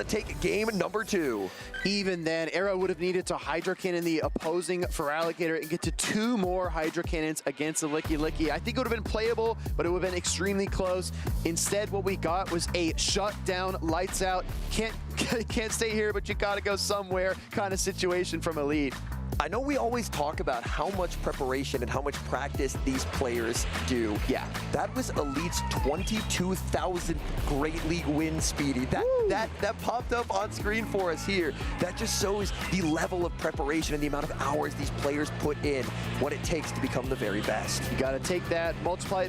Let's take game number 2. Even then, Arrow would have needed to Hydro Cannon the opposing Feraligatr and get to 2 more Hydro Cannons against the Licky Licky. I think it would have been playable, but it would have been extremely close. Instead, what we got was a shutdown, lights out, can't stay here, but you gotta go somewhere kind of situation from Elite. I know we always talk about how much preparation and how much practice these players do. Yeah, that was Elite's 22,000th Great League win, Speedy. That popped up on screen for us here. That just shows the level of preparation and the amount of hours these players put in, what it takes to become the very best. You gotta take that, multiply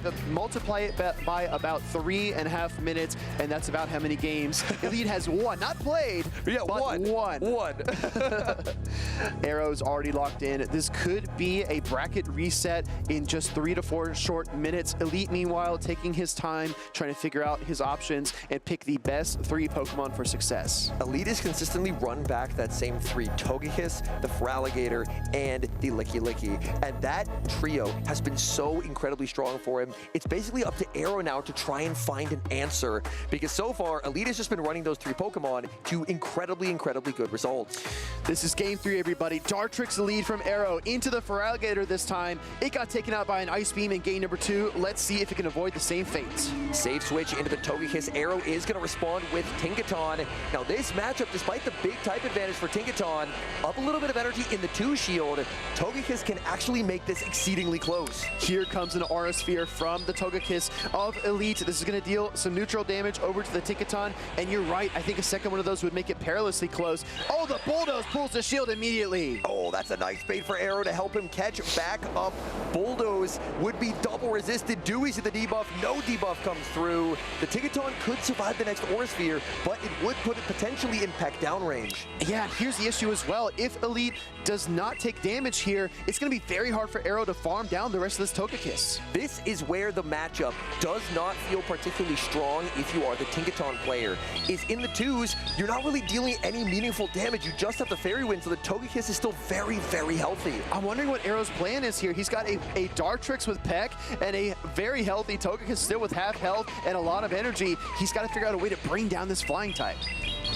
it by about 3.5 minutes, and that's about how many games Elite has won. Not played, yeah, but won. Arrow's already locked in. This could be a bracket reset in just 3 to 4 short minutes. Elite, meanwhile, taking his time, trying to figure out his options and pick the best 3 Pokemon for success. Elite has consistently run back that same 3, Togekiss, the Feraligatr, and the Licky Licky. And that trio has been so incredibly strong for him. It's basically up to Arrow now to try and find an answer, because so far, Elite has just been running those 3 Pokemon to incredibly good results. This is game 3, everybody. Dartrix lead from Arrow into the Feraligatr this time. It got taken out by an Ice Beam in game number 2. Let's see if it can avoid the same fate. Safe switch into the Togekiss. Arrow is going to respond with Tinkaton. Now this matchup, despite the big type advantage for Tinkaton, up a little bit of energy in the 2 shield, Togekiss can actually make this exceedingly close. Here comes an Aura Sphere from the Togekiss of Elite. This is going to deal some neutral damage over to the Tinkaton, and you're right, I think a second one of those would make it perilously close. Oh, the Bulldoze pulls the shield immediately. Oh, that's a nice bait for Arrow to help him catch back up. Bulldoze would be double resisted. Dewey's at the debuff. No debuff comes through. The Tinkaton could survive the next Aura Sphere, but it would put it potentially in Peck downrange. Yeah, here's the issue as well. If Elite does not take damage here, it's going to be very hard for Arrow to farm down the rest of this Togekiss. This is where the matchup does not feel particularly strong if you are the Tinkaton player. Is in the 2s, you're not really dealing any meaningful damage. You just have the Fairy Wind, so the Togekiss is still very healthy. I'm wondering what Arrow's plan is here. He's got a Dartrix with Peck and a very healthy Togekiss still with half health and a lot of energy. He's got to figure out a way to bring down this flying type.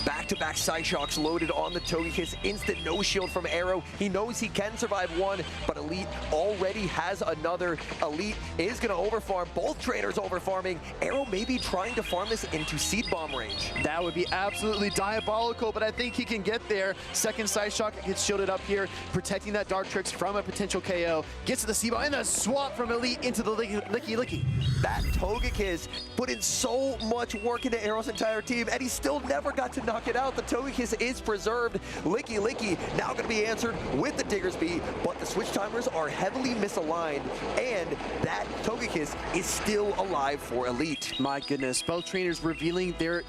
Back-to-back Psyshocks loaded on the Togekiss. Instant no shield from Arrow. He knows he can survive one, but Elite already has another. Elite is going to overfarm. Both trainers overfarming. Arrow may be trying to farm this into Seed Bomb range. That would be absolutely diabolical, but I think he can get there. Second Psyshock gets shielded up here, protecting that Dartrix from a potential KO. Gets to the Seed Bomb and the swap from Elite into the Licky Licky. That Togekiss put in so much work into Arrow's entire team, and he still never got to knock it out. The Togekiss is preserved. Licky Licky now going to be answered with the Diggersby, but the switch timers are heavily misaligned, and that Togekiss is still alive for Elite. My goodness, both trainers revealing their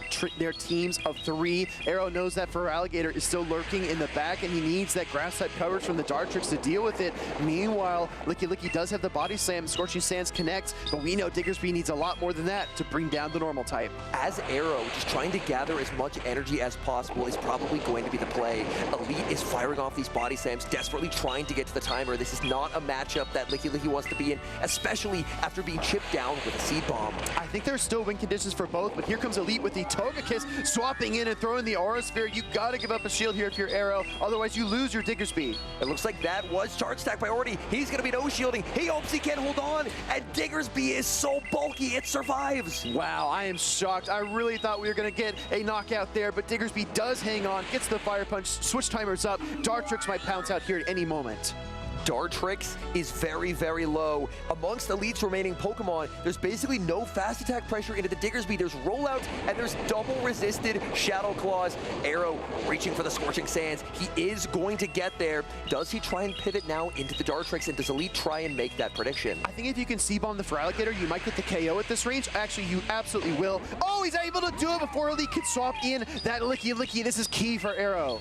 teams of 3. Arrow knows that Feraligatr is still lurking in the back, and he needs that grass type coverage from the Dartrix to deal with it. Meanwhile, Licky Licky does have the body slam. Scorching Sands connects, but we know Diggersby needs a lot more than that to bring down the normal type. As Arrow just trying to gather as much energy as possible is probably going to be the play. Elite is firing off these body slams, desperately trying to get to the timer. This is not a matchup that Licky Licky wants to be in, especially after being chipped down with a Seed Bomb. I think there's still win conditions for both, but here comes Elite with the Togekiss swapping in and throwing the Aura Sphere. You gotta give up a shield here if you're Arrow, otherwise you lose your Diggersby. It looks like that was charge stack priority. He's gonna be no shielding. He hopes he can hold on, and Diggersby is so bulky, it survives. Wow, I am shocked. I really thought we were gonna get a knockout there, but Diggersby does hang on, gets the Fire Punch, switch timers up. Dartrix might pounce out here at any moment. Dartrix is very low. Amongst Elite's remaining Pokemon, there's basically no fast attack pressure into the Diggersby. There's rollouts, and there's double resisted Shadow Claws. Arrow reaching for the Scorching Sands. He is going to get there. Does he try and pivot now into the Dartrix, and does Elite try and make that prediction? I think if you can C-bomb the Feraligatr, you might get the KO at this range. Actually, you absolutely will. Oh, he's able to do it before Elite can swap in that Licky Licky. This is key for Arrow.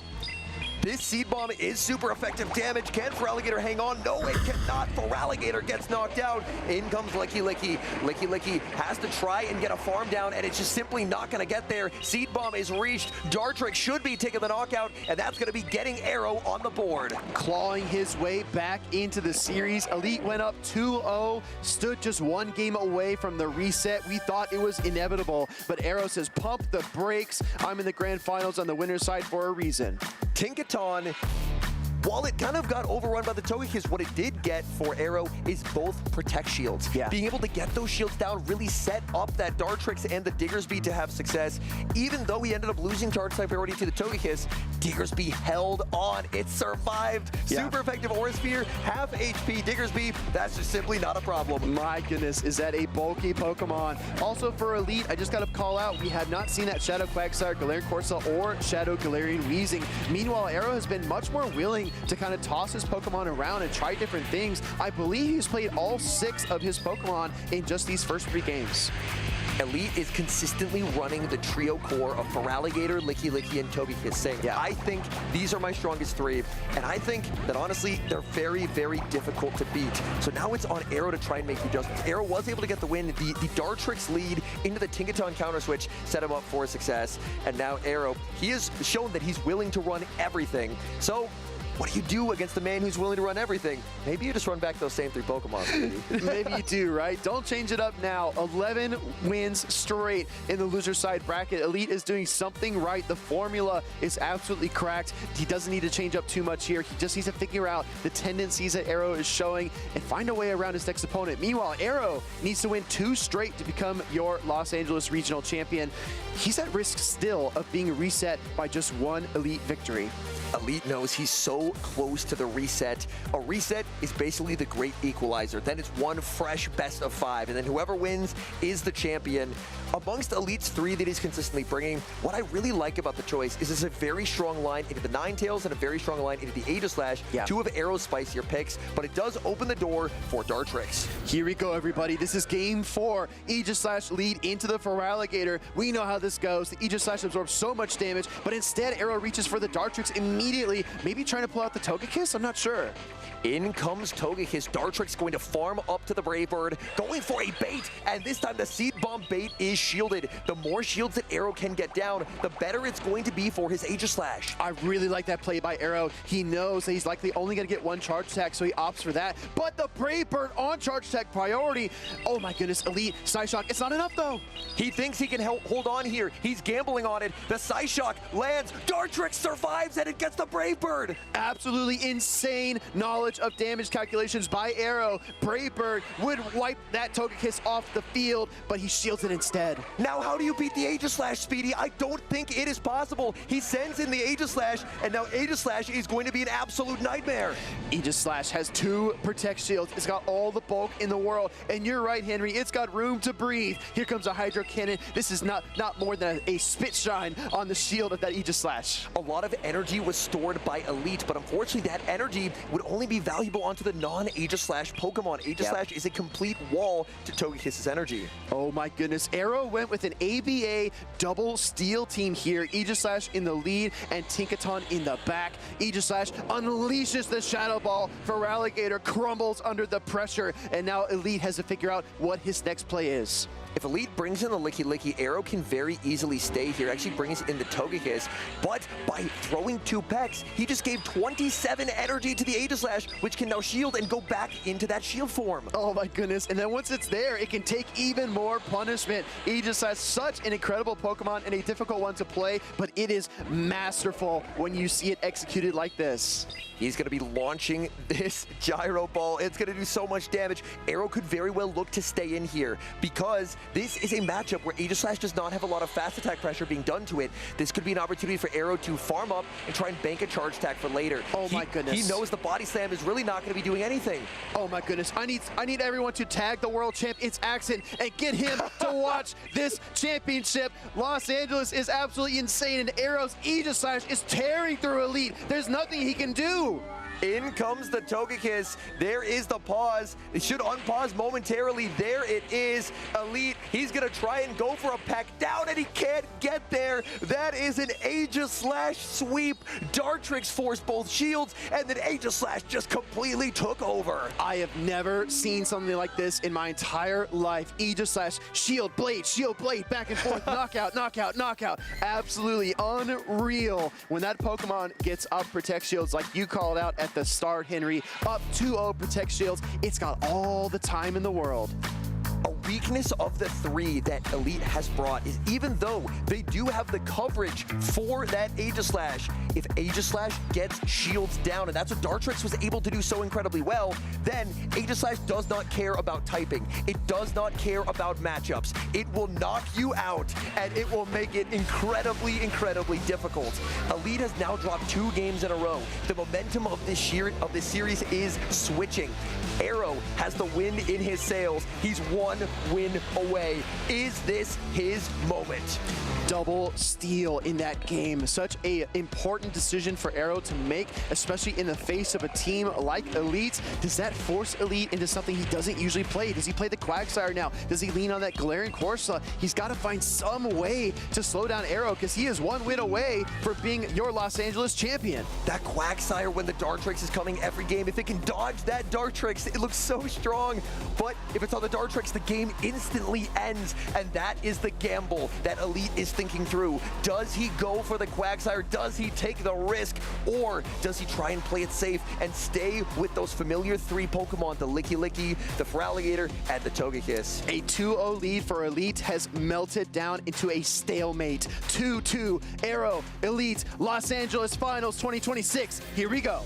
This Seed Bomb is super effective damage. Can Feraligatr hang on? No, it cannot. Feraligatr gets knocked out. In comes Licky Licky. Licky Licky has to try and get a farm down, and it's just simply not going to get there. Seed Bomb is reached. Dartrix should be taking the knockout, and that's going to be getting Arrow on the board. Clawing his way back into the series. Elite went up 2-0, stood just one game away from the reset. We thought it was inevitable, but Arrow says, pump the brakes. I'm in the grand finals on the winner's side for a reason. Tinkaton, while it kind of got overrun by the Togekiss, what it did get for Arrow is both Protect Shields. Yeah. Being able to get those shields down really set up that Dartrix and the Diggersby to have success. Even though he ended up losing charge type priority to the Togekiss, Diggersby held on. It survived. Yeah. Super effective Aura Sphere, half HP Diggersby. That's just simply not a problem. My goodness, is that a bulky Pokemon? Also for Elite, I just got to call out, we have not seen that Shadow Quagsire, Galarian Corsa, or Shadow Galarian Weezing. Meanwhile, Arrow has been much more willing to kind of toss his Pokemon around and try different things. I believe he's played all 6 of his Pokemon in just these first 3 games. Elite is consistently running the trio core of Feraligatr, Licky Licky, and Togekiss, saying, yeah, I think these are my strongest 3, and I think that honestly, they're very, very difficult to beat. So now it's on Arrow to try and make the adjustments. Arrow was able to get the win. The Dartrix lead into the Tinkaton counter switch set him up for success, and now Arrow, he has shown that he's willing to run everything. So what do you do against a man who's willing to run everything? Maybe you just run back those same 3 Pokemon. Maybe you do, right? Don't change it up now. 11 wins straight in the loser side bracket. Elite is doing something right. The formula is absolutely cracked. He doesn't need to change up too much here. He just needs to figure out the tendencies that Arrow is showing and find a way around his next opponent. Meanwhile, Arrow needs to win 2 straight to become your Los Angeles regional champion. He's at risk still of being reset by just 1 Elite victory. Elite knows he's so close to the reset. A reset is basically the great equalizer. Then it's 1 fresh best of 5, and then whoever wins is the champion. Amongst Elite's 3 that he's consistently bringing, what I really like about the choice is it's a very strong line into the Ninetales and a very strong line into the Aegislash, 2 of Arrow's spicier picks, but it does open the door for Dartrix. Here we go, everybody. This is game 4. Aegislash lead into the Feraligatr. We know how this goes. The Aegislash absorbs so much damage, but instead Arrow reaches for the Dartrix immediately, maybe trying to pull out the Togekiss? I'm not sure. In comes Togekiss. Dartrix going to farm up to the Brave Bird, going for a bait, and this time the Seed Bomb bait is shielded. The more shields that Arrow can get down, the better it's going to be for his Aegislash. I really like that play by Arrow. He knows that he's likely only going to get 1 charge attack, so he opts for that. But the Brave Bird on charge attack priority. Oh my goodness, Elite, Psyshock, it's not enough though. He thinks he can hold on here. He's gambling on it. The Psyshock lands. Dartrix survives, and it gets the Brave Bird. Absolutely insane knowledge of damage calculations by Arrow. Brave Bird would wipe that Togekiss off the field, but he shields it instead. Now, how do you beat the Aegislash, Speedy? I don't think it is possible. He sends in the Aegislash, and now Aegislash is going to be an absolute nightmare. Aegislash has 2 Protect Shields. It's got all the bulk in the world, and you're right, Henry. It's got room to breathe. Here comes a Hydro Cannon. This is not more than a spit shine on the shield of that Aegislash. A lot of energy was stored by Elite, but unfortunately that energy would only be valuable onto the non-Aegislash Pokemon. Aegislash is a complete wall to Togekiss's energy. Oh my goodness. Arrow went with an ABA double steal team here. Aegislash in the lead and Tinkaton in the back. Aegislash unleashes the Shadow Ball. Feraligatr crumbles under the pressure, and now Elite has to figure out what his next play is. If Elite brings in the Licky Licky, Arrow can very easily stay here. Actually brings in the Togekiss, but by throwing 2 pecks, he just gave 27 energy to the Aegislash, which can now shield and go back into that shield form. Oh my goodness, and then once it's there, it can take even more punishment. Aegislash, such an incredible Pokemon and a difficult one to play, but it is masterful when you see it executed like this. He's going to be launching this Gyro Ball. It's going to do so much damage. Arrow could very well look to stay in here because this is a matchup where Aegislash does not have a lot of fast attack pressure being done to it. This could be an opportunity for Arrow to farm up and try and bank a charge attack for later. Oh my goodness. He knows the Body Slam is really not going to be doing anything. Oh my goodness. I need everyone to tag the world champ, it's Accent, and get him to watch this championship. Los Angeles is absolutely insane, and Arrow's Aegislash is tearing through Elite. There's nothing he can do. In comes the Togekiss. There is the pause. It should unpause momentarily. There it is. Elite, he's going to try and go for a pack down, and he can't get there. That is an Aegislash sweep. Dartrix forced both shields, and then Aegislash just completely took over. I have never seen something like this in my entire life. Aegislash, shield, blade, back and forth, knockout, knockout, knockout. Absolutely unreal. When that Pokemon gets up Protect Shields, like you called out at the start, Henry, up 2-0 Protect Shields, it's got all the time in the world. A weakness of the three that Elite has brought is even though they do have the coverage for that Aegislash, if Aegislash gets shields down, and that's what Dartrix was able to do so incredibly well, then Aegislash does not care about typing. It does not care about matchups. It will knock you out, and it will make it incredibly, incredibly difficult. Elite has now dropped 2 games in a row. The momentum of this series is switching. Arrow has the wind in his sails. He's 1 win away. Is this his moment? Double steal in that game. Such a important decision for Arrow to make, especially in the face of a team like Elite. Does that force Elite into something he doesn't usually play? Does he play the Quagsire now? Does he lean on that Galarian Corsola? He's got to find some way to slow down Arrow, because he is 1 win away from being your Los Angeles champion. That Quagsire, when the Dartrix is coming every game, if it can dodge that Dartrix, it looks so strong. But if it's on the Dartrix, the game instantly ends, and that is the gamble that Elite is thinking through. Does he go for the Quagsire? Does he take the risk? Or does he try and play it safe and stay with those familiar 3 Pokemon, the Licky, the Feraligatr, and the Togekiss? A 2-0 lead for Elite has melted down into a stalemate. 2-2, Arrow, Elite, Los Angeles Finals 2026. Here we go.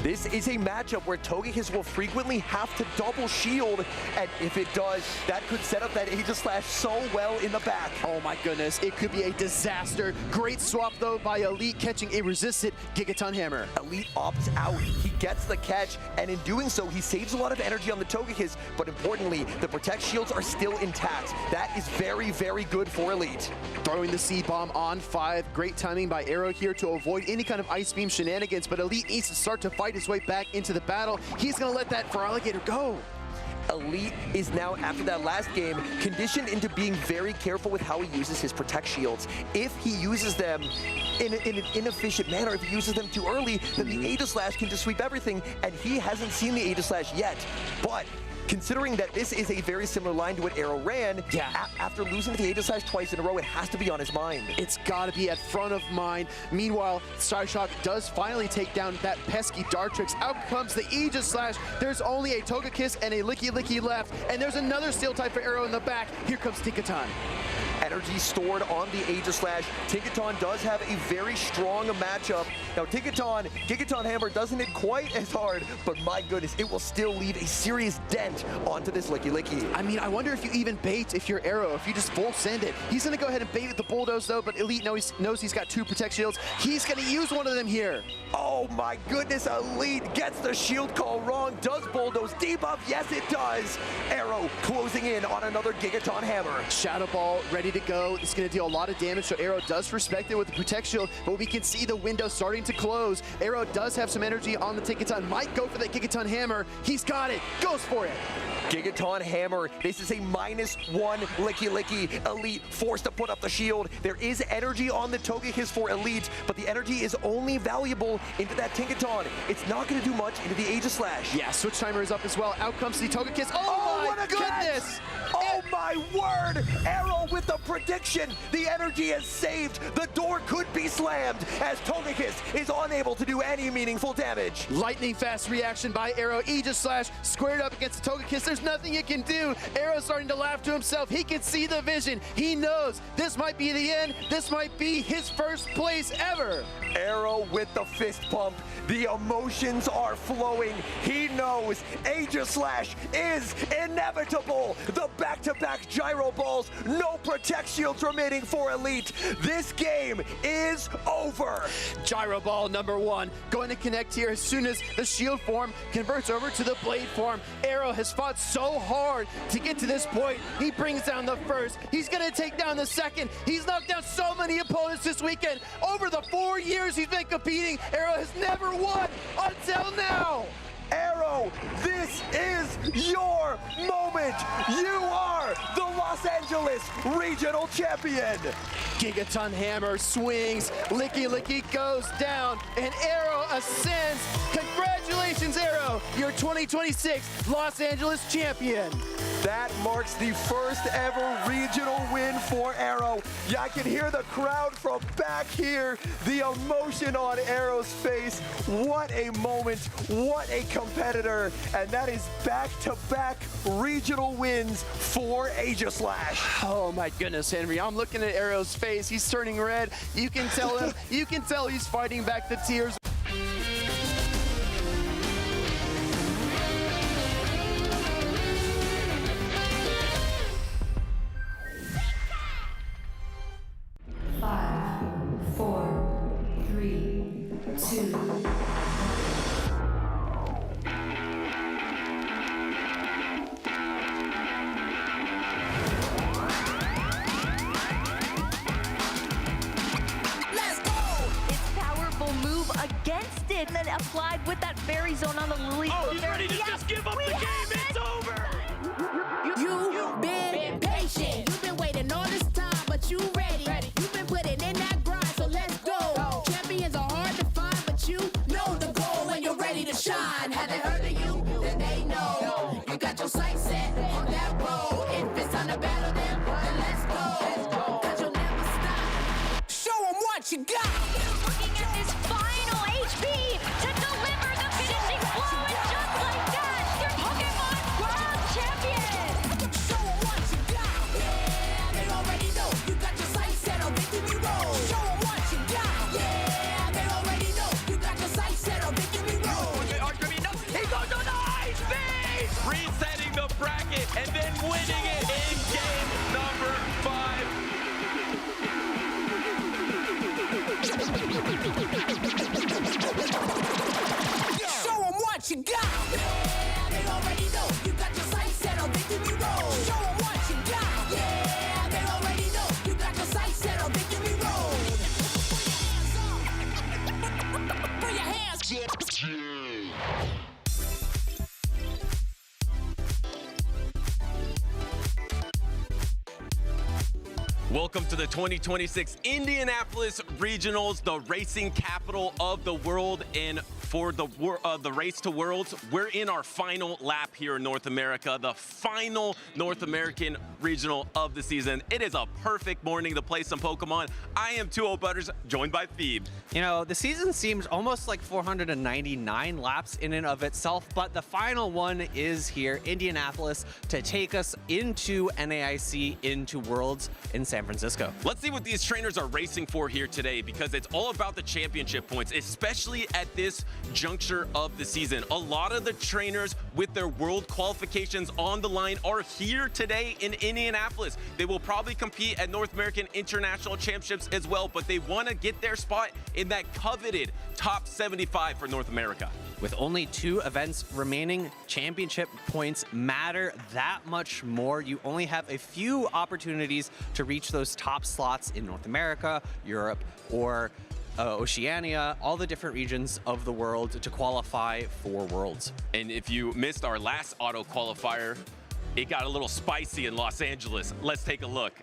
This is a matchup where Togekiss will frequently have to double shield, and if it does, that could set up that Aegislash so well in the back. Oh my goodness, it could be a disaster. Great swap though by Elite, catching a resisted Gigaton Hammer. Elite opts out, he gets the catch, and in doing so, he saves a lot of energy on the Togekiss, but importantly, the Protect Shields are still intact. That is very, very good for Elite. Throwing the Seed Bomb on 5, great timing by Arrow here to avoid any kind of Ice Beam shenanigans, but Elite needs to start to fight his way back into the battle. He's gonna let that Feraligatr go. Elite is now, after that last game, conditioned into being very careful with how he uses his Protect Shields. If he uses them in an inefficient manner, if he uses them too early, then the Aegislash can just sweep everything, and he hasn't seen the Aegislash yet. But considering that this is a very similar line to what Arrow ran, after losing to the Aegislash twice in a row, it has to be on his mind. It's got to be at front of mind. Meanwhile, Psyshock does finally take down that pesky Dartrix. Out comes the Aegislash. There's only a Togekiss and a Licky left, and there's another Steel type for Arrow in the back. Here comes Tinkaton. Energy stored on the Aegislash. Tinkaton does have a very strong matchup. Now Gigaton Hammer doesn't hit quite as hard, but my goodness, it will still leave a serious dent onto this Licky. I mean, I wonder if you even bait if you're Arrow, if you just full send it. He's gonna go ahead and bait with the Bulldoze though, but Elite knows he's got 2 Protect Shields. He's gonna use one of them here. Oh my goodness, Elite gets the shield call wrong. Does Bulldoze debuff? Yes, it does. Arrow closing in on another Gigaton Hammer. Shadow Ball ready to go. It's going to deal a lot of damage, so Arrow does respect it with the Protect Shield, but we can see the window starting to close. Arrow does have some energy on the Tinkaton. Might go for that Gigaton Hammer. He's got it. Goes for it. Gigaton Hammer. This is a -1 Licky. Elite forced to put up the shield. There is energy on the Togekiss for Elite, but the energy is only valuable into that Tinkaton. It's not going to do much into the Aegislash. Yeah, switch timer is up as well. Out comes the Togekiss. Oh my goodness! Oh my word! Arrow with the prediction. The energy is saved. The door could be slammed as Togekiss is unable to do any meaningful damage. Lightning fast reaction by Arrow. Aegislash squared up against the Togekiss. There's nothing it can do. Arrow's starting to laugh to himself. He can see the vision. He knows this might be the end. This might be his first place ever. Arrow with the fist pump. The emotions are flowing. He knows Aegislash is inevitable. The back-to-back back gyro balls, no protect shields remaining for Elite. This game is over. Gyro ball number 1 going to connect here as soon as the shield form converts over to the blade form. Arrow has fought so hard to get to this point. He brings down the first. He's going to take down the second. He's knocked down so many opponents this weekend. Over the 4 years he's been competing, Arrow has never won until now. Arrow, this is your moment. You are the Los Angeles Regional Champion. Gigaton Hammer swings, Licky Licky goes down, and Arrow ascends. Congratulations, Arrow, your 2026 Los Angeles champion. That marks the first ever regional win for Arrow. Yeah, I can hear the crowd from back here, the emotion on Arrow's face. What a moment, what a competitor, and that is back-to-back regional wins for Aegislash. Oh my goodness, Henry, I'm looking at Arrow's face. He's turning red. You can tell him, you can tell he's fighting back the tears. Against it, and then applied with that fairy zone on the Lily. Oh, he's ready to just give up the game. It's over. You've been patient. You've been waiting all this time, but you ready. You've been putting in that grind, so let's go. Champions are hard to find, but you know the goal when you're ready to shine. Have they heard of you? Then they know. You got your sights set on that road. If it's time to battle them, then let's go. 'Cause you'll never stop. Show them what you got. Looking at this final HP to deliver the finishing blow, and just like that, your Pokémon World Champion. Show them what you got. Yeah, they already know. You got your sights set on victory road. Show them what you got. Yeah, they already know. You got your sights set on victory road. He goes on the high speed. Resetting the bracket and then winning it in game number 5. Show them what you got. Yeah, they already know. You got your sights set on victory road. Show them what you got. Yeah, they already know. You got your sights set on victory road. Put your hands up. Welcome to the 2026 Indianapolis Regionals, the racing capital of the world. And for the race to worlds, we're in our final lap here in North America, the final North American regional of the season. It is a perfect morning to play some Pokemon. I am 2-0 Butters, joined by Phoebe. You know, the season seems almost like 499 laps in and of itself, but the final one is here, Indianapolis, to take us into NAIC, into Worlds in San Francisco. Let's see what these trainers are racing for here today, because it's all about the championship points, especially at this juncture of the season. A lot of the trainers with their world qualifications on the line are here today in Indianapolis. They will probably compete at North American International Championships as well, but they want to get their spot in that coveted top 75 for North America. With only 2 events remaining, championship points matter that much more. You only have a few opportunities to reach those top slots in North America, Europe, or Oceania, all the different regions of the world to qualify for Worlds. And if you missed our last auto qualifier, it got a little spicy in Los Angeles. Let's take a look.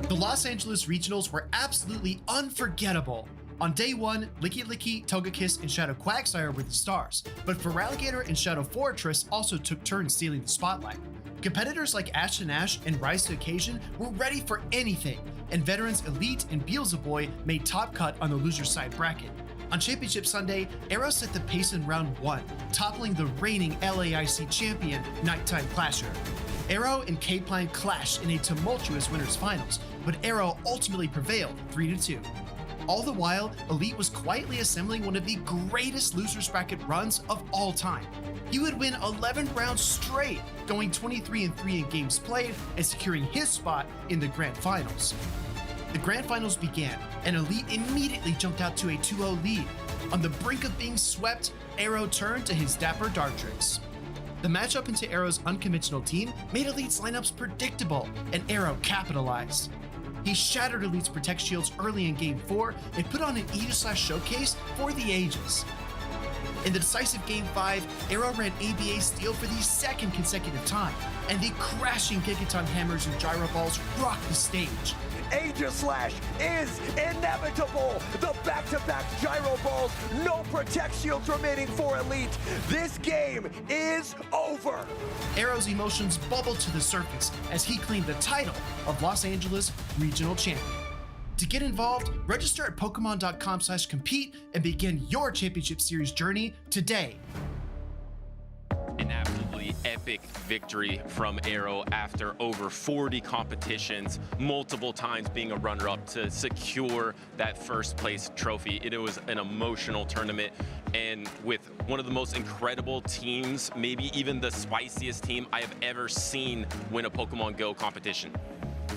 The Los Angeles Regionals were absolutely unforgettable. On day 1, Licky Licky, Togekiss, and Shadow Quagsire were the stars, but Feraligatr and Shadow Fortress also took turns stealing the spotlight. Competitors like Ashton Ash and Rise to Occasion were ready for anything, and veterans Elite and Beelzeboy made top cut on the loser side bracket. On Championship Sunday, Arrow set the pace in round 1, toppling the reigning LAIC champion, Nighttime Clasher. Arrow and K-Pine clashed in a tumultuous winners finals, but Arrow ultimately prevailed 3-2. All the while, Elite was quietly assembling one of the greatest losers bracket runs of all time. He would win 11 rounds straight, going 23-3 in games played and securing his spot in the Grand Finals. The Grand Finals began, and Elite immediately jumped out to a 2-0 lead. On the brink of being swept, Arrow turned to his dapper Dartrix. The matchup into Arrow's unconventional team made Elite's lineups predictable, and Arrow capitalized. He shattered Elite's Protect Shields early in Game 4 and put on an Aegis showcase for the ages. In the decisive Game 5, Arrow ran ABA Steel for the second consecutive time, and the crashing Gigaton Hammers and Gyro Balls rocked the stage. Aegis is inevitable. The back-to-back gyro balls, no protect shields remaining for Elite. This game is over. Arrow's emotions bubbled to the surface as he claimed the title of Los Angeles Regional Champion. To get involved, register at Pokemon.com/compete and begin your championship series journey today. An absolutely epic victory from Arrow after over 40 competitions, multiple times being a runner-up to secure that first place trophy. It was an emotional tournament, and with one of the most incredible teams, maybe even the spiciest team I have ever seen win a Pokemon Go competition.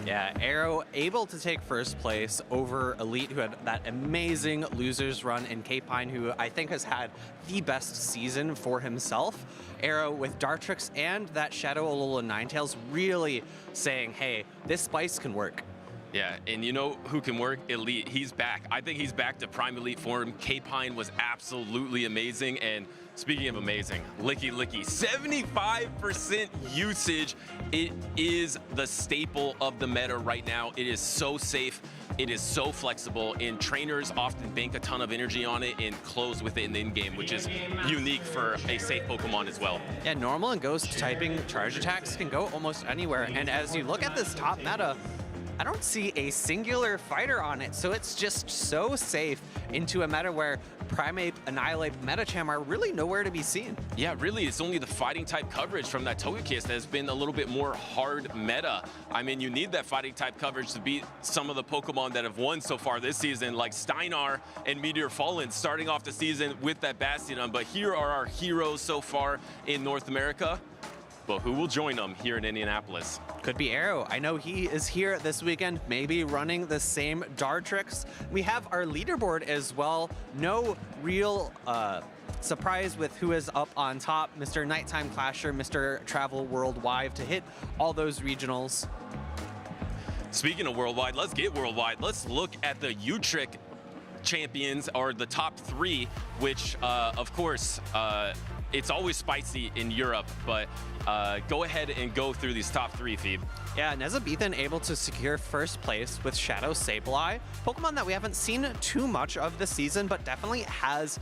Yeah, Arrow able to take first place over Elite, who had that amazing losers run, and K-Pine, who I think has had the best season for himself. Arrow with Dartrix and that Shadow Alola Ninetales really saying, hey, this spice can work. Yeah, and you know who can work? Elite. He's back. I think he's back to prime Elite form. K-Pine was absolutely amazing, and speaking of amazing, Licky Licky, 75% usage. It is the staple of the meta right now. It is so safe. It is so flexible, and trainers often bank a ton of energy on it and close with it in the in-game, which is unique for a safe Pokemon as well. Yeah, normal and ghost typing charge attacks can go almost anywhere, and as you look at this top meta, I don't see a singular fighter on it, so it's just so safe into a meta where Primeape, Annihilate, Metacham are really nowhere to be seen. Yeah, really, it's only the fighting type coverage from that Togekiss that has been a little bit more hard meta. I mean, you need that fighting type coverage to beat some of the Pokemon that have won so far this season, like Steinar and Meteor Fallen, starting off the season with that Bastion. But here are our heroes so far in North America. But who will join them here in Indianapolis? Could be Arrow. I know he is here this weekend, maybe running the same Dartrix. We have our leaderboard as well. No real surprise with who is up on top. Mr. Nighttime Clasher, Mr. Travel Worldwide to hit all those regionals. Speaking of worldwide, let's get worldwide. Let's look at the Utrecht champions, or the top three, which of course, it's always spicy in Europe, but go ahead and go through these top three, Phoebe. Yeah, Nezabethan able to secure first place with Shadow Sableye, Pokemon that we haven't seen too much of this season, but definitely has.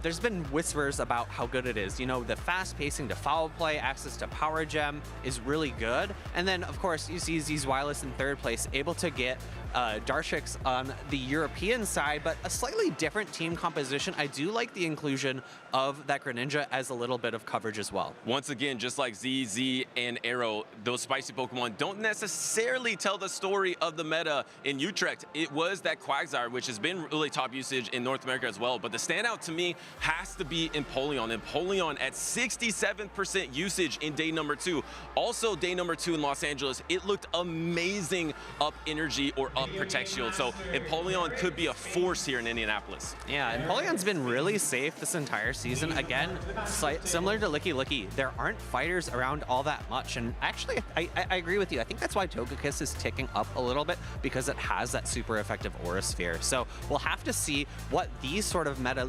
There's been whispers about how good it is. You know, the fast pacing to foul play, access to Power Gem is really good. And then, of course, you see Z's Wireless in third place, able to get Dartrix on the European side, but a slightly different team composition. I do like the inclusion of that Greninja as a little bit of coverage as well. Once again, just like Z, and Arrow, those spicy Pokemon don't necessarily tell the story of the meta in Utrecht. It was that Quagsire, which has been really top usage in North America as well. But the standout to me has to be Empoleon. Empoleon at 67% usage in day number 2. Also, day number 2 in Los Angeles, it looked amazing up energy or up Protect Shield. So Empoleon could be a force here in Indianapolis. Yeah, Empoleon's been really safe this entire season. Again, similar to Licky Licky, there aren't fighters around all that much. And actually, I agree with you. I think that's why Togekiss is ticking up a little bit, because it has that super effective Aura Sphere. So we'll have to see what these sort of meta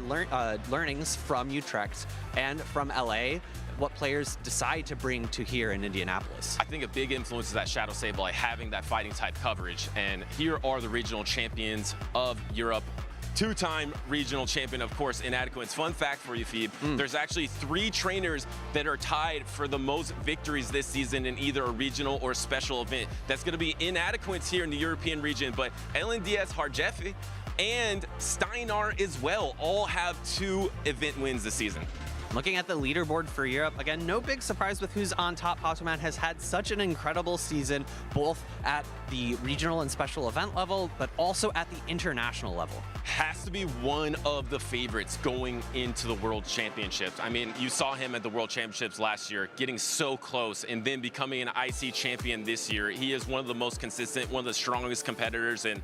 learnings from Utrecht and from LA, what players decide to bring to here in Indianapolis. I think a big influence is that Shadow Sableye having that fighting type coverage. And here are the regional champions of Europe. Two-time regional champion, of course, Inadequates. Fun fact for you, Phoebe, there's actually 3 trainers that are tied for the most victories this season in either a regional or special event. That's going to be Inadequates here in the European region, but LNDS Harjefe and Steinar as well all have 2 event wins this season. Looking at the leaderboard for Europe, again, no big surprise with who's on top. Pokémon has had such an incredible season, both at the regional and special event level, but also at the international level. Has to be one of the favorites going into the World Championships. I mean, you saw him at the World Championships last year, getting so close and then becoming an IC champion this year. He is one of the most consistent, one of the strongest competitors, and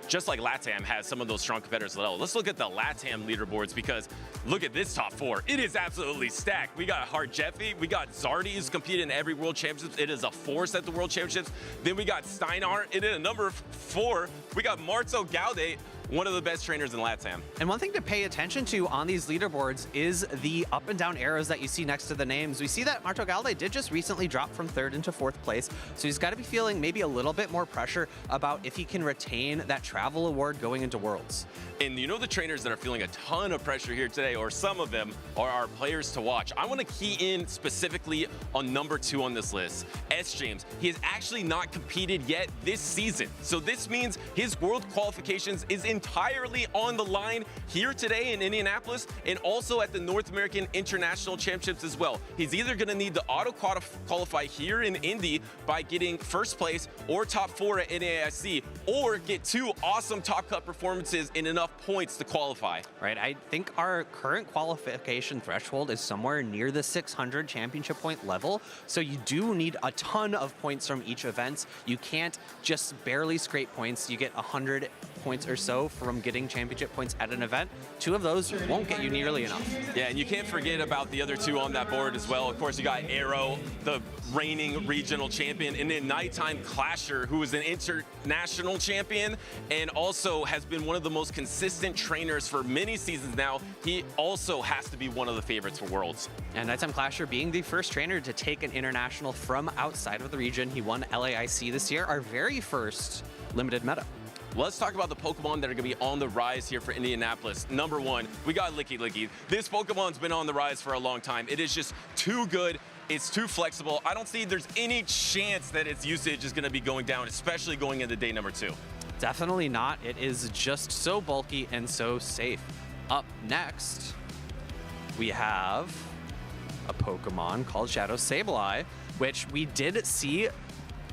just like LATAM has some of those strong competitors as well. Let's look at the LATAM leaderboards, because look at this top 4. It is absolutely stacked. We got Hard Jeffy, we got Zardy, who's competed in every World Championships. It is a force at the World Championships. Then we got Steinar, it is a number 4. We got Marzo Gaude, one of the best trainers in LATAM. And one thing to pay attention to on these leaderboards is the up and down arrows that you see next to the names. We see that Marzo Gaude did just recently drop from 3rd into 4th place, so he's got to be feeling maybe a little bit more pressure about if he can retain that travel award going into Worlds. And you know, the trainers that are feeling a ton of pressure here today, or some of them, are our players to watch. I want to key in specifically on number 2 on this list, S. James. He has actually not competed yet this season, so this means his world qualifications is entirely on the line here today in Indianapolis, and also at the North American International Championships as well. He's either going to need to auto qualify here in Indy by getting 1st place or top 4 at NAIC, or get 2 awesome top cut performances in enough points to qualify. Right, I think our current qualification threshold is somewhere near the 600 championship point level, so you do need a ton of points from each event. You can't just barely scrape points. You get 100 points or so from getting championship points at an event. 2 of those won't get you nearly enough. Yeah, and you can't forget about the other 2 on that board as well. Of course, you got Arrow, the reigning regional champion, and then Nighttime Clasher, who is an international champion and also has been one of the most consistent trainers for many seasons now. He also has to be one of the favorites for Worlds. And Nighttime Clasher being the first trainer to take an international from outside of the region. He won LAIC this year, our very first limited meta. Let's talk about the Pokemon that are going to be on the rise here for Indianapolis. Number 1, we got Licky. This Pokemon's been on the rise for a long time. It is just too good. It's too flexible. I don't see there's any chance that its usage is going to be going down, especially going into day number 2. Definitely not. It is just so bulky and so safe. Up next, we have a Pokemon called Shadow Sableye, which we did see,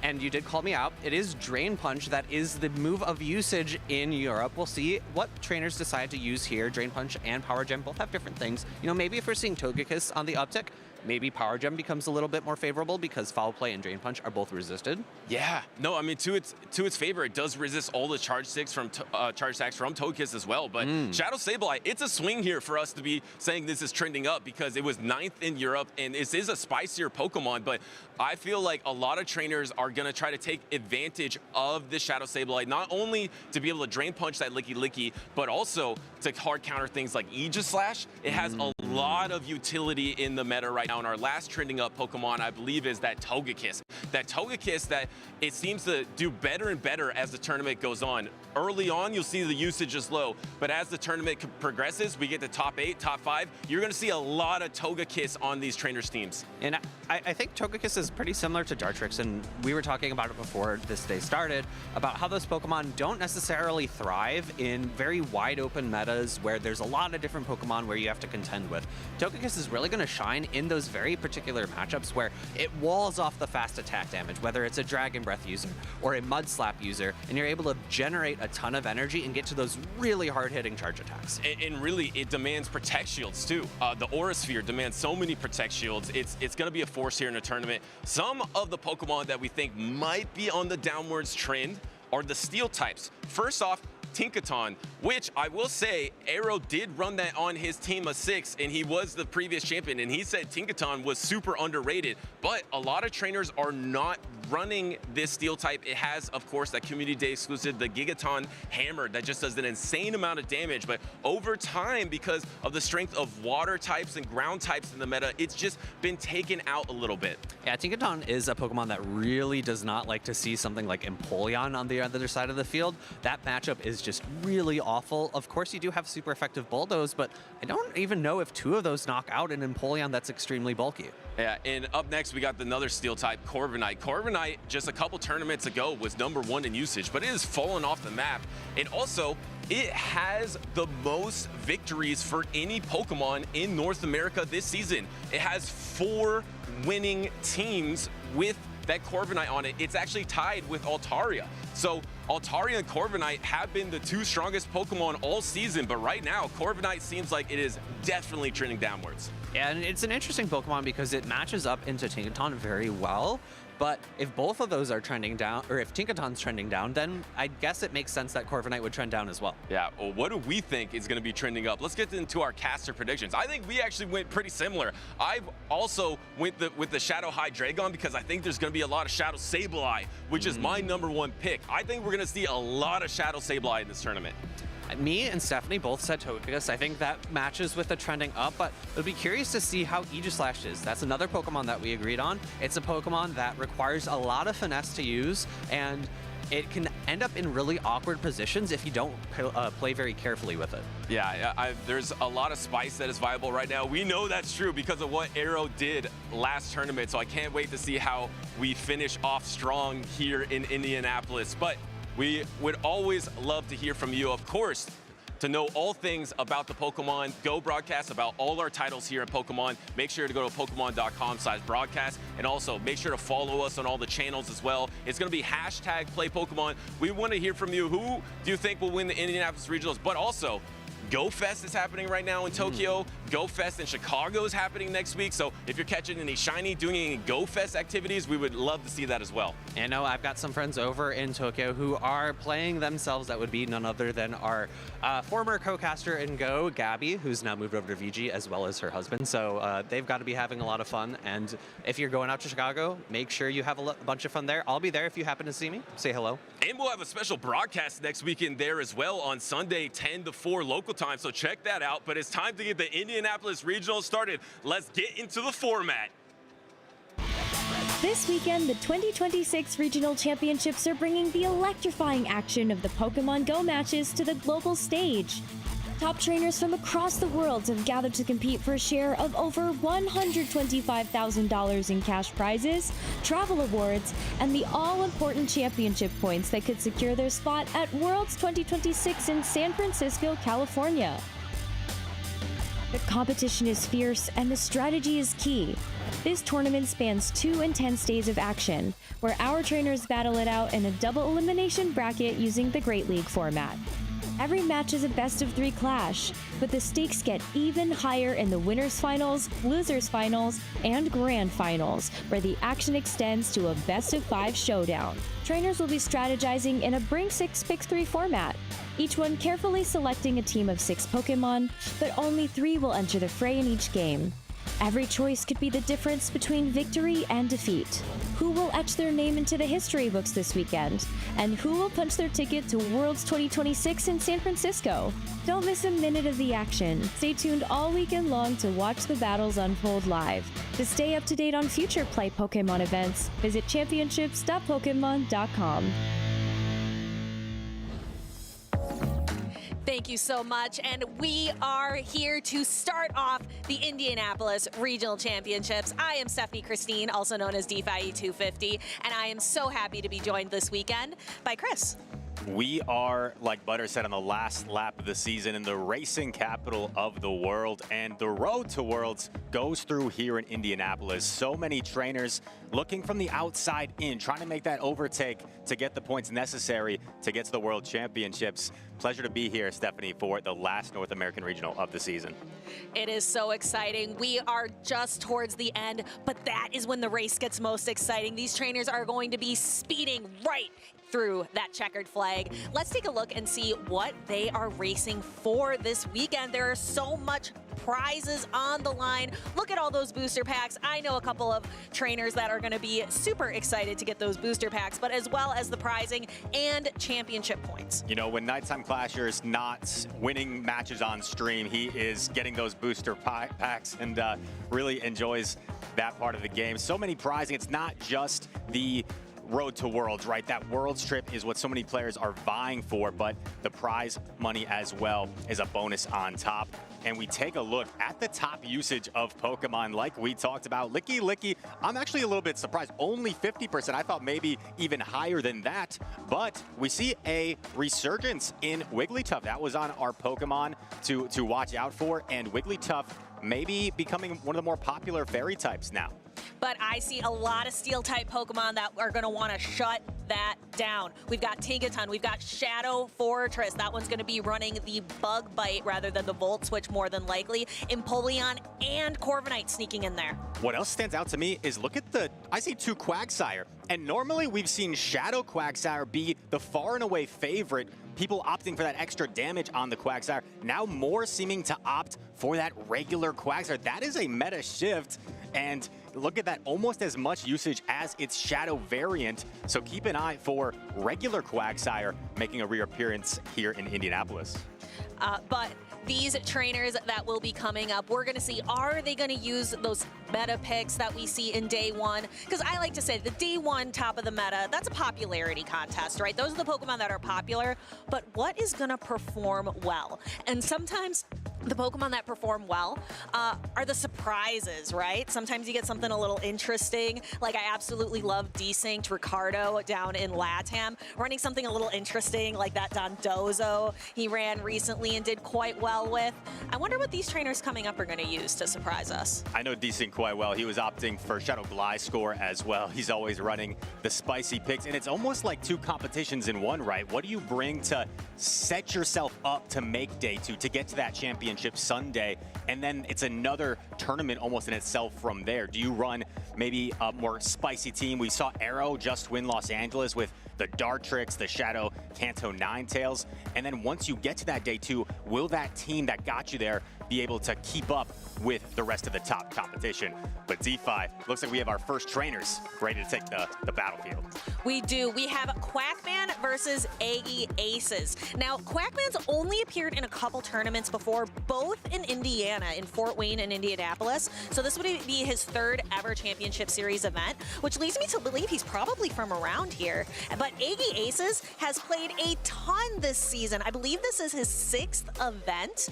and you did call me out. It is Drain Punch. That is the move of usage in Europe. We'll see what trainers decide to use here. Drain Punch and Power Gem both have different things. You know, maybe if we're seeing Togekiss on the uptick, maybe Power Gem becomes a little bit more favorable because Foul Play and Drain Punch are both resisted. Yeah, no, I mean, to its favor, it does resist all the charge attacks from Togekiss as well. But Shadow Sableye, it's a swing here for us to be saying this is trending up, because it was 9th in Europe, and this is a spicier Pokemon. But I feel like a lot of trainers are going to try to take advantage of the Shadow Sableye, not only to be able to Drain Punch that Licky, but also to hard counter things like Aegislash. It has a lot of utility in the meta right now. And our last trending up Pokemon, I believe, is that Togekiss. That Togekiss that it seems to do better and better as the tournament goes on. Early on, you'll see the usage is low, but as the tournament progresses, we get to top 8, top 5, you're going to see a lot of Togekiss on these trainers' teams. And I think Togekiss is pretty similar to Dartrix, and we were talking about it before this day started, about how those Pokemon don't necessarily thrive in very wide open metas where there's a lot of different Pokemon where you have to contend with. Togekiss is really going to shine in those very particular matchups where it walls off the fast attack damage, whether it's a Dragon Breath user or a Mud Slap user, and you're able to generate a ton of energy and get to those really hard-hitting charge attacks. And really, it demands Protect Shields too. The Aura Sphere demands so many Protect Shields. It's going to be a force here in the tournament. Some of the Pokemon that we think might be on the downwards trend are the Steel types. First off, Tinkaton, which I will say, Arrow did run that on his team of 6, and he was the previous champion, and he said Tinkaton was super underrated, but a lot of trainers are not running this Steel type. It has, of course, that Community Day exclusive, the Gigaton Hammer, that just does an insane amount of damage, but over time, because of the strength of water types and ground types in the meta, it's just been taken out a little bit. Yeah, Tinkaton is a Pokemon that really does not like to see something like Empoleon on the other side of the field. That matchup is just really awful. Of course, you do have super effective bulldoze, but I don't even know if 2 of those knock out an Empoleon that's extremely bulky. Yeah, and up next we got another steel type, Corviknight. Corviknight just a couple tournaments ago was #1 in usage, but it has fallen off the map. And also, it has the most victories for any Pokemon in North America this season. It has 4 winning teams with that Corviknight on it. It's actually tied with Altaria. So Altaria and Corviknight have been the 2 strongest Pokemon all season, but right now Corviknight seems like it is definitely trending downwards. Yeah, and it's an interesting Pokemon because it matches up into Tinkaton very well. But if both of those are trending down, or if Tinkaton's trending down, then I guess it makes sense that Corviknight would trend down as well. Yeah, well, what do we think is going to be trending up? Let's get into our caster predictions. I think we actually went pretty similar. I've also went with the Shadow Hydreigon because I think there's going to be a lot of Shadow Sableye, which is my #1 pick. I think we're going to see a lot of Shadow Sableye in this tournament. Me and Stephanie both said Togekiss. I think that matches with the trending up, but it would be curious to see how Aegislash is. That's another Pokemon that we agreed on. It's a Pokemon that requires a lot of finesse to use, and it can end up in really awkward positions if you don't play very carefully with it. Yeah, there's a lot of spice that is viable right now. We know that's true because of what Arrow did last tournament, so I can't wait to see how we finish off strong here in Indianapolis. But we would always love to hear from you, of course. To know all things about the Pokemon Go broadcast, about all our titles here at Pokemon, make sure to go to Pokemon.com/broadcast, and also make sure to follow us on all the channels as well. It's going to be #PlayPokemon. We want to hear from you. Who do you think will win the Indianapolis Regionals? But also, Go Fest is happening right now in Tokyo. Go Fest in Chicago is happening next week. So if you're catching any shiny, doing any Go Fest activities, we would love to see that as well. And no, I've got some friends over in Tokyo who are playing themselves. That would be none other than our former co-caster in Go, Gabby, who's now moved over to VG, as well as her husband. So they've got to be having a lot of fun. And if you're going out to Chicago, make sure you have a bunch of fun there. I'll be there if you happen to see me. Say hello. And we'll have a special broadcast next weekend there as well on Sunday, 10 to 4 local time. So check that out. But it's time to get the Indianapolis Regionals started. Let's get into the format. This weekend, the 2026 Regional Championships are bringing the electrifying action of the Pokemon Go matches to the global stage. Top trainers from across the world have gathered to compete for a share of over $125,000 in cash prizes, travel awards, and the all-important championship points that could secure their spot at Worlds 2026 in San Francisco, California. The competition is fierce and the strategy is key. This tournament spans 2 intense days of action, where our trainers battle it out in a double elimination bracket using the Great League format. Every match is a best-of-3 clash, but the stakes get even higher in the winners finals, losers finals, and grand finals, where the action extends to a best-of-5 showdown. Trainers will be strategizing in a Bring 6 Pick 3 format, each one carefully selecting a team of 6 Pokemon, but only 3 will enter the fray in each game. Every choice could be the difference between victory and defeat. Who will etch their name into the history books this weekend? And who will punch their ticket to Worlds 2026 in San Francisco? Don't miss a minute of the action. Stay tuned all weekend long to watch the battles unfold live. To stay up to date on future Play Pokemon events, visit championships.pokemon.com. Thank you so much, and we are here to start off the Indianapolis Regional Championships. I am Stephanie Christine, also known as DeFi250, and I am so happy to be joined this weekend by Chris. We are, like Butter said, on the last lap of the season in the racing capital of the world, and the road to Worlds goes through here in Indianapolis. So many trainers looking from the outside in, trying to make that overtake to get the points necessary to get to the World Championships. Pleasure to be here, Stephanie, for the last North American Regional of the season. It is so exciting. We are just towards the end, but that is when the race gets most exciting. These trainers are going to be speeding right through that checkered flag. Let's take a look and see what they are racing for this weekend. There are so much prizes on the line. Look at all those booster packs. I know a couple of trainers that are going to be super excited to get those booster packs, but as well as the prizing and championship points. You know, when Nighttime Clasher's not winning matches on stream, he is getting those booster packs and really enjoys that part of the game. So many prizing. It's not just the road to Worlds, right? That Worlds trip is what so many players are vying for, but the prize money as well is a bonus on top. And we take a look at the top usage of Pokemon like we talked about. Licky, I'm actually a little bit surprised. Only 50%. I thought maybe even higher than that. But we see a resurgence in Wigglytuff. That was on our Pokemon to watch out for. And Wigglytuff maybe becoming one of the more popular fairy types now. But I see a lot of Steel-type Pokemon that are going to want to shut that down. We've got Tinkaton, we've got Shadow Fortress. That one's going to be running the Bug Bite rather than the Volt Switch more than likely. Empoleon and Corviknight sneaking in there. What else stands out to me is look at I see 2 Quagsire. And normally we've seen Shadow Quagsire be the far and away favorite. People opting for that extra damage on the Quagsire. Now more seeming to opt for that regular Quagsire. That is a meta shift. And look at that, almost as much usage as its Shadow variant. So keep an eye for regular Quagsire making a reappearance here in Indianapolis. But these trainers that will be coming up, we're going to see, are they going to use those meta picks that we see in day one? Because I like to say the day one top of the meta, that's a popularity contest, right? Those are the Pokemon that are popular, but what is going to perform well? And sometimes the Pokemon that perform well are the surprises, right? Sometimes you get something a little interesting. Like I absolutely love Desynced Ricardo down in LATAM, running something a little interesting like that Dondozo he ran recently and did quite well with. I wonder what these trainers coming up are going to use to surprise us. I know Desynced quite well. He was opting for Shadow Gliscor as well. He's always running the spicy picks, and it's almost like 2 competitions in one, right? What do you bring to set yourself up to make day 2, to get to that championship Sunday, and then it's another tournament almost in itself from there? Do you run maybe a more spicy team? We saw Arrow just win Los Angeles with the Dartrix, the Shadow Kanto Ninetales, and then once you get to that day 2, will that team that got you there be able to keep up with the rest of the top competition? But DeFi, looks like we have our first trainers ready to take the battlefield. We do. We have Quackman versus Aggie Aces. Now, Quackman's only appeared in a couple tournaments before, both in Indiana, in Fort Wayne and Indianapolis. So this would be his 3rd ever Championship Series event, which leads me to believe he's probably from around here. But Aggie Aces has played a ton this season. I believe this is his 6th event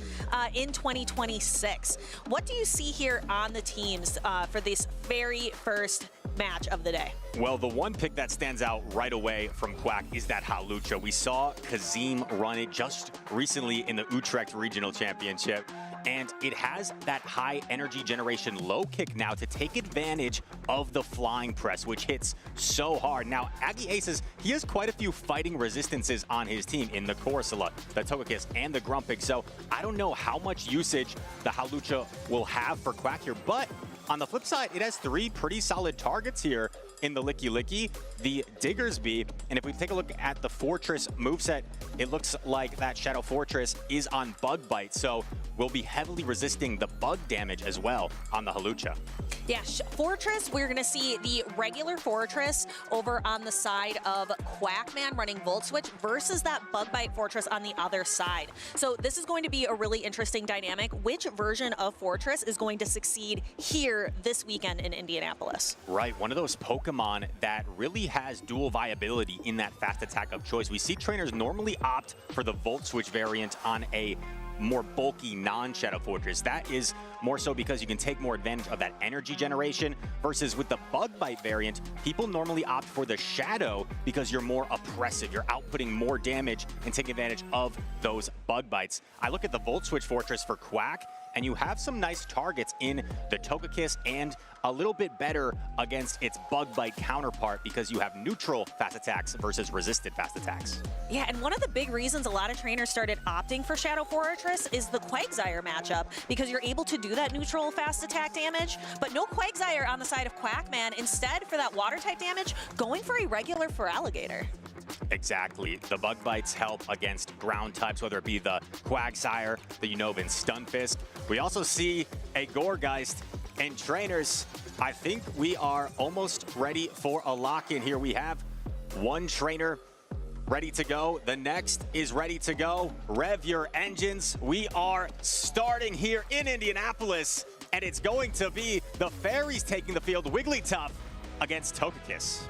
in 2026. What do you see here on the teams for this very first match of the day? Well, the one pick that stands out right away from Quack is that Hawlucha. We saw Kazim run it just recently in the Utrecht Regional Championship, and it has that high energy generation low kick now to take advantage of the flying press, which hits so hard. Now, Aggie Aces, he has quite a few fighting resistances on his team in the Corsola, the Togekiss, and the Grumpig, so I don't know how much usage the Hawlucha will have for Quack here, but on the flip side, it has 3 pretty solid targets here in the Licky, the Diggersby, and if we take a look at the Fortress moveset, it looks like that Shadow Fortress is on Bug Bite, so we'll be heavily resisting the bug damage as well on the Hawlucha. Yeah, Fortress, we're going to see the regular Fortress over on the side of Quackman running Volt Switch versus that Bug Bite Fortress on the other side. So this is going to be a really interesting dynamic. Which version of Fortress is going to succeed here this weekend in Indianapolis? Right, one of those Pokemon that really has dual viability in that fast attack of choice. We see trainers normally opt for the Volt Switch variant on a more bulky non-Shadow Fortress. That is more so because you can take more advantage of that energy generation, versus with the Bug Bite variant, people normally opt for the Shadow because you're more oppressive. You're outputting more damage and taking advantage of those Bug Bites. I look at the Volt Switch Fortress for Quack, and you have some nice targets in the Togekiss and a little bit better against its Bug Bite counterpart because you have neutral fast attacks versus resisted fast attacks. Yeah, and one of the big reasons a lot of trainers started opting for Shadow Fortress is the Quagsire matchup, because you're able to do that neutral fast attack damage, but no Quagsire on the side of Quackman. Instead, for that water type damage, going for a regular Feraligatr. Exactly. The Bug Bites help against ground types, whether it be the Quagsire, the Unova Stunfisk. We also see a Gourgeist, and trainers, I think we are almost ready for a lock-in here. We have one trainer ready to go. The next is ready to go. Rev your engines. We are starting here in Indianapolis, and it's going to be the Fairies taking the field. Wigglytuff against Togekiss.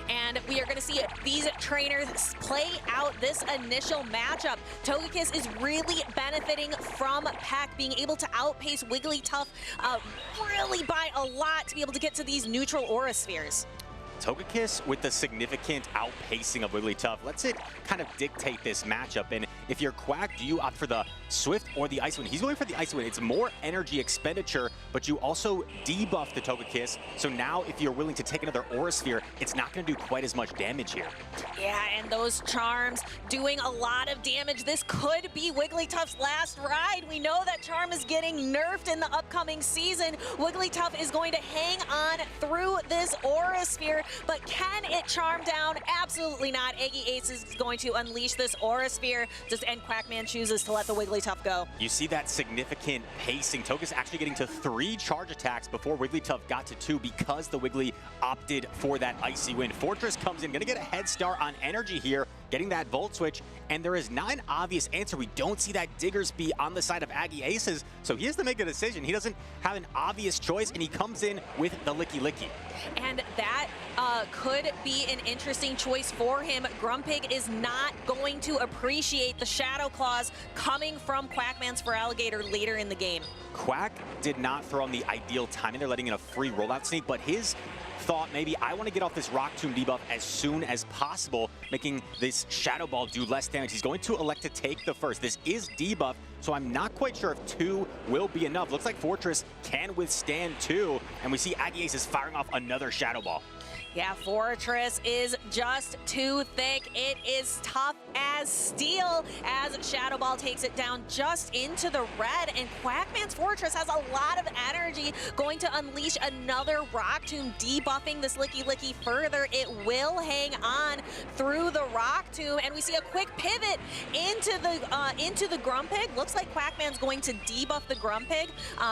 and we are going to see these trainers play out this initial matchup. Togekiss is really benefiting from Peck being able to outpace Wigglytuff really by a lot to be able to get to these neutral Aura Spheres. Togekiss with the significant outpacing of Wigglytuff lets it kind of dictate this matchup. And if you're Quack, do you opt for the Swift or the Ice Wind? He's going for the Ice Wind. It's more energy expenditure, but you also debuff the Togekiss. So now if you're willing to take another Aura Sphere, it's not going to do quite as much damage here. Yeah, and those Charms doing a lot of damage. This could be Wigglytuff's last ride. We know that Charm is getting nerfed in the upcoming season. Wigglytuff is going to hang on through this Aura Sphere, but can it Charm down? Absolutely not. Aggie Ace is going to unleash this Aura Sphere, and Quackman chooses to let the Wigglytuff go. You see that significant pacing. Togekiss actually getting to 3 charge attacks before Wigglytuff got to 2 because the Wiggly opted for that Icy Wind. Fortress comes in, gonna get a head start on energy here, getting that Volt Switch, and there is not an obvious answer. We don't see that Diggersby on the side of Aggie Aces, so he has to make a decision. He doesn't have an obvious choice, and he comes in with the Licky Licky. And that could be an interesting choice for him. Grumpig is not going to appreciate the Shadow Claws coming from Quackman's Feraligatr later in the game. Quack did not throw on the ideal timing. They're letting in a free rollout sneak, but his thought maybe I want to get off this Rock Tomb debuff as soon as possible, making this Shadow Ball do less damage. He's going to elect to take the first. This is debuff, so I'm not quite sure if 2 will be enough. Looks like Fortress can withstand 2, and we see Aggie Ace is firing off another Shadow Ball. Yeah, Fortress is just too thick. It is tough as steel as Shadow Ball takes it down just into the red. And Quackman's Fortress has a lot of energy, going to unleash another Rock Tomb, debuffing this Licky Licky further. It will hang on through the Rock Tomb, and we see a quick pivot into the Grumpig. Looks like Quackman's going to debuff the Grumpig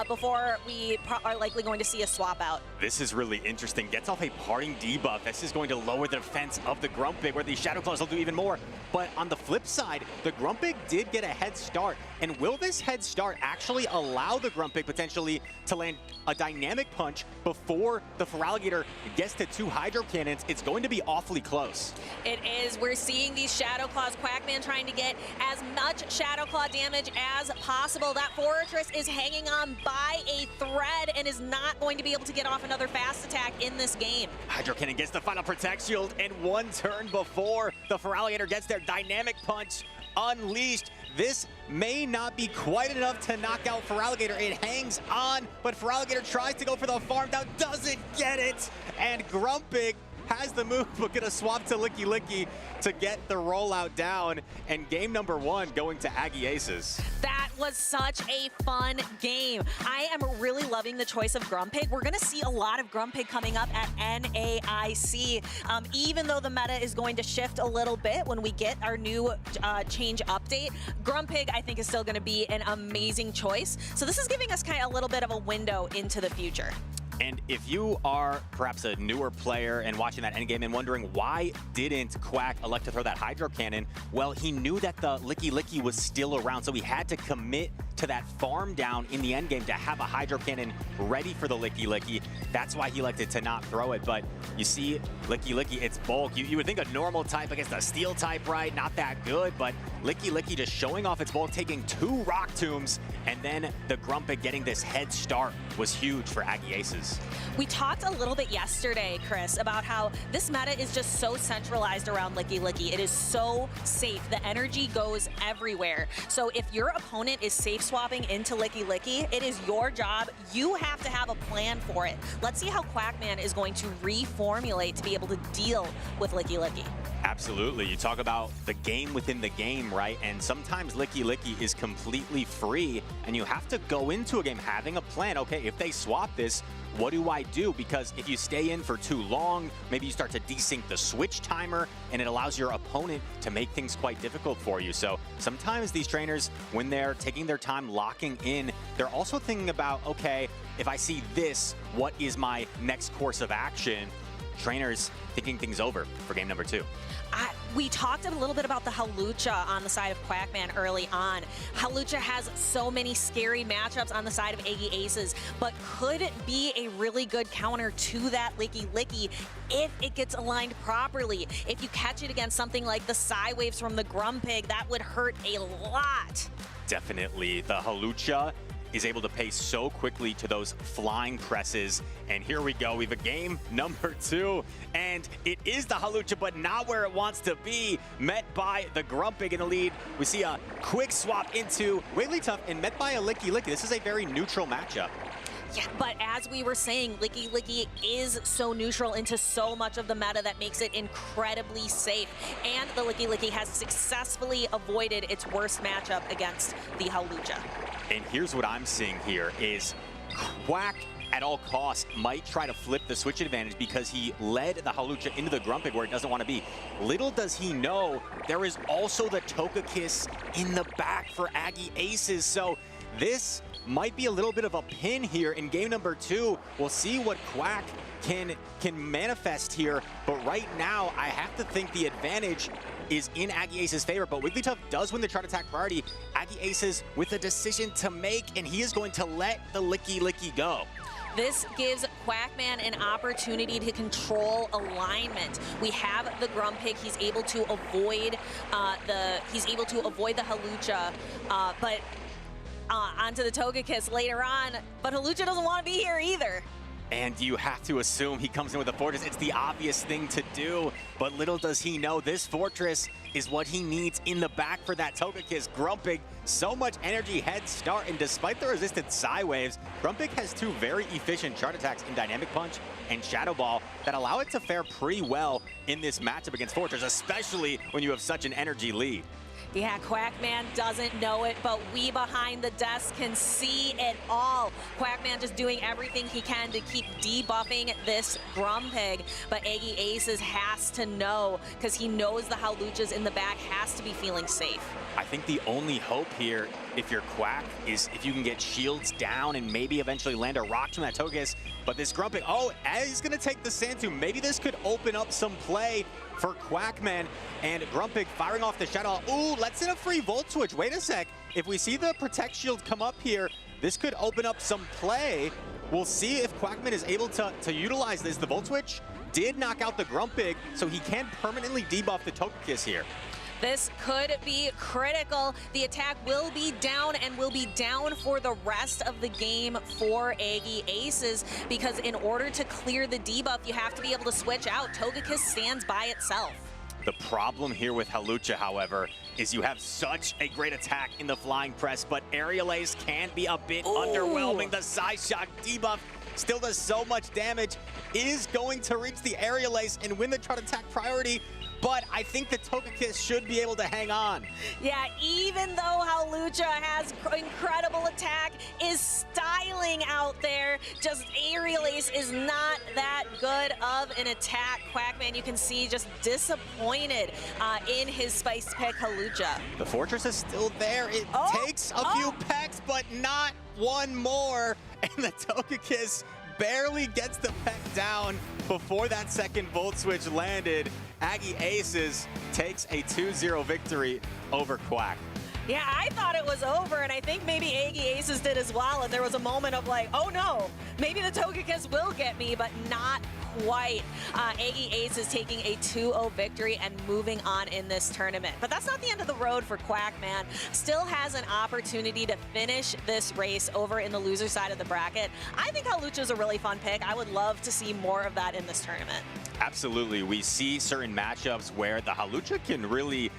before we are likely going to see a swap out. This is really interesting. Gets off a parting debuff. This is going to lower the defense of the Grumpig, where the Shadow Claws will do even more. But on the flip side, the Grumpig did get a head start. And will this head start actually allow the Grumpig potentially to land a dynamic punch before the Feraligatr gets to 2 Hydro Cannons? It's going to be awfully close. It is. We're seeing these Shadow Claws. Quackman trying to get as much Shadow Claw damage as possible. That Fortress is hanging on by a thread and is not going to be able to get off another fast attack in this game. Hydro Cannon gets the final Protect Shield, and 1 turn before the Feraligatr gets their dynamic punch unleashed. This may not be quite enough to knock out Feraligatr. It hangs on, but Feraligatr tries to go for the farm down, doesn't get it, and Grumpig has the move, but gonna swap to Licky Licky to get the rollout down, and game number 1 going to Aggie Aces. That was such a fun game. I am really loving the choice of Grumpig. We're gonna see a lot of Grumpig coming up at NAIC. Even though the meta is going to shift a little bit when we get our new change update, Grumpig I think is still gonna be an amazing choice. So this is giving us kind of a little bit of a window into the future. And if you are perhaps a newer player and watching that endgame and wondering why didn't Quack elect to throw that Hydro Cannon, well, he knew that the Licky Licky was still around, so he had to commit to that farm down in the endgame to have a Hydro Cannon ready for the Licky Licky. That's why he elected to not throw it. But you see, Licky Licky, it's bulk. You would think a normal type against a steel type, right? Not that good, but Licky Licky just showing off its bulk, taking 2 Rock Tombs, and then the Grumpig getting this head start was huge for Aggie Aces. We talked a little bit yesterday, Chris, about how this meta is just so centralized around Licky Licky. It is so safe. The energy goes everywhere. So if your opponent is safe swapping into Licky Licky, it is your job. You have to have a plan for it. Let's see how Quackman is going to reformulate to be able to deal with Licky Licky. Absolutely. You talk about the game within the game, right? And sometimes Licky Licky is completely free, and you have to go into a game having a plan. Okay, if they swap this, what do I do? Because if you stay in for too long, maybe you start to desync the switch timer, and it allows your opponent to make things quite difficult for you. So sometimes these trainers, when they're taking their time locking in, they're also thinking about, okay, if I see this, what is my next course of action? Trainers thinking things over for game number 2. We talked a little bit about the Hawlucha on the side of Quackman early on. Hawlucha has so many scary matchups on the side of Aggie Aces, but could it be a really good counter to that Licky Licky if it gets aligned properly? If you catch it against something like the Psy Waves from the Grumpig, that would hurt a lot. Definitely. The Hawlucha is able to pay so quickly to those flying presses. And here we go. We have a game number 2. And it is the Hawlucha, but not where it wants to be. Met by the Grumpig in the lead. We see a quick swap into Wigglytuff and met by a Licky Licky. This is a very neutral matchup. Yeah, but as we were saying, Licky Licky is so neutral into so much of the meta that makes it incredibly safe. And the Licky Licky has successfully avoided its worst matchup against the Hawlucha. And here's what I'm seeing here is Quack at all costs might try to flip the switch advantage because he led the Hawlucha into the Grumpig where it doesn't want to be. Little does he know there is also the Togekiss in the back for Aggie Aces. So this might be a little bit of a pin here in game number 2. We'll see what Quack can manifest here, but right now I have to think the advantage is in Aggie Ace's favor, but Wigglytuff does win the chart attack priority. Aggie Aces with a decision to make, and he is going to let the Licky Licky go. This gives Quackman an opportunity to control alignment. We have the Grumpig. He's able to avoid the Hawlucha, but onto the Togekiss later on. But Hawlucha doesn't want to be here either. And you have to assume he comes in with a Fortress. It's the obvious thing to do, but little does he know this Fortress is what he needs in the back for that Togekiss. Grumpig, so much energy head start, and despite the resisted Psy Waves, Grumpig has 2 very efficient chart attacks in Dynamic Punch and Shadow Ball that allow it to fare pretty well in this matchup against Fortress, especially when you have such an energy lead. Yeah, Quackman doesn't know it, but we behind the desk can see it all. Quackman just doing everything he can to keep debuffing this Grumpig, but Aggie Aces has to know, because he knows the Hawlucha's in the back, has to be feeling safe. I think the only hope here, if you're Quack, is if you can get shields down and maybe eventually land a rock from that Togekiss. But this Grumpig, oh, he's going to take the Sand Tomb. Maybe this could open up some play for Quackman, and Grumpig firing off the Shadow. Ooh, let's in a free Volt Switch. Wait a sec. If we see the Protect Shield come up here, this could open up some play. We'll see if Quackman is able to utilize this. The Volt Switch did knock out the Grumpig, so he can permanently debuff the Togekiss here. This could be critical. The attack will be down and will be down for the rest of the game for Aggie Aces, because in order to clear the debuff, you have to be able to switch out. Togekiss stands by itself. The problem here with Hawlucha, however, is you have such a great attack in the Flying Press, but Aerial Ace can be a bit underwhelming. The Psyshock debuff still does so much damage, is going to reach the Aerial Ace and win the chart attack priority, but I think the Togekiss should be able to hang on. Yeah, even though Hawlucha has incredible attack, is styling out there, just Aerial Ace is not that good of an attack. Quackman, you can see, just disappointed in his spice pick Hawlucha. The Fortress is still there. It takes a few pecks, but not one more. And the Togekiss barely gets the peck down before that second Volt Switch landed. Aggie Aces takes a 2-0 victory over Quack. Yeah, I thought it was over, and I think maybe Aggie Aces did as well, and there was a moment of like, oh no, maybe the Togekiss will get me, but not quite. Aggie Aces taking a 2-0 victory and moving on in this tournament. But that's not the end of the road for Quackman. Still has an opportunity to finish this race over in the loser side of the bracket. I think Hawlucha's a really fun pick. I would love to see more of that in this tournament. Absolutely. We see certain matchups where the Hawlucha can really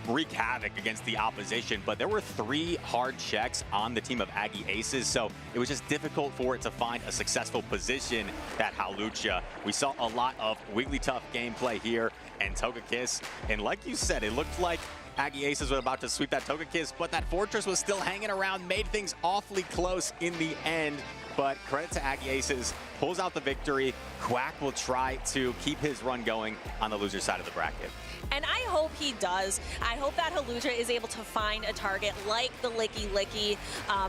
wreak havoc against the opposition, but there were 3 hard checks on the team of Aggie Aces, so it was just difficult for it to find a successful position, that Hawlucha. We saw a lot of Wigglytuff gameplay here and Togekiss, and like you said, it looked like Aggie Aces was about to sweep that Togekiss, but that Fortress was still hanging around, made things awfully close in the end. but credit to Aggie Aces, pulls out the victory. Quack will try to keep his run going on the loser side of the bracket. And I hope he does. I hope that Halucha is able to find a target like the Licky Licky,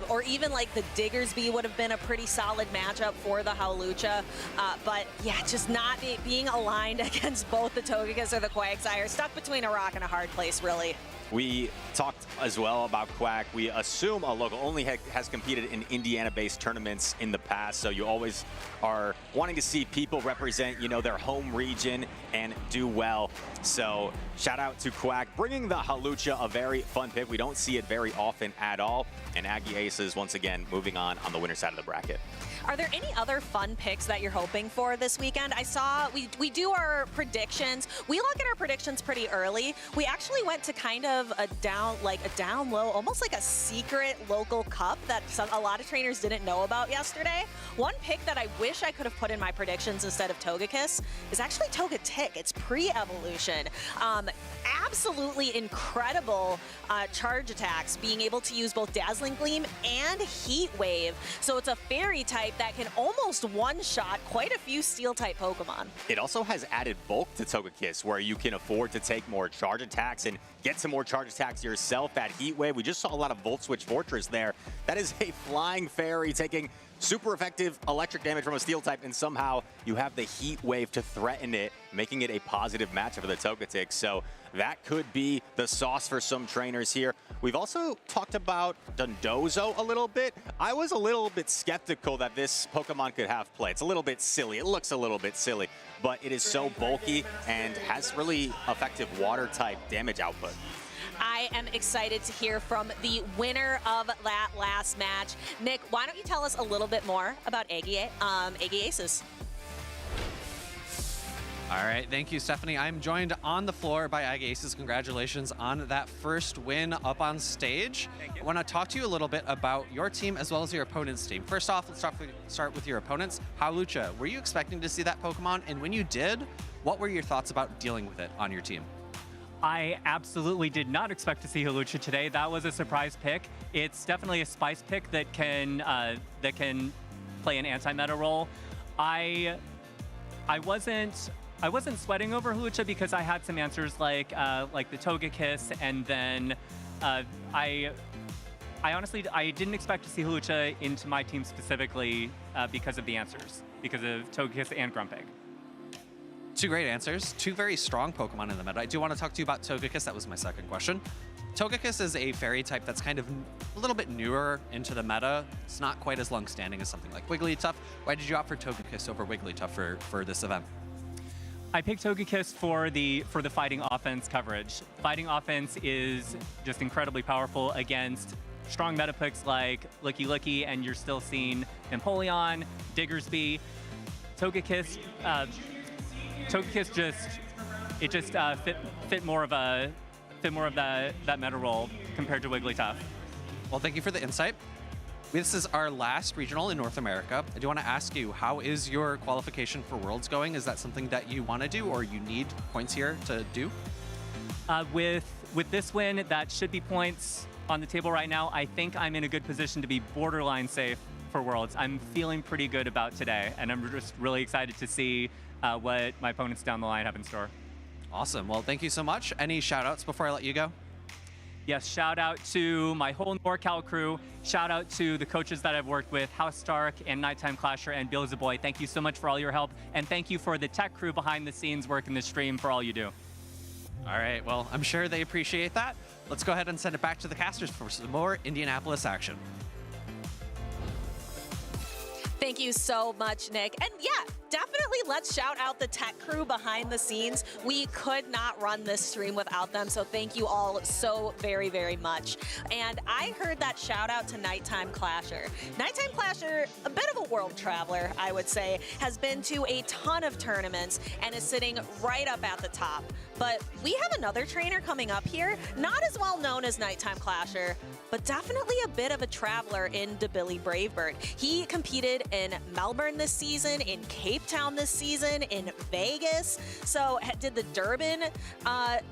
or even like the Diggersby would have been a pretty solid matchup for the Halucha. But yeah, just not being aligned against both the Togekiss or the Quagsire. Stuck between a rock and a hard place, really. We talked as well about Quack. We assume a local only has competed in Indiana-based tournaments in the past, so you always are wanting to see people represent, you know, their home region and do well. So shout out to Quack, bringing the Halucha, a very fun pick. We don't see it very often at all. And Aggie Aces, once again, moving on the winner side of the bracket. Are there any other fun picks that you're hoping for this weekend? I saw we do our predictions. We look at our predictions pretty early. We actually went to kind of a down low, almost like a secret local cup that a lot of trainers didn't know about yesterday. One pick that I wish I could have put in my predictions instead of Togekiss is actually Togetic. It's pre-evolution. Absolutely incredible charge attacks, being able to use both Dazzling Gleam and Heat Wave. So it's a fairy type that can almost one-shot quite a few Steel-type Pokemon. It also has added bulk to Togekiss, where you can afford to take more charge attacks and get some more charge attacks yourself at Heat Wave. We just saw a lot of Volt Switch Fortress there. That is a flying fairy taking super effective electric damage from a Steel type, and somehow you have the Heat Wave to threaten it, making it a positive matchup for the Togetic. So that could be the sauce for some trainers here. We've also talked about Dondozo a little bit. I was a little bit skeptical that this Pokemon could have play. It's a little bit silly. It looks a little bit silly, but it is so bulky and has really effective water type damage output. I am excited to hear from the winner of that last match. Nick, why don't you tell us a little bit more about Aggie Aces? All right, thank you, Stephanie. I'm joined on the floor by Aggie Aces. Congratulations on that first win up on stage. I want to talk to you a little bit about your team as well as your opponent's team. First off, let's start with your opponents. Halucha, were you expecting to see that Pokemon? And when you did, what were your thoughts about dealing with it on your team? I absolutely did not expect to see Halucha today. That was a surprise pick. It's definitely a spice pick that can play an anti-meta role. I wasn't sweating over Halucha because I had some answers like the Togekiss, and then I honestly didn't expect to see Halucha into my team specifically because of the answers, because of Togekiss and Grumpig. Two great answers, two very strong Pokemon in the meta. I do want to talk to you about Togekiss. That was my second question. Togekiss is a fairy type that's kind of a little bit newer into the meta. It's not quite as long-standing as something like Wigglytuff. Why did you opt for Togekiss over Wigglytuff for this event? I picked Togekiss for the fighting offense coverage. Fighting offense is just incredibly powerful against strong meta picks like Licky Licky, and you're still seeing Empoleon, Diggersby. Togekiss just fit more of that meta role compared to Wigglytuff. Well, thank you for the insight. This is our last regional in North America. I do want to ask you, how is your qualification for Worlds going? Is that something that you want to do or you need points here to do? With this win, that should be points on the table right now. I think I'm in a good position to be borderline safe for Worlds. I'm feeling pretty good about today, and I'm just really excited to see what my opponents down the line have in store. Awesome. Well, thank you so much. Any shout outs before I let you go? Yes, shout out to my whole NorCal crew. Shout out to the coaches that I've worked with, House Stark and Nighttime Clasher and Beelzeboy. Thank you so much for all your help. And thank you for the tech crew behind the scenes working the stream for all you do. All right, well, I'm sure they appreciate that. Let's go ahead and send it back to the casters for some more Indianapolis action. Thank you so much, Nick. And yeah, definitely let's shout out the tech crew behind the scenes. We could not run this stream without them, so thank you all so very, very much. And I heard that shout out to Nighttime Clasher. Nighttime Clasher, a bit of a world traveler, I would say, has been to a ton of tournaments and is sitting right up at the top. But we have another trainer coming up here, not as well known as Nighttime Clasher, but definitely a bit of a traveler in DeBilly Bravebird. He competed in Melbourne this season, in Cape Town this season, in Vegas. So did the Durban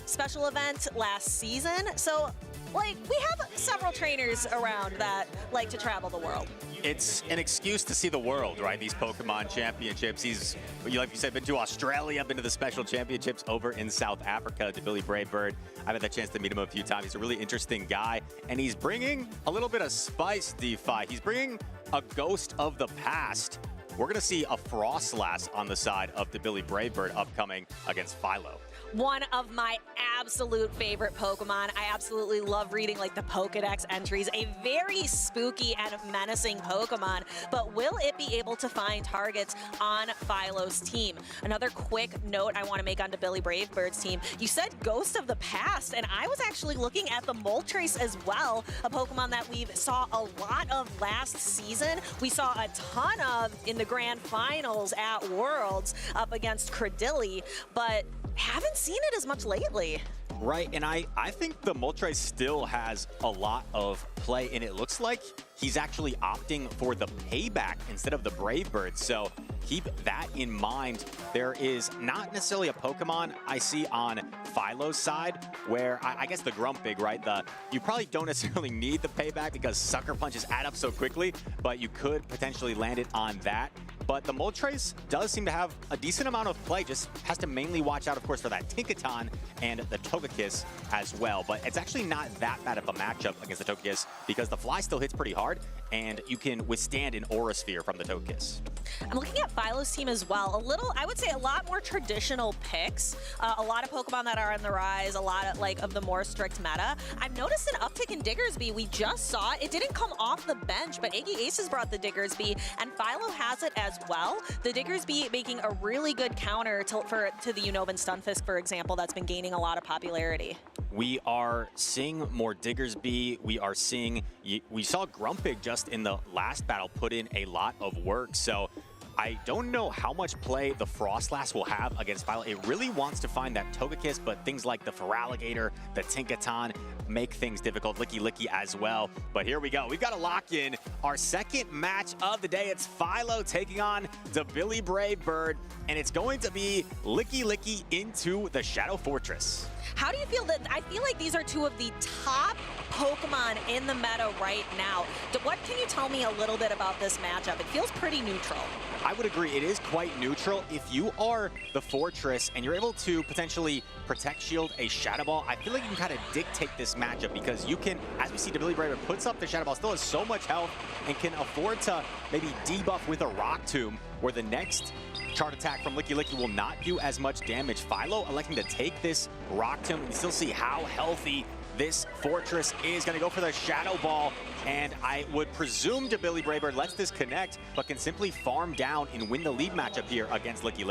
special event last season. So like, we have several trainers around that like to travel the world. It's an excuse to see the world, right? These Pokemon championships. He's, like you said, been to Australia, been to the special championships over in South Africa, to Billy Bravebird. I've had the chance to meet him a few times. He's a really interesting guy, and he's bringing a little bit of spice, DeFi. He's bringing a ghost of the past. We're going to see a Frostlass on the side of the Billy Bravebird upcoming against Philo. One of my absolute favorite Pokemon. I absolutely love reading like the Pokedex entries. A very spooky and menacing Pokemon, but will it be able to find targets on Philo's team? Another quick note I want to make on to Billy Bravebird's team. You said Ghost of the Past, and I was actually looking at the Moltres as well, a Pokemon that we saw a lot of last season. We saw a ton of in the grand finals at Worlds up against Credilli, but haven't seen it as much lately. Right, and I think the Moltres still has a lot of play, and it looks like he's actually opting for the payback instead of the Bravebird, so keep that in mind. There is not necessarily a Pokemon I see on Philo's side where, I guess the Grumpig, right? You probably don't necessarily need the payback because Sucker Punches add up so quickly, but you could potentially land it on that. But the Moltres does seem to have a decent amount of play, just has to mainly watch out, of course, for that Tinkaton and the Togekiss as well. But it's actually not that bad of a matchup against the Togekiss because the Fly still hits pretty hard, and you can withstand an Aura Sphere from the Togekiss. I'm looking at Philo's team as well. I would say a lot more traditional picks. A lot of Pokemon that are on the rise, a lot of the more strict meta. I've noticed an uptick in Diggersby. We just saw it. It didn't come off the bench, but Iggy Aces brought the Diggersby, and Philo has it as well. The Diggersby making a really good counter to the Unova Stunfisk, for example, that's been gaining a lot of popularity. We are seeing more Diggersby. We saw Grumpig just in the last battle put in a lot of work. So I don't know how much play the Frostlass will have against Philo. It really wants to find that Togekiss, but things like the Feraligatr, the Tinkaton make things difficult. Licky as well. But here we go. We've got to lock in our second match of the day. It's Philo taking on the Billy Bravebird, and it's going to be Licky into the Shadow Fortress. How do you feel that? I feel like these are two of the top Pokemon in the meta right now. What can you tell me a little bit about this matchup? It feels pretty neutral. I would agree. It is quite neutral. If you are the Fortress and you're able to potentially Protect Shield a Shadow Ball, I feel like you can kind of dictate this matchup because you can, as we see, Billy Bravebird puts up the Shadow Ball, still has so much health and can afford to maybe debuff with a Rock Tomb, where the next chart attack from Licky will not do as much damage. Philo electing to take this Rock Tomb, and you still see how healthy this Fortress is. Going to go for the Shadow Ball, and I would presume to Billy Bravebird lets this connect, but can simply farm down and win the lead matchup here against Licky.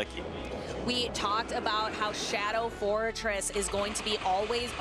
We talked about how Shadow Fortress is going to be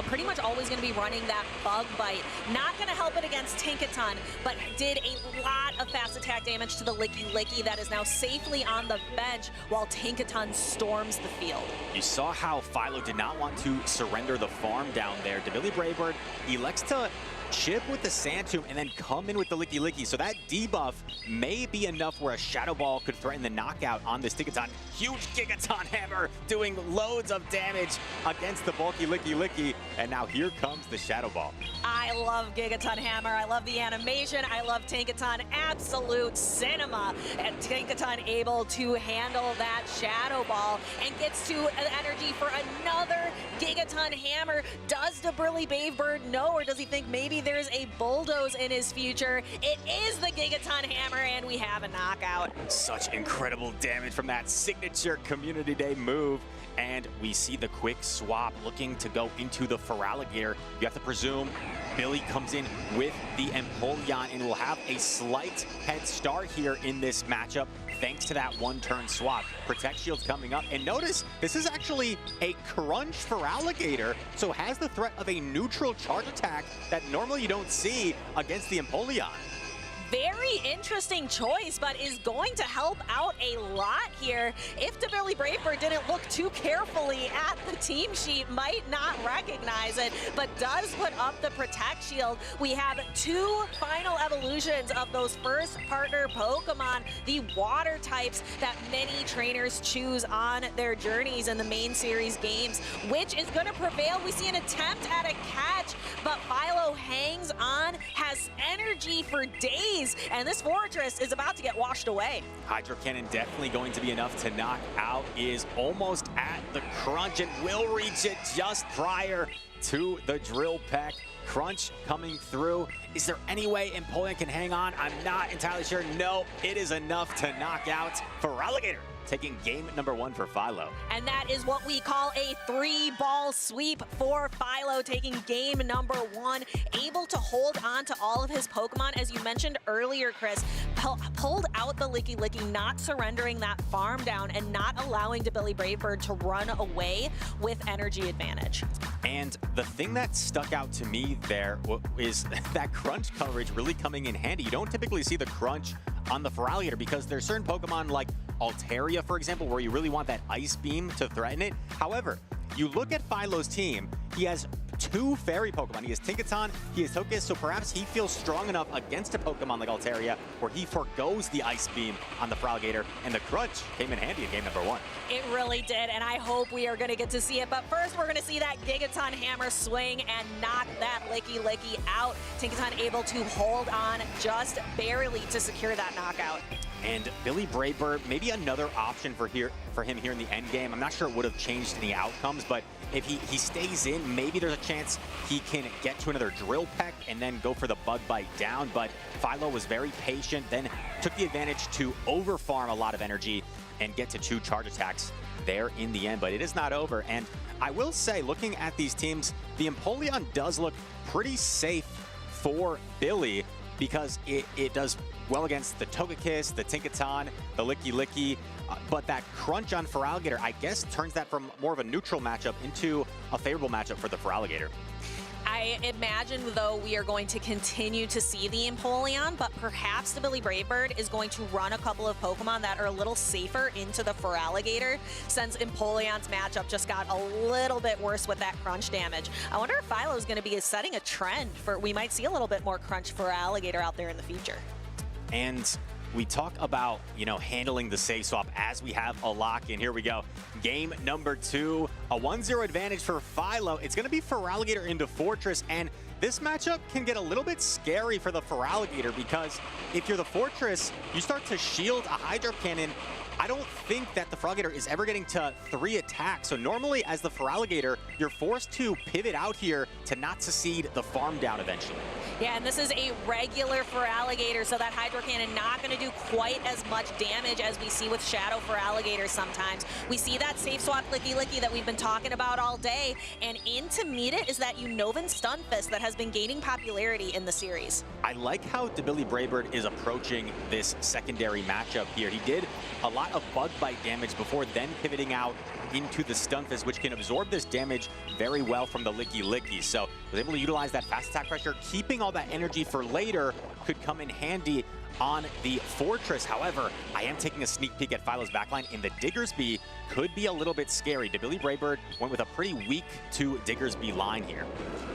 pretty much always going to be running that Bug Bite. Not going to help it against Tinkaton, but did a lot of fast attack damage to the Licky that is now safely on the bench while Tinkaton storms the field. You saw how Philo did not want to surrender the farm down there. To Billy Bravebird elects to chip with the Sand Tomb and then come in with the Licky. So that debuff may be enough where a Shadow Ball could threaten the knockout on this Tinkaton. Huge Gigaton Hammer doing loads of damage against the bulky Licky. And now here comes the Shadow Ball. I love Gigaton Hammer. I love the animation. I love Tinkaton. Absolute cinema. And Tinkaton able to handle that Shadow Ball and gets to energy for another Gigaton Hammer. Does the Billy Bravebird know, or does he think maybe there's a Bulldoze in his future? It is the Gigaton Hammer, and we have a knockout. Such incredible damage from that signature Community Day move. And we see the quick swap looking to go into the Feraligatr. You have to presume Billy comes in with the Empoleon and will have a slight head start here in this matchup thanks to that one-turn swap. Protect Shield's coming up. And notice, this is actually a Crunch Feraligatr, so has the threat of a neutral charge attack that normally you don't see against the Empoleon. Very interesting choice, but is going to help out a lot here. If the Billy Bravebird didn't look too carefully at the team sheet, might not recognize it, but does put up the Protect Shield. We have two final evolutions of those first partner Pokemon, the water types that many trainers choose on their journeys in the main series games. Which is going to prevail? We see an attempt at a catch but Philo hangs on, has energy for days, and this fortress is about to get washed away. Hydro Cannon definitely going to be enough to knock out. Is almost at the crunch and will reach it just prior to the drill peck. Crunch coming through. Is there any way Empoleon can hang on? I'm not entirely sure. No, it is enough to knock out Feraligatr, taking game number 1 for Philo. And that is what we call a 3-ball sweep for Philo, taking game number 1. Able to hold on to all of his Pokemon, as you mentioned earlier, Chris. Pulled out the Licky Licky, not surrendering that farm down and not allowing Billy Bravebird to run away with energy advantage. And the thing that stuck out to me there is that crunch coverage really coming in handy. You don't typically see the crunch on the Feraligatr because there's certain Pokemon like Altaria, for example, where you really want that Ice Beam to threaten it. However, you look at Philo's team, he has 2 fairy Pokemon. He has Tinkaton, he has Togekiss, so perhaps he feels strong enough against a Pokemon like Altaria where he forgoes the Ice Beam on the Feraligatr, and the crunch came in handy in game number 1. It really did, and I hope we are going to get to see it. But first, we're going to see that Gigaton Hammer swing and knock that Licky Licky out. Tinkaton able to hold on just barely to secure that knockout. And Billy Bravebird, maybe another option for him here in the end game. I'm not sure it would have changed any outcomes, but if he stays in, maybe there's a chance he can get to another drill peck and then go for the bug bite down. But Philo was very patient, then took the advantage to overfarm a lot of energy and get to 2 charge attacks there in the end. But it is not over. And I will say, looking at these teams, the Empoleon does look pretty safe for Billy because it does well against the Togekiss, the Tinkaton, the Licky Licky, but that crunch on Feraligatr, I guess, turns that from more of a neutral matchup into a favorable matchup for the Feraligatr. I imagine, though, we are going to continue to see the Empoleon, but perhaps the Billy Bravebird is going to run a couple of Pokemon that are a little safer into the Feraligatr, since Empoleon's matchup just got a little bit worse with that crunch damage. I wonder if Philo is going to be setting a trend for, we might see a little bit more crunch Feraligatr out there in the future. And we talk about, handling the safe swap as we have a lock-in. Here we go. Game number 2, a 1-0 advantage for Philo. It's going to be Feraligatr into Fortress, and this matchup can get a little bit scary for the Feraligatr because if you're the Fortress, you start to shield a Hydro Cannon. I don't think that the Feraligatr is ever getting to 3 attacks. So normally as the Feraligatr, you're forced to pivot out here to not succeed the farm down eventually. Yeah, and this is a regular Feraligatr, so that Hydro Cannon not going to do quite as much damage as we see with Shadow Feraligatr sometimes. We see that safe swap Licky Licky that we've been talking about all day, and in to meet it is that Unnovan Stunfisk that has been gaining popularity in the series. I like how Billy Bravebird is approaching this secondary matchup here. He did a lot of bug bite damage before then pivoting out into the Stunfisk, which can absorb this damage very well from the Licky Licky. So was able to utilize that fast attack pressure, keeping all that energy for later could come in handy on the Fortress. However, I am taking a sneak peek at Philo's backline, and the Diggersby could be a little bit scary. Billy Bravebird went with a pretty weak to Diggersby line here.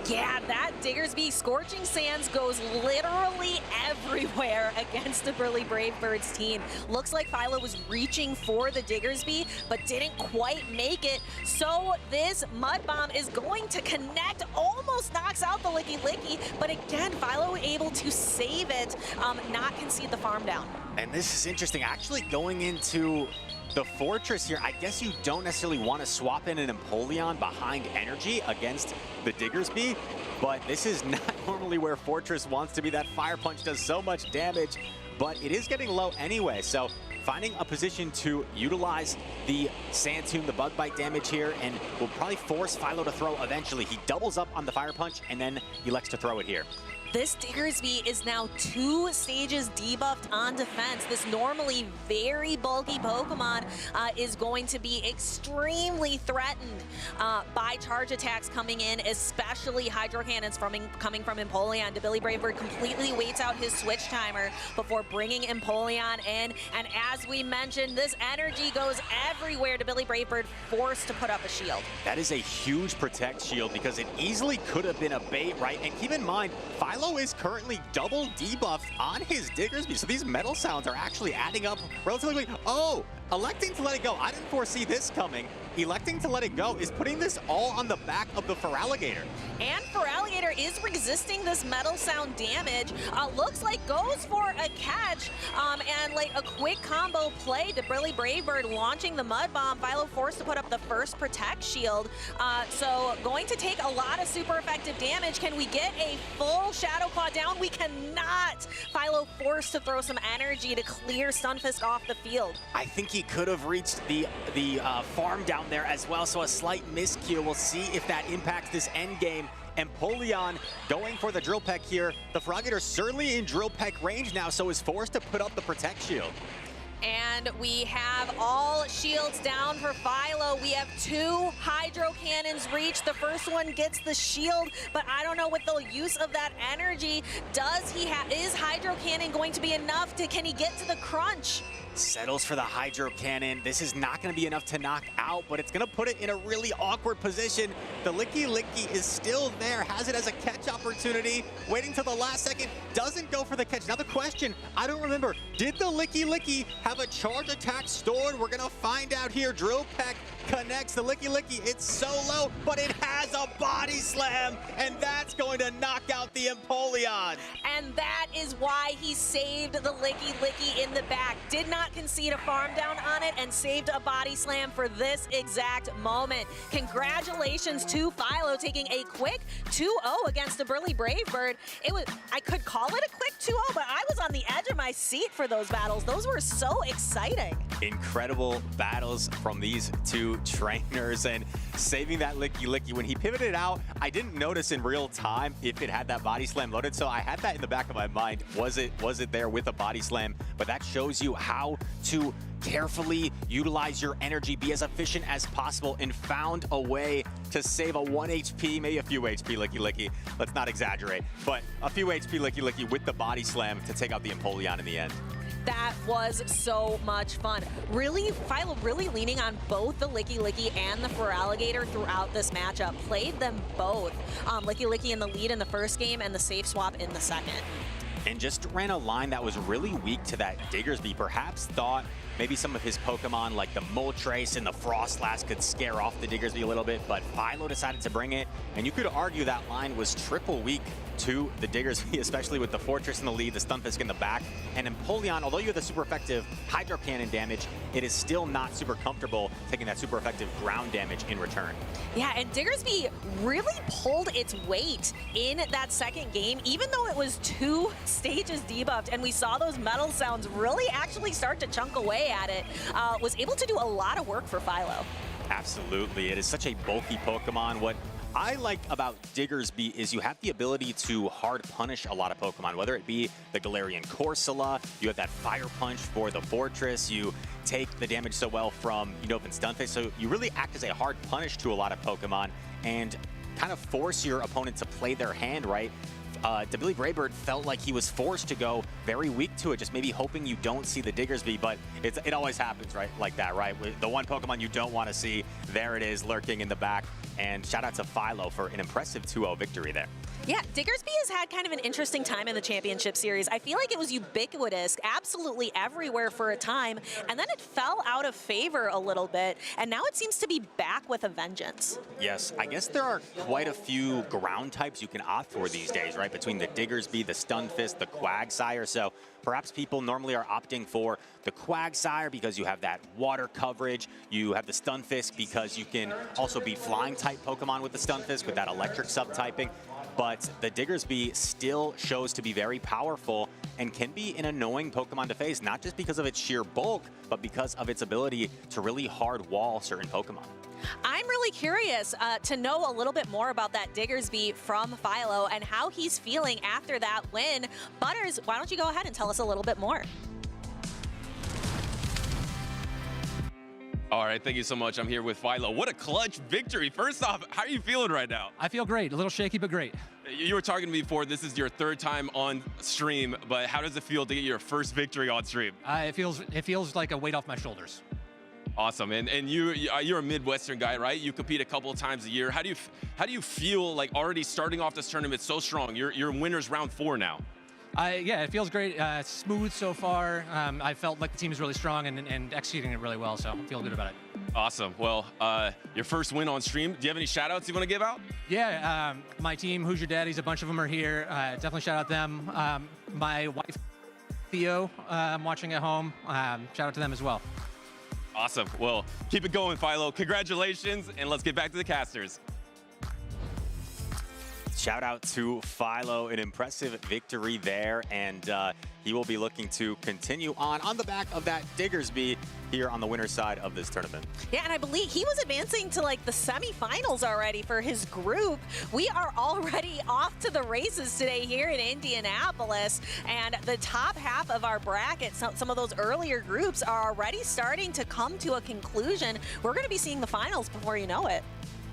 Yeah, that Diggersby Scorching Sands goes literally everywhere against the Billy Bravebird's team. Looks like Philo was reaching for the Diggersby, but didn't quite make it. So this Mud Bomb is going to connect, almost knocks out the Licky Licky, but again, Philo able to save it, not concede the farm down. And this is interesting, actually going into the Fortress here. I guess you don't necessarily want to swap in an Empoleon behind energy against the Diggersby, but this is not normally where Fortress wants to be. That Fire Punch does so much damage, but it is getting low anyway. So finding a position to utilize the Sand Tomb, the Bug Bite damage here, and will probably force Philo to throw eventually. He doubles up on the Fire Punch and then elects to throw it here. This Diggersby is now 2 stages debuffed on defense. This normally very bulky Pokemon is going to be extremely threatened by charge attacks coming in, especially Hydro Cannons coming from Empoleon. Billy Bravebird completely waits out his switch timer before bringing Empoleon in. And as we mentioned, this energy goes everywhere. Billy Bravebird forced to put up a shield. That is a huge protect shield because it easily could have been a bait, right? And keep in mind, Philo is currently double debuffed on his Diggersby, so these metal sounds are actually adding up relatively quick. Oh, electing to let it go. I didn't foresee this coming. electing to let it go is putting this all on the back of the Feraligatr. And Feraligatr is resisting this metal sound damage. Looks like goes for a catch and like a quick combo play. Brilly Bravebird launching the Mud Bomb. Philo forced to put up the first Protect Shield. So going to take a lot of super effective damage. Can we get a full Shadow Claw down? We cannot. Philo forced to throw some energy to clear Stunfisk off the field. I think he could have reached the farm down there as well, so a slight miscue. We'll see if that impacts this end game. Empoleon going for the Drill Peck here. The Feraligatr certainly in Drill Peck range now, so is forced to put up the Protect Shield. And we have all shields down for Philo. We have 2 Hydro Cannons reached. The first one gets the shield, but I don't know with the use of that energy. Is Hydro Cannon going to be enough? Can he get to the crunch? Settles for the Hydro Cannon. This is not going to be enough to knock out, but it's going to put it in a really awkward position. The Licky Licky is still there, has it as a catch opportunity, waiting till the last second, doesn't go for the catch. Now the question, I don't remember, did the Licky Licky have a charge attack stored? We're going to find out here. Drill Peck connects the Licky Licky. It's so low, but it has a body slam, and that's going to knock out the Empoleon. And that is why he saved the Licky Licky in the back. Did not concede a farm down on it and saved a body slam for this exact moment. Congratulations to Philo taking a quick 2-0 against the Burly Bravebird. I could call it a quick 2-0, but I was on the edge of my seat for those battles. Those were so exciting. Incredible battles from these 2 trainers and saving that Licky Licky. When he pivoted out, I didn't notice in real time if it had that body slam loaded, so I had that in the back of my mind. Was it there with a body slam? But that shows you how to carefully utilize your energy, be as efficient as possible, and found a way to save a 1 HP, maybe a few HP Licky Licky. Let's not exaggerate, but a few HP Licky Licky with the body slam to take out the Empoleon in the end. That was so much fun. Philo really leaning on both the Licky Licky and the Feraligatr throughout this matchup. Played them both. Licky Licky in the lead in the first game and the safe swap in the second. And just ran a line that was really weak to that Diggersby. Perhaps thought maybe some of his Pokemon like the Moltres and the Frostlass could scare off the Diggersby a little bit, but Philo decided to bring it. And you could argue that line was triple weak to the Diggersby, especially with the Fortress in the lead, the Stunfisk in the back. And Empoleon, although you have the super effective Hydro Cannon damage, it is still not super comfortable taking that super effective ground damage in return. Yeah, and Diggersby really pulled its weight in that second game, even though it was 2 stages debuffed, and we saw those metal sounds really actually start to chunk away at it, was able to do a lot of work for Philo. Absolutely, it is such a bulky Pokemon. What I like about Diggersby is you have the ability to hard punish a lot of Pokemon, whether it be the Galarian Corsola, you have that Fire Punch for the Fortress, you take the damage so well from Unova and Stunfisk, so you really act as a hard punish to a lot of Pokemon and kind of force your opponent to play their hand right. Billy Braybird felt like he was forced to go very weak to it, just maybe hoping you don't see the Diggersby, but it always happens, right? Like that, right? With the one Pokemon you don't want to see, there it is lurking in the back. And shout out to Philo for an impressive 2-0 victory there. Yeah, Diggersby has had kind of an interesting time in the championship series. I feel like it was ubiquitous, absolutely everywhere for a time, and then it fell out of favor a little bit, and now it seems to be back with a vengeance. Yes, I guess there are quite a few ground types you can opt for these days, right? Between the Diggersby, the Stunfisk, the Quagsire, so perhaps people normally are opting for the Quagsire because you have that water coverage. You have the Stunfisk because you can also beat flying type Pokemon with the Stunfisk with that electric subtyping. But the Diggersby still shows to be very powerful and can be an annoying Pokemon to face, not just because of its sheer bulk, but because of its ability to really hard wall certain Pokemon. I'm really curious to know a little bit more about that Diggersby from Philo and how he's feeling after that win. Butters, why don't you go ahead and tell us a little bit more? All right, thank you so much. I'm here with Philo. What a clutch victory. First off, how are you feeling right now? I feel great. A little shaky, but great. You were talking to me before. This is your 3rd time on stream, but how does it feel to get your first victory on stream? It feels like a weight off my shoulders. Awesome, and you're a Midwestern guy, right? You compete a couple of times a year. How do you feel like already starting off this tournament so strong? You're in winners round 4 now. Yeah, it feels great. Smooth so far. I felt like the team is really strong and executing it really well, so I feel good about it. Awesome. Well, your first win on stream. Do you have any shout outs you want to give out? Yeah, my team, Who's Your Daddies, a bunch of them are here. Definitely shout out them. My wife, Theo, I'm watching at home. Shout out to them as well. Awesome. Well, keep it going, Philo. Congratulations, and let's get back to the casters. Shout out to Philo, an impressive victory there, and he will be looking to continue on the back of that Diggersby here on the winner's side of this tournament. Yeah, and I believe he was advancing to like the semifinals already for his group. We are already off to the races today here in Indianapolis, and the top half of our bracket, some of those earlier groups are already starting to come to a conclusion. We're going to be seeing the finals before you know it.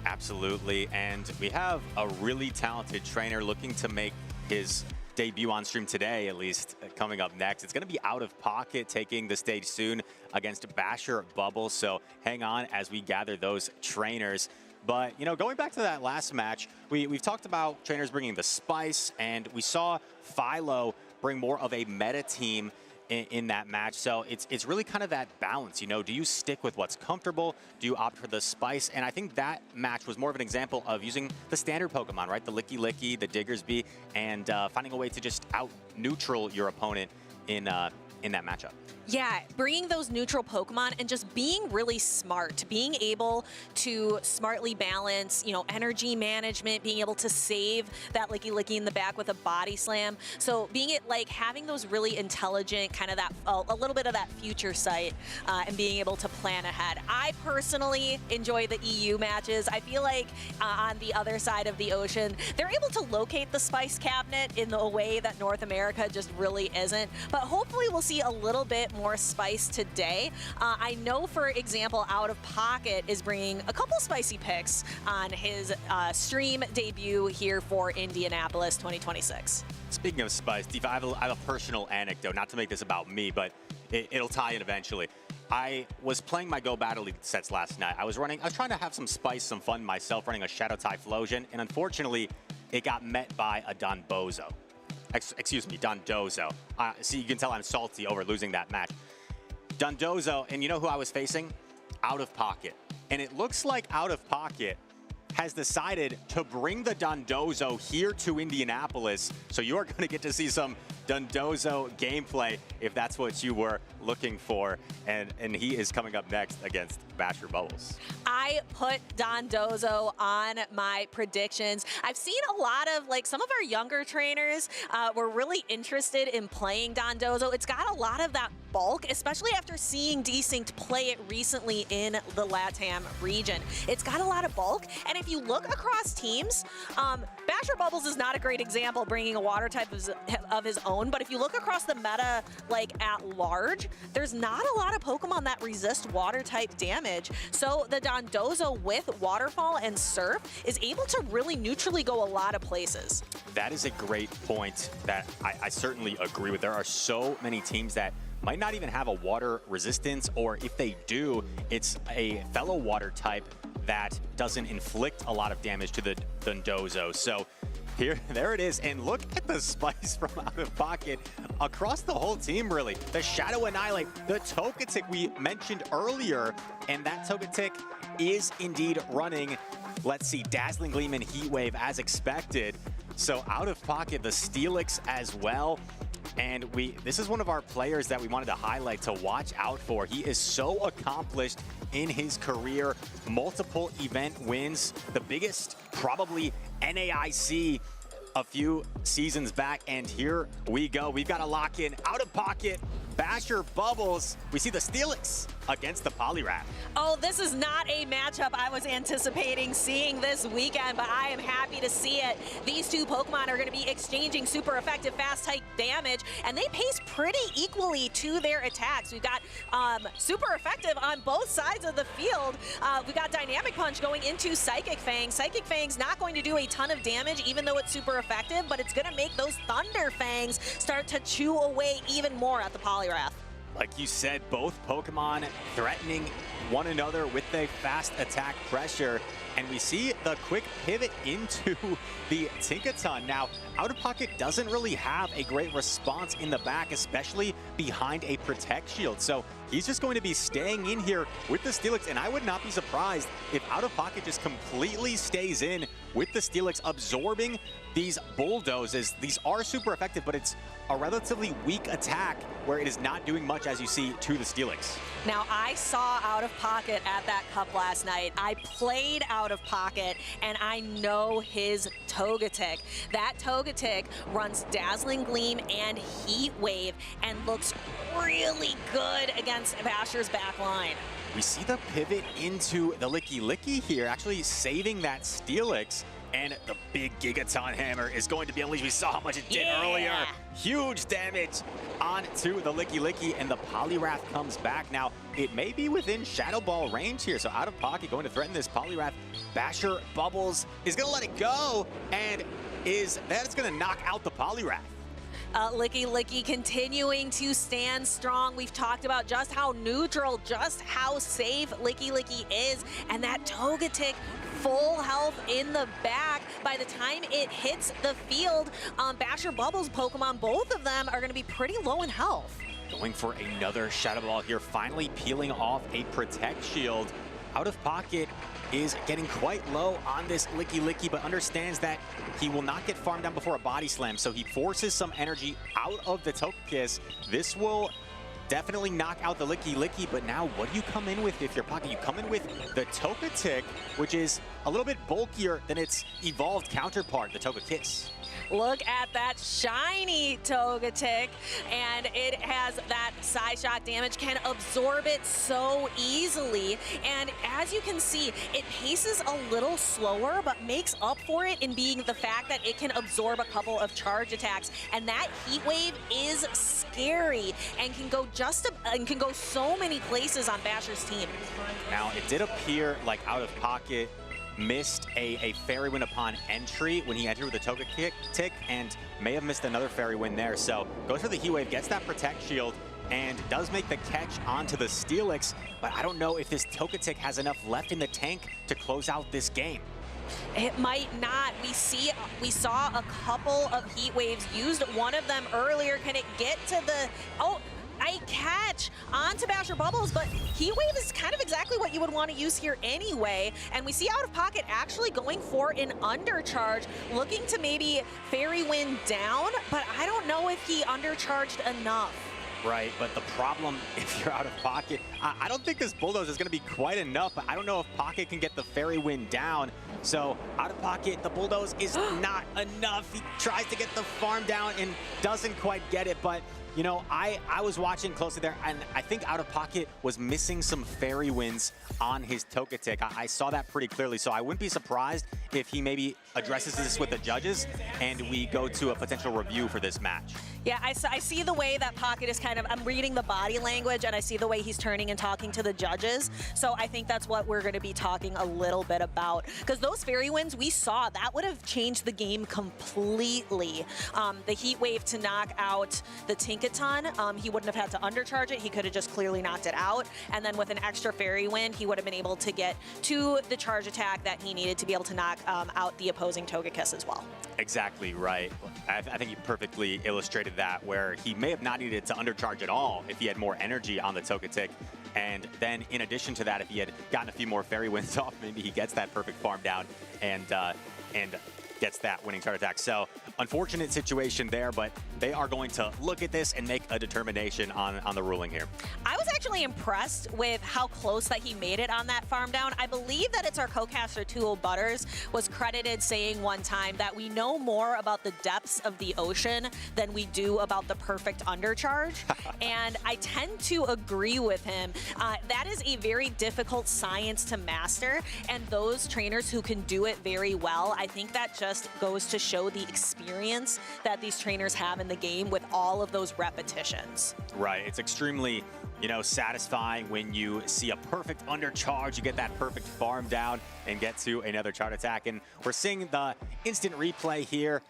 Absolutely, and we have a really talented trainer looking to make his debut on stream today, at least, coming up next. It's going to be Out of Pocket taking the stage soon against Basher Bubbles, so hang on as we gather those trainers. But, you know, going back to that last match, we've talked about trainers bringing the spice, and we saw Philo bring more of a meta team in that match. So it's really kind of that balance, you know, do you stick with what's comfortable? Do you opt for the spice? And I think that match was more of an example of using the standard Pokemon, right? The Licky Licky, the Diggersby, and finding a way to just out-neutral your opponent in that matchup. Yeah, bringing those neutral Pokemon and just being really smart, being able to smartly balance, you know, energy management, being able to save that Licky Licky in the back with a body slam. So being having those really intelligent, kind of that, a little bit of that future sight and being able to plan ahead. I personally enjoy the EU matches. I feel like on the other side of the ocean, they're able to locate the spice cabinet in a way that North America just really isn't. But hopefully we'll see a little bit more spice today. I know, for example, Out of Pocket is bringing a couple spicy picks on his stream debut here for Indianapolis 2026. Speaking of spice, Steve, I have a personal anecdote, not to make this about me, but it'll tie in eventually. I was playing my Go Battle League sets last night. I was trying to have some spice, some fun myself, running a Shadow Typhlosion, and unfortunately, it got met by a Donbozo. Excuse me, Dondozo. See, you can tell I'm salty over losing that match. Dondozo, and you know who I was facing? Out of Pocket. And it looks like Out of Pocket has decided to bring the Dondozo here to Indianapolis. So you are going to get to see some Dondozo gameplay if that's what you were looking for. And he is coming up next against Basher Bubbles. I put Dondozo on my predictions. I've seen a lot of, some of our younger trainers were really interested in playing Dondozo. It's got a lot of that bulk, especially after seeing Desynct play it recently in the LATAM region. It's got a lot of bulk, and if you look across teams, Basher Bubbles is not a great example bringing a water type of his own, but if you look across the meta, at large, there's not a lot of Pokemon that resist water type damage. So the Dondozo with Waterfall and Surf is able to really neutrally go a lot of places. That is a great point that I certainly agree with. There are so many teams that might not even have a water resistance, or if they do, it's a fellow water type that doesn't inflict a lot of damage to the Dondozo. So there it is, and look at the spice from Out of Pocket across the whole team, really. The Shadow Annihilate, the Togetic we mentioned earlier, and that Togetic is indeed running, let's see, Dazzling Gleam and Heat Wave as expected. So Out of Pocket, the Steelix as well. And this is one of our players that we wanted to highlight to watch out for. He is so accomplished in his career, multiple event wins, the biggest probably NAIC a few seasons back, and here we go. We've got a lock in Out of Pocket, Basher Bubbles. We see the Steelix against the Poliwrath. Oh, this is not a matchup I was anticipating seeing this weekend, but I am happy to see it. These two Pokemon are going to be exchanging super effective fast type damage, and they pace pretty equally to their attacks. We've got super effective on both sides of the field. We've got Dynamic Punch going into Psychic Fang. Psychic Fang's not going to do a ton of damage, even though it's super effective, but it's going to make those Thunder Fangs start to chew away even more at the Poliwrath. Like you said, both Pokemon threatening one another with a fast attack pressure. And we see the quick pivot into the Tinkaton. Now, Out of Pocket doesn't really have a great response in the back, especially behind a Protect Shield. So he's just going to be staying in here with the Steelix, and I would not be surprised if Out of Pocket just completely stays in with the Steelix, absorbing these bulldozes. These are super effective, but it's a relatively weak attack where it is not doing much, as you see, to the Steelix. Now, I saw Out of Pocket at that cup last night. I played Out of Pocket, and I know his Togetic. That Togetic runs Dazzling Gleam and Heat Wave and looks really good against Basher's back line. We see the pivot into the Licky Licky here, actually saving that Steelix. And the big Gigaton Hammer is going to be unleashed. We saw how much it did earlier. Huge damage onto the Licky Licky, and the Poliwrath comes back. Now, it may be within Shadow Ball range here, so Out of Pocket going to threaten this Poliwrath. Basher Bubbles is going to let it go, and that's going to knock out the Poliwrath. Licky Licky continuing to stand strong. We've talked about just how neutral, just how safe Licky Licky is, and that Togetic full health in the back. By the time it hits the field, Basher Bubbles Pokemon, both of them are going to be pretty low in health. Going for another Shadow Ball here, finally peeling off a Protect Shield. Out of Pocket is getting quite low on this Licky Licky, but understands that he will not get farmed down before a Body Slam, so he forces some energy out of the Togekiss. This will definitely knock out the Licky Licky, but now what do you come in with if you're Pocket? You come in with the Togetic, which is a little bit bulkier than its evolved counterpart, the Togekiss. Look at that shiny Togetic, and it has that Side Shock damage, can absorb it so easily. And as you can see, it paces a little slower, but makes up for it in being the fact that it can absorb a couple of charge attacks. And that Heat Wave is scary and can go so many places on Basher's team. Now, it did appear like Out of Pocket missed a Fairy Wind upon entry when he entered with the Togetic, and may have missed another Fairy Wind there. So goes for the Heat Wave, gets that Protect Shield, and does make the catch onto the Steelix, but I don't know if this Togetic has enough left in the tank to close out this game. It might not. We saw a couple of Heat Waves used. One of them earlier. Can it get to the... Oh, I catch onto Basher Bubbles, but Heat Wave is kind of exactly what you would want to use here anyway. And we see Out of Pocket actually going for an undercharge, looking to maybe Fairy Wind down, but I don't know if he undercharged enough. Right, but the problem, if you're Out of Pocket, I don't think this Bulldoze is going to be quite enough, but I don't know if Pocket can get the Fairy Wind down. So Out of Pocket, the Bulldoze is not enough. He tries to get the farm down and doesn't quite get it, but you know, I was watching closely there, and I think Out of Pocket was missing some Fairy Winds on his Togetic. I saw that pretty clearly, so I wouldn't be surprised if he maybe addresses this with the judges and we go to a potential review for this match. Yeah, I see the way that Pocket is kind of, I'm reading the body language, and I see the way he's turning and talking to the judges. So I think that's what we're going to be talking a little bit about. Because those Fairy Winds we saw, that would have changed the game completely. The Heat Wave to knock out the Tinkaton, he wouldn't have had to undercharge it. He could have just clearly knocked it out. And then with an extra Fairy Wind, he would have been able to get to the charge attack that he needed to be able to knock out the opposing Togekiss as well. Exactly right. I think you perfectly illustrated that, where he may have not needed to undercharge at all if he had more energy on the Togetic. And then in addition to that, if he had gotten a few more Fairy Winds off, maybe he gets that perfect farm down and gets that winning charge attack. So unfortunate situation there, but they are going to look at this and make a determination on the ruling here. I was actually impressed with how close that he made it on that farm down. I believe that it's our co-caster Tool Butters was credited saying one time that we know more about the depths of the ocean than we do about the perfect undercharge. And I tend to agree with him. That is a very difficult science to master, and those trainers who can do it very well, I think that just goes to show the experience that these trainers have in the game with all of those repetitions. Right, it's extremely, you know, satisfying when you see a perfect undercharge, you get that perfect farm down and get to another charge attack. And we're seeing the instant replay here.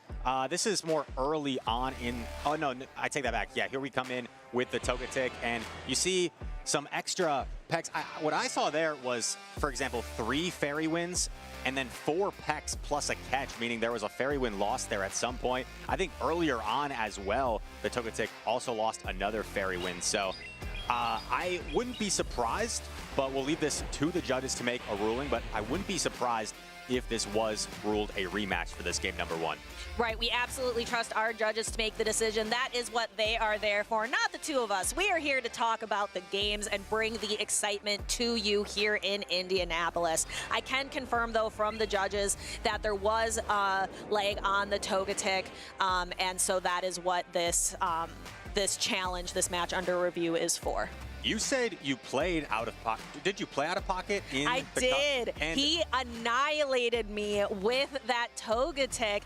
This is more early on in, oh no, I take that back. Yeah, here we come in with the Togetic, and you see some extra pecks. What I saw there was, for example, 3 fairy wins and then 4 pecks plus a catch, meaning there was a fairy win lost there at some point. I think earlier on as well, the Togetic also lost another fairy win. So I wouldn't be surprised, but we'll leave this to the judges to make a ruling, but I wouldn't be surprised if this was ruled a rematch for this game number 1. Right, we absolutely trust our judges to make the decision. That is what they are there for, not the two of us. We are here to talk about the games and bring the excitement to you here in Indianapolis. I can confirm, though, from the judges that there was a leg on the Togetic, and so that is what this this challenge, this match under review is for. You said you played out of pocket. Did you play out of pocket in I the did. He annihilated me with that Togetic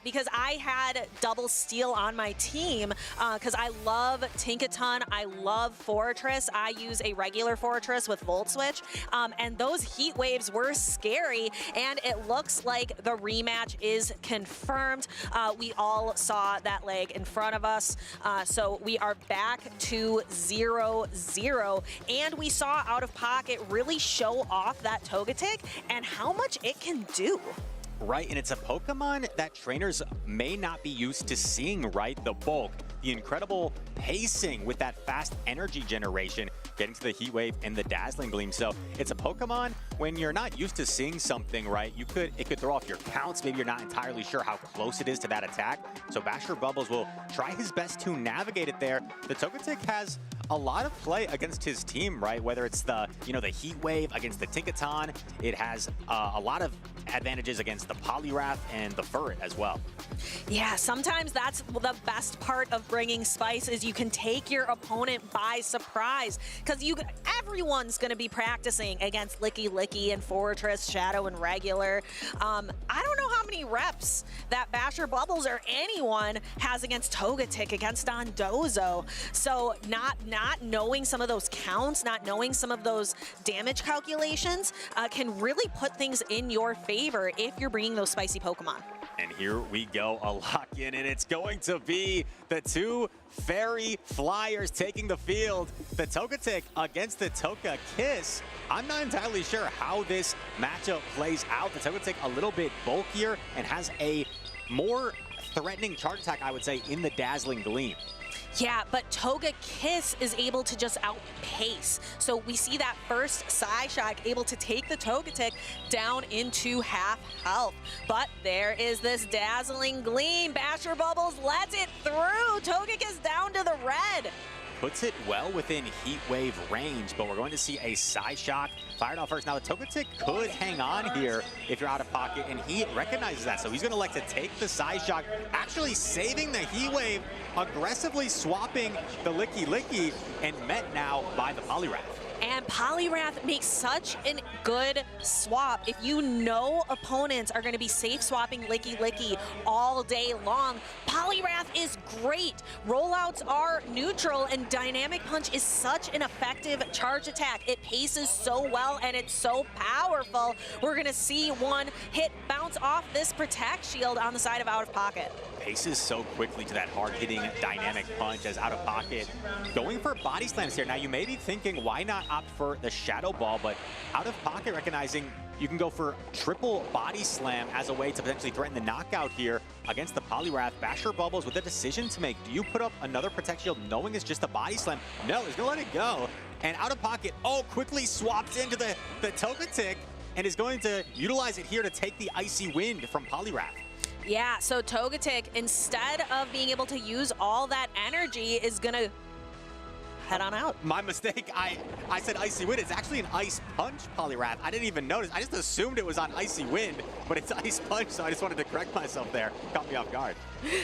because I had double steal on my team because I love Tinkaton. I love Fortress. I use a regular Fortress with Volt Switch. And those heat waves were scary. And it looks like the rematch is confirmed. We all saw that leg in front of us. So we are back to 0-0. And we saw Out of Pocket really show off that Togetic and how much it can do. Right, and it's a Pokemon that trainers may not be used to seeing, right? The bulk, the incredible pacing with that fast energy generation, getting to the Heat Wave and the Dazzling Gleam. So it's a Pokemon when you're not used to seeing something, right? It could throw off your counts. Maybe you're not entirely sure how close it is to that attack. So Basher Bubbles will try his best to navigate it there. The Togetic has a lot of play against his team, right? Whether it's the Heat Wave against the Tinkaton, it has a lot of advantages against the Poliwrath and the Furret as well. Yeah, sometimes that's the best part of bringing Spice is you can take your opponent by surprise because everyone's going to be practicing against Licky Licky and Fortress, Shadow, and Regular. I don't know how many reps that Basher Bubbles or anyone has against Togetic, against Dondozo. So not knowing some of those counts, not knowing some of those damage calculations can really put things in your favor if you're bringing those spicy Pokemon. And here we go, a lock-in, and it's going to be the 2 Fairy Flyers taking the field. The Togetic against the Togekiss. I'm not entirely sure how this matchup plays out. The Togetic a little bit bulkier and has a more threatening charge attack, I would say, in the Dazzling Gleam. Yeah, but Togekiss is able to just outpace. So we see that first Psyshock able to take the Togetic down into half health. But there is this Dazzling Gleam. Basher Bubbles lets it through. Togekiss down to the red. Puts it well within Heat Wave range, but we're going to see a Psyshock fired off first. Now, the Togetic could hang on here if you're out of pocket, and he recognizes that, so he's going to like to take the Psyshock, actually saving the Heat Wave, aggressively swapping the Licky Licky, and met now by the Poliwrath. And Poliwrath makes such a good swap. If you know opponents are going to be safe swapping Licky Licky all day long, Poliwrath is great. Rollouts are neutral, and Dynamic Punch is such an effective charge attack. It paces so well, and it's so powerful. We're going to see one hit bounce off this Protect Shield on the side of Out of Pocket. Paces so quickly to that hard-hitting Dynamic Punch as Out of Pocket going for body slams here. Now, you may be thinking, why not opt for the Shadow Ball? But Out of Pocket recognizing you can go for triple body slam as a way to potentially threaten the knockout here against the Poliwrath. Basher Bubbles with a decision to make. Do you put up another Protect Shield knowing it's just a body slam? No, he's gonna let it go. And Out of Pocket, quickly swaps into the Togetic and is going to utilize it here to take the Icy Wind from Poliwrath. Yeah, so Togetic, instead of being able to use all that energy, is going to head on out. My mistake. I said Icy Wind. It's actually an Ice Punch Poliwrath. I didn't even notice. I just assumed it was on Icy Wind, but it's Ice Punch, so I just wanted to correct myself there. Caught me off guard.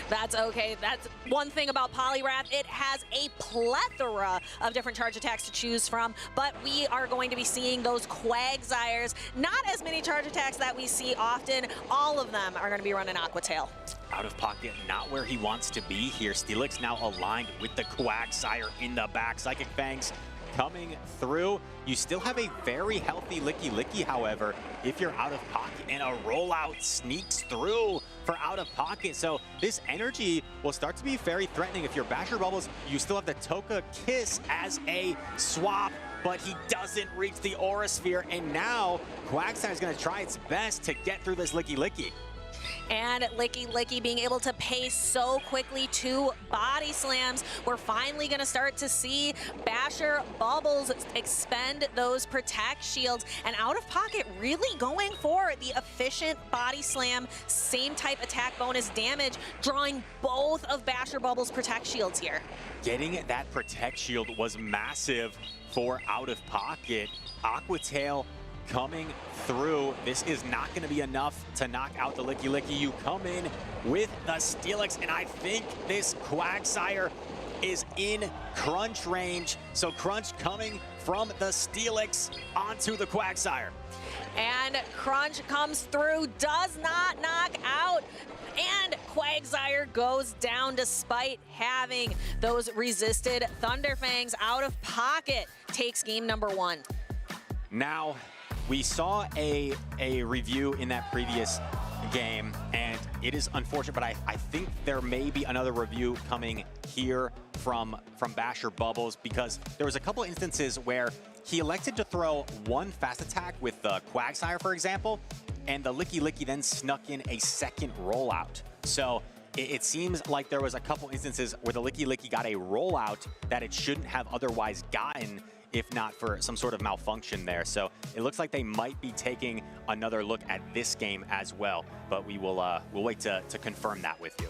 That's okay. That's one thing about Poliwrath. It has a plethora of different charge attacks to choose from, but we are going to be seeing those Quagsires. Not as many charge attacks that we see often. All of them are going to be running Aqua Tail. Out of Pocket, not where he wants to be here. Steelix now aligned with the Quagsire in the back. Psychic Fangs coming through. You still have a very healthy Licky, however, if you're out of pocket, and a rollout sneaks through for out of pocket. So this energy will start to be very threatening. If you're Basher Bubbles, you still have the Toka Kiss as a swap, but he doesn't reach the Aura Sphere, and now Quagsire is going to try its best to get through this Licky. And Licky being able to pace so quickly 2 body slams. We're finally going to start to see Basher Bubbles expend those protect shields, and out of pocket really going for the efficient body slam, same type attack bonus damage, drawing both of Basher Bubbles protect shields here. Getting that protect shield was massive for out of pocket. Aquatail coming through. This is not going to be enough to knock out the Licky. You come in with the Steelix, and I think this Quagsire is in crunch range. So crunch coming from the Steelix onto the Quagsire. And crunch comes through, does not knock out, and Quagsire goes down despite having those resisted Thunderfangs. Out of pocket takes game number 1. Now, we saw a review in that previous game, and it is unfortunate, but I think there may be another review coming here from Basher Bubbles, because there was a couple instances where he elected to throw one fast attack with the Quagsire, for example, and the Licky then snuck in a second rollout. So it seems like there was a couple instances where the Licky got a rollout that it shouldn't have otherwise gotten, if not for some sort of malfunction there. So it looks like they might be taking another look at this game as well, but we'll wait to confirm that with you.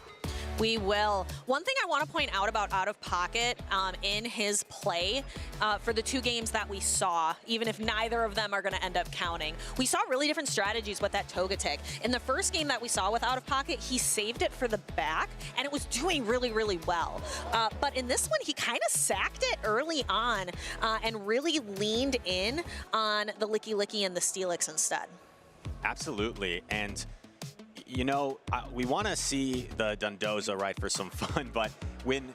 We will. One thing I want to point out about out of pocket in his play for the 2 games that we saw, even if neither of them are going to end up counting, we saw really different strategies with that Togetic. In the first game that we saw with out of pocket, he saved it for the back, and it was doing really well. But in this one, he kind of sacked it early on and really leaned in on the Licky and the Steelix instead. Absolutely. And you know, we want to see the Dondozo, right, for some fun, but when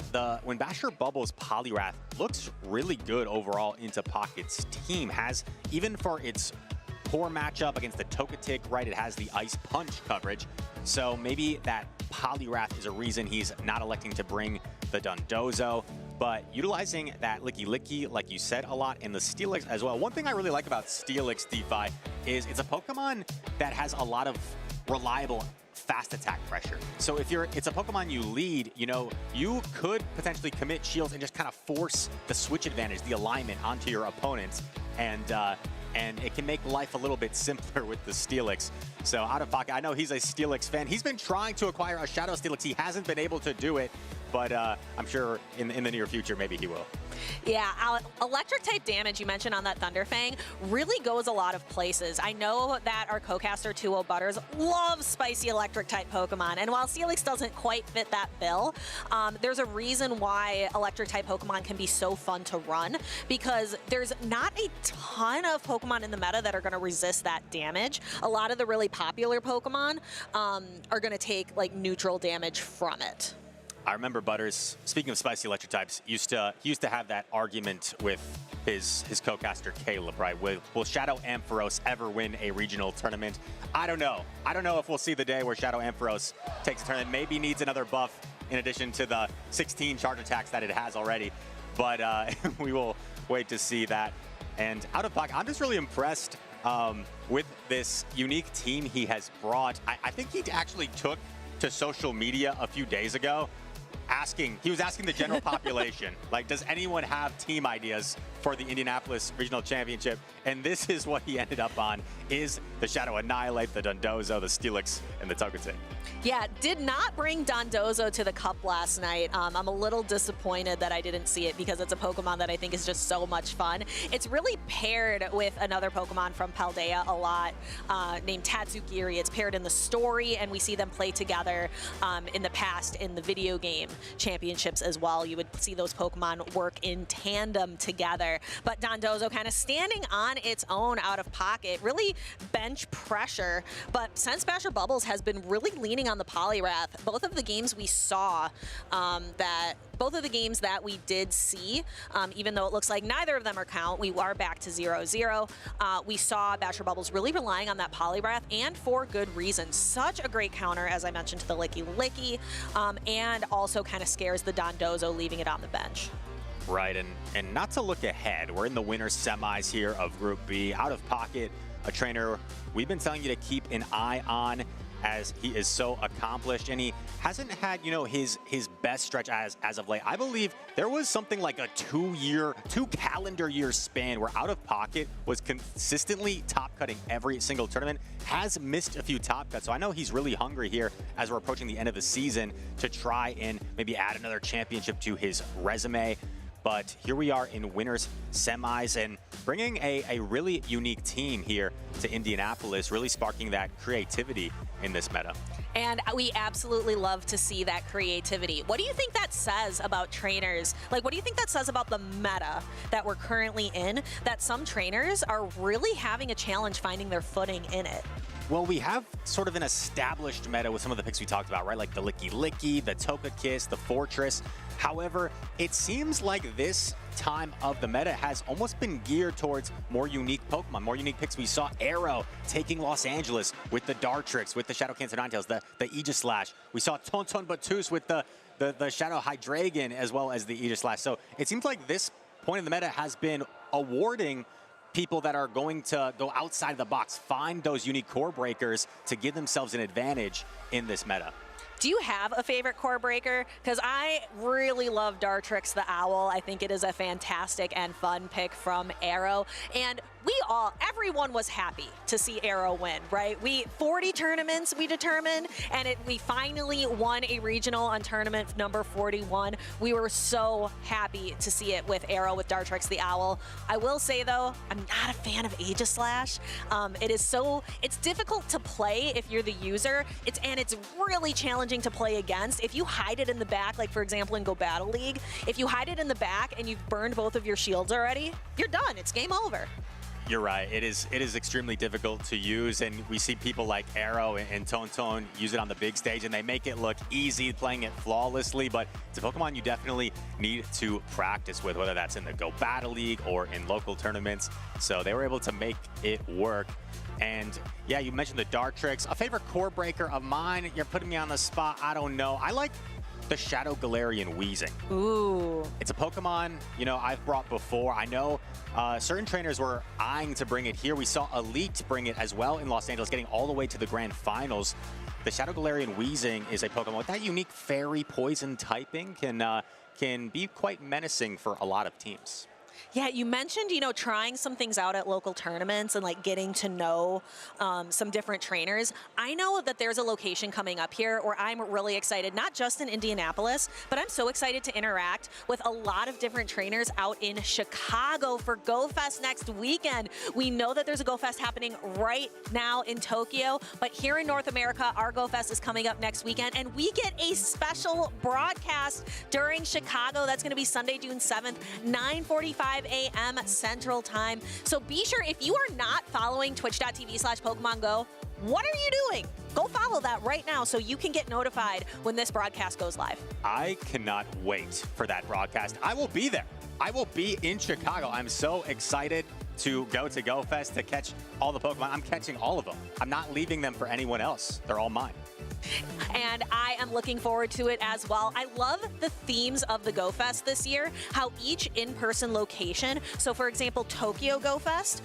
Basher Bubbles Poliwrath looks really good overall into Pocket's team, has, even for its poor matchup against the Togetic, right, it has the Ice Punch coverage, so maybe that Poliwrath is a reason he's not electing to bring the Dondozo, but utilizing that Licky, like you said, a lot, and the Steelix as well. One thing I really like about Steelix, DeFi, is it's a Pokemon that has a lot of reliable fast attack pressure. So if it's a Pokemon you lead, you know, you could potentially commit shields and just kind of force the switch advantage, the alignment onto your opponents, and it can make life a little bit simpler with the Steelix. So out of pocket, I know he's a Steelix fan. He's been trying to acquire a Shadow Steelix. He hasn't been able to do it, but I'm sure in the near future, maybe he will. Yeah, electric type damage you mentioned on that Thunderfang really goes a lot of places. I know that our co-caster 2O Butters loves spicy electric type Pokemon, and while Steelix doesn't quite fit that bill, there's a reason why electric type Pokemon can be so fun to run, because there's not a ton of Pokemon in the meta that are going to resist that damage. A lot of the really popular Pokemon are going to take like neutral damage from it. I remember Butters, speaking of spicy electric types, he used to have that argument with his co-caster Caleb, right? Will Shadow Ampharos ever win a regional tournament? I don't know. I don't know if we'll see the day where Shadow Ampharos takes a tournament. Maybe needs another buff in addition to the 16 charge attacks that it has already. But we will wait to see that. And out of pocket, I'm just really impressed with this unique team he has brought. I think he actually took to social media a few days ago he was asking the general population, like, does anyone have team ideas for the Indianapolis Regional Championship? And this is what he ended up on, is the Shadow Annihilate, the Dondozo, the Steelix, and the Togetic. Yeah, did not bring Dondozo to the Cup last night. I'm a little disappointed that I didn't see it, because it's a Pokemon that I think is just so much fun. It's really paired with another Pokemon from Paldea a lot, named Tatsugiri. It's paired in the story, and we see them play together in the past in the video game championships as well. You would see those Pokemon work in tandem together. But Dondozo kind of standing on its own out of pocket, really bench pressure. But since Basher Bubbles has been really leaning on the Poliwrath, both of the games we saw that both of the games that we did see, even though it looks like neither of them are count, we are back to 0-0. We saw Bachelor Bubbles really relying on that Polybreath, and for good reason. Such a great counter, as I mentioned, to the Licky Licky, and also kind of scares the Dondozo, leaving it on the bench. Right, and not to look ahead, we're in the winner's semis here of Group B. Out of Pocket, a trainer we've been telling you to keep an eye on, as he is so accomplished, and he hasn't had, you know, his best stretch as of late. I believe there was something like a 2 calendar year span where Out of Pocket was consistently top cutting every single tournament, has missed a few top cuts. So I know he's really hungry here as we're approaching the end of the season to try and maybe add another championship to his resume. But here we are in winners semis and bringing a really unique team here to Indianapolis, really sparking that creativity in this meta. And we absolutely love to see that creativity. What do you think that says about trainers? Like, what do you think that says about the meta that we're currently in, that some trainers are really having a challenge finding their footing in it? Well, we have sort of an established meta with some of the picks we talked about, right? Like the Licky Licky, the Togekiss, the Fortress. However, it seems like this time of the meta has almost been geared towards more unique Pokemon, more unique picks. We saw Arrow taking Los Angeles with the Dartrix, with the Shadow Cancer Ninetales, the Aegislash. We saw Tonton Batus with the Shadow Hydreigon as well as the Aegislash. So it seems like this point of the meta has been awarding people that are going to go outside the box, find those unique core breakers to give themselves an advantage in this meta. Do you have a favorite core breaker? Because I really love Dartrix the Owl. I think it is a fantastic and fun pick from Arrow. And everyone was happy to see Arrow win, right? 40 tournaments we determined, and we finally won a regional on tournament number 41. We were so happy to see it with Arrow, with Dartrix the Owl. I will say though, I'm not a fan of Aegislash. It's difficult to play if you're the user. It's really challenging to play against. If you hide it in the back, like for example in Go Battle League, if you hide it in the back and you've burned both of your shields already, you're done. It's game over. You're right. It is extremely difficult to use, and we see people like Arrow and Tonton use it on the big stage, and they make it look easy, playing it flawlessly, but it's a Pokemon you definitely need to practice with, whether that's in the Go Battle League or in local tournaments. So they were able to make it work. And yeah, you mentioned the Dartrix. A favorite core breaker of mine, you're putting me on the spot, I don't know. I like the Shadow Galarian Weezing. Ooh. It's a Pokemon, you know, I've brought before. I know certain trainers were eyeing to bring it here. We saw Elite bring it as well in Los Angeles, getting all the way to the grand finals. The Shadow Galarian Weezing is a Pokemon with that unique fairy poison typing, can be quite menacing for a lot of teams. Yeah, you mentioned, you know, trying some things out at local tournaments and like getting to know some different trainers. I know that there's a location coming up here where I'm really excited, not just in Indianapolis, but I'm so excited to interact with a lot of different trainers out in Chicago for GoFest next weekend. We know that there's a GoFest happening right now in Tokyo, but here in North America, our GoFest is coming up next weekend, and we get a special broadcast during Chicago. That's going to be Sunday, June 7th, 9:45 a.m. Central Time. So be sure, if you are not following twitch.tv/Pokemon Go, what are you doing? Go follow that right now so you can get notified when this broadcast goes live. I cannot wait for that broadcast. I will be there. I will be in Chicago. I'm so excited to go to GoFest to catch all the Pokemon. I'm catching all of them. I'm not leaving them for anyone else. They're all mine. And I am looking forward to it as well. I love the themes of the GoFest this year, how each in-person location, so for example, Tokyo GoFest,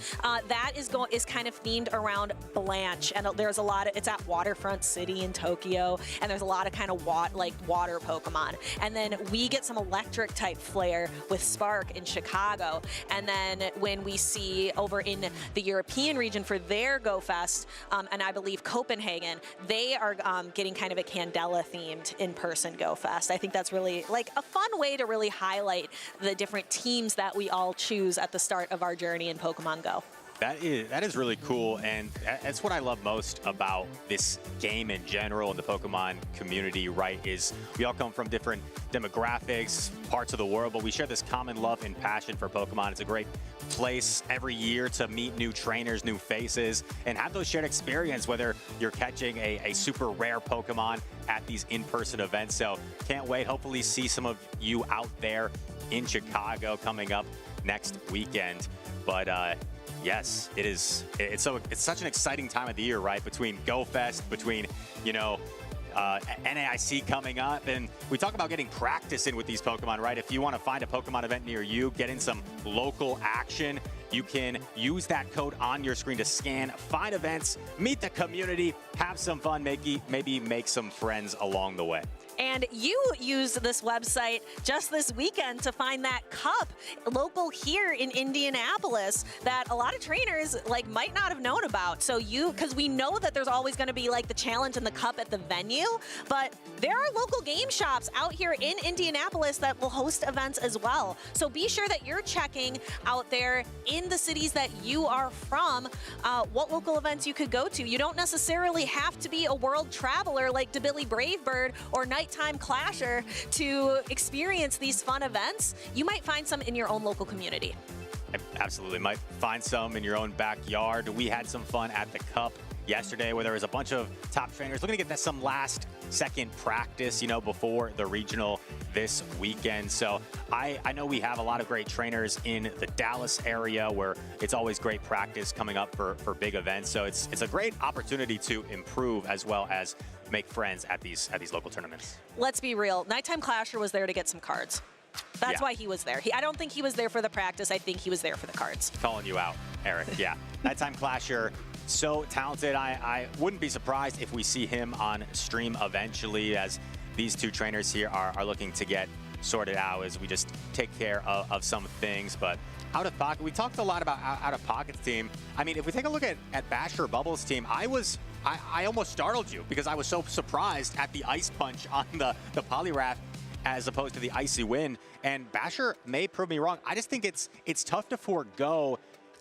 that is kind of themed around Blanche, and there's a lot of, it's at Waterfront City in Tokyo, and there's a lot of kind of water Pokemon. And then we get some electric type flair with Spark in Chicago. And then when we see over in the European region for their GoFest, and I believe Copenhagen, they are getting kind of a Candela themed in-person GoFest. I think that's really like a fun way to really highlight the different teams that we all choose at the start of our journey in Pokemon Go. That is really cool, and that's what I love most about this game in general and the Pokemon community, right? Is we all come from different demographics, parts of the world, but we share this common love and passion for Pokemon. It's a great place every year to meet new trainers, new faces, and have those shared experience, whether you're catching a super rare Pokemon at these in-person events. So can't wait. Hopefully see some of you out there in Chicago coming up next weekend. But yes, it's such an exciting time of the year, right? Between Go Fest, between, you know, NAIC coming up, and we talk about getting practice in with these Pokemon, right? If you want to find a Pokemon event near you, get in some local action, you can use that code on your screen to scan, find events, meet the community, have some fun, maybe make some friends along the way. And you use this website just this weekend to find that cup local here in Indianapolis that a lot of trainers might not have known about. So because we know that there's always going to be the challenge and the cup at the venue, but there are local game shops out here in Indianapolis that will host events as well. So be sure that you're checking out there in the cities that you are from, what local events you could go to. You don't necessarily have to be a world traveler like DeBilly Bravebird or Nighttime Clasher to experience these fun events. You might find some in your own local community. Absolutely. Might find some in your own backyard. We had some fun at the Cup yesterday where there was a bunch of top trainers looking to get some last second practice, before the regional this weekend. So I know we have a lot of great trainers in the Dallas area where it's always great practice coming up for big events. So it's a great opportunity to improve as well as make friends at these local tournaments. Let's be real. Nighttime Clasher was there to get some cards. That's why he was there. I don't think he was there for the practice. I think he was there for the cards. Calling you out, Eric. Yeah. Nighttime Clasher, so talented. I wouldn't be surprised if we see him on stream eventually, as these two trainers here are looking to get sorted out as we just take care of some things. But Out of Pocket, we talked a lot about Out of Pocket's team. I mean, if we take a look at Basher Bubbles' team, I almost startled you because I was so surprised at the Ice Punch on the Poliwrath as opposed to the Icy Wind. And Basher may prove me wrong. I just think it's tough to forego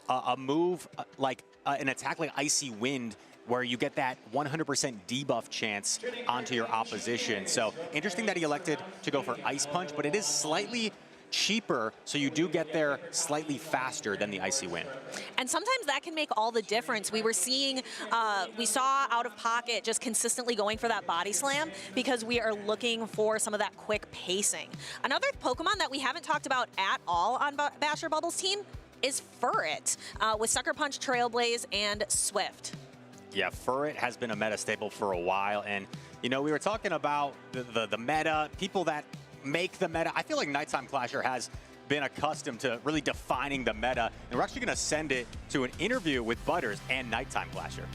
a move like an attack like Icy Wind, where you get that 100% debuff chance onto your opposition. So interesting that he elected to go for Ice Punch, but it is slightly cheaper, so you do get there slightly faster than the Icy Wind. And sometimes that can make all the difference. We saw Out of Pocket just consistently going for that body slam because we are looking for some of that quick pacing. Another Pokemon that we haven't talked about at all on Basher Bubbles' team is Furret, with Sucker Punch, Trailblaze, and Swift. Yeah, Furret has been a meta staple for a while, and we were talking about the meta, people that make the meta. I feel like Nighttime Clasher has been accustomed to really defining the meta, and we're actually going to send it to an interview with Butters and Nighttime Clasher.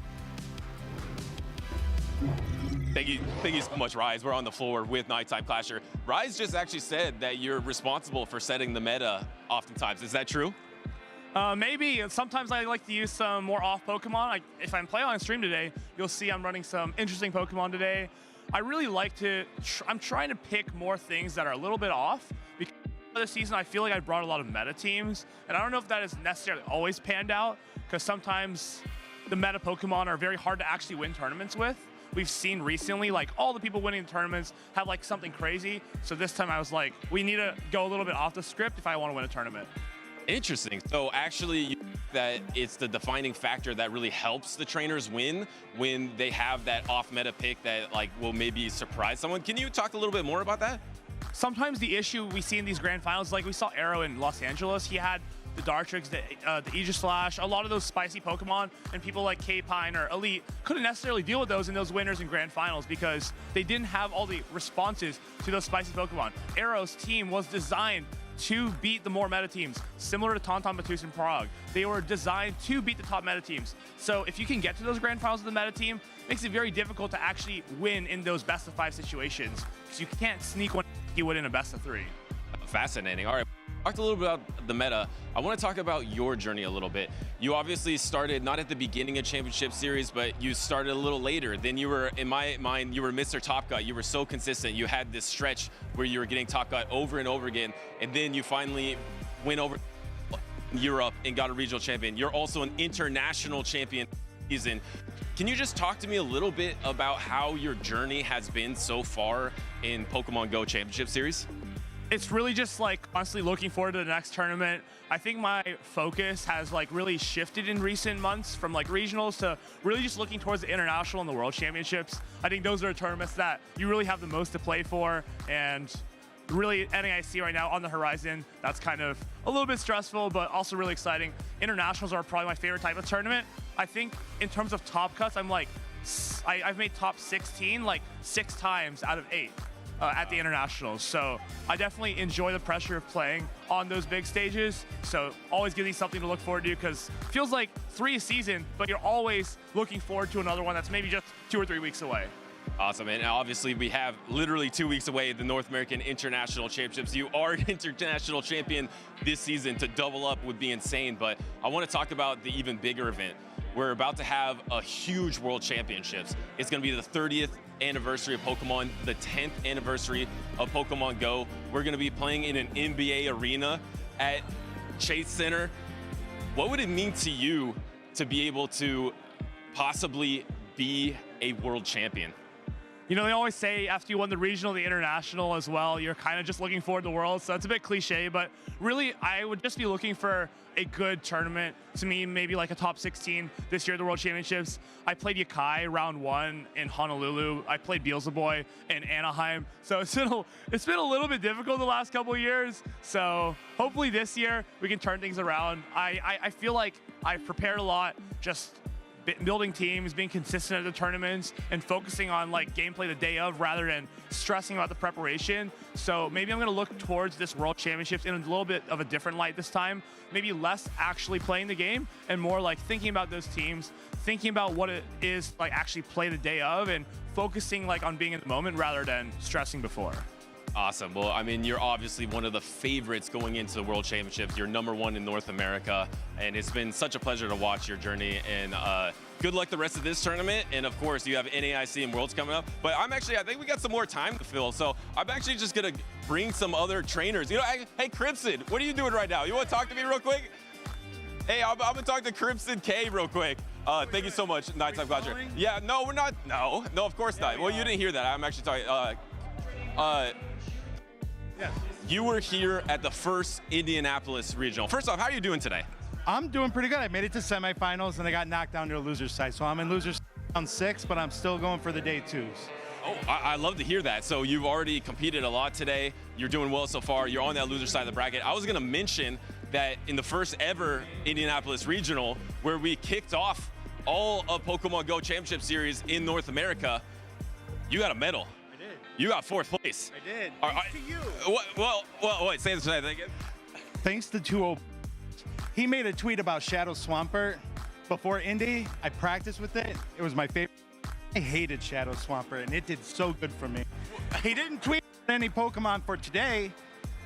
Thank you so much, Rise. We're on the floor with Nighttime Clasher. Rise just actually said that you're responsible for setting the meta oftentimes. Is that true? Maybe. Sometimes I like to use some more off Pokemon. If I'm playing on stream today, you'll see I'm running some interesting Pokemon today. I really like to, I'm trying to pick more things that are a little bit off. Because this season, I feel like I brought a lot of meta teams. And I don't know if that is necessarily always panned out, because sometimes the meta Pokemon are very hard to actually win tournaments with. We've seen recently, all the people winning the tournaments have something crazy. So this time I was like, we need to go a little bit off the script if I want to win a tournament. Interesting. So actually, that it's the defining factor that really helps the trainers win when they have that off-meta pick that will maybe surprise someone. Can you talk a little bit more about that? Sometimes the issue we see in these grand finals, we saw Arrow in Los Angeles, he had the Dartrix, the Aegislash, a lot of those spicy Pokemon, and people like K-Pine or Elite couldn't necessarily deal with those in those winners and grand finals because they didn't have all the responses to those spicy Pokemon. Arrow's team was designed to beat the more meta teams, similar to Tauntaun, Batuse, and Prague. They were designed to beat the top meta teams. So if you can get to those grand finals of the meta team, it makes it very difficult to actually win in those best of 5 situations, because you can't sneak one you would in a best of 3. Fascinating. All right. Talked a little bit about the meta. I want to talk about your journey a little bit. You obviously started not at the beginning of Championship Series, but you started a little later. Then you were, in my mind, you were Mr. Top Gut. You were so consistent. You had this stretch where you were getting Top Gut over and over again, and then you finally went over. Europe and got a regional champion. You're also an international champion season. Can you just talk to me a little bit about how your journey has been so far in Pokemon Go Championship Series? It's really just like constantly looking forward to the next tournament. I think my focus has like really shifted in recent months from like regionals to really just looking towards the international and the world championships. I think those are tournaments that you really have the most to play for, and really NAIC right now on the horizon. That's kind of a little bit stressful, but also really exciting. Internationals are probably my favorite type of tournament. I think in terms of top cuts, I'm like, I've made top 16 like 6 times out of 8. At the internationals. So I definitely enjoy the pressure of playing on those big stages. So always gives me something to look forward to, because it feels like 3 a season, but you're always looking forward to another one that's maybe just 2 or 3 weeks away. Awesome, and obviously we have literally 2 weeks away the North American International Championships. You are an international champion this season. To double up would be insane, but I want to talk about the even bigger event. We're about to have a huge World Championships. It's going to be the 30th anniversary of Pokemon, the 10th anniversary of Pokemon Go. We're going to be playing in an NBA arena at Chase Center. What would it mean to you to be able to possibly be a world champion? You know, they always say after you won the regional, the international as well, you're kind of just looking forward to the world. So that's a bit cliche, but really I would just be looking for a good tournament. To me, maybe like a top 16 this year at the World Championships. I played Yakai round 1 in Honolulu. I played Beelzebub in Anaheim. So it's been a little bit difficult the last couple of years. So hopefully this year we can turn things around. I feel like I've prepared a lot, just building teams, being consistent at the tournaments, and focusing on like gameplay the day of rather than stressing about the preparation. So maybe I'm going to look towards this World Championships in a little bit of a different light this time. Maybe less actually playing the game and more like thinking about those teams, thinking about what it is like actually play the day of, and focusing like on being in the moment rather than stressing before. Awesome. Well, I mean, you're obviously one of the favorites going into the World Championships. You're #1 in North America, and it's been such a pleasure to watch your journey. And good luck the rest of this tournament. And of course, you have NAIC and Worlds coming up. But I think we got some more time to fill. So I'm actually just gonna bring some other trainers. You know, hey, Crimson, what are you doing right now? You want to talk to me real quick? Hey, I'm gonna talk to Crimson K real quick. Thank you so much, Nights. I've got you. Yeah, no, we're not. No, of course not. Well, you didn't hear that. I'm actually talking. Yeah. You were here at the first Indianapolis regional. First off, how are you doing today? I'm doing pretty good. I made it to semifinals and I got knocked down to a loser's side. So I'm in loser's round 6, but I'm still going for the day 2s. Oh, I love to hear that. So you've already competed a lot today. You're doing well so far. You're on that loser side of the bracket. I was going to mention that in the first ever Indianapolis regional, where we kicked off all of Pokemon Go Championship Series in North America, you got a medal. You got 4th place. I did. Thanks to you. Well, wait, say this again. Thanks to 2-0. He made a tweet about Shadow Swampert before Indy. I practiced with it. It was my favorite. I hated Shadow Swampert, and it did so good for me. He didn't tweet any Pokemon for today,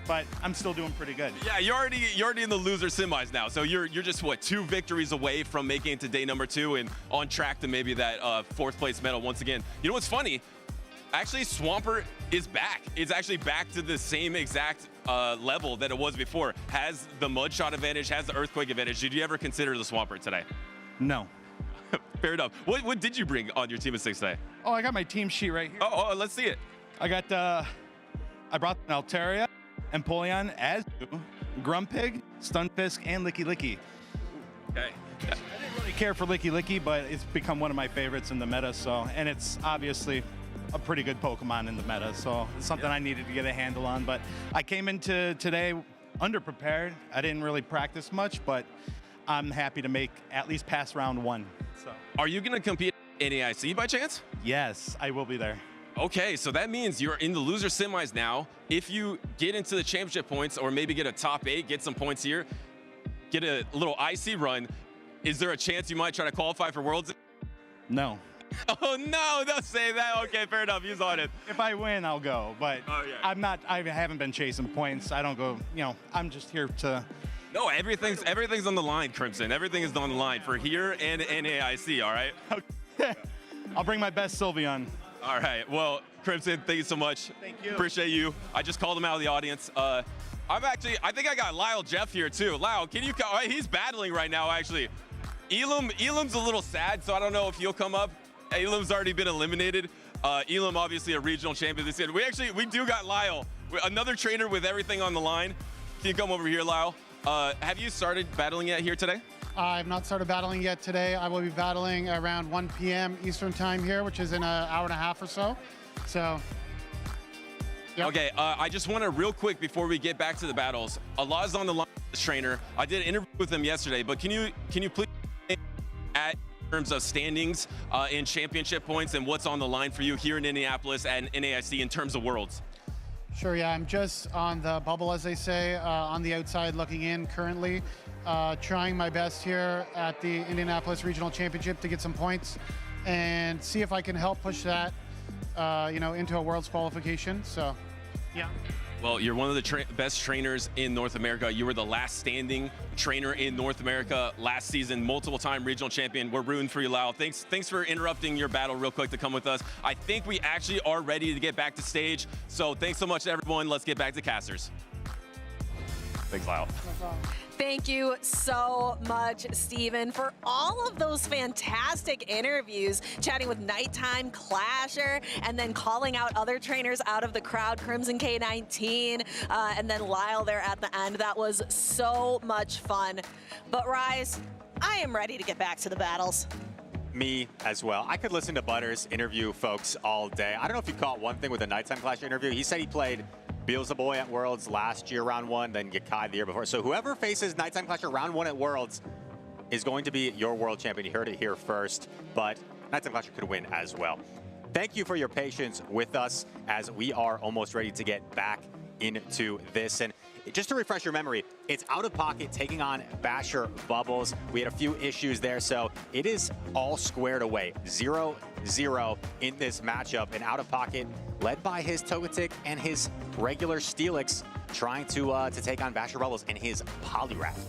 but I'm still doing pretty good. Yeah, you're already in the loser semis now. So you're just, what, 2 victories away from making it to day #2 and on track to maybe that 4th place medal once again. You know what's funny? Actually, Swampert is back. It's actually back to the same exact level that it was before. Has the mud shot advantage, has the earthquake advantage. Did you ever consider the Swampert today? No. Fair enough. What did you bring on your team of 6 today? Oh, I got my team sheet right here. Oh, let's see it. I brought an Altaria, Empoleon, Azu, Grumpig, Stunfisk, and Licky Licky. Okay. I didn't really care for Licky Licky, but it's become one of my favorites in the meta. So, and it's obviously a pretty good Pokemon in the meta, so it's something I needed to get a handle on. But I came into today underprepared. I didn't really practice much, but I'm happy to make at least past round 1. So, are you going to compete at NAIC by chance? Yes, I will be there. Okay, so that means you're in the loser semis now. If you get into the championship points, or maybe get a top 8, get some points here, get a little IC run, is there a chance you might try to qualify for Worlds? No. Oh no, don't say that. Okay, fair enough. He's on it. If I win, I'll go. But I haven't been chasing points. I don't go, I'm just here to. No, everything's on the line, Crimson. Everything is on the line for here and NAIC, all right? Okay. I'll bring my best Sylveon. All right. Well, Crimson, thank you so much. Thank you. Appreciate you. I just called him out of the audience. I think I got Lyle Jeff here too. Lyle, can you come? He's battling right now, actually. Elam's a little sad, so I don't know if he'll come up. Elam's already been eliminated. Elam, obviously a regional champion this year. We do got Lyle, another trainer with everything on the line. Can you come over here, Lyle? Have you started battling yet here today? I've not started battling yet today. I will be battling around 1 p.m. Eastern time here, which is in an hour and a half or so. So, yep. Okay, I just want to real quick before we get back to the battles. Allah's on the line, this trainer. I did an interview with him yesterday, but can you please at in terms of standings in championship points and what's on the line for you here in Indianapolis and NAIC in terms of worlds? Sure, yeah, I'm just on the bubble, as they say, on the outside looking in currently, trying my best here at the Indianapolis Regional Championship to get some points and see if I can help push that, into a Worlds qualification, so, yeah. Well, you're one of the best trainers in North America. You were the last standing trainer in North America last season, multiple-time regional champion. We're rooting for you, Lau. Thanks for interrupting your battle real quick to come with us. I think we actually are ready to get back to stage. So thanks so much, everyone. Let's get back to casters. Thanks, Lau. Thank you so much, Steven, for all of those fantastic interviews, chatting with Nighttime Clasher, and then calling out other trainers out of the crowd, Crimson K19, and then Lyle there at the end. That was so much fun. But Rise, I am ready to get back to the battles. Me as well. I could listen to Butters interview folks all day. I don't know if you caught one thing with the Nighttime Clasher interview. He said he played Beelzeboy at Worlds last year, round 1, then Yakai the year before. So whoever faces Nighttime Clasher round 1 at Worlds is going to be your world champion. You heard it here first, but Nighttime Clasher could win as well. Thank you for your patience with us as we are almost ready to get back into this. And just to refresh your memory, it's Out of Pocket taking on Basher Bubbles. We had a few issues there, so it is all squared away. 0-0 in this matchup, and Out of Pocket led by his Togetic and his regular Steelix, trying to take on Basher Bubbles and his Poliwrath.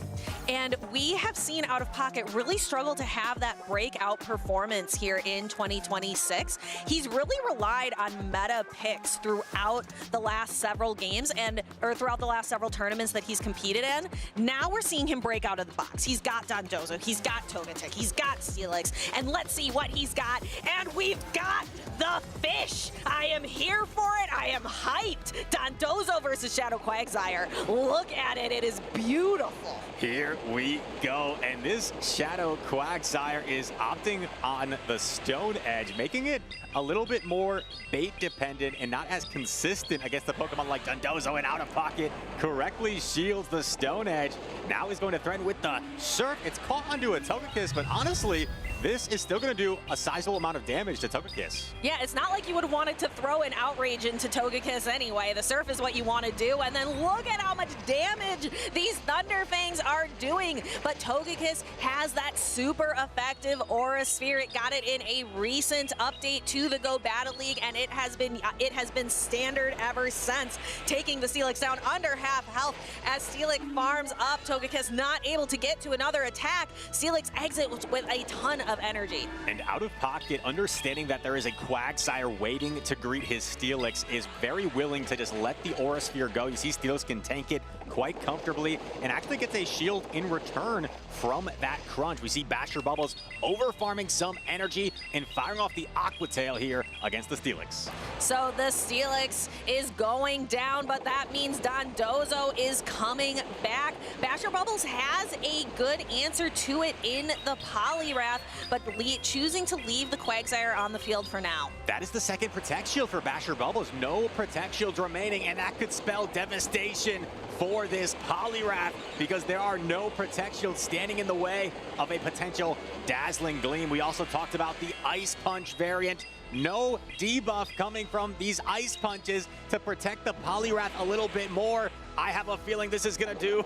And we have seen Out of Pocket really struggle to have that breakout performance here in 2026. He's really relied on meta picks throughout the last several games or throughout the last several tournaments that he's competed in. Now we're seeing him break out of the box. He's got Dondozo, he's got Togetic, he's got Steelix, and let's see what he's got. And we've got the fish. I am here for it. I am hyped. Dondozo versus Shadow Quagsire. Look at it. It is beautiful. Here we go, and this Shadow Quagsire is opting on the Stone Edge, making it a little bit more bait dependent and not as consistent against the Pokemon like Dondozo, and Out of Pocket correctly shields the Stone Edge. Now he's going to threaten with the Surf. It's caught onto a Togekiss, but honestly, this is still going to do a sizable amount of damage to Togekiss. Yeah, it's not like you would have wanted to throw an Outrage into Togekiss anyway. The Surf is what you want to do, and then look at how much damage these Thunder Fangs are doing. But Togekiss has that super effective Aura Sphere. It got it in a recent update to the Go Battle League, and it has been standard ever since, taking the Steelix down under half health as Steelix farms up. Togekiss not able to get to another attack. Steelix exits with a ton of energy. And Out of Pocket, understanding that there is a Quagsire waiting to greet his Steelix, is very willing to just let the Aura Sphere go. You see Steelix can tank it quite comfortably and actually gets a shield in return from that crunch. We see Basher Bubbles over farming some energy and firing off the Aqua Tail here against the Steelix. So the Steelix is going down, but that means Dondozo is coming back. Basher Bubbles has a good answer to it in the Poliwrath, but choosing to leave the Quagsire on the field for now. That is the second Protect Shield for Basher Bubbles. No Protect Shields remaining, and that could spell devastation for this Poliwrath because there are no Protect Shields standing in the way of a potential Dazzling Gleam. We also talked about the Ice Punch variant. No debuff coming from these Ice Punches to protect the Poliwrath a little bit more. I have a feeling this is going to do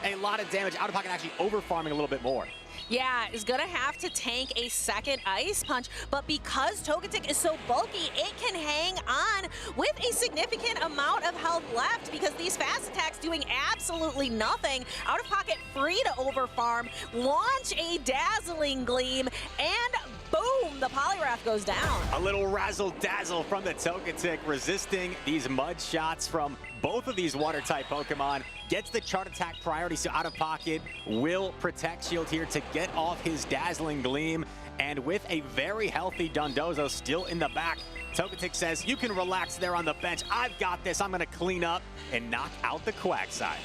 a lot of damage. Out of Pocket actually over-farming a little bit more. Yeah, is going to have to tank a second Ice Punch, but because Togetic is so bulky, it can hang on with a significant amount of health left because these fast attacks doing absolutely nothing. Out of Pocket free to overfarm, launch a Dazzling Gleam, and boom, the Polygraph goes down. A little razzle-dazzle from the Togetic, resisting these mud shots from both of these water-type Pokemon. Gets the Chart Attack priority, so Out of Pocket will Protect Shield here to get off his Dazzling Gleam. And with a very healthy Dondozo still in the back, Togetic says, you can relax there on the bench. I've got this. I'm going to clean up and knock out the Quagsire.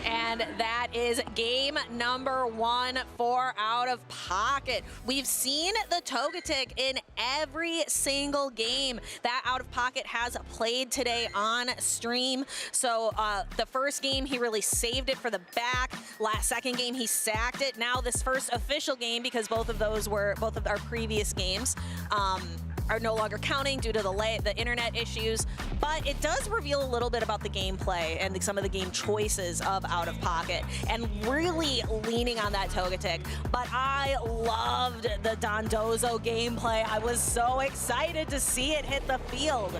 And that is game number 1 for Out of Pocket. We've seen the Togetic in every single game that Out of Pocket has played today on stream. So the first game, he really saved it for the back. Second game, he sacked it. Now this first official game, because both of our previous games, are no longer counting due to the internet issues, but it does reveal a little bit about the gameplay and some of the game choices of Out of Pocket, and really leaning on that Togetic. But I loved the Dondozo gameplay. I was so excited to see it hit the field.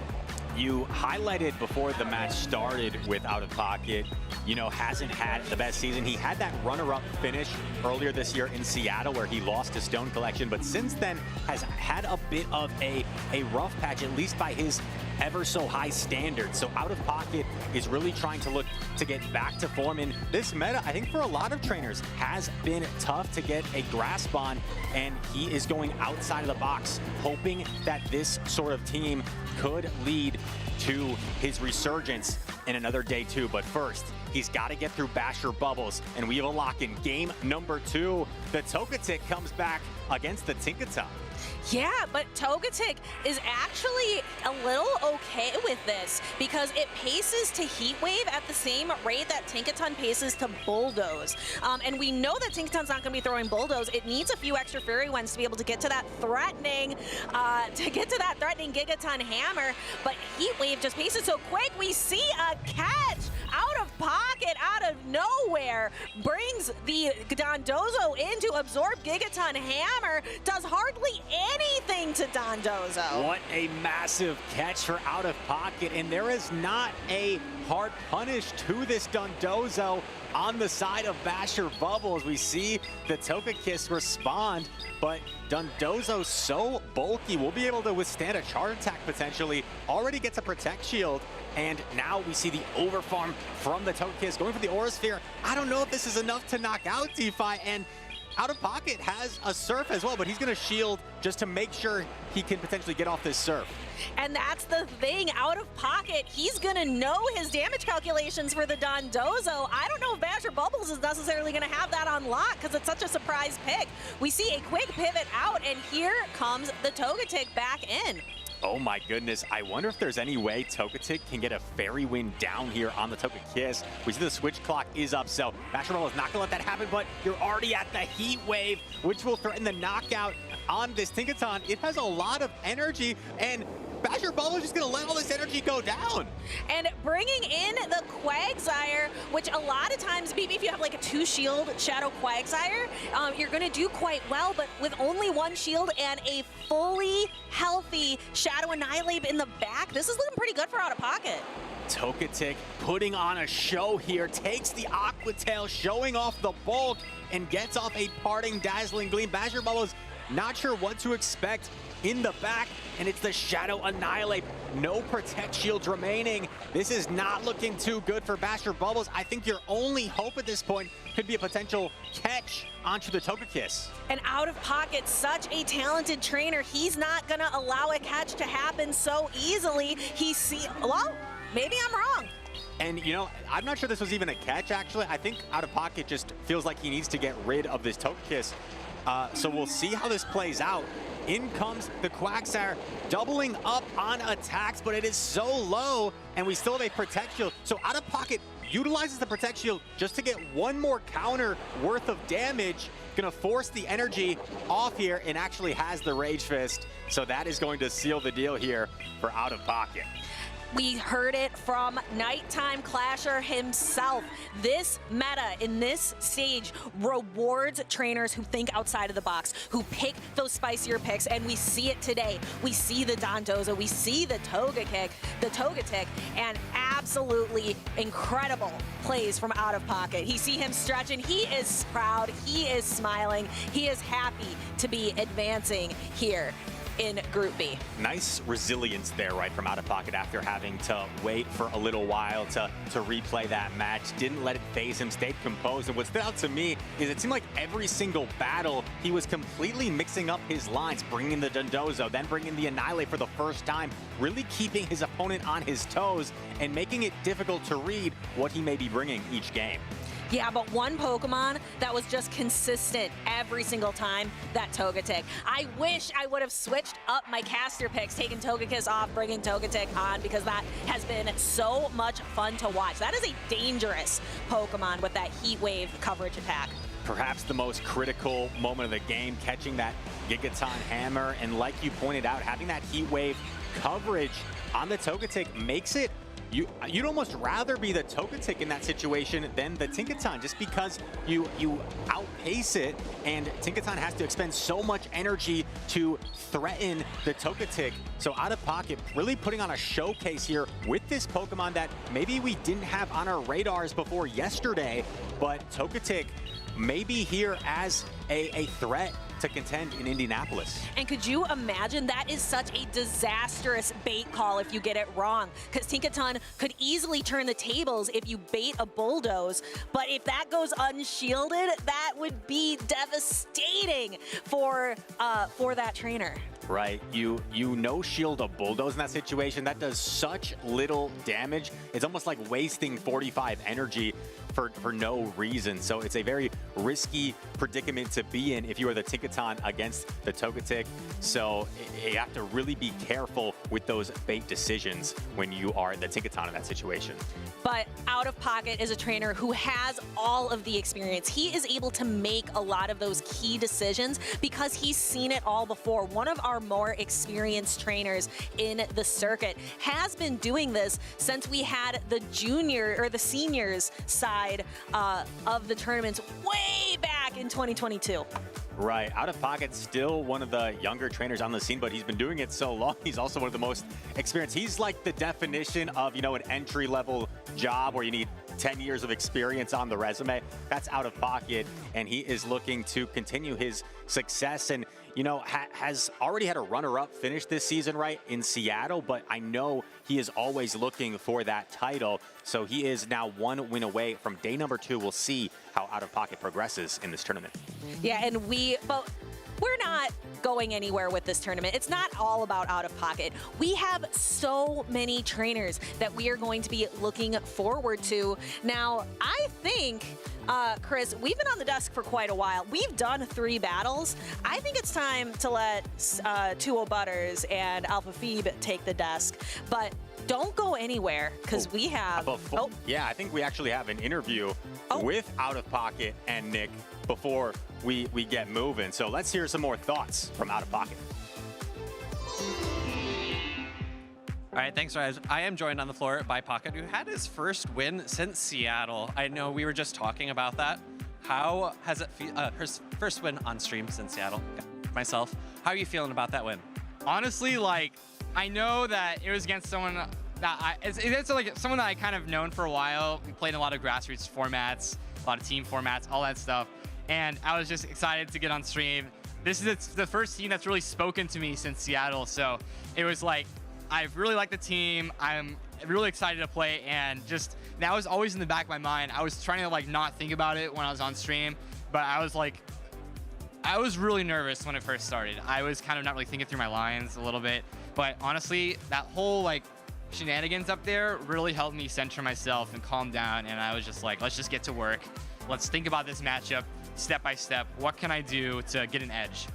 You highlighted before the match started with Out of Pocket, you know, hasn't had the best season. He had that runner-up finish earlier this year in Seattle where he lost to Stone Collection, but since then has had a bit of a rough patch, at least by his ever so high standards. So Out of Pocket is really trying to look to get back to form in this meta. I think for a lot of trainers has been tough to get a grasp on, and he is going outside of the box, hoping that this sort of team could lead to his resurgence in another day 2. But first, he's got to get through Basher Bubbles, and we have a lock in game number 2. The Togetic comes back against the Tinkaton. Yeah, but Togetic is actually a little okay with this because it paces to Heat Wave at the same rate that Tinkaton paces to Bulldoze. And we know that Tinkaton's not going to be throwing Bulldoze. It needs a few extra Fairy Winds to be able to get to that threatening, Gigaton Hammer. But Heat Wave just paces so quick. We see a catch Out of Pocket, out of nowhere, brings the Dondozo in to absorb Gigaton Hammer. Does hardly anything to Dondozo. What a massive catch for Out of Pocket, and there is not a hard punish to this Dondozo on the side of Basher Bubbles. We see the Togekiss respond, but Dondozo so bulky, we'll be able to withstand a Chart Attack potentially. Already gets a Protect Shield, and now we see the overfarm from the Togekiss going for the Aura Sphere. I don't know if this is enough to knock out DeFi, and Out of Pocket has a Surf as well, but he's going to shield just to make sure he can potentially get off this Surf. And that's the thing, Out of Pocket, he's going to know his damage calculations for the Dondozo. I don't know if Basher Bubbles is necessarily going to have that on lock because it's such a surprise pick. We see a quick pivot out, and here comes the Togetic back in. Oh my goodness, I wonder if there's any way Togetic can get a Fairy Wind down here on the Togekiss. We see the switch clock is up, so Basher Bubble is not gonna let that happen, but you're already at the Heat Wave, which will threaten the knockout on this Tinkaton. It has a lot of energy, and Basher Bubble is just gonna let all this energy go down. And bringing in the Quagsire, which a lot of times, maybe if you have like a 2-shield Shadow Quagsire, you're gonna do quite well, but with only 1 shield and a fully healthy Shadow Annihilate in the back, this is looking pretty good for Out of Pocket. Togetic putting on a show here, takes the Aqua Tail, showing off the bulk, and gets off a parting Dazzling Gleam. Basher Bubble's not sure what to expect in the back, and it's the Shadow Annihilate. No Protect Shields remaining. This is not looking too good for Basher Bubbles. I think your only hope at this point could be a potential catch onto the Togekiss. And Out of Pocket, such a talented trainer. He's not gonna allow a catch to happen so easily. Well, maybe I'm wrong. And, you know, I'm not sure this was even a catch, actually. I think Out of Pocket just feels like he needs to get rid of this Togekiss. So we'll see how this plays out. In comes the Quagsire, doubling up on attacks, but it is so low, and we still have a Protect Shield. So Out of Pocket utilizes the Protect Shield just to get 1 more counter worth of damage. Gonna force the energy off here, and actually has the Rage Fist. So that is going to seal the deal here for Out of Pocket. We heard it from Nighttime Clasher himself. This meta in this stage rewards trainers who think outside of the box, who pick those spicier picks, and we see it today. We see the Dondozo, we see the Togekick, and absolutely incredible plays from out of pocket. You see him stretching, he is proud, he is smiling, he is happy to be advancing here in Group B. Nice resilience there, right, from out of pocket after having to wait for a little while to replay that match. Didn't let it phase him, stayed composed. And what stood out to me is it seemed like every single battle, he was completely mixing up his lines, bringing the Dondozo, then bringing the Annihilate for the first time, really keeping his opponent on his toes and making it difficult to read what he may be bringing each game. Yeah, but one Pokemon that was just consistent every single time, that Togetic. I wish I would have switched up my caster picks, taking Togekiss off, bringing Togetic on, because that has been so much fun to watch. That is a dangerous Pokemon with that Heat Wave coverage attack. Perhaps the most critical moment of the game, catching that Gigaton Hammer, and like you pointed out, having that Heat Wave coverage on the Togetic makes it you'd almost rather be the Togetic in that situation than the Tinkaton, just because you outpace it, and Tinkaton has to expend so much energy to threaten the Togetic. So out of pocket, really putting on a showcase here with this Pokemon that maybe we didn't have on our radars before yesterday, but Togetic may be here as a threat to contend in Indianapolis. And could you imagine? That is such a disastrous bait call if you get it wrong, because Tinkaton could easily turn the tables if you bait a Bulldoze, but if that goes unshielded, that would be devastating for that trainer. Right, you no-shield a Bulldoze in that situation. That does such little damage. It's almost like wasting 45 energy for no reason. So it's a very risky predicament to be in if you are the Tinkaton against the Togetic. So you have to really be careful with those bait decisions when you are the Tinkaton in that situation. But Out of Pocket is a trainer who has all of the experience. He is able to make a lot of those key decisions because he's seen it all before. One of our more experienced trainers in the circuit has been doing this since we had the junior or the seniors side of the tournaments way back in 2022. Right, Out of Pocket, still one of the younger trainers on the scene, but he's been doing it so long. He's also one of the most experienced. He's like the definition of, you know, an entry-level job where you need 10 years of experience on the resume. That's Out of Pocket, and he is looking to continue his success, and you know, has already had a runner-up finish this season, right, in Seattle, but I know he is always looking for that title, so he is now one win away from day number 2. We'll see how Out of Pocket progresses in this tournament. Yeah, and we're not going anywhere with this tournament. It's not all about Out of Pocket. We have so many trainers that we are going to be looking forward to. Now, I think, Chris, we've been on the desk for quite a while. We've done 3 battles. I think it's time to let 2O Butters and Alpha Phoebe take the desk. But don't go anywhere, because we have... Yeah, I think we actually have an interview with Out of Pocket and Nick before we get moving. So let's hear some more thoughts from Out of Pocket. All right, thanks, Raj. I am joined on the floor by Pocket, who had his first win since Seattle. I know we were just talking about that. How has it feel? His first win on stream since Seattle. Myself, how are you feeling about that win? Honestly, like, I know that it was against someone that it's like someone that I kind of known for a while. We played in a lot of grassroots formats, a lot of team formats, all that stuff. And I was just excited to get on stream. This is the first team that's really spoken to me since Seattle. So it was like, I really like the team. I'm really excited to play, and just that was always in the back of my mind. I was trying to like not think about it when I was on stream, but I was really nervous when it first started. I was kind of not really thinking through my lines a little bit, but honestly, that whole like shenanigans up there really helped me center myself and calm down. And I was just like, let's just get to work. Let's think about this matchup step by step. What can I do to get an edge?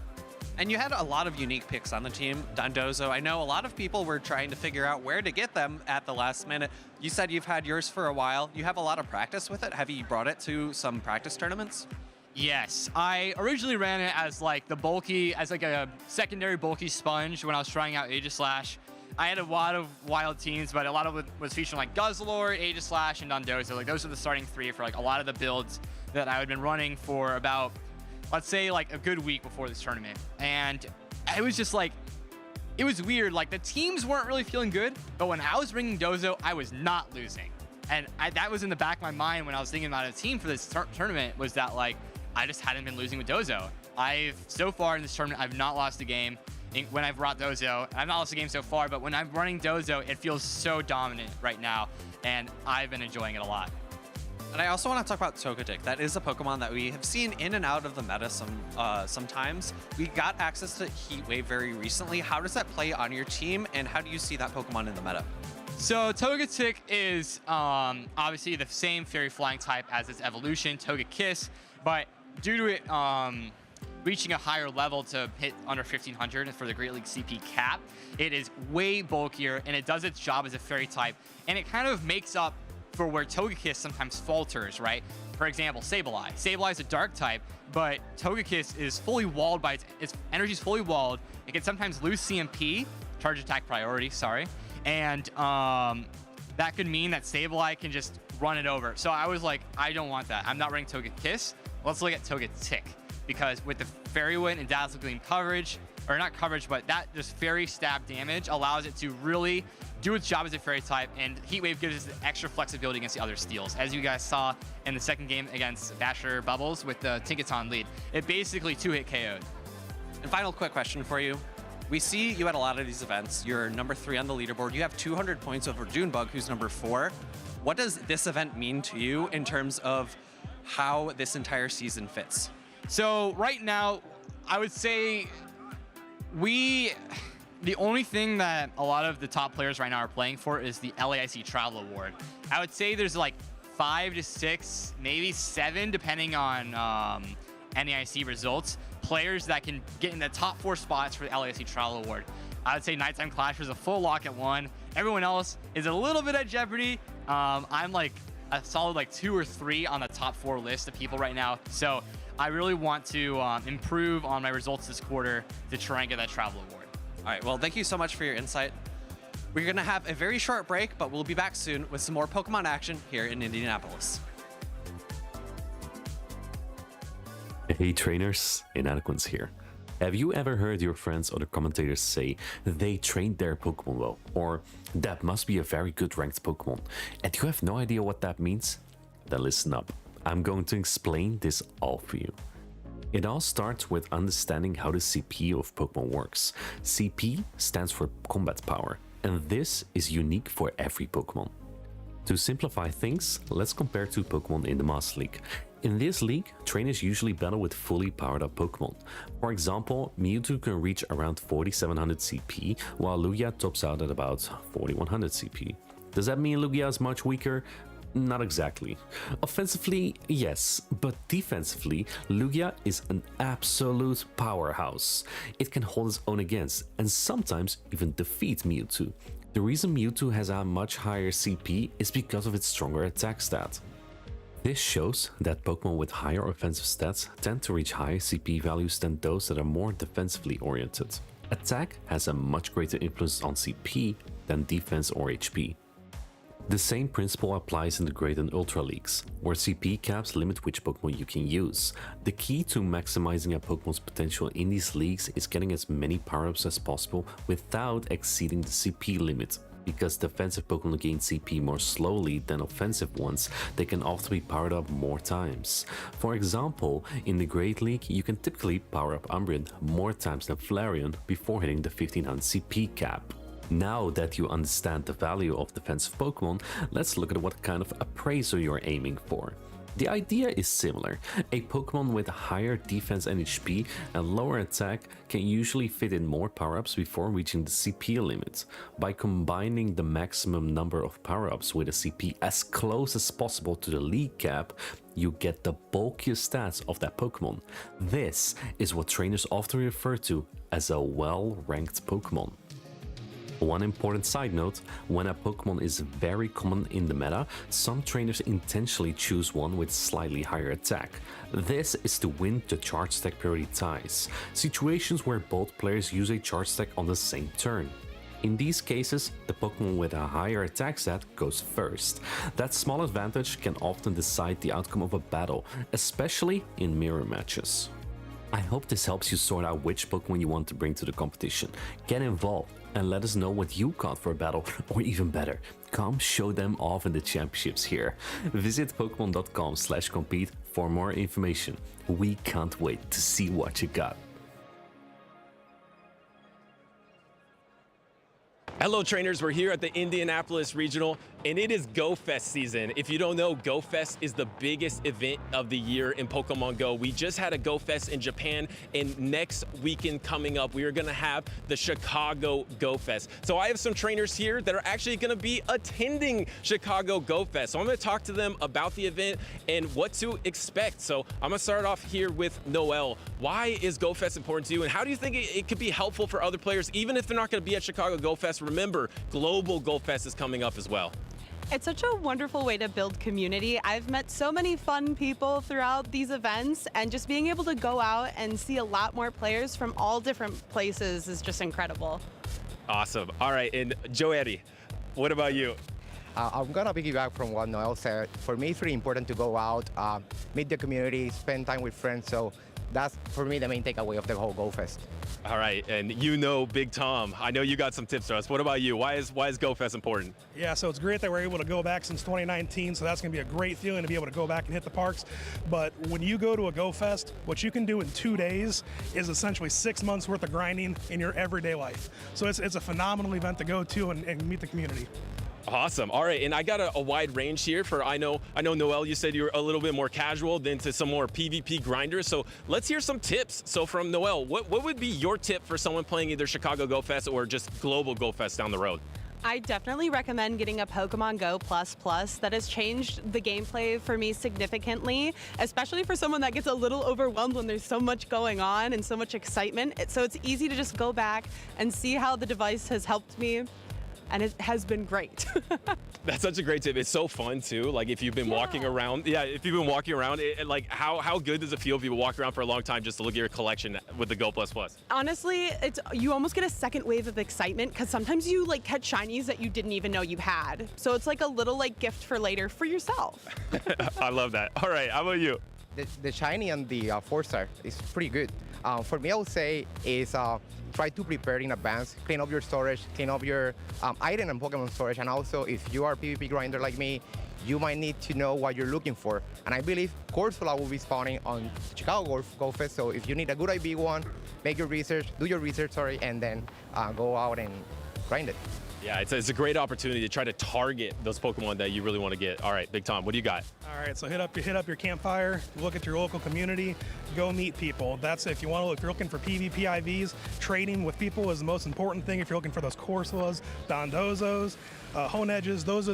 And you had a lot of unique picks on the team. Dondozo, I know a lot of people were trying to figure out where to get them at the last minute. You said you've had yours for a while. You have a lot of practice with it. Have you brought it to some practice tournaments? Yes, I originally ran it as like a secondary bulky sponge when I was trying out Aegislash. I had a lot of wild teams, but a lot of it was featuring like Guzzlord, Aegislash, and Dondozo. Like those are the starting three for like a lot of the builds that I had been running for about, let's say, like a good week before this tournament. And it was just like, it was weird. Like the teams weren't really feeling good, but when I was bringing Dozo, I was not losing. And that was in the back of my mind when I was thinking about a team for this tournament, was that like, I just hadn't been losing with Dozo. So far in this tournament, I've not lost a game when I've brought Dozo. I've not lost a game so far, but when I'm running Dozo, it feels so dominant right now, and I've been enjoying it a lot. And I also want to talk about Togetic. That is a Pokemon that we have seen in and out of the meta sometimes. We got access to Heat Wave very recently. How does that play on your team, and how do you see that Pokemon in the meta? So Togetic is obviously the same Fairy Flying type as its evolution, Togekiss, but due to it reaching a higher level to hit under 1500 for the Great League CP cap, it is way bulkier, and it does its job as a Fairy type, and it kind of makes up for where Togekiss sometimes falters, right? For example, Sableye. Sableye is a Dark type, but Togekiss is fully walled by its energy is fully walled. It can sometimes lose CMP, Charge Attack Priority, sorry, and that could mean that Sableye can just run it over. So I was like, I don't want that. I'm not running Togekiss. Let's look at Togetic, because with the Fairy Wind and Dazzle Gleam coverage, or not coverage, but that just Fairy stab damage allows it to really do its job as a Fairy type, and Heat Wave gives us the extra flexibility against the other steals. As you guys saw in the second game against Basher Bubbles with the Tinkaton lead, it basically 2-hit KO'd. And final quick question for you. We see you at a lot of these events. You're number 3 on the leaderboard. You have 200 points over Junebug, who's number 4. What does this event mean to you in terms of how this entire season fits? So right now, I would say the only thing that a lot of the top players right now are playing for is the LAIC Travel Award. I would say there's like 5 to 6, maybe 7, depending on NAIC results, players that can get in the top 4 spots for the LAIC Travel Award. I would say Nighttime Clash is a full lock at 1. Everyone else is a little bit at jeopardy. I'm like a solid like 2 or 3 on the top 4 list of people right now. So I really want to improve on my results this quarter to try and get that Travel Award. All right, well, thank you so much for your insight. We're going to have a very short break, but we'll be back soon with some more Pokemon action here in Indianapolis. Hey trainers, Inadequance here. Have you ever heard your friends or the commentators say they trained their Pokemon well, or that must be a very good ranked Pokemon, and you have no idea what that means? Then listen up, I'm going to explain this all for you. It all starts with understanding how the CP of Pokemon works. CP stands for combat power, and this is unique for every Pokemon. To simplify things, let's compare 2 Pokemon in the Master League. In this league, trainers usually battle with fully powered up Pokemon. For example, Mewtwo can reach around 4700 CP, while Lugia tops out at about 4100 CP. Does that mean Lugia is much weaker? Not exactly. Offensively, yes, but defensively, Lugia is an absolute powerhouse. It can hold its own against, and sometimes even defeat Mewtwo. The reason Mewtwo has a much higher CP is because of its stronger attack stat. This shows that Pokemon with higher offensive stats tend to reach higher CP values than those that are more defensively oriented. Attack has a much greater influence on CP than defense or HP. The same principle applies in the Great and Ultra Leagues, where CP caps limit which Pokemon you can use. The key to maximizing a Pokemon's potential in these leagues is getting as many power-ups as possible without exceeding the CP limit. Because defensive Pokemon gain CP more slowly than offensive ones, they can often be powered up more times. For example, in the Great League, you can typically power up Umbreon more times than Flareon before hitting the 1500 CP cap. Now that you understand the value of defensive Pokemon, let's look at what kind of appraisal you're aiming for. The idea is similar. A Pokemon with higher defense and HP and lower attack can usually fit in more power-ups before reaching the CP limit. By combining the maximum number of power-ups with a CP as close as possible to the league cap, you get the bulkiest stats of that Pokemon. This is what trainers often refer to as a well-ranked Pokemon. One important side note, when a Pokemon is very common in the meta, some trainers intentionally choose one with slightly higher attack. This is to win the charge stack priority ties, situations where both players use a charge stack on the same turn. In these cases, the Pokémon with a higher attack stat goes first. That small advantage can often decide the outcome of a battle, especially in mirror matches. I hope this helps you sort out which Pokémon you want to bring to the competition. Get involved and let us know what you caught for a battle, or even better, come show them off in the championships here. Visit Pokemon.com/compete for more information. We can't wait to see what you got. Hello trainers, we're here at the Indianapolis Regional and it is Go Fest season. If you don't know, Go Fest is the biggest event of the year in Pokemon Go. We just had a Go Fest in Japan and next weekend coming up, we are gonna have the Chicago Go Fest. So I have some trainers here that are actually gonna be attending Chicago Go Fest. So I'm gonna talk to them about the event and what to expect. So I'm gonna start off here with Noel. Why is Go Fest important to you and how do you think it could be helpful for other players, even if they're not gonna be at Chicago Go Fest? Remember, Global Go Fest is coming up as well. It's such a wonderful way to build community. I've met so many fun people throughout these events, and just being able to go out and see a lot more players from all different places is just incredible. Awesome. All right, and Joetti, what about you? I'm gonna piggyback from what Noel said. For me, it's really important to go out, meet the community, spend time with friends. So that's, for me, the main takeaway of the whole Go Fest. All right, and you know Big Tom, I know you got some tips for us. What about you? Why is Go Fest important? Yeah, so it's great that we're able to go back since 2019, so that's going to be a great feeling to be able to go back and hit the parks. But when you go to a Go Fest, what you can do in 2 days is essentially 6 months worth of grinding in your everyday life. So it's a phenomenal event to go to and meet the community. Awesome. All right, and I got a wide range here for, I know Noel, you said you're a little bit more casual than to some more PvP grinders. So let's hear some tips. So from Noel, what would be your tip for someone playing either Chicago Go Fest or just Global Go Fest down the road? I definitely recommend getting a Pokemon Go Plus. That has changed the gameplay for me significantly, especially for someone that gets a little overwhelmed when there's so much going on and so much excitement. So it's easy to just go back and see how the device has helped me. And it has been great. That's such a great tip. It's so fun too. Like if you've been walking around, like how good does it feel if you walk around for a long time just to look at your collection with the Go Plus Plus? Honestly, you almost get a second wave of excitement because sometimes you like catch shinies that you didn't even know you had. So it's like a little like gift for later for yourself. I love that. All right, how about you? The shiny and the 4-star is pretty good. For me, I would say is try to prepare in advance, clean up your storage, clean up your item and Pokemon storage, and also if you are a PvP grinder like me, you might need to know what you're looking for. And I believe Corsola will be spawning on Chicago Go Fest, so if you need a good IV one, make your research, do your research, and then go out and grind it. Yeah, it's a great opportunity to try to target those Pokemon that you really want to get. All right, Big Tom, what do you got? All right, so hit up your campfire, look at your local community, go meet people. That's if you're looking for PvP IVs, trading with people is the most important thing. If you're looking for those Corsolas, Dondozos, Honedges, those are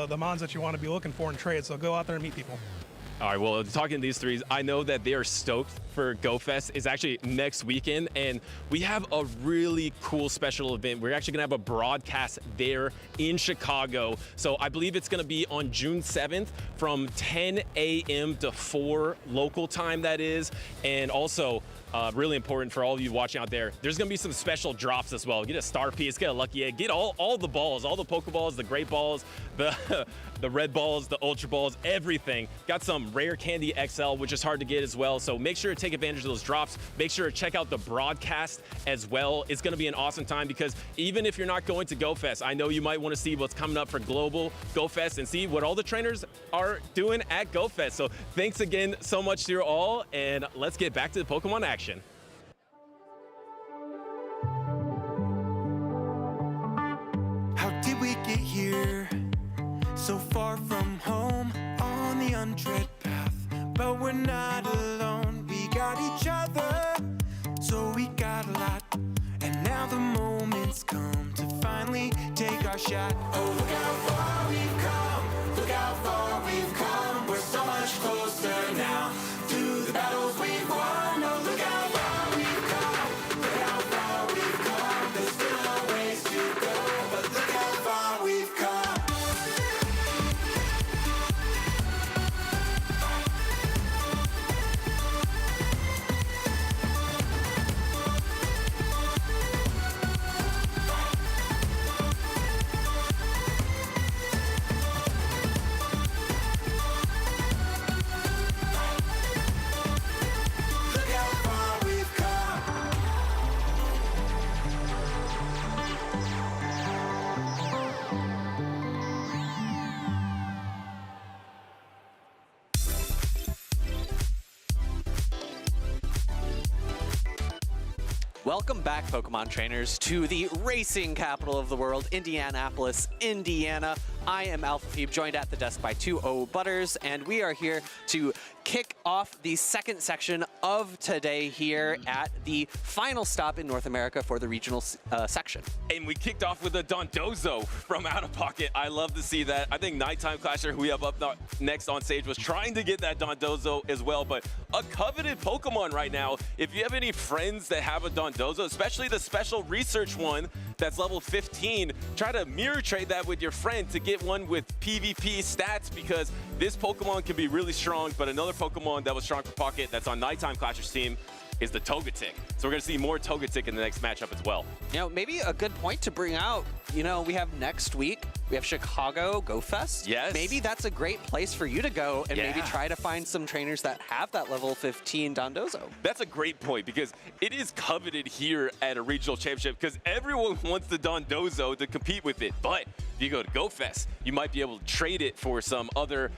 the mons that you want to be looking for in trade. So go out there and meet people. All right, well, talking to these threes, I know that they are stoked for Go Fest. It's actually next weekend, and we have a really cool special event. We're actually gonna have a broadcast there in Chicago. So I believe it's gonna be on June 7th from 10 a.m. to 4 local time, that is. And also, really important for all of you watching out there, there's gonna be some special drops as well. Get a star piece, get a lucky egg, get all the balls, all the Pokeballs, the great balls, the red balls, the ultra balls, everything. Got some rare candy XL, which is hard to get as well. So make sure to take advantage of those drops. Make sure to check out the broadcast as well. It's gonna be an awesome time because even if you're not going to Go Fest, I know you might wanna see what's coming up for Global Go Fest and see what all the trainers are doing at Go Fest. So thanks again so much to you all, and let's get back to the Pokemon action. How did we get here? So far from home, on the untread path. But we're not alone, we got each other. So we got a lot, and now the moment's come to finally take our shot. Oh, look how far we've come, look how far we've come. We're so much closer now to the battles we've won. Oh, look how far we've come, look how far we've come. There's still a ways to go, but look how far we've come. Welcome back, Pokemon trainers, to the racing capital of the world, Indianapolis, Indiana. I am Alpha Phoebe, joined at the desk by 2O Butters, and we are here to kick off the second section of today here at the final stop in North America for the regional section. And we kicked off with a Dondozo from Out of Pocket. I love to see that. I think Nighttime Clasher, who we have up next on stage, was trying to get that Dondozo as well, but a coveted Pokemon right now. If you have any friends that have a Dondozo, especially the special research one that's level 15, try to mirror trade that with your friend to get one with PvP stats, because this Pokemon can be really strong. But another Pokemon that was strong for Pocket that's on Nighttime Clasher's team is the Togetic. So we're going to see more Togetic in the next matchup as well. You know, maybe a good point to bring out, you know, we have next week, we have Chicago Go Fest. Yes. Maybe that's a great place for you to go and maybe try to find some trainers that have that level 15 Dondozo. That's a great point, because it is coveted here at a regional championship because everyone wants the Dondozo to compete with it. But if you go to Go Fest, you might be able to trade it for some other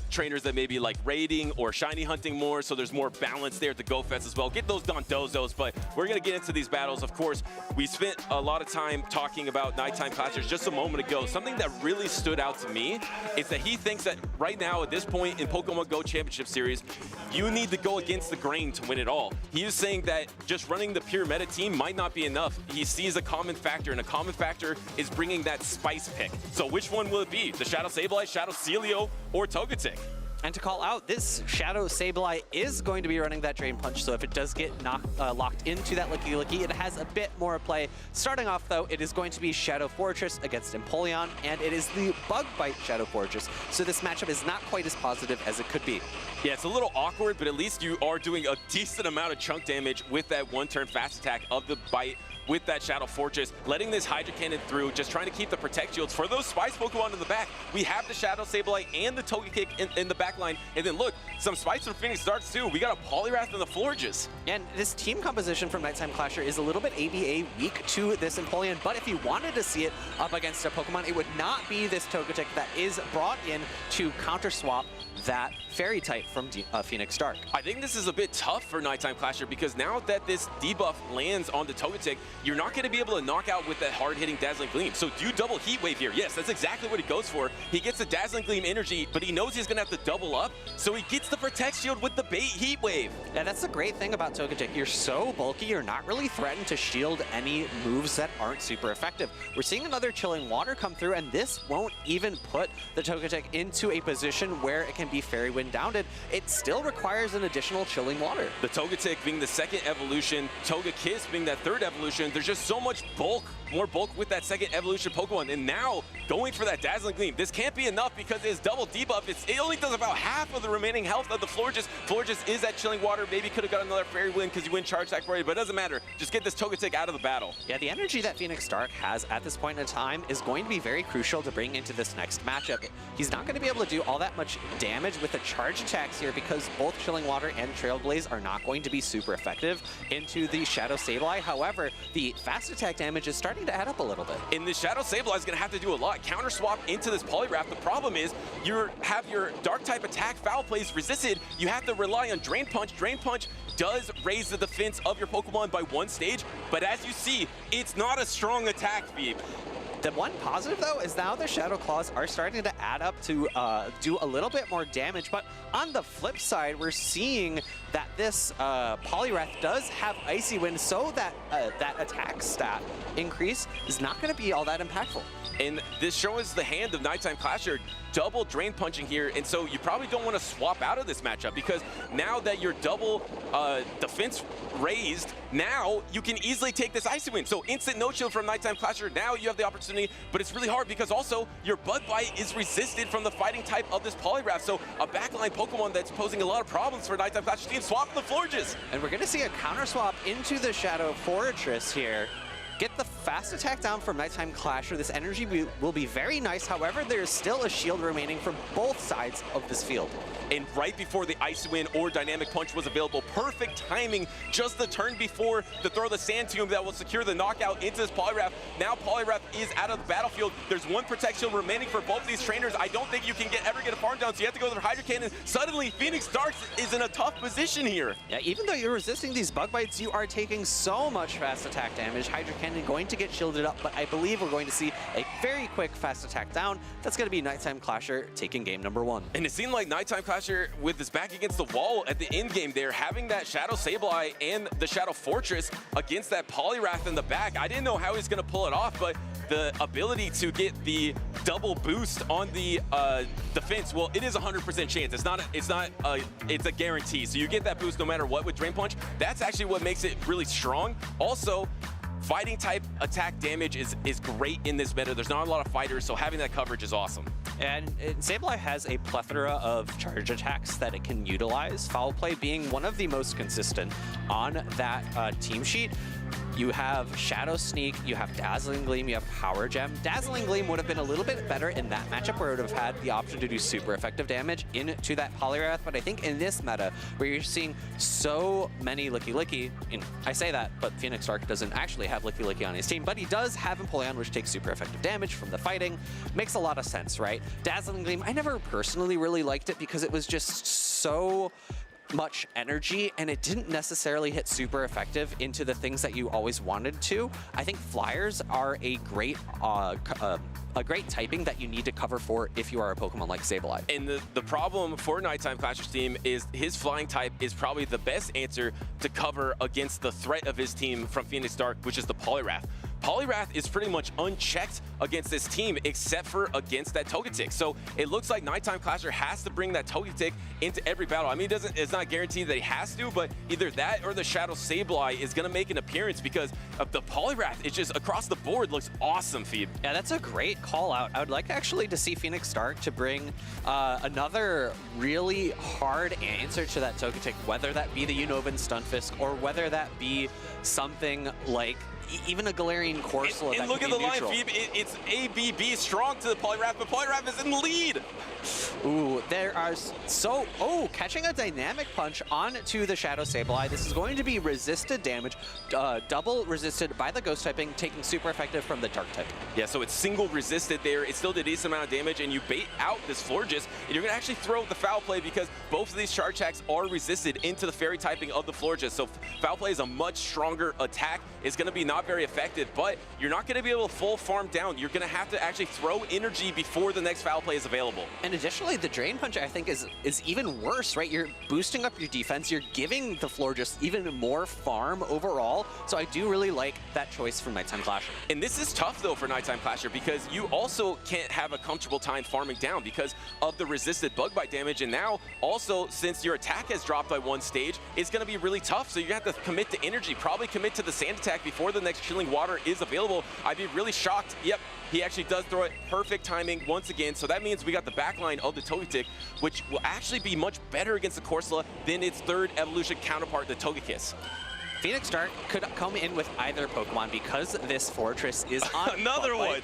trainers that maybe like raiding or shiny hunting more, so there's more balance there at the Go Fest as well. Get those Dondozos, but we're going to get into these battles. Of course, we spent a lot of time talking about Nighttime Clashers just a moment ago. Something that really stood out to me is that he thinks that right now at this point in Pokemon Go Championship Series, you need to go against the grain to win it all. He is saying that just running the pure meta team might not be enough. He sees a common factor, and a common factor is bringing that spice pick. So which one will it be? The Shadow Sableye, Shadow Celio, or Togetic? And to call out, this Shadow Sableye is going to be running that Drain Punch, so if it does get locked into that Licky Licky, it has a bit more play. Starting off, though, it is going to be Shadow Fortress against Empoleon, and it is the Bug Bite Shadow Fortress, so this matchup is not quite as positive as it could be. Yeah, it's a little awkward, but at least you are doing a decent amount of chunk damage with that one-turn fast attack of the Bite with that Shadow Fortress, letting this Hydro Cannon through, just trying to keep the Protect Shields for those Spice Pokemon in the back. We have the Shadow Sableye and the Togekick in the back line, and then look, some Spice from Phoenix starts too. We got a Poliwrath and the Florges. And this team composition from Nighttime Clasher is a little bit ABA weak to this Empoleon, but if you wanted to see it up against a Pokemon, it would not be this Togetic that is brought in to counter swap that Fairy type from Phoenix Dark. I think this is a bit tough for Nighttime Clasher, because now that this debuff lands on the Togetic, you're not going to be able to knock out with that hard-hitting Dazzling Gleam. So do you double Heat Wave here? Yes, that's exactly what he goes for. He gets the Dazzling Gleam energy, but he knows he's going to have to double up, so he gets the Protect Shield with the bait Heat Wave. Yeah, that's the great thing about Togetic. You're so bulky, you're not really threatened to shield any moves that aren't super effective. We're seeing another Chilling Water come through, and this won't even put the Togetic into a position where it can be Fairy Wind downed. It still requires an additional Chilling Water. The Togetic being the second evolution, Togekiss being that third evolution, there's just so much bulk, more bulk with that second evolution Pokemon. And now going for that Dazzling Gleam. This can't be enough because his double debuff, it only does about half of the remaining health of the Florges. Florges is that Chilling Water. Maybe could have got another Fairy Wind because you win Charge Attack for you, but it doesn't matter. Just get this Togetic out of the battle. Yeah, the energy that Phoenix Dark has at this point in time is going to be very crucial to bring into this next matchup. He's not going to be able to do all that much damage with the charge attacks here because both Chilling Water and Trailblaze are not going to be super effective into the Shadow Sableye. However, the fast attack damage is starting to add up a little bit. And the Shadow Sableye is going to have to do a lot. Counter swap into this Poliwrath. The problem is you have your Dark type attack Foul Plays resisted. You have to rely on Drain Punch. Drain Punch does raise the defense of your Pokemon by one stage, but as you see, it's not a strong attack, Phoebe. The one positive, though, is now the Shadow Claws are starting to add up to do a little bit more damage. But on the flip side, we're seeing that this Poliwrath does have Icy Wind, so that that attack stat increase is not going to be all that impactful. And this shows the hand of Nighttime Clasher double Drain Punching here, and so you probably don't want to swap out of this matchup because now that you're double defense raised, now you can easily take this Icy Wind. So instant no shield from Nighttime Clasher. Now you have the opportunity, but it's really hard because also your Bug Bite is resisted from the fighting type of this Poliwrath. So a backline Pokemon that's posing a lot of problems for Nighttime Clasher team. Swap the Florges. And we're going to see a counter swap into the Shadow Fortress here. Get the fast attack down from Nighttime Clasher. This energy will be very nice. However, there is still a shield remaining from both sides of this field. and right before the Ice Wind or Dynamic Punch was available. Perfect timing, just the turn before to throw the Sand Tomb that will secure the knockout into this Poliwrath. Now Poliwrath is out of the battlefield. There's one Protect Shield remaining for both of these trainers. I don't think you can ever get a farm down, so you have to go with the Hydro Cannon. Suddenly, Phoenix Darks is in a tough position here. Yeah, even though you're resisting these bug bites, you are taking so much fast attack damage. Hydro Cannon going to get shielded up, but I believe we're going to see a very quick fast attack down. That's going to be Nighttime Clasher taking game number 1. And it seemed like Nighttime Clasher, with his back against the wall at the end game there, having that Shadow Sableye and the Shadow Fortress against that Poliwrath in the back. I didn't know how he's going to pull it off, but the ability to get the double boost on the defense, well, it is 100% chance. It's a guarantee. So you get that boost no matter what with Drain Punch. That's actually what makes it really strong. Also, fighting type attack damage is great in this meta. There's not a lot of fighters, so having that coverage is awesome. And Sableye has a plethora of charge attacks that it can utilize, Foul Play being one of the most consistent on that team sheet. You have Shadow Sneak, you have Dazzling Gleam, you have Power Gem. Dazzling Gleam would have been a little bit better in that matchup where it would have had the option to do super effective damage into that Poliwrath, but I think in this meta, where you're seeing so many Licky Licky, and I say that, but Phoenix Dark doesn't actually have Licky Licky on his team, but he does have Empoleon, which takes super effective damage from the fighting. Makes a lot of sense, right? Dazzling Gleam, I never personally really liked it because it was just so much energy and it didn't necessarily hit super effective into the things that you always wanted to. I think flyers are a great typing that you need to cover for if you are a Pokemon like Sableye. And the problem for Nighttime Clasher's team is his flying type is probably the best answer to cover against the threat of his team from Phoenix Dark, which is the Poliwrath. Poliwrath is pretty much unchecked against this team except for against that Togetic. So it looks like Nighttime Clasher has to bring that Togetic into every battle. I mean, it's not guaranteed that he has to, but either that or the Shadow Sableye is going to make an appearance because of the Poliwrath. It's just across the board looks awesome, Phoebe. Yeah, that's a great call out. I would like actually to see Phoenix Dark to bring another really hard answer to that Togetic, whether that be the Unova Stunfisk or whether that be something like even a Galarian Corsola. And look at the line, Phoebe. It's ABB strong to the Poliwrath, but Poliwrath is in the lead. Ooh, there are catching a Dynamic Punch onto the Shadow Sableye. This is going to be resisted damage, double resisted by the Ghost typing, taking super effective from the Dark typing. Yeah, so it's single resisted there. It still did a decent amount of damage, and you bait out this Florges, and you're gonna actually throw the Foul Play because both of these charge attacks are resisted into the Fairy typing of the Florges. So Foul Play is a much stronger attack. It's gonna be not very effective, but you're not gonna be able to full farm down. You're gonna have to actually throw energy before the next Foul Play is available. And additionally, the Drain Punch, I think, is even worse, right? You're boosting up your defense. You're giving the floor just even more farm overall. So I do really like that choice from Nighttime Clasher. And this is tough, though, for Nighttime Clasher because you also can't have a comfortable time farming down because of the resisted bug bite damage. And now, also, since your attack has dropped by one stage, it's going to be really tough. So you have to commit to energy, probably commit to the Sand attack before the next Chilling Water is available. I'd be really shocked. Yep. He actually does throw it. Perfect timing once again. So that means we got the backline of the Togetic, which will actually be much better against the Corsola than its third evolution counterpart, the Togekiss. Phoenix Dark could come in with either Pokemon because this Fortress is on another one.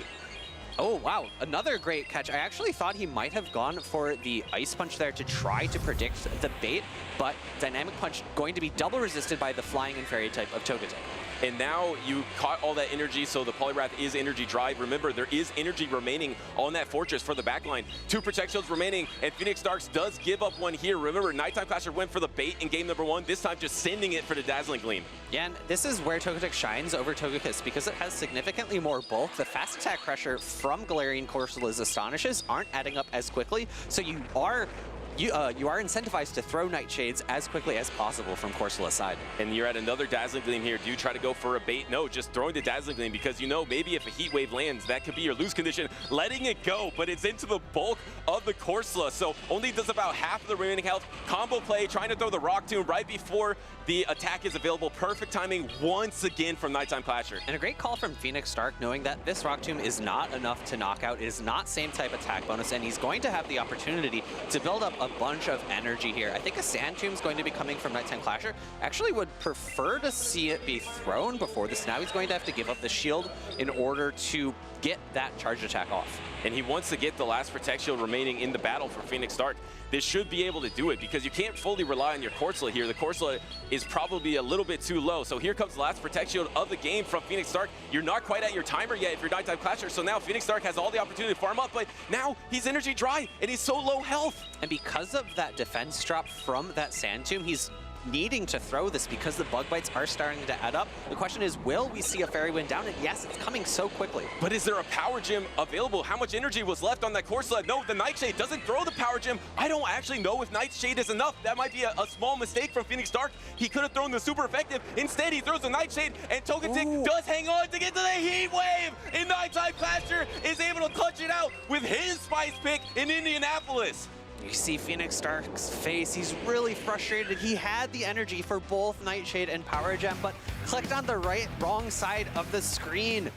Oh, wow. Another great catch. I actually thought he might have gone for the Ice Punch there to try to predict the bait, but Dynamic Punch going to be double resisted by the Flying and Fairy type of Togetic. And now you caught all that energy, so the Poliwrath is energy dry. Remember, there is energy remaining on that Fortress for the backline. 2 Protect Shields remaining, and Phoenix Darks does give up one here. Remember, Nighttime Clasher went for the bait in game number 1, this time just sending it for the Dazzling Gleam. Yeah, and this is where Togetic shines over Togekiss because it has significantly more bulk. The fast attack pressure from Galarian Corsola's Astonishes aren't adding up as quickly, so you are incentivized to throw Nightshades as quickly as possible from Corsola's side. And you're at another Dazzling Gleam here. Do you try to go for a bait? No, just throwing the Dazzling Gleam because you know maybe if a Heat Wave lands, that could be your lose condition. Letting it go, but it's into the bulk of the Corsola, so only does about half of the remaining health. Combo play, trying to throw the Rock Tomb right before the attack is available. Perfect timing once again from Nighttime Clasher. And a great call from Phoenix Dark, knowing that this Rock Tomb is not enough to knock out, is not same type attack bonus, and he's going to have the opportunity to build up a bunch of energy here. I think a Sand Tomb is going to be coming from Nighttime Clasher. Actually would prefer to see it be thrown before this. Now he's going to have to give up the shield in order to get that charge attack off. And he wants to get the last Protect Shield remaining in the battle for Phoenix Stark. This should be able to do it because you can't fully rely on your Corsola here. The Corsola is probably a little bit too low. So here comes the last Protect Shield of the game from Phoenix Stark. You're not quite at your timer yet if you're Nighttime Clasher. So now Phoenix Stark has all the opportunity to farm up, but now he's energy dry and he's so low health. And because of that defense drop from that Sand Tomb, he's needing to throw this because the bug bites are starting to add up. The question is, will we see a Fairy Wind down? And yes, it's coming so quickly. But is there a Power Gem available? How much energy was left on that Corsola? No, the Nightshade doesn't throw the Power Gem. I don't actually know if Nightshade is enough. That might be a small mistake from Phoenix Stark. He could have thrown the super effective. Instead, he throws the Nightshade, and Togetic does hang on to get to the Heat Wave. And Nighttime Clasher is able to clutch it out with his Spice Pick in Indianapolis. You see Phoenix Stark's face. He's really frustrated. He had the energy for both Nightshade and Power Gem, but clicked on the wrong side of the screen.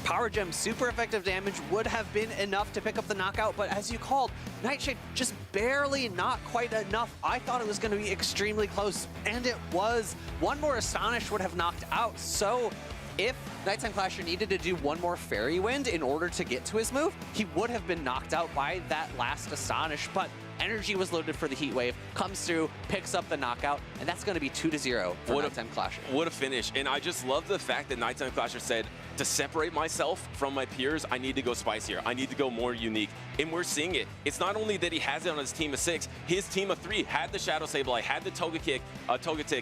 Power Gem super effective damage would have been enough to pick up the knockout, but as you called, Nightshade just barely not quite enough. I thought it was going to be extremely close, and it was. One more Astonish would have knocked out, so if Nighttime Clasher needed to do one more Fairy Wind in order to get to his move, he would have been knocked out by that last Astonish, but energy was loaded for the Heat Wave, comes through, picks up the knockout, and that's going to be 2-0 for Nighttime Clasher. What a finish. And I just love the fact that Nighttime Clasher said, to separate myself from my peers, I need to go spicier. I need to go more unique. And we're seeing it. It's not only that he has it on his team of 6, his team of 3 had the Shadow Sableye, had the Togetic,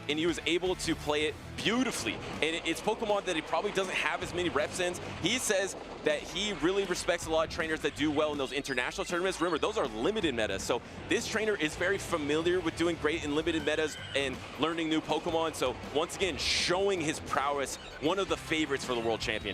and he was able to play it beautifully. And it's Pokemon that he probably doesn't have as many reps in. He says that he really respects a lot of trainers that do well in those international tournaments. Remember, those are limited metas. So this trainer is very familiar with doing great in limited metas and learning new Pokemon. So once again, showing his prowess, one of the favorites for the World Championships.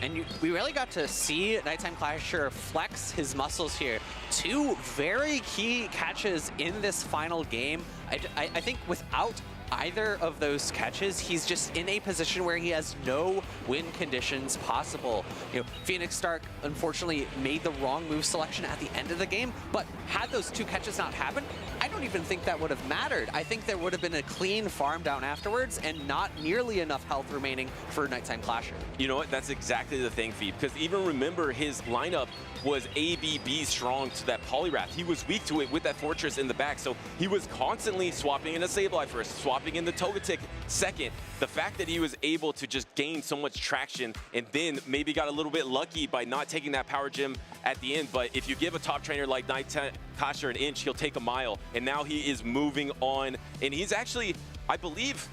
And we really got to see Nighttime Clasher flex his muscles here. 2 very key catches in this final game. I think without either of those catches, he's just in a position where he has no win conditions possible. You know, Phoenix Stark unfortunately made the wrong move selection at the end of the game, but had those 2 catches not happened, I don't even think that would have mattered. I think there would have been a clean farm down afterwards and not nearly enough health remaining for Nighttime Clasher. You know what? That's exactly the thing, Phoebe, because even remember his lineup was ABB strong to that Poliwrath. He was weak to it with that Fortress in the back, so he was constantly swapping in a Sableye first, swapping in the Togetic second. The fact that he was able to just gain so much traction and then maybe got a little bit lucky by not taking that Power Gem at the end, but if you give a top trainer like Nighttime Clasher an inch, he'll take a mile, and now he is moving on, and he's actually, I believe,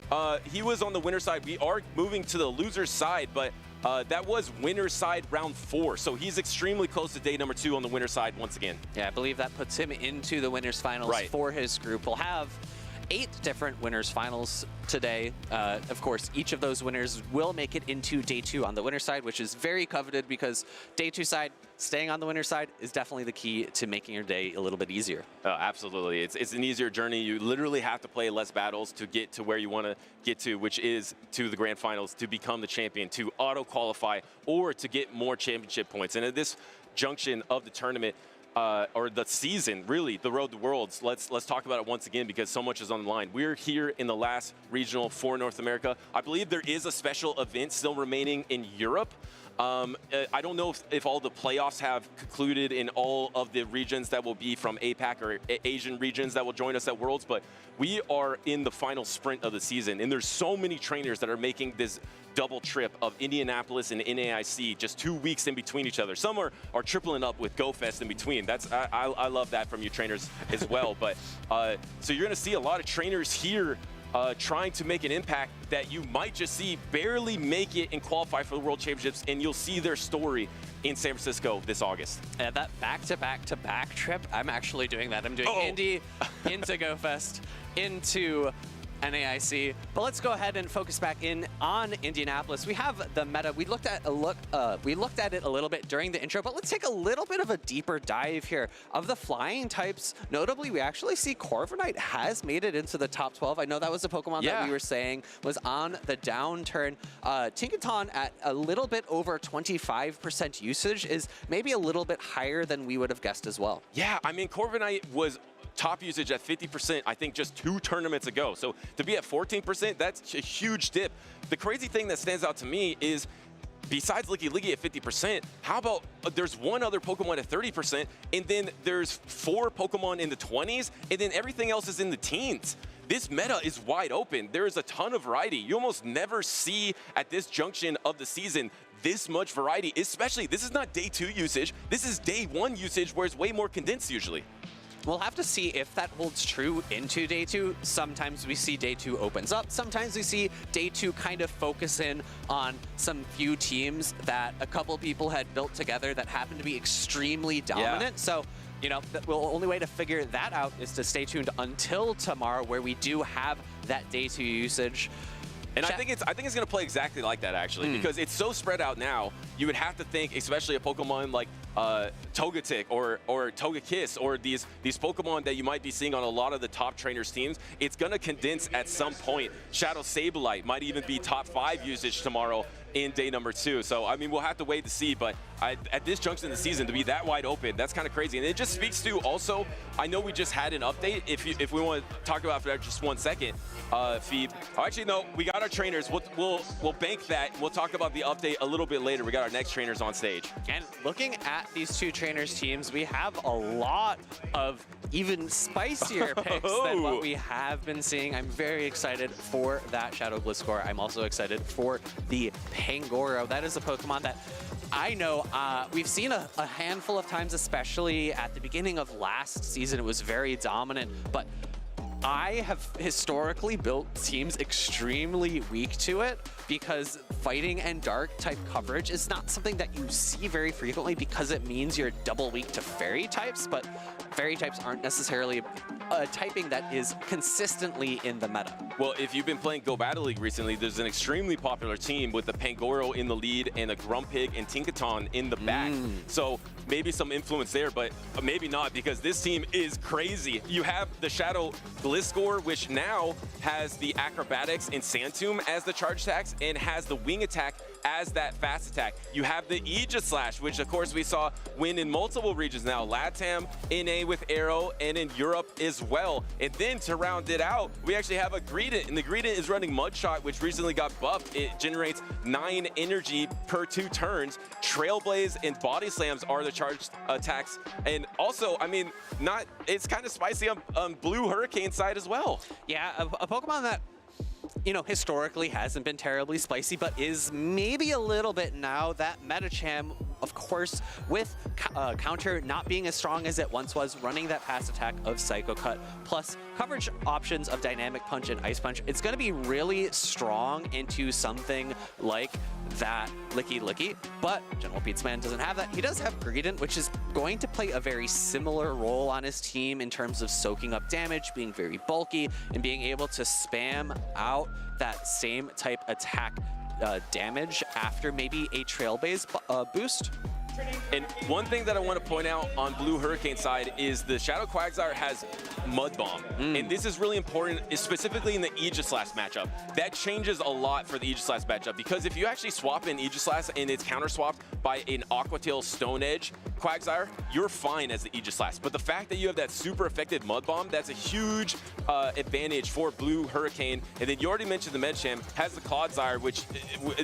he was on the winner's side. We are moving to the loser's side, but that was winner's side round 4, so he's extremely close to day number 2 on the winner's side once again. Yeah, I believe that puts him into the winner's finals for his group. We'll have 8 different winners finals today. Of course, each of those winners will make it into day 2 on the winner's side, which is very coveted because day 2 side, staying on the winner's side is definitely the key to making your day a little bit easier. Absolutely. It's an easier journey. You literally have to play less battles to get to where you want to get to, which is to the grand finals, to become the champion, to auto-qualify, or to get more championship points. And at this junction of the tournament, or the season, really, the Road to Worlds. Let's talk about it once again because so much is on the line. We're here in the last regional for North America. I believe there is a special event still remaining in Europe. I don't know if all the playoffs have concluded in all of the regions that will be from APAC or Asian regions that will join us at Worlds, but we are in the final sprint of the season, and there's so many trainers that are making this double trip of Indianapolis and NAIC, just 2 weeks in between each other. Some are tripling up with GoFest in between. I love that from you trainers as well. But so you're going to see a lot of trainers here trying to make an impact that you might just see barely make it and qualify for the World Championships, and you'll see their story in San Francisco this August. And that back-to-back-to-back trip, I'm actually doing that. I'm doing Indy into GoFest, into NAIC. But let's go ahead and focus back in on Indianapolis. We have the meta. We looked at it a little bit during the intro, but let's take a little bit of a deeper dive here. Of the flying types, notably, we actually see Corviknight has made it into the top 12. I know that was a Pokemon that we were saying was on the downturn. Tinkaton at a little bit over 25% usage is maybe a little bit higher than we would have guessed as well. Yeah, I mean, Corviknight was top usage at 50%, I think just 2 tournaments ago. So to be at 14%, that's a huge dip. The crazy thing that stands out to me is, besides Licky Licky at 50%, how about there's one other Pokemon at 30%, and then there's 4 Pokemon in the 20s, and then everything else is in the teens. This meta is wide open. There is a ton of variety. You almost never see at this junction of the season this much variety, especially, this is not day 2 usage, this is day 1 usage where it's way more condensed usually. We'll have to see if that holds true into day 2. Sometimes we see day 2 opens up. Sometimes we see day 2 kind of focus in on some few teams that a couple people had built together that happen to be extremely dominant. Yeah. So, you know, the only way to figure that out is to stay tuned until tomorrow, where we do have that day 2 usage. And I think it's going to play exactly like that, actually, because it's so spread out now. You would have to think, especially a Pokemon like Togetic or Togekiss, or these Pokemon that you might be seeing on a lot of the top trainers' teams, it's going to condense at some point. Shadow Sableye might even be top 5 usage tomorrow in day number 2. So, I mean, we'll have to wait to see, but at this junction in the season, to be that wide open, that's kind of crazy. And it just speaks to also, I know we just had an update. If we want to talk about for just 1 second, Phoebe. Oh, actually, no, we got our trainers. We'll bank that. We'll talk about the update a little bit later. We got our next trainers on stage. And looking at these 2 trainers teams, we have a lot of even spicier picks than what we have been seeing. I'm very excited for that Shadow Gliscor. I'm also excited for the Pangoro. That is a Pokemon that I know we've seen a handful of times, especially at the beginning of last season. It was very dominant, but I have historically built teams extremely weak to it, because fighting and dark type coverage is not something that you see very frequently, because it means you're double weak to fairy types, but fairy types aren't necessarily a typing that is consistently in the meta. Well, if you've been playing Go Battle League recently, there's an extremely popular team with the Pangoro in the lead and a Grumpig and Tinkaton in the back. So maybe some influence there, but maybe not, because this team is crazy. You have the Shadow Gliscor, which now has the Acrobatics and Sand Tomb as the charge attacks, and has the Wing Attack as that fast attack. You have the Aegislash, which of course we saw win in multiple regions now. LATAM, NA with Arrow, and in Europe as well. And then to round it out, we actually have a Greedent, and the Greedent is running Mudshot, which recently got buffed. It generates 9 energy per 2 turns. Trailblaze and Body Slams are the charged attacks. And also, I mean, it's kind of spicy on Blue Hurricane side as well. Yeah, a Pokemon that, you know, historically hasn't been terribly spicy, but is maybe a little bit now. That Medicham, of course, with counter not being as strong as it once was, running that fast attack of Psycho Cut, plus coverage options of Dynamic Punch and Ice Punch, it's going to be really strong into something like that Licky Licky. But General Pizza Man doesn't have that. He does have Greedent, which is going to play a very similar role on his team in terms of soaking up damage, being very bulky, and being able to spam out that same type attack damage after maybe a Trailblaze boost. And one thing that I want to point out on Blue Hurricane side is the Shadow Quagsire has Mud Bomb. And this is really important, specifically in the Aegislash matchup. That changes a lot for the Aegislash matchup, because if you actually swap in Aegislash and it's counter swapped by an Aquatail Stone Edge Quagsire, you're fine as the Aegislash. But the fact that you have that super effective Mud Bomb, that's a huge advantage for Blue Hurricane. And then you already mentioned the Medicham has the Clodsire, which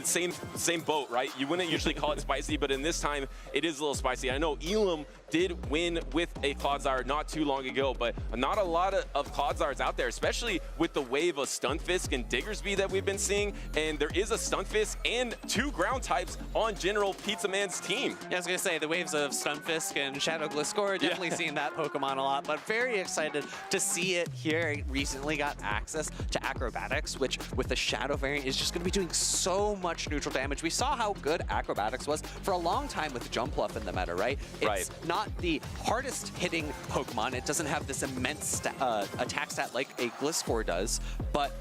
same boat, right? You wouldn't usually call it spicy, but in this time, it is a little spicy. I know Elam did win with a Clodsire not too long ago, but not a lot of Clodsires out there, especially with the wave of Stunfisk and Diggersby that we've been seeing. And there is a Stunfisk and 2 ground types on General Pizza Man's team. Yeah, I was going to say, the waves of Stunfisk and Shadow Gliscor, definitely seen that Pokemon a lot, but very excited to see it here. I recently got access to Acrobatics, which with the Shadow variant is just going to be doing so much neutral damage. We saw how good Acrobatics was for a long time with Jumpluff in the meta, right? It's not the hardest hitting Pokemon. It doesn't have this immense attack stat like a Gliscor does, but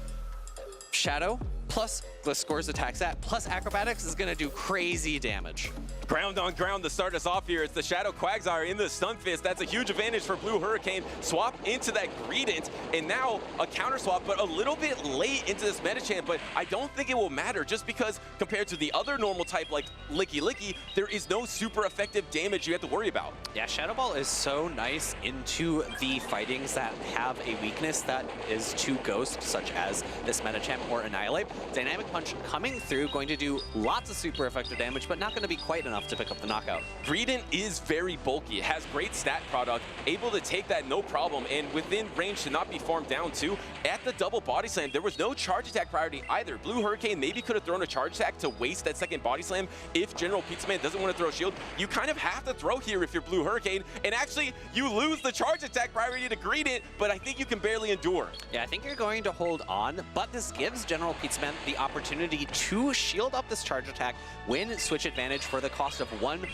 Shadow plus Gliscor's attack stat plus Acrobatics is going to do crazy damage. Ground on ground to start us off here. It's the Shadow Quagsire in the Stun Fist. That's a huge advantage for Blue Hurricane. Swap into that Greedent, and now a counter swap, but a little bit late into this meta champ, but I don't think it will matter just because compared to the other normal type like Licky Licky, there is no super effective damage you have to worry about. Yeah, Shadow Ball is so nice into the fightings that have a weakness that is to Ghost, such as this meta champ or Annihilate. Dynamic Punch coming through, going to do lots of super effective damage, but not going to be quite enough to pick up the knockout. Greedent is very bulky. It has great stat product, able to take that no problem, and within range to not be farmed down too. At the double body slam, there was no charge attack priority either. Blue Hurricane maybe could have thrown a charge attack to waste that second body slam if General Pizza Man doesn't want to throw a shield. You kind of have to throw here if you're Blue Hurricane, and actually you lose the charge attack priority to Greedent, but I think you can barely endure. Yeah, I think you're going to hold on, but this gives General Pizza Man the opportunity to shield up this charge attack, win switch advantage for the cost of one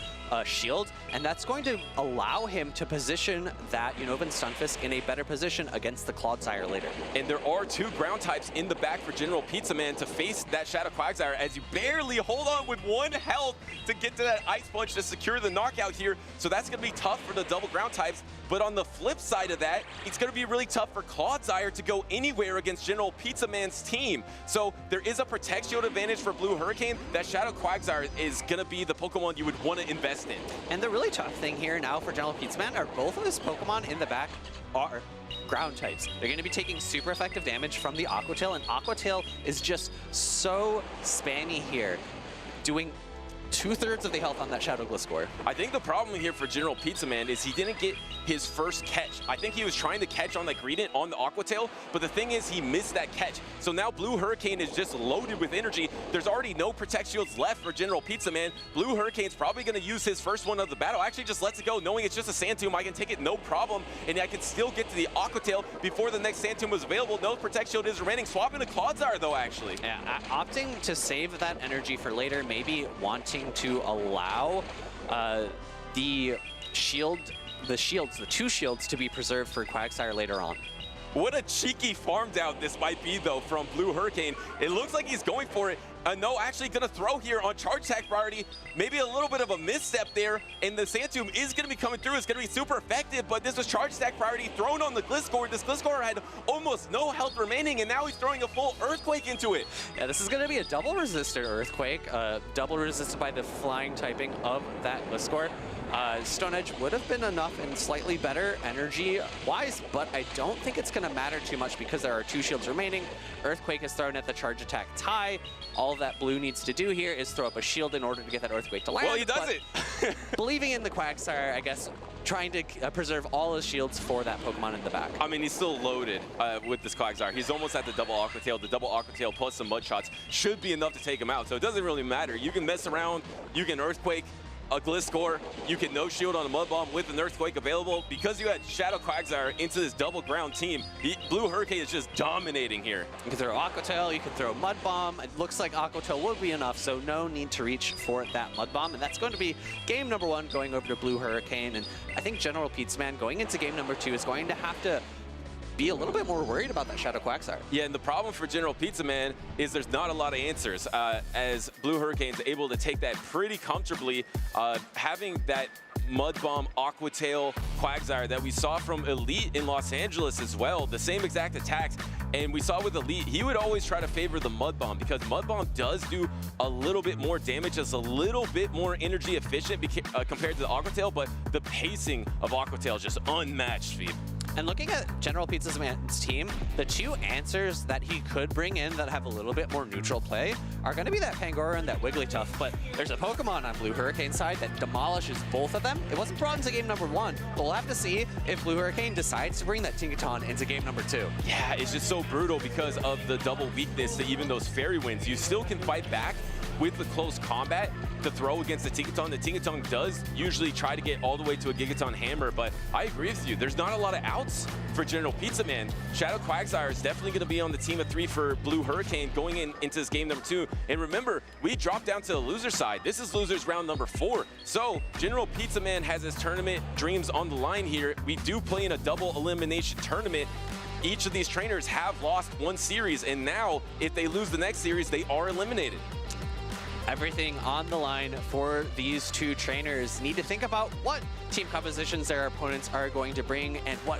shield, and that's going to allow him to position that Unova Stunfisk in a better position against the Clodsire later. And there are two ground types in the back for General Pizza Man to face that Shadow Quagsire as you barely hold on with 1 health to get to that Ice Punch to secure the knockout here. So that's going to be tough for the double ground types. But on the flip side of that, it's going to be really tough for Clodsire to go anywhere against General Pizza Man's team. So there is a Protect Shield advantage for Blue Hurricane. That Shadow Quagsire is going to be the Pokemon you would want to invest in. And the really tough thing here now for General Pizza Man are both of his Pokemon in the back are ground types. They're going to be taking super effective damage from the Aqua Tail, and Aqua Tail is just so spammy here, doing 2/3 of the health on that Shadow Gliscor. I think the problem here for General Pizza Man is he didn't get his first catch. I think he was trying to catch on that Greedent on the Aqua Tail, but the thing is he missed that catch. So now Blue Hurricane is just loaded with energy. There's already no Protect Shields left for General Pizza Man. Blue Hurricane's probably going to use his first one of the battle. Actually just lets it go, knowing it's just a Sand Tomb. I can take it no problem, and I can still get to the Aqua Tail before the next Sand Tomb was available. No Protect Shield is remaining. Swapping to Clodsire though, actually. Yeah, opting to save that energy for later, maybe wanting to allow the two shields to be preserved for Quagsire later on. What a cheeky farm down this might be though from Blue Hurricane. It looks like he's going for it. No, actually gonna throw here on charge attack priority. Maybe a little bit of a misstep there, and the Sand Tomb is gonna be coming through. It's gonna be super effective, but this was charge attack priority thrown on the Gliscor. This Gliscor had almost no health remaining, and now he's throwing a full Earthquake into it. Yeah, this is gonna be a double resisted Earthquake, double resisted by the flying typing of that Gliscor. Stone Edge would have been enough and slightly better energy-wise, but I don't think it's going to matter too much because there are 2 shields remaining. Earthquake is thrown at the charge attack tie. All that Blue needs to do here is throw up a shield in order to get that Earthquake to land. Well, he does it. Believing in the Quagsire, I guess, trying to preserve all his shields for that Pokemon in the back. I mean, he's still loaded with this Quagsire. He's almost at the double Aqua Tail. The double Aqua Tail plus some Mud Shots should be enough to take him out, so it doesn't really matter. You can mess around, you can Earthquake a Gliscor, you can no shield on a Mud Bomb with an Earthquake available. Because you had Shadow Quagsire into this double ground team, Blue Hurricane is just dominating here. You can throw Aqua Tail, you can throw Mud Bomb. It looks like Aqua Tail will be enough, so no need to reach for that Mud Bomb. And that's going to be game number 1 going over to Blue Hurricane. And I think General Pizza Man going into game number 2 is going to have to be a little bit more worried about that Shadow Quagsire. Yeah, and the problem for General Pizza Man is there's not a lot of answers as Blue Hurricane's able to take that pretty comfortably, having that Mud Bomb, Aqua Tail, Quagsire that we saw from Elite in Los Angeles as well, the same exact attacks. And we saw with Elite, he would always try to favor the Mud Bomb because Mud Bomb does do a little bit more damage. It's a little bit more energy efficient compared to the Aqua Tail, but the pacing of Aqua Tail is just unmatched, Phoebe. And looking at General Pizza Man's team, the 2 answers that he could bring in that have a little bit more neutral play are going to be that Pangoro and that Wigglytuff, but there's a Pokemon on Blue Hurricane's side that demolishes both of them. It wasn't brought into game number 1, but we'll have to see if Blue Hurricane decides to bring that Tinkaton into game number 2. Yeah, it's just so brutal because of the double weakness to even those Fairy Winds. You still can fight back with the close combat to throw against the Tinkaton. The Tinkaton does usually try to get all the way to a Gigaton Hammer, but I agree with you. There's not a lot of outs for General Pizza Man. Shadow Quagsire is definitely going to be on the team of 3 for Blue Hurricane going into this game number 2. And remember, we dropped down to the loser side. This is losers round number 4. So General Pizza Man has his tournament dreams on the line here. We do play in a double elimination tournament. Each of these trainers have lost 1 series, and now if they lose the next series, they are eliminated. Everything on the line for these two trainers. Need to think about what team compositions their opponents are going to bring and what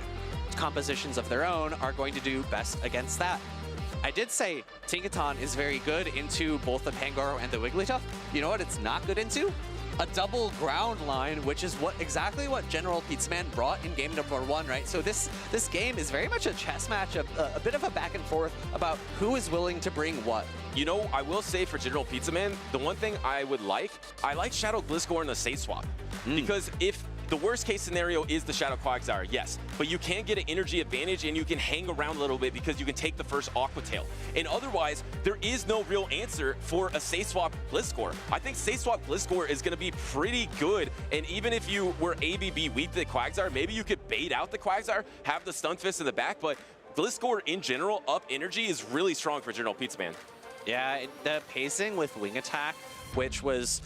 compositions of their own are going to do best against that. I did say Tinkaton is very good into both the Pangoro and the Wigglytuff. You know what it's not good into? A double ground line, which is exactly what General Pizzaman brought in game number 1, right? So this game is very much a chess match, a bit of a back and forth about who is willing to bring what. You know, I will say for General Pizzaman, the one thing I like Shadow Gliscor in the safe swap. Because if the worst case scenario is the Shadow Quagsire, yes, but you can get an energy advantage and you can hang around a little bit because you can take the first Aqua Tail. And otherwise, there is no real answer for a safe swap Gliscor. I think safe swap Gliscor is going to be pretty good, and even if you were ABB weak to the Quagsire, maybe you could bait out the Quagsire, have the Stun Fist in the back, but Gliscor in general, up energy is really strong for General Pizzaman. Yeah, the pacing with Wing Attack, which was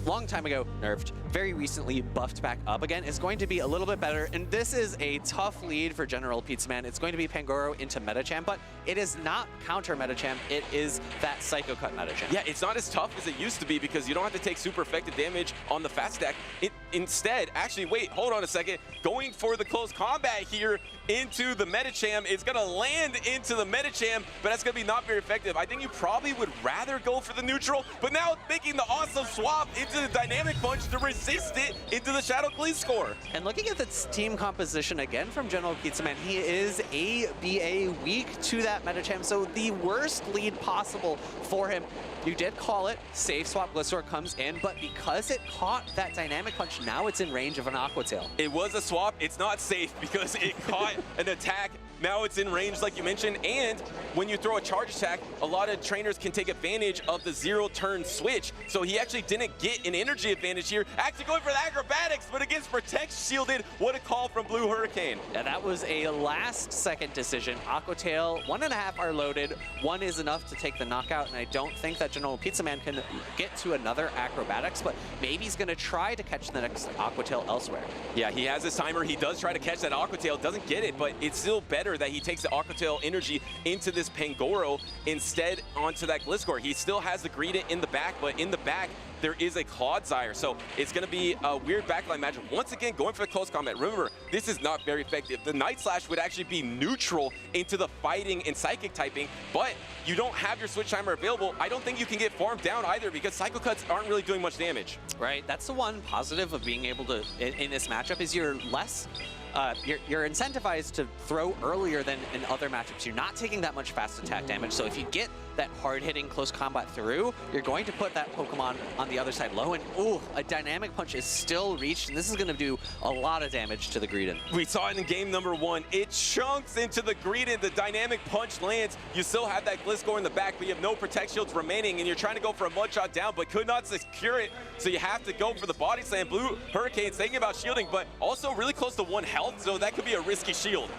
long time ago nerfed, very recently buffed back up again, is going to be a little bit better. And this is a tough lead for General Pizzaman. It's going to be Pangoro into Metacham, but it is not counter Metacham. It is that Psycho Cut Metacham. Yeah, it's not as tough as it used to be because you don't have to take super effective damage on the fast stack. Instead, actually, wait, hold on a second. Going for the close combat here into the Metacham. It's going to land into the Metacham, but that's going to be not very effective. I think you probably would rather go for the neutral, but now making the awesome swap into the Dynamic Punch to resist it into the Shadow Gliscor. And looking at the team composition again from General Pizzaman, he is ABA weak to that Metacham, so the worst lead possible for him. You did call it, safe swap Gliscor comes in, but because it caught that Dynamic Punch, now it's in range of an Aqua Tail. It was a swap, it's not safe because it caught an attack. Now it's in range, like you mentioned, and when you throw a charge attack, a lot of trainers can take advantage of the zero-turn switch, so he actually didn't get an energy advantage here. Actually going for the acrobatics, but against Protect shielded. What a call from Blue Hurricane. Yeah, that was a last-second decision. Aqua Tail, 1.5 are loaded. 1 is enough to take the knockout, and I don't think that General Pizzaman can get to another acrobatics, but maybe he's going to try to catch the next Aqua Tail elsewhere. Yeah, he has his timer. He does try to catch that Aqua Tail, doesn't get it, but it's still better that he takes the Aqua Tail energy into this Pangoro instead onto that Gliscor. He still has the Greedent in the back, but in the back, there is a Clodsire, so it's going to be a weird backline matchup. Once again, going for the close combat. Remember, this is not very effective. The Night Slash would actually be neutral into the fighting and psychic typing, but you don't have your switch timer available. I don't think you can get farmed down either because Psycho Cuts aren't really doing much damage. Right, that's the one positive of being able to, in this matchup, is you're less you're incentivized to throw earlier than in other matchups. You're not taking that much fast attack damage, so if you get that hard-hitting close combat through, you're going to put that Pokemon on the other side low, and ooh, a Dynamic Punch is still reached, and this is going to do a lot of damage to the Greedent. We saw it in game number 1. It chunks into the Greedent. The Dynamic Punch lands. You still have that Gliscor in the back, but you have no Protect Shields remaining, and you're trying to go for a mud shot down, but could not secure it, so you have to go for the Body Slam. Blue Hurricane's thinking about shielding, but also really close to 1 health, so that could be a risky shield.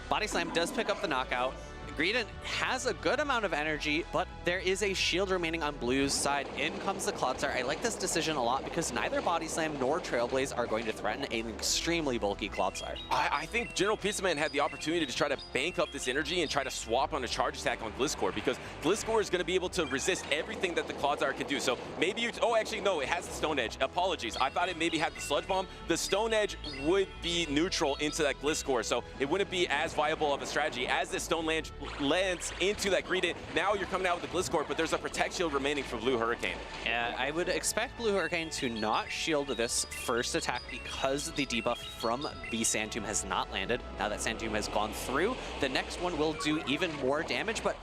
Body Slam does pick up the knockout. Greedent has a good amount of energy, but there is a shield remaining on Blue's side. In comes the Clodsire. I like this decision a lot because neither Body Slam nor Trailblaze are going to threaten an extremely bulky Clodsire. I think General Pizzaman had the opportunity to try to bank up this energy and try to swap on a charge attack on Gliscor because Gliscor is going to be able to resist everything that the Clodsire can do. So maybe you... Oh, actually, no, it has the Stone Edge. Apologies. I thought it maybe had the Sludge Bomb. The Stone Edge would be neutral into that Gliscor, so it wouldn't be as viable of a strategy. As this Stone Edge lands into that Greedent, now you're coming out with the Gliscor, but there's a Protect Shield remaining for Blue Hurricane. Yeah, I would expect Blue Hurricane to not shield this first attack because the debuff from the Sand Tomb has not landed. Now that Sand Tomb has gone through, the next one will do even more damage, but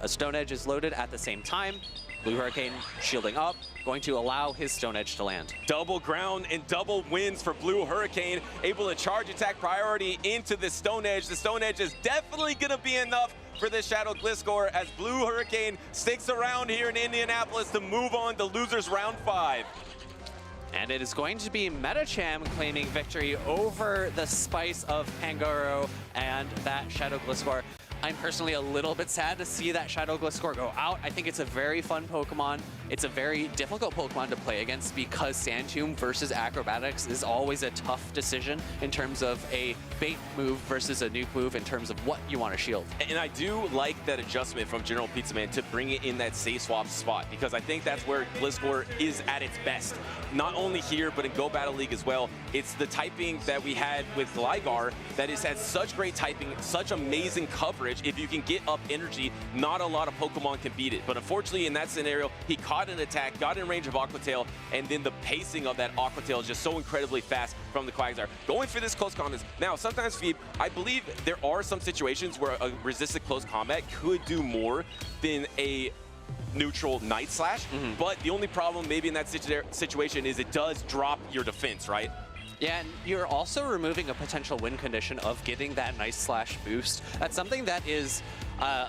a Stone Edge is loaded at the same time. Blue Hurricane shielding up, going to allow his Stone Edge to land. Double ground and double wins for Blue Hurricane, able to charge attack priority into the Stone Edge. The Stone Edge is definitely going to be enough for this Shadow Gliscor as Blue Hurricane sticks around here in Indianapolis to move on to losers round 5. And it is going to be Metacham claiming victory over the Spice of Pangoro and that Shadow Gliscor. I'm personally a little bit sad to see that Shadow Gliscor go out. I think it's a very fun Pokemon. It's a very difficult Pokemon to play against because Sand Tomb versus Acrobatics is always a tough decision in terms of a bait move versus a nuke move in terms of what you want to shield. And I do like that adjustment from General Pizza Man to bring it in that safe swap spot, because I think that's where Gliscor is at its best. Not only here, but in Go Battle League as well. It's the typing that we had with Gligar that has such great typing, such amazing coverage. If you can get up energy, not a lot of Pokemon can beat it. But unfortunately, in that scenario, he caught an attack, got in range of Aqua Tail, and then the pacing of that Aqua Tail is just so incredibly fast from the Quagsire. Going for this close combat. Now, sometimes, Phoebe, I believe there are some situations where a resisted close combat could do more than a neutral Night Slash, but the only problem maybe in that situation is it does drop your defense, right? Yeah, and you're also removing a potential win condition of getting that Night Slash boost. That's something that is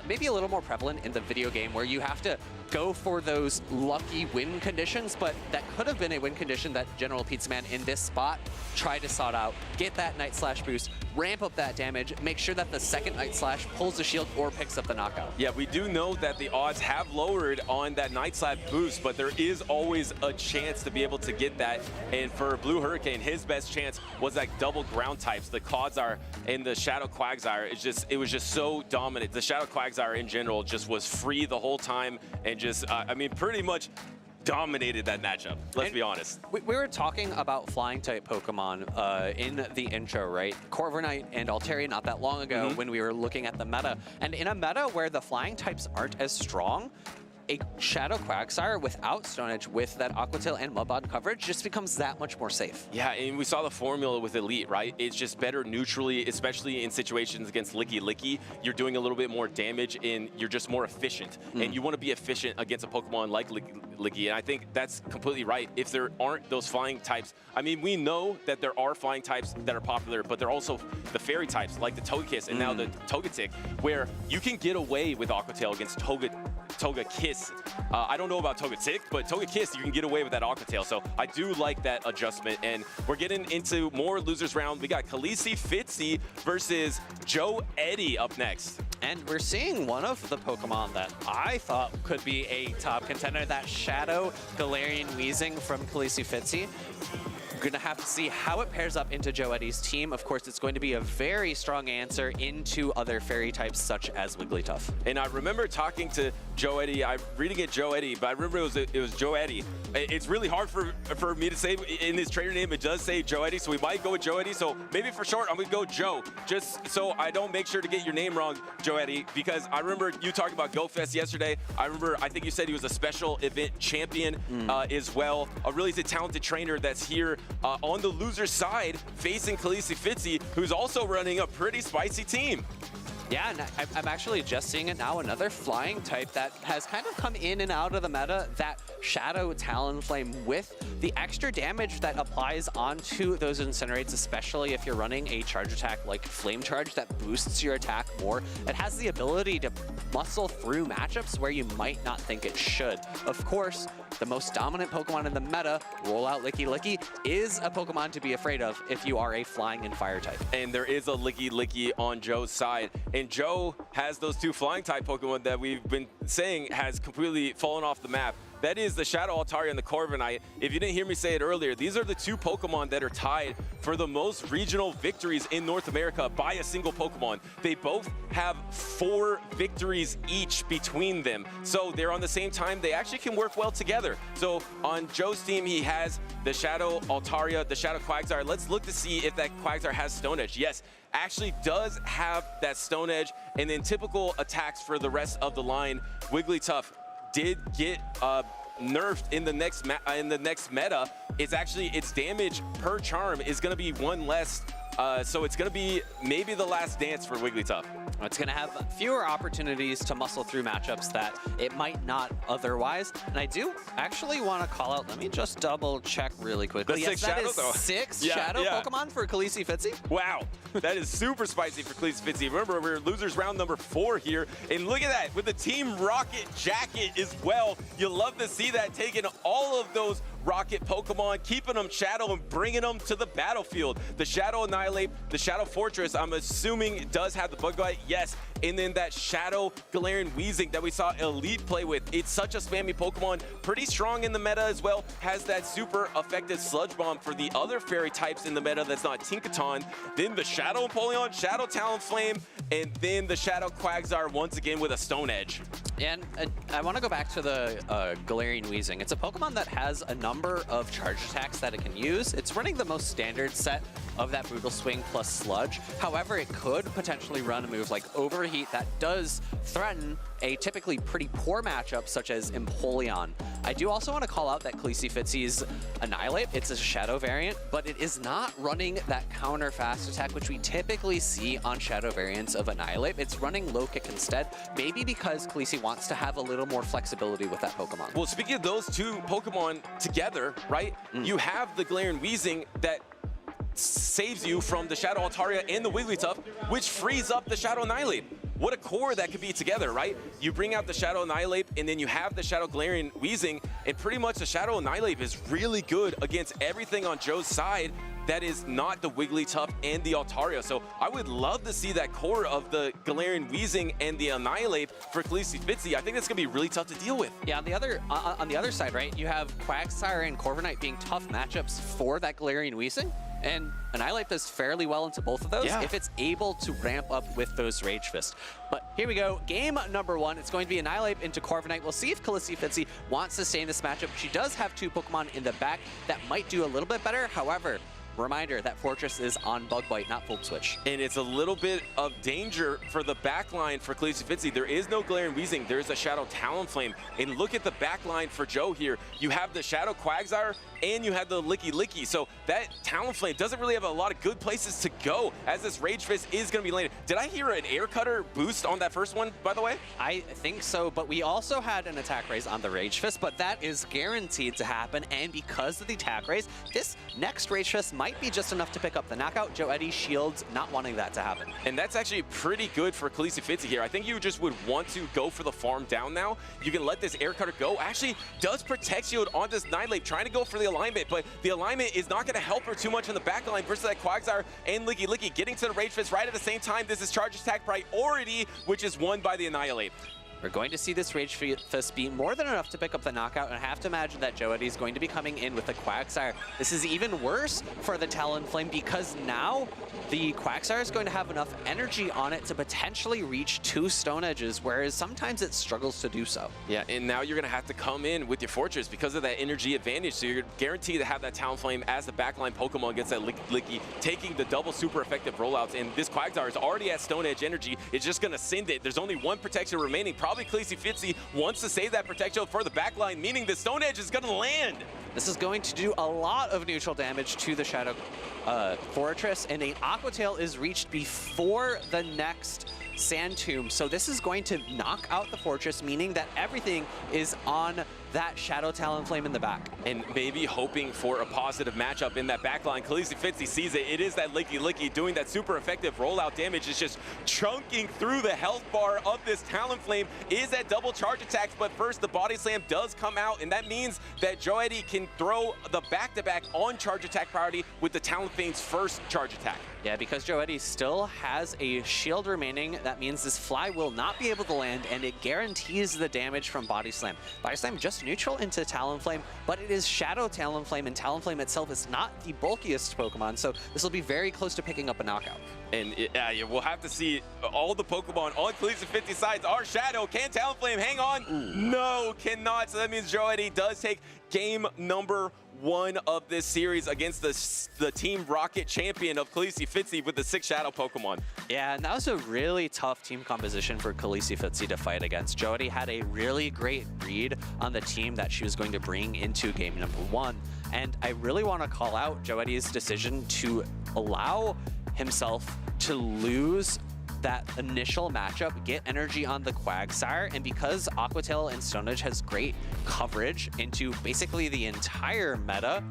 maybe a little more prevalent in the video game, where you have to go for those lucky win conditions, but that could have been a win condition that General Pizza Man in this spot tried to sort out. Get that Night Slash boost, ramp up that damage, make sure that the second Night Slash pulls the shield or picks up the knockout. Yeah, we do know that the odds have lowered on that Night Slash boost, but there is always a chance to be able to get that. And for Blue Hurricane, his best chance was that double ground types, the Clodsire and the Shadow Quagsire. It was just so dominant. The Shadow Quagsire in general just was free the whole time and just, I mean, pretty much dominated that matchup, let's be honest. We were talking about flying type Pokemon in the intro, right? Corviknight and Altaria not that long ago when we were looking at the meta. And in a meta where the flying types aren't as strong, a Shadow Quagsire without Stone Edge with that Aqua Tail and Mudbound coverage just becomes that much more safe. Yeah, and we saw the formula with Elite, right? It's just better neutrally, especially in situations against Licky Licky. You're doing a little bit more damage and you're just more efficient. And you want to be efficient against a Pokemon like Licky, and I think that's completely right. If there aren't those flying types, I mean, we know that there are flying types that are popular, but there are also the fairy types like the Togekiss and now the Togetic, where you can get away with Aqua Tail against Togekiss. I don't know about Togetic, but Togekiss, you can get away with that Aqua Tail. So I do like that adjustment. And we're getting into more losers round. We got Khaleesi Fitzy versus Joe Eddie up next. And we're seeing one of the Pokemon that I thought could be a top contender, that Shadow Galarian Weezing from Khaleesi Fitzy. We're going to have to see how it pairs up into Joe Eddie's team. Of course, it's going to be a very strong answer into other fairy types such as Wigglytuff. And I remember talking to Joe Eddie. I'm reading it Joe Eddie, but I remember it was Joe Eddie. It's really hard for me to say in his trainer name. It does say Joe Eddie, so we might go with Joe Eddie. So maybe for short, I'm going to go Joe, just so I don't make sure to get your name wrong, Joe Eddie, because I remember you talking about GoFest yesterday. I think you said he was a special event champion as well. A really talented trainer that's here on the loser side facing Khaleesi Fitzy, who's also running a pretty spicy team. Yeah, and I'm actually just seeing it now, another flying type that has kind of come in and out of the meta, that Shadow Talonflame with the extra damage that applies onto those Incinerates, especially if you're running a charge attack like Flame Charge that boosts your attack more. It has the ability to muscle through matchups where you might not think it should. Of course, the most dominant Pokemon in the meta, Rollout Licky Licky, is a Pokemon to be afraid of if you are a flying and fire type. And there is a Licky Licky on Joe's side. And Joe has those two flying type Pokemon that we've been saying has completely fallen off the map. That is the Shadow Altaria and the Corviknight. If you didn't hear me say it earlier, these are the two Pokemon that are tied for the most regional victories in North America by a single Pokemon. They both have 4 victories each between them. So they're on the same time. They actually can work well together. So on Joe's team, he has the Shadow Altaria, the Shadow Quagsire. Let's look to see if that Quagsire has Stone Edge. Yes, actually does have that Stone Edge. And then typical attacks for the rest of the line. Wigglytuff did get nerfed in the next meta. It's actually, its damage per charm is going to be 1 less. So it's going to be maybe the last dance for Wigglytuff. It's going to have fewer opportunities to muscle through matchups that it might not otherwise. And I do actually want to call out, let me just double check really quickly. The 6 Shadow, though. 6 Shadow Pokemon for Khaleesi Fitzy? Wow, that is super spicy for Khaleesi Fitzy. Remember, we're losers round number 4 here. And look at that, with the Team Rocket jacket as well. You love to see that, taking all of those Rocket Pokemon, keeping them Shadow and bringing them to the battlefield. The Shadow Annihilate, the Shadow Fortress, I'm assuming does have the Bug Bite, yes. And then that Shadow Galarian Weezing that we saw Elite play with. It's such a spammy Pokemon, pretty strong in the meta as well. Has that super effective Sludge Bomb for the other fairy types in the meta that's not Tinkaton. Then the Shadow Empoleon, Shadow Talonflame, and then the Shadow Quagsire once again with a Stone Edge. And I want to go back to the Galarian Weezing. It's a Pokemon that has a number of charge attacks that it can use. It's running the most standard set of that Brutal Swing plus Sludge. However, it could potentially run a move like Overheat that does threaten a typically pretty poor matchup such as Empoleon. I do also want to call out that Khaleesi Fitzy's Annihilate. It's a Shadow variant, but it is not running that counter fast attack, which we typically see on Shadow variants of Annihilate. It's running Low Kick instead, maybe because Khaleesi wants to have a little more flexibility with that Pokemon. Well, speaking of those two Pokemon together, right? You have the Galarian Weezing that saves you from the Shadow Altaria and the Wigglytuff, which frees up the Shadow Annihilate. What a core that could be together, right? You bring out the Shadow Annihilate, and then you have the Shadow Galarian Weezing, and pretty much the Shadow Annihilate is really good against everything on Joe's side that is not the Wigglytuff and the Altaria. So I would love to see that core of the Galarian Weezing and the Annihilate for Khaleesi Fitzy. I think that's gonna be really tough to deal with. Yeah, on the other side, right, you have Quagsire and Corviknight being tough matchups for that Galarian Weezing. And Annihilate does fairly well into both of those if it's able to ramp up with those Rage Fist. But here we go, game number 1. It's going to be Annihilate into Corviknight. We'll see if Khaleesi Fitzy wants to stay in this matchup. She does have 2 Pokemon in the back that might do a little bit better. However, reminder that Fortress is on Bug Bite, not Volt Switch. And it's a little bit of danger for the backline for Khaleesi Fitzy. There is no Galarian Weezing, there's a Shadow Talonflame. And look at the backline for Joe here. You have the Shadow Quagsire and you have the Licky. So that Talonflame doesn't really have a lot of good places to go as this Rage Fist is gonna be landed. Did I hear an Air Cutter boost on that first one, by the way? I think so, but we also had an attack raise on the Rage Fist, but that is guaranteed to happen. And because of the attack raise, this next Rage Fist might be just enough to pick up the knockout. Joe Eddie shields not wanting that to happen. And that's actually pretty good for Khaleesi Fitzy here. I think you just would want to go for the farm down now. You can let this Air Cutter go. Actually does protect shield on this Annihilate, trying to go for the alignment, but the alignment is not going to help her too much in the back line versus that Quagsire and Licky getting to the Rage Fist right at the same time. This is Charge Attack priority, which is won by the Annihilate. We're going to see this Rage Fist be more than enough to pick up the knockout, and I have to imagine that Joe Eddie's going to be coming in with the Quagsire. This is even worse for the Talonflame because now the Quagsire is going to have enough energy on it to potentially reach 2 Stone Edges, whereas sometimes it struggles to do so. Yeah, and now you're going to have to come in with your Fortress because of that energy advantage, so you're guaranteed to have that Talonflame as the backline Pokemon against that Licky, taking the double super effective rollouts, and this Quagsire is already at Stone Edge energy. It's just going to send it. There's only 1 protection remaining. Probably Khaleesi Fitzy wants to save that protection for the backline, meaning the Stone Edge is going to land. This is going to do a lot of neutral damage to the Shadow Fortress, and an Aqua Tail is reached before the next Sand Tomb. So this is going to knock out the Fortress, meaning that everything is on that Shadow Talonflame in the back. And maybe hoping for a positive matchup in that backline. Khaleesi Fitzy sees it. It is that Licky doing that super effective rollout damage. It's just chunking through the health bar of this Talonflame. Is that double charge attacks, but first the Body Slam does come out, and that means that Joe Eddie can throw the back-to-back on charge attack priority with the Talonflame's first charge attack. Yeah, because Joe Eddie still has a shield remaining, that means this Fly will not be able to land, and it guarantees the damage from Body Slam. Body Slam just neutral into Talonflame, but it is Shadow Talonflame, and Talonflame itself is not the bulkiest Pokemon, so this will be very close to picking up a knockout. And we'll have to see all the Pokemon on Khaleesi Fitzy sides are Shadow. Can Talonflame hang on? No, cannot. So that means Joe Eddie does take game number 1 of this series against the Team Rocket champion of Khaleesi Fitzy with the 6 Shadow Pokemon. Yeah, and that was a really tough team composition for Khaleesi Fitzy to fight against. Joe Eddie had a really great read on the team that she was going to bring into game number 1. And I really want to call out Joe Eddie's decision to allow himself to lose that initial matchup, get energy on the Quagsire, and because Aqua Tail and Stone Edge has great coverage into basically the entire meta,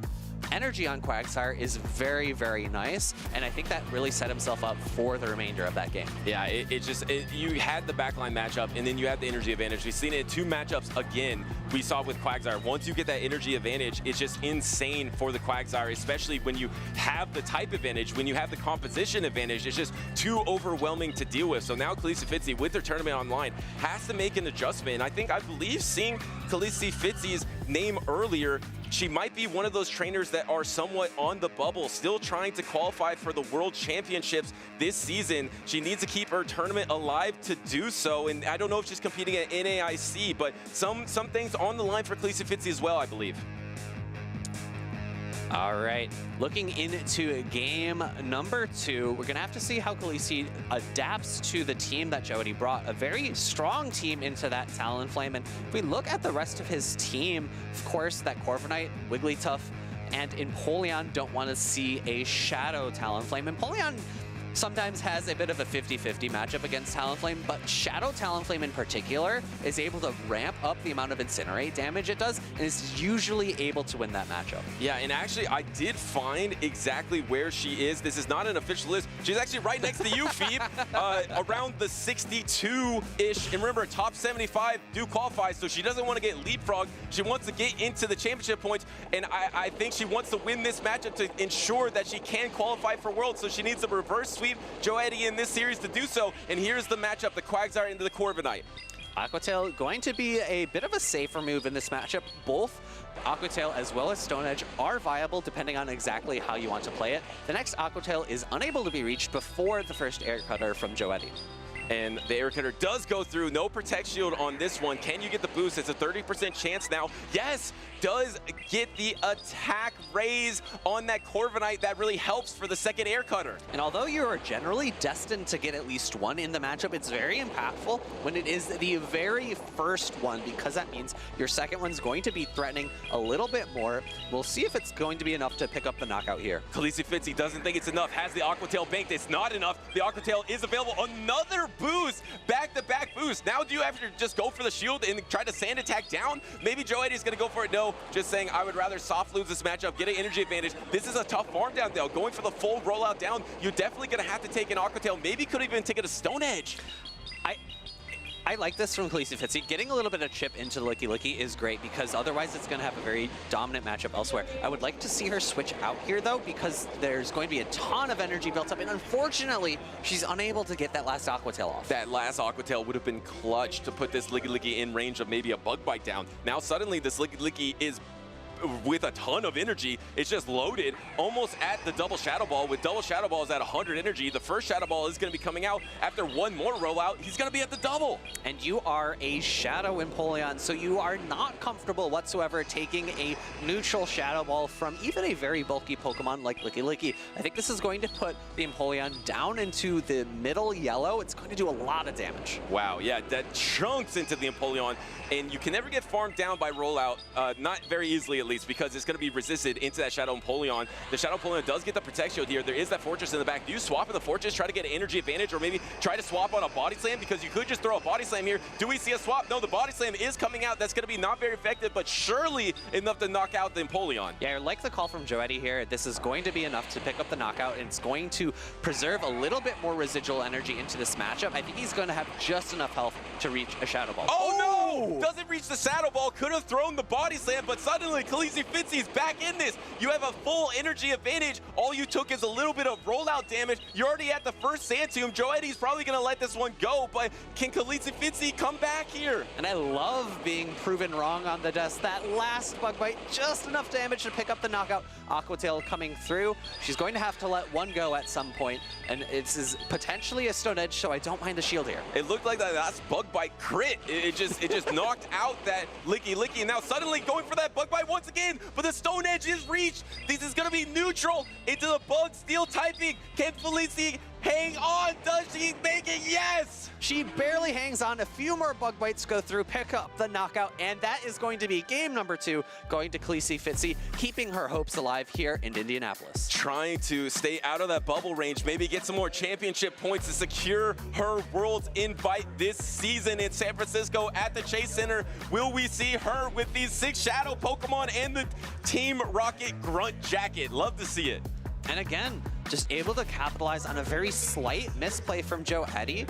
energy on Quagsire is very, very nice, and I think that really set himself up for the remainder of that game. Yeah, you had the backline matchup, and then you had the energy advantage. We've seen it in 2 matchups again. We saw with Quagsire. Once you get that energy advantage, it's just insane for the Quagsire, especially when you have the type advantage, when you have the composition advantage. It's just too overwhelming to deal with. So now Khaleesi Fitzy, with their tournament online, has to make an adjustment. And I believe seeing Khaleesi Fitzy's name earlier, she might be one of those trainers that are somewhat on the bubble, still trying to qualify for the World Championships this season. She needs to keep her tournament alive to do so, and I don't know if she's competing at NAIC, but some things on the line for Khaleesi Fitzy as well, I believe. All right, looking into game number 2, we're gonna have to see how Khaleesi adapts to the team that Joety brought. A very strong team into that Talonflame, and if we look at the rest of his team, of course, that Corviknight, Wigglytuff, and Empoleon don't want to see a Shadow Talonflame. Empoleon sometimes has a bit of a 50-50 matchup against Talonflame, but Shadow Talonflame in particular is able to ramp up the amount of Incinerate damage it does, and is usually able to win that matchup. Yeah, and actually, I did find exactly where she is. This is not an official list. She's actually right next to you, Phoebe, around the 62-ish. And remember, top 75 do qualify, so she doesn't want to get leapfrogged. She wants to get into the championship points, and I think she wants to win this matchup to ensure that she can qualify for Worlds, so she needs a reverse sweep Joety in this series to do so. And here's the matchup, the Quagsire into the Corviknight. Aqua going to be a bit of a safer move in this matchup. Both Aqua as well as Stone Edge are viable depending on exactly how you want to play it. The next Aqua is unable to be reached before the first air cutter from Joety. And the air cutter does go through. No protect shield on this one. Can you get the boost? It's a 30% chance now. Yes, does get the attack raise on that Corviknight. That really helps for the second air cutter. And although you are generally destined to get at least one in the matchup, it's very impactful when it is the very first one, because that means your second one's going to be threatening a little bit more. We'll see if it's going to be enough to pick up the knockout here. Khaleesi Fitzy doesn't think it's enough. Has the Aqua Tail banked. It's not enough. The Aqua Tail is available. Another boost, back-to-back boost. Now do you have to just go for the shield and try to sand attack down? Maybe Joety's gonna go for it. No, just saying I would rather soft lose this matchup, get an energy advantage. This is a tough farm down though. Going for the full rollout down, you're definitely gonna have to take an Aqua Tail. Maybe could even take it a Stone Edge. I like this from Khaleesi Fitzy. Getting a little bit of chip into Licky Licky is great because otherwise it's going to have a very dominant matchup elsewhere. I would like to see her switch out here though, because there's going to be a ton of energy built up, and unfortunately she's unable to get that last Aqua Tail off. That last Aqua Tail would have been clutch to put this Licky Licky in range of maybe a Bug Bite down. Now suddenly this Licky Licky is with a ton of energy. It's just loaded almost at the double Shadow Ball. With double Shadow Balls at 100 energy, the first Shadow Ball is going to be coming out. After one more rollout, he's going to be at the double. And you are a Shadow Empoleon, so you are not comfortable whatsoever taking a neutral Shadow Ball from even a very bulky Pokemon like Licky Licky. I think this is going to put the Empoleon down into the middle yellow. It's going to do a lot of damage. Wow, yeah, that chunks into the Empoleon, and you can never get farmed down by rollout, not very easily at least, because it's going to be resisted into that Shadow Empoleon. The Shadow Empoleon does get the Protect Shield here. There is that Fortress in the back. Do you swap in the Fortress, try to get an energy advantage, or maybe try to swap on a Body Slam? Because you could just throw a Body Slam here. Do we see a swap? No, the Body Slam is coming out. That's going to be not very effective, but surely enough to knock out the Empoleon. Yeah, I like the call from Joety here. This is going to be enough to pick up the knockout, and it's going to preserve a little bit more residual energy into this matchup. I think he's going to have just enough health to reach a Shadow Ball. Oh no! Doesn't reach the Shadow Ball. Could have thrown the Body Slam, but suddenly Khaleesi Fitzy's back in this. You have a full energy advantage. All you took is a little bit of rollout damage. You're already at the first Sand Tomb. Joety's probably going to let this one go, but can Khaleesi Fitzy come back here? And I love being proven wrong on the desk. That last Bug Bite, just enough damage to pick up the knockout. Aqua Tail coming through. She's going to have to let one go at some point, and it's potentially a Stone Edge, so I don't mind the shield here. It looked like that last Bug Bite crit. It just knocked out that Licky Licky, and now suddenly going for that Bug Bite once again, but the Stone Edge is reached. This is going to be neutral into the Bug Steel typing. Can Khaleesi hang on. Does she make it? Yes! She barely hangs on. A few more bug bites go through, pick up the knockout, and that is going to be game number 2, going to Khaleesi Fitzy, keeping her hopes alive here in Indianapolis. Trying to stay out of that bubble range, maybe get some more championship points to secure her Worlds invite this season in San Francisco at the Chase Center. Will we see her with these 6 Shadow Pokemon and the Team Rocket Grunt jacket? Love to see it. And again, just able to capitalize on a very slight misplay from Joetti.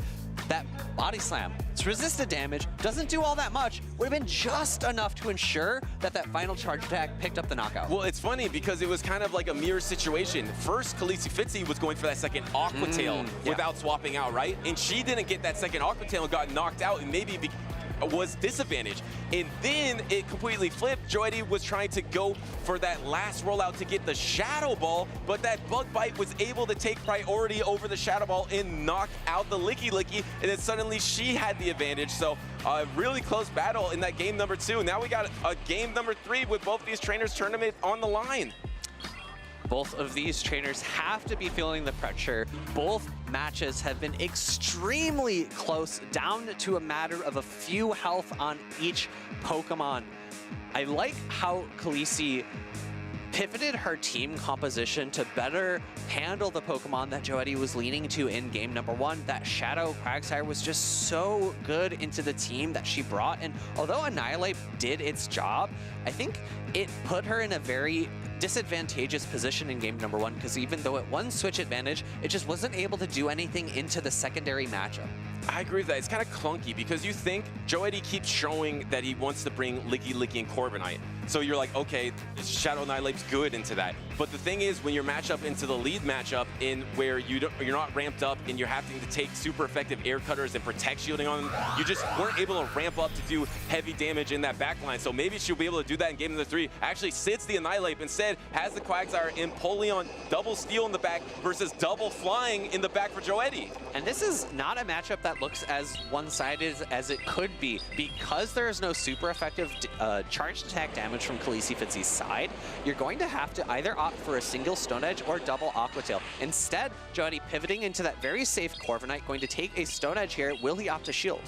That body slam, it's resisted damage, doesn't do all that much, would have been just enough to ensure that that final charge attack picked up the knockout. Well, it's funny because it was kind of like a mirror situation. First, Khaleesi Fitzy was going for that second Aqua Tail without swapping out, right? And she didn't get that second Aqua Tail and got knocked out, and maybe was disadvantaged. And then it completely flipped. Joetti was trying to go for that last rollout to get the Shadow Ball, but that Bug Bite was able to take priority over the Shadow Ball and knock out the Licky Licky, and then suddenly she had the advantage. So a really close battle in that game number 2. Now we got a game number 3 with both these trainers' tournament on the line. Both of these trainers have to be feeling the pressure. Both matches have been extremely close, down to a matter of a few health on each Pokemon. I like how Khaleesi pivoted her team composition to better handle the Pokemon that Joetti was leaning to in game number 1. That Shadow Quagsire was just so good into the team that she brought. And although Annihilate did its job, I think it put her in a very disadvantageous position in game number 1, because even though it won switch advantage, it just wasn't able to do anything into the secondary matchup. I agree with that. It's kind of clunky because you think Joetti keeps showing that he wants to bring Licky Licky and Corviknight. So you're like, okay, Shadow Annihilate's good into that. But the thing is, when you're matched up into the lead matchup in where you're not ramped up and you're having to take super effective air cutters and protect shielding on them, you just weren't able to ramp up to do heavy damage in that backline. So maybe she'll be able to do that in game number 3. Actually sits the Annihilate, instead has the Quagsire and Empoleon double steal in the back versus double flying in the back for Joetti. And this is not a matchup that looks as one-sided as it could be, because there is no super effective charged attack damage from Khaleesi Fitzy's side. You're going to have to either opt for a single Stone Edge or double Aqua Tail. Instead, Joetti pivoting into that very safe Corviknight, going to take a Stone Edge here. Will he opt to shield?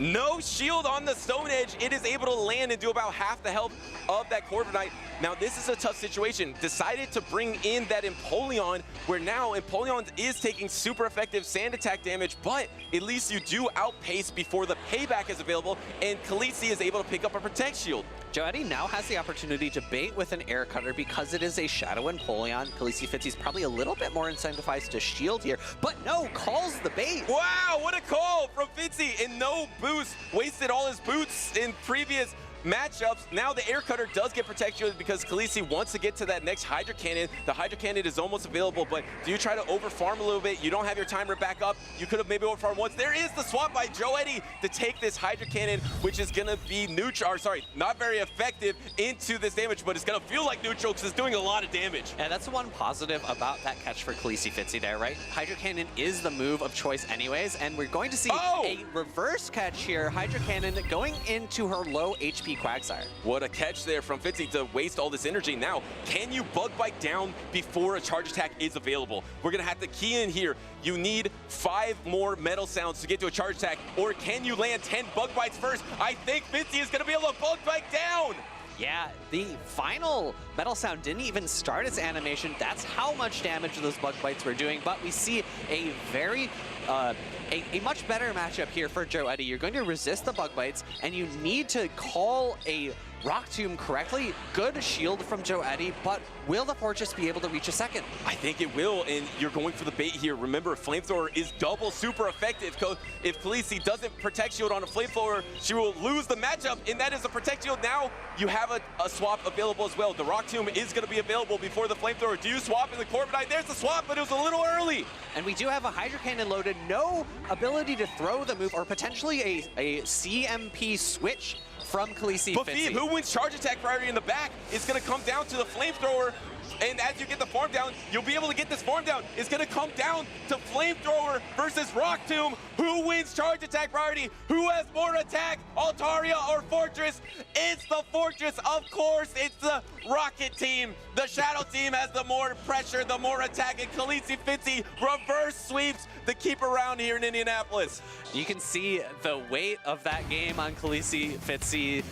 No shield on the Stone Edge. It is able to land and do about half the health of that Corviknight. Now, this is a tough situation. Decided to bring in that Empoleon, where now Empoleon is taking super effective sand attack damage, but at least you do outpace before the payback is available, and Khaleesi is able to pick up a Protect Shield. Joetti now has the opportunity to bait with an air cutter because it is a Shadow Empoleon. Khaleesi Fitzy's probably a little bit more incentivized to shield here, but no, calls the bait. Wow, what a call from Fitzy, and no boost. Wasted all his boots in previous matchups. Now the air cutter does get protection because Khaleesi wants to get to that next Hydro Cannon. The Hydro Cannon is almost available, but do you try to over farm a little bit? You don't have your timer back up. You could have maybe over farmed once. There is the swap by Joetti to take this Hydro Cannon, which is gonna be neutral, or sorry, not very effective into this damage, but it's gonna feel like neutral because it's doing a lot of damage. And that's the one positive about that catch for Khaleesi Fitzy there, right? Hydro Cannon is the move of choice anyways, and we're going to see a reverse catch here. Hydro Cannon going into her low HP Quagsire. What a catch there from Fitzy to waste all this energy. Now, can you Bug Bite down before a charge attack is available? We're gonna have to key in here. You need 5 more Metal Sounds to get to a charge attack, or can you land 10 Bug Bites first? I think Fitzy is gonna be able to Bug Bite down! Yeah, the final Metal Sound didn't even start its animation. That's how much damage those Bug Bites were doing, but we see a very a much better matchup here for Joetti. You're going to resist the Bug Bites, and you need to call a Rock Tomb correctly. Good shield from Joetti, but will the Fortress be able to reach a second? I think it will, and you're going for the bait here. Remember, Flamethrower is double super effective. If Khaleesi doesn't Protect Shield on a Flamethrower, she will lose the matchup, and that is a Protect Shield. Now you have a swap available as well. The Rock Tomb is going to be available before the Flamethrower. Do you swap in the Corviknight? There's the swap, but it was a little early. And we do have a Hydro Cannon loaded. No ability to throw the move, or potentially a CMP switch from Khaleesi But Fitzy. who wins charge attack priority in the back is going to come down to the Flamethrower. And as you get the form down, you'll be able to get this form down. It's going to come down to Flamethrower versus Rock Tomb. Who wins charge attack priority? Who has more attack, Altaria or Fortress? It's the Fortress, of course. It's the Rocket team. The Shadow team has the more pressure, the more attack, and Khaleesi Fitzy reverse sweeps the keeper round here in Indianapolis. You can see the weight of that game on Khaleesi Fitzy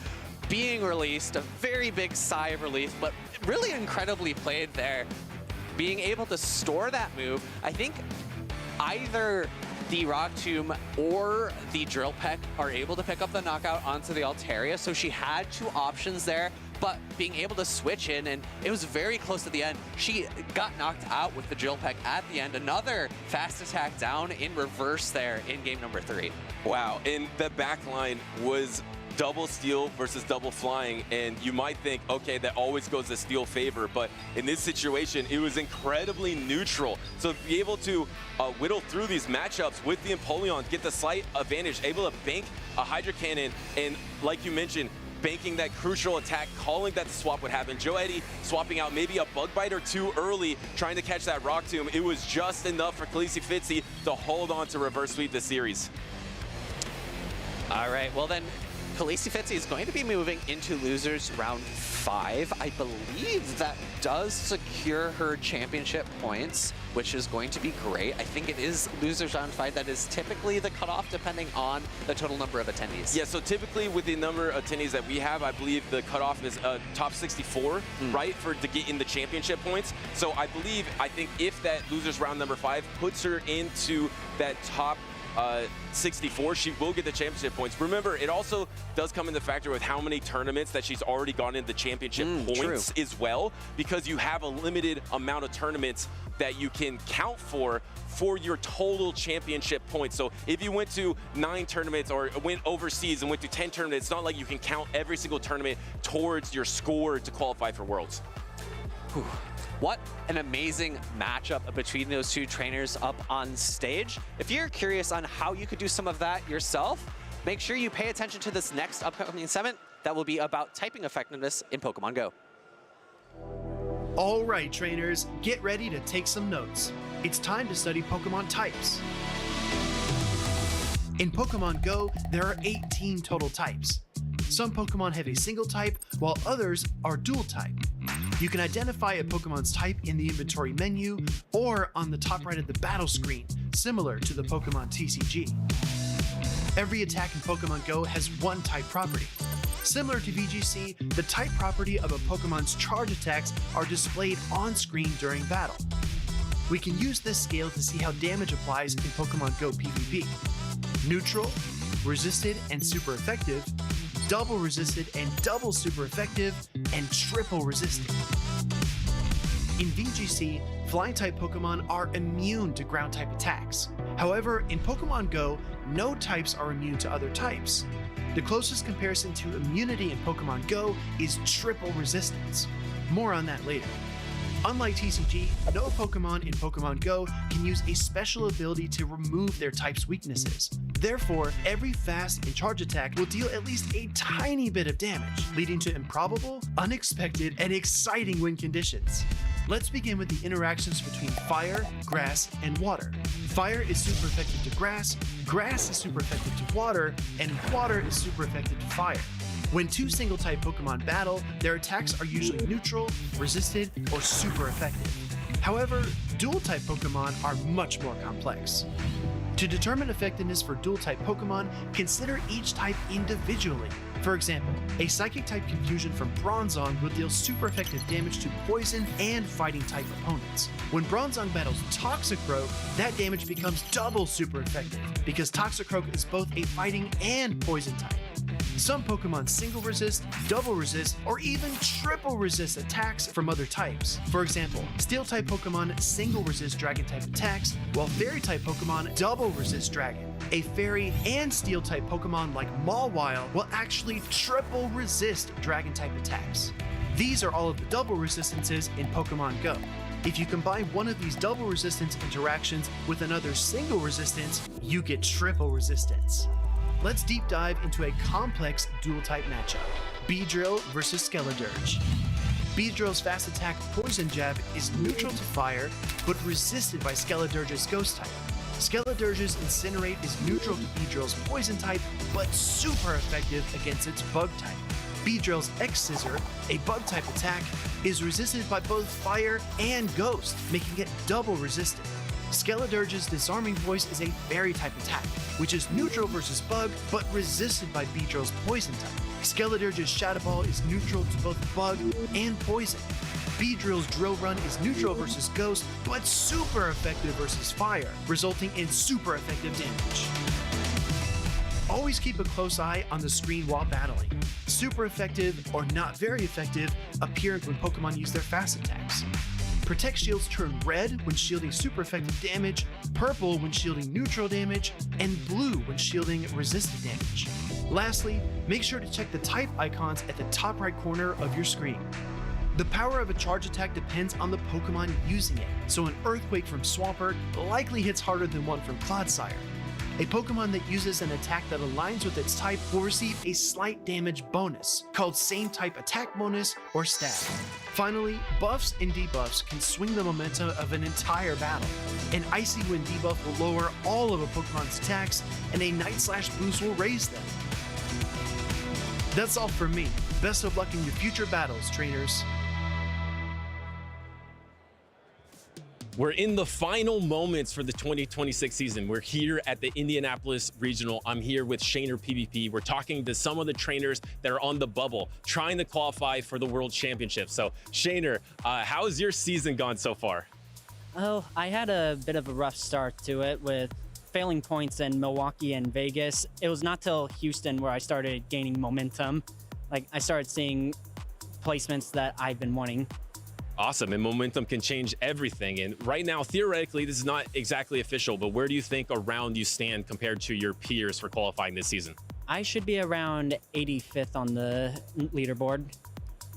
being released, a very big sigh of relief, but really incredibly played there. Being able to store that move, I think either the Rock Tomb or the Drill Peck are able to pick up the knockout onto the Altaria, so she had two options there, but being able to switch in, and it was very close at the end. She got knocked out with the Drill Peck at the end. Another fast attack down in reverse there in game number 3. Wow, and the back line was double steal versus double flying, and you might think, okay, that always goes to steal favor, but in this situation, it was incredibly neutral. So to be able to whittle through these matchups with the Empoleon, get the slight advantage, able to bank a Hydra Cannon, and like you mentioned, banking that crucial attack, calling that the swap would happen. Joe Eddie swapping out maybe a Bug Bite or two early, trying to catch that Rock Tomb. It was just enough for Khaleesi Fitzy to hold on to reverse sweep the series. All right, well then, Khaleesi Fitzy is going to be moving into losers round 5. I believe that does secure her championship points, which is going to be great. I think it is losers round 5 that is typically the cutoff depending on the total number of attendees. Yeah, so typically with the number of attendees that we have, I believe the cutoff is top 64, right, to get in the championship points. So I think if that losers round number 5 puts her into that top 64, she will get the championship points. Remember, it also does come into factor with how many tournaments that she's already gone into championship points as well, because you have a limited amount of tournaments that you can count for your total championship points. So if you went to 9 tournaments or went overseas and went to 10 tournaments, it's not like you can count every single tournament towards your score to qualify for Worlds. Whew. What an amazing matchup between those two trainers up on stage. If you're curious on how you could do some of that yourself, make sure you pay attention to this next upcoming segment that will be about typing effectiveness in Pokemon Go. All right, trainers, get ready to take some notes. It's time to study Pokemon types. In Pokemon Go, there are 18 total types. Some Pokemon have a single type, while others are dual type. You can identify a Pokemon's type in the inventory menu or on the top right of the battle screen, similar to the Pokemon TCG. Every attack in Pokemon Go has one type property. Similar to VGC, the type property of a Pokemon's charge attacks are displayed on screen during battle. We can use this scale to see how damage applies in Pokemon Go PvP. Neutral, resisted and super effective, double resisted and double super effective, and triple resisted. In VGC, flying type Pokemon are immune to ground type attacks. However, in Pokemon Go, no types are immune to other types. The closest comparison to immunity in Pokemon Go is triple resistance. More on that later. Unlike TCG, no Pokemon in Pokemon Go can use a special ability to remove their type's weaknesses. Therefore, every fast and charge attack will deal at least a tiny bit of damage, leading to improbable, unexpected, and exciting win conditions. Let's begin with the interactions between fire, grass, and water. Fire is super effective to grass, grass is super effective to water, and water is super effective to fire. When two single-type Pokemon battle, their attacks are usually neutral, resisted, or super effective. However, dual-type Pokemon are much more complex. To determine effectiveness for dual-type Pokemon, consider each type individually. For example, a Psychic-type Confusion from Bronzong will deal super effective damage to Poison and Fighting-type opponents. When Bronzong battles Toxicroak, that damage becomes double super effective, because Toxicroak is both a Fighting and Poison type. Some Pokemon single resist, double resist, or even triple resist attacks from other types. For example, Steel-type Pokemon single resist Dragon-type attacks, while Fairy-type Pokemon double resist Dragon. A Fairy and Steel-type Pokemon like Mawile will actually triple resist Dragon-type attacks. These are all of the double resistances in Pokemon Go. If you combine one of these double resistance interactions with another single resistance, you get triple resistance. Let's deep dive into a complex dual-type matchup, Beedrill versus Skeledirge. Beedrill's fast attack Poison Jab is neutral to fire, but resisted by Skeledurge's Ghost type. Skeledurge's Incinerate is neutral to Beedrill's Poison type, but super effective against its Bug type. Beedrill's X-Scissor, a Bug type attack, is resisted by both Fire and Ghost, making it double resistant. Skeledurge's Disarming Voice is a Fairy type attack, which is neutral versus Bug, but resisted by Beedrill's Poison type. Skeledurge's Shadow Ball is neutral to both Bug and Poison. Beedrill's Drill Run is neutral versus Ghost, but super effective versus Fire, resulting in super effective damage. Always keep a close eye on the screen while battling. Super effective or not very effective appear when Pokemon use their fast attacks. Protect shields turn red when shielding super effective damage, purple when shielding neutral damage, and blue when shielding resistant damage. Lastly, make sure to check the type icons at the top right corner of your screen. The power of a charge attack depends on the Pokemon using it, so an Earthquake from Swampert likely hits harder than one from Clodsire. A Pokemon that uses an attack that aligns with its type will receive a slight damage bonus, called Same Type Attack Bonus or Stab. Finally, buffs and debuffs can swing the momentum of an entire battle. An Icy Wind debuff will lower all of a Pokemon's attacks, and a Night Slash boost will raise them. That's all from me. Best of luck in your future battles, trainers. We're in the final moments for the 2026 season. We're here at the Indianapolis Regional. I'm here with Shaner PvP. We're talking to some of the trainers that are on the bubble, trying to qualify for the World Championship. So, Shaner, how has your season gone so far? Oh, I had a bit of a rough start to it with failing points in Milwaukee and Vegas. It was not till Houston where I started gaining momentum. Like, I started seeing placements that I've been wanting. Awesome, and momentum can change everything. And right now, theoretically, this is not exactly official, but where do you think around you stand compared to your peers for qualifying this season? I should be around 85th on the leaderboard.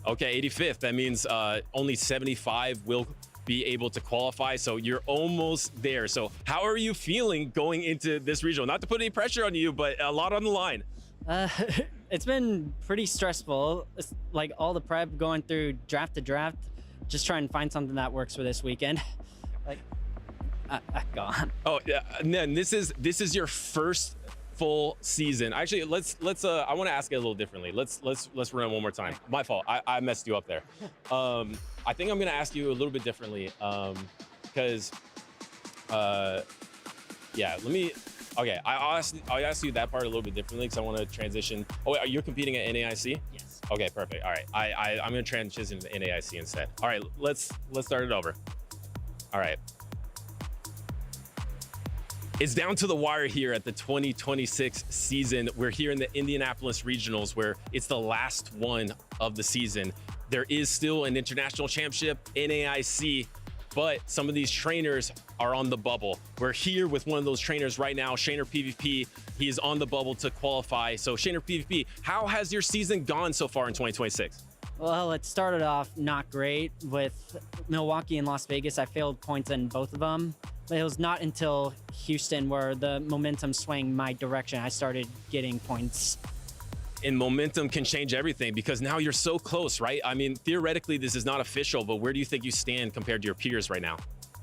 Okay, 85th. That means only 75 will be able to qualify, so you're almost there. So how are you feeling going into this regional? Not to put any pressure on you, but a lot on the line. It's been pretty stressful. It's like all the prep going through draft to draft, just trying to find something that works for this weekend. Like, gone. Oh yeah, and then this is your first full season. Actually, let's I want to ask it a little differently. Let's run it one more time. My fault. I messed you up there. I think I'm gonna ask you a little bit differently because yeah, let me. Okay, I'll ask you that part a little bit differently because I want to transition. Oh wait, are you competing at NAIC? Yes. Okay, perfect. All right, I'm gonna transition to NAIC instead. All right, let's start it over. All right. It's down to the wire here at the 2026 season. We're here in the Indianapolis Regionals where it's the last one of the season. There is still an international championship, NAIC, but some of these trainers are on the bubble. We're here with one of those trainers right now, Shaner PvP. He is on the bubble to qualify. So Shaner PvP, how has your season gone so far in 2026? Well, it started off not great with Milwaukee and Las Vegas. I failed points in both of them. But it was not until Houston where the momentum swung my direction. I started getting points. And momentum can change everything because now you're so close, right? I mean, theoretically, this is not official, but where do you think you stand compared to your peers right now?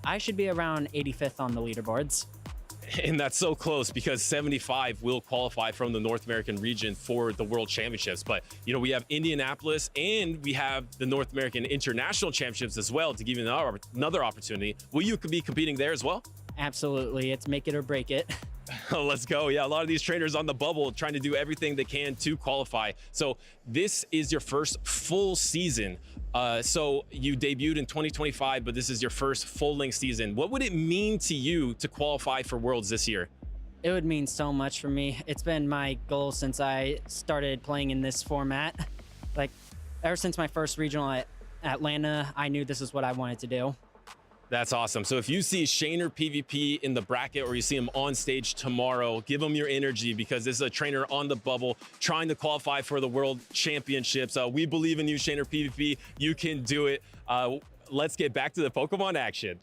I should be around 85th on the leaderboards. And that's so close because 75 will qualify from the North American region for the World Championships. But, you know, we have Indianapolis and we have the North American International Championships as well to give you another opportunity. Will you be competing there as well? Absolutely. It's make it or break it. Let's go. Yeah, a lot of these trainers on the bubble trying to do everything they can to qualify. So this is your first full season. So you debuted in 2025, but this is your first full-length season. What would it mean to you to qualify for Worlds this year? It would mean so much for me. It's been my goal since I started playing in this format. Like, ever since my first regional at Atlanta, I knew this is what I wanted to do. That's awesome. So if you see Shaner PvP in the bracket or you see him on stage tomorrow, give him your energy because this is a trainer on the bubble trying to qualify for the World Championships. We believe in you, Shaner PvP. You can do it. Let's get back to the Pokemon action.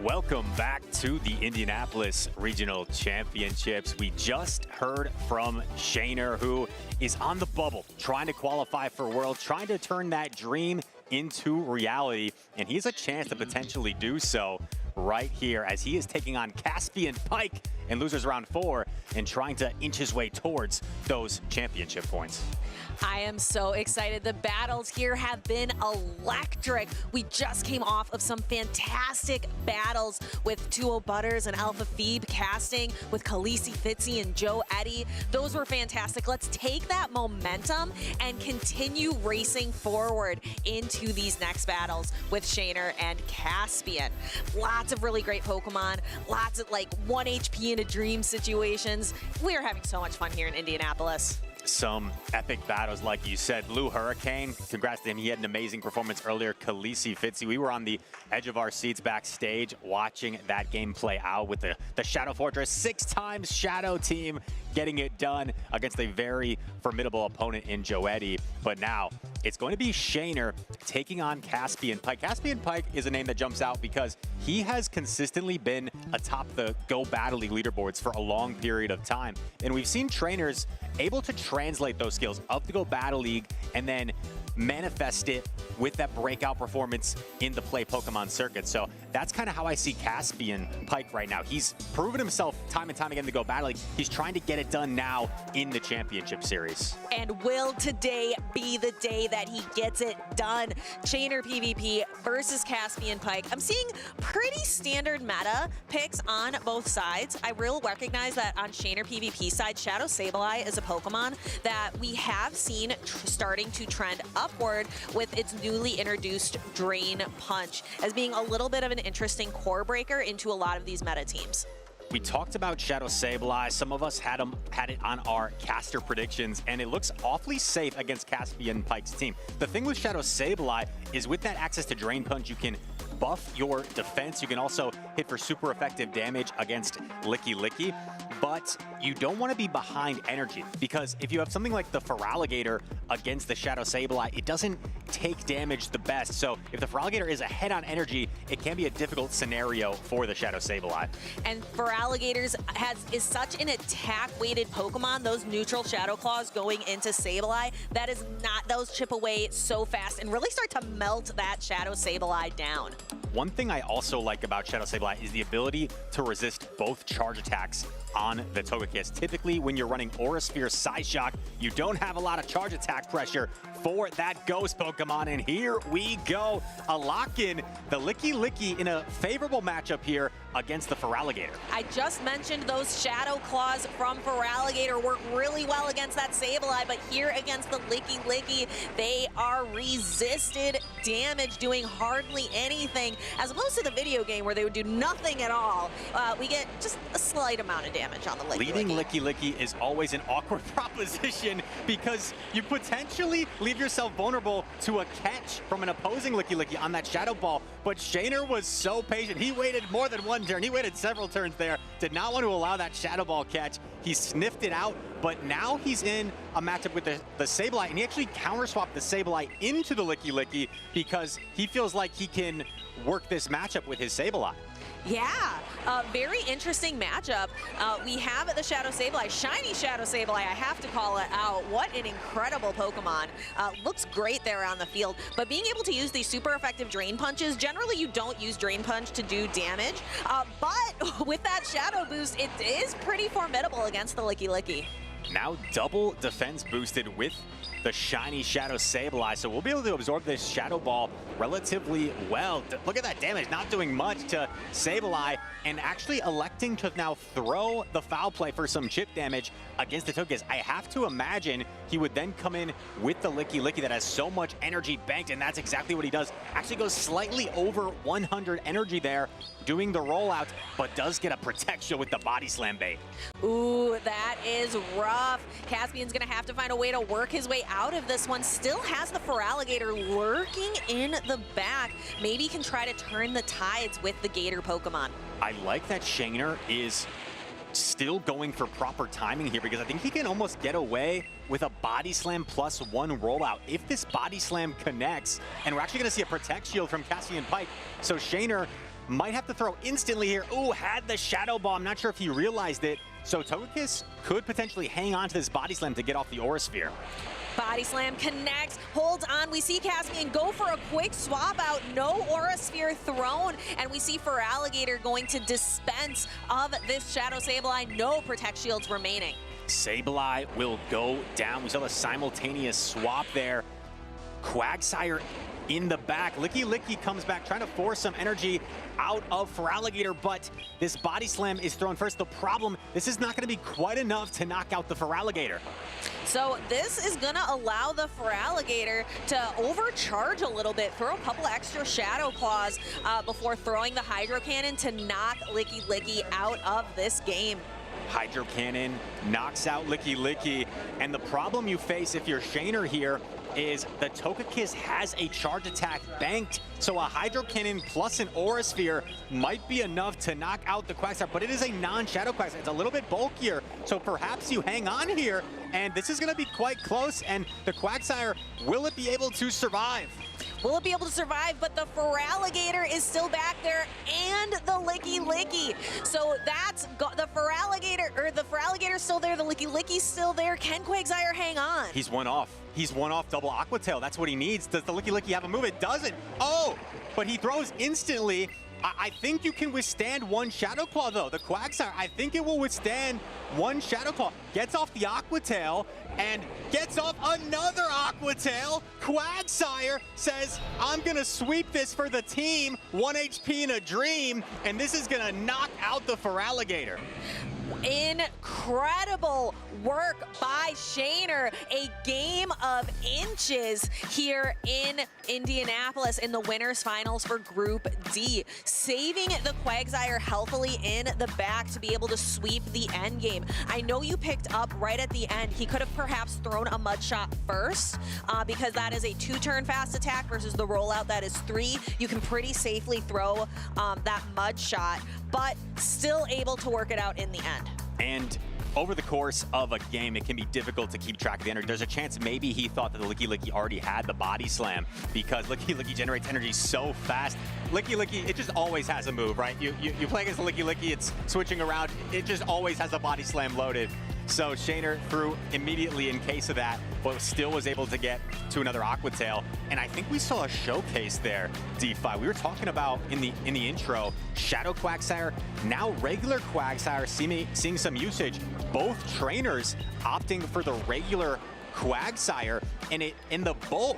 Welcome back to the Indianapolis Regional Championships. We just heard from Shaner, who is on the bubble, trying to qualify for Worlds, trying to turn that dream into reality, and he has a chance to potentially do so right here as he is taking on Caspian Pike in losers round 4 and trying to inch his way towards those championship points. I am so excited. The battles here have been electric. We just came off of some fantastic battles with Tuo Butters and Alpha Phoebe casting with Khaleesi Fitzy and Joe Eddy. Those were fantastic. Let's take that momentum and continue racing forward into these next battles with Shaner and Caspian. Lots of really great Pokemon, lots of like 1 HP in a dream situations. We are having so much fun here in Indianapolis. Some epic battles, like you said. Blue Hurricane, congrats to him. He had an amazing performance earlier. Khaleesi Fitzy, we were on the edge of our seats backstage watching that game play out with the Shadow Fortress 6 times Shadow team getting it done against a very formidable opponent in Joe Eddy. But now it's going to be Shaner taking on Caspian Pike. Caspian Pike is a name that jumps out because he has consistently been atop the Go Battle League leaderboards for a long period of time. And we've seen trainers able to translate those skills of the Go Battle League and then manifest it with that breakout performance in the Play Pokemon circuit. So that's kind of how I see Caspian Pike right now. He's proven himself time and time again to Go Battle League. He's trying to get it done now in the Championship Series. And will today be the day that he gets it done? Shaner PvP versus Caspian Pike. I'm seeing pretty standard meta picks on both sides. I will recognize that on Shaner PvP side, Shadow Sableye is a Pokemon that we have seen starting to trend upward with its newly introduced Drain Punch as being a little bit of an interesting core breaker into a lot of these meta teams. We talked about Shadow Sableye. Some of us had it on our caster predictions, and it looks awfully safe against Caspian Pike's team. The thing with Shadow Sableye is with that access to Drain Punch, you can buff your defense. You can also hit for super effective damage against Licky Licky, but you don't want to be behind energy, because if you have something like the Feraligatr against the Shadow Sableye, it doesn't take damage the best. So if the Feraligatr is ahead on energy, it can be a difficult scenario for the Shadow Sableye. And Feraligatr is such an attack-weighted Pokemon. Those neutral Shadow Claws going into Sableye, that is not, those chip away so fast and really start to melt that Shadow Sableye down. One thing I also like about Shadow Sableye is the ability to resist both charge attacks on the Togekiss. Typically, when you're running Aura Sphere Psyshock, you don't have a lot of charge attack pressure for that Ghost Pokemon, and here we go. A lock-in, the Licky Licky in a favorable matchup here against the Feraligatr. I just mentioned those Shadow Claws from Feraligatr work really well against that Sableye, but here against the Licky Licky, they are resisted damage, doing hardly anything, as opposed to the video game where they would do nothing at all. We get just a slight amount of damage on the Licky Leading Licky. Licky Licky is always an awkward proposition because you potentially leave yourself vulnerable to a catch from an opposing Licky Licky on that Shadow Ball, but Shaner was so patient. He waited more than one turn. He waited several turns there. Did not want to allow that Shadow Ball catch. He sniffed it out, but now he's in a matchup with the Sableye, and he actually counter-swapped the Sableye into the Licky Licky because he feels like he can work this matchup with his Sableye. Yeah, very interesting matchup. We have the Shadow Sableye, shiny Shadow Sableye, I have to call it out. What an incredible Pokemon. Looks great there on the field, but being able to use these super effective Drain Punches, generally you don't use Drain Punch to do damage, but with that Shadow boost, it is pretty formidable against the Licky Licky. Now double defense boosted with the shiny Shadow Sableye, so we'll be able to absorb this Shadow Ball relatively well. Look at that damage, not doing much to Sableye, and actually electing to now throw the foul play for some chip damage against the Togekiss. I have to imagine he would then come in with the Licky Licky that has so much energy banked, and that's exactly what he does. Actually goes slightly over 100 energy there, doing the rollout, but does get a protection with the Body Slam bait. Ooh, that is rough. Caspian's gonna have to find a way to work his way out of this one. Still has the Feraligatr lurking in the back. Maybe can try to turn the tides with the Gator Pokemon. I like that Shaner is still going for proper timing here, because I think he can almost get away with a Body Slam +1 rollout if this Body Slam connects, and we're actually going to see a Protect Shield from Caspian Pike. So Shaner might have to throw instantly here. Ooh, had the Shadow Ball. I'm not sure if he realized it. So Togekiss could potentially hang on to this Body Slam to get off the Aura Sphere. Body Slam connects, holds on. We see Caspian go for a quick swap out. No Aura Sphere thrown. And we see Feraligatr going to dispense of this Shadow Sableye. No Protect Shields remaining. Sableye will go down. We saw the simultaneous swap there. Quagsire in the back. Licky Licky comes back, trying to force some energy out of Feraligatr, but this Body Slam is thrown first. The problem, this is not going to be quite enough to knock out the Feraligatr. So this is going to allow the Feraligatr to overcharge a little bit, throw a couple extra Shadow Claws before throwing the Hydro Cannon to knock Licky Licky out of this game. Hydro Cannon knocks out Licky Licky, and the problem you face if you're Shaner here is the Togekiss has a charge attack banked, so a Hydro Cannon plus an Aura Sphere might be enough to knock out the Quagsire, but it is a non-Shadow Quagsire. It's a little bit bulkier, so perhaps you hang on here, and this is going to be quite close, and the Quagsire, will it be able to survive? Will it be able to survive? But the Feraligatr is still back there, and the Licky Licky. So that's the Feraligatr, or the Feraligator's still there, the Licky Licky's still there. Can Quagsire hang on? He's one off. He's one off double Aqua Tail. That's what he needs. Does the Licky Licky have a move? It doesn't. Oh, but he throws instantly. I think you can withstand one Shadow Claw, though. The Quagsire, I think it will withstand one Shadow Claw. Gets off the Aqua Tail and gets off another Aqua Tail. Quagsire says, I'm going to sweep this for the team. 1 HP in a dream, and this is going to knock out the Feraligatr. Incredible work by Shaner. A game of inches here in Indianapolis in the winners finals for Group D. Saving the Quagsire healthily in the back to be able to sweep the end game. I know you picked up right at the end. He could have perhaps thrown a Mud Shot first because that is a 2-turn fast attack versus the rollout that is 3. You can pretty safely throw that Mud Shot, but still able to work it out in the end. And over the course of a game, it can be difficult to keep track of the energy. There's a chance maybe he thought that the Licky Licky already had the Body Slam because Licky Licky generates energy so fast. Licky Licky, it just always has a move, right? You play against the Licky Licky, it's switching around. It just always has a Body Slam loaded. So Shaner threw immediately in case of that, but still was able to get to another Aqua Tail. And I think we saw a showcase there, D5. We were talking about in the intro, Shadow Quagsire, now regular Quagsire seeing some usage. Both trainers opting for the regular Quagsire, and it in the bulk,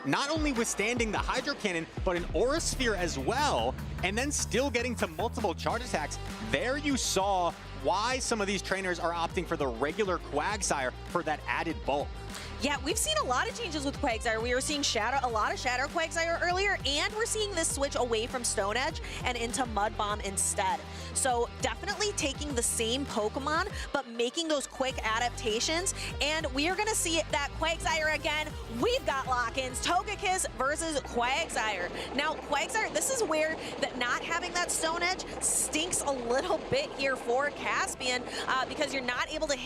not only withstanding the Hydro Cannon, but an Aura Sphere as well, and then still getting to multiple charge attacks. There you saw why some of these trainers are opting for the regular Quagsire for that added bulk. Yeah, we've seen a lot of changes with Quagsire. We were seeing a lot of Shadow Quagsire earlier, and we're seeing this switch away from Stone Edge and into Mud Bomb instead. So definitely taking the same Pokemon, but making those quick adaptations. And we are going to see that Quagsire again. We've got lock-ins. Togekiss versus Quagsire. Now, Quagsire, this is where that not having that Stone Edge stinks a little bit here for Caspian because you're not able to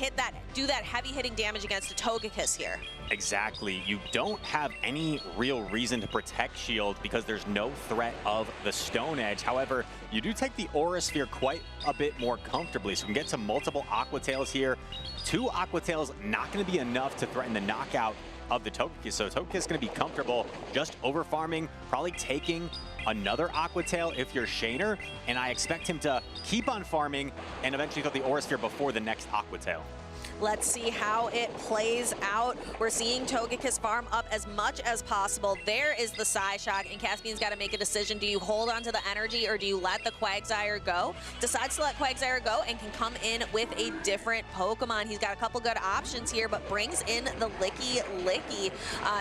do that heavy hitting damage against a Togekiss here. Exactly. You don't have any real reason to protect Shield because there's no threat of the Stone Edge. However, you do take the Aura Sphere quite a bit more comfortably. So we can get to multiple Aqua Tails here. 2 Aqua Tails not going to be enough to threaten the knockout of the Togekiss. So Togekiss is going to be comfortable just over farming, probably taking another Aqua Tail if you're Shaner. And I expect him to keep on farming and eventually throw the Aura Sphere before the next Aqua Tail. Let's see how it plays out. We're seeing Togekiss farm up as much as possible. There is the Psyshock, and Caspian's got to make a decision. Do you hold on to the energy, or do you let the Quagsire go? Decides to let Quagsire go and can come in with a different Pokemon. He's got a couple good options here, but brings in the Licky Licky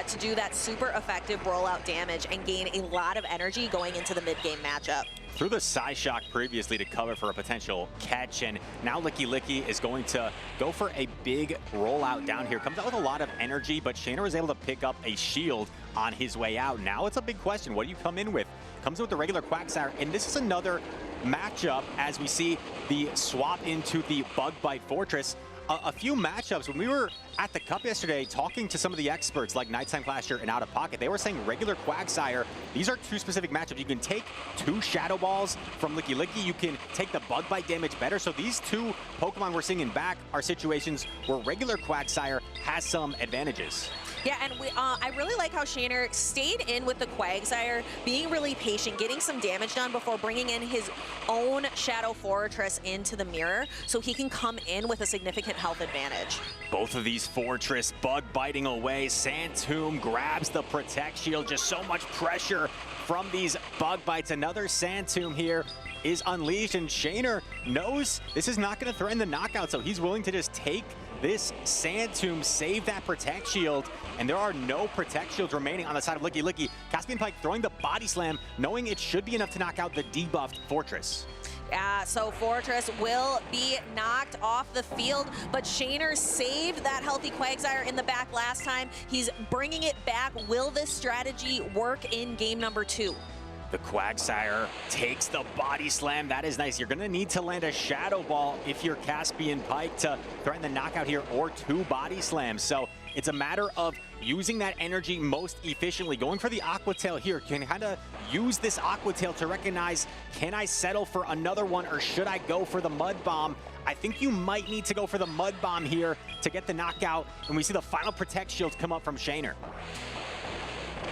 to do that super effective rollout damage and gain a lot of energy going into the mid-game matchup. Threw the Psyshock previously to cover for a potential catch, and now Licky Licky is going to go for a big rollout down here. Comes out with a lot of energy, but Shaner was able to pick up a shield on his way out. Now it's a big question. What do you come in with? Comes in with the regular Quagsire, and this is another matchup as we see the swap into the Bug Bite Fortress. A few matchups when we were at the Cup yesterday, talking to some of the experts like Nighttime Clasher and Out of Pocket, they were saying regular Quagsire, these are two specific matchups. You can take 2 Shadow Balls from Licky Licky, you can take the Bug Bite damage better. So these 2 Pokemon we're seeing in back are situations where regular Quagsire has some advantages. Yeah, and I really like how Shaner stayed in with the Quagsire, being really patient, getting some damage done before bringing in his own Shadow Fortress into the mirror so he can come in with a significant health advantage. Both of these Fortress bug biting away. Sand Tomb grabs the Protect Shield. Just so much pressure from these bug bites. Another Sand Tomb here is unleashed, and Shaner knows this is not going to threaten the knockout, so he's willing to just take this Sand Tomb, save that Protect Shield, and there are no Protect Shields remaining on the side of Licky Licky. Caspian Pike throwing the Body Slam, knowing it should be enough to knock out the debuffed Fortress. So Fortress will be knocked off the field, but Shaner saved that healthy Quagsire in the back last time. He's bringing it back. Will this strategy work in game number 2? The Quagsire takes the Body Slam. That is nice. You're going to need to land a Shadow Ball if you're Caspian Pike to threaten the knockout here, or 2 Body Slams. So it's a matter of using that energy most efficiently. Going for the Aqua Tail here can kind of use this Aqua Tail to recognize, can I settle for another one or should I go for the Mud Bomb? I think you might need to go for the Mud Bomb here to get the knockout, and we see the final Protect Shields come up from Shaner.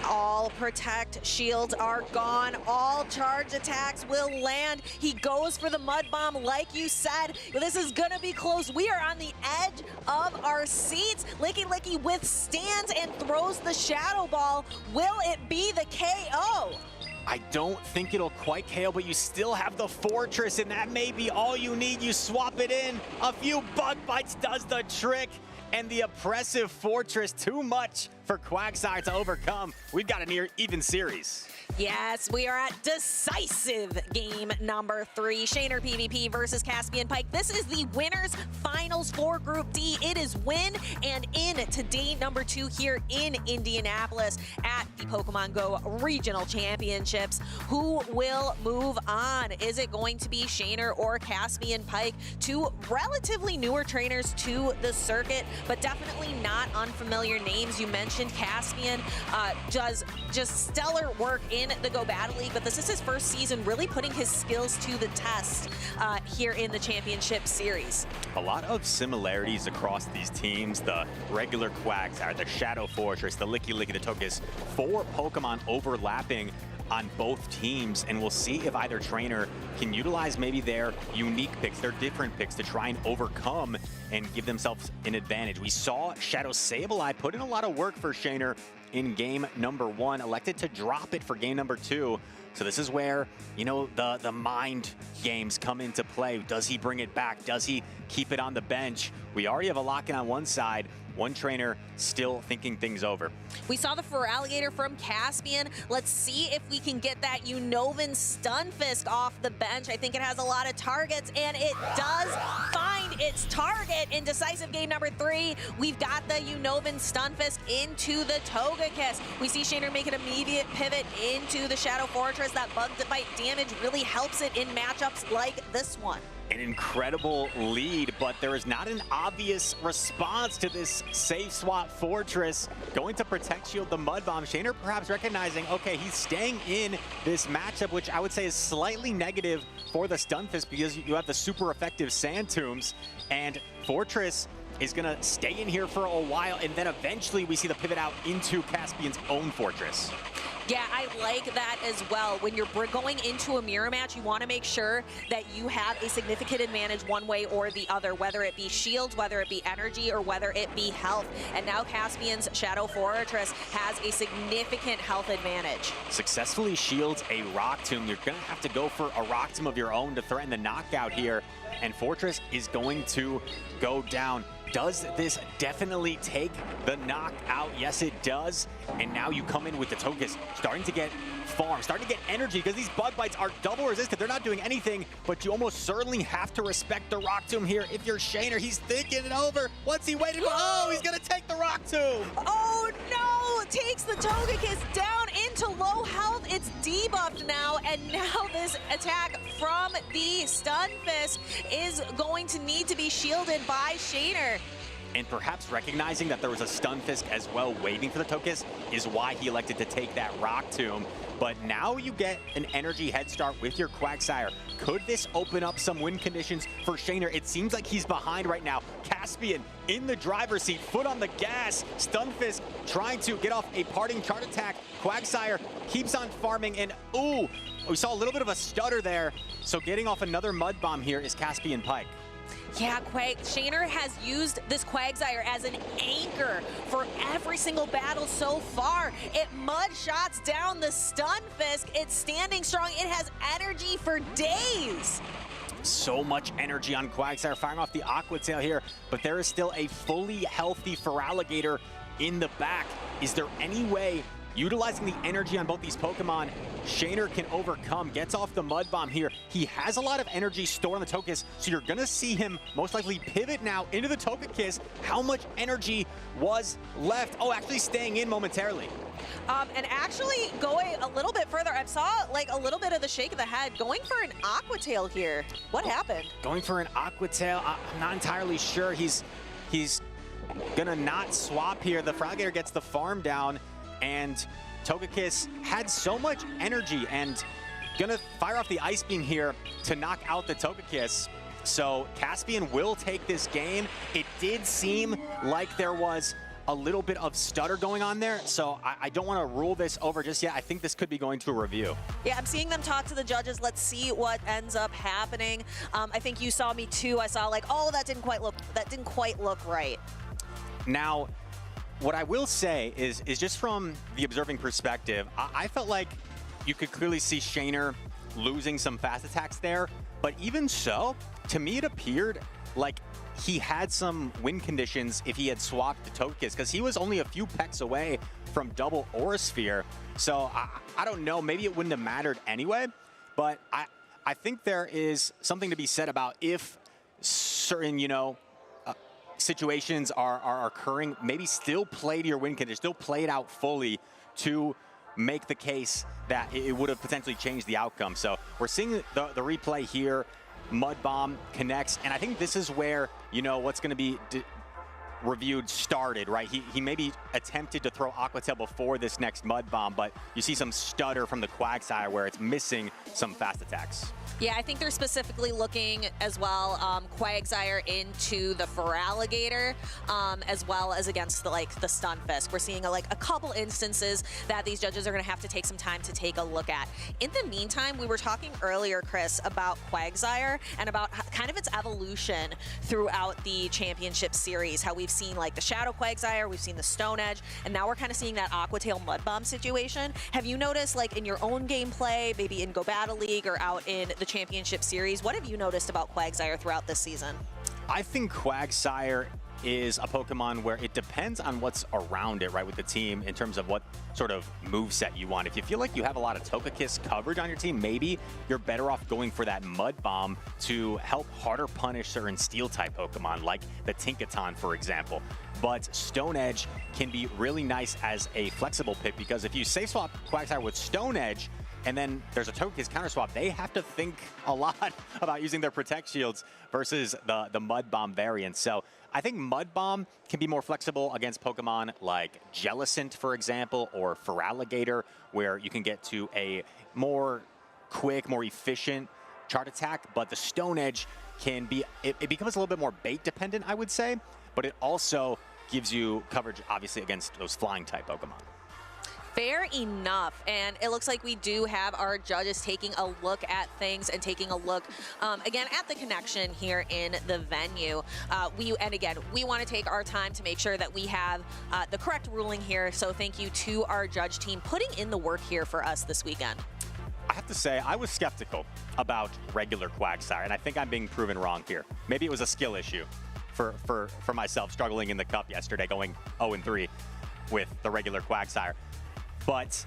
All Protect Shields are gone. All charge attacks will land. He goes for the Mud Bomb, like you said. This is gonna be close. We are on the edge of our seats. Licky Licky withstands and throws the Shadow Ball. Will it be the KO? I don't think it'll quite KO, but you still have the Fortress, and that may be all you need. You swap it in. A few Bug Bites does the trick, and the oppressive Fortress, too much for Quagsire to overcome. We've got a near even series. Yes, we are at decisive game number 3. Shaner PvP versus Caspian Pike. This is the winners finals for Group D. It is win and in to day number 2 here in Indianapolis at the Pokemon Go Regional Championships. Who will move on? Is it going to be Shaner or Caspian Pike? 2 relatively newer trainers to the circuit, but definitely not unfamiliar names. You mentioned Caspian does just stellar work in the Go Battle League, but this is his first season really putting his skills to the test here in the championship series. A lot of similarities across these teams. The regular Quagsire, the Shadow Fortress, the Licky Licky, the Togekiss. 4 Pokemon overlapping on both teams, and we'll see if either trainer can utilize maybe their unique picks, their different picks, to try and overcome and give themselves an advantage. We saw Shadow Sableye put in a lot of work for Shaner in game number 1, elected to drop it for game number 2. So this is where, you know, the mind games come into play. Does he bring it back? Does he keep it on the bench? We already have a lock-in on one side. One trainer still thinking things over. We saw the Feraligatr from Caspian. Let's see if we can get that Unnovan Stunfisk off the bench. I think it has a lot of targets, and it does find its target in decisive game number 3. We've got the Unnovan Stunfisk into the Togekiss. We see Shaner make an immediate pivot into the Shadow Fortress. That Bug Bite damage really helps it in matchups like this one. An incredible lead, but there is not an obvious response to this safe swap Fortress. Going to Protect Shield the Mud Bomb. Shaner perhaps recognizing, okay, he's staying in this matchup, which I would say is slightly negative for the Stunfisk because you have the super effective Sand Tombs, and Fortress is gonna stay in here for a while, and then eventually we see the pivot out into Caspian's own Fortress. Yeah, I like that as well. When you're going into a mirror match, you want to make sure that you have a significant advantage one way or the other, whether it be shields, whether it be energy, or whether it be health. And now Caspian's Shadow Fortress has a significant health advantage. Successfully shields a Rock Tomb. You're going to have to go for a Rock Tomb of your own to threaten the knockout here. And Fortress is going to go down. Does this definitely take the knockout? Yes, it does. And now you come in with the Togekiss starting to get farm, starting to get energy, because these Bug Bites are double resistant. They're not doing anything, but you almost certainly have to respect the Rock Tomb here. If you're Shaner, he's thinking it over. What's he waiting for? Oh, he's gonna take the Rock Tomb. Oh no, takes the Togekiss down into low health. It's debuffed now, and now this attack from the Stunfisk is going to need to be shielded by Shaner. and perhaps recognizing that there was a Stunfisk as well waiting for the Togekiss is why he elected to take that Rock Tomb. But now you get an energy head start with your Quagsire. Could this open up some win conditions for Shaner? It seems like he's behind right now. Caspian in the driver's seat, foot on the gas. Stunfisk trying to get off a parting chart attack. Quagsire keeps on farming, and ooh, we saw a little bit of a stutter there. So getting off another Mud Bomb here is Caspian Pike. Yeah, Shaner has used this Quagsire as an anchor for every single battle so far. It mud shots down the Stunfisk. It's standing strong. It has energy for days. So much energy on Quagsire, firing off the Aqua Tail here, but there is still a fully healthy Feraligatr in the back. Is there any way, utilizing the energy on both these Pokemon, Shaner can overcome, gets off the Mud Bomb here. He has a lot of energy stored on the Togekiss, so you're gonna see him most likely pivot now into the Togekiss. How much energy was left? Oh, actually staying in momentarily. And actually going a little bit further, I saw like a little bit of the shake of the head, going for an Aqua Tail here. What happened? Going for an Aqua Tail, I'm not entirely sure. He's gonna not swap here. The Feraligatr gets the farm down, and Togekiss had so much energy and gonna fire off the Ice Beam here to knock out the Togekiss. So Caspian will take this game. It did seem like there was a little bit of stutter going on there, so I don't want to rule this over just yet. I think this could be going to a review. Yeah, I'm seeing them talk to the judges. Let's see what ends up happening. I think you saw me too. I saw like, oh, that didn't quite look right. Now, what I will say is just from the observing perspective, I felt like you could clearly see Shaner losing some fast attacks there, but even so, to me it appeared like he had some win conditions if he had swapped the Togekiss, because he was only a few pecks away from double Aura Sphere. So I don't know, maybe it wouldn't have mattered anyway, but I think there is something to be said about if certain, situations are occurring, maybe still play to your win condition, still play it out fully to make the case that it would have potentially changed the outcome. So we're seeing the replay here. Mud Bomb connects, and I think this is where, what's going to be reviewed started, right? He maybe attempted to throw Aqua Tail before this next Mud Bomb, but you see some stutter from the Quagsire where it's missing some fast attacks. Yeah, I think they're specifically looking as well, Quagsire into the Feraligatr, as well as against the Stunfisk. We're seeing a couple instances that these judges are going to have to take some time to take a look at. In the meantime, we were talking earlier, Chris, about Quagsire and about kind of its evolution throughout the championship series. How we've seen the Shadow Quagsire, we've seen the Stone Edge, and now we're kind of seeing that Aqua Tail Mud Bomb situation. Have you noticed, in your own gameplay, maybe in Go Battle League or out in the championship series, what have you noticed about Quagsire throughout this season? I think Quagsire is a Pokemon where it depends on what's around it, right, with the team in terms of what sort of moveset you want. If you feel like you have a lot of Togekiss coverage on your team, maybe you're better off going for that Mud Bomb to help harder punish certain Steel-type Pokemon, like the Tinkaton, for example. But Stone Edge can be really nice as a flexible pick, because if you safe swap Quagsire with Stone Edge, and then there's a Togekiss counter swap, they have to think a lot about using their Protect Shields versus the Mud Bomb variant. So I think Mud Bomb can be more flexible against Pokemon like Jellicent, for example, or Feraligatr, where you can get to a more quick, more efficient chart attack. But the Stone Edge can be, it becomes a little bit more bait dependent, I would say, but it also gives you coverage, obviously, against those flying type Pokemon. Fair enough, and it looks like we do have our judges taking a look at things and taking a look, again, at the connection here in the venue. We want to take our time to make sure that we have the correct ruling here, so thank you to our judge team putting in the work here for us this weekend. I have to say, I was skeptical about regular Quagsire, and I think I'm being proven wrong here. Maybe it was a skill issue for myself, struggling in the Cup yesterday, going 0-3 with the regular Quagsire. But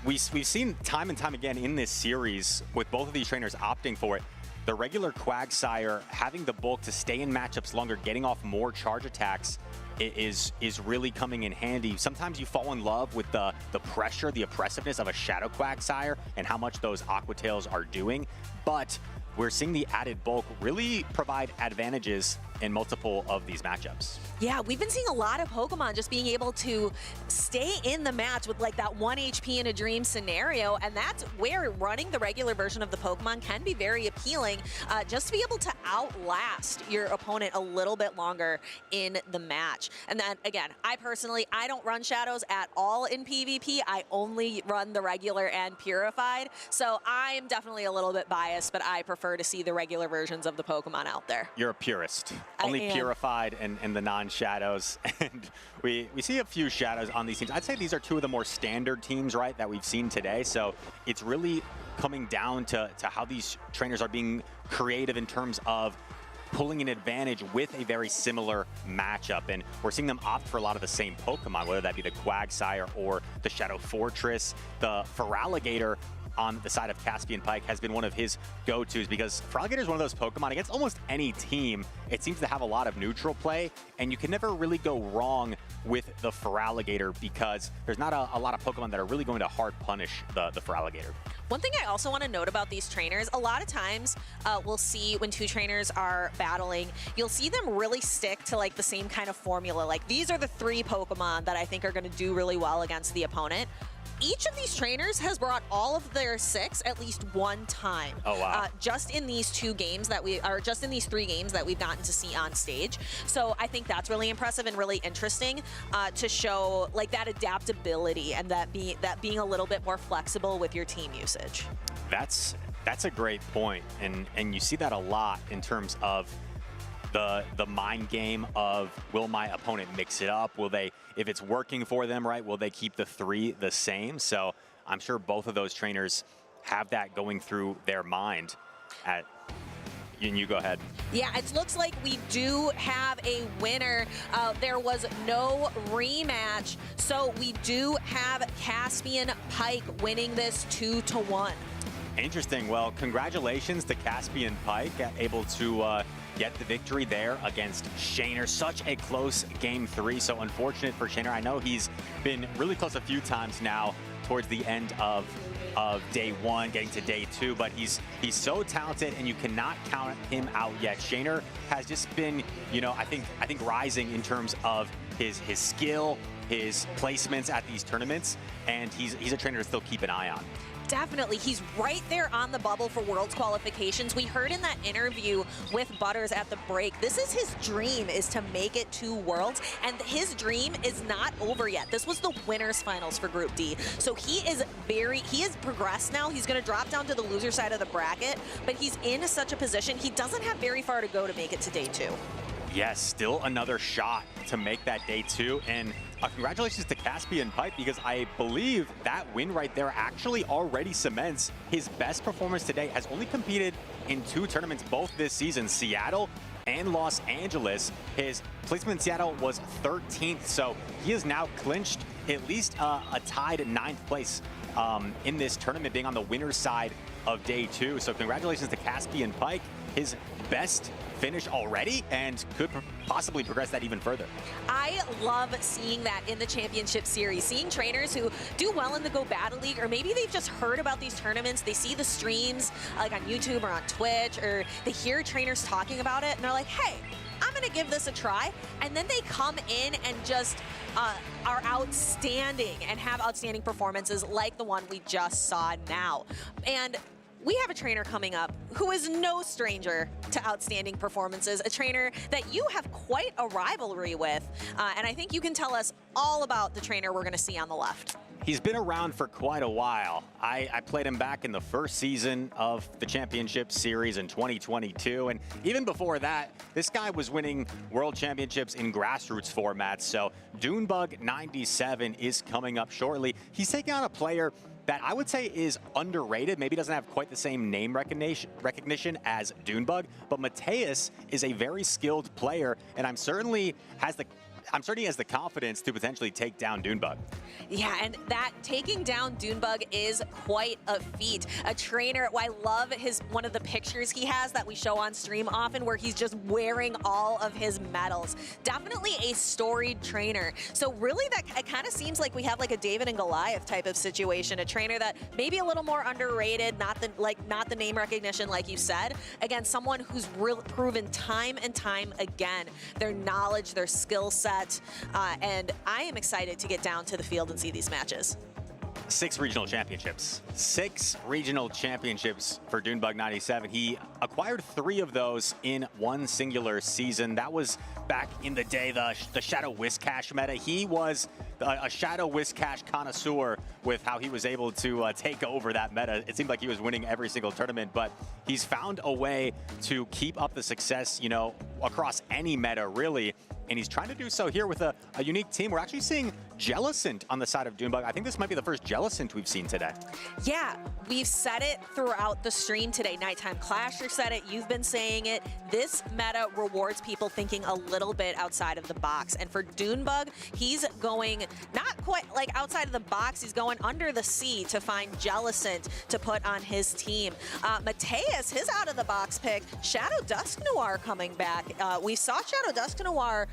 we've seen time and time again in this series, with both of these trainers opting for it, the regular Quagsire having the bulk to stay in matchups longer, getting off more charge attacks is really coming in handy. Sometimes you fall in love with the pressure, the oppressiveness of a Shadow Quagsire and how much those Aqua Tails are doing, but we're seeing the added bulk really provide advantages in multiple of these matchups. Yeah, we've been seeing a lot of Pokemon just being able to stay in the match with like that 1 HP in a dream scenario, and that's where running the regular version of the Pokemon can be very appealing, just to be able to outlast your opponent a little bit longer in the match. And then again, I don't run Shadows at all in PvP. I only run the regular and purified, so I'm definitely a little bit biased, but I prefer to see the regular versions of the Pokemon out there. You're a purist. I Only am. purified and the non-shadows. And we see a few shadows on these teams. I'd say these are two of the more standard teams, right, that we've seen today. So it's really coming down to how these trainers are being creative in terms of pulling an advantage with a very similar matchup. And we're seeing them opt for a lot of the same Pokemon, whether that be the Quagsire or the Shadow Fortress. The Feraligatr on the side of Caspian Pike has been one of his go-tos, because Feraligatr is one of those Pokemon against almost any team. It seems to have a lot of neutral play, and you can never really go wrong with the Feraligatr because there's not a lot of Pokemon that are really going to hard punish the Feraligatr. One thing I also want to note about these trainers, a lot of times we'll see when two trainers are battling, you'll see them really stick to like the same kind of formula. Like, these are the 3 Pokemon that I think are going to do really well against the opponent. Each of these trainers has brought all of their 6 at least one time. Oh, wow. Just in these 3 games that we've gotten to see on stage. So I think that's really impressive and really interesting to show like that adaptability and that being a little bit more flexible with your team usage. That's a great point, and you see that a lot in terms of the mind game of, will my opponent mix it up? Will they, if it's working for them, right, will they keep the 3 the same? So I'm sure both of those trainers have that going through their mind. And you go ahead. Yeah, it looks like we do have a winner. There was no rematch, so we do have Caspian Pike winning this 2-1. Interesting. Well, congratulations to Caspian Pike, able to get the victory there against Shaner. Such a close game 3. So unfortunate for Shaner. I know he's been really close a few times now towards the end of day 1, getting to day 2, but he's so talented, and you cannot count him out yet. Shaner has just been, you know, I think rising in terms of his skill, his placements at these tournaments, and he's a trainer to still keep an eye on. Definitely. He's right there on the bubble for Worlds qualifications. We heard in that interview with Butters at the break, this is his dream, is to make it to Worlds, and his dream is not over yet. This was the winners finals for Group D. So he is progressed now. He's going to drop down to the loser side of the bracket, but he's in such a position, he doesn't have very far to go to make it to day 2. Yes, still another shot to make that day 2, and congratulations to Caspian Pike, because I believe that win right there actually already cements his best performance today. Has only competed in 2 tournaments both this season, Seattle and Los Angeles. His placement in Seattle was 13th, so he has now clinched at least a tied 9th place in this tournament, being on the winner's side of day 2. So congratulations to Caspian Pike, his best finish already, and could possibly progress that even further. I love seeing that in the championship series, seeing trainers who do well in the Go Battle League, or maybe they've just heard about these tournaments, they see the streams like on YouTube or on Twitch, or they hear trainers talking about it, and they're like, hey, I'm gonna give this a try, and then they come in and just are outstanding and have outstanding performances like the one we just saw now. And we have a trainer coming up who is no stranger to outstanding performances, a trainer that you have quite a rivalry with, and I think you can tell us all about the trainer we're going to see on the left. He's been around for quite a while. I played him back in the first season of the championship series in 2022, and even before that, this guy was winning world championships in grassroots formats. So Dunebug97 is coming up shortly. He's taking on a player that I would say is underrated, maybe doesn't have quite the same name recognition as Dunebug, but Mateus is a very skilled player, and I'm certainly has I'm certain he has the confidence to potentially take down Dunebug. Yeah, and that taking down Dunebug is quite a feat. A trainer, I love one of the pictures he has that we show on stream often where he's just wearing all of his medals. Definitely a storied trainer. So really it kind of seems like we have like a David and Goliath type of situation. A trainer that maybe a little more underrated, not the name recognition like you said, against someone who's proven time and time again their knowledge, their skill set, and I am excited to get down to the field and see these matches. 6 regional championships. 6 regional championships for Dunebug 97. He acquired 3 of those in one singular season. That was back in the day, the Shadow Whiscash meta. He was a Shadow Whiscash connoisseur with how he was able to take over that meta. It seemed like he was winning every single tournament, but he's found a way to keep up the success, you know, across any meta, really. And he's trying to do so here with a unique team. We're actually seeing Jellicent on the side of Dunebug. I think this might be the first Jellicent we've seen today. Yeah, we've said it throughout the stream today. Nighttime Clasher said it, you've been saying it. This meta rewards people thinking a little bit outside of the box. And for Dunebug, he's going not quite like outside of the box, he's going under the sea to find Jellicent to put on his team. Mateus, his out of the box pick, Shadow Dusk Noir coming back. We saw Shadow Dusk Noir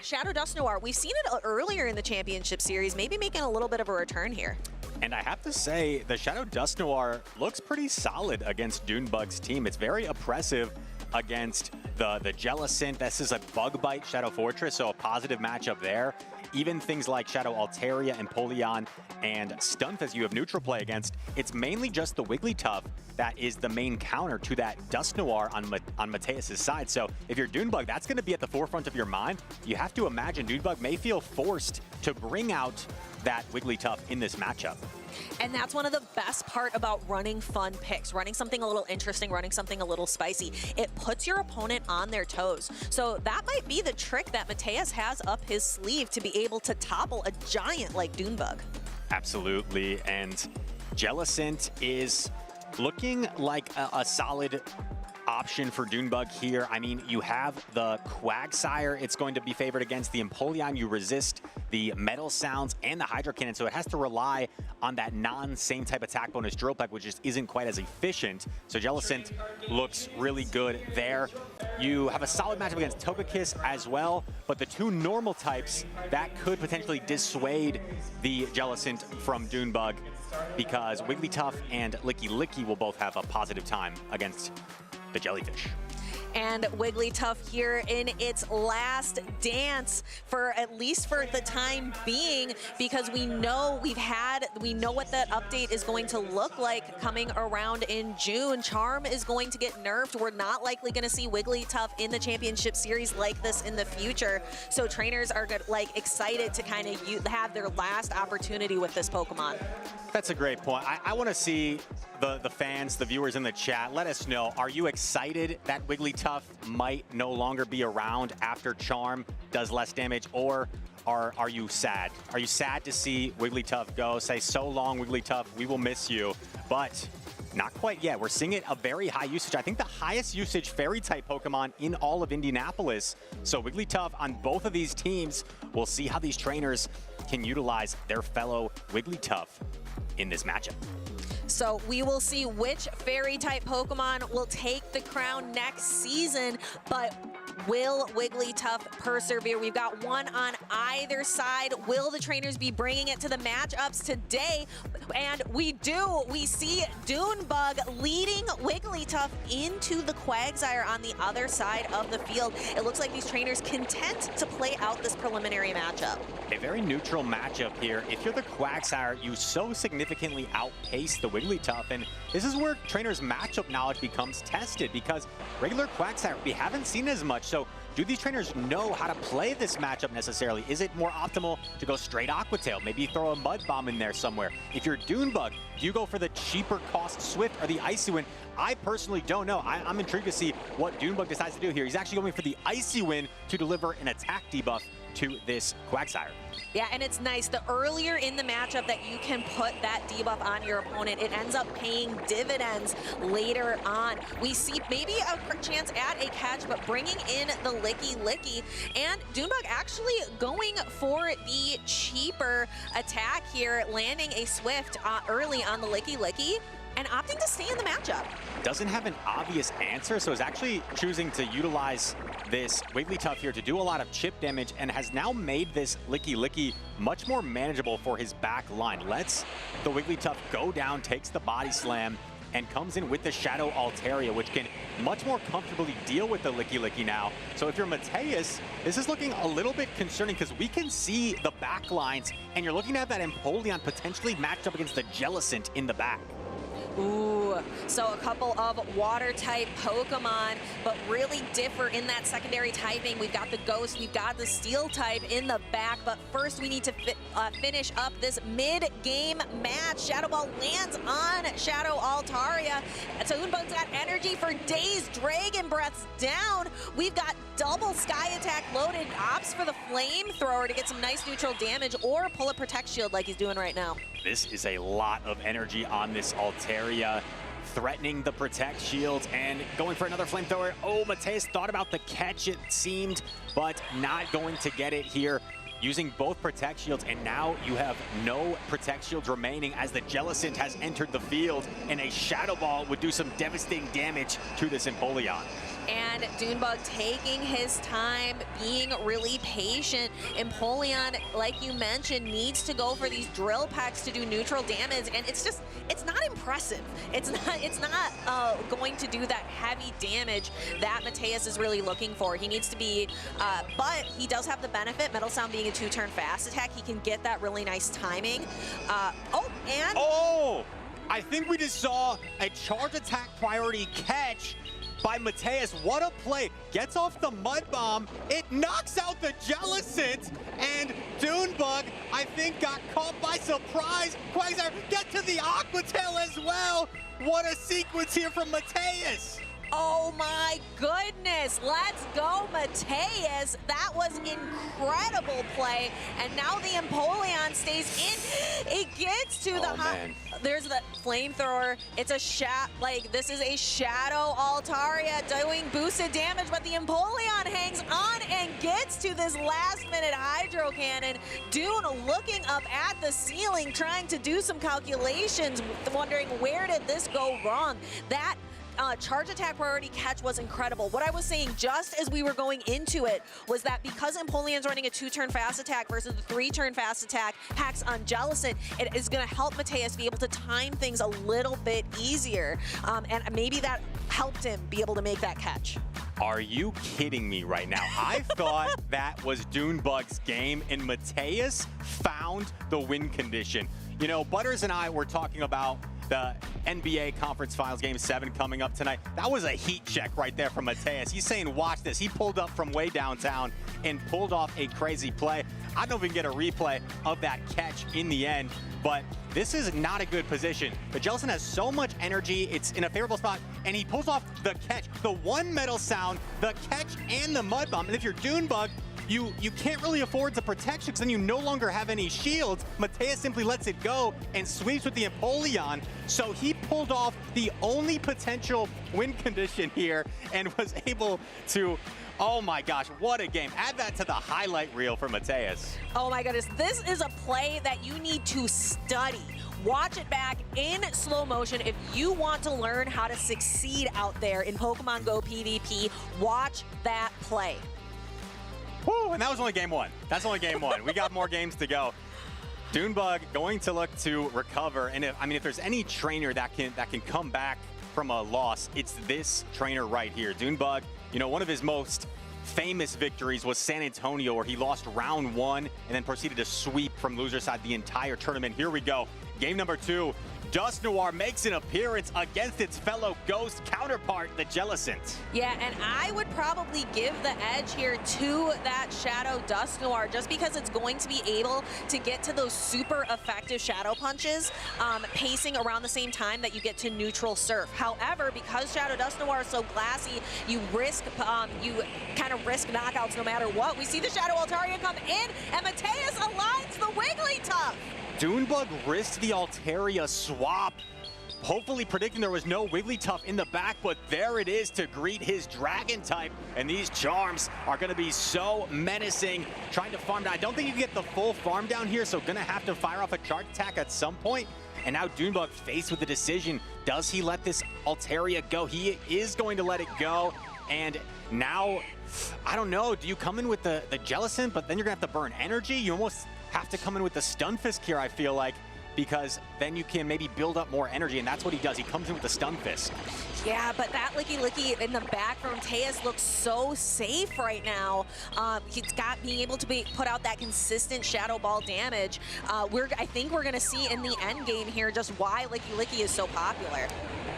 Shadow Dusk Noir. We've seen it earlier in the championship series, maybe making a little bit of a return here. And I have to say, the Shadow Dusk Noir looks pretty solid against Dunebug's team. It's very oppressive against the Jellicent. This is a Bug Bite Shadow Fortress, so a positive matchup there. Even things like Shadow Altaria and Polion and Stunfisk you have neutral play against. It's mainly just the Wigglytuff that is the main counter to that Dusk Noir on Mateus' side. So if you're Dunebug, that's going to be at the forefront of your mind. You have to imagine Dunebug may feel forced to bring out that Wigglytuff in this matchup. And that's one of the best part about running fun picks, running something a little interesting, running something a little spicy. It puts your opponent on their toes. So that might be the trick that Mateus has up his sleeve to be able to topple a giant like Dunebug. Absolutely, and Jellicent is looking like a solid option for Dunebug here. I mean, you have the Quagsire. It's going to be favored against the Empoleon. You resist the Metal Sounds and the Hydro Cannon, so it has to rely on that non-same type attack bonus Drill Peck, which just isn't quite as efficient. So Jellicent looks really good there. You have a solid matchup against Togekiss as well, but the 2 normal types, that could potentially dissuade the Jellicent from Dunebug because Wigglytuff and Licky Licky will both have a positive time against the Jellyfish. And Wigglytuff here in its last dance for at least for the time being, because we know what that update is going to look like coming around in June. Charm is going to get nerfed. We're not likely going to see Wigglytuff in the championship series like this in the future. So trainers are excited to kind of have their last opportunity with this Pokemon. That's a great point. I want to see the fans, the viewers in the chat, let us know, are you excited that Wigglytuff might no longer be around after Charm does less damage, or are you sad? Are you sad to see Wigglytuff go? Say, so long, Wigglytuff, we will miss you. But not quite yet. We're seeing it a very high usage. I think the highest usage Fairy-type Pokemon in all of Indianapolis. So Wigglytuff on both of these teams. We'll see how these trainers can utilize their fellow Wigglytuff in this matchup. So we will see which Fairy-type Pokemon will take the crown next season, but will Wigglytuff persevere? We've got one on either side. Will the trainers be bringing it to the matchups today? And we do. We see Dunebug leading Wigglytuff into the Quagsire on the other side of the field. It looks like these trainers content to play out this preliminary matchup. A very neutral matchup here. If you're the Quagsire, you so significantly outpace the Wigglytuff, and this is where trainers' matchup knowledge becomes tested, because regular Quagsire, we haven't seen as much. So do these trainers know how to play this matchup necessarily? Is it more optimal to go straight Aqua Tail? Maybe throw a Mud Bomb in there somewhere. If you're Dunebug, do you go for the cheaper cost Swift or the Icy Wind? I personally don't know. I'm intrigued to see what Dunebug decides to do here. He's actually going for the Icy Wind to deliver an attack debuff to this Quagsire. Yeah, and it's nice. The earlier in the matchup that you can put that debuff on your opponent, it ends up paying dividends later on. We see maybe a chance at a catch, but bringing in the Licky, and Doonbug actually going for the cheaper attack here, landing a Swift early on the Licky, and opting to stay in the matchup. Doesn't have an obvious answer, so is actually choosing to utilize this Wigglytuff here to do a lot of chip damage, and has now made this Licky much more manageable for his back line. Lets the Wigglytuff go down, takes the body slam, and comes in with the Shadow Altaria, which can much more comfortably deal with the Licky now. So if you're Mateus, this is looking a little bit concerning because we can see the back lines, and you're looking at that Empoleon potentially matched up against the Jellicent in the back. Ooh, so a couple of water-type Pokemon, but really differ in that secondary typing. We've got the Ghost, we've got the Steel-type in the back, but first we need to finish up this mid-game match. Shadow Ball lands on Shadow Altaria. So Doonbug's got energy for days. Dragon Breath's down. We've got double Sky Attack loaded. Opts for the Flamethrower to get some nice neutral damage, or pull a Protect Shield like he's doing right now. This is a lot of energy on this Altaria, threatening the Protect Shields and going for another Flamethrower. Oh, Mateus thought about the catch, it seemed, but not going to get it here. Using both Protect Shields, and now you have no Protect Shields remaining as the Jellicent has entered the field, and a Shadow Ball would do some devastating damage to this Empoleon. And Doonbug taking his time, being really patient. Empoleon, like you mentioned, needs to go for these drill packs to do neutral damage, and it's not impressive. It's not going to do that heavy damage that Mateus is really looking for. He needs to be, but he does have the benefit, Metal Sound being a 2-turn fast attack, he can get that really nice timing. Oh! I think we just saw a charge attack priority catch by Mateus. What a play. Gets off the Mud Bomb. It knocks out the Jellicent, and Doonbug, I think, got caught by surprise. Quagsire get to the Aqua Tail as well. What a sequence here from Mateus. Oh my goodness, let's go Mateus. That was incredible play, and now the Empoleon stays in. It gets to the hot. There's the Flamethrower. It's a this is a Shadow Altaria doing boosted damage, but the Empoleon hangs on and gets to this last-minute Hydro Cannon. Dune looking up at the ceiling, trying to do some calculations, wondering where did this go wrong. That charge attack priority catch was incredible. What I was saying just as we were going into it was that because Empoleon's running a 2-turn fast attack versus the 3-turn fast attack hacks on Jellicent, it is going to help Mateus be able to time things a little bit easier. And maybe that helped him be able to make that catch. Are you kidding me right now? I thought that was Doonbug's game, and Mateus found the win condition. You know, Butters and I were talking about the NBA Conference Finals Game 7 coming up tonight. That was a heat check right there from Mateus. He's saying, watch this. He pulled up from way downtown and pulled off a crazy play. I don't know if we can get a replay of that catch in the end, but this is not a good position. The Jellicent has so much energy. It's in a favorable spot, and he pulls off the catch. The one Metal Sound, the catch, and the Mud Bomb. And if you're Doonbug, you can't really afford to protection because then you no longer have any shields. Mateus simply lets it go and sweeps with the Empoleon. So he pulled off the only potential win condition here and was able to, oh my gosh, what a game. Add that to the highlight reel for Mateus. Oh my goodness, this is a play that you need to study. Watch it back in slow motion. If you want to learn how to succeed out there in Pokemon Go PvP, watch that play. Woo, and that was only game one. That's only game one. We got more games to go. Doonbug going to look to recover, and if there's any trainer that can come back from a loss, it's this trainer right here. Doonbug, you know, one of his most famous victories was San Antonio, where he lost round 1 and then proceeded to sweep from loser side the entire tournament. Here we go. Game number 2. Dusknoir makes an appearance against its fellow Ghost counterpart, the Jellicent. Yeah, and I would probably give the edge here to that Shadow Dusknoir just because it's going to be able to get to those super effective Shadow Punches, pacing around the same time that you get to neutral Surf. However, because Shadow Dusknoir is so glassy, you kind of risk knockouts no matter what. We see the Shadow Altaria come in, and Mateus aligns the Wigglytuff. Doonbug risked the Altaria swap, hopefully predicting there was no Wigglytuff in the back, but there it is to greet his Dragon type. And these Charms are going to be so menacing, trying to farm down. I don't think you can get the full farm down here, so going to have to fire off a charge attack at some point. And now Doonbug faced with the decision. Does he let this Altaria go? He is going to let it go. And now, I don't know, do you come in with the Jellicent, but then you're going to have to burn energy? You almost have to come in with the Stunfisk here, I feel like, because then you can maybe build up more energy, and that's what he does. He comes in with the Stunfisk. Yeah, but that Licky in the back from Mateus looks so safe right now. He's got being able to put out that consistent Shadow Ball damage. I think we're going to see in the end game here just why Licky is so popular.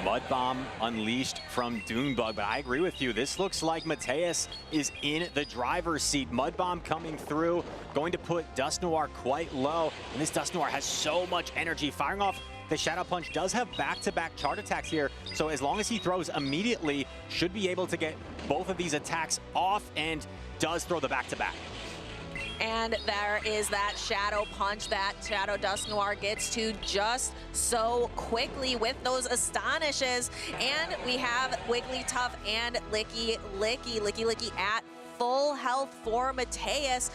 Mud Bomb unleashed from Doonbug, but I agree with you. This looks like Mateus is in the driver's seat. Mud Bomb coming through, going to put Dusknoir quite low, and this Dusknoir has so much energy. Firing off the Shadow Punch does have back-to-back charge attacks here, so as long as he throws immediately, should be able to get both of these attacks off, and does throw the back-to-back. And there is that Shadow Punch that Shadow Dusknoir gets to just so quickly with those Astonishes. And we have Wigglytuff and Licky at full health for Mateus.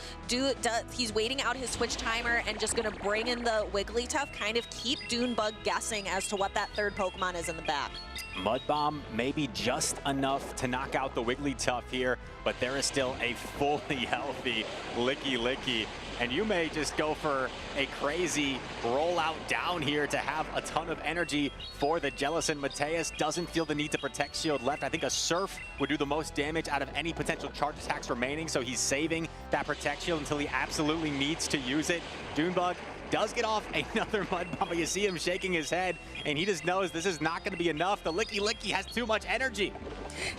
He's waiting out his Twitch timer and just gonna bring in the Wigglytuff, kind of keep Doonbug guessing as to what that third Pokemon is in the back. Mud Bomb maybe just enough to knock out the Wigglytuff here, but there is still a fully healthy Licky. And you may just go for a crazy rollout down here to have a ton of energy for the Jellicent. Mateus doesn't feel the need to protect shield left. I think a Surf would do the most damage out of any potential charge attacks remaining, so he's saving that protect shield until he absolutely needs to use it. Doonbug does get off another Mud Bomb, but you see him shaking his head, and he just knows this is not going to be enough. The Licky has too much energy.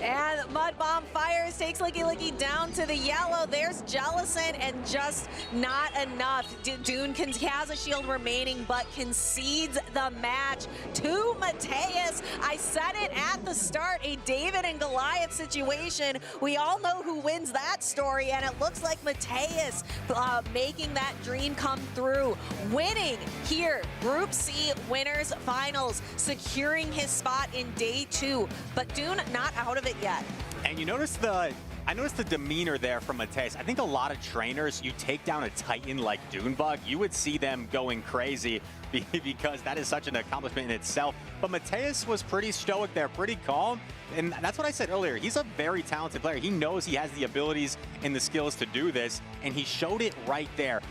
And Mud Bomb fires, takes Licky down to the yellow. There's Jellicent, and just not enough. Dune has a shield remaining, but concedes the match to Mateus. I said it at the start, a David and Goliath situation. We all know who wins that story, and it looks like Mateus making that dream come through. Winning here, Group C Winners Finals, securing his spot in day 2, but Dune not out of it yet. And you notice I noticed the demeanor there from Mateus. I think a lot of trainers, you take down a Titan like Doonbug, you would see them going crazy because that is such an accomplishment in itself. But Mateus was pretty stoic there, pretty calm. And that's what I said earlier. He's a very talented player. He knows he has the abilities and the skills to do this, and he showed it right there.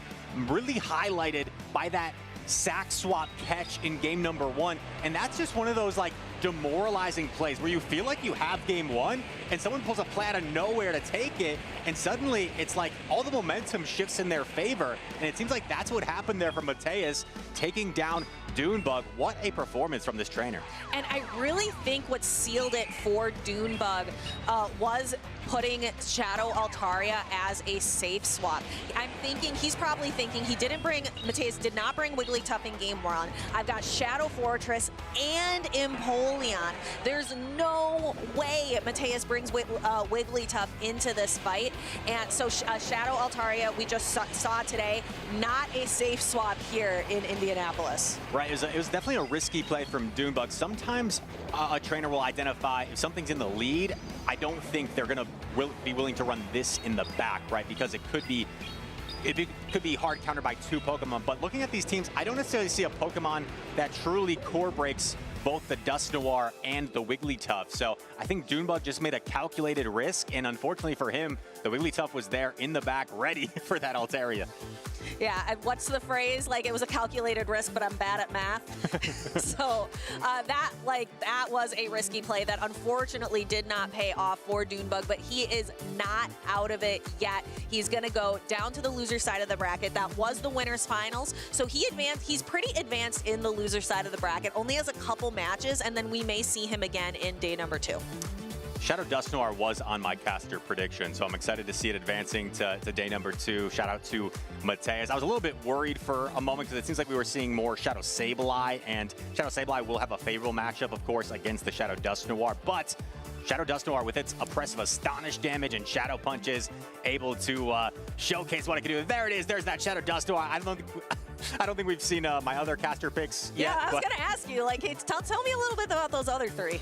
Really highlighted by that sack swap catch in game number 1. And that's just one of those like demoralizing plays where you feel like you have game 1 and someone pulls a play out of nowhere to take it, and suddenly it's like all the momentum shifts in their favor. And it seems like that's what happened there for Mateus, taking down Doonbug. What a performance from this trainer. And I really think what sealed it for Doonbug was putting Shadow Altaria as a safe swap. I'm thinking, he's probably thinking Mateus did not bring Wigglytuff in game 1. I've got Shadow Fortress and Empoleon. There's no way Mateus brings Wigglytuff into this fight. And so Shadow Altaria, we just saw today, not a safe swap here in Indianapolis. Right, it was definitely a risky play from Doonbug. Sometimes a trainer will identify if something's in the lead. I don't think they're gonna be willing to run this in the back, right? Because it could be hard countered by 2 Pokemon. But looking at these teams, I don't necessarily see a Pokemon that truly core breaks both the Dusknoir and the Wigglytuff. So I think Doonbug just made a calculated risk, and unfortunately for him, the Wigglytuff was there in the back, ready for that Altaria. Yeah, and what's the phrase? Like, it was a calculated risk, but I'm bad at math. So that was a risky play that unfortunately did not pay off for Dunebug, but he is not out of it yet. He's going to go down to the loser side of the bracket. That was the winners finals. So he's pretty advanced in the loser side of the bracket, only has a couple matches, and then we may see him again in day number 2. Shadow Dusknoir was on my caster prediction, so I'm excited to see it advancing to day number 2. Shout out to Mateus. I was a little bit worried for a moment because it seems like we were seeing more Shadow Sableye, and Shadow Sableye will have a favorable matchup, of course, against the Shadow Dusknoir, but Shadow Dusknoir, with its oppressive Astonish damage and Shadow Punches, able to showcase what it can do. There it is. There's that Shadow Dusknoir. I don't think we've seen my other caster picks yet. Yeah, I was going to ask you, like, hey, tell me a little bit about those other 3.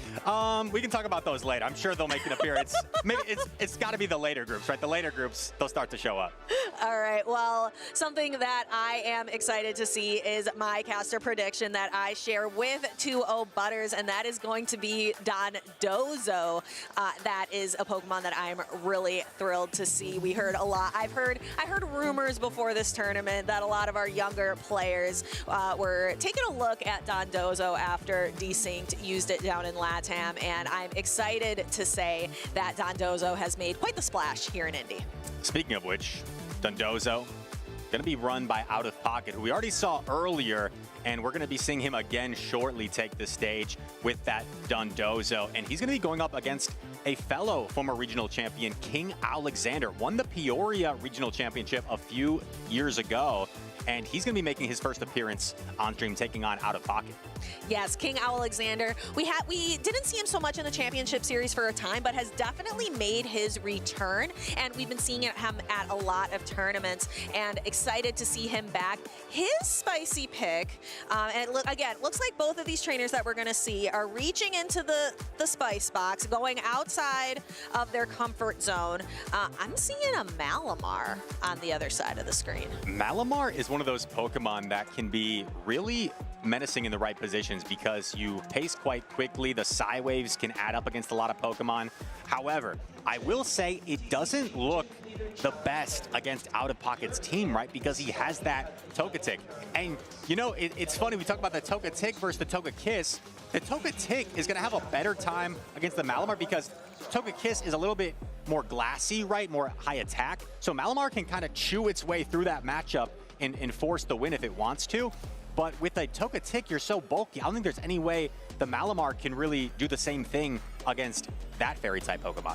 We can talk about those later. I'm sure they'll make an appearance. Maybe it's got to be the later groups, right? The later groups, they'll start to show up. All right, well, something that I am excited to see is my caster prediction that I share with 2-0 Butters, and that is going to be Dondozo. That is a Pokemon that I'm really thrilled to see. We heard a lot. I heard rumors before this tournament that a lot of our younger players were taking a look at Dondozo after Desynced used it down in LATAM, and I'm excited to say that Dondozo has made quite the splash here in Indy. Speaking of which, Dondozo going to be run by Out of Pocket, who we already saw earlier, and we're going to be seeing him again shortly take the stage with that Dondozo, and he's going to be going up against a fellow former regional champion, King Alexander. Won the Peoria Regional Championship a few years ago, and he's going to be making his first appearance on stream, taking on Out of Pocket. Yes, King Alexander. We didn't see him so much in the championship series for a time, but has definitely made his return, and we've been seeing him at a lot of tournaments, and excited to see him back. His spicy pick, and looks like both of these trainers that we're going to see are reaching into the spice box, going outside of their comfort zone. I'm seeing a Malamar on the other side of the screen. Malamar is one of those Pokemon that can be really menacing in the right positions because you pace quite quickly. The Psy Waves can add up against a lot of Pokemon. However, I will say it doesn't look the best against Out of Pocket's team, right? Because he has that Togetic. And, you know, it's funny, we talk about the Togetic versus the Togekiss. The Togetic is going to have a better time against the Malamar because Togekiss is a little bit more glassy, right? More high attack. So Malamar can kind of chew its way through that matchup and force the win if it wants to. But with a Togetic, you're so bulky. I don't think there's any way the Malamar can really do the same thing against that fairy-type Pokemon.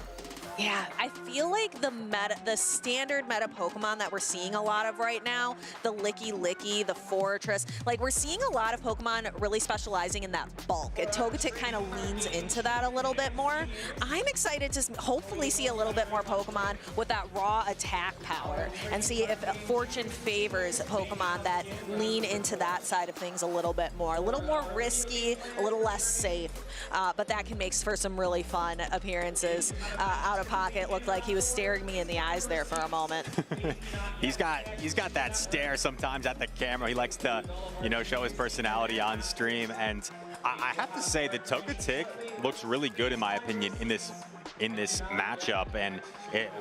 Yeah, I feel like the standard meta Pokemon that we're seeing a lot of right now, the Licky, the Fortress, like we're seeing a lot of Pokemon really specializing in that bulk, and Togetic kind of leans into that a little bit more. I'm excited to hopefully see a little bit more Pokemon with that raw attack power and see if Fortune favors Pokemon that lean into that side of things a little bit more. A little more risky, a little less safe, but that can make for some really fun appearances. Out of Pocket looked like he was staring me in the eyes there for a moment. He's got that stare sometimes at the camera. He likes to, you know, show his personality on stream, and I have to say that Togetic looks really good in my opinion in this matchup, and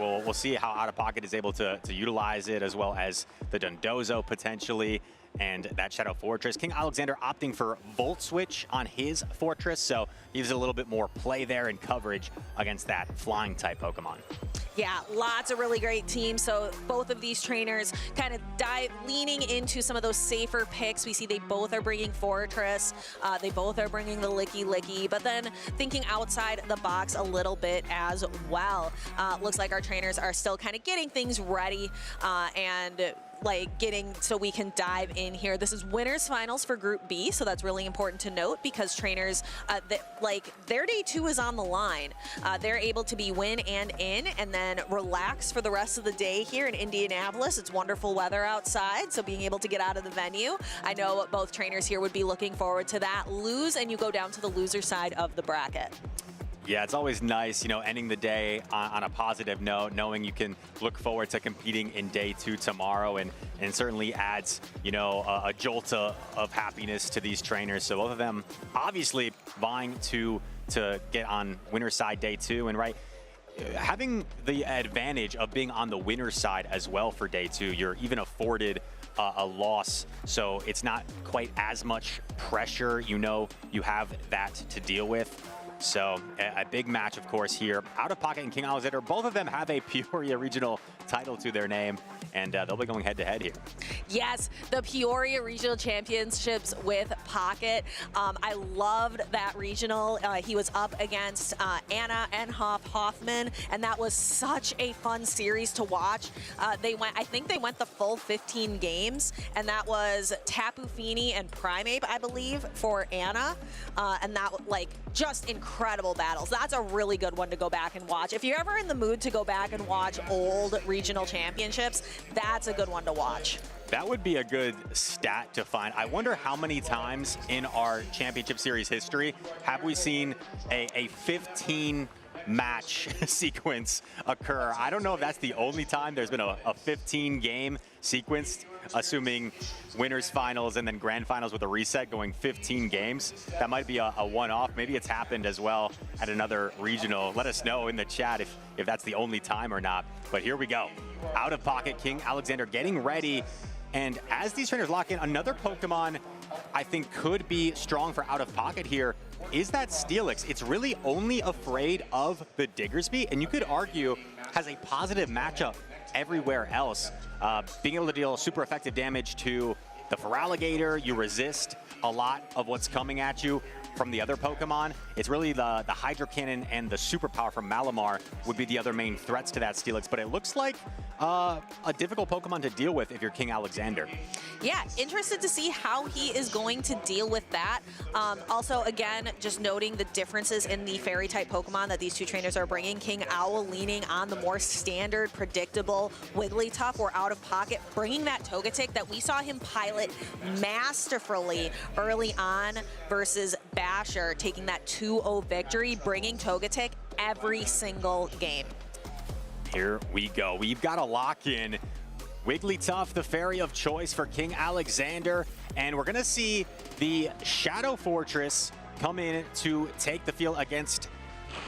we'll see how Out of Pocket is able to utilize it, as well as the Dondozo potentially, and that Shadow Fortress. King Alexander opting for Volt Switch on his Fortress, so gives a little bit more play there and coverage against that flying type Pokemon. Yeah, lots of really great teams. So both of these trainers kind of leaning into some of those safer picks. We see they both are bringing Fortress. They both are bringing the Licky, but then thinking outside the box a little bit as well. Looks like our trainers are still kind of getting things ready and so we can dive in here. This is winners finals for Group B, so that's really important to note because trainers, their day 2 is on the line. They're able to be win and in, and then relax for the rest of the day here in Indianapolis. It's wonderful weather outside, so being able to get out of the venue. I know both trainers here would be looking forward to that. Lose, and you go down to the loser side of the bracket. Yeah, it's always nice, you know, ending the day on a positive note, knowing you can look forward to competing in day 2 tomorrow, and certainly adds, you know, a jolt of happiness to these trainers. So both of them obviously vying to get on winner's side day 2, and right, having the advantage of being on the winner's side as well for day 2, you're even afforded a loss, so it's not quite as much pressure. You know you have that to deal with. So a big match, of course, here. Out of Pocket and King Alexander, both of them have a Peoria regional title to their name, and they'll be going head-to-head here. Yes, the Peoria Regional Championships with Pocket. I loved that regional. He was up against Anna Enhoff Hoffman, and that was such a fun series to watch. I think they went the full 15 games, and that was Tapu Fini and Primeape, I believe, for Anna, and that, like, just incredible battles. That's a really good one to go back and watch. If you're ever in the mood to go back and watch old regional championships, that's a good one to watch. That would be a good stat to find. I wonder how many times in our championship series history have we seen a 15 match sequence occur. I don't know if that's the only time there's been a 15 game sequence, assuming winners finals and then grand finals with a reset going 15 games. That might be a one-off. Maybe it's happened as well at another regional. Let us know in the chat if that's the only time or not. But here we go. Out of Pocket, King Alexander getting ready. And as these trainers lock in, another Pokemon I think could be strong for Out of Pocket here is that Steelix. It's really only afraid of the Diggersby, and you could argue has a positive matchup everywhere else. Being able to deal super effective damage to the Feraligatr, you resist a lot of what's coming at you from the other Pokemon. It's really the Hydro Cannon and the Superpower from Malamar would be the other main threats to that Steelix, but it looks like a difficult Pokemon to deal with if you're King Alexander. Yeah, interested to see how he is going to deal with that. Also, again, just noting the differences in the Fairy-type Pokemon that these two trainers are bringing. King Owl leaning on the more standard, predictable Wigglytuff, or Out of Pocket bringing that Togetic that we saw him pilot masterfully early on versus Basher, taking that 2-0 victory, bringing Togetic every single game. Here we go. We've got a lock in. Wigglytuff, the fairy of choice for King Alexander. And we're going to see the Shadow Fortress come in to take the field against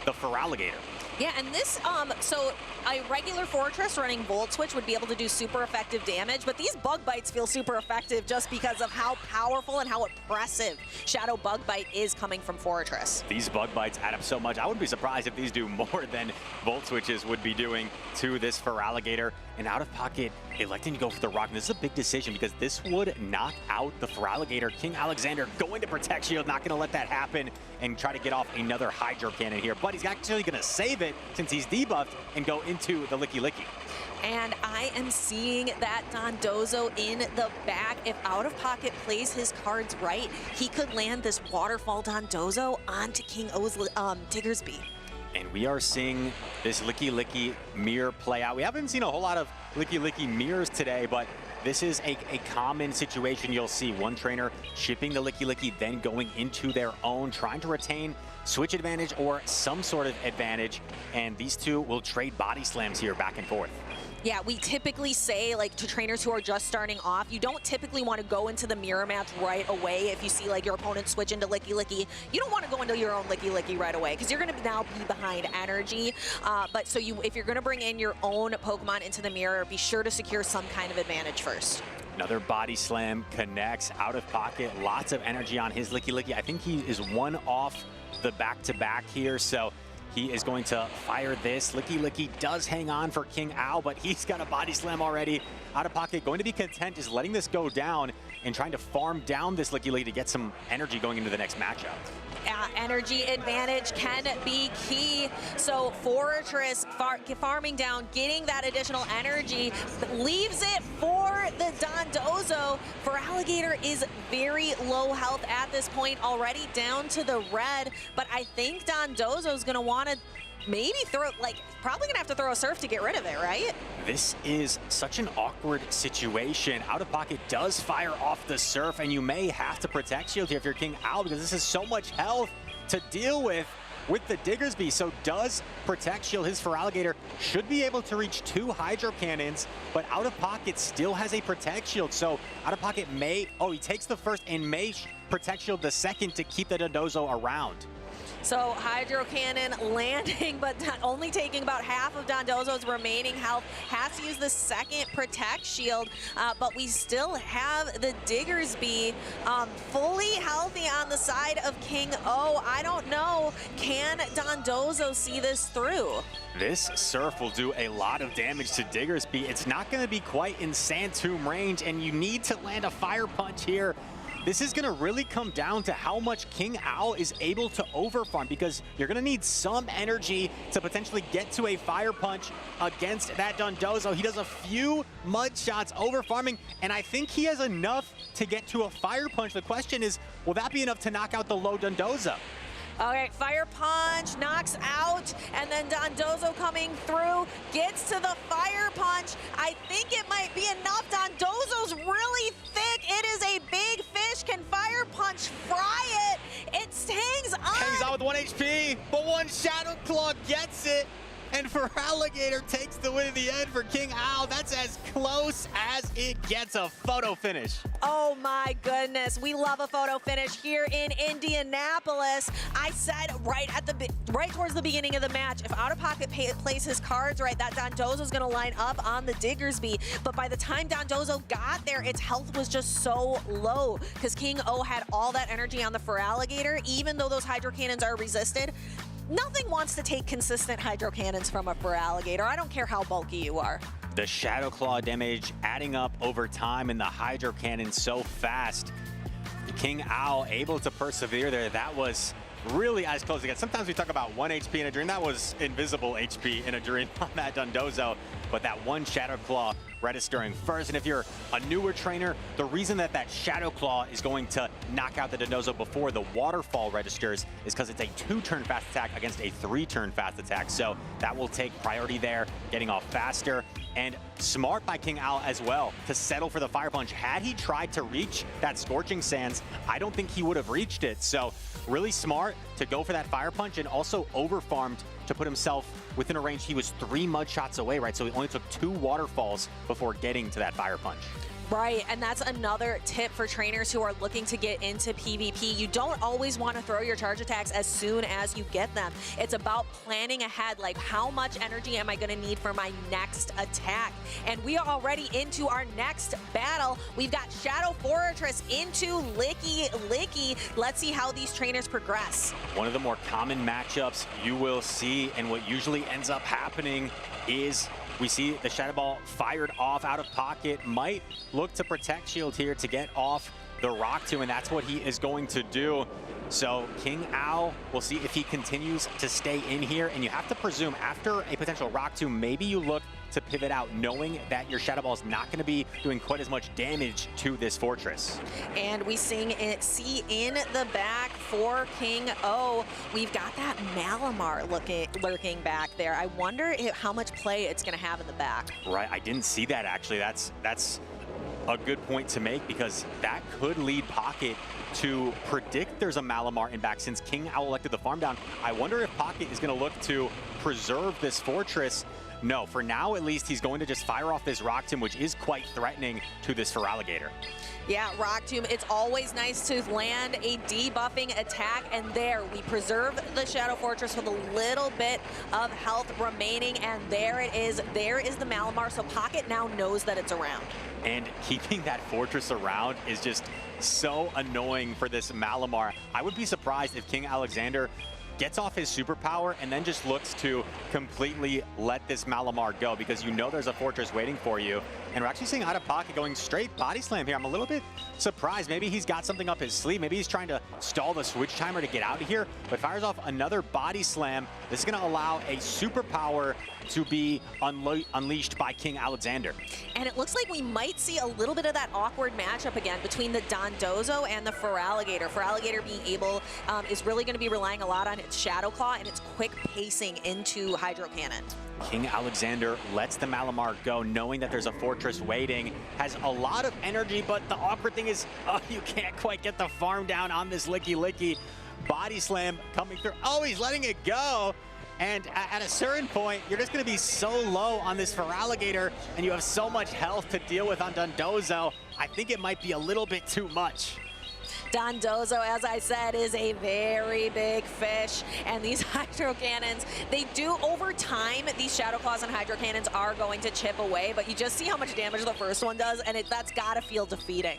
the Feraligatr. Yeah, and this, so a regular Fortress running Volt Switch would be able to do super effective damage, but these Bug Bites feel super effective just because of how powerful and how impressive Shadow Bug Bite is coming from Fortress. These Bug Bites add up so much. I wouldn't be surprised if these do more than Volt Switches would be doing to this Feraligatr. And Out of Pocket electing to go for the Rock. And this is a big decision because this would knock out the Feraligatr. King Alexander going to Protect Shield, not going to let that happen and try to get off another Hydro Cannon here. But he's actually going to save it since he's debuffed and go into the Licky Licky. And I am seeing that Dondozo in the back. If Out of Pocket plays his cards right, he could land this Waterfall Dondozo onto King O's Diggersby. And we are seeing this Licky Licky mirror play out. We haven't seen a whole lot of Licky Licky mirrors today, but this is a common situation. You'll see one trainer shipping the Licky Licky, then going into their own, trying to retain switch advantage or some sort of advantage. And these two will trade body slams here back and forth. Yeah, we typically say, like, to trainers who are just starting off, you don't typically want to go into the mirror match right away. If you see, like, your opponent switch into Licky Licky, you don't want to go into your own Licky Licky right away because you're going to now be behind energy. But so if you're going to bring in your own Pokemon into the mirror, be sure to secure some kind of advantage first. Another body slam connects. Out of Pocket, lots of energy on his Licky Licky. I think he is one off the back-to-back here, so he is going to fire this. Licky Licky does hang on for King Owl, but he's got a body slam already. Out of Pocket going to be content just letting this go down and trying to farm down this Licky Licky to get some energy going into the next matchup. Energy advantage can be key. So Fortress farming down, getting that additional energy, leaves it for the Dondozo. Feraligatr is very low health at this point, already down to the red, but I think Dondozo is going to want to maybe throw, like, probably going to have to throw a Surf to get rid of it, right? This is such an awkward situation. Out of Pocket does fire off the Surf, and you may have to Protect Shield here if you're King Owl because this is so much health to deal with the Diggersby. So does Protect Shield his Feraligatr, should be able to reach 2 Hydro Cannons, but Out of Pocket still has a Protect Shield. So Out of Pocket may, he takes the first and may Protect Shield the second to keep the Dondozo around. So Hydro Cannon landing, but only taking about half of Dondozo's remaining health. Has to use the second Protect Shield, but we still have the Diggersby fully healthy on the side of King O. I don't know, can Dondozo see this through? This Surf will do a lot of damage to Diggersby. It's not going to be quite in Sand Tomb range, and you need to land a Fire Punch here. This is going to really come down to how much King Owl is able to overfarm, because you're going to need some energy to potentially get to a Fire Punch against that Dondozo. He does a few mud shots overfarming, and I think he has enough to get to a Fire Punch. The question is, will that be enough to knock out the low Dondozo? Okay, Fire Punch knocks out, and then Dondozo coming through, gets to the Fire Punch. I think it might be enough. Dondozo's really thick. It is a big fish. Can Fire Punch fry it? It hangs on. Hangs on with 1 HP, but one Shadow Claw gets it. And Feraligatr takes the win in the end for King Owl. That's as close as it gets. A photo finish. Oh my goodness, we love a photo finish here in Indianapolis. I said right towards the beginning of the match, if Out of Pocket plays his cards right, that Dondozo's gonna line up on the Diggersby. But by the time Dondozo got there, its health was just so low because King O had all that energy on the Feraligatr. Even though those Hydro Cannons are resisted, nothing wants to take consistent Hydro Cannons from a Feraligatr. I don't care how bulky you are. The Shadow Claw damage adding up over time, and the Hydro Cannon so fast. King Owl able to persevere there. That was really as close as it gets. Sometimes we talk about 1 HP in a dream. That was invisible HP in a dream on that Dondozo. But that one Shadow Claw registering first. And if you're a newer trainer, the reason that Shadow Claw is going to knock out the Dondozo before the Waterfall registers is because it's a 2-turn fast attack against a 3-turn fast attack. So that will take priority there, getting off faster. And smart by King Owl as well to settle for the Fire Punch. Had he tried to reach that Scorching Sands, I don't think he would have reached it. So really smart to go for that Fire Punch, and also overfarmed to put himself within a range. He was 3 mud shots away, right? So he only took 2 waterfalls before getting to that Fire Punch. Right, and that's another tip for trainers who are looking to get into PvP. You don't always want to throw your charge attacks as soon as you get them. It's about planning ahead, like how much energy am I going to need for my next attack? And we are already into our next battle. We've got Shadow Fortress into Licky Licky. Let's see how these trainers progress. One of the more common matchups you will see, and what usually ends up happening is we see the Shadow Ball fired off Out of Pocket, might look to Protect Shield here to get off the Rock Tomb, and that's what he is going to do. So King Owl, we'll see if he continues to stay in here, and you have to presume after a potential Rock Tomb, maybe you look to pivot out, knowing that your Shadow Ball is not going to be doing quite as much damage to this fortress. And we see in the back for King O, we've got that Malamar lurking back there. I wonder how much play it's going to have in the back. Right, I didn't see that actually. That's a good point to make, because that could lead Pocket to predict there's a Malamar in back. Since King Owl elected the farm down, I wonder if Pocket is going to look to preserve this fortress. No, for now at least, he's going to just fire off this Rock Tomb, which is quite threatening to this Feraligatr. Yeah, Rock Tomb, it's always nice to land a debuffing attack, and there we preserve the Shadow Fortress with a little bit of health remaining, and there it is. There is the Malamar, so Pocket now knows that it's around. And keeping that fortress around is just so annoying for this Malamar. I would be surprised if King Alexander gets off his superpower and then just looks to completely let this Malamar go, because you know there's a fortress waiting for you. And we're actually seeing Out of Pocket going straight body slam here. I'm a little bit surprised. Maybe he's got something up his sleeve. Maybe he's trying to stall the switch timer to get out of here, but fires off another body slam. This is going to allow a superpower to be unleashed by King Alexander. And it looks like we might see a little bit of that awkward matchup again between the Dondozo and the Feraligatr. Feraligatr being able, is really going to be relying a lot on its Shadow Claw and its quick pacing into Hydro Cannon. King Alexander lets the Malamar go, knowing that there's a fortress waiting, has a lot of energy, but the awkward thing is, you can't quite get the farm down on this Licky Licky. Body slam coming through. Oh, he's letting it go. And at a certain point, you're just going to be so low on this Feraligatr, and you have so much health to deal with on Dondozo. I think it might be a little bit too much. Dondozo, as I said, is a very big fish, and these Hydro Cannons, they do, over time, these Shadow Claws and Hydro Cannons are going to chip away, but you just see how much damage the first one does, and that's gotta feel defeating.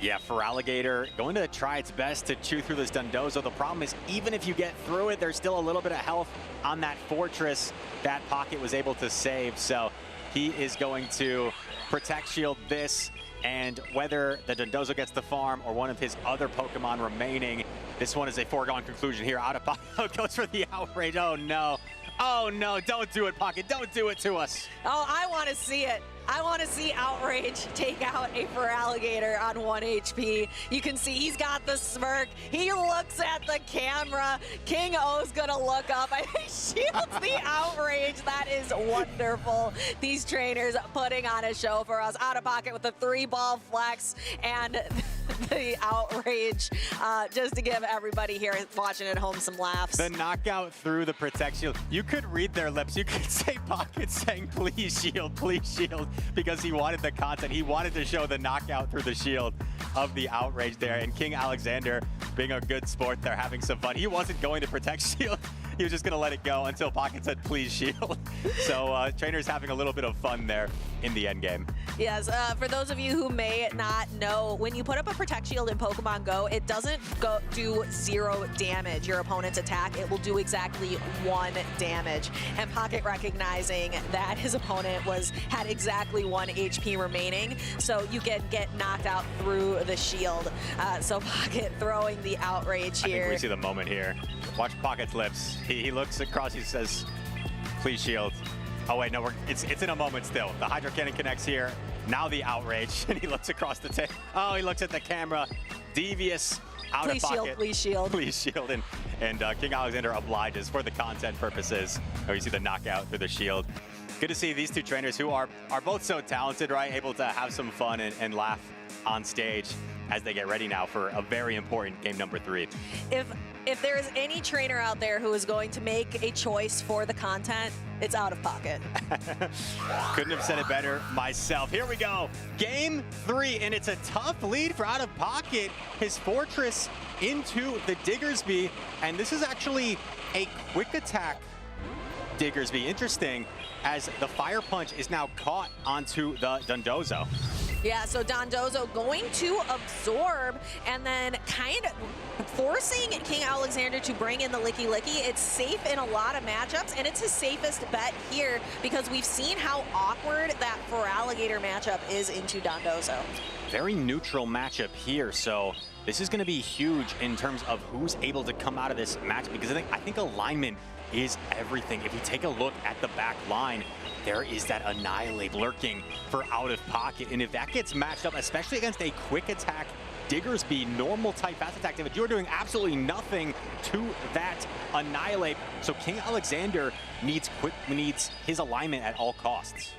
Yeah, Feraligatr going to try its best to chew through this Dondozo. The problem is, even if you get through it, there's still a little bit of health on that Fortress that Pocket was able to save. So he is going to Protect Shield this, and whether the Dondozo gets the farm or one of his other Pokemon remaining, this one is a foregone conclusion here. Out of Pocket goes for the Outrage. Oh no. Oh no, don't do it, Pocket. Don't do it to us. Oh, I want to see it. I want to see Outrage take out a Feraligatr on 1 HP. You can see he's got the smirk. He looks at the camera. King O's gonna look up. I think shields the Outrage. That is wonderful. These trainers putting on a show for us. Out of Pocket with the 3-ball flex and the Outrage, just to give everybody here watching at home some laughs. The knockout through the Protect Shield. You could read their lips. You could say Pocket saying, please shield, because he wanted the content. He wanted to show the knockout through the shield of the Outrage there. And King Alexander being a good sport there, having some fun. He wasn't going to Protect Shield. He was just going to let it go until Pocket said, please shield. So trainers having a little bit of fun there in the end game. Yes, for those of you who may not know, when you put up a Protect Shield in Pokemon Go, it doesn't do 0 damage. Your opponent's attack, it will do exactly 1 damage. And Pocket recognizing that his opponent had exactly 1 HP remaining, so you can get knocked out through the shield. So Pocket throwing the Outrage here. I think we see the moment here. Watch Pocket's lips. He looks across, he says, please shield. Oh wait, no, it's in a moment still. The Hydro Cannon connects here. Now the Outrage, and he looks across the table. Oh, he looks at the camera. Devious, out please of pocket. Shield, please shield. Please shield, and King Alexander obliges for the content purposes. Oh, you see the knockout through the shield. Good to see these two trainers who are both so talented, right? Able to have some fun and laugh on stage as they get ready now for a very important game number 3. If there is any trainer out there who is going to make a choice for the content, it's Out of Pocket. Couldn't have said it better myself. Here we go. Game 3, and it's a tough lead for Out of Pocket. His Fortress into the Diggersby, and this is actually a quick attack Diggersby. Interesting, as the Fire Punch is now caught onto the Dondozo. Yeah, so Dondozo going to absorb and then kind of forcing King Alexander to bring in the Licky Licky. It's safe in a lot of matchups, and it's his safest bet here because we've seen how awkward that Feraligatr matchup is into Dondozo. Very neutral matchup here, so this is going to be huge in terms of who's able to come out of this match, because I think alignment is everything. If you take a look at the back line, there is that Annihilate lurking for Out of Pocket, and if that gets matched up, especially against a quick attack Diggersby, normal type fast attack damage, you're doing absolutely nothing to that Annihilate. So King Alexander needs his alignment at all costs.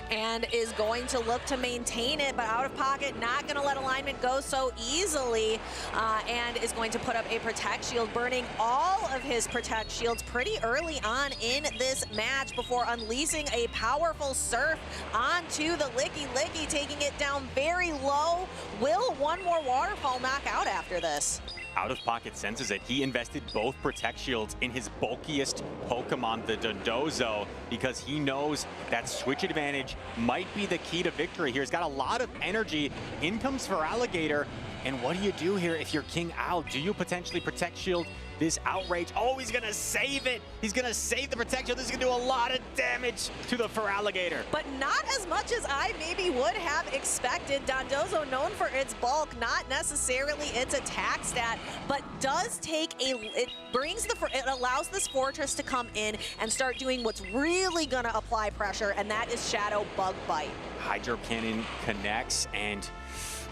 And is going to look to maintain it, but Out of Pocket not going to let alignment go so easily, and is going to put up a Protect Shield, burning all of his Protect Shields pretty early on in this match before unleashing a powerful Surf onto the Licky Licky, taking it down very low. Will one more Waterfall knock out after this? Out of Pocket senses it. He invested both Protect Shields in his bulkiest Pokemon, the Dondozo, because he knows that switch advantage might be the key to victory here. He's got a lot of energy. In comes Feraligatr, and what do you do here if you're King Al? Do you potentially Protect Shield this Outrage? Oh, he's gonna save it. He's gonna save the Protect Shield. This is gonna do a lot of damage to the Feraligatr. But not as much as I maybe would have expected. Dondozo known for its bulk, not necessarily its attack stat, but does take it allows this Fortress to come in and start doing what's really gonna apply pressure, and that is Shadow Bug Bite. Hydro Cannon connects, and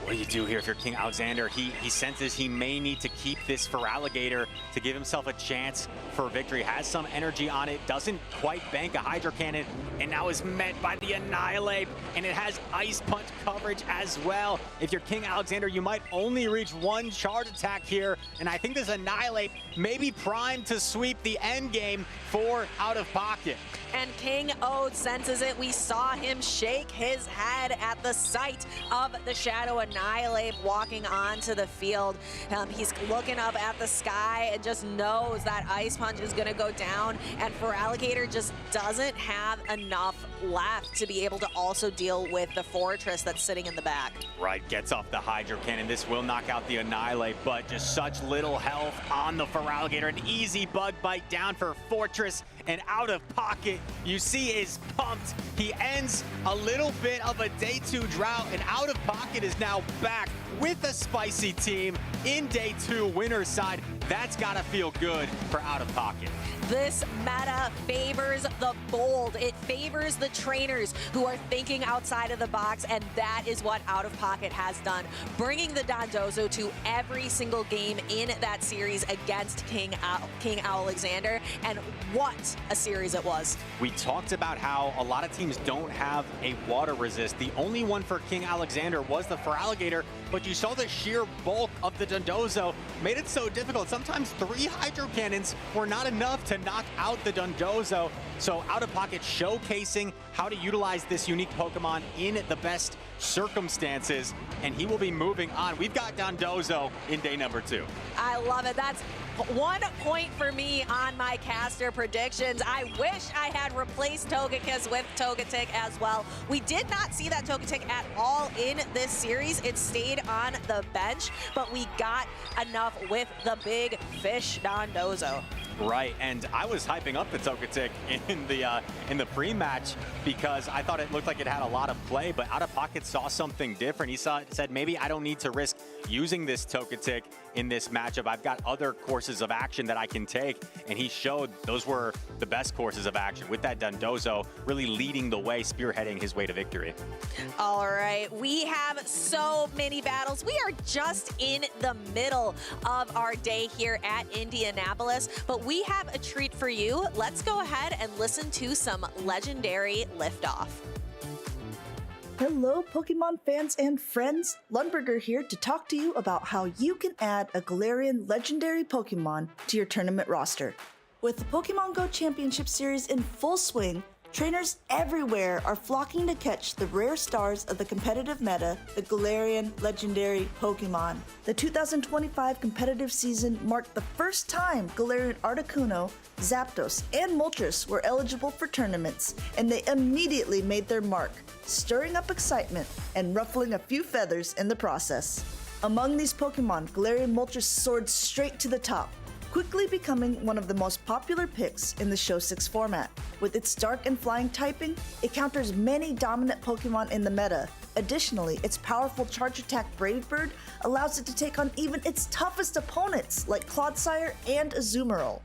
what do you do here if you're King Alexander? He senses he may need to keep this Feraligatr to give himself a chance for victory. Has some energy on it, doesn't quite bank a Hydro Cannon, and now is met by the Annihilate, and it has Ice Punch coverage as well. If you're King Alexander, you might only reach 1 charge attack here, and I think this Annihilate may be primed to sweep the end game for Out of Pocket. And King O senses it. We saw him shake his head at the sight of the Shadow Annihilate. Annihilate walking onto the field. He's looking up at the sky and just knows that Ice Punch is going to go down, and Feraligatr just doesn't have enough left to be able to also deal with the Fortress that's sitting in the back. Right, gets off the Hydro Cannon. This will knock out the Annihilate, but just such little health on the Feraligatr. An easy bug bite down for Fortress, and Out of Pocket, you see, is pumped. He ends a little bit of a day 2 drought, and Out of Pocket is now back with a spicy team in day 2 winner's side. That's gotta feel good for Out of Pocket. This meta favors the bold. It favors the trainers who are thinking outside of the box, and that is what Out of Pocket has done, bringing the Dondozo to every single game in that series against King Alexander, and what a series it was. We talked about how a lot of teams don't have a water resist. The only one for King Alexander was the Feraligatr, but you saw the sheer bulk of the Dondozo made it so difficult. Sometimes 3 Hydro Cannons were not enough to knock out the Dondozo. So Out of Pocket showcasing how to utilize this unique Pokemon in the best circumstances, and he will be moving on. We've got Dondozo in day number 2. I love it. That's 1 point for me on my caster predictions. I wish I had replaced Togekiss with Togetic as well. We did not see that Togetic at all in this series. It stayed on the bench, but we got enough with the big fish Dondozo. Right, and I was hyping up the Togetic in the pre-match because I thought it looked like it had a lot of play, but Out of Pocket saw something different. He said, maybe I don't need to risk using this Togetic in this matchup. I've got other courses of action that I can take, and he showed those were the best courses of action with that Dondozo really leading the way, spearheading his way to victory. All right, we have so many battles. We are just in the middle of our day here at Indianapolis, but we have a treat for you. Let's go ahead and listen to some legendary liftoff. Hello, Pokemon fans and friends. Lundberger here to talk to you about how you can add a Galarian legendary Pokemon to your tournament roster. With the Pokemon Go Championship Series in full swing, trainers everywhere are flocking to catch the rare stars of the competitive meta, the Galarian legendary Pokemon. The 2025 competitive season marked the first time Galarian Articuno, Zapdos, and Moltres were eligible for tournaments, and they immediately made their mark, stirring up excitement and ruffling a few feathers in the process. Among these Pokemon, Galarian Moltres soared straight to the top, quickly becoming one of the most popular picks in the Show 6 format. With its dark and flying typing, it counters many dominant Pokemon in the meta. Additionally, its powerful charge attack Brave Bird allows it to take on even its toughest opponents like Clodsire and Azumarill.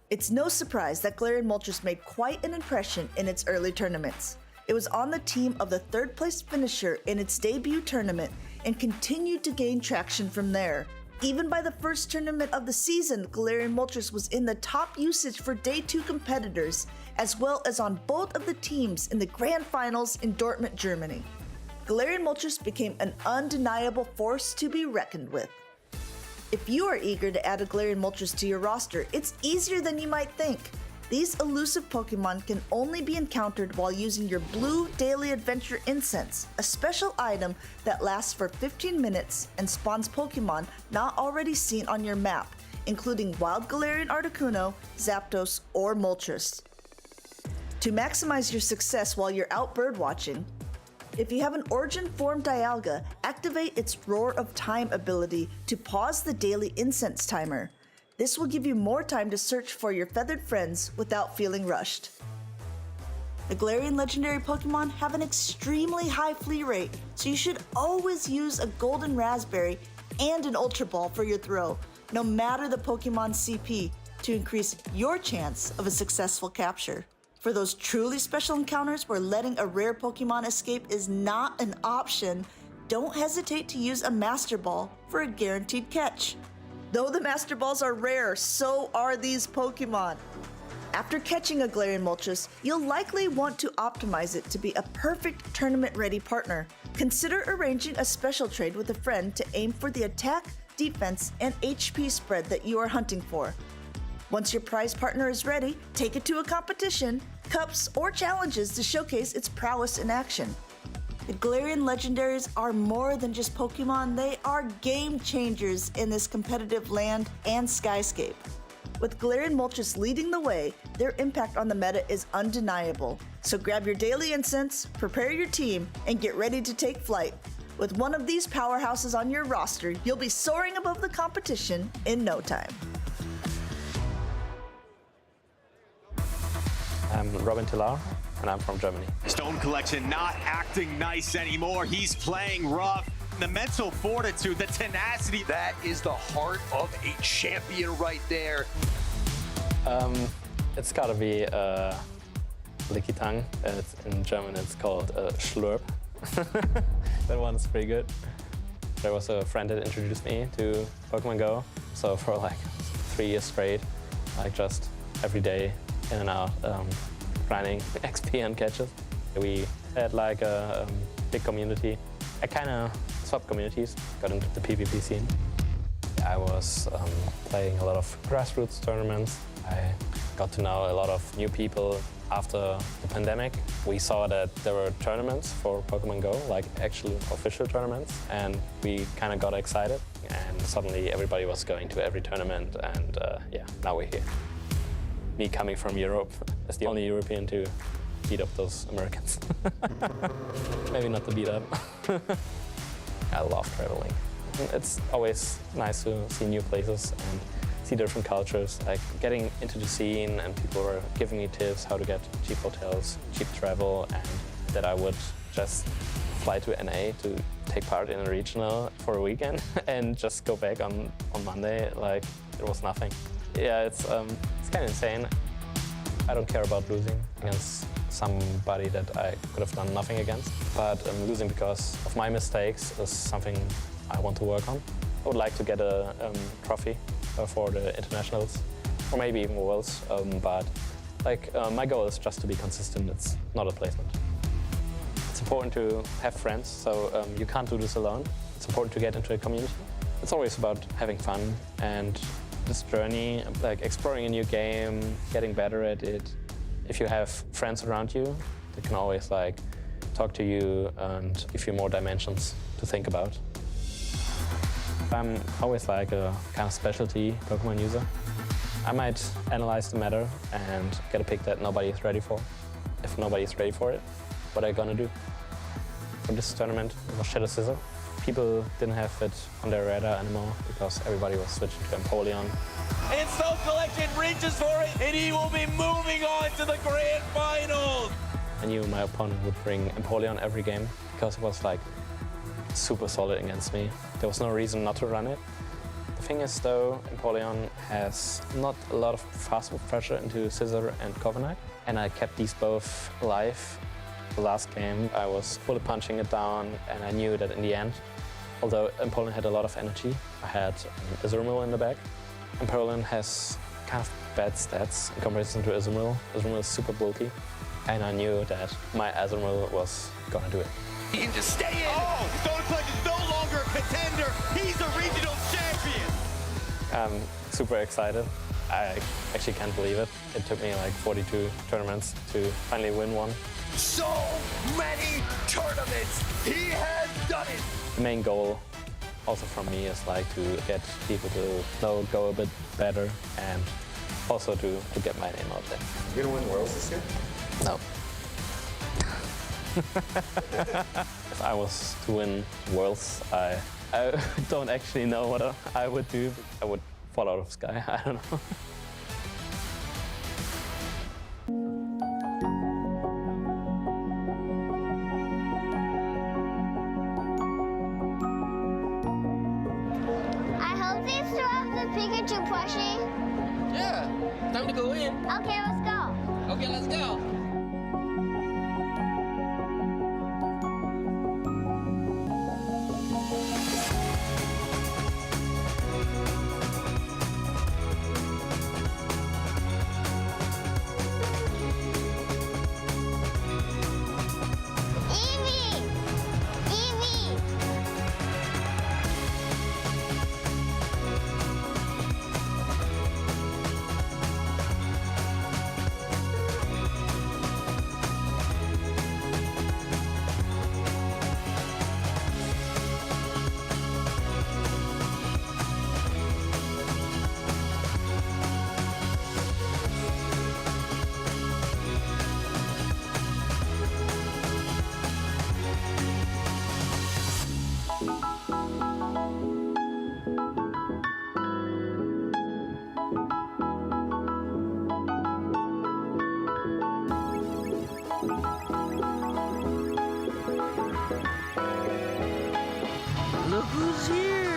It's no surprise that Galarian Moltres made quite an impression in its early tournaments. It was on the team of the 3rd place finisher in its debut tournament and continued to gain traction from there. Even by the first tournament of the season, Galarian Moltres was in the top usage for Day 2 competitors, as well as on both of the teams in the Grand Finals in Dortmund, Germany. Galarian Moltres became an undeniable force to be reckoned with. If you are eager to add a Galarian Moltres to your roster, it's easier than you might think. These elusive Pokemon can only be encountered while using your Blue Daily Adventure Incense, a special item that lasts for 15 minutes and spawns Pokemon not already seen on your map, including Wild Galarian Articuno, Zapdos, or Moltres. To maximize your success while you're out birdwatching, if you have an Origin Form Dialga, activate its Roar of Time ability to pause the daily incense timer. This will give you more time to search for your feathered friends without feeling rushed. The Galarian legendary Pokemon have an extremely high flea rate, so you should always use a Golden Raspberry and an Ultra Ball for your throw, no matter the Pokemon's CP, to increase your chance of a successful capture. For those truly special encounters where letting a rare Pokemon escape is not an option, don't hesitate to use a Master Ball for a guaranteed catch. Though the Master Balls are rare, so are these Pokemon. After catching a Galarian Moltres, you'll likely want to optimize it to be a perfect tournament-ready partner. Consider arranging a special trade with a friend to aim for the attack, defense, and HP spread that you are hunting for. Once your prize partner is ready, take it to a competition, cups, or challenges to showcase its prowess in action. The Galarian legendaries are more than just Pokemon, they are game changers in this competitive land and skyscape. With Galarian Moltres leading the way, their impact on the meta is undeniable. So grab your daily incense, prepare your team, and get ready to take flight. With one of these powerhouses on your roster, you'll be soaring above the competition in no time. I'm Robin Tillar, and I'm from Germany. Stone Collection not acting nice anymore. He's playing rough. The mental fortitude, the tenacity. That is the heart of a champion right there. It's gotta be Licky Tongue. In German, it's called Schlurp. That one's pretty good. There was a friend that introduced me to Pokemon Go. So for like 3 years straight, like just every day in and out, grinding XP and catches. We had like a big community. I kind of swapped communities, got into the PvP scene. I was playing a lot of grassroots tournaments. I got to know a lot of new people after the pandemic. We saw that there were tournaments for Pokemon Go, like actual official tournaments, and we kind of got excited. And suddenly everybody was going to every tournament, and yeah, now we're here. Me coming from Europe as the only European to beat up those Americans. Maybe not to beat up. I love traveling. It's always nice to see new places and see different cultures, like getting into the scene, and people were giving me tips how to get cheap hotels, cheap travel, and that I would just fly to NA to take part in a regional for a weekend and just go back on Monday like it was nothing. Yeah, it's kind of insane. I don't care about losing against somebody that I could have done nothing against, but losing because of my mistakes is something I want to work on. I would like to get a trophy for the internationals, or maybe even worlds, but like my goal is just to be consistent. It's not a placement. It's important to have friends, so you can't do this alone. It's important to get into a community. It's always about having fun, and this journey, like exploring a new game, getting better at it. If you have friends around you, they can always like talk to you and give you more dimensions to think about. I'm always like a kind of specialty Pokemon user. I might analyze the meta and get a pick that nobody is ready for. If nobody is ready for it, what are you gonna do? For this tournament, it was Shadow Scissor. People didn't have it on their radar anymore because everybody was switching to Empoleon. And Stone Collection reaches for it, and he will be moving on to the Grand Finals. I knew my opponent would bring Empoleon every game because it was like super solid against me. There was no reason not to run it. The thing is though, Empoleon has not a lot of fast move pressure into Scissor and Corviknight, and I kept these both alive. The last game I was fully punching it down, and I knew that in the end, although Empoleon had a lot of energy, I had Azumarill in the back. Empoleon has kind of bad stats in comparison to Azumarill. Azumarill is super bulky, and I knew that my Azumarill was gonna do it. He can just stay in. Oh, Stone Collection is no longer a contender. He's a regional champion. I'm super excited. I actually can't believe it. It took me like 42 tournaments to finally win one. So many tournaments. He has done it. The main goal also from me is like to get people to know Go a bit better, and also to get my name out there. You're gonna win Worlds this year? No. If I was to win Worlds, I don't actually know what I would do. I would fall out of the sky, I don't know. Pikachu plushie? Yeah, time to go in. Okay, let's go. Okay, let's go. Look who's here!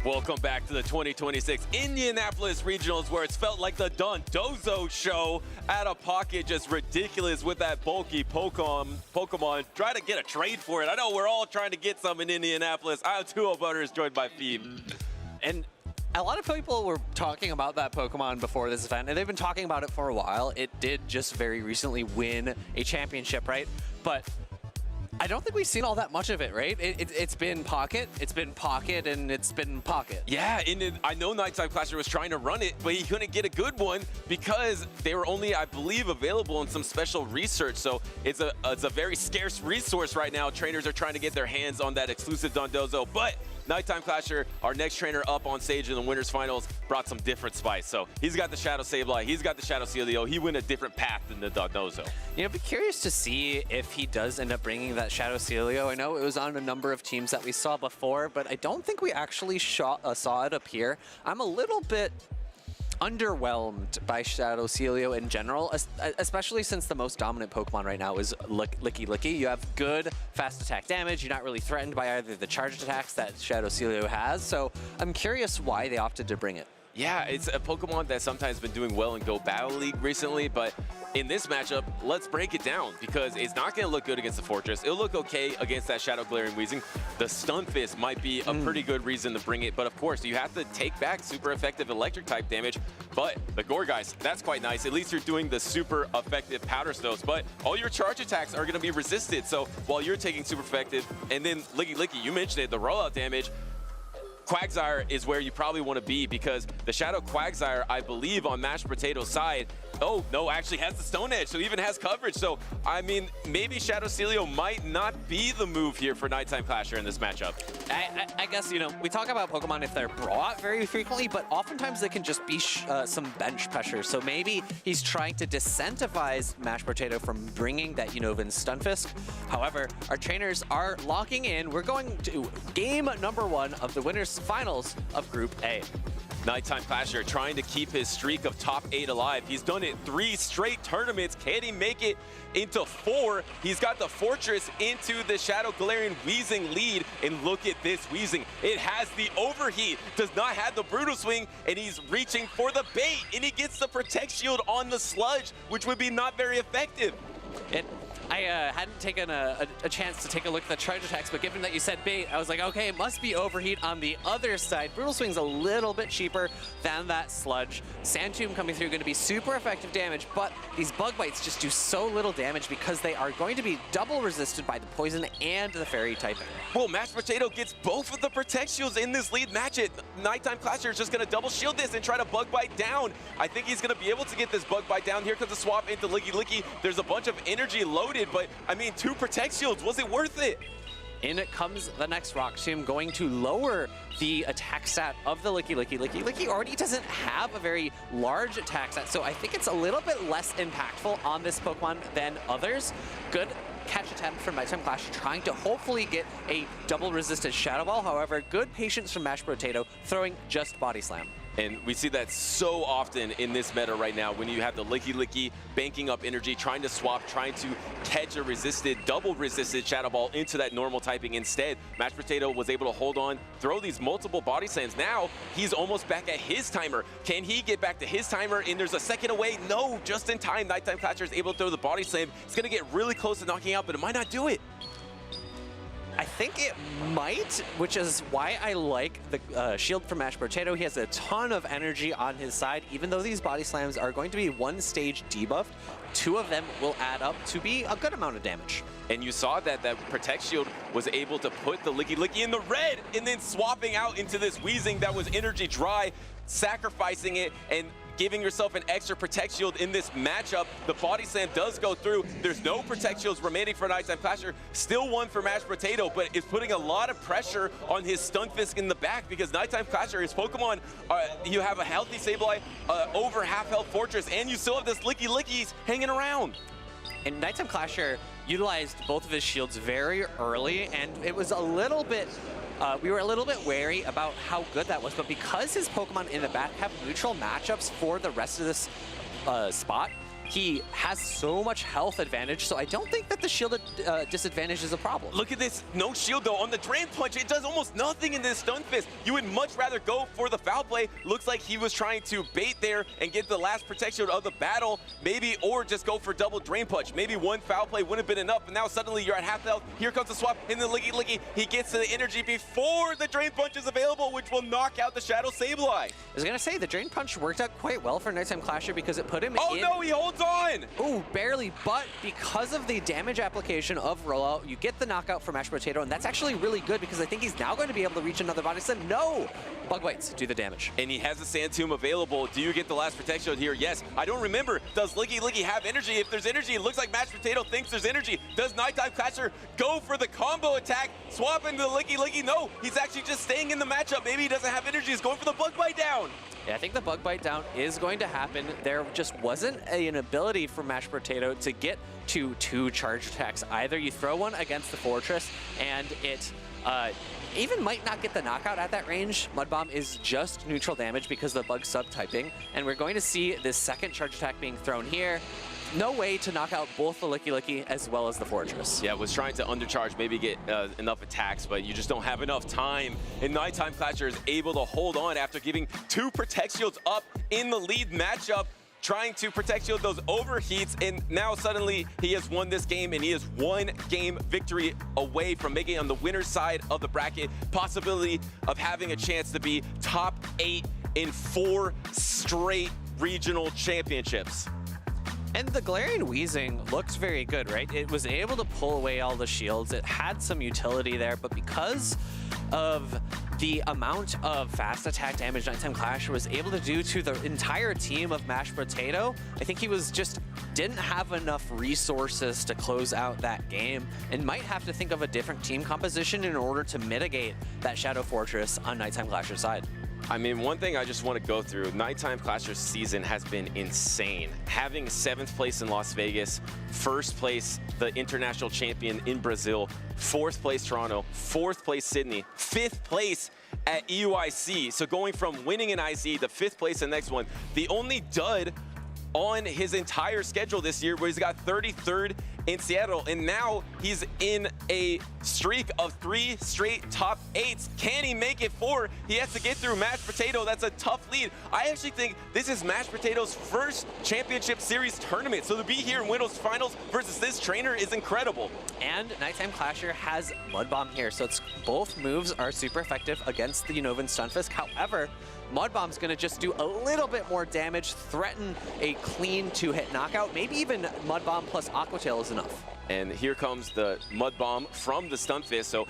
Welcome back to the 2026 Indianapolis Regionals, where it's felt like the Dondozo show. Out of pocket, just ridiculous with that bulky Pokemon. Try to get a trade for it. I know we're all trying to get some in Indianapolis. I'm Tuo Butters, joined by Phoebe. And a lot of people were talking about that Pokemon before this event, and they've been talking about it for a while. It did just very recently win a championship, right? But I don't think we've seen all that much of it, right? It's been Pocket, and it's been Pocket. Yeah, and I know Nighttime Clasher was trying to run it, but he couldn't get a good one because they were only, I believe, available in some special research. So it's a very scarce resource right now. Trainers are trying to get their hands on that exclusive Dondozo, but Nighttime Clasher, our next trainer up on stage in the winners finals, brought some different spice. So he's got the Shadow Sableye, he's got the Shadow Celio. He went a different path than the Dondozo. You know, I'd be curious to see if he does end up bringing that Shadow Celio. I know it was on a number of teams that we saw before, but I don't think we actually saw it appear. I'm a little bit underwhelmed by Shadow Celio in general, especially since the most dominant Pokemon right now is Licky. You have good fast attack damage. You're not really threatened by either the charged attacks that Shadow Celio has, so I'm curious why they opted to bring it. Yeah, it's a Pokemon that's sometimes been doing well in Go Battle League recently, but in this matchup, let's break it down because it's not going to look good against the Fortress. It'll look okay against that Shadow Galarian Weezing. The Stunfisk might be a pretty good reason to bring it, but of course, you have to take back super effective electric type damage. But the Gourgeist, that's quite nice. At least you're doing the super effective Powder Stones, but all your charge attacks are going to be resisted. So while you're taking super effective, and then Licky, you mentioned it, the rollout damage, Quagsire is where you probably want to be because the Shadow Quagsire, I believe, on Mashed Potato's side, oh, no, actually has the Stone Edge, so even has coverage. So, I mean, maybe Shadow Celio might not be the move here for Nighttime Clasher in this matchup. I guess, you know, we talk about Pokemon if they're brought very frequently, but oftentimes they can just be some bench pressure. So maybe he's trying to disincentivize Mashed Potato from bringing that Unova Stunfisk. However, our trainers are locking in. We're going to game number 1 of the winners finals of Group A. Nighttime Clasher trying to keep his streak of top 8 alive. He's done it 3 straight tournaments. Can he make it into 4? He's got the Fortress into the Shadow Galarian Weezing lead. And look at this Weezing. It has the overheat, does not have the Brutal Swing, and he's reaching for the bait. And he gets the Protect Shield on the Sludge, which would be not very effective. I hadn't taken a chance to take a look at the charge attacks, but given that you said bait, I was like, okay, it must be overheat on the other side. Brutal Swing's a little bit cheaper than that Sludge. Sand Tomb coming through, going to be super effective damage, but these Bug Bites just do so little damage because they are going to be double resisted by the Poison and the Fairy typing. Well, Mashed Potato gets both of the Protect Shields in this lead match. Nighttime Clasher is just going to double shield this and try to Bug Bite down. I think he's going to be able to get this Bug Bite down. Here comes the swap into Licky. There's a bunch of energy loaded, but I mean, 2 Protect Shields, was it worth it? In comes the next Rock Tomb, going to lower the attack stat of the Licky. Licky already doesn't have a very large attack stat, so I think it's a little bit less impactful on this Pokemon than others. Good catch attempt from Nighttime Clasher, trying to hopefully get a double resisted Shadow Ball. However, good patience from Mashed Potato, throwing just Body Slam. And we see that so often in this meta right now when you have the Licky banking up energy, trying to swap, trying to catch a double resisted Shadow Ball into that normal typing. Instead, Mashed Potato was able to hold on, throw these multiple Body Slams. Now, he's almost back at his timer. Can he get back to his timer? And there's a second away. No, just in time. Nighttime Clasher is able to throw the Body Slam. It's going to get really close to knocking out, but it might not do it. I think it might, which is why I like the shield from Mashed Potato. He has a ton of energy on his side. Even though these Body Slams are going to be 1 stage debuffed, 2 of them will add up to be a good amount of damage. And you saw that Protect Shield was able to put the Licky in the red and then swapping out into this Weezing that was energy dry, sacrificing it and giving yourself an extra Protect Shield in this matchup. The Body Slam does go through. There's no Protect Shields remaining for Nighttime Clasher. Still one for Mashed Potato, but it's putting a lot of pressure on his Stunfisk in the back because Nighttime Clasher, his Pokemon, you have a healthy Sableye, over half health Fortress, and you still have this Licky Lickies hanging around. And Nighttime Clasher utilized both of his shields very early, and it was a little bit, we were a little bit wary about how good that was, but because his Pokemon in the back have neutral matchups for the rest of this spot, he has so much health advantage, so I don't think that the shield disadvantage is a problem. Look at this, no shield though. On the Drain Punch, it does almost nothing in this Stunfisk. You would much rather go for the Foul Play. Looks like he was trying to bait there and get the last Protect Shield of the battle, maybe, or just go for double Drain Punch. Maybe one Foul Play wouldn't have been enough, and now suddenly you're at half health. Here comes the swap in the Licky Licky. He gets to the energy before the Drain Punch is available, which will knock out the Shadow Sableye. I was gonna say, the Drain Punch worked out quite well for Nighttime Clasher because it put him in. Oh no, he holds on! Ooh, barely, but because of the damage application of Rollout, you get the knockout for Mashed Potato, and that's actually really good because I think he's now going to be able to reach another Body Slam. No! Bug Bites do the damage. And he has the Sand Tomb available. Do you get the last Protect Shield here? Yes. I don't remember. Does Licky Licky have energy? If there's energy, it looks like Mashed Potato thinks there's energy. Does Nighttime Clasher go for the combo attack? Swap into the Licky Licky? No, he's actually just staying in the matchup. Maybe he doesn't have energy. He's going for the Bug Bite down. Yeah, I think the Bug Bite down is going to happen. There just wasn't an ability for Mashed Potato to get to 2 charge attacks either. You throw one against the Fortress, and it even might not get the knockout at that range. Mud Bomb is just neutral damage because of the Bug sub-typing, and we're going to see this second charge attack being thrown here. No way to knock out both the Licky Licky as well as the Fortress. Yeah, was trying to undercharge, maybe get enough attacks, but you just don't have enough time. And Nighttime Clasher is able to hold on after giving 2 Protect Shields up in the lead matchup, trying to Protect Shield those overheats, and now suddenly he has won this game, and he is 1 game victory away from making it on the winner's side of the bracket, possibility of having a chance to be top 8 in 4 straight regional championships. And the Galarian Wheezing looked very good, right? It was able to pull away all the shields. It had some utility there, but because of the amount of fast attack damage Nighttime Clasher was able to do to the entire team of Mashed Potato, I think he was just didn't have enough resources to close out that game and might have to think of a different team composition in order to mitigate that Shadow Fortress on Nighttime Clasher's side. I mean, one thing I just want to go through, Nighttime Clasher's season has been insane. Having 7th place in Las Vegas, 1st place, the international champion in Brazil, 4th place Toronto, 4th place Sydney, 5th place at EUIC. So going from winning an IC to 5th place the next one, the only dud on his entire schedule this year where he's got 33rd in Seattle, and now he's in a streak of 3 straight top 8s. Can he make it 4? He has to get through Mashed Potato. That's a tough lead. I actually think this is Mashed Potato's first championship series tournament, so to be here in win those finals versus this trainer is incredible. And Nighttime Clasher has Mud Bomb here, so it's both moves are super effective against the Unovan Stunfisk. However, Mud Bomb's gonna just do a little bit more damage, threaten a clean 2-hit knockout. Maybe even Mud Bomb plus Aqua Tail is enough. And here comes the Mud Bomb from the Stunfisk. So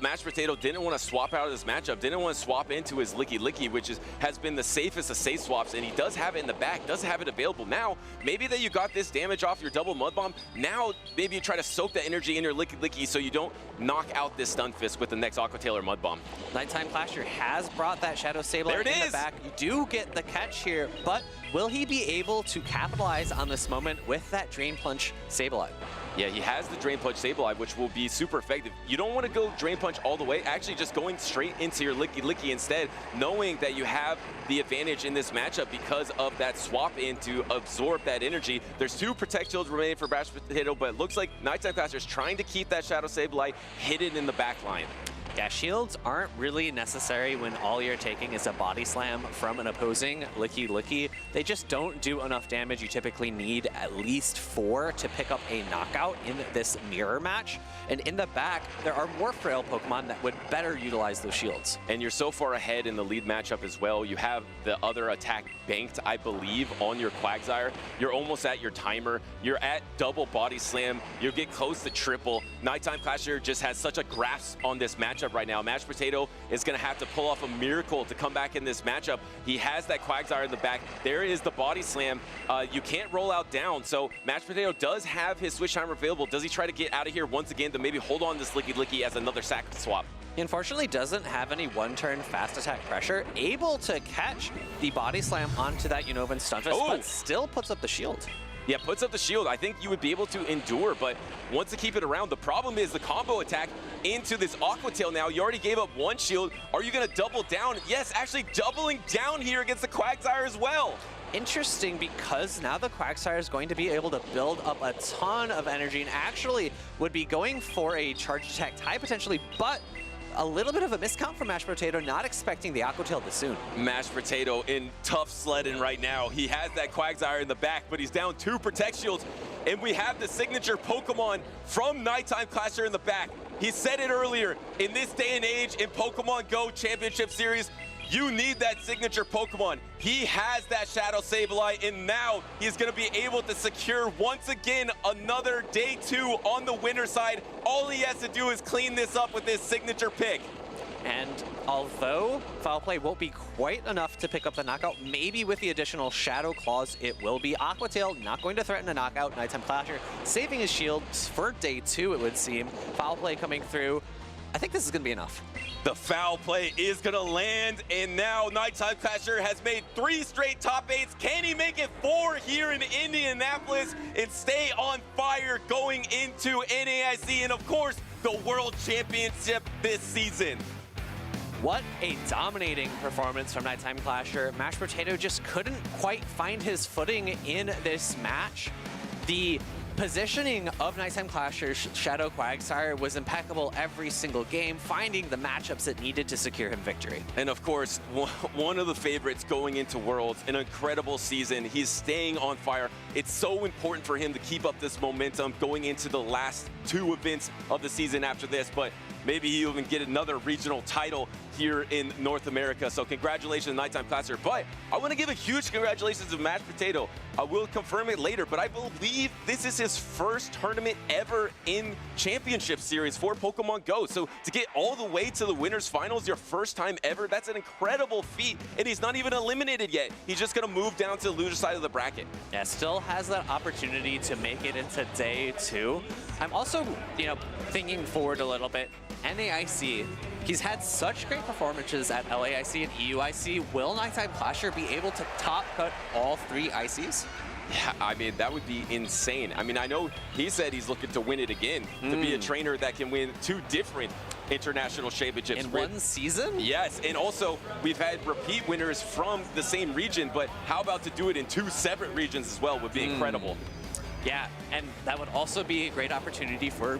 Mashed Potato didn't want to swap out of this matchup, didn't want to swap into his Licky Licky, which has been the safest of safe swaps, and he does have it in the back, does have it available. Now, maybe that you got this damage off your double Mud Bomb, now maybe you try to soak that energy in your Licky Licky so you don't knock out this Stunfisk with the next Aqua Tail or Mud Bomb. Nighttime Clasher has brought that Shadow Sableye in the back. You do get the catch here, but will he be able to capitalize on this moment with that Drain Punch Sableye? Yeah, he has the Drain Punch Sableye, which will be super effective. You don't want to go Drain Punch all the way, actually just going straight into your Licky Licky instead, knowing that you have the advantage in this matchup because of that swap in to absorb that energy. There's 2 Protect Shields remaining for Mashed Potato, but it looks like Nighttime Clasher is trying to keep that Shadow Sableye hidden in the back line. Yeah, shields aren't really necessary when all you're taking is a body slam from an opposing Licky Licky. They just don't do enough damage. You typically need at least 4 to pick up a knockout in this mirror match. And in the back, there are more frail Pokemon that would better utilize those shields. And you're so far ahead in the lead matchup as well. You have the other attack banked, I believe, on your Quagsire. You're almost at your timer. You're at double body slam. You get close to triple. Nighttime Clasher just has such a grasp on this matchup matchup right now. Mashed Potato is going to have to pull off a miracle to come back in this matchup. He has that Quagsire in the back. There is the body slam. You can't roll out down, so Mashed Potato does have his switch timer available. Does he try to get out of here once again to maybe hold on to this Licky as another sack swap? He unfortunately doesn't have any one-turn fast attack pressure, able to catch the body slam onto that Unovan Stunfisk, but still puts up the shield. Yeah, puts up the shield. I think you would be able to endure, but once to keep it around, the problem is the combo attack into this Aqua Tail now. You already gave up one shield. Are you going to double down? Yes, actually doubling down here against the Quagsire as well. Interesting, because now the Quagsire is going to be able to build up a ton of energy and actually would be going for a charge attack tie potentially, but a little bit of a miscount from Mashed Potato, not expecting the Aqua Tail this soon. Mashed Potato in tough sledding right now. He has that Quagsire in the back, but he's down 2 Protect Shields. And we have the signature Pokemon from Nighttime Clasher in the back. He said it earlier, in this day and age, in Pokemon Go Championship Series, you need that signature Pokemon. He has that Shadow Sableye, and now he's going to be able to secure, once again, another day 2 on the winner side. All he has to do is clean this up with his signature pick. And although Foul Play won't be quite enough to pick up the knockout, maybe with the additional Shadow Claws, it will be. Aqua Tail not going to threaten a knockout. Nighttime Clasher saving his shields for day 2, it would seem. Foul Play coming through. I think this is going to be enough. The foul play is going to land, and now Nighttime Clasher has made 3 straight top 8s. Can he make it 4 here in Indianapolis and stay on fire going into NAIC and, of course, the World Championship this season? What a dominating performance from Nighttime Clasher. Mashed Potato just couldn't quite find his footing in this match. The positioning of Nighttime Clasher's Shadow Quagsire was impeccable every single game, finding the matchups it needed to secure him victory. And of course, one of the favorites going into Worlds, an incredible season. He's staying on fire. It's so important for him to keep up this momentum going into the last 2 events of the season after this, but maybe he'll even get another regional title here in North America. So congratulations, Nighttime Clasher. But I want to give a huge congratulations to Mashed Potato. I will confirm it later, but I believe this is his first tournament ever in Championship Series for Pokemon Go. So to get all the way to the winners finals, your first time ever, that's an incredible feat. And he's not even eliminated yet. He's just going to move down to the loser side of the bracket. Yeah, still has that opportunity to make it into day 2. I'm also, thinking forward a little bit. NAIC, he's had such great performances at LAIC and EUIC. Will Nighttime Clasher be able to top cut all 3 ICs? Yeah, I mean, that would be insane. I mean, I know he said he's looking to win it again, to be a trainer that can win 2 different international championships. In one season? Yes, and also we've had repeat winners from the same region, but how about to do it in 2 separate regions as well would be incredible. Yeah, and that would also be a great opportunity for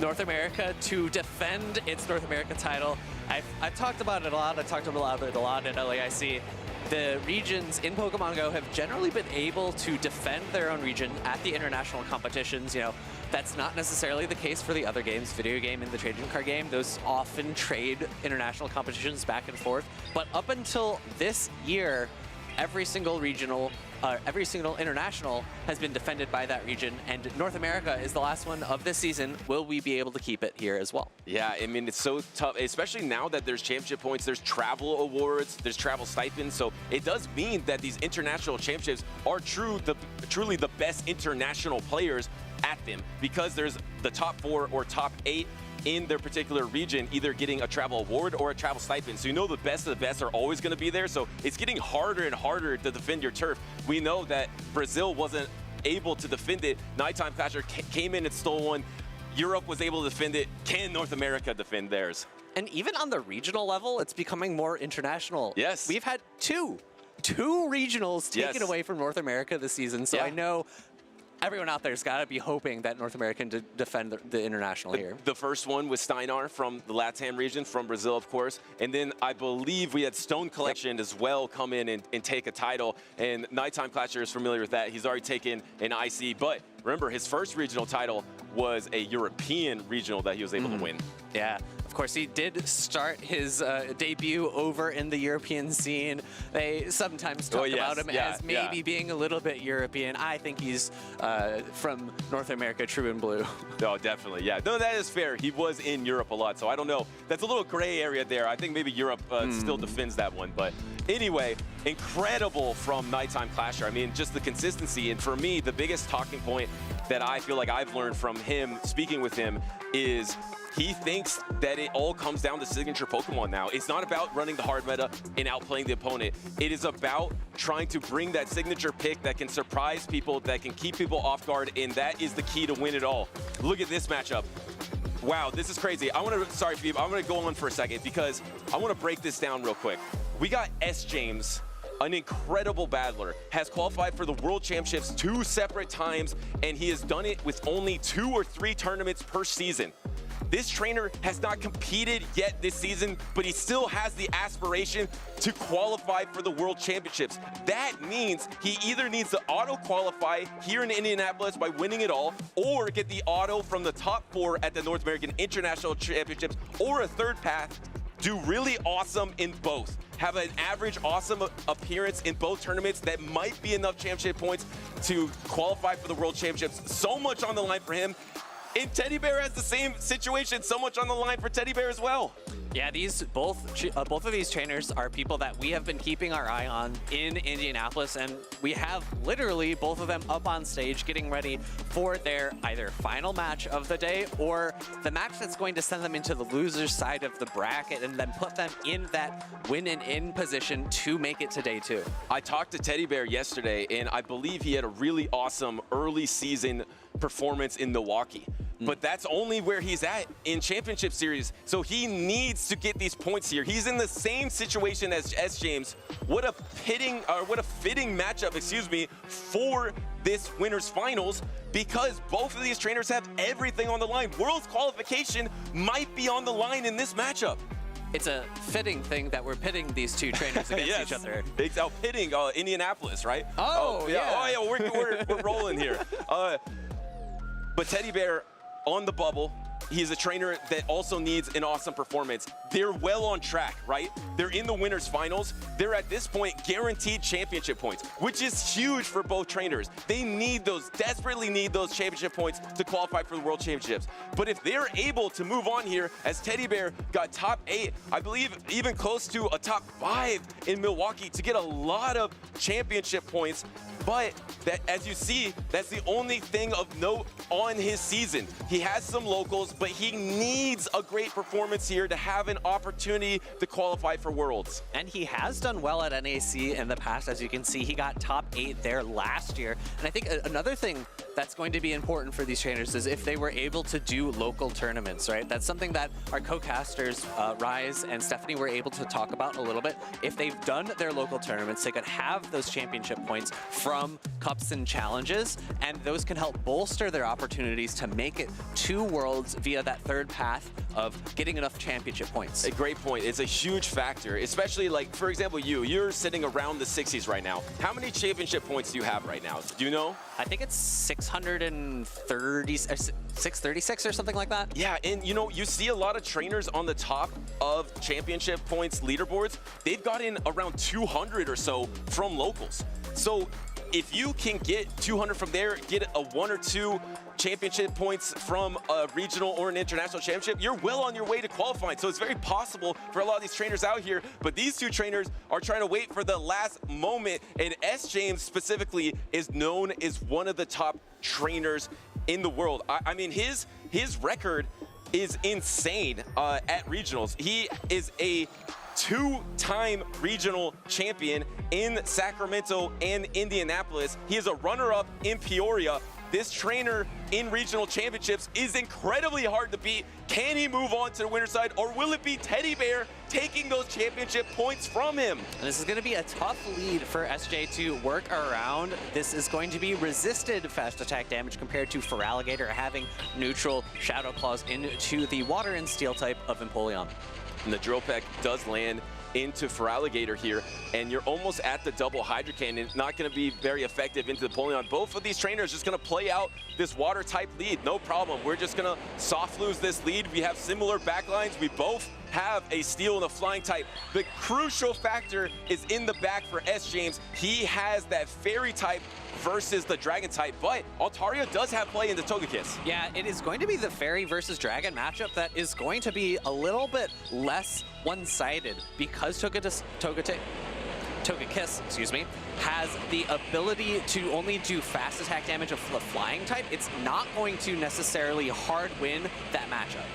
North America to defend its North America title. I've talked about it a lot. I talked about it a lot at LAIC. The regions in Pokemon Go have generally been able to defend their own region at the international competitions. That's not necessarily the case for the other games, video game and the trading card game. Those often trade international competitions back and forth. But up until this year, every single international has been defended by that region, and North America is the last one of this season. Will we be able to keep it here as well? Yeah, I mean, it's so tough, especially now that there's championship points, there's travel awards, there's travel stipends, so it does mean that these international championships are truly the best international players at them, because there's the top 4 or top 8 in their particular region either getting a travel award or a travel stipend. So the best of the best are always going to be there. So it's getting harder and harder to defend your turf. We know that Brazil wasn't able to defend it. Nighttime Clasher came in and stole one. Europe was able to defend it. Can North America defend theirs? And even on the regional level, it's becoming more international. Yes. We've had two regionals taken away from North America this season. So I know everyone out there's got to be hoping that North America can defend the international here. The first one was Steinar from the LATAM region, from Brazil, of course. And then I believe we had Stone Collection as well come in and take a title. And Nighttime Clasher is familiar with that. He's already taken an IC. But remember, his first regional title was a European regional that he was able to win. Yeah. Of course, he did start his debut over in the European scene. They sometimes talk about him as maybe being a little bit European. I think he's from North America, true and blue. Oh, definitely, yeah. No, that is fair. He was in Europe a lot, so I don't know. That's a little gray area there. I think maybe Europe still defends that one. But anyway, incredible from Nighttime Clasher. I mean, just the consistency. And for me, the biggest talking point that I feel like I've learned from him, speaking with him, is he thinks that it all comes down to signature Pokemon now. It's not about running the hard meta and outplaying the opponent. It is about trying to bring that signature pick that can surprise people, that can keep people off guard, and that is the key to win it all. Look at this matchup. Wow, this is crazy. Sorry, Phoebe, I'm gonna go on for a second because I wanna break this down real quick. We got S. James, an incredible battler, has qualified for the World Championships 2 separate times, and he has done it with only 2 or 3 tournaments per season. This trainer has not competed yet this season, but he still has the aspiration to qualify for the World Championships. That means he either needs to auto-qualify here in Indianapolis by winning it all, or get the auto from the top 4 at the North American International Championships, or a third path, do really awesome in both. Have an average awesome appearance in both tournaments that might be enough championship points to qualify for the World Championships. So much on the line for him. And Teddy Bear has the same situation, so much on the line for Teddy Bear as well. Yeah, both of these trainers are people that we have been keeping our eye on in Indianapolis, and we have literally both of them up on stage getting ready for their either final match of the day or the match that's going to send them into the loser's side of the bracket and then put them in that win and in position to make it to day 2. I talked to Teddy Bear yesterday, and I believe he had a really awesome early season performance in Milwaukee. But that's only where he's at in championship series. So he needs to get these points here. He's in the same situation as S. James. What a fitting matchup, for this winners finals, because both of these trainers have everything on the line. World's qualification might be on the line in this matchup. It's a fitting thing that we're pitting these two trainers against each other. It's pitting Indianapolis, right? Oh, yeah. Oh, yeah, we're rolling here. But Teddy Bear on the bubble, he's a trainer that also needs an awesome performance. They're well on track, right? They're in the winners finals. They're at this point guaranteed championship points, which is huge for both trainers. They desperately need those championship points to qualify for the World Championships. But if they're able to move on here, as Teddy Bear got top 8, I believe even close to a top 5 in Milwaukee to get a lot of championship points. But that, as you see, that's the only thing of note on his season. He has some locals, but he needs a great performance here to have an opportunity to qualify for Worlds. And he has done well at NAC in the past. As you can see, he got top 8 there last year. And I think another thing that's going to be important for these trainers is if they were able to do local tournaments, right? That's something that our co-casters, Rise and Stephanie, were able to talk about a little bit. If they've done their local tournaments, they could have those championship points from cups and challenges, and those can help bolster their opportunities to make it to Worlds via that third path of getting enough championship points. A great point. It's a huge factor, especially like, for example, you're sitting around the 60s right now. How many championship points do you have right now? Do you know? I think it's 636 or something like that. Yeah, and you see a lot of trainers on the top of championship points leaderboards. They've gotten around 200 or so from locals. So if you can get 200 from there, get a 1 or 2 championship points from a regional or an international championship, you're well on your way to qualifying. So it's very possible for a lot of these trainers out here, but these two trainers are trying to wait for the last moment, and S. James specifically is known as one of the top trainers in the world. I mean, his record is insane at regionals. He is a 2-time regional champion in Sacramento and Indianapolis. He is a runner-up in Peoria. This trainer in regional championships is incredibly hard to beat. Can he move on to the winner's side, or will it be Teddy Bear taking those championship points from him? And this is going to be a tough lead for SJ to work around. This is going to be resisted fast attack damage compared to Feraligatr having neutral Shadow Claws into the water and steel type of Empoleon. And the Drill Peck does land into Feraligatr here, and you're almost at the double Hydro Cannon. Not going to be very effective into the Polion. Both of these trainers just going to play out this water type lead. No problem. We're just going to soft lose this lead. We have similar backlines. We both have a steel and a flying type. The crucial factor is in the back for S. James. He has that fairy type versus the dragon type, but Altaria does have play into Togekiss. Yeah, it is going to be the fairy versus dragon matchup that is going to be a little bit less one-sided because Togekiss, excuse me, has the ability to only do fast attack damage of the flying type. It's not going to necessarily hard win that matchup.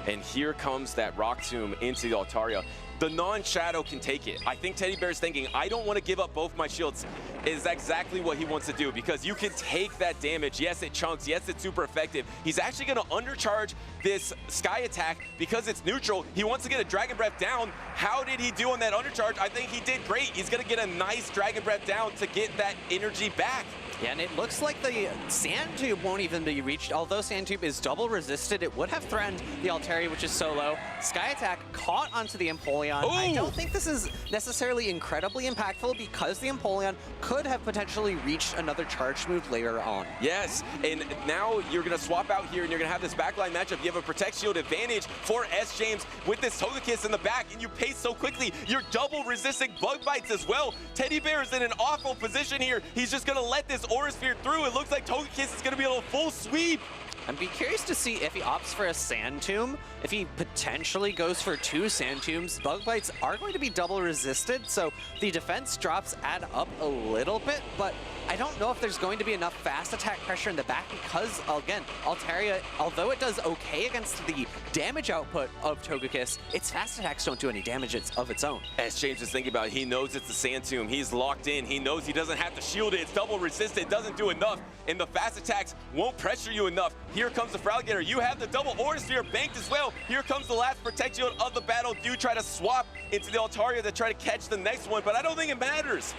And here comes that Rock Tomb into the Altaria. The non-shadow can take it. I think Teddy Bear's thinking, I don't want to give up both my shields. Is exactly what he wants to do, because you can take that damage. Yes, it chunks. Yes, it's super effective. He's actually going to undercharge this Sky attack because it's neutral. He wants to get a Dragon Breath down. How did he do on that undercharge? I think he did great. He's going to get a nice Dragon Breath down to get that energy back. Yeah, and it looks like the Sand Tube won't even be reached. Although Sand Tube is double resisted, it would have threatened the Altaria, which is solo. Sky Attack caught onto the Empoleon. Ooh. I don't think this is necessarily incredibly impactful because the Empoleon could have potentially reached another charge move later on. Yes, and now you're going to swap out here and you're going to have this backline matchup. You have a Protect Shield advantage for S. James with this Togekiss in the back, and you pace so quickly. You're double resisting Bug Bites as well. Teddy Bear is in an awful position here. He's just going to let this Aura Sphere through. It looks like Togekiss is going to be able to full sweep. I'd be curious to see if he opts for a Sand Tomb. If he potentially goes for 2 Sand Tombs, Bug Bites are going to be double resisted, so the defense drops add up a little bit, but I don't know if there's going to be enough fast attack pressure in the back because, again, Altaria, although it does okay against the damage output of Togekiss, its fast attacks don't do any damage of its own. As James is thinking about it, he knows it's the Sand Tomb. He's locked in. He knows he doesn't have to shield it. It's double resisted. It doesn't do enough, and the fast attacks won't pressure you enough. Here comes the Feraligatr. You have the double Aura Sphere banked as well. Here comes the last Protect Shield of the battle. Do try to swap into the Altaria to try to catch the next one, but I don't think it matters.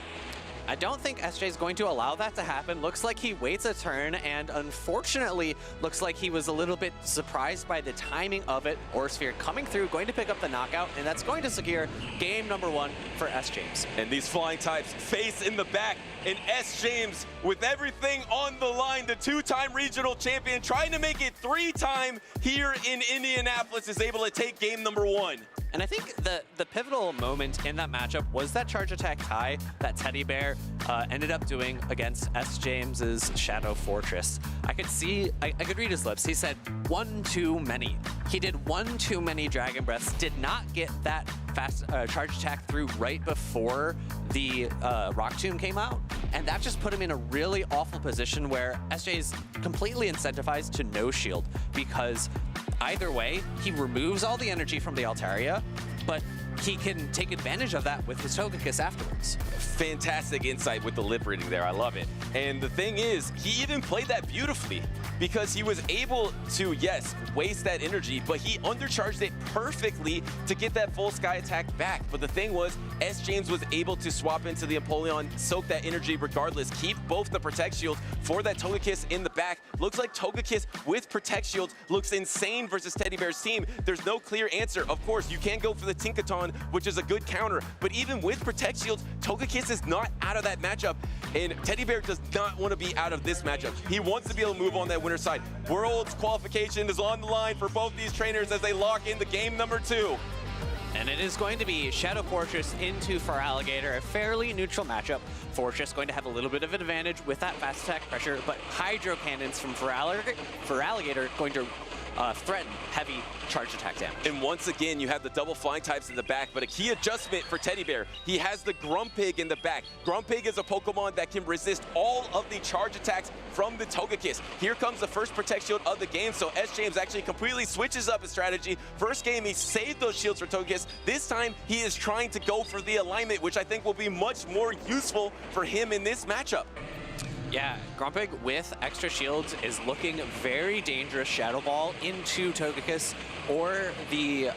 I don't think SJ is going to allow that to happen. Looks like he waits a turn, and unfortunately, looks like he was a little bit surprised by the timing of it. Aura Sphere coming through, going to pick up the knockout, and that's going to secure game number 1 for S. James. And these flying types face in the back, and S. James, with everything on the line, the 2-time regional champion, trying to make it 3-time here in Indianapolis, is able to take game number 1. And I think the pivotal moment in that matchup was that charge attack tie that Teddy Bear ended up doing against S. James's Shadow Fortress. I could read his lips. He said, 1 too many. He did 1 too many Dragon Breaths, did not get that fast charge attack through right before the Rock Tomb came out. And that just put him in a really awful position where SJ is completely incentivized to no shield because either way, he removes all the energy from the Altaria, but he can take advantage of that with his Togekiss afterwards. Fantastic insight with the lip reading there. I love it. And the thing is, he even played that beautifully because he was able to, yes, waste that energy, but he undercharged it perfectly to get that full Sky attack back. But the thing was, S. James was able to swap into the Empoleon, soak that energy regardless, keep both the Protect Shields for that Togekiss in the back. Looks like Togekiss with Protect Shields looks insane versus Teddy Bear's team. There's no clear answer. Of course, you can go for the Tinkaton, which is a good counter, but even with Protect Shields, Togekiss is not out of that matchup, and Teddy Bear does not want to be out of this matchup. He wants to be able to move on that winner's side. World's qualification is on the line for both these trainers as they lock in the game number 2. And it is going to be Shadow Fortress into Feraligatr, a fairly neutral matchup. Fortress going to have a little bit of an advantage with that fast attack pressure, but Hydro Cannons from Feraligatr going to threaten heavy charge attack damage. And once again, you have the double flying types in the back, but a key adjustment for Teddy Bear. He has the Grumpig in the back. Grumpig is a Pokemon that can resist all of the charge attacks from the Togekiss. Here comes the first Protect Shield of the game, so S. James actually completely switches up his strategy. First game, he saved those shields for Togekiss. This time, he is trying to go for the alignment, which I think will be much more useful for him in this matchup. Yeah, Grumpig with extra shields is looking very dangerous. Shadow Ball into Togekiss or the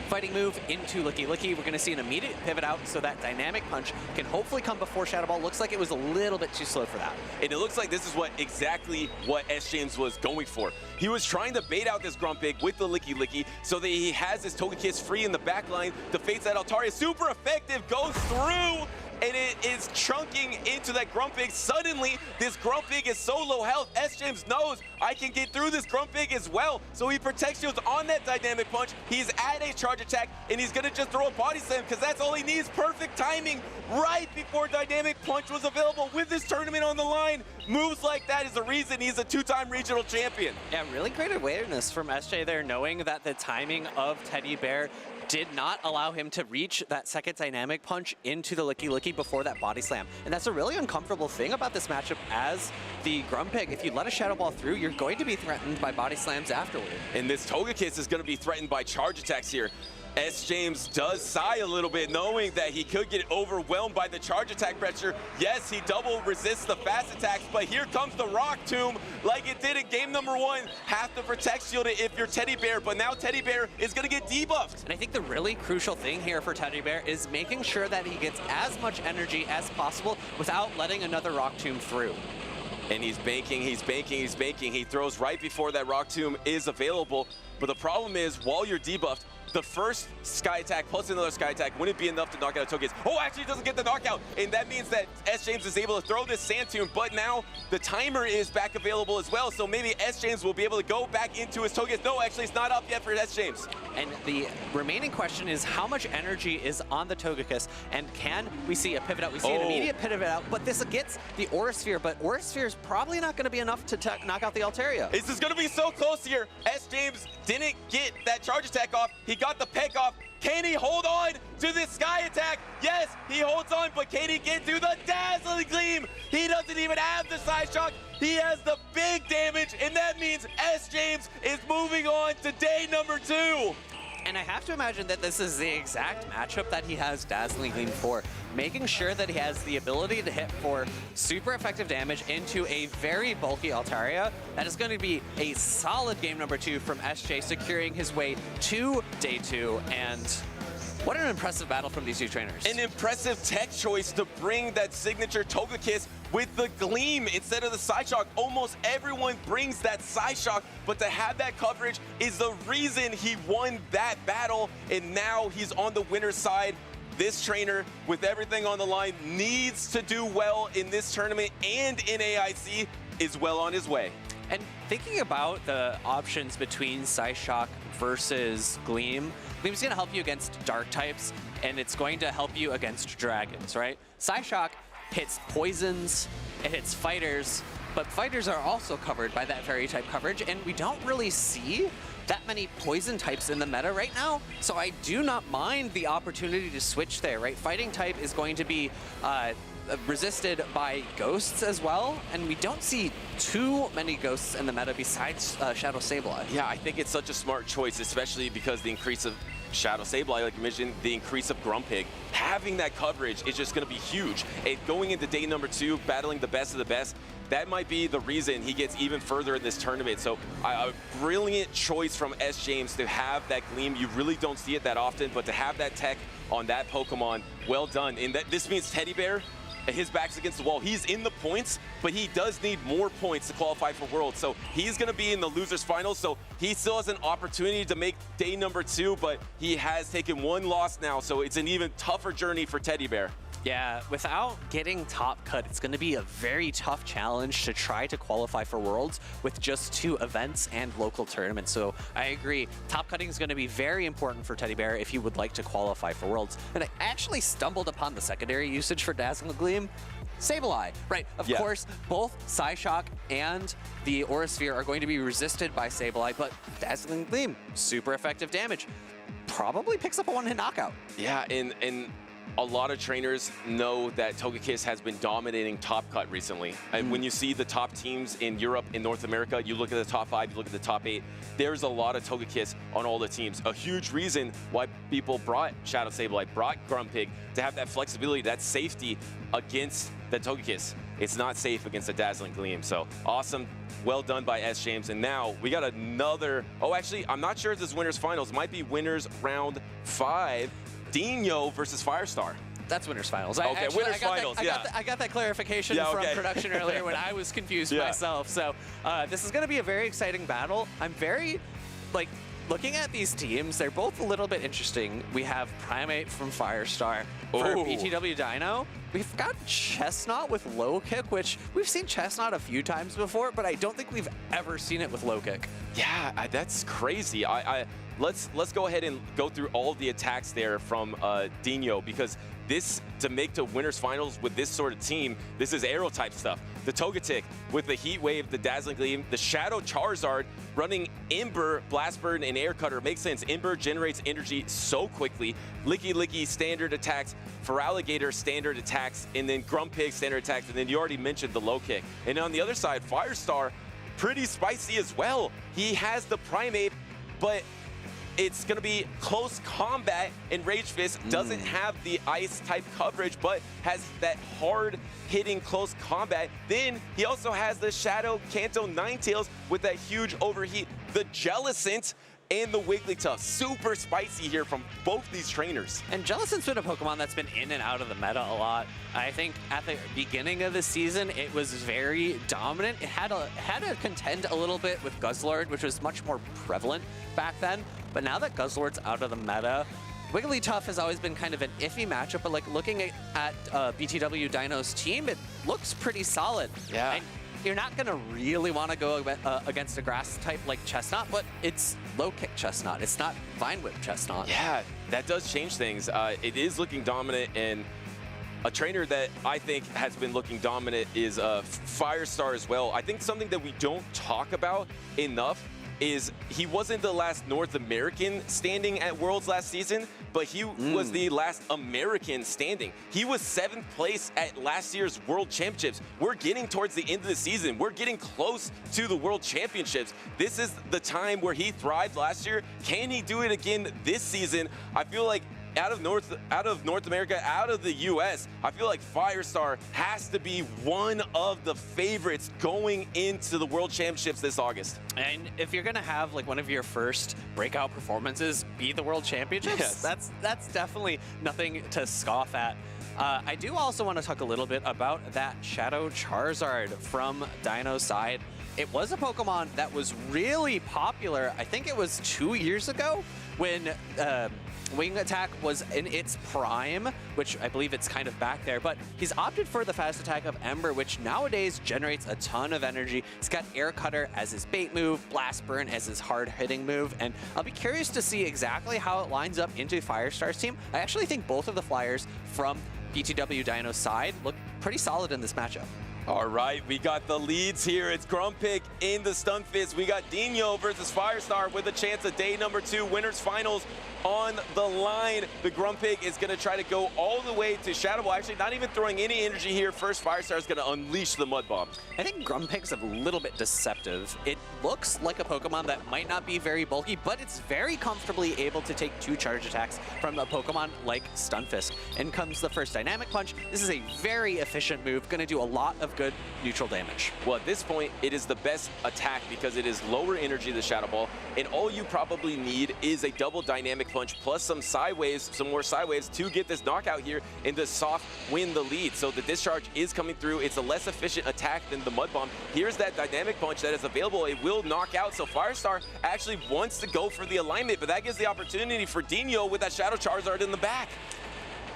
fighting move into Licky Licky. We're going to see an immediate pivot out, so that dynamic punch can hopefully come before Shadow Ball. Looks like it was a little bit too slow for that. And it looks like this is exactly what S. James was going for. He was trying to bait out this Grumpig with the Licky Licky so that he has his Togekiss free in the back line. The Fates that Altaria, super effective, goes through, and it is chunking into that Grumpig. Suddenly, this Grumpig is so low health. S. James knows I can get through this Grumpig as well. So he protects shields on that dynamic punch. He's at a charge attack, and he's gonna just throw a body slam because that's all he needs. Perfect timing right before dynamic punch was available with this tournament on the line. Moves like that is the reason he's a two-time regional champion. Yeah, really great awareness from SJ there, knowing that the timing of Teddy Bear did not allow him to reach that second dynamic punch into the Licky Licky before that body slam. And that's a really uncomfortable thing about this matchup as the Grumpig. If you let a Shadow Ball through, you're going to be threatened by body slams afterward. And this Togekiss is going to be threatened by charge attacks here. S. James does sigh a little bit, knowing that he could get overwhelmed by the charge attack pressure. Yes, he double resists the fast attacks, but here comes the Rock Tomb like it did in game number 1. Have to protect shield it if you're Teddy Bear, but now Teddy Bear is going to get debuffed. And I think the really crucial thing here for Teddy Bear is making sure that he gets as much energy as possible without letting another Rock Tomb through. And he's banking, he's banking, he's banking. He throws right before that Rock Tomb is available. But the problem is, while you're debuffed, the first Sky Attack plus another Sky Attack wouldn't be enough to knock out Togekiss. Oh, actually doesn't get the knockout. And that means that S. James is able to throw this Sand Tomb, but now the timer is back available as well. So maybe S. James will be able to go back into his Togekiss. No, actually it's not up yet for S. James. And the remaining question is how much energy is on the Togekiss, and can we see a pivot out? We see an immediate pivot out, but this gets the Aura Sphere, but Aura Sphere is probably not going to be enough to knock out the Altaria. This is going to be so close here. S. James didn't get that charge attack off. He got the peck off. Can he hold on to this Sky Attack? Yes, he holds on, but can he get to the Dazzling Gleam? He doesn't even have the Side Shock. He has the big damage, and that means S. James is moving on to day number 2. And I have to imagine that this is the exact matchup that he has Dazzling Gleam for, making sure that he has the ability to hit for super effective damage into a very bulky Altaria. That is going to be a solid game number 2 from SJ, securing his way to day 2. And what an impressive battle from these two trainers. An impressive tech choice to bring that signature Togekiss with the Gleam instead of the Side Shock. Almost everyone brings that Side Shock, but to have that coverage is the reason he won that battle, and now he's on the winner's side. This trainer, with everything on the line, needs to do well in this tournament and in AIC, is well on his way. And thinking about the options between Psyshock versus Gleam, Gleam's going to help you against dark types, and it's going to help you against dragons, right? Psyshock hits poisons, it hits fighters, but fighters are also covered by that fairy type coverage, and we don't really see that many poison types in the meta right now, so I do not mind the opportunity to switch there, right? Fighting type is going to be resisted by ghosts as well, and we don't see too many ghosts in the meta besides Shadow Sableye. Yeah, I think it's such a smart choice, especially because the increase of Shadow Sableye, like you mentioned, the increase of Grumpig. Having that coverage is just going to be huge. And going into day number 2, battling the best of the best, that might be the reason he gets even further in this tournament. So a brilliant choice from S. James to have that Gleam. You really don't see it that often, but to have that tech on that Pokemon, well done. And this means Teddy Bear, his back's against the wall. He's in the points, but he does need more points to qualify for Worlds. So he's going to be in the losers finals. So he still has an opportunity to make day number 2, but he has taken 1 loss now. So it's an even tougher journey for Teddy Bear. Yeah, without getting top cut, it's going to be a very tough challenge to try to qualify for Worlds with just 2 events and local tournaments. So I agree, top cutting is going to be very important for Teddy Bear if you would like to qualify for Worlds. And I actually stumbled upon the secondary usage for Dazzling Gleam. Sableye, right? Of course, both Psyshock and the Aura Sphere are going to be resisted by Sableye, but Dazzling Gleam, super effective damage. Probably picks up a 1-hit knockout. Yeah, and a lot of trainers know that Togekiss has been dominating Top Cut recently. And when you see the top teams in Europe, in North America, you look at the top 5, you look at the top 8, there's a lot of Togekiss on all the teams. A huge reason why people brought Shadow Sableye, brought Grumpig, to have that flexibility, that safety against the Togekiss. it's not safe against a Dazzling Gleam. So awesome. Well done by S. James. And now we got another, oh, actually, I'm not sure if this is winners finals. Might be winners round 5. Dino versus Firestar. That's winners finals. Okay, winners finals, I got that clarification from production earlier when I was confused myself. So this is going to be a very exciting battle. I'm very, like, looking at these teams, they're both a little bit interesting. We have Primate from Firestar. For BTW Dino, we've got Chestnut with low kick, which we've seen Chestnut a few times before, but I don't think we've ever seen it with low kick. Yeah, that's crazy. Let's go ahead and go through all the attacks there from Dino, because this, to make to winners finals with this sort of team, this is arrow type stuff. The Togetic with the Heat Wave, the Dazzling Gleam, the Shadow Charizard running Ember, Blast Burn, and Air Cutter. Makes sense. Ember generates energy so quickly. Licky Licky standard attacks, Feraligatr standard attacks, and then Grumpig standard attacks, and then you already mentioned the low kick. And on the other side, Firestar, pretty spicy as well. He has the Primate, but it's going to be close combat, and Rage Fist doesn't have the ice type coverage, but has that hard hitting close combat. Then he also has the Shadow Kanto Ninetales with that huge overheat, the Jellicent, and the Wigglytuff. Super spicy here from both these trainers. And Jellicent's been a Pokemon that's been in and out of the meta a lot. I think at the beginning of the season, it was very dominant. It had to contend a little bit with Guzzlord, which was much more prevalent back then. But now that Guzzlord's out of the meta, Wigglytuff has always been kind of an iffy matchup, but like looking at BTW Dino's team, it looks pretty solid. Yeah. And you're not going to really want to go against a grass type like Chestnut, but it's low kick Chestnut. It's not Vine Whip Chestnut. Yeah, that does change things. It is looking dominant, and a trainer that I think has been looking dominant is Firestar as well. I think something that we don't talk about enough is he wasn't the last North American standing at Worlds last season, but he was the last American standing. He was 7th place at last year's World Championships. We're getting towards the end of the season. We're getting close to the World Championships. This is the time where he thrived last year. Can he do it again this season? I feel like out of North America, out of the US, I feel like Firestar has to be one of the favorites going into the World Championships this August. And if you're gonna have like one of your first breakout performances be the World Championships, that's definitely nothing to scoff at. I do also want to talk a little bit about that Shadow Charizard from Dino's side. It was a Pokemon that was really popular. I think it was 2 years ago when Wing Attack was in its prime, which I believe it's kind of back there, but he's opted for the fast attack of Ember, which nowadays generates a ton of energy. He's got Air Cutter as his bait move, Blast Burn as his hard hitting move, and I'll be curious to see exactly how it lines up into Firestar's team. I actually think both of the flyers from BTW Dino's side look pretty solid in this matchup. All right, we got the leads here. It's Grumpig in the Stunfisk. We got Dino versus Firestar with a chance of day number 2 winners finals on the line. The Grumpig is going to try to go all the way to Shadow Ball. Actually, not even throwing any energy here. First, Firestar is going to unleash the Mud Bomb. I think Grumpig's a little bit deceptive. It looks like a Pokemon that might not be very bulky, but it's very comfortably able to take 2 charge attacks from a Pokemon like Stunfisk. In comes the first Dynamic Punch. This is a very efficient move, going to do a lot of good neutral damage. Well, at this point, it is the best attack because it is lower energy, the Shadow Ball, and all you probably need is a double Dynamic Punch plus some sideways, some more sideways to get this knockout here and to soft win the lead. So the discharge is coming through. It's a less efficient attack than the Mud Bomb. Here's that Dynamic Punch that is available. It will knock out. So Firestar actually wants to go for the alignment, but that gives the opportunity for Dino with that Shadow Charizard in the back.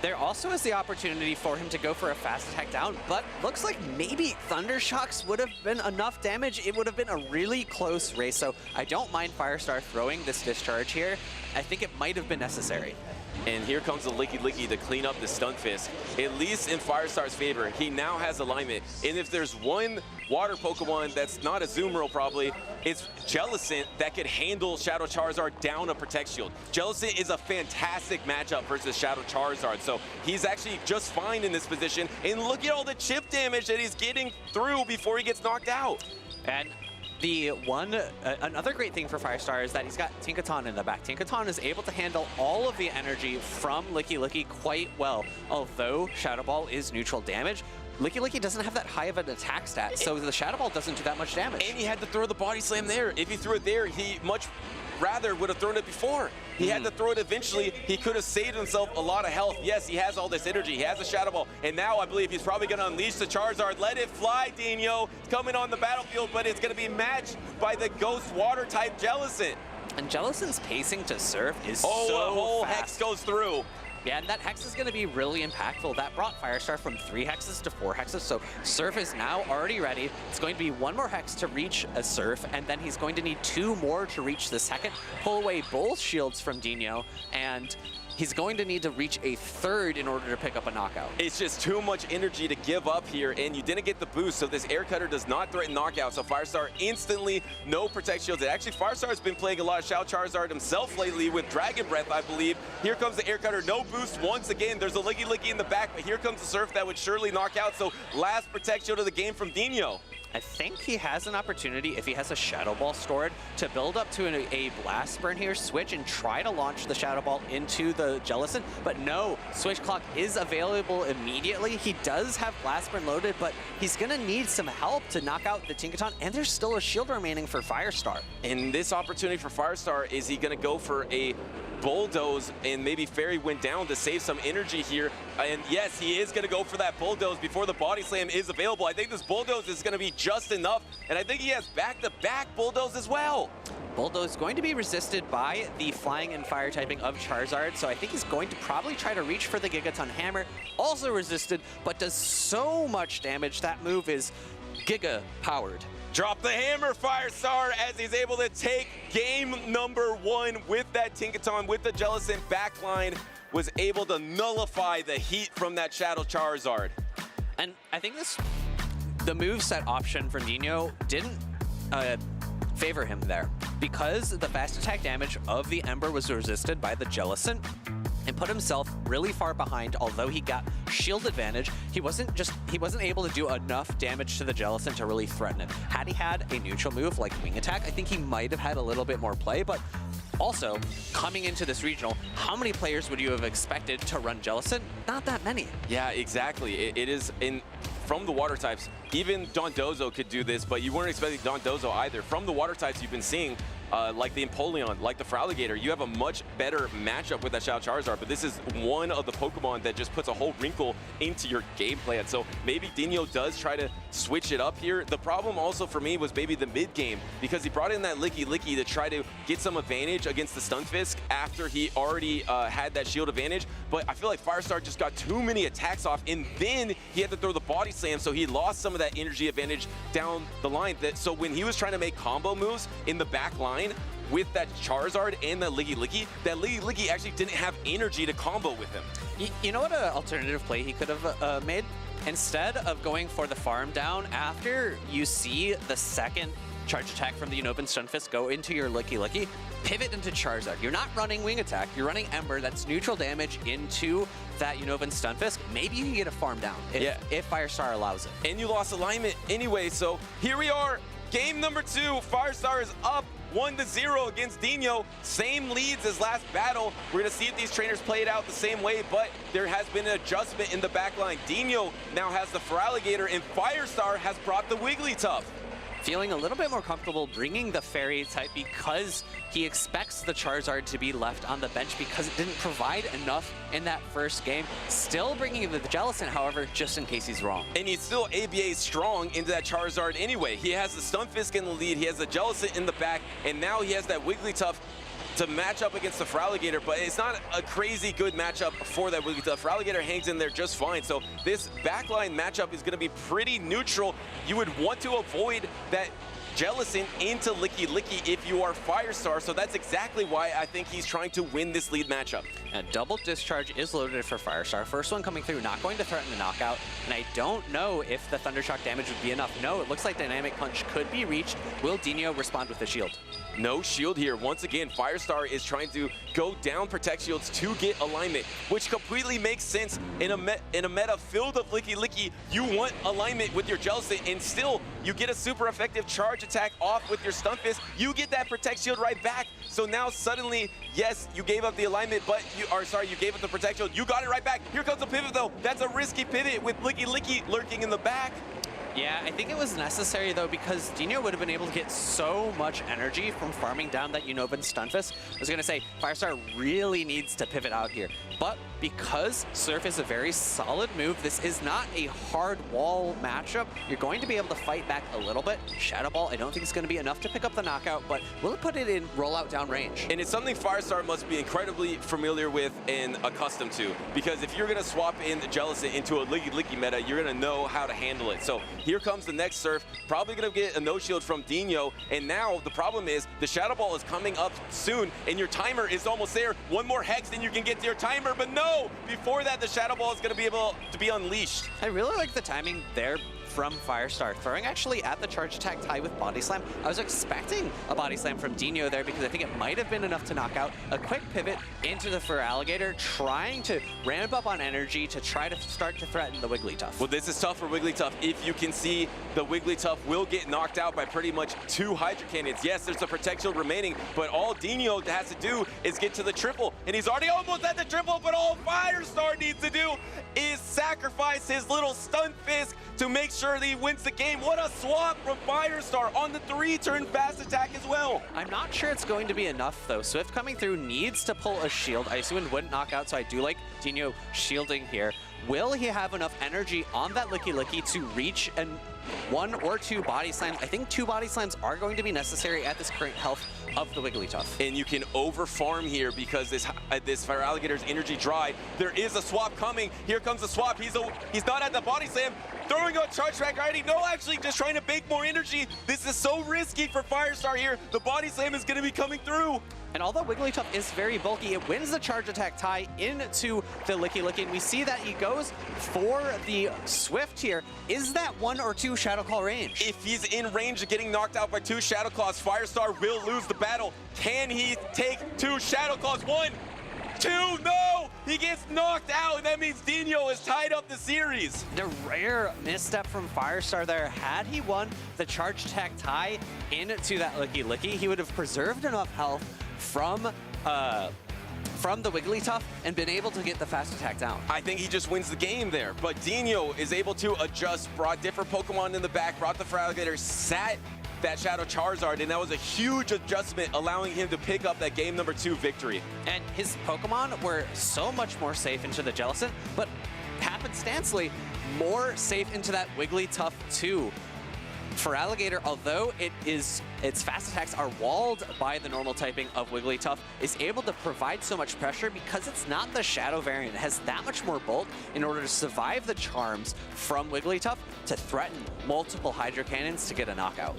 There also is the opportunity for him to go for a fast attack down, but looks like maybe Thunder Shocks would have been enough damage. It would have been a really close race, so I don't mind Firestar throwing this discharge here. I think it might have been necessary. And here comes the Licky Licky to clean up the Stunfisk. At least in Firestar's favor, he now has alignment. And if there's one water Pokemon that's not a Zoomerl probably, it's Jellicent that could handle Shadow Charizard down a Protect Shield. Jellicent is a fantastic matchup versus Shadow Charizard, so he's actually just fine in this position. And look at all the chip damage that he's getting through before he gets knocked out. And another great thing for Firestar is that he's got Tinkaton in the back. Tinkaton is able to handle all of the energy from Licky Licky quite well. Although Shadow Ball is neutral damage, Licky Licky doesn't have that high of an attack stat, so the Shadow Ball doesn't do that much damage. And he had to throw the body slam there. If he threw it there, he much rather would have thrown it before. He had to throw it eventually. He could have saved himself a lot of health. Yes, he has all this energy. He has a Shadow Ball. And now I believe he's probably going to unleash the Charizard. Let it fly, Dino. It's coming on the battlefield, but it's going to be matched by the Ghost Water type Jellicent. And Jellicent's pacing to Surf is so fast. A whole Hex goes through. Yeah, and that Hex is going to be really impactful. That brought Firestar from 3 Hexes to 4 Hexes, so Surf is now already ready. It's going to be 1 more Hex to reach a Surf, and then he's going to need 2 more to reach the second, pull away both shields from Dino, and he's going to need to reach a 3rd in order to pick up a knockout. It's just too much energy to give up here, and you didn't get the boost, so this Air Cutter does not threaten knockout, so Firestar instantly, no Protect Shields. And actually, Firestar's been playing a lot of Shao Charizard himself lately with Dragon Breath, I believe. Here comes the Air Cutter, no boost once again. There's a Licky Licky in the back, but here comes the Surf that would surely knock out, so last Protect Shield of the game from Dino. I think he has an opportunity, if he has a Shadow Ball stored, to build up to a Blast Burn here, switch, and try to launch the Shadow Ball into the Jellicent. But no, Switch Clock is available immediately. He does have Blast Burn loaded, but he's going to need some help to knock out the Tinkaton, and there's still a shield remaining for Firestar. And this opportunity for Firestar, is he going to go for a Bulldoze and maybe Fairy Wind down to save some energy here? And yes, he is going to go for that Bulldoze before the Body Slam is available. I think this Bulldoze is going to be just enough, and I think he has back-to-back Bulldoze as well. Bulldoze is going to be resisted by the Flying and Fire typing of Charizard, so I think he's going to probably try to reach for the Gigaton Hammer. Also resisted, but does so much damage. That move is Giga-powered. Drop the hammer, Firestar, as he's able to take game number 1 with that Tinkaton, with the Jellicent backline, was able to nullify the heat from that Shadow Charizard. And I think the moveset option from Dino didn't favor him there, because the fast attack damage of the Ember was resisted by the Jellicent and put himself really far behind. Although he got shield advantage, he wasn't able to do enough damage to the Jellicent to really threaten it. Had he had a neutral move like Wing Attack, I think he might have had a little bit more play. But also, coming into this regional, how many players would you have expected to run Jellicent? Not that many. Yeah, exactly. It is from the water types. Even Dondozo could do this, but you weren't expecting Dondozo either. From the water types you've been seeing, like the Empoleon, like the Feraligatr, you have a much better matchup with that Shao Charizard, but this is one of the Pokemon that just puts a whole wrinkle into your game plan. So maybe Dino does try to switch it up here. The problem also for me was maybe the mid game, because he brought in that Licky Licky to try to get some advantage against the Stunfisk after he already had that shield advantage. But I feel like Firestar just got too many attacks off, and then he had to throw the Body Slam, so he lost some of that energy advantage down the line. So when he was trying to make combo moves in the back line with that Charizard and that Licky Licky actually didn't have energy to combo with him. You know what an alternative play he could have made? Instead of going for the farm down, after you see the second charge attack from the Unova Stunfisk go into your Licky Licky, pivot into Charizard. You're not running Wing Attack, you're running Ember. That's neutral damage into that Unova Stunfisk. Maybe you can get a farm down if Firestar allows it. And you lost alignment anyway, so here we are. Game number 2, Firestar is up 1-0 against Dino. Same leads as last battle. We're gonna see if these trainers play it out the same way, but there has been an adjustment in the backline. Dino now has the Feraligatr, and Firestar has brought the Wigglytuff. Feeling a little bit more comfortable bringing the Fairy type because he expects the Charizard to be left on the bench because it didn't provide enough in that first game. Still bringing the Jellicent, however, just in case he's wrong. And he's still ABA strong into that Charizard anyway. He has the Stunfisk in the lead, he has the Jellicent in the back, and now he has that Wigglytuff to match up against the Feraligatr, but it's not a crazy good matchup for that Wigglytuff. Feraligatr hangs in there just fine, so this backline matchup is going to be pretty neutral. You would want to avoid that Jellicent into Licky Licky if you are Firestar, so that's exactly why I think he's trying to win this lead matchup. A double discharge is loaded for Firestar. First one coming through, not going to threaten the knockout, and I don't know if the Thundershock damage would be enough. No, it looks like Dynamic Punch could be reached. Will Dino respond with the shield? No shield here. Once again, Firestar is trying to go down Protect Shields to get alignment, which completely makes sense in a meta filled of Licky Licky. You want alignment with your Jellicent, and still you get a super effective charge attack off with your Stunfisk. You get that Protect Shield right back. So now suddenly, yes, you gave up the alignment, but you gave up the Protect Shield. You got it right back. Here comes the pivot though. That's a risky pivot with Licky Licky lurking in the back. Yeah, I think it was necessary though, because Dino would have been able to get so much energy from farming down that Unova and Stunfisk. I was gonna say, Firestar really needs to pivot out here. But because Surf is a very solid move, this is not a hard wall matchup. You're going to be able to fight back a little bit. Shadow Ball, I don't think it's gonna be enough to pick up the knockout, but will it put it in rollout down range? And it's something Firestar must be incredibly familiar with and accustomed to, because if you're gonna swap in the Jellicent into a Licky Licky meta, you're gonna know how to handle it. So here comes the next Surf, probably gonna get a no shield from Dino, and now the problem is the Shadow Ball is coming up soon, and your timer is almost there. One more Hex and you can get to your timer, but no! Before that, the Shadow Ball is gonna be able to be unleashed. I really like the timing there from Firestar, throwing actually at the charge attack tie with Body Slam. I was expecting a Body Slam from Dino there because I think it might have been enough to knock out. A quick pivot into the Feraligatr, trying to ramp up on energy to try to start to threaten the Wigglytuff. Well, this is tough for Wigglytuff. If you can see, the Wigglytuff will get knocked out by pretty much 2 Hydra Cannons. Yes, there's a Protect Shield remaining, but all Dino has to do is get to the triple, and he's already almost at the triple, but all Firestar needs to do is sacrifice his little Stunfisk to make sure that he wins the game. What a swap from Firestar on the 3-turn fast attack as well. I'm not sure it's going to be enough though. Swift coming through needs to pull a shield. Icy Wind wouldn't knock out, so I do like Dino shielding here. Will he have enough energy on that Licky Licky to reach and 1 or 2 Body Slams? I think 2 Body Slams are going to be necessary at this current health of the Wigglytuff. And you can over farm here because this Feraligator's energy dry. There is a swap coming. Here comes the swap. He's not at the Body Slam. Throwing a charge track already. No, actually just trying to bake more energy. This is so risky for Firestar here. The Body Slam is going to be coming through. And although Wigglytuff is very bulky, it wins the charge attack tie into the Licky Licky. And we see that he goes for the Swift here. Is that 1 or 2 Shadow Claw range? If he's in range of getting knocked out by 2 Shadow Claws, Firestar will lose the battle. Can he take 2 Shadow Claws? 1, 2, no! He gets knocked out, and that means Dino has tied up the series. The rare misstep from Firestar there. Had he won the charge attack tie into that Licky Licky, he would have preserved enough health from the Wigglytuff and been able to get the fast attack down. I think he just wins the game there, but Dino is able to adjust, brought different Pokemon in the back, brought the Feraligatr, sat that Shadow Charizard, and that was a huge adjustment, allowing him to pick up that game number 2 victory. And his Pokemon were so much more safe into the Jellicent, but happenstancely more safe into that Wigglytuff too. Feraligatr, although its fast attacks are walled by the normal typing of Wigglytuff, is able to provide so much pressure because it's not the Shadow variant. It has that much more bulk in order to survive the charms from Wigglytuff to threaten multiple Hydro Cannons to get a knockout.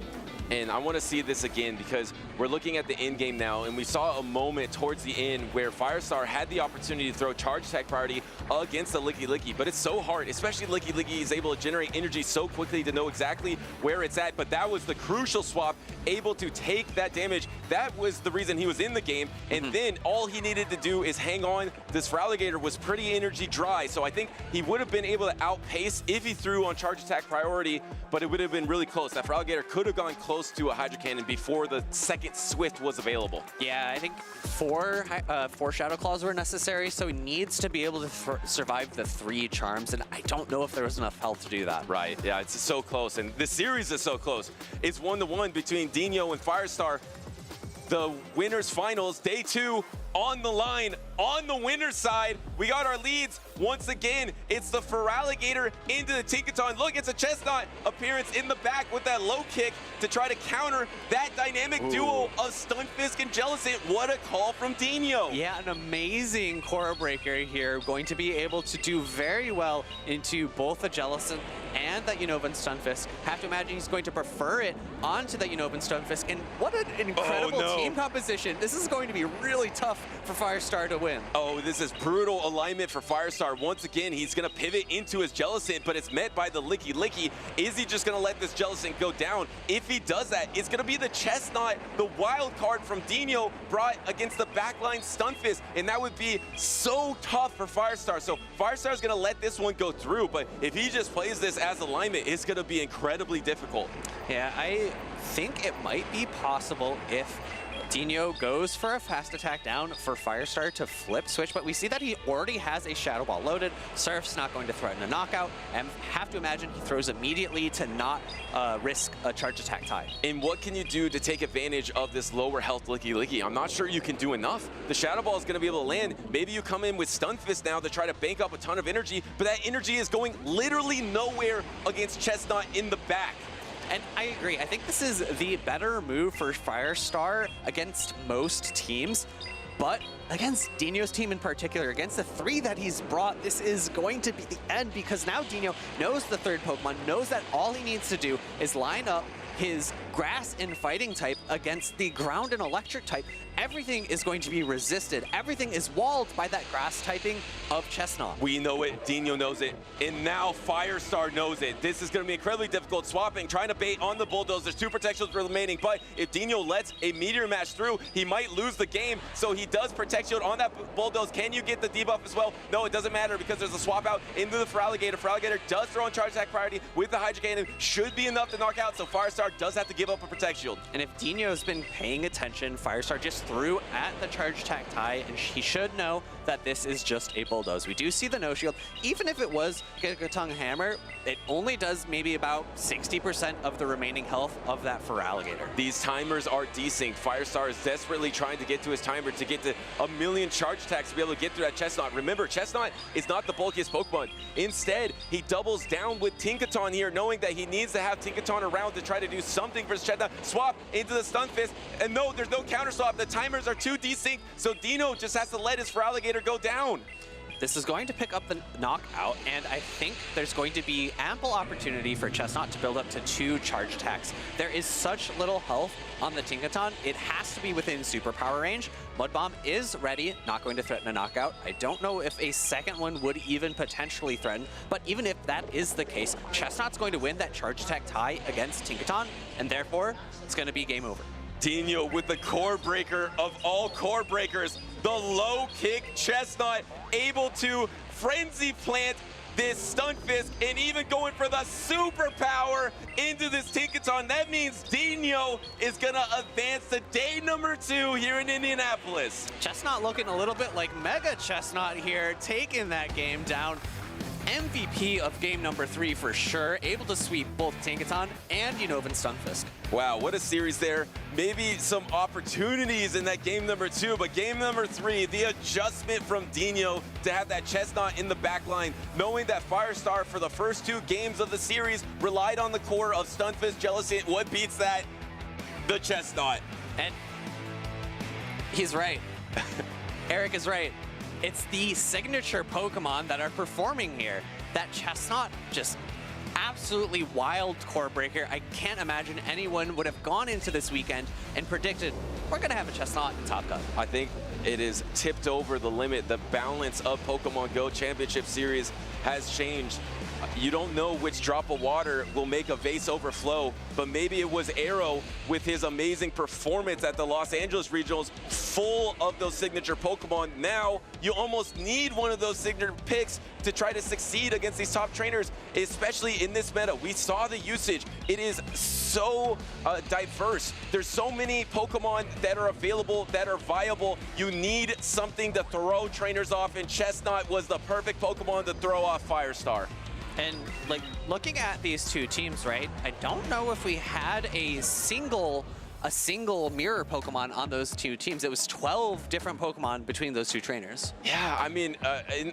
And I want to see this again because we're looking at the end game now, and we saw a moment towards the end where Firestar had the opportunity to throw charge attack priority against the Licky Licky, but it's so hard, especially Licky Licky is able to generate energy so quickly to know exactly where it's at, but that was the crucial swap, able to take that damage. That was the reason he was in the game, and then all he needed to do is hang on. This Feraligatr was pretty energy dry, so I think he would have been able to outpace if he threw on charge attack priority, but it would have been really close. That Feraligatr could have gone close to a Hydro Cannon before the second Swift was available. Yeah, I think 4 Shadow Claws were necessary, so he needs to be able to survive the 3 charms, and I don't know if there was enough health to do that. Right, yeah, it's so close, and the series is so close. It's 1-1 between Dino and Firestar. The winners finals, day 2, on the line, on the winner's side. We got our leads. Once again, it's the Feraligatr into the Tinkaton. Look, it's a Chestnut appearance in the back with that low kick to try to counter that dynamic duo of Stunfisk and Jellicent. What a call from Dino. Yeah, an amazing Core Breaker here. Going to be able to do very well into both the Jellicent and that Unova and Stunfisk. Have to imagine he's going to prefer it onto the Unova and Stunfisk. And what an incredible team composition. This is going to be really tough for Firestar to win. Oh, this is brutal alignment for Firestar. Once again, he's going to pivot into his Jellicent, but it's met by the Licky Licky. Is he just going to let this Jellicent go down? If he does that, it's going to be the Chestnut, the wild card from Dino, brought against the backline Stunfisk, and that would be so tough for Firestar. So Firestar's going to let this one go through, but if he just plays this as alignment, it's going to be incredibly difficult. Yeah, I think it might be possible if Dino goes for a fast attack down for Firestar to flip switch, but we see that he already has a Shadow Ball loaded. Surf's not going to threaten a knockout, and have to imagine he throws immediately to not risk a charge attack tie. And what can you do to take advantage of this lower health Licky Licky? I'm not sure you can do enough. The Shadow Ball is going to be able to land. Maybe you come in with Stun Fist now to try to bank up a ton of energy, but that energy is going literally nowhere against Chestnut in the back. And I agree. I think this is the better move for Firestar against most teams. But against Dino's team in particular, against the 3 that he's brought, this is going to be the end, because now Dino knows the 3rd Pokemon, knows that all he needs to do is line up his grass and fighting type against the ground and electric type. Everything is going to be resisted. Everything is walled by that grass typing of Chestnut. We know it, Dino knows it, and now Firestar knows it. This is going to be incredibly difficult. Swapping, trying to bait on the Bulldoze. There's 2 protections remaining, but if Dino lets a Meteor Mash through, he might lose the game. So he does Protect Shield on that Bulldoze. Can you get the debuff as well? No, it doesn't matter, because there's a swap out into the Feraligatr. Feraligatr does throw on Charge Attack priority with the Hydro Cannon. Should be enough to knock out, so Firestar does have to give up a Protect Shield. And if Dino's been paying attention, Firestar just threw at the Charge Attack tie, and he should know that this is just a Bulldoze. We do see the no shield. Even if it was Gigatongue Hammer, it only does maybe about 60% of the remaining health of that Feraligatr. These timers are desync. Firestar is desperately trying to get to his timer to get to a million charge attacks to be able to get through that Chestnut. Remember, Chestnut is not the bulkiest Pokemon. Instead, he doubles down with Tinkaton here, knowing that he needs to have Tinkaton around to try to do something for his Chestnut. Swap into the Stun Fist, and no, there's no counter swap. The timers are too desync, so Dino just has to let his Feraligatr go down. This is going to pick up the knockout, and I think there's going to be ample opportunity for Chestnut to build up to 2 charge attacks. There is such little health on the Tinkaton, it has to be within superpower range. Mud Bomb is ready, not going to threaten a knockout. I don't know if a second one would even potentially threaten, but even if that is the case, Chestnut's going to win that charge attack tie against Tinkaton, and therefore, it's going to be game over. Dino with the core breaker of all core breakers, the low kick Chestnut, able to frenzy plant this Stun Fist and even going for the superpower into this Tinkaton. That means Dino is gonna advance to day number 2 here in Indianapolis. Chestnut looking a little bit like Mega Chestnut here, taking that game down. MVP of game number 3 for sure, able to sweep both Tinkaton and Unova Stunfisk. Wow, what a series there. Maybe some opportunities in that game number 2, but game number 3, the adjustment from Dino to have that Chestnut in the back line, knowing that Firestar for the first 2 games of the series relied on the core of Stunfisk, Jealousy. What beats that? The Chestnut. And he's right. Eric is right. It's the signature Pokemon that are performing here. That Chestnut, just absolutely wild core breaker. I can't imagine anyone would have gone into this weekend and predicted we're gonna have a Chestnut in Top Gun. I think it is tipped over the limit. The balance of Pokemon Go Championship Series has changed. You don't know which drop of water will make a vase overflow, but maybe it was Arrow with his amazing performance at the Los Angeles Regionals, full of those signature Pokemon. Now, you almost need one of those signature picks to try to succeed against these top trainers, especially in this meta. We saw the usage. It is so diverse. There's so many Pokemon that are available, that are viable. You need something to throw trainers off, and Chestnut was the perfect Pokemon to throw off Firestar. And like looking at these 2 teams, right? I don't know if we had a single mirror Pokemon on those 2 teams. It was 12 different Pokemon between those 2 trainers. Yeah, I mean,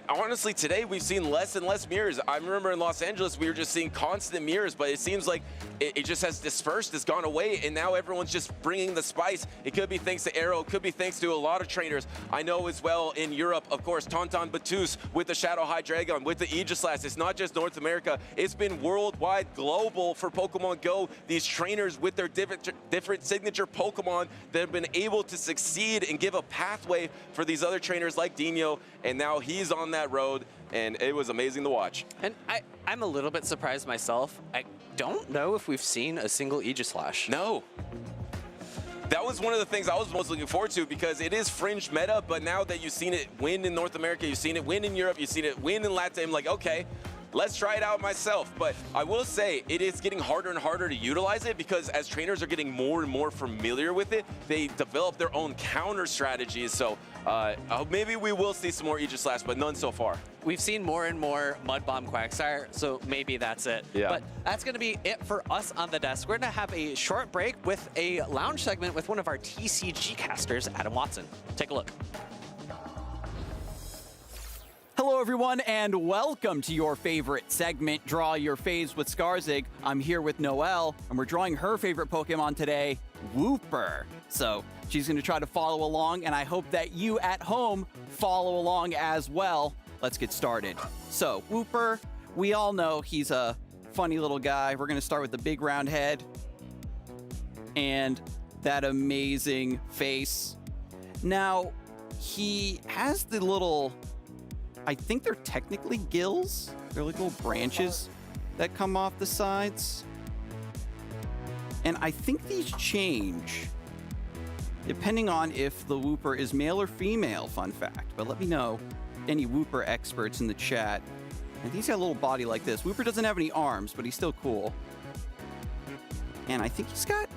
honestly, today we've seen less and less mirrors. I remember in Los Angeles, we were just seeing constant mirrors, but it seems like it just has dispersed, it's gone away, and now everyone's just bringing the spice. It could be thanks to Arrow, it could be thanks to a lot of trainers. I know as well in Europe, of course, Tauntaun Battus with the Shadow Hydreigon, with the Aegislash. It's not just North America, it's been worldwide, global for Pokemon Go. These trainers with their different signature Pokemon that have been able to succeed and give a pathway for these other trainers like Dino, and now he's on that road, and it was amazing to watch. And I'm a little bit surprised myself. I don't know if we've seen a single Aegislash. No. That was one of the things I was most looking forward to, because it is fringe meta, but now that you've seen it win in North America, you've seen it win in Europe, you've seen it win in LATAM, like, okay, let's try it out myself. But I will say it is getting harder and harder to utilize it because as trainers are getting more and more familiar with it, they develop their own counter strategies. So maybe we will see some more Aegis Slash, but none so far. We've seen more and more Mud Bomb Quagsire, so maybe that's it. Yeah. But that's going to be it for us on the desk. We're going to have a short break with a lounge segment with one of our TCG casters, Adam Watson. Take a look. Hello everyone and welcome to your favorite segment, Draw Your Faves with Skarzig. I'm here with Noelle and we're drawing her favorite Pokemon today, Wooper. So she's going to try to follow along and I hope that you at home follow along as well. Let's get started. So Wooper, we all know he's a funny little guy. We're going to start with the big round head and that amazing face. Now he has the little, I think they're technically gills. They're like little branches that come off the sides. And I think these change depending on if the Wooper is male or female, fun fact. But let me know, any Wooper experts in the chat. And he's got a little body like this. Wooper doesn't have any arms, but he's still cool. And I think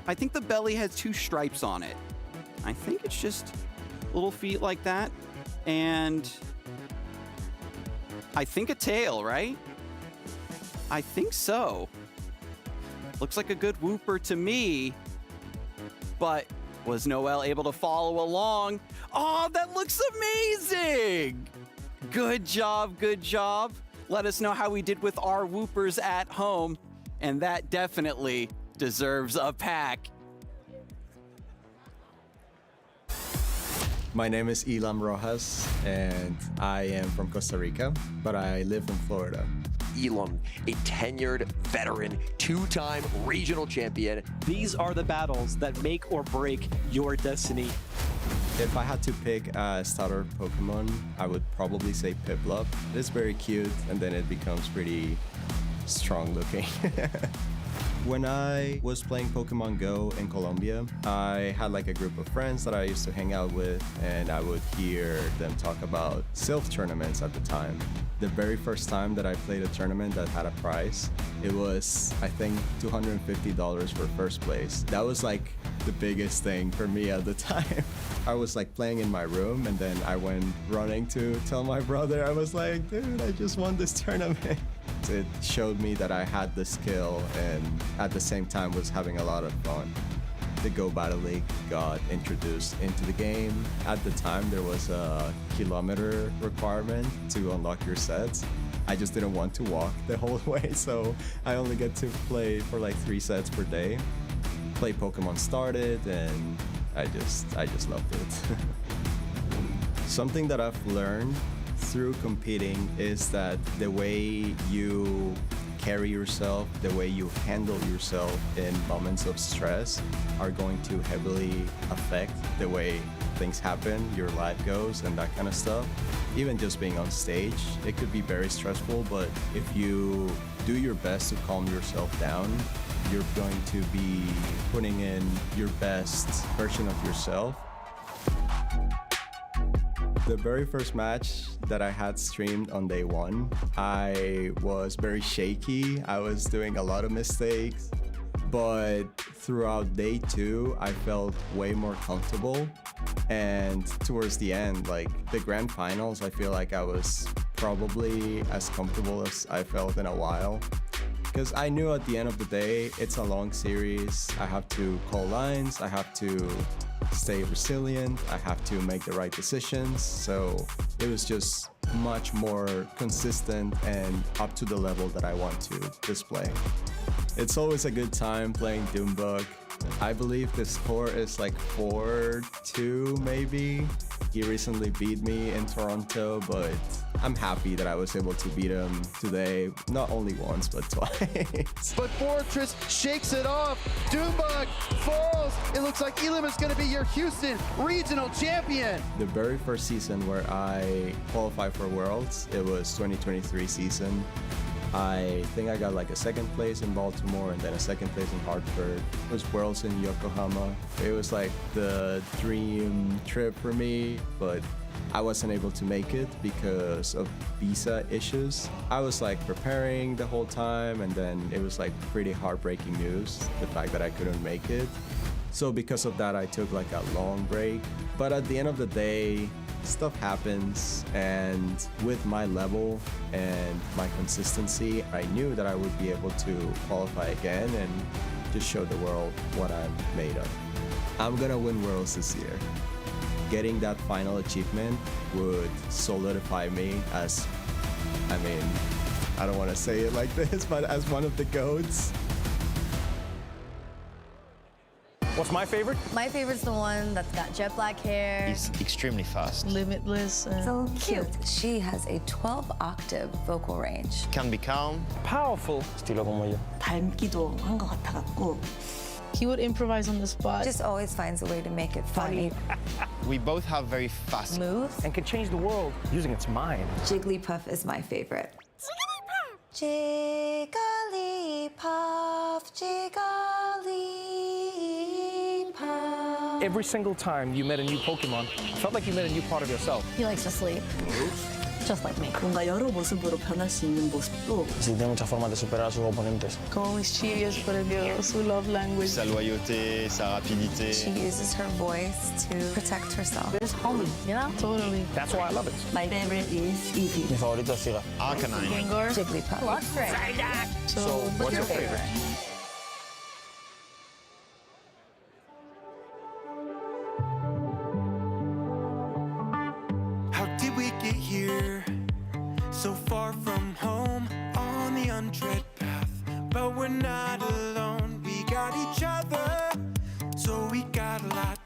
I think the belly has 2 stripes on it. I think it's just little feet like that. And I think a tail, right? I think so. Looks like a good Wooper to me. But was Noelle able to follow along? Oh, that looks amazing! Good job, good job. Let us know how we did with our Woopers at home. And that definitely deserves a pack. My name is Elam Rojas, and I am from Costa Rica, but I live in Florida. Elam, a tenured veteran, 2-time regional champion. These are the battles that make or break your destiny. If I had to pick a starter Pokemon, I would probably say Piplup. It's very cute, and then it becomes pretty strong looking. When I was playing Pokemon Go in Colombia, I had like a group of friends that I used to hang out with, and I would hear them talk about Silph tournaments at the time. The very first time that I played a tournament that had a prize, it was, I think, $250 for first place. That was like the biggest thing for me at the time. I was like playing in my room, and then I went running to tell my brother. I was like, dude, I just won this tournament. It showed me that I had the skill and at the same time was having a lot of fun. The Go Battle League got introduced into the game. At the time, there was a kilometer requirement to unlock your sets. I just didn't want to walk the whole way, so I only get to play for like 3 sets per day. Play Pokemon started, and I just loved it. Something that I've learned through competing is that the way you carry yourself, the way you handle yourself in moments of stress are going to heavily affect the way things happen, your life goes, and that kind of stuff. Even just being on stage, it could be very stressful, but if you do your best to calm yourself down, you're going to be putting in your best version of yourself. The very first match that I had streamed on day 1, I was very shaky. I was doing a lot of mistakes, but throughout day 2, I felt way more comfortable. And towards the end, like the grand finals, I feel like I was probably as comfortable as I felt in a while. Because I knew at the end of the day, it's a long series. I have to call lines, I have to stay resilient, I have to make the right decisions. So it was just much more consistent and up to the level that I want to display. It's always a good time playing Doombug. I believe the score is like 4-2 maybe. He recently beat me in Toronto, but I'm happy that I was able to beat him today, not only once, but twice. But Fortress shakes it off. Doombug falls. It looks like Elam is going to be your Houston regional champion. The very first season where I qualified for Worlds, it was 2023 season. I think I got like a 2nd place in Baltimore and then a 2nd place in Hartford. It was Worlds in Yokohama. It was like the dream trip for me, but I wasn't able to make it because of visa issues. I was like preparing the whole time, and then it was like pretty heartbreaking news, the fact that I couldn't make it. So because of that, I took like a long break. But at the end of the day, stuff happens, and with my level and my consistency, I knew that I would be able to qualify again and just show the world what I'm made of. I'm gonna win Worlds this year. Getting that final achievement would solidify me as, I mean, I don't want to say it like this, but as one of the GOATs. What's my favorite? My favorite's the one that's got jet black hair. He's extremely fast. Limitless. So cute. She has a 12-octave vocal range. Can be calm. Powerful. Estilo como yo. 닮기도 한 것 같아갖고. He would improvise on the spot. Just always finds a way to make it funny. We both have very fast moves. And can change the world using its mind. Jigglypuff is my favorite. Jigglypuff, Jigglypuff. Every single time you met a new Pokemon, it felt like you met a new part of yourself. He likes to sleep. Just like me. 뭔가 여러 모습으로 변할 수 있는 모습도. Sí, tiene muchas formas de superar a sus oponentes. Como mis chillas por Dios, su love language. Sa loyauté, sa rapidité. She uses her voice to protect herself. It's homey, you know? Totally. That's why I love it. My favorite is Eevee. Mi favorito es Giga. Arcanine. Gengar. Jigglypuff. So what's your favorite? How did we get here? So far from home on the untread path, but we're not alone. We got each other, so we got a lot.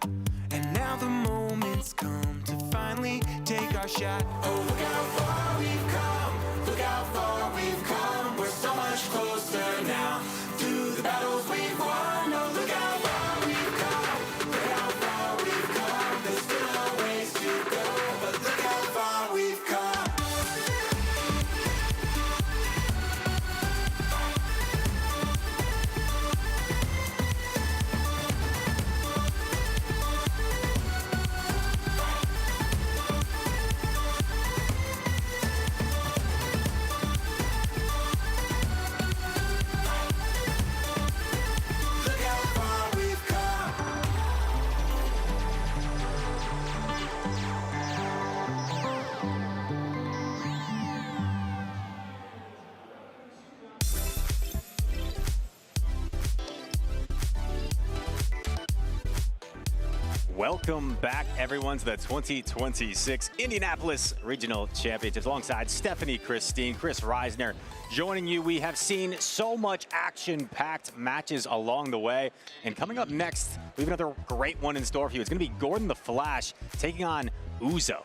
And now the moment's come to finally take our shot. Oh, look how far we've come. Look how far we've come. We're so much closer now through the battles we've won. Oh, look how far we've come. Look how far we've come. There's still a ways to go, but look how far we've come. Look how far we've come. Welcome back, everyone, to the 2026 Indianapolis Regional Championships alongside Stephanie Christine, Chris Reisner joining you. We have seen so much action-packed matches along the way. And coming up next, we have another great one in store for you. It's going to be Gordon the Flash taking on Uzo.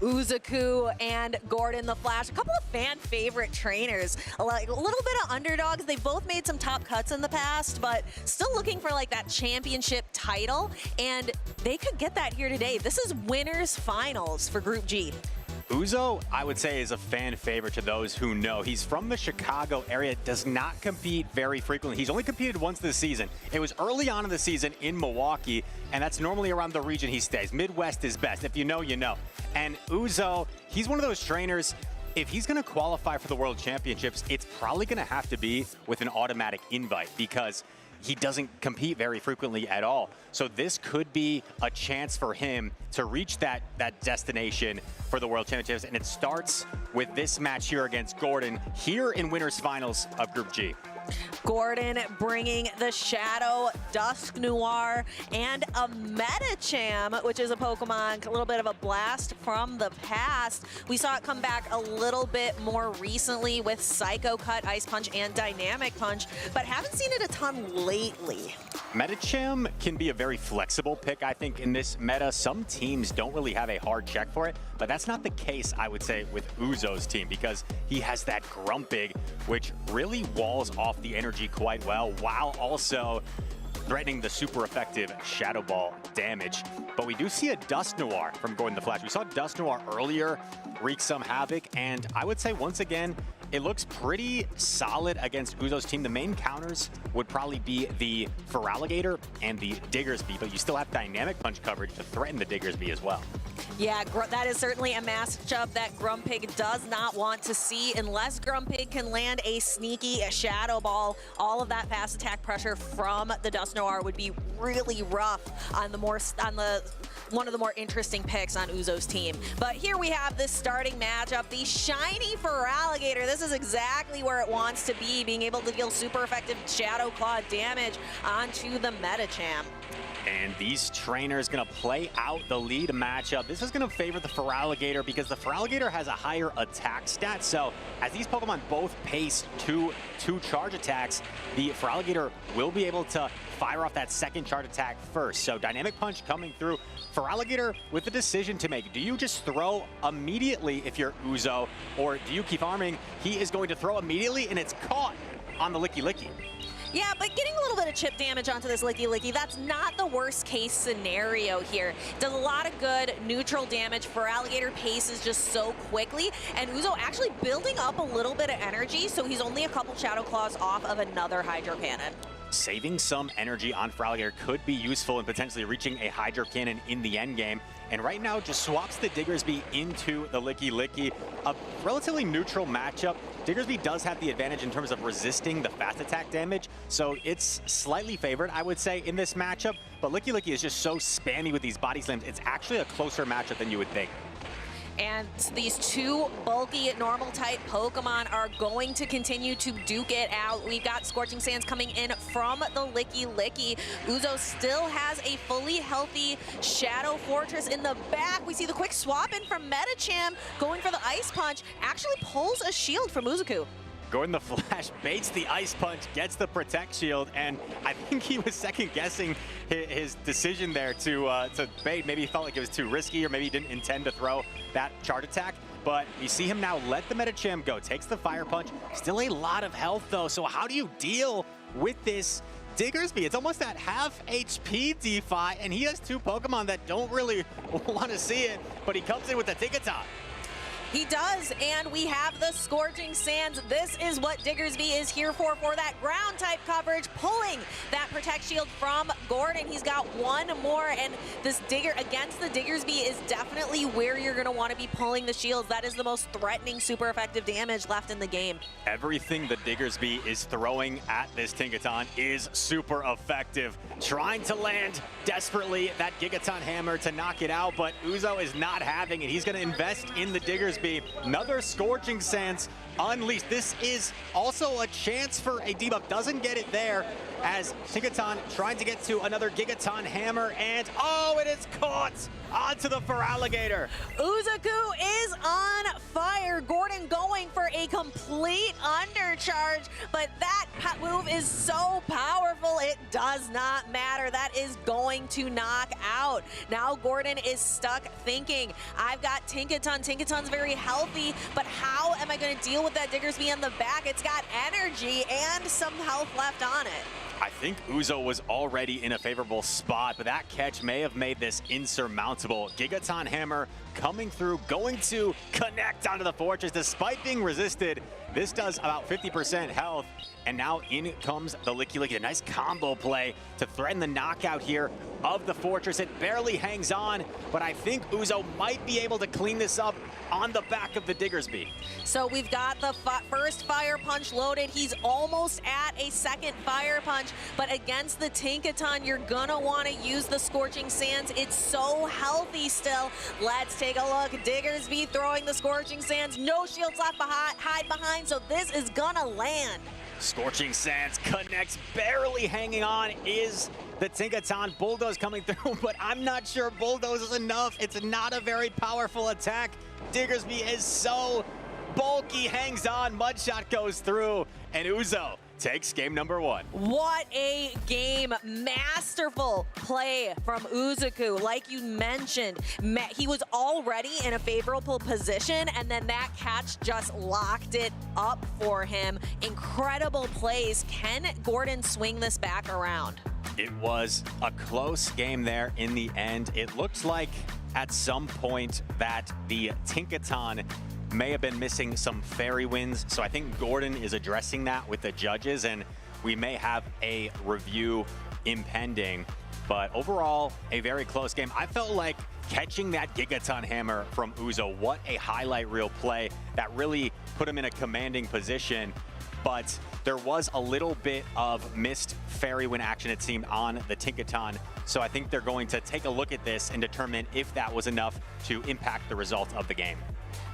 Uzuku and Gordon the Flash, a couple of fan favorite trainers, like a little bit of underdogs. They both made some top cuts in the past, but still looking for like that championship title, and they could get that here today. This is winners finals for Group G. Uzo, I would say, is a fan favorite to those who know. He's from the Chicago area, does not compete very frequently. He's only competed once this season. It was early on in the season in Milwaukee, and that's normally around the region he stays. Midwest is best. If you know, you know. And Uzo, he's one of those trainers, if he's going to qualify for the World Championships, it's probably going to have to be with an automatic invite because he doesn't compete very frequently at all. So this could be a chance for him to reach that destination for the World Championships. And it starts with this match here against Gordon here in winners finals of Group G. Gordon bringing the Shadow, Dusknoir, and a Medicham, which is a Pokemon, a little bit of a blast from the past. We saw it come back a little bit more recently with Psycho Cut, Ice Punch, and Dynamic Punch, but haven't seen it a ton lately. Medicham can be a very flexible pick, I think, in this meta. Some teams don't really have a hard check for it, but that's not the case, I would say, with Uzo's team because he has that Grumpig, which really walls off the energy quite well, while also threatening the super effective Shadow Ball damage. But we do see a Dusknoir from Gordon the Flash. We saw Dusknoir earlier wreak some havoc, and I would say once again, it looks pretty solid against Uzo's team. The main counters would probably be the Feraligatr and the Diggersby, but you still have Dynamic Punch coverage to threaten the Diggersby as well. Yeah, that is certainly a matchup that Grumpig does not want to see unless Grumpig can land a sneaky Shadow Ball. All of that fast attack pressure from the Dust Noir would be really rough on one of the more interesting picks on Uzo's team. But here we have this starting matchup, the shiny Feraligatr. This is exactly where it wants to be, being able to deal super effective Shadow Claw damage onto the Medicham. And these trainers gonna play out the lead matchup. This is gonna favor the Feraligatr because the Feraligatr has a higher attack stat. So as these Pokemon both pace two charge attacks, the Feraligatr will be able to fire off that second charge attack first. So Dynamic Punch coming through. Feraligatr with the decision to make. Do you just throw immediately if you're Uzo, or do you keep farming? He is going to throw immediately, and it's caught on the Licky Licky. Yeah, but getting a little bit of chip damage onto this Licky Licky, that's not the worst case scenario here. Does a lot of good neutral damage. Feraligatr paces just so quickly, and Uzo actually building up a little bit of energy, so he's only a couple Shadow Claws off of another Hydro Cannon. Saving some energy on Feraligatr could be useful in potentially reaching a Hydro Cannon in the end game. And right now just swaps the Diggersby into the Licky Licky. A relatively neutral matchup. Diggersby does have the advantage in terms of resisting the fast attack damage, so it's slightly favored, I would say, in this matchup. But Licky Licky is just so spammy with these body slams, it's actually a closer matchup than you would think. And these two bulky normal type Pokemon are going to continue to duke it out. We've got Scorching Sands coming in from the Licky Licky. Uzo still has a fully healthy Shadow Fortress in the back. We see the quick swap in from Medicham going for the Ice Punch. Actually pulls a shield from Uzuku. Gordon the Flash baits the Ice Punch, gets the Protect Shield, and I think he was second-guessing his decision there to bait. Maybe he felt like it was too risky, or maybe he didn't intend to throw that charge attack. But you see him now let the Medicham go, takes the Fire Punch. Still a lot of health, though, so how do you deal with this Diggersby? It's almost at half HP DeFi, and he has two Pokemon that don't really want to see it, but he comes in with the Tinkaton. He does, and we have the Scorching Sands. This is what Diggersby is here for that ground type coverage, pulling that Protect Shield from Gordon. He's got one more, and this Digger against the Diggersby is definitely where you're gonna wanna be pulling the shields. That is the most threatening, super effective damage left in the game. Everything the Diggersby is throwing at this Tinkaton is super effective. Trying to land desperately that Gigaton Hammer to knock it out, but Uzo is not having it. He's gonna invest in the Diggersby. Another Scorching Sands unleashed. This is also a chance for a debuff. Doesn't get it there as Tinkaton trying to get to another Gigaton Hammer, and oh, it is caught onto the Feraligatr. Uzuku is on fire. Gordon going for a complete undercharge, but that move is so powerful, it does not matter. That is going to knock out. Now Gordon is stuck thinking, I've got Tinkaton. Tinkaton's very healthy, but how am I going to deal with that Diggersby in the back? It's got energy and some health left on it. I think Uzo was already in a favorable spot, but that catch may have made this insurmountable. Gigaton Hammer coming through, going to connect onto the Fortress despite being resisted. This does about 50% health, and now in comes the Licky Licky. A nice combo play to threaten the knockout here of the Fortress. It barely hangs on, but I think Uzo might be able to clean this up on the back of the Diggersby. So we've got the first Fire Punch loaded. He's almost at a second Fire Punch, but against the Tinkaton, you're gonna wanna use the Scorching Sands. It's so healthy still. Let's take a look. Diggersby throwing the Scorching Sands. No shields left hide behind, so this is gonna land. Scorching Sands connects, barely hanging on is the Tinkaton. Bulldoze coming through, but I'm not sure Bulldoze is enough. It's not a very powerful attack. Diggersby is so bulky, hangs on, Mudshot goes through, and Uzo takes game number one. What a game. Masterful play from Uzuku. Like you mentioned, he was already in a favorable position, and then that catch just locked it up for him. Incredible plays. Can Gordon swing this back around? It was a close game there in the end. It looks like at some point that the Tinkaton may have been missing some fairy winds, so I think Gordon is addressing that with the judges, and we may have a review impending. But overall, a very close game. I felt like catching that Gigaton Hammer from Uzo, what a highlight reel play that really put him in a commanding position. But there was a little bit of missed fairy win action, it seemed, on the Tinkaton. So I think they're going to take a look at this and determine if that was enough to impact the result of the game.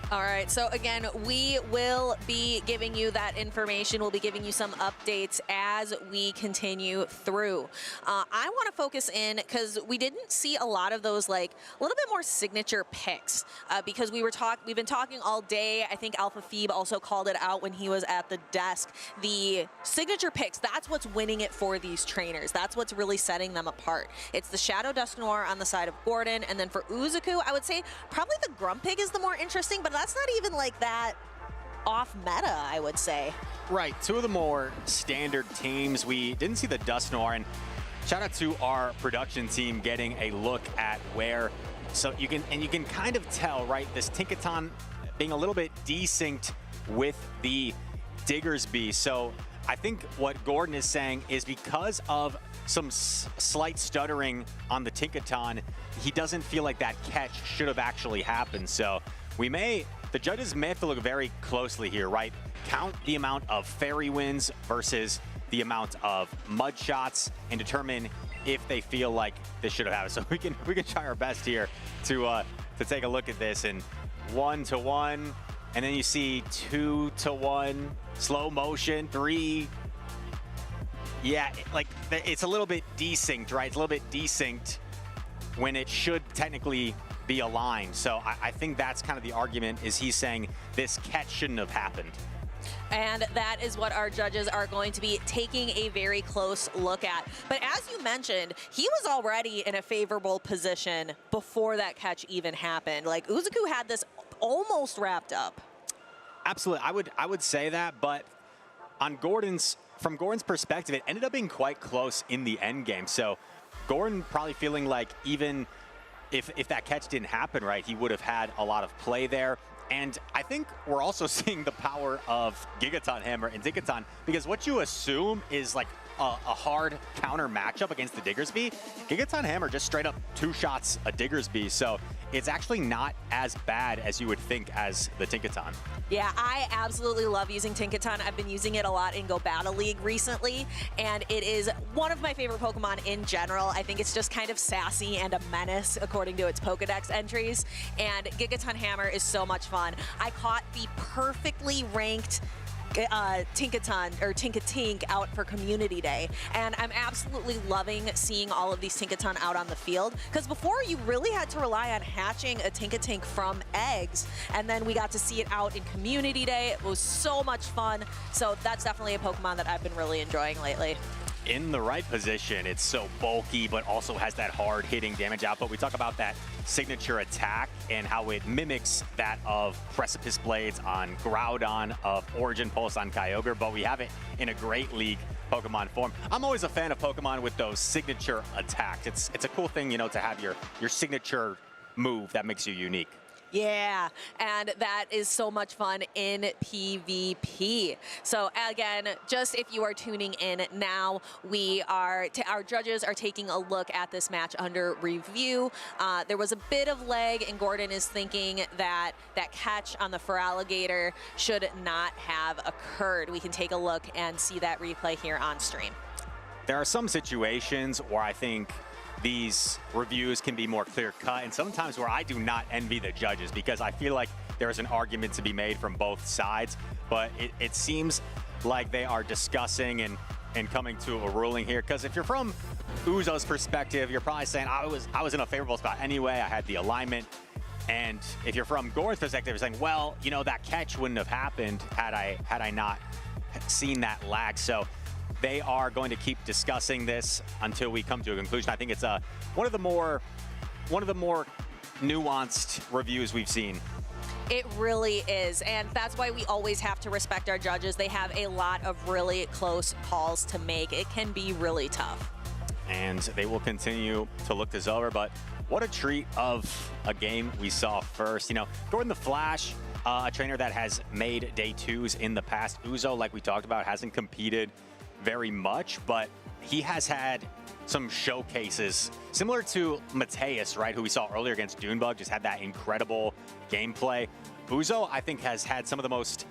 All right, so again, we will be giving you that information. We'll be giving you some updates as we continue through. I want to focus in because we didn't see a lot of those, like a little bit more signature picks because we've been talking all day. I think Alpha Phoebe also called it out when he was at the desk. The signature picks, that's what's winning it for these trainers. That's what's really setting them apart. It's the Shadow Dusk Noir on the side of Gordon, and then for Uzuku, I would say probably the Grumpig is the more interesting, but that's not even like that off meta, I would say. Right, two of the more standard teams. We didn't see the Dust Noir, and shout out to our production team getting a look at where, so you can kind of tell, right, this Tinkaton being a little bit desynced with the Diggersby. So I think what Gordon is saying is because of some slight stuttering on the Tinkaton, he doesn't feel like that catch should have actually happened. So the judges may have to look very closely here, right? Count the amount of fairy wins versus the amount of mud shots and determine if they feel like this should have happened. So we can try our best here to take a look at this. And 1-1, and then you see 2-1, slow motion, 3. Yeah, it's a little bit desynced, right? It's a little bit desynced when it should technically be aligned. So I think that's kind of the argument, is he's saying this catch shouldn't have happened. And that is what our judges are going to be taking a very close look at. But as you mentioned, he was already in a favorable position before that catch even happened. Like, Uzuku had this almost wrapped up. Absolutely, I would say that, but from Gordon's perspective, it ended up being quite close in the end game. So Gordon probably feeling like even if that catch didn't happen, right, he would have had a lot of play there. And I think we're also seeing the power of Gigaton Hammer and Tinkaton, because what you assume is like a hard counter matchup against the Diggersby, Gigaton Hammer just straight up 2 shots a Diggersby. So it's actually not as bad as you would think as the Tinkaton. Yeah, I absolutely love using Tinkaton. I've been using it a lot in Go Battle League recently, and it is one of my favorite Pokemon in general. I think it's just kind of sassy and a menace according to its Pokedex entries, and Gigaton Hammer is so much fun. I caught the perfectly ranked Tinkaton or Tinkatink out for Community Day, and I'm absolutely loving seeing all of these Tinkaton out on the field, because before you really had to rely on hatching a Tinkatink from eggs, and then we got to see it out in Community Day. It was so much fun. So that's definitely a Pokemon that I've been really enjoying lately. In the right position, it's so bulky, but also has that hard hitting damage output. We talk about that signature attack and how it mimics that of Precipice Blades on Groudon, of Origin Pulse on Kyogre, but we have it in a Great League Pokemon form. I'm always a fan of Pokemon with those signature attacks. It's a cool thing, you know, to have your signature move that makes you unique. Yeah, and that is so much fun in PvP. So again, just if you are tuning in now, our judges are taking a look at this match under review. There was a bit of lag, and Gordon is thinking that that catch on the Feraligatr should not have occurred. We can take a look and see that replay here on stream. There are some situations where I think these reviews can be more clear-cut, and sometimes where I do not envy the judges, because I feel like there's an argument to be made from both sides, but it seems like they are discussing and coming to a ruling here. Because if you're from Uzo's perspective, you're probably saying, I was in a favorable spot anyway, I had the alignment. And if you're from Gordon's perspective, you're saying, well, you know, that catch wouldn't have happened had I not seen that lag. So they are going to keep discussing this until we come to a conclusion. I think it's one of the more nuanced reviews we've seen. It really is, and that's why we always have to respect our judges. They have a lot of really close calls to make. It can be really tough. And they will continue to look this over, but what a treat of a game we saw first. You know, Gordon the Flash, a trainer that has made day 2s in the past. Uzo, like we talked about, hasn't competed very much, but he has had some showcases similar to Mateus, right, who we saw earlier against Dunebug, just had that incredible gameplay. Uzo, I think, has had some of the most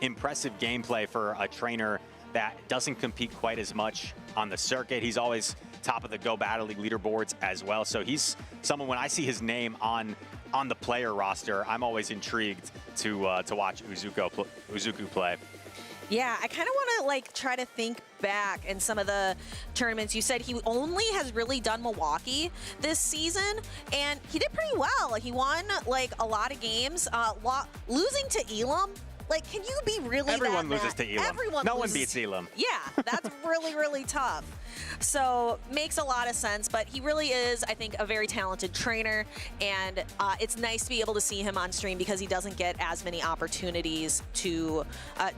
impressive gameplay for a trainer that doesn't compete quite as much on the circuit. He's always top of the Go Battle League leaderboards as well. So he's someone, when I see his name on the player roster, I'm always intrigued to watch Uzuku play. Yeah, I kind of want to like try to think back in some of the tournaments. You said he only has really done Milwaukee this season, and he did pretty well. He won like a lot of games, losing to Elam. Like, can you be really Everyone that loses bad? to Elam. Everyone No loses. one beats Elam. Yeah, that's really, really tough. So makes a lot of sense, but he really is, I think, a very talented trainer, and it's nice to be able to see him on stream because he doesn't get as many opportunities to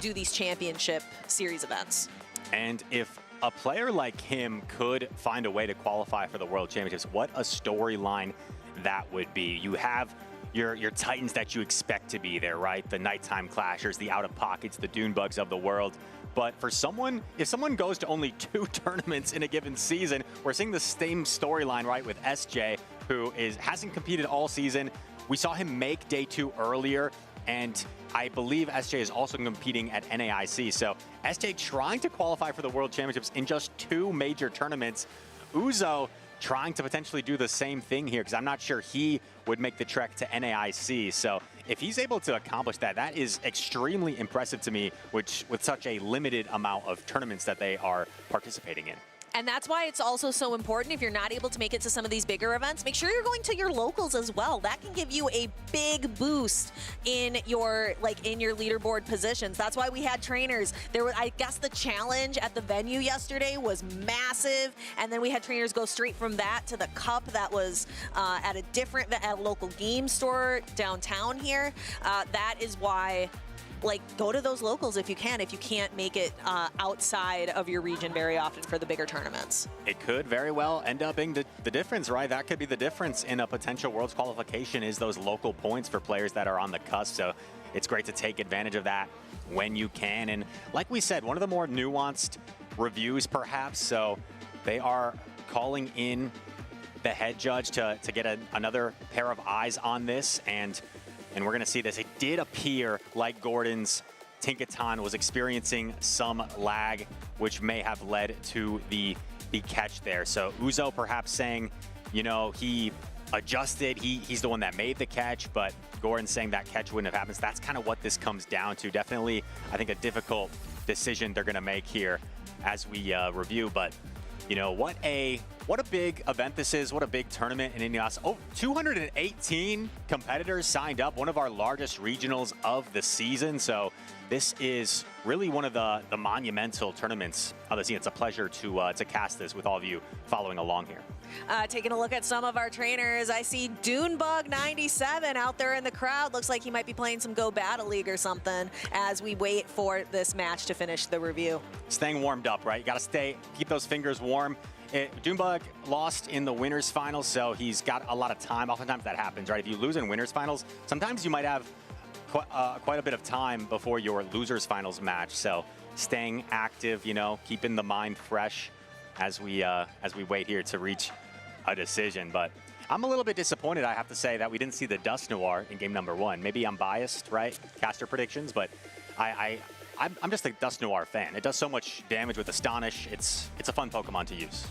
do these championship series events. And if a player like him could find a way to qualify for the World Championships, what a storyline that would be. You have your Titans that you expect to be there, right? The Nighttime Clashers, the Out-of-Pockets, the Dunebugs of the world. But for someone, if someone goes to only 2 tournaments in a given season, we're seeing the same storyline, right, with SJ, who hasn't competed all season. We saw him make day 2 earlier, and I believe SJ is also competing at NAIC. So SJ trying to qualify for the World Championships in just 2 major tournaments. Uzo trying to potentially do the same thing here, because I'm not sure he would make the trek to NAIC. So if he's able to accomplish that, that is extremely impressive to me, with such a limited amount of tournaments that they are participating in. And that's why it's also so important, if you're not able to make it to some of these bigger events, make sure you're going to your locals as well. That can give you a big boost in your leaderboard positions. That's why we had trainers. I guess the challenge at the venue yesterday was massive, and then we had trainers go straight from that to the cup that was at a local game store downtown here. That is why, like, go to those locals if you can, if you can't make it outside of your region very often for the bigger tournaments. It could very well end up being the difference, right? That could be the difference in a potential Worlds qualification, is those local points for players that are on the cusp. So it's great to take advantage of that when you can. And like we said, one of the more nuanced reviews perhaps. So they are calling in the head judge to get another pair of eyes on this, and we're going to see this. It did appear like Gordon's Tinkaton was experiencing some lag, which may have led to the catch there. So Uzo perhaps saying, you know, he adjusted, he's the one that made the catch, but Gordon saying that catch wouldn't have happened. So that's kind of what this comes down to. Definitely, I think, a difficult decision they're going to make here as we review. But, you know, what a big event this is. What a big tournament in Indianapolis. Oh, 218 competitors signed up. One of our largest regionals of the season. So this is really one of the monumental tournaments of the season. It's a pleasure to cast this with all of you following along here. Taking a look at some of our trainers, I see Dunebug97 out there in the crowd. Looks like he might be playing some Go Battle League or something as we wait for this match to finish the review. Staying warmed up, right? You got to keep those fingers warm. Dunebug lost in the winners finals, so he's got a lot of time. Oftentimes that happens, right? If you lose in winners finals, sometimes you might have quite a bit of time before your losers finals match. So staying active, you know, keeping the mind fresh as we wait here to reach a decision. But I'm a little bit disappointed, I have to say, that we didn't see the Dust Noir in game number 1. Maybe I'm biased, right? Caster predictions, but I'm just a Dust Noir fan. It does so much damage with Astonish. It's a fun Pokemon to use.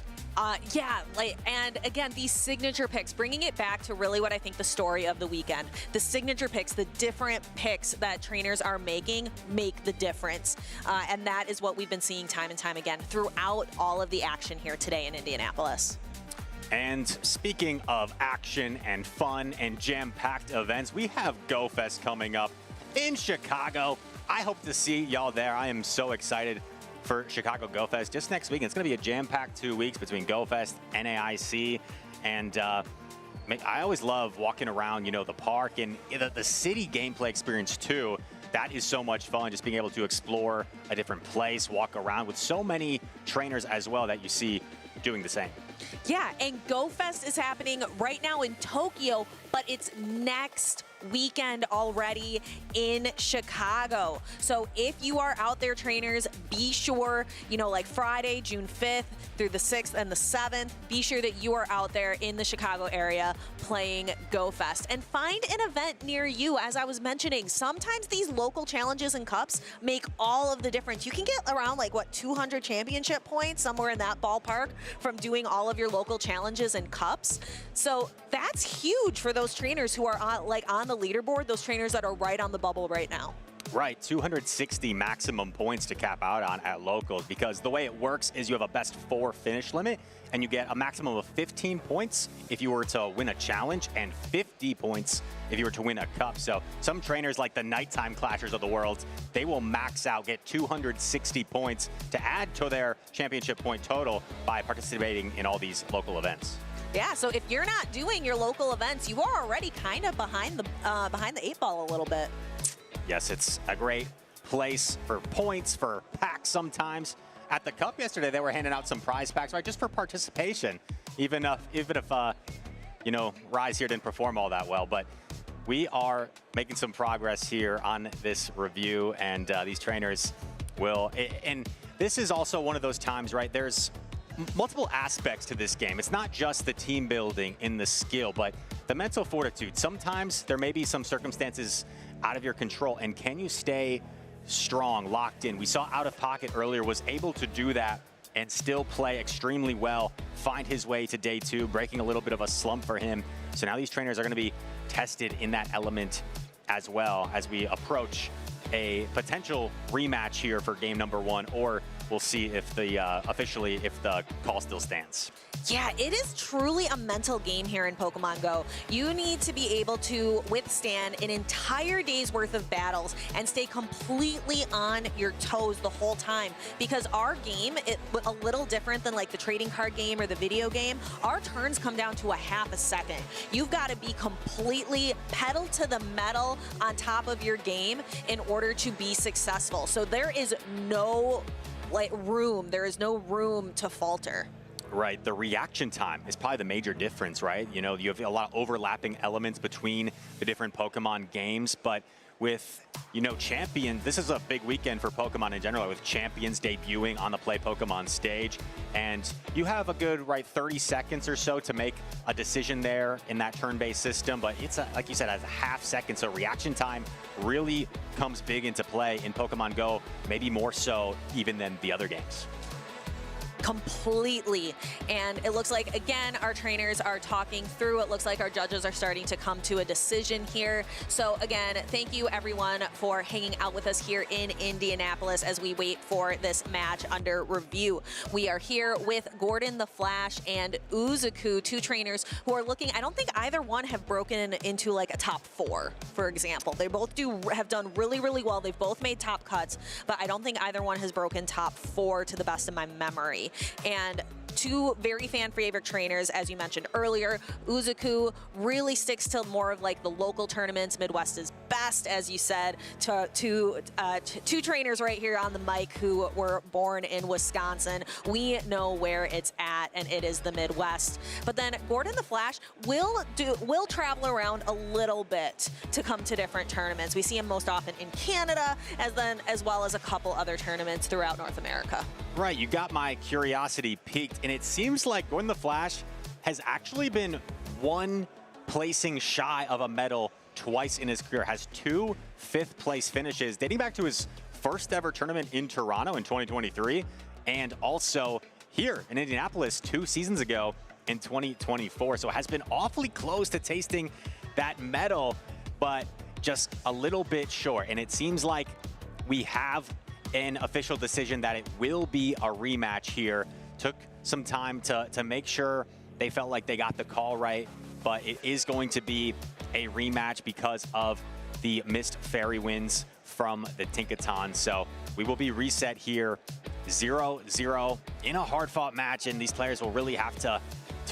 Yeah, and again, these signature picks, bringing it back to really what I think the story of the weekend. The signature picks, the different picks that trainers are making make the difference. And that is what we've been seeing time and time again throughout all of the action here today in Indianapolis. And speaking of action and fun and jam-packed events, we have GoFest coming up in Chicago. I hope to see y'all there. I am so excited for Chicago GoFest just next week. It's going to be a jam-packed 2 weeks between GoFest, NAIC, and I always love walking around, you know, the park and the city gameplay experience too. That is so much fun, just being able to explore a different place, walk around with so many trainers as well that you see doing the same. Yeah, and GoFest is happening right now in Tokyo, but it's next weekend already in Chicago. So if you are out there, trainers, be sure, you know, like Friday, June 5th through the 6th and the 7th, be sure that you are out there in the Chicago area playing Go Fest. And find an event near you. As I was mentioning, sometimes these local challenges and cups make all of the difference. You can get around like, what, 200 championship points, somewhere in that ballpark, from doing all of your local challenges and cups. So that's huge for those trainers who are on the leaderboard, those trainers that are right on the bubble right now. Right, 260 maximum points to cap out on at locals, because the way it works is you have a best 4 finish limit, and you get a maximum of 15 points if you were to win a challenge, and 50 points if you were to win a cup. So some trainers, like the Nighttime Clashers of the world, they will max out, get 260 points to add to their championship point total by participating in all these local events. Yeah, so if you're not doing your local events, you are already kind of behind the 8 ball a little bit. Yes, it's a great place for points, for packs sometimes. At the Cup yesterday, they were handing out some prize packs, right, just for participation, even if you know, Rise here didn't perform all that well. But we are making some progress here on this review, and these trainers will. And this is also one of those times, right, there's multiple aspects to this game. It's not just the team building in the skill, but the mental fortitude. Sometimes there may be some circumstances out of your control, and can you stay strong, locked in? We saw Out of Pocket earlier was able to do that and still play extremely well, find his way to day 2, breaking a little bit of a slump for him. So now these trainers are going to be tested in that element as well as we approach a potential rematch here for game number 1, or we'll see if the officially if the call still stands. Yeah, it is truly a mental game here in Pokemon Go. You need to be able to withstand an entire day's worth of battles and stay completely on your toes the whole time, because our game, it's a little different than like the trading card game or the video game. Our turns come down to a half a second. You've got to be completely pedal to the metal on top of your game in order to be successful. So there is no room to falter. Right, the reaction time is probably the major difference, right? You know, you have a lot of overlapping elements between the different Pokemon games, but with, you know, Champions, this is a big weekend for Pokemon in general, with Champions debuting on the Play Pokemon stage, and you have a good, 30 seconds or so to make a decision there in that turn-based system, but it's, like you said, as a half second, so reaction time really comes big into play in Pokemon Go, maybe more so even than the other games. Completely. And it looks like, again, our trainers are talking through. It looks like our judges are starting to come to a decision here. So again, thank you everyone for hanging out with us here in Indianapolis as we wait for this match under review. We are here with Gordon the Flash and Uzuku, 2 trainers who are looking, I don't think either one have broken into like a top 4, for example. They both have done really, really well. They've both made top cuts, but I don't think either one has broken top 4 to the best of my memory. And 2 very fan favorite trainers, as you mentioned earlier. Uzuku really sticks to more of like the local tournaments. Midwest is best, as you said, to 2 trainers right here on the mic who were born in Wisconsin. We know where it's at, and it is the Midwest. But then Gordon the Flash will travel around a little bit to come to different tournaments. We see him most often in Canada, as well as a couple other tournaments throughout North America. Right, you got my curiosity piqued, and it seems like Gordon the Flash has actually been 1 placing shy of a medal twice in his career, has 2 5th-place finishes dating back to his first ever tournament in Toronto in 2023, and also here in Indianapolis 2 seasons ago in 2024. So it has been awfully close to tasting that medal, but just a little bit short. And it seems like we have an official decision that it will be a rematch here. Took some time to make sure they felt like they got the call right, but it is going to be a rematch because of the missed fairy wins from the Tinkaton. So we will be reset here 0-0 in a hard-fought match, and these players will really have to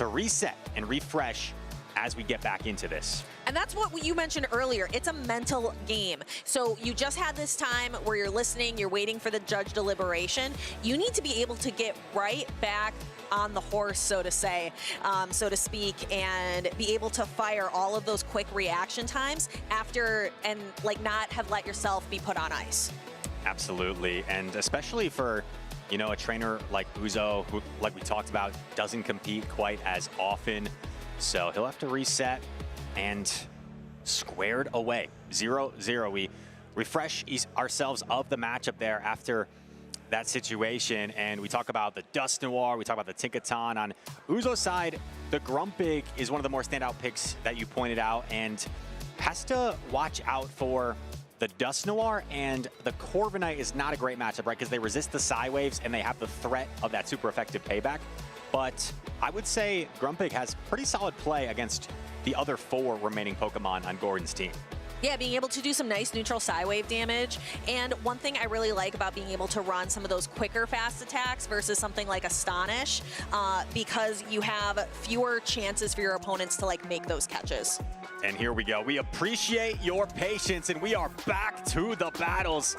reset and refresh as we get back into this. And that's what you mentioned earlier. It's a mental game. So you just had this time where you're listening, you're waiting for the judge deliberation. You need to be able to get right back on the horse, so to say, so to speak, and be able to fire all of those quick reaction times after, and like not have let yourself be put on ice. Absolutely, and especially for, you know, a trainer like Uzo, who, like we talked about, doesn't compete quite as often. So he'll have to reset and squared away. 0-0. We refresh ourselves of the matchup there after that situation, and we talk about the Dusknoir, we talk about the Tinkaton. On Uzo's side, the Grumpig is one of the more standout picks that you pointed out, and has to watch out for the Dusknoir, and the Corviknight is not a great matchup, right? Because they resist the Psy Waves and they have the threat of that super effective payback. But I would say Grumpig has pretty solid play against the other 4 remaining Pokemon on Gordon's team. Yeah, being able to do some nice neutral Psy Wave damage. And one thing I really like about being able to run some of those quicker fast attacks versus something like Astonish, because you have fewer chances for your opponents to like make those catches. And here we go. We appreciate your patience, and we are back to the battles.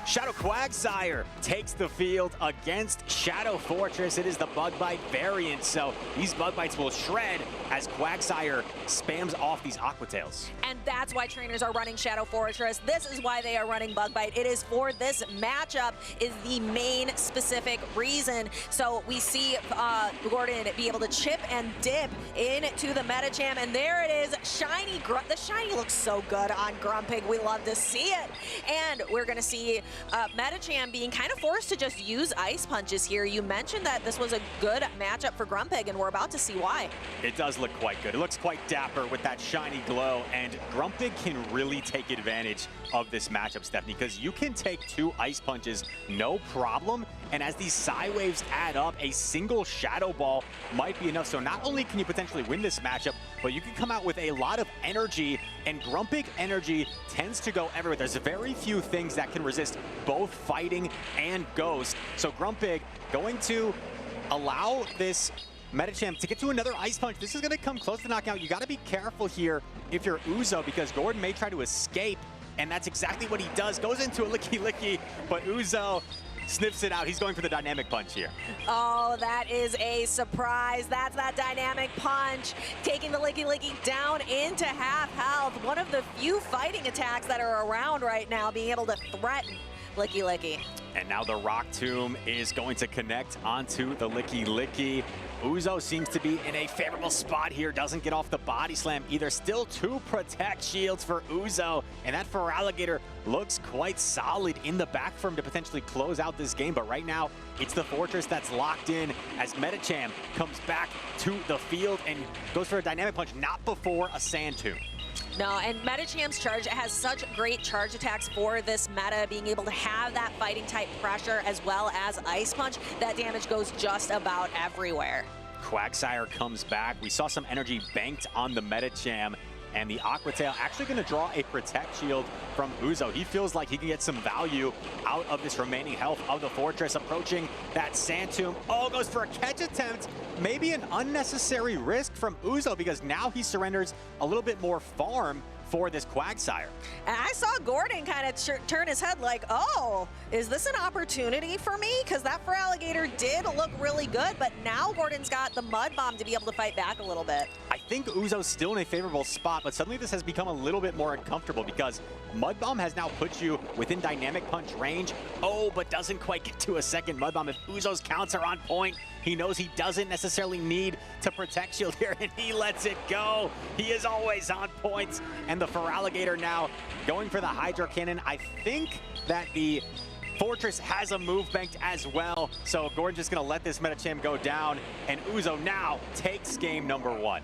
Shadow Quagsire takes the field against Shadow Fortress. It is the Bug Bite variant, so these Bug Bites will shred as Quagsire spams off these Aqua Tails. And that's why trainers are running Shadow Fortress. This is why they are running Bug Bite. It is for this matchup is the main specific reason. So we see Gordon be able to chip and dip into the Medicham, and there it is, shiny the shiny looks so good on Grumpig. We love to see it. And we're going to see Medicham being kind of forced to just use Ice Punches here. You mentioned that this was a good matchup for Grumpig, and we're about to see why. It does look quite good. It looks quite dapper with that shiny glow, and Grumpig can really take advantage of this matchup, Stephanie, because you can take 2 Ice Punches, no problem, and as these Psy Waves add up, a single Shadow Ball might be enough. So not only can you potentially win this matchup, but you can come out with a lot of energy, and Grumpig energy tends to go everywhere. There's very few things that can resist both Fighting and Ghost. So Grumpig going to allow this Medicham to get to another Ice Punch. This is going to come close to knockout. You got to be careful here if you're Uzo, because Gordon may try to escape, and that's exactly what he does. Goes into a Licky, but Uzo sniffs it out. He's going for the Dynamic Punch here. Oh, that is a surprise. That's that Dynamic Punch, taking the Licky down into half health. One of the few fighting attacks that are around right now, being able to threaten Licky. And now the Rock Tomb is going to connect onto the Licky. Uzo seems to be in a favorable spot here. Doesn't get off the body slam either. Still 2 Protect Shields for Uzo. And that Feraligatr looks quite solid in the back for him to potentially close out this game. But right now, it's the Fortress that's locked in as Medicham comes back to the field and goes for a Dynamic Punch, not before a Sand Tomb. No, and Medicham's charge has such great charge attacks for this meta, being able to have that fighting type pressure as well as Ice Punch. That damage goes just about everywhere. Quagsire comes back. We saw some energy banked on the Medicham, and the Aqua Tail actually going to draw a Protect Shield from Uzo. He feels like he can get some value out of this remaining health of the Fortress, approaching that Sand Tomb. Oh, goes for a catch attempt. Maybe an unnecessary risk from Uzo, because now he surrenders a little bit more farm for this Quagsire. And I saw Gordon kind of turn his head like, oh, is this an opportunity for me? Because that Feraligatr did look really good, but now Gordon's got the Mud Bomb to be able to fight back a little bit. I think Uzo's still in a favorable spot, but suddenly this has become a little bit more uncomfortable because Mud Bomb has now put you within Dynamic Punch range. Oh, but doesn't quite get to a second Mud Bomb. If Uzo's counts are on point, he knows he doesn't necessarily need to Protect Shield here, and he lets it go. He is always on point, and the Feraligatr now going for the Hydro Cannon. I think that the Fortress has a move banked as well, so Gordon's just gonna let this Medicham go down, and Uzo now takes game number 1.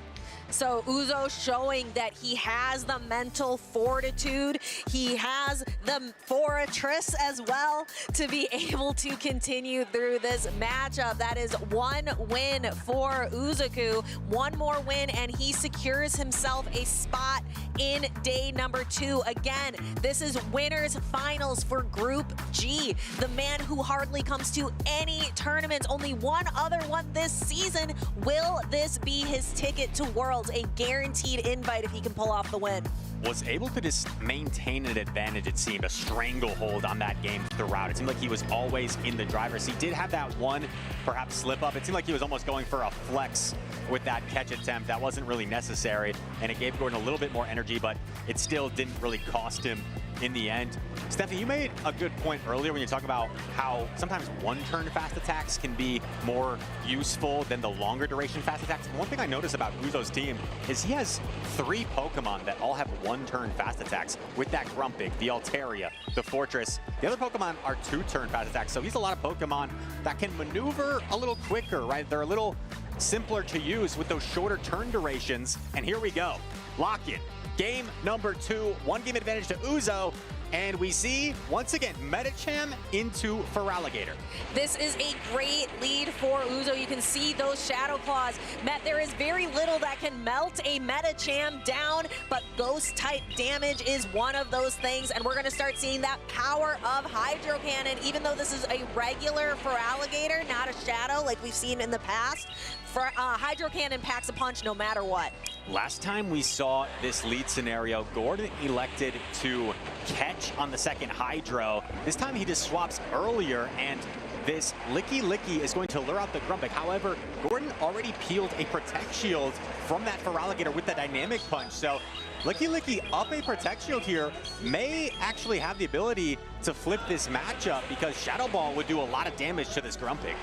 So Uzo showing that he has the mental fortitude, he has the Fortress as well to be able to continue through this matchup. That is 1 win for Uzoku. 1 more win and he secures himself a spot in day number 2. Again, this is winners finals for Group G. The man who hardly comes to any tournaments, only one other one this season. Will this be his ticket to Worlds? Worlds, a guaranteed invite if he can pull off the win. Was able to just maintain an advantage, it seemed, a stranglehold on that game throughout. It seemed like he was always in the driver's seat. He did have that one, perhaps, slip up. It seemed like he was almost going for a flex with that catch attempt. That wasn't really necessary, and it gave Gordon a little bit more energy, but it still didn't really cost him in the end. Stephanie, you made a good point earlier when you talk about how sometimes one-turn fast attacks can be more useful than the longer duration fast attacks. One thing I noticed about Uzo's team is he has 3 Pokemon that all have one-turn fast attacks with that Grumpig, the Altaria, the Fortress. The other Pokemon are 2-turn fast attacks, so he's a lot of Pokemon that can maneuver a little quicker, right? They're a little simpler to use with those shorter turn durations. And here we go. Lock in. Game number 2, 1-game advantage to Uzo, and we see, once again, Medicham into Feraligatr. This is a great lead for Uzo. You can see those Shadow Claws. Matt, there is very little that can melt a Medicham down, but Ghost-type damage is one of those things, and we're going to start seeing that power of Hydro Cannon, even though this is a regular Feraligatr, not a Shadow like we've seen in the past. Hydro Cannon packs a punch no matter what. Last time we saw this lead scenario, Gordon elected to catch on the second Hydro. This time he just swaps earlier, and this Licky Licky is going to lure out the Grumpig. However, Gordon already peeled a Protect Shield from that Feraligatr with the Dynamic Punch. So Licky Licky up a Protect Shield here may actually have the ability to flip this matchup, because Shadow Ball would do a lot of damage to this Grumpig.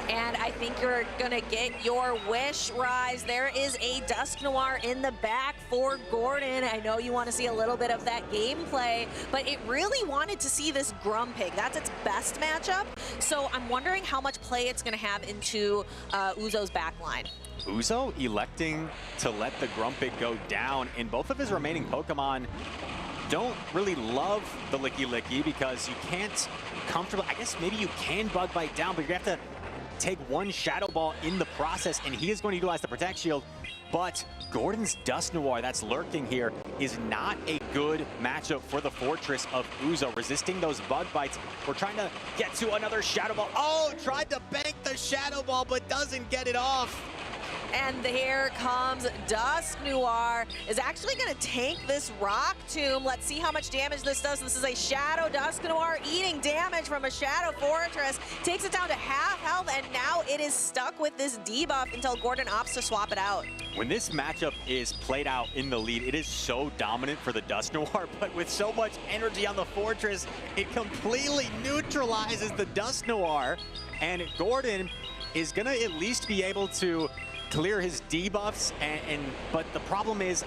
And I think you're gonna get your wish, Rise. There is a Dusknoir in the back for Gordon. I know you want to see a little bit of that gameplay, but it really wanted to see this Grumpig. That's its best matchup. So I'm wondering how much play it's gonna have into Uzo's backline. Uzo electing to let the Grumpig go down, and both of his remaining Pokemon don't really love the Licky Licky because you can't comfortably, I guess maybe you can Bug Bite down, but you have to take one Shadow Ball in the process, and he is going to utilize the Protect Shield. But Gordon's Dusknoir that's lurking here is not a good matchup for the Fortress of Uzo, resisting those Bug Bites. We're trying to get to another Shadow Ball. Oh, tried to bank the Shadow Ball, but doesn't get it off. And here comes Dusknoir, is actually going to tank this Rock Tomb. Let's see how much damage this does. This is a Shadow Dusknoir eating damage from a Shadow Fortress. Takes it down to half health, and now it is stuck with this debuff until Gordon opts to swap it out. When this matchup is played out in the lead, it is so dominant for the Dusknoir, but with so much energy on the Fortress, it completely neutralizes the Dusknoir, and Gordon is going to at least be able to clear his debuffs, but the problem is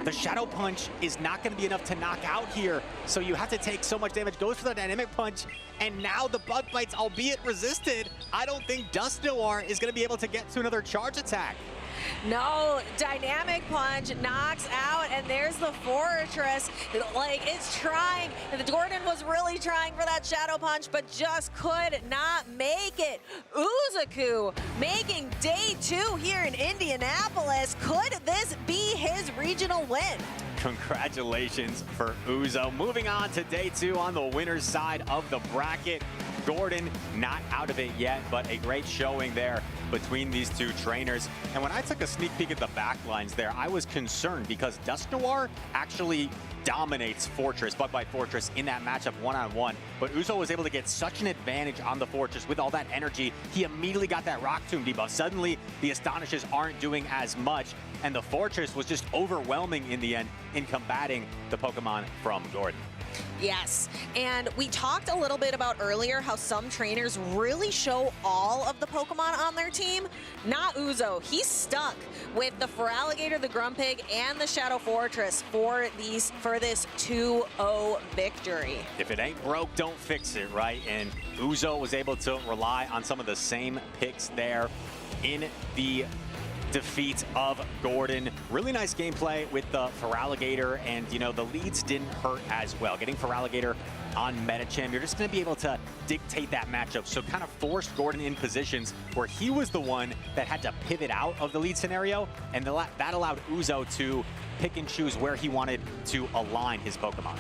the Shadow Punch is not going to be enough to knock out here, so you have to take so much damage. Goes for the Dynamic Punch, and now the Bug Bites, albeit resisted, I don't think Dusknoir is going to be able to get to another charge attack. No, Dynamic Punch knocks out, and there's the Fortress. Like, it's trying. Gordon was really trying for that Shadow Punch, but just could not make it. Uzoku making day 2 here in Indianapolis. Could this be his regional win? Congratulations for Uzo. Moving on to day 2 on the winner's side of the bracket. Gordon not out of it yet, but a great showing there between these two trainers. And when I took a sneak peek at the back lines there, I was concerned because Dusknoir actually dominates Fortress, Bug Bite Fortress, in that matchup one-on-one. But Uzo was able to get such an advantage on the Fortress with all that energy. He immediately got that Rock Tomb debuff. Suddenly, the Astonishes aren't doing as much, and the Fortress was just overwhelming in the end in combating the Pokemon from Gordon. Yes, and we talked a little bit about earlier how some trainers really show all of the Pokemon on their team. Not Uzo. He's stuck with the Feraligatr, the Grumpig, and the Shadow Fortress for this 2-0 victory. If it ain't broke, don't fix it, right? And Uzo was able to rely on some of the same picks there in the defeat of Gordon. Really nice gameplay with the Feraligatr, and you know, the leads didn't hurt as well. Getting Feraligatr on Medicham, you're just going to be able to dictate that matchup, so kind of forced Gordon in positions where he was the one that had to pivot out of the lead scenario, and that allowed Uzo to pick and choose where he wanted to align his Pokemon.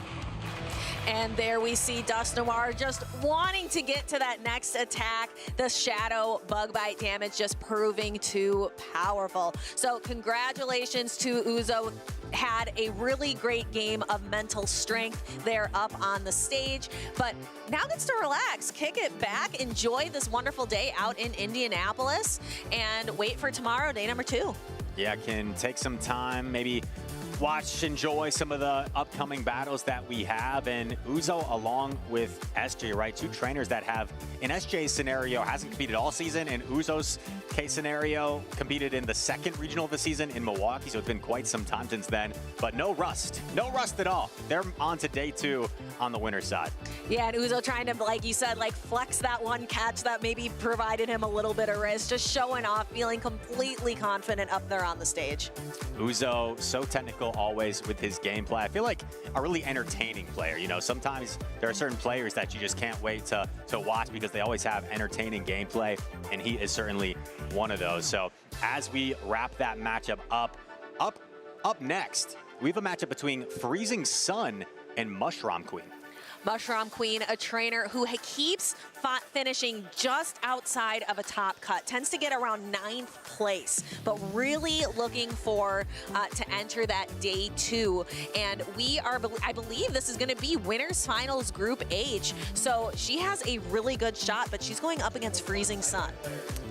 And there we see Dusknoir just wanting to get to that next attack. The Shadow Bug Bite damage just proving too powerful. So congratulations to Uzo. Had a really great game of mental strength there up on the stage, but now gets to relax, kick it back, enjoy this wonderful day out in Indianapolis, and wait for tomorrow, day number 2. Yeah, can take some time, maybe watch, enjoy some of the upcoming battles that we have. And Uzo along with SJ, right? 2 trainers that have, in SJ's scenario, hasn't competed all season. In Uzo's case scenario, competed in the 2nd regional of the season in Milwaukee. So it's been quite some time since then, but no rust at all. They're on to day 2 on the winner's side. Yeah, and Uzo trying to, like you said, like flex that one catch that maybe provided him a little bit of risk, just showing off, feeling completely confident up there on the stage. Uzo, so technical always with his gameplay. I feel like a really entertaining player. You know, sometimes there are certain players that you just can't wait to watch because they always have entertaining gameplay, and he is certainly one of those. So as we wrap that matchup up next, we have a matchup between Freezing Sun and Mushroom Queen. Mushroom Queen, a trainer who keeps finishing just outside of a top cut, tends to get around 9th place, but really looking for to enter that day 2. And I believe this is going to be winners finals group H. So she has a really good shot, but she's going up against Freezing Sun.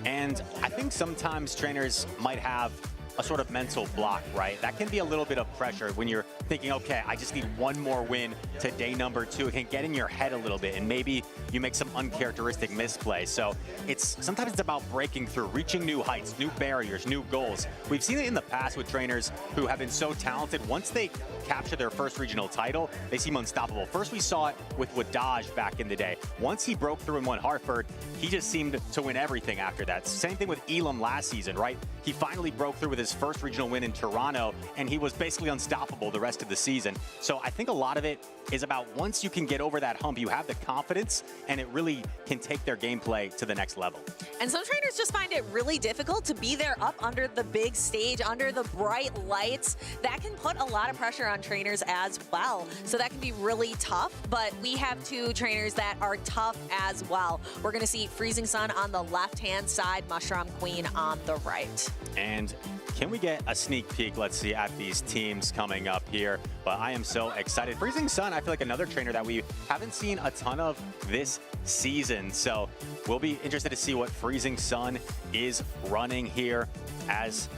And I think sometimes trainers might have a sort of mental block, right? That can be a little bit of pressure when you're thinking, okay, I just need one more win to day number 2. It can get in your head a little bit, and maybe you make some uncharacteristic misplay. So sometimes it's about breaking through, reaching new heights, new barriers, new goals. We've seen it in the past with trainers who have been so talented. Once they capture their first regional title, they seem unstoppable. First, we saw it with Wadaj back in the day. Once he broke through and won Hartford, he just seemed to win everything after that. Same thing with Elam last season, right? He finally broke through with his first regional win in Toronto, and he was basically unstoppable the rest of the season. So I think a lot of it is about once you can get over that hump, you have the confidence, and it really can take their gameplay to the next level. And some trainers just find it really difficult to be there up under the big stage, under the bright lights. That can put a lot of pressure on trainers as well. So that can be really tough, but we have 2 trainers that are tough as well. We're going to see Freezing Sun on the left-hand side, Mushroom Queen on the right. And can we get a sneak peek, let's see, at these teams coming up here? But I am so excited. Freezing Sun, I feel like another trainer that we haven't seen a ton of this season. So we'll be interested to see what Freezing Sun is running here as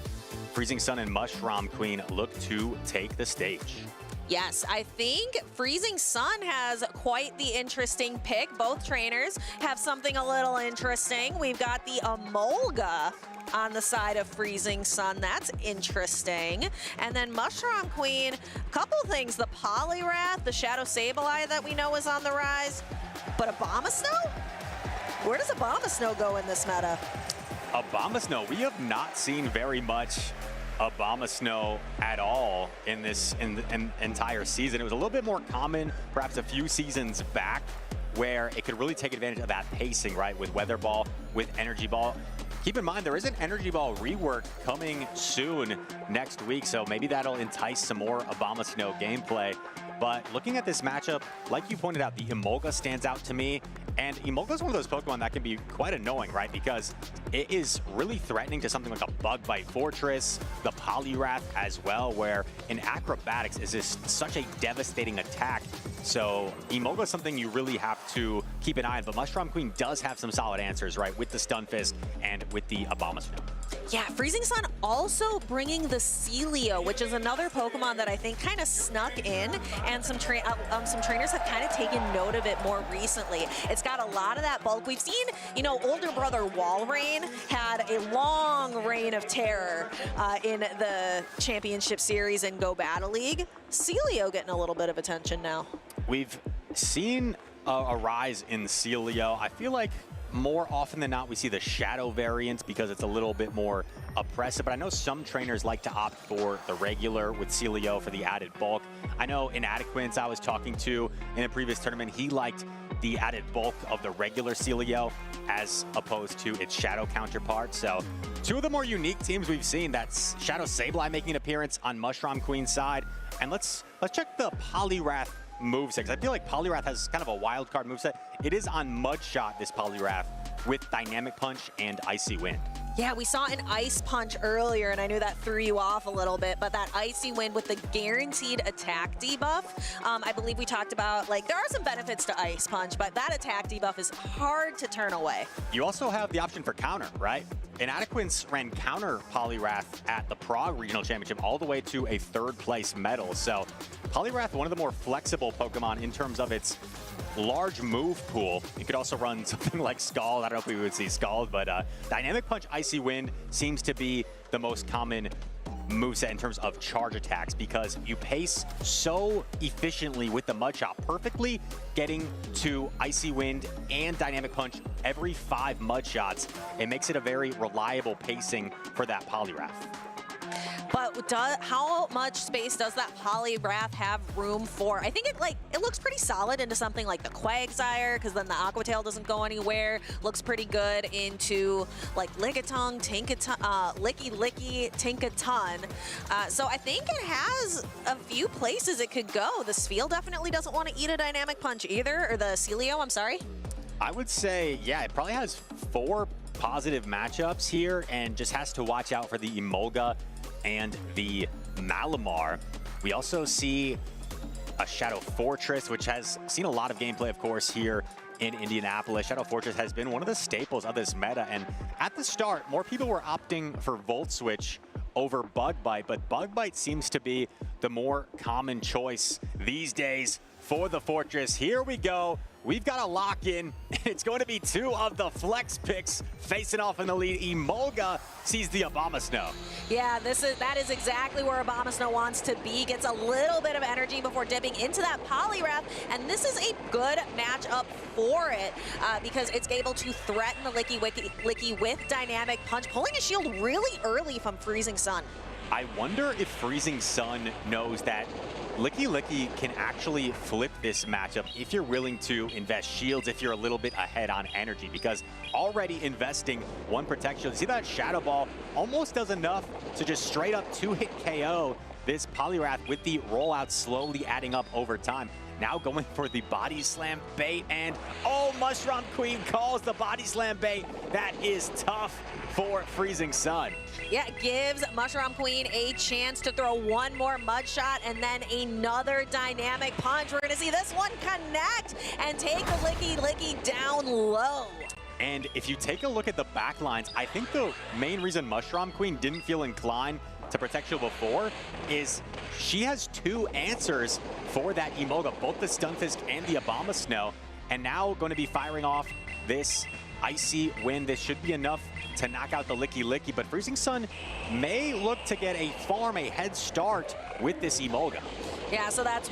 Freezing Sun and Mushroom Queen look to take the stage. Yes, I think Freezing Sun has quite the interesting pick. Both trainers have something a little interesting. We've got the Emolga on the side of Freezing Sun. That's interesting. And then Mushroom Queen, a couple things. The Poliwrath, the Shadow Sableye that we know is on the rise. But Abomasnow? Where does Abomasnow go in this meta? Abomasnow, we have not seen very much Abomasnow at all in this entire season. It was a little bit more common perhaps a few seasons back, where it could really take advantage of that pacing, right, with Weather Ball, with Energy Ball. Keep in mind, there is an Energy Ball rework coming soon next week, so maybe that'll entice some more Abomasnow gameplay. But looking at this matchup, like you pointed out, the Emolga stands out to me. And Emolga is one of those Pokemon that can be quite annoying, right? Because it is really threatening to something like a Bug Bite Fortress, the Poliwrath as well, where in acrobatics is just such a devastating attack. So Emolga is something you really have to keep an eye on. But Mushroom Queen does have some solid answers, right? With the Stunfisk and with the Abomasnow. Yeah, Freezing Sun also bringing the Celio, which is another Pokemon that I think kind of snuck in, and some trainers have kind of taken note of it more recently. It's got a lot of that bulk. We've seen, you know, older brother Walrein had a long reign of terror in the Championship Series and Go Battle League. Celio getting a little bit of attention now. We've seen a rise in Celio. I feel like more often than not, we see the Shadow variant because it's a little bit more oppressive, but I know some trainers like to opt for the regular with Celio for the added bulk. I know Inadequence I was talking to in a previous tournament, he liked the added bulk of the regular Celio as opposed to its Shadow counterpart. So 2 of the more unique teams we've seen, that's Shadow Sableye making an appearance on Mushroom Queen's side. And let's check the Poliwrath moveset, because I feel like Poliwrath has kind of a wild card moveset. It is on Mud Shot, this Poliwrath, with Dynamic Punch and Icy Wind. Yeah, we saw an Ice Punch earlier, and I knew that threw you off a little bit, but that Icy Wind with the guaranteed attack debuff, I believe we talked about, like, there are some benefits to Ice Punch, but that attack debuff is hard to turn away. You also have the option for counter, right? Inadequence ran counter Poliwrath at the Prague Regional Championship all the way to a 3rd place medal. So Poliwrath, one of the more flexible Pokemon in terms of its large move pool. You could also run something like Scald. I don't know if we would see Scald, but Dynamic Punch, Icy Wind seems to be the most common moveset in terms of charge attacks, because you pace so efficiently with the Mud Shot, perfectly getting to Icy Wind and Dynamic Punch every 5 Mud Shots. It makes it a very reliable pacing for that Poliwrath. But how much space does that Poliwrath have room for? I think it looks pretty solid into something like the Quagsire, because then the Aqua Tail doesn't go anywhere. Looks pretty good into like Lickitung, Licky Licky, Tinkaton. So I think it has a few places it could go. The Spheal definitely doesn't want to eat a Dynamic Punch either, or the Celio, I'm sorry. I would say, yeah, it probably has 4 positive matchups here, and just has to watch out for the Emolga and the Malamar. We also see a Shadow Fortress, which has seen a lot of gameplay, of course, here in Indianapolis. Shadow Fortress has been one of the staples of this meta, and at the start, more people were opting for Volt Switch over Bug Bite, but Bug Bite seems to be the more common choice these days for the Fortress. Here we go. We've got a lock-in. It's going to be 2 of the flex picks facing off in the lead. Emolga sees the Abomasnow. Yeah, that is exactly where Abomasnow wants to be. Gets a little bit of energy before dipping into that Poliwrath, and this is a good matchup for it because it's able to threaten the Licky with Dynamic Punch, pulling a shield really early from Freezing Sun. I wonder if Freezing Sun knows that Licky can actually flip this matchup if you're willing to invest shields, if you're a little bit ahead on energy, because already investing 1 Protect Shield, see that Shadow Ball almost does enough to just straight up 2-hit KO this Poliwrath, with the rollout slowly adding up over time. Now going for the Body Slam bait, and oh, Mushroom Queen calls the Body Slam bait. That is tough for Freezing Sun. Yeah, it gives Mushroom Queen a chance to throw 1 more Mud Shot and then another Dynamic Punch. We're gonna see this one connect and take the Licky down low. And if you take a look at the backlines, I think the main reason Mushroom Queen didn't feel inclined to Protect Shield before is she has 2 answers for that Emolga, both the Stunfisk and the Abomasnow, and now going to be firing off this Icy Wind. This should be enough to knock out the Licky, but Freezing Sun may look to get a head start with this Emolga. Yeah, so that's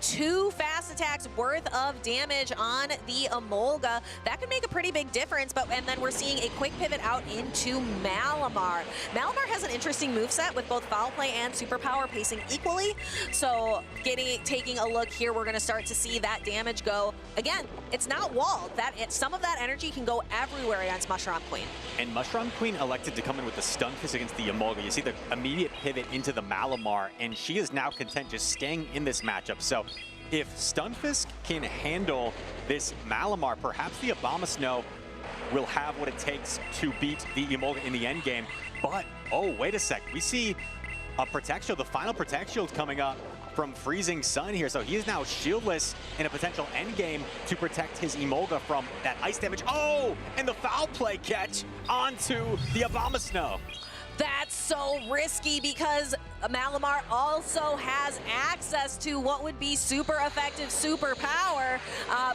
2 fast attacks worth of damage on the Emolga. That could make a pretty big difference, and then we're seeing a quick pivot out into Malamar. Malamar has an interesting moveset with both Foul Play and Superpower pacing equally. So taking a look here, we're gonna start to see that damage go. Again, it's not walled. Some of that energy can go everywhere against Mushroom Queen. And Mushroom Queen elected to come in with the Stunfisk against the Emolga. You see the immediate pivot into the Malamar, and she is now content just staying in this matchup. So if Stunfisk can handle this Malamar, perhaps the Abomasnow will have what it takes to beat the Emolga in the end game. But, oh, wait a sec. We see a Protect Shield, the final Protect Shield coming up from Freezing Sun here. So he is now shieldless in a potential end game to protect his Emolga from that ice damage. Oh, and the Foul Play catch onto the Abomasnow. That's so risky because Malamar also has access to what would be super effective superpower,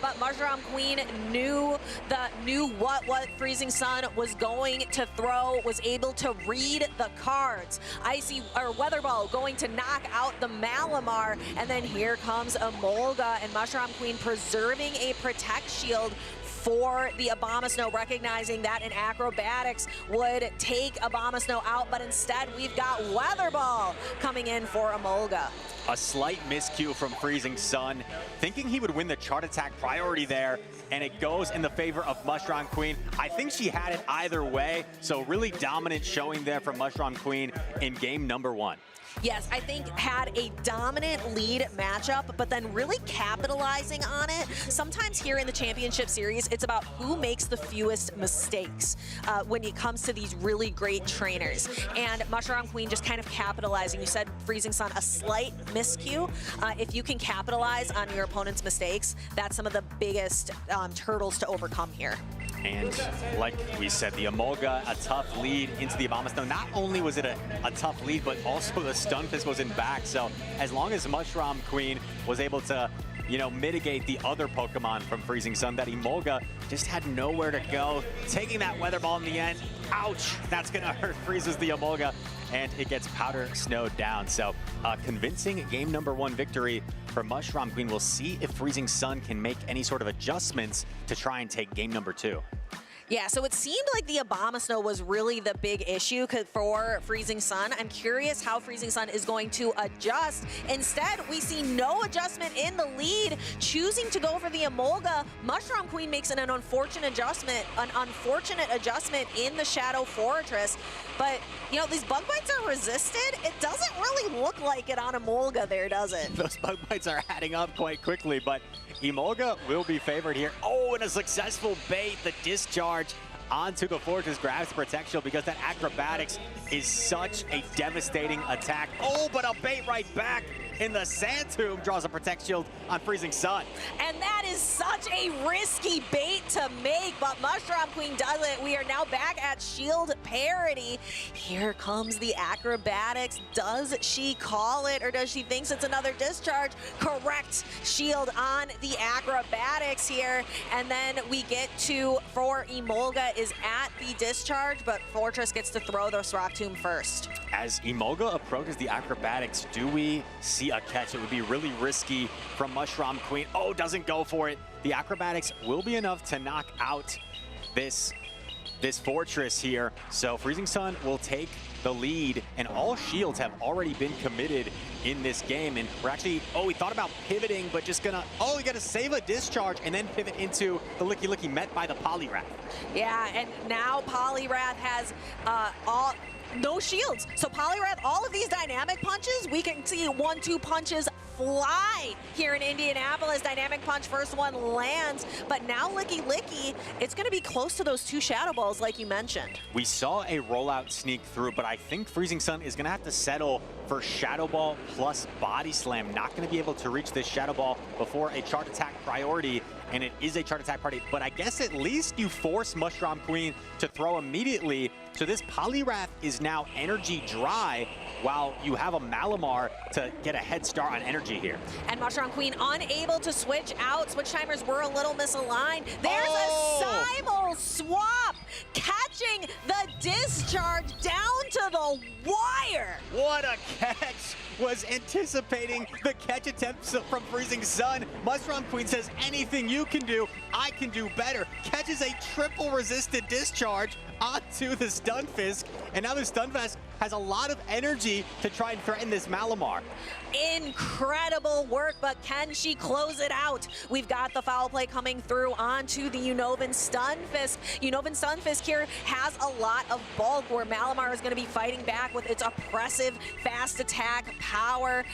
but Mushroom Queen knew what Freezing Sun was going to throw, was able to read the cards. Weather Ball going to knock out the Malamar, and then here comes Emolga, and Mushroom Queen preserving a Protect Shield for the Abomasnow, recognizing that in acrobatics would take Abomasnow out, but instead we've got Weather Ball coming in for Emolga. A slight miscue from Freezing Sun, thinking he would win the chart attack priority there, and it goes in the favor of Mushroom Queen. I think she had it either way, so really dominant showing there from Mushroom Queen in game number 1. Yes, I think had a dominant lead matchup, but then really capitalizing on it. Sometimes here in the championship series, it's about who makes the fewest mistakes when it comes to these really great trainers. And Mushroom Queen just kind of capitalizing. You said Freezing Sun, a slight miscue. If you can capitalize on your opponent's mistakes, that's some of the biggest hurdles to overcome here. And like we said, the Emolga, a tough lead into the Abomasnow. Not only was it a tough lead, but also the Stunfisk was in back. So as long as Mushroom Queen was able to, you know, mitigate the other Pokemon from Freezing Sun, that Emolga just had nowhere to go. Taking that Weather Ball in the end, ouch, that's gonna hurt, freezes the Emolga, and it gets Powder Snowed down. So convincing game number 1 victory for Mushroom Queen. We'll see if Freezing Sun can make any sort of adjustments to try and take game number 2. Yeah, so it seemed like the Abomasnow was really the big issue for Freezing Sun. I'm curious how Freezing Sun is going to adjust. Instead, we see no adjustment in the lead, choosing to go for the Emolga. Mushroom Queen makes an unfortunate adjustment in the Shadow Fortress. But, you know, these bug bites are resisted. It doesn't really look like it on Emolga there, does it? Those bug bites are adding up quite quickly, but Emolga will be favored here. Oh, and a successful bait, the discharge onto the Fortress, grabs the Protect Shield because that Acrobatics is such a devastating attack. Oh, but a bait right back in the Sand Tomb, draws a Protect Shield on Freezing Sun. And that is such a risky bait to make, but Mushroom Queen does it. We are now back at shield parity. Here comes the Acrobatics. Does she call it, or does she think it's another discharge? Correct shield on the Acrobatics here. And then we get to, for Emolga is at the discharge, but Fortress gets to throw the Rock Tomb first. As Emolga approaches the Acrobatics, do we see a catch? It would be really risky from Mushroom Queen. Oh, doesn't go for it. The Acrobatics will be enough to knock out this Fortress here. So Freezing Sun will take the lead, and all shields have already been committed in this game. And we're actually, we thought about pivoting, but just gonna, we gotta save a discharge and then pivot into the Licky Licky, met by the Poliwrath. Yeah, and now Poliwrath has no shields. So Poliwrath, all of these dynamic punches, we can see 1-2 punches fly here in Indianapolis. Dynamic punch, first one lands, but now Licky Licky, it's gonna be close to those 2 Shadow Balls like you mentioned. We saw a rollout sneak through, but I think Freezing Sun is gonna have to settle for Shadow Ball plus Body Slam. Not gonna be able to reach this Shadow Ball before a Chart Attack priority, and it is a Chart Attack party, but I guess at least you force Mushroom Queen to throw immediately. So this Poliwrath is now energy dry, while you have a Malamar to get a head start on energy here. And Mushroom Queen unable to switch out. Switch timers were a little misaligned. There's a Simul swap, catching the discharge down to the wire. What a catch! Was anticipating the catch attempts from Freezing Sun. Mushroom Queen says, anything you can do, I can do better. Catches a triple resisted discharge onto the Stunfisk, and now the Stunfisk has a lot of energy to try and threaten this Malamar. Incredible work, but can she close it out? We've got the foul play coming through onto the Unova Stunfisk. Unova Stunfisk here has a lot of bulk, where Malamar is going to be fighting back with its oppressive fast attack power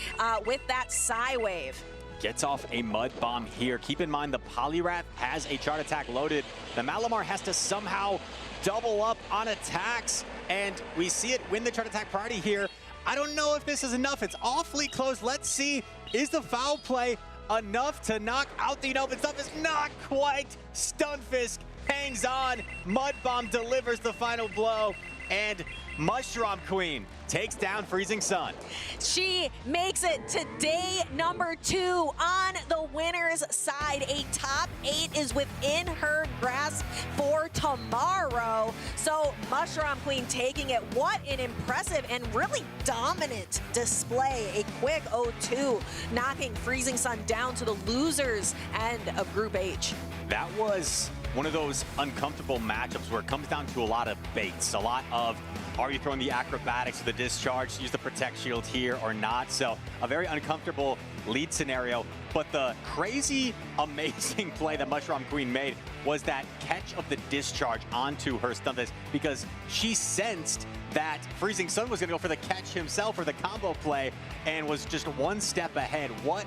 with that Psy Wave. Gets off a Mud Bomb here. Keep in mind the Poliwrath has a Chart Attack loaded. The Malamar has to somehow double up on attacks, and we see it win the Chart Attack party here. I don't know if this is enough. It's awfully close. Let's see, is the foul play enough to knock out the Unova Stunfisk? Not quite. Stunfisk hangs on. Mud Bomb delivers the final blow, and Mushroom Queen takes down Freezing Sun. She makes it to day number 2 on the winner's side. A top 8 is within her grasp for tomorrow. So Mushroom Queen taking it. What an impressive and really dominant display. A quick 0-2, knocking Freezing Sun down to the losers end of Group H. That was one of those uncomfortable matchups where it comes down to a lot of baits, a lot of, are you throwing the acrobatics or the discharge, use the protect shield here or not? So a very uncomfortable lead scenario. But the crazy, amazing play that Mushroom Queen made was that catch of the discharge onto her stun test, because she sensed that Freezing Sun was going to go for the catch himself or the combo play and was just one step ahead. What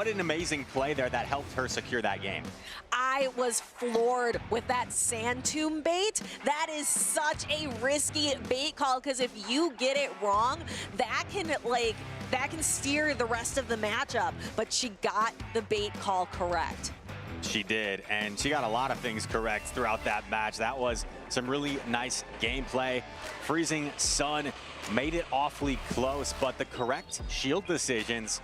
an amazing play there that helped her secure that game. I was floored with that Sand Tomb bait. That is such a risky bait call, because if you get it wrong, that can steer the rest of the matchup. But she got the bait call correct. She did, and she got a lot of things correct throughout that match. That was some really nice gameplay. Freezing Sun made it awfully close, but the correct shield decisions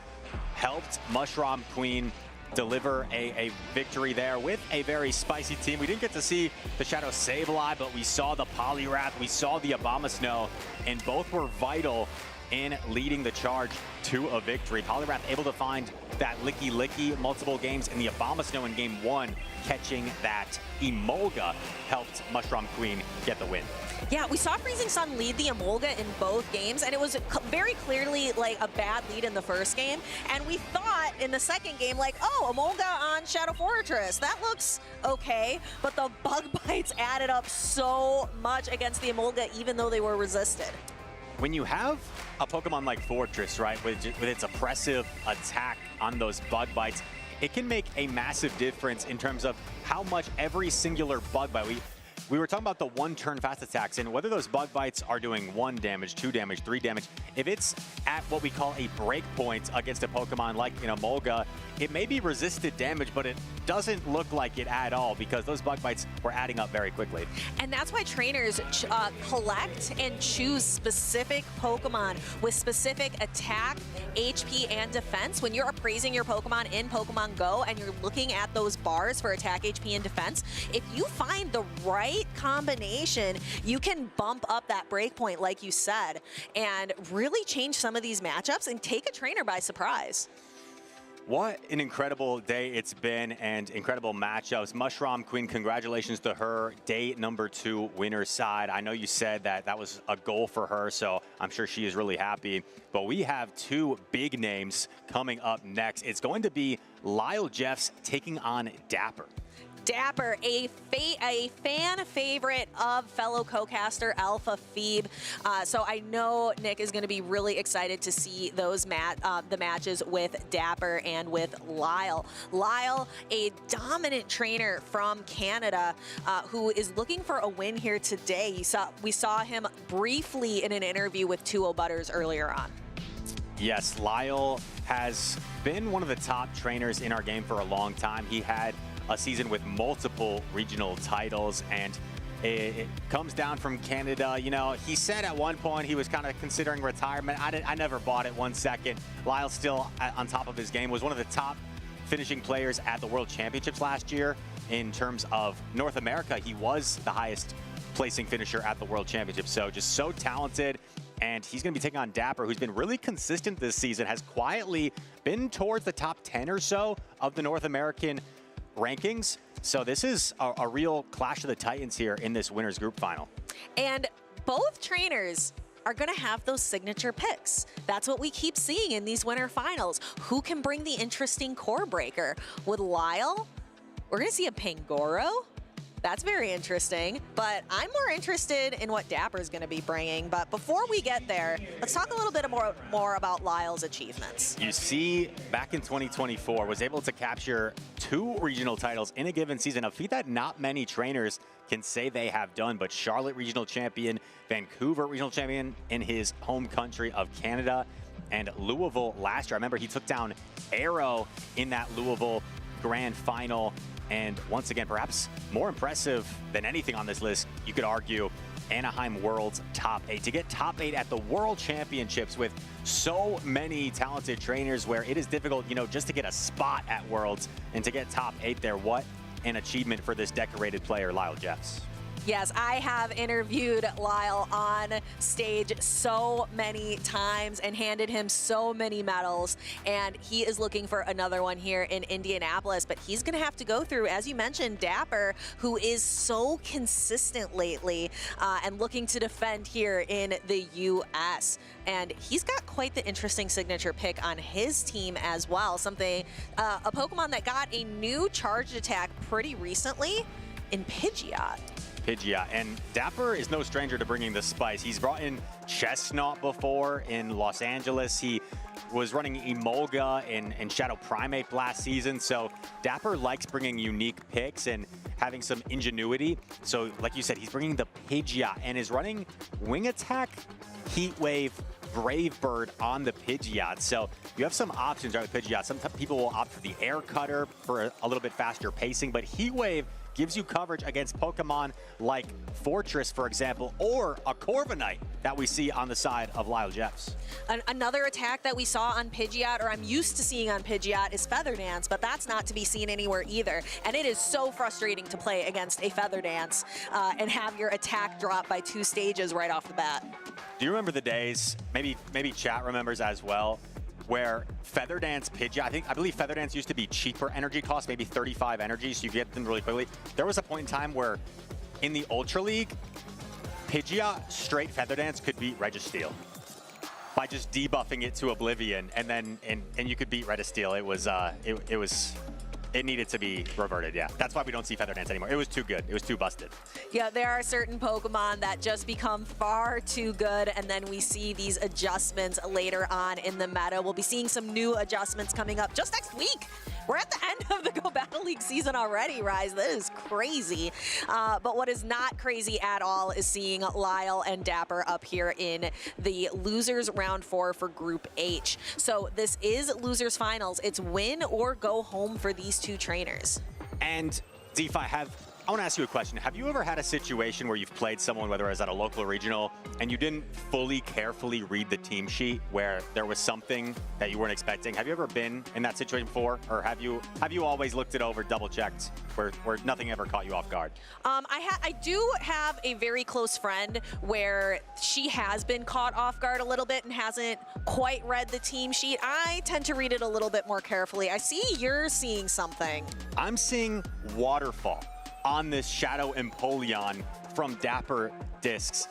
helped Mushroom Queen deliver a victory there with a very spicy team. We didn't get to see the Shadow Sableye, but we saw the Poliwrath, we saw the Abomasnow, and both were vital in leading the charge to a victory. Poliwrath able to find that Licky Licky multiple games, and the Abomasnow in game 1 catching that Emolga helped Mushroom Queen get the win. Yeah, we saw Freezing Sun lead the Emolga in both games, and it was very clearly like a bad lead in the first game. And we thought in the second game, like, oh, Emolga on Shadow Fortress, that looks okay. But the bug bites added up so much against the Emolga, even though they were resisted. When you have a Pokemon like Fortress, right, with its oppressive attack on those bug bites, it can make a massive difference in terms of how much every singular bug bite. We were talking about the one-turn fast attacks, and whether those bug bites are doing 1 damage, 2 damage, 3 damage, if it's at what we call a break point against a Pokemon like Emolga, it may be resisted damage, but it doesn't look like it at all, because those bug bites were adding up very quickly. And that's why trainers collect and choose specific Pokemon with specific attack, HP, and defense. When you're appraising your Pokemon in Pokemon Go and you're looking at those bars for attack, HP, and defense, if you find the right combination, you can bump up that breakpoint, like you said, and really change some of these matchups and take a trainer by surprise. What an incredible day it's been, and incredible matchups. Mushroom Queen, congratulations to her, day number 2 winner side. I know you said that was a goal for her, so I'm sure she is really happy. But we have 2 big names coming up next. It's going to be Lyle Jeffs taking on Dapper. Dapper, a fan favorite of fellow co-caster Alpha Phoebe. So I know Nick is going to be really excited to see those the matches with Dapper and with Lyle. Lyle, a dominant trainer from Canada who is looking for a win here today. We saw him briefly in an interview with 2 Butters earlier on. Yes, Lyle has been one of the top trainers in our game for a long time. He had a season with multiple regional titles, and it comes down from Canada. You know, he said at one point he was kind of considering retirement. I never bought it 1 second. Lyle's still on top of his game, was one of the top finishing players at the World Championships last year. In terms of North America, he was the highest placing finisher at the World Championships. So just so talented. And he's going to be taking on Dapper, who's been really consistent this season, has quietly been towards the top 10 or so of the North American rankings. So this is a real clash of the titans here in this winners group final. And both trainers are going to have those signature picks. That's what we keep seeing in these winter finals. Who can bring the interesting core breaker? With Lyle, we're going to see a Pangoro. That's very interesting, but I'm more interested in what Dapper's going to be bringing. But before we get there, let's talk a little bit more about Lyle's achievements. You see, back in 2024, was able to capture 2 regional titles in a given season, a feat that not many trainers can say they have done. But Charlotte regional champion, Vancouver regional champion in his home country of Canada, and Louisville last year. I remember he took down Arrow in that Louisville grand final. And once again, perhaps more impressive than anything on this list, you could argue, Anaheim World's top 8. To get top 8 at the World Championships with so many talented trainers where it is difficult, you know, just to get a spot at Worlds, and to get top 8 there, what an achievement for this decorated player, Lyle Jeffs. Yes, I have interviewed Lyle on stage so many times and handed him so many medals, and he is looking for another one here in Indianapolis, but he's going to have to go through, as you mentioned, Dapper, who is so consistent lately and looking to defend here in the U.S. And he's got quite the interesting signature pick on his team as well, something, a Pokemon that got a new charged attack pretty recently in Pidgeot. And Dapper is no stranger to bringing the spice. He's brought in Chestnut before in Los Angeles. He was running Emolga in Shadow Primate last season. So Dapper likes bringing unique picks and having some ingenuity. So like you said, he's bringing the Pidgeot and is running Wing Attack, Heat Wave, Brave Bird on the Pidgeot. So you have some options right with Pidgeot. Some people will opt for the Air Cutter for a little bit faster pacing, but Heat Wave gives you coverage against Pokemon like Fortress, for example, or a Corviknight that we see on the side of Lyle Jeffs. Another attack that we saw on Pidgeot, or I'm used to seeing on Pidgeot, is Feather Dance, but that's not to be seen anywhere either. And it is so frustrating to play against a Feather Dance and have your attack drop by 2 stages right off the bat. Do you remember the days, maybe chat remembers as well, where Feather Dance Pidgeot, I believe Feather Dance used to be cheaper energy cost, maybe 35 energy, so you get them really quickly. There was a point in time where in the Ultra League, Pidgeot straight Feather Dance could beat Registeel by just debuffing it to oblivion, and then and you could beat Registeel. It needed to be reverted, yeah. That's why we don't see Feather Dance anymore. It was too good. It was too busted. Yeah, there are certain Pokemon that just become far too good, and then we see these adjustments later on in the meta. We'll be seeing some new adjustments coming up just next week. We're at the end of the Go Battle League season already, Rise. That is crazy. But what is not crazy at all is seeing Lyle and Dapper up here in the losers round 4 for Group H. So this is losers finals. It's win or go home for these 2 trainers. And DeFi, I want to ask you a question. Have you ever had a situation where you've played someone, whether it was at a local or regional, and you didn't fully carefully read the team sheet where there was something that you weren't expecting? Have you ever been in that situation before? Or have you always looked it over, double checked, where nothing ever caught you off guard? I do have a very close friend where she has been caught off guard a little bit and hasn't quite read the team sheet. I tend to read it a little bit more carefully. I see you're seeing something. I'm seeing Waterfall on this Shadow Empoleon from Dapper Discs.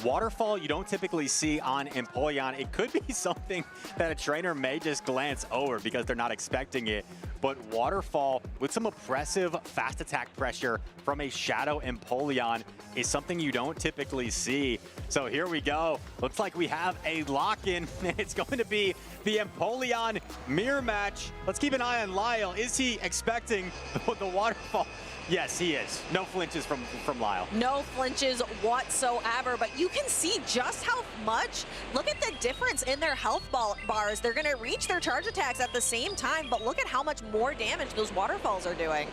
Waterfall you don't typically see on Empoleon. It could be something that a trainer may just glance over because they're not expecting it. But Waterfall with some oppressive fast attack pressure from a Shadow Empoleon is something you don't typically see. So here we go. Looks like we have a lock-in, and it's going to be the Empoleon mirror match. Let's keep an eye on Lyle. Is he expecting the Waterfall? Yes, he is. No flinches from Lyle. No flinches whatsoever, but you can see just how much. Look at the difference in their health bars. They're going to reach their charge attacks at the same time, but look at how much more damage those waterfalls are doing.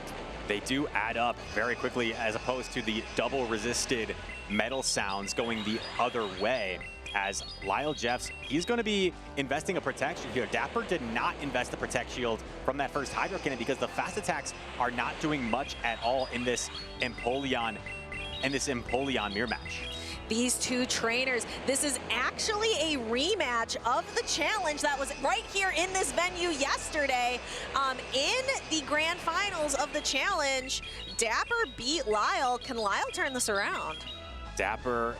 They do add up very quickly as opposed to the double resisted metal sounds going the other way. As Lyle Jeffs, he's going to be investing a protection here. Dapper did not invest the Protect Shield from that first Hydro Cannon because the fast attacks are not doing much at all in this Empoleon mirror match. These 2 trainers, this is actually a rematch of the challenge that was right here in this venue yesterday. In the grand finals of the challenge, Dapper beat Lyle. Can Lyle turn this around? Dapper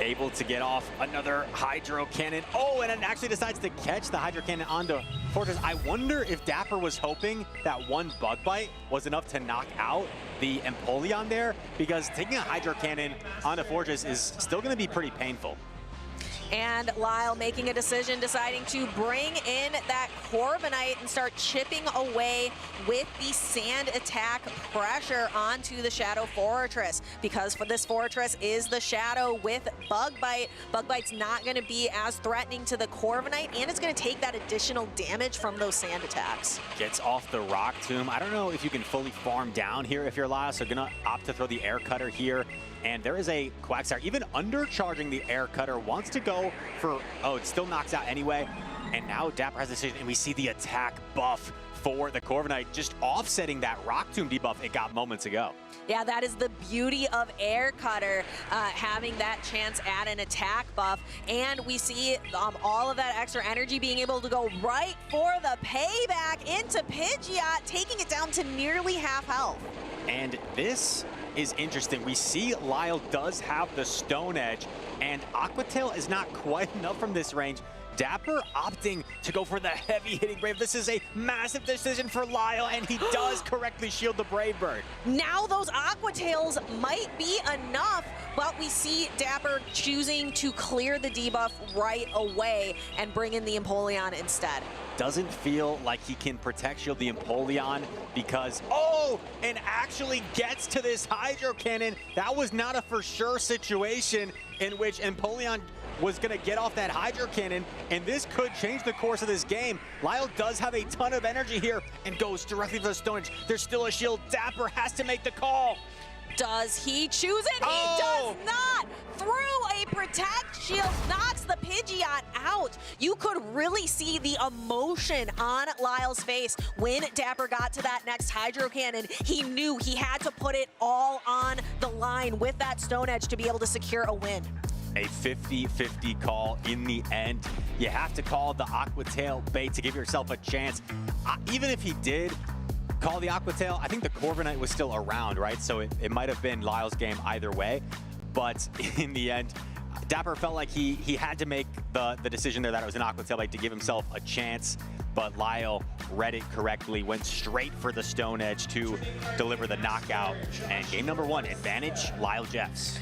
able to get off another Hydro Cannon. Oh, and it actually decides to catch the Hydro Cannon onto Fortress. I wonder if Dapper was hoping that one Bug Bite was enough to knock out the Empoleon there, because taking a Hydro Cannon onto Fortress is still going to be pretty painful. And Lyle making a decision, deciding to bring in that Corviknight and start chipping away with the sand attack pressure onto the Shadow Fortress. Because for this Fortress is the Shadow with Bug Bite. Bug Bite's not going to be as threatening to the Corviknight, and it's going to take that additional damage from those sand attacks. Gets off the Rock Tomb. I don't know if you can fully farm down here if you're Lyle, so gonna opt to throw the Air Cutter here. And there is a Quagsire, even undercharging the Air Cutter, wants to go for, oh, it still knocks out anyway. And now Dapper has a decision, and we see the attack buff for the Corviknight, just offsetting that Rock Tomb debuff it got moments ago. Yeah, that is the beauty of Air Cutter, having that chance at an attack buff. And we see all of that extra energy being able to go right for the payback into Pidgeot, taking it down to nearly half health. And this is interesting. We see Lyle does have the Stone Edge, and Aqua Tail is not quite enough from this range. Dapper opting to go for the heavy-hitting Brave. This is a massive decision for Lyle, and he does correctly shield the Brave Bird. Now those Aqua Tails might be enough, but we see Dapper choosing to clear the debuff right away and bring in the Empoleon instead. Doesn't feel like he can protect shield the Empoleon because, and actually gets to this Hydro Cannon. That was not a for sure situation in which Empoleon was going to get off that Hydro Cannon, and this could change the course of this game. Lyle does have a ton of energy here and goes directly for the Stone Edge. There's still a shield. Dapper has to make the call. Does he choose it? He does not! Through a Protect Shield, knocks the Pidgeot out. You could really see the emotion on Lyle's face when Dapper got to that next Hydro Cannon. He knew he had to put it all on the line with that Stone Edge to be able to secure a win. A 50-50 call in the end. You have to call the Aqua Tail bait to give yourself a chance. Even if he did call the Aqua Tail, I think the Corviknight was still around, right? So it might have been Lyle's game either way. But in the end, Dapper felt like he had to make the decision there that it was an Aqua Tail bait to give himself a chance. But Lyle read it correctly, went straight for the Stone Edge to deliver the knockout. And game number 1, advantage Lyle Jeffs.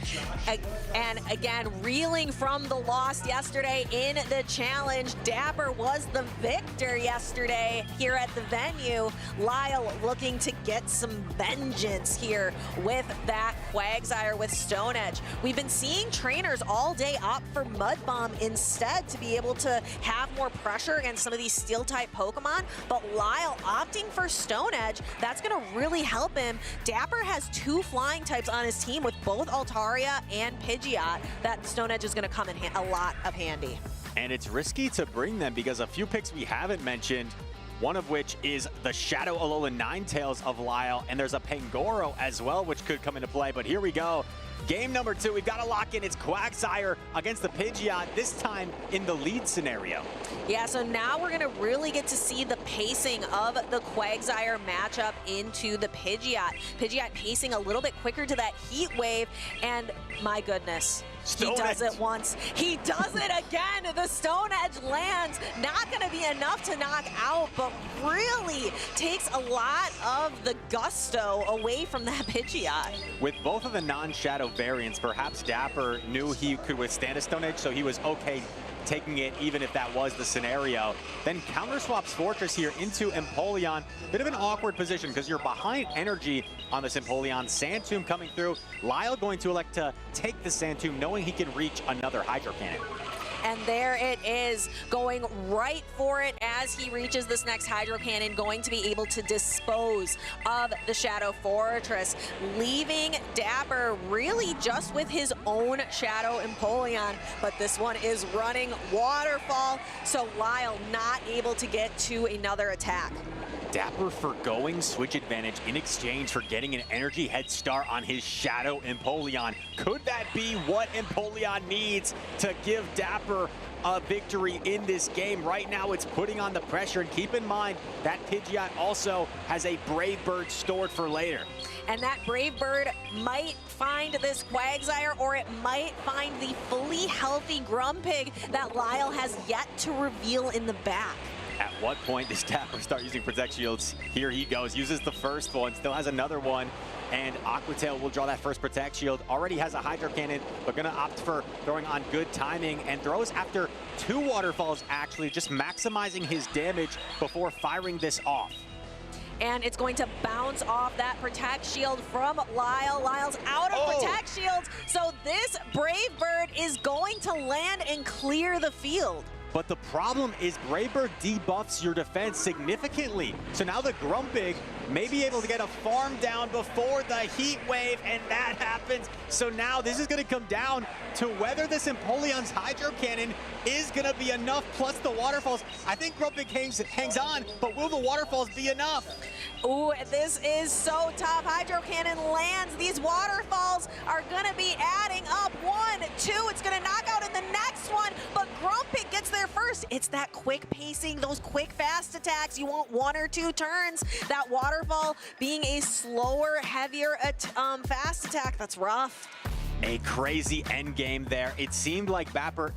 And again, reeling from the loss yesterday in the challenge, Dapper was the victor yesterday here at the venue. Lyle looking to get some vengeance here with that Quagsire with Stone Edge. We've been seeing trainers all day opt for Mud Bomb instead to be able to have more pressure against some of these Steel-type Pokemon, but Lyle opting for Stone Edge, that's going to really help him. Dapper has 2 flying types on his team with both Altaria and Pidgeot. That Stone Edge is going to come in a lot of handy. And it's risky to bring them because a few picks we haven't mentioned, one of which is the Shadow Alolan Ninetales of Lyle, and there's a Pangoro as well, which could come into play. But here we go. Game number 2, we've got to lock in. It's Quagsire against the Pidgeot, this time in the lead scenario. Yeah, so now we're going to really get to see the pacing of the Quagsire matchup into the Pidgeot. Pidgeot pacing a little bit quicker to that Heat Wave, and my goodness. He does it once. He does it again. The Stone Edge lands. Not going to be enough to knock out, but really takes a lot of the gusto away from that Pidgeot. With both of the non-Shadow variants, perhaps Dapper knew he could withstand a Stone Edge, so he was okay taking it even if that was the scenario. Then counter swaps Fortress here into Empoleon. Bit of an awkward position because you're behind energy on this Empoleon. Sand Tomb coming through. Lyle going to elect to take the Sand Tomb knowing he can reach another Hydro Cannon. And there it is, going right for it as he reaches this next Hydro Cannon, going to be able to dispose of the Shadow Fortress, leaving Dapper really just with his own Shadow Empoleon. But this one is running Waterfall, so Lyle not able to get to another attack. Dapper forgoing switch advantage in exchange for getting an energy head start on his Shadow Empoleon. Could that be what Empoleon needs to give Dapper a victory in this game? Right now it's putting on the pressure, and keep in mind that Pidgeot also has a Brave Bird stored for later. And that Brave Bird might find this Quagsire, or it might find the fully healthy Grumpig that Lyle has yet to reveal in the back. At what point does Dapper start using Protect Shields? Here he goes, uses the first one, still has another one, and Aqua Tail will draw that first Protect Shield. Already has a Hydro Cannon, but gonna opt for throwing on good timing, and throws after 2 waterfalls actually, just maximizing his damage before firing this off. And it's going to bounce off that Protect Shield from Lyle. Lyle's out of Protect Shields, so this Brave Bird is going to land and clear the field. But the problem is Braybird debuffs your defense significantly. So now the Grumpig may be able to get a farm down before the heat wave, and that happens. So now this is going to come down to whether this Empoleon's Hydro Cannon is going to be enough, plus the waterfalls. I think Grumpig hangs on, but will the waterfalls be enough? Ooh, this is so tough. Hydro Cannon lands. These waterfalls are going to be adding up. 1, 2, it's going to knock out in the next one, but Grumpig gets there first. It's that quick pacing, those quick fast attacks. You want 1 or 2 turns. That waterfall being a slower, heavier fast attack, that's rough. A crazy end game there. It seemed like Dapper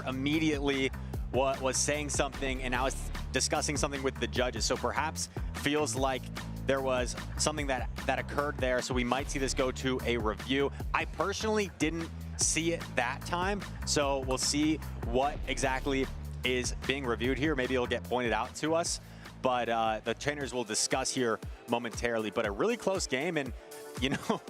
immediately was saying something, and I was discussing something with the judges. So perhaps feels like there was something that occurred there. So we might see this go to a review. I personally didn't see it that time. So we'll see what exactly is being reviewed here. Maybe it'll get pointed out to us. But the trainers will discuss here momentarily. But a really close game. And, you know,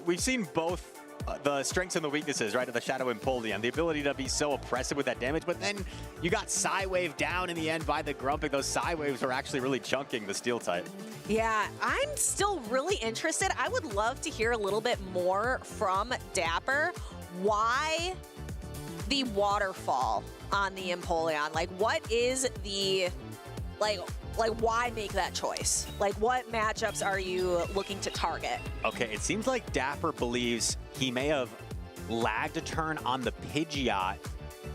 we've seen both the strengths and the weaknesses, right, of the Shadow Empoleon. The ability to be so oppressive with that damage, but then you got Psywave down in the end by the Grumpig. Those Psywaves are actually really chunking the Steel type. Yeah, I'm still really interested. I would love to hear a little bit more from Dapper. Why the waterfall on the Empoleon? Like, what is the, like why make that choice? Like, what matchups are you looking to target? Okay, it seems like Dapper believes he may have lagged a turn on the Pidgeot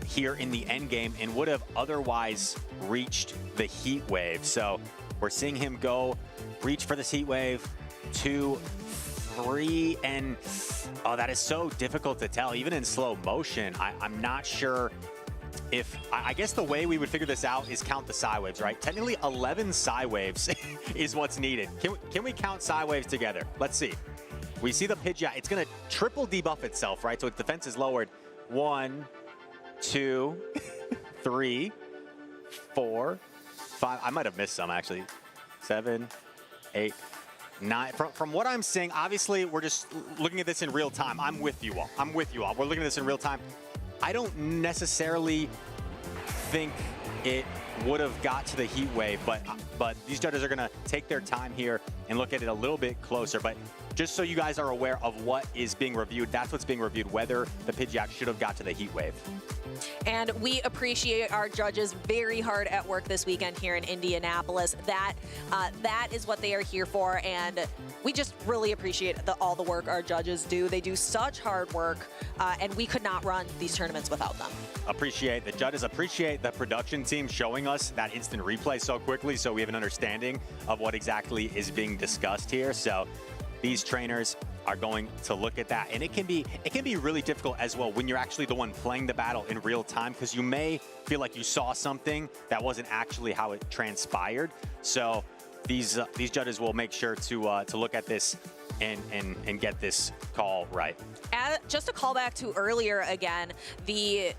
here in the end game and would have otherwise reached the Heat Wave. So we're seeing him go reach for this Heat Wave, 2, 3, and oh, that is so difficult to tell. Even in slow motion, I'm not sure if, I guess the way we would figure this out is count the Psywaves, right? Technically 11 Psywaves is what's needed. Can we count Psywaves together? Let's see. We see the Pidgeot, it's gonna triple debuff itself, right? So its defense is lowered. 1, 2, 3, 4, 5. I might have missed some actually. 7, 8, 9. From what I'm seeing, obviously we're just looking at this in real time. I'm with you all. We're looking at this in real time. I don't necessarily think it would have got to the Heat Wave, but these judges are gonna take their time here and look at it a little bit closer. But just so you guys are aware of what is being reviewed, that's what's being reviewed, whether the Pidgeot should have got to the Heat Wave. And we appreciate our judges very hard at work this weekend here in Indianapolis. That is what they are here for, and we just really appreciate all the work our judges do. They do such hard work, and we could not run these tournaments without them. Appreciate the judges, appreciate the production team showing us that instant replay so quickly so we have an understanding of what exactly is being discussed here. So these trainers are going to look at that, and it can be really difficult as well when you're actually the one playing the battle in real time, because you may feel like you saw something that wasn't actually how it transpired. So these judges will make sure to look at this and get this call right. Just a callback to earlier again, the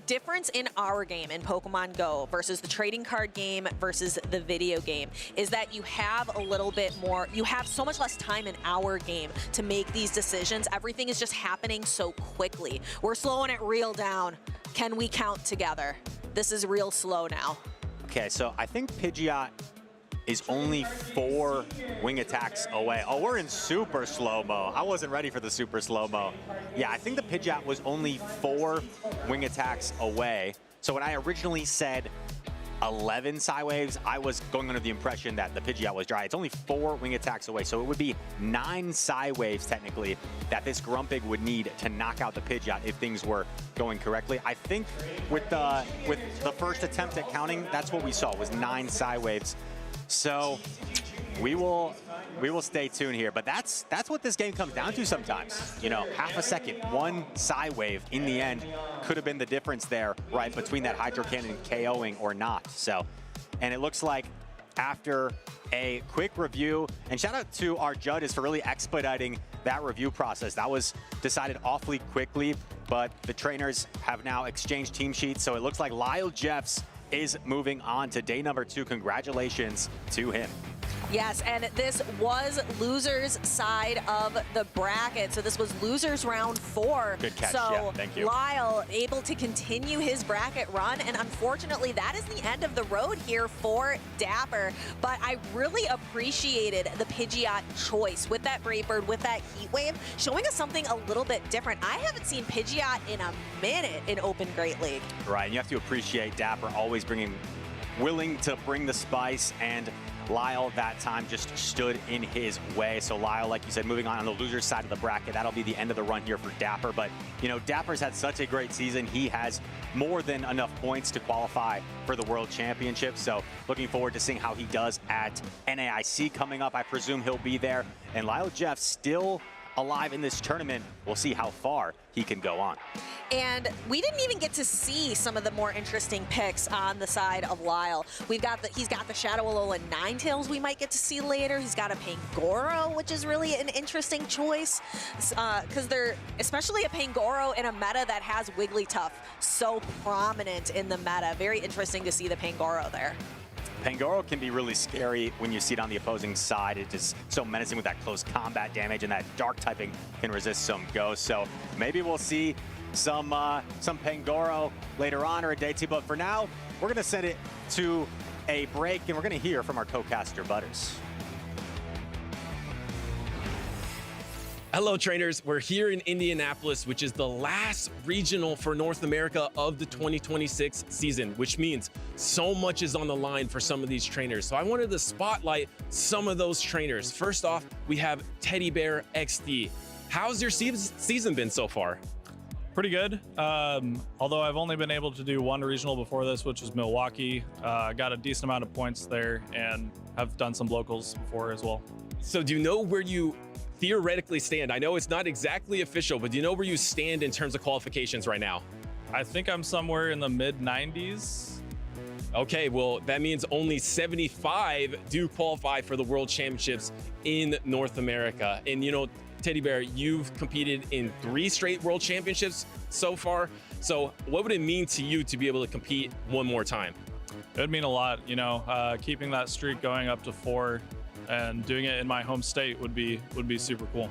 difference in our game in Pokemon Go versus the trading card game versus the video game is that you have a little bit more, you have so much less time in our game to make these decisions. Everything is just happening so quickly. We're slowing it real down. Can we count together? This is real slow now. Okay, so I think Pidgeot is only 4 wing attacks away. Oh, we're in super slow-mo. I wasn't ready for the super slow-mo. Yeah, I think the Pidgeot was only 4 wing attacks away. So when I originally said 11 Psywaves, I was going under the impression that the Pidgeot was dry. It's only 4 wing attacks away, so it would be 9 Psywaves technically that this Grumpig would need to knock out the Pidgeot if things were going correctly. I think with the first attempt at counting, that's what we saw, was 9 Psywaves. So we will stay tuned here, but that's what this game comes down to sometimes. You know, half a second, 1 Psywave in the end could have been the difference there, right, between that Hydro Cannon KOing or not. So, and it looks like after a quick review, and shout out to our judges for really expediting that review process. That was decided awfully quickly, but the trainers have now exchanged team sheets, so it looks like Lyle Jeffs is moving on to day number 2. Congratulations to him. Yes, and this was losers side of the bracket. So this was losers round 4. Good catch, so yeah, thank you. Lyle able to continue his bracket run, and unfortunately that is the end of the road here for Dapper. But I really appreciated the Pidgeot choice with that Brave Bird, with that Heat Wave, showing us something a little bit different. I haven't seen Pidgeot in a minute in Open Great League. Right, and you have to appreciate Dapper always willing to bring the spice, and Lyle that time just stood in his way. So Lyle, like you said, moving on the loser side of the bracket, that'll be the end of the run here for Dapper. But, you know, Dapper's had such a great season. He has more than enough points to qualify for the World Championship. So looking forward to seeing how he does at NAIC coming up. I presume he'll be there. And Lyle Jeff still alive in this tournament. We'll see how far he can go on. And we didn't even get to see some of the more interesting picks on the side of Lyle. He's got the Shadow Alolan Ninetales we might get to see later. He's got a Pangoro, which is really an interesting choice, because they're especially a Pangoro in a meta that has Wigglytuff so prominent in the meta. Very interesting to see the Pangoro there. Pangoro can be really scary when you see it on the opposing side. It's just so menacing with that close combat damage, and that dark typing can resist some ghosts. So maybe we'll see some Pangoro later on or a day two. But for now, we're going to send it to a break, and we're going to hear from our co-caster Butters. Hello trainers, we're here in Indianapolis, which is the last regional for North America of the 2026 season, which means so much is on the line for some of these trainers. So I wanted to spotlight some of those trainers. First off, we have Teddy Bear XD. How's your season been so far? Pretty good. Although I've only been able to do one regional before this, which was Milwaukee. Got a decent amount of points there and have done some locals before as well. So do you know where you theoretically stand? I know it's not exactly official, but do you know where you stand in terms of qualifications right now? I think I'm somewhere in the mid 90s. Okay, well, that means only 75 do qualify for the World Championships in North America. And you know, Teddy Bear, you've competed in 3 straight World Championships so far. So what would it mean to you to be able to compete one more time? It would mean a lot, you know, keeping that streak going up to 4 and doing it in my home state would be super cool.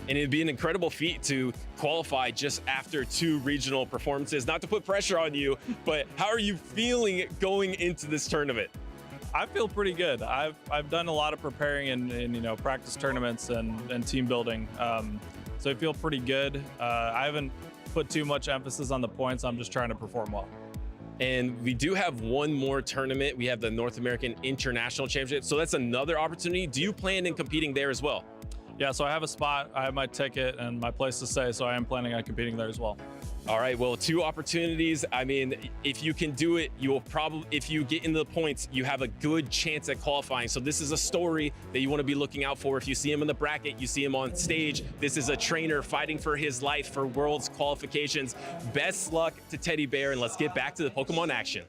And it'd be an incredible feat to qualify just after 2 regional performances. Not to put pressure on you, but how are you feeling going into this tournament? I feel pretty good. I've done a lot of preparing in you know, practice tournaments and team building, so I feel pretty good. I haven't put too much emphasis on the points. I'm just trying to perform well. And we do have one more tournament. We have the North American International Championship. So that's another opportunity. Do you plan in competing there as well? Yeah, so I have a spot, I have my ticket and my place to stay, so I am planning on competing there as well. All right, well, 2 opportunities. I mean, if you can do it, you will probably, if you get into the points, you have a good chance at qualifying. So this is a story that you want to be looking out for. If you see him in the bracket, you see him on stage, this is a trainer fighting for his life for Worlds qualifications. Best luck to Teddy Bear, and let's get back to the Pokemon action.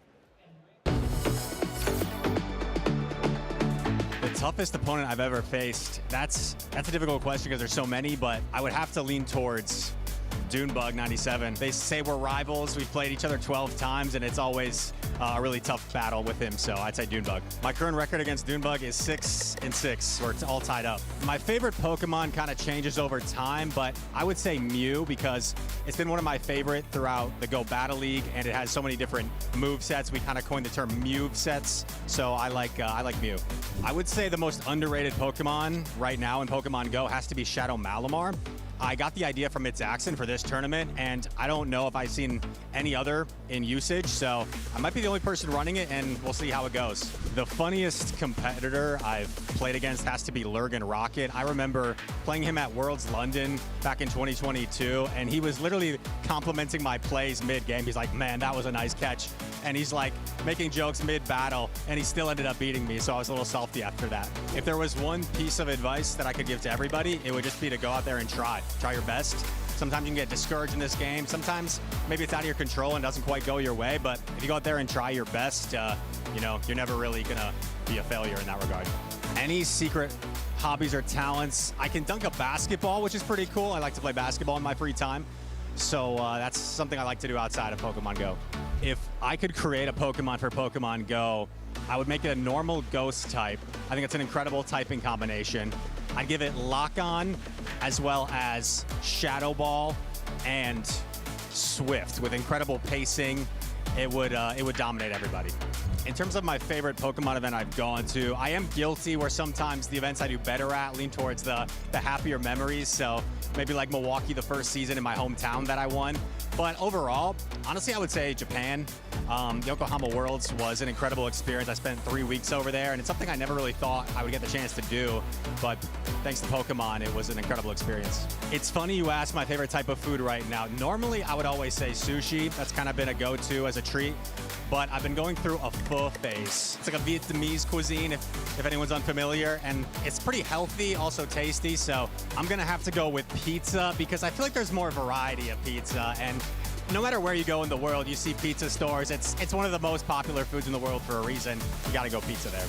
Toughest opponent I've ever faced. That's a difficult question because there's so many, but I would have to lean towards Dunebug 97. They say we're rivals. We've played each other 12 times, and it's always a really tough battle with him, so I'd say Dunebug. My current record against Dunebug is 6-6, where it's all tied up. My favorite Pokemon kind of changes over time, but I would say Mew because it's been one of my favorite throughout the Go Battle League, and it has so many different move sets. We kind of coined the term Mew sets, so I like Mew. I would say the most underrated Pokemon right now in Pokemon Go has to be Shadow Malamar. I got the idea from its accent for this tournament, and I don't know if I've seen any other in usage, so I might be the only person running it, and we'll see how it goes. The funniest competitor I've played against has to be Lurgan Rocket. I remember playing him at Worlds London back in 2022, and he was literally complimenting my plays mid-game. He's like, man, that was a nice catch. And he's like making jokes mid-battle, and he still ended up beating me, so I was a little salty after that. If there was one piece of advice that I could give to everybody, it would just be to go out there and try your best. Sometimes you can get discouraged in this game. Sometimes maybe it's out of your control and doesn't quite go your way, but if you go out there and try your best, you know, you're never really gonna be a failure in that regard. Any secret hobbies or talents? I can dunk a basketball, which is pretty cool. I like to play basketball in my free time. So that's something I like to do outside of Pokemon Go. If I could create a Pokemon for Pokemon Go, I would make it a normal Ghost type. I think it's an incredible typing combination. I'd give it Lock-On as well as Shadow Ball and Swift with incredible pacing. It would dominate everybody. In terms of my favorite Pokemon event I've gone to, I am guilty where sometimes the events I do better at lean towards the happier memories. So maybe like Milwaukee the first season in my hometown that I won. But overall, honestly, I would say Japan. Yokohama Worlds was an incredible experience. I spent 3 weeks over there, and it's something I never really thought I would get the chance to do. But thanks to Pokemon, it was an incredible experience. It's funny you ask my favorite type of food right now. Normally, I would always say sushi. That's kind of been a go-to as a treat. But I've been going through a pho phase. It's like a Vietnamese cuisine, if anyone's unfamiliar, and it's pretty healthy, also tasty. So I'm gonna have to go with pizza because I feel like there's more variety of pizza. And no matter where you go in the world, you see pizza stores. It's one of the most popular foods in the world for a reason. You gotta go pizza there.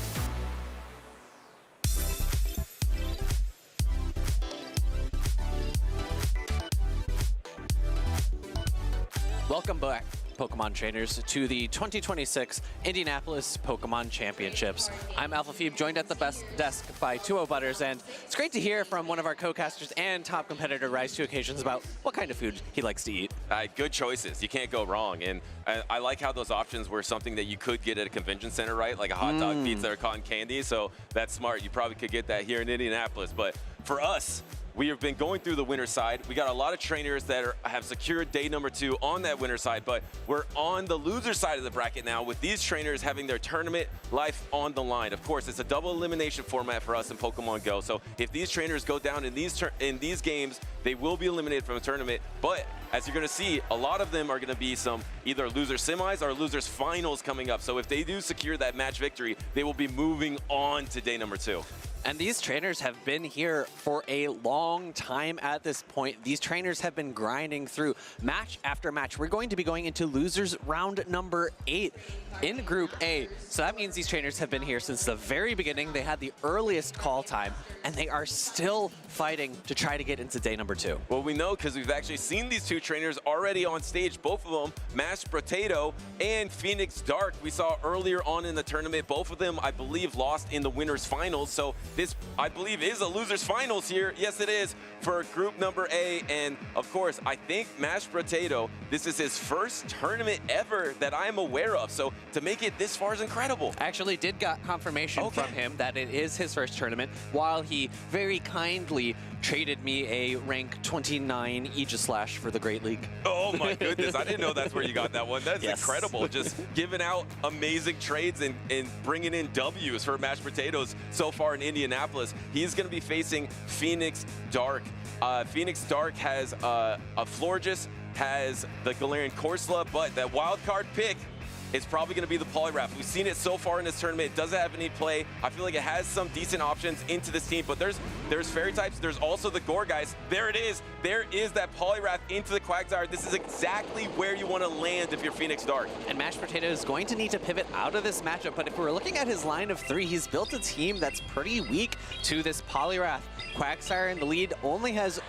Welcome back, Pokemon trainers, to the 2026 Indianapolis Pokemon Championships. I'm Alpha Phoebe, joined at the best desk by 2O Butters, and it's great to hear from one of our co-casters and top competitor rise to occasions about what kind of food he likes to eat. Good choices. You can't go wrong. And I like how those options were something that you could get at a convention center, right? Like a hot dog, pizza, or cotton candy. So that's smart. You probably could get that here in Indianapolis. But for us, we have been going through the winner's side. We got a lot of trainers that have secured day number 2 on that winner's side, but we're on the loser side of the bracket now with these trainers having their tournament life on the line. Of course, it's a double elimination format for us in Pokemon Go. So if these trainers go down in these games, they will be eliminated from a tournament. But as you're going to see, a lot of them are going to be some either loser semis or losers finals coming up. So if they do secure that match victory, they will be moving on to day number 2. And these trainers have been here for a long time at this point. These trainers have been grinding through match after match. We're going to be going into losers round number 8 in Group A. So that means these trainers have been here since the very beginning. They had the earliest call time, and they are still fighting to try to get into day number 2. Well, we know because we've actually seen these 2 trainers already on stage, both of them, Mashed Potato and Phoenix Dark. We saw earlier on in the tournament, both of them, I believe, lost in the winners finals. So this, I believe, is a losers finals here. Yes, it is for group number A. And of course, I think Mashed Potato, this is his first tournament ever that I am aware of. So to make it this far is incredible. I actually did get confirmation from him that it is his first tournament, while he very kindly traded me a rank 29 Aegislash for the Great League. Oh my goodness, I didn't know that's where you got that one. That's incredible. Just giving out amazing trades and bringing in W's for Mashed Potatoes so far in Indianapolis. He's going to be facing Phoenix Dark. Phoenix Dark has a Florges, has the Galarian Corsola, but that wild card pick is probably going to be the Poliwrath. We've seen it so far in this tournament. It doesn't have any play. I feel like it has some decent options into this team, but there's fairy types. There's also the Gourgeist. There it is. There is that Poliwrath into the Quagsire. This is exactly where you want to land if you're Phoenix Dark. And Mashed Potato is going to need to pivot out of this matchup, but if we're looking at his line of 3, he's built a team that's pretty weak to this Poliwrath. Quagsire in the lead only has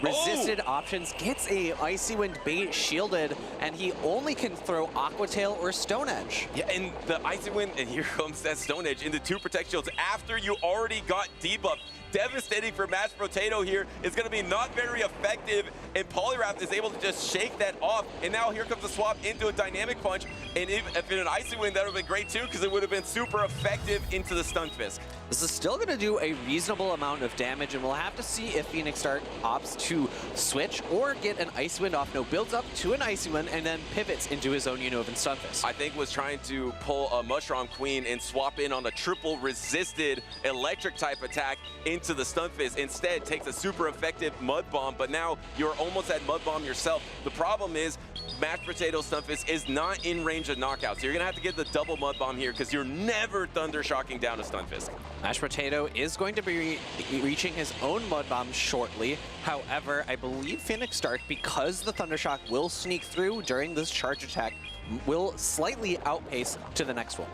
resisted options, gets a Icy Wind bait shielded, and he only can throw Aqua Tail or Stone Edge. Yeah, and the Icy Wind, and here comes that Stone Edge into 2 Protect Shields after you already got debuffed. Devastating for Mashed Potato here. It's going to be not very effective, and Poliwrath is able to just shake that off. And now here comes the swap into a Dynamic Punch, and if in an Icy Wind, that would have been great too, because it would have been super effective into the Stunfisk. This is still going to do a reasonable amount of damage, and we'll have to see if Phoenix Dark opts to switch or get an Icy Wind off. No, builds up to an Icy Wind and then pivots into his own Unova and Stunfisk. I think was trying to pull a Mushroom Queen and swap in on a triple resisted electric type attack into the Stunfisk. Instead, takes a super effective Mud Bomb, but now you're almost at Mud Bomb yourself. The problem is Mashed Potato Stunfisk is not in range of knockouts. So you're going to have to get the double Mud Bomb here because you're never Thunder Shocking down a Stunfisk. Mashed Potato is going to be reaching his own Mud Bomb shortly. However, I believe Phoenix Dark, because the Thunder Shock will sneak through during this charge attack, will slightly outpace to the next one.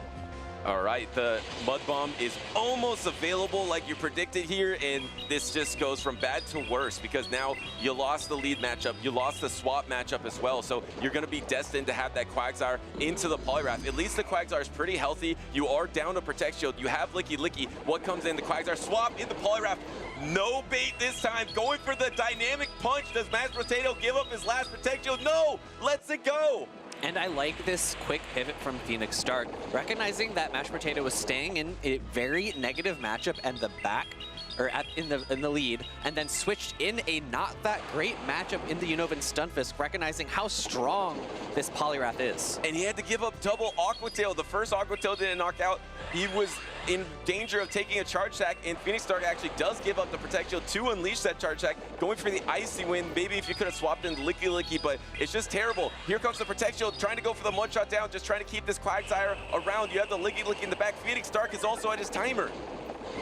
All right, the Mud Bomb is almost available like you predicted here, and this just goes from bad to worse because now you lost the lead matchup, you lost the swap matchup as well, so you're going to be destined to have that Quagsire into the Poliwrath. At least the Quagsire is pretty healthy. You are down to Protect Shield. You have Licky Licky. What comes in? The Quagsire swap in the Poliwrath. No bait this time. Going for the Dynamic Punch. Does Mashed Potato give up his last Protect Shield? No! Lets it go! And I like this quick pivot from Phoenix Stark, recognizing that Mashed Potato was staying in a very negative matchup and the back, or in the lead, and then switched in a not that great matchup in the Unova Stunfisk, recognizing how strong this Poliwrath is. And he had to give up double Aqua Tail. The first Aqua Tail didn't knock out. He was in danger of taking a charge attack, and Phoenix Stark actually does give up the Protect Shield to unleash that charge attack, going for the Icy Wind. Maybe if you could have swapped in Licky Licky, but it's just terrible. Here comes the Protect Shield, trying to go for the Mud Shot down, just trying to keep this Quagsire around. You have the Licky Licky in the back. Phoenix Stark is also at his timer.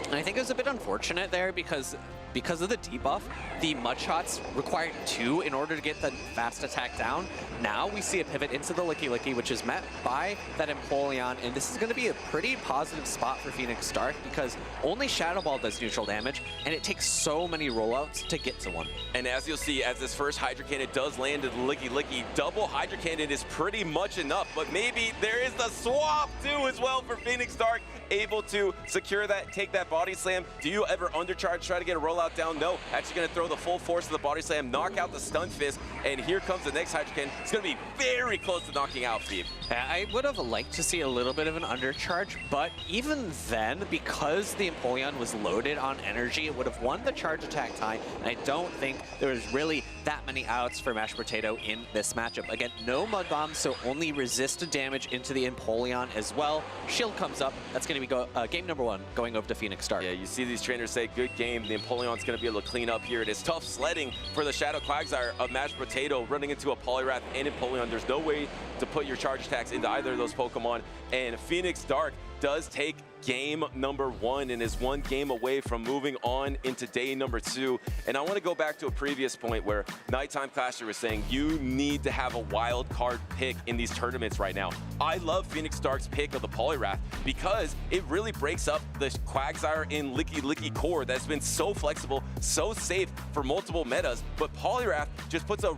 And I think it was a bit unfortunate there because of the debuff, the Mud Shots required 2 in order to get the fast attack down. Now we see a pivot into the Licky Licky, which is met by that Empoleon, and this is going to be a pretty positive spot for Phoenix Stark because only Shadow Ball does neutral damage, and it takes so many rollouts to get to one. And as you'll see, as this first Hydro Cannon does land in the Licky Licky, double Hydro Cannon is pretty much enough, but maybe there is the swap too as well for Phoenix Stark, able to secure that, take that Body Slam. Do you ever undercharge, try to get a rollout down? No, actually going to throw the full force of the Body Slam, knock out the Stun Fist, and here comes the next Hydro Cannon. It's going to be very close to knocking out Phoebe. I would have liked to see a little bit of an undercharge, but even then, because the Empoleon was loaded on energy, it would have won the charge attack tie, and I don't think there was really that many outs for Mashed Potato in this matchup. Again, no Mud Bomb, so only resisted damage into the Empoleon as well. Shield comes up. That's going to be game number 1, going over to Phoenix Stark. Yeah, you see these trainers say, good game. The Empoleon's going to be able to clean up here. It is tough sledding for the Shadow Quagsire of Mashed Potato, running into a Poliwrath and Empoleon. There's no way to put your charge attacks into either of those Pokemon, and Phoenix Stark does take game number 1 and is 1 game away from moving on into day number 2. And I want to go back to a previous point where Nighttime Clasher was saying you need to have a wild card pick in these tournaments right now. I love Phoenix Stark's pick of the Poliwrath because it really breaks up the Quagsire and Licky Licky core that's been so flexible, so safe for multiple metas, but Poliwrath just puts a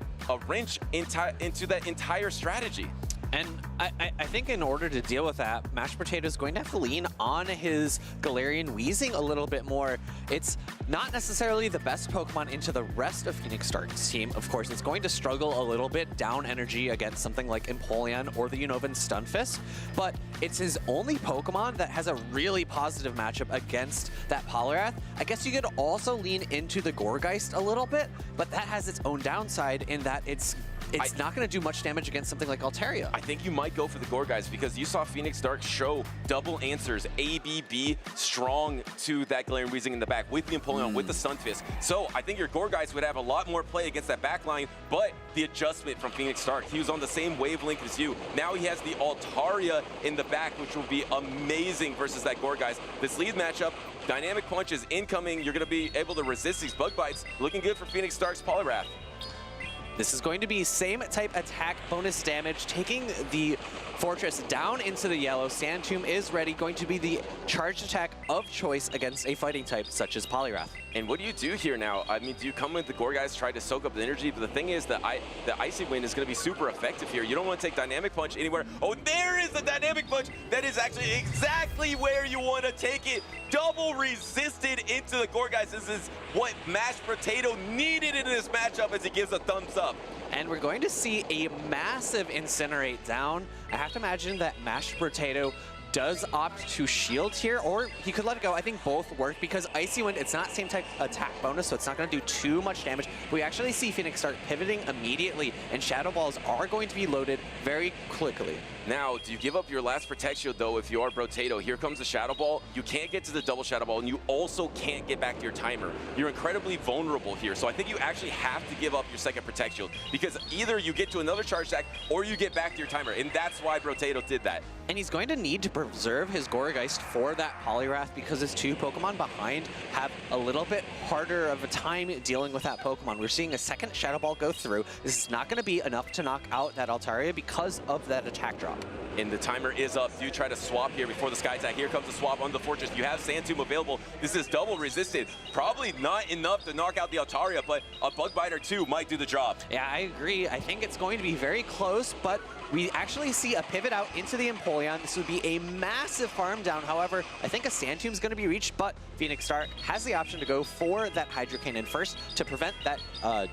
wrench into that entire strategy. And I think in order to deal with that, Mashed Potato is going to have to lean on his Galarian Weezing a little bit more. It's not necessarily the best Pokemon into the rest of Phoenix Stark's team. Of course, it's going to struggle a little bit down energy against something like Empoleon or the Unovan Stunfisk, but it's his only Pokemon that has a really positive matchup against that Poliwrath. I guess you could also lean into the Gourgeist a little bit, but that has its own downside in that it's not going to do much damage against something like Altaria. I think you might go for the Gourgeist because you saw Phoenix Stark show double answers, ABB, strong to that Galarian Weezing in the back with the Empoleon, with the Stunfisk. So I think your Gourgeist would have a lot more play against that back line, but the adjustment from Phoenix Stark, he was on the same wavelength as you. Now he has the Altaria in the back, which will be amazing versus that Gourgeist. This lead matchup, Dynamic Punch is incoming. You're going to be able to resist these Bug Bites. Looking good for Phoenix Stark's Poliwrath. This is going to be same type attack bonus damage, taking the Fortress down into the yellow. Sand Tomb is ready, going to be the charged attack of choice against a fighting type such as Poliwrath. And what do you do here now? I mean, do you come with the Gourgeist, try to soak up the energy? But the thing is that the Icy Wind is going to be super effective here. You don't want to take Dynamic Punch anywhere. Oh, there is the Dynamic Punch. That is actually exactly where you want to take it. Double resisted into the Gourgeist. This is what Mashed Potato needed in this matchup as he gives a thumbs up. And we're going to see a massive Incinerate down. I have to imagine that Mashed Potato does opt to shield here, or he could let it go. I think both work because Icy Wind, it's not same type attack bonus, so it's not going to do too much damage. We actually see Phoenix start pivoting immediately, and Shadow Balls are going to be loaded very quickly. Now, do you give up your last Protect Shield, though, if you are Brotato? Here comes the Shadow Ball. You can't get to the double Shadow Ball, and you also can't get back to your timer. You're incredibly vulnerable here, so I think you actually have to give up your second Protect Shield, because either you get to another charge attack, or you get back to your timer, and that's why Brotato did that. And he's going to need to preserve his Gourgeist for that Poliwrath because his two Pokemon behind have a little bit harder of a time dealing with that Pokemon. We're seeing a second Shadow Ball go through. This is not going to be enough to knock out that Altaria because of that attack drop. And the timer is up. Do try to swap here before the sky attack. Here comes the swap on the Fortress. You have Sand Tomb available. This is double resisted. Probably not enough to knock out the Altaria, but a Bug Bite or two might do the job. Yeah, I agree. I think it's going to be very close, but we actually see a pivot out into the Empoleon. This would be a massive farm down. However, I think a Sand Tomb is going to be reached, but Phoenix Star has the option to go for that Hydro Cannon first to prevent that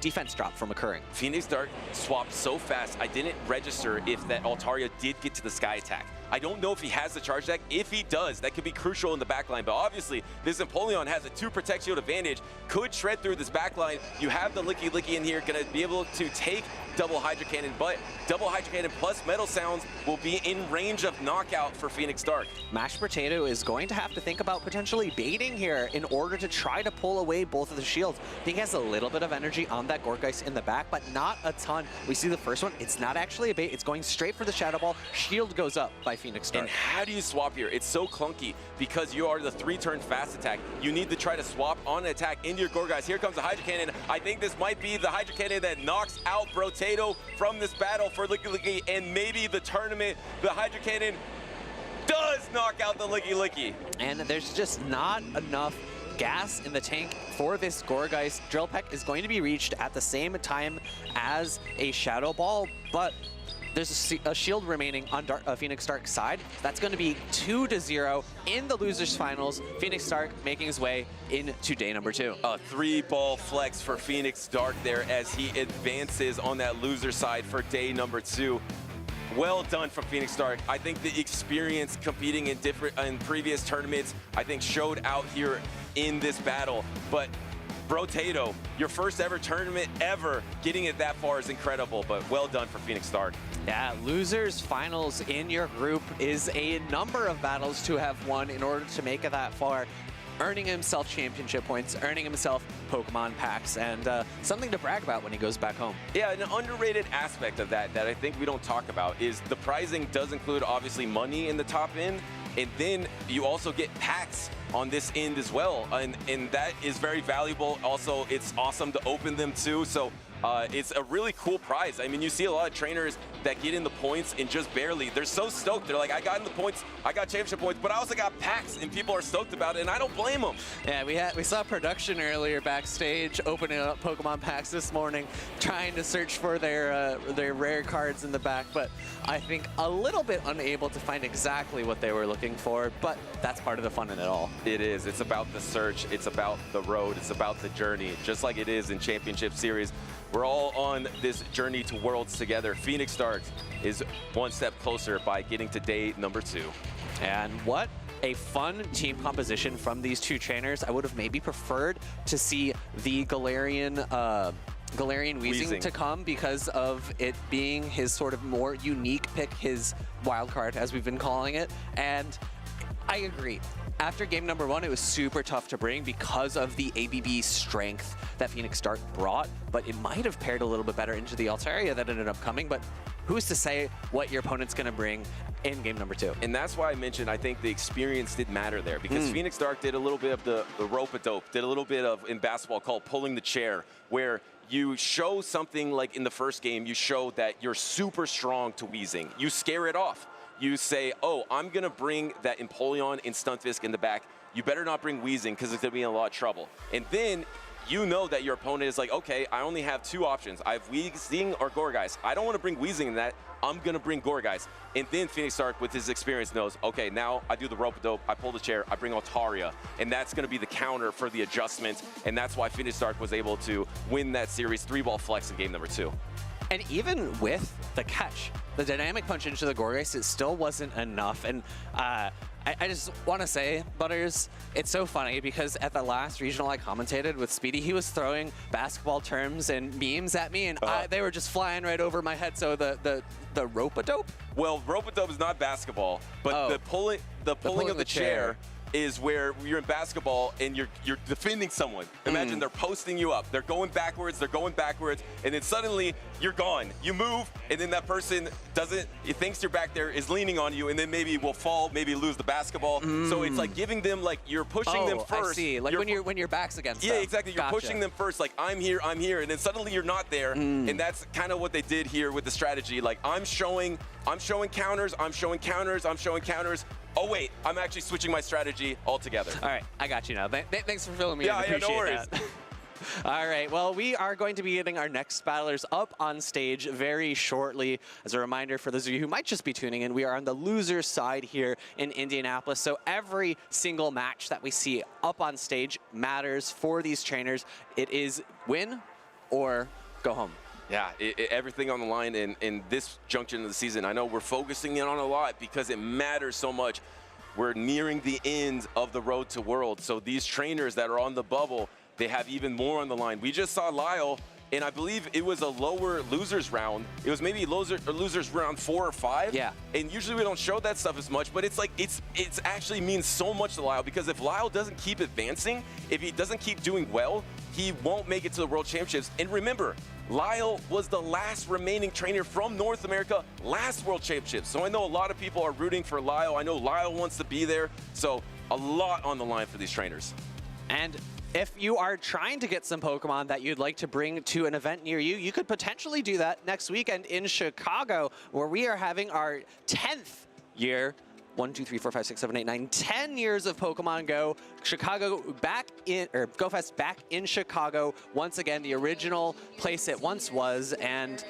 defense drop from occurring. Phoenix Star swapped so fast, I didn't register if that Altaria did get to the sky attack. I don't know if he has the charge deck. If he does, that could be crucial in the backline. But obviously, this Empoleon has a 2 Protect Shield advantage, could shred through this backline. You have the Licky Licky in here, gonna be able to take double Hydro Cannon, but double Hydro Cannon plus Metal Sounds will be in range of knockout for Phoenix Dark. Mashed Potato is going to have to think about potentially baiting here in order to try to pull away both of the shields. I think he has a little bit of energy on that Gourgeist in the back, but not a ton. We see the first one, it's not actually a bait, it's going straight for the Shadow Ball. Shield goes up by Phoenix Dark. And how do you swap here? It's so clunky because you are the 3-turn fast attack. You need to try to swap on an attack into your Gourgeist. Here comes the Hydro Cannon. I think this might be the Hydro Cannon that knocks out Brotato from this battle for Licky Licky, and maybe the tournament. The Hydro Cannon does knock out the Licky Licky. And there's just not enough gas in the tank for this Gourgeist. Drill Peck is going to be reached at the same time as a Shadow Ball, but there's a shield remaining on Phoenix Dark's side. That's going to be 2-0 in the losers finals. Phoenix Dark making his way into day number 2. A 3-ball flex for Phoenix Dark there as he advances on that loser side for day number 2. Well done from Phoenix Dark. I think the experience competing in previous tournaments, I think showed out here in this battle. But Brotato, your first ever tournament ever, getting it that far is incredible, but well done for Phoenix Dark. Yeah, losers finals in your group is a number of battles to have won in order to make it that far. Earning himself championship points, earning himself Pokemon packs, and something to brag about when he goes back home. Yeah, an underrated aspect of that I think we don't talk about is the prizing does include obviously money in the top end, and then you also get packs on this end as well, and that is very valuable. Also, it's awesome to open them too, so it's a really cool prize. I mean, you see a lot of trainers that get in the points and just barely. They're so stoked. They're like, I got in the points, I got championship points, but I also got packs, and people are stoked about it, and I don't blame them. Yeah, we saw production earlier backstage opening up Pokemon packs this morning, trying to search for their rare cards in the back, but I think a little bit unable to find exactly what they were looking for, but that's part of the fun in it all. It is. It's about the search. It's about the road. It's about the journey, just like it is in Championship Series. We're all on this journey to Worlds together. Phoenix Dark is one step closer by getting to day number 2. And what a fun team composition from these two trainers. I would have maybe preferred to see the Galarian Weezing to come because of it being his sort of more unique pick, his wild card, as we've been calling it. And I agree. After game number 1, it was super tough to bring because of the ABB strength that Phoenix Dark brought, but it might have paired a little bit better into the Altaria that ended up coming, but who's to say what your opponent's going to bring in game number 2? And that's why I mentioned I think the experience did matter there, because Phoenix Dark did a little bit of the rope-a-dope, did a little bit of, in basketball, called pulling the chair, where you show something like in the first game, you show that you're super strong to Weezing. You scare it off. You say, oh, I'm going to bring that Empoleon and Stunfisk in the back. You better not bring Weezing because it's going to be in a lot of trouble. And then you know that your opponent is like, okay, I only have 2 options. I have Weezing or Gourgeist. I don't want to bring Weezing in that. I'm going to bring Gourgeist. And then Phoenix Dark, with his experience, knows, okay, now I do the rope-a-dope, I pull the chair, I bring Altaria. And that's going to be the counter for the adjustment. And that's why Phoenix Dark was able to win that series 3-ball flex in game number 2. And even with the catch, the dynamic punch into the Gourgeist, it still wasn't enough. And I just want to say, Butters, it's so funny because at the last regional I commentated with Speedy, he was throwing basketball terms and memes at me, and they were just flying right over my head. So the rope-a-dope? Well, rope-a-dope is not basketball, but the pulling of the chair is where you're in basketball and you're defending someone. Imagine they're posting you up. They're going backwards, and then suddenly you're gone. You move, and then that person thinks you're back there, is leaning on you, and then maybe will fall, maybe lose the basketball. So it's like giving them, like, you're pushing them first. I see. Like when your back's against them. Yeah, exactly. You're pushing them first, like, I'm here, and then suddenly you're not there. And that's kind of what they did here with the strategy. Like, I'm showing counters. Oh wait, I'm actually switching my strategy altogether. All right, I got you now. Thanks for filling me in. Yeah, Appreciate no worries. that. All right, well, we are going to be getting our next battlers up on stage very shortly. As a reminder for those of you who might just be tuning in, we are on the loser side here in Indianapolis. So every single match that we see up on stage matters for these trainers. It is win or go home. Yeah, everything on the line in this junction of the season. I know we're focusing in on a lot because it matters so much. We're nearing the end of the road to World, so these trainers that are on the bubble, they have even more on the line. We just saw Lyle, and I believe it was a lower losers round. It was maybe losers round 4 or 5. Yeah. And usually we don't show that stuff as much, but it's like it's actually means so much to Lyle, because if Lyle doesn't keep advancing, if he doesn't keep doing well, he won't make it to the World Championships. And remember, Lyle was the last remaining trainer from North America last World Championships. So I know a lot of people are rooting for Lyle. I know Lyle wants to be there. So a lot on the line for these trainers. And if you are trying to get some Pokemon that you'd like to bring to an event near you, you could potentially do that next weekend in Chicago, where we are having our 10th year. 1, 2, 3, 4, 5, 6, 7, 8, 9, 10 years of Pokemon Go. Chicago back in, or GoFest back in Chicago. Once again, the original place it once was. And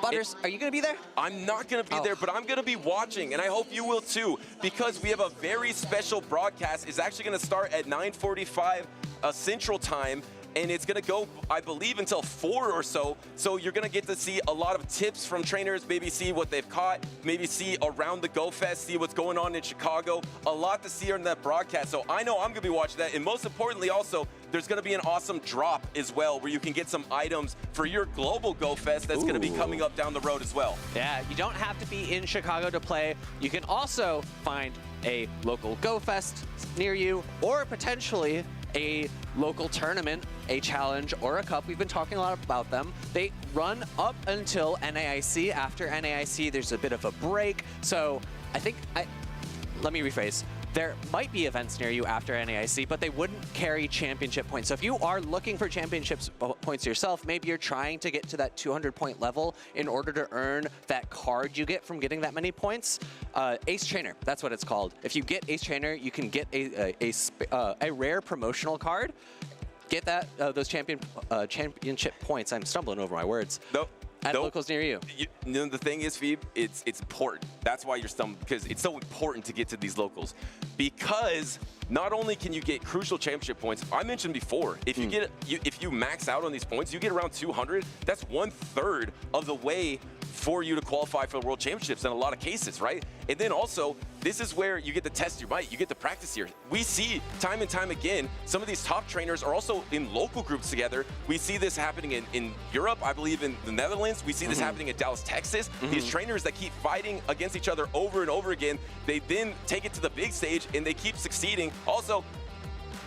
Butters, are you going to be there? I'm not going to be there, but I'm going to be watching, and I hope you will too, because we have a very special broadcast. It's actually going to start at 9:45 Central Time, and it's going to go, I believe, until 4 or so. So you're going to get to see a lot of tips from trainers, maybe see what they've caught, maybe see around the GoFest, see what's going on in Chicago. A lot to see on that broadcast. So I know I'm going to be watching that. And most importantly, also, there's going to be an awesome drop as well, where you can get some items for your global GoFest that's going to be coming up down the road as well. Yeah, you don't have to be in Chicago to play. You can also find a local GoFest near you, or potentially a local tournament, a challenge, or a cup. We've been talking a lot about them. They run up until NAIC. After NAIC, there's a bit of a break. So let me rephrase. There might be events near you after NAIC, but they wouldn't carry championship points. So if you are looking for championships points yourself, maybe you're trying to get to that 200-point level in order to earn that card you get from getting that many points. Ace Trainer, that's what it's called. If you get Ace Trainer, you can get a rare promotional card. Get that those championship points. I'm stumbling over my words. Nope. At locals near you. The thing is, Phoebe, it's important. That's why you're stumbling, because it's so important to get to these locals. Because not only can you get crucial championship points, I mentioned before, if you max out on these points, you get around 200. That's 1/3 of the way for you to qualify for the World Championships in a lot of cases, right? And then also, this is where you get to test your might. You get to practice here. We see time and time again, some of these top trainers are also in local groups together. We see this happening in Europe, I believe in the Netherlands. We see this happening in Dallas, Texas. These trainers that keep fighting against each other over and over again, they then take it to the big stage and they keep succeeding. Also,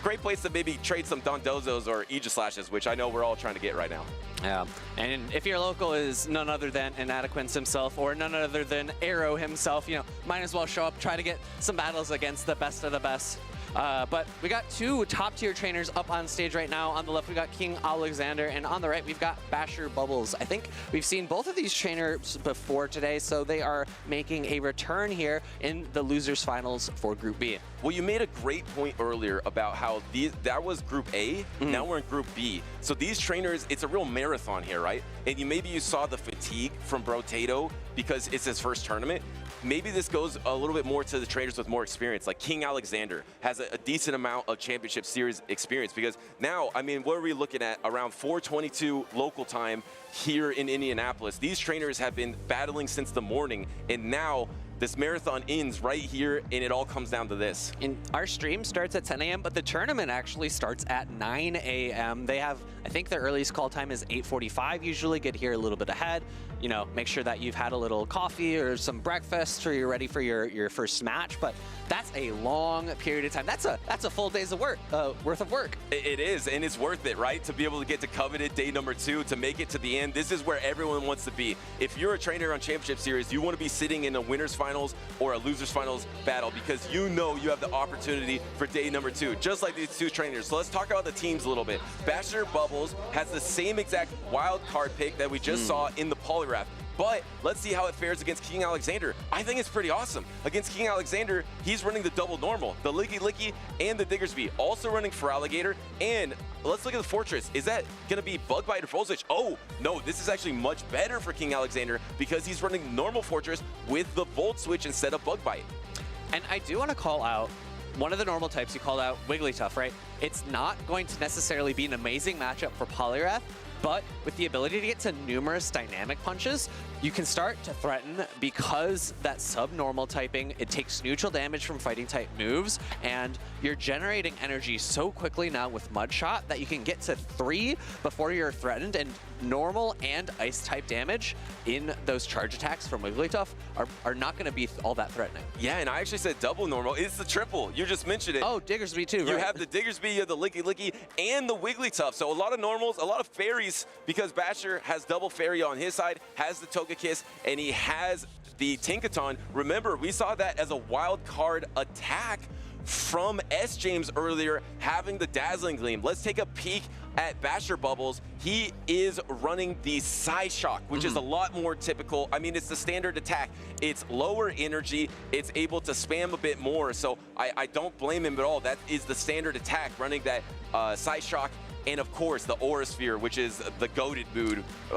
great place to maybe trade some Dondozos or Aegislashes, which I know we're all trying to get right now. Yeah, and if your local is none other than Inadequence himself or none other than Arrow himself, you know, might as well show up, try to get some battles against the best of the best. But we got 2 top-tier trainers up on stage right now. On the left, we got King Alexander, and on the right, we've got Basher Bubbles. I think we've seen both of these trainers before today, so they are making a return here in the losers finals for Group B. Well, you made a great point earlier about how that was Group A, now we're in Group B. So these trainers, it's a real marathon here, right? And maybe you saw the fatigue from Brotato because it's his first tournament. Maybe this goes a little bit more to the trainers with more experience, like King Alexander has a decent amount of championship series experience, because now, I mean, what are we looking at? Around 4:22 local time here in Indianapolis. These trainers have been battling since the morning, and now this marathon ends right here, and it all comes down to this. And our stream starts at 10 a.m., but the tournament actually starts at 9 a.m. They have, I think their earliest call time is 8:45 usually. Get here a little bit ahead. You know, make sure that you've had a little coffee or some breakfast, or you're ready for your first match. But that's a long period of time. That's a full day's of work, worth of work. It is, and it's worth it, right? To be able to get to coveted day number 2, to make it to the end. This is where everyone wants to be. If you're a trainer on Championship Series, you want to be sitting in a winner's finals or a loser's finals battle, because you know you have the opportunity for day number 2, just like these two trainers. So let's talk about the teams a little bit. Basher Bubbles has the same exact wild card pick that we just saw in the Polygraph. But let's see how it fares against King Alexander. I think it's pretty awesome. Against King Alexander, he's running the double normal, the Licky Licky and the Diggersby, also running for Alligator. And let's look at the Fortress. Is that going to be Bug Bite or Full Switch? Oh, no, this is actually much better for King Alexander because he's running normal Fortress with the Volt Switch instead of Bug Bite. And I do want to call out one of the normal types. You called out Wigglytuff, right? It's not going to necessarily be an amazing matchup for Poliwrath, but with the ability to get to numerous dynamic punches, you can start to threaten because that sub-normal typing, it takes neutral damage from fighting type moves, and you're generating energy so quickly now with Mud Shot that you can get to 3 before you're threatened, and normal and ice type damage in those charge attacks from Wigglytuff are not going to be all that threatening. Yeah, and I actually said double normal. It's the triple. You just mentioned it. Oh, Diggersby too, You right? have the Diggersby, you have the Licky Licky, and the Wigglytuff. So a lot of normals, a lot of fairies, because Basher has double fairy on his side, has the Togekiss, and he has the Tinkaton. Remember, we saw that as a wild card attack from S. James earlier, having the Dazzling Gleam. Let's take a peek at Basher Bubbles. He is running the Psyshock, which is a lot more typical. I mean, it's the standard attack. It's lower energy. It's able to spam a bit more. So I don't blame him at all. That is the standard attack, running that Psyshock. And of course, the Aura Sphere, which is the goated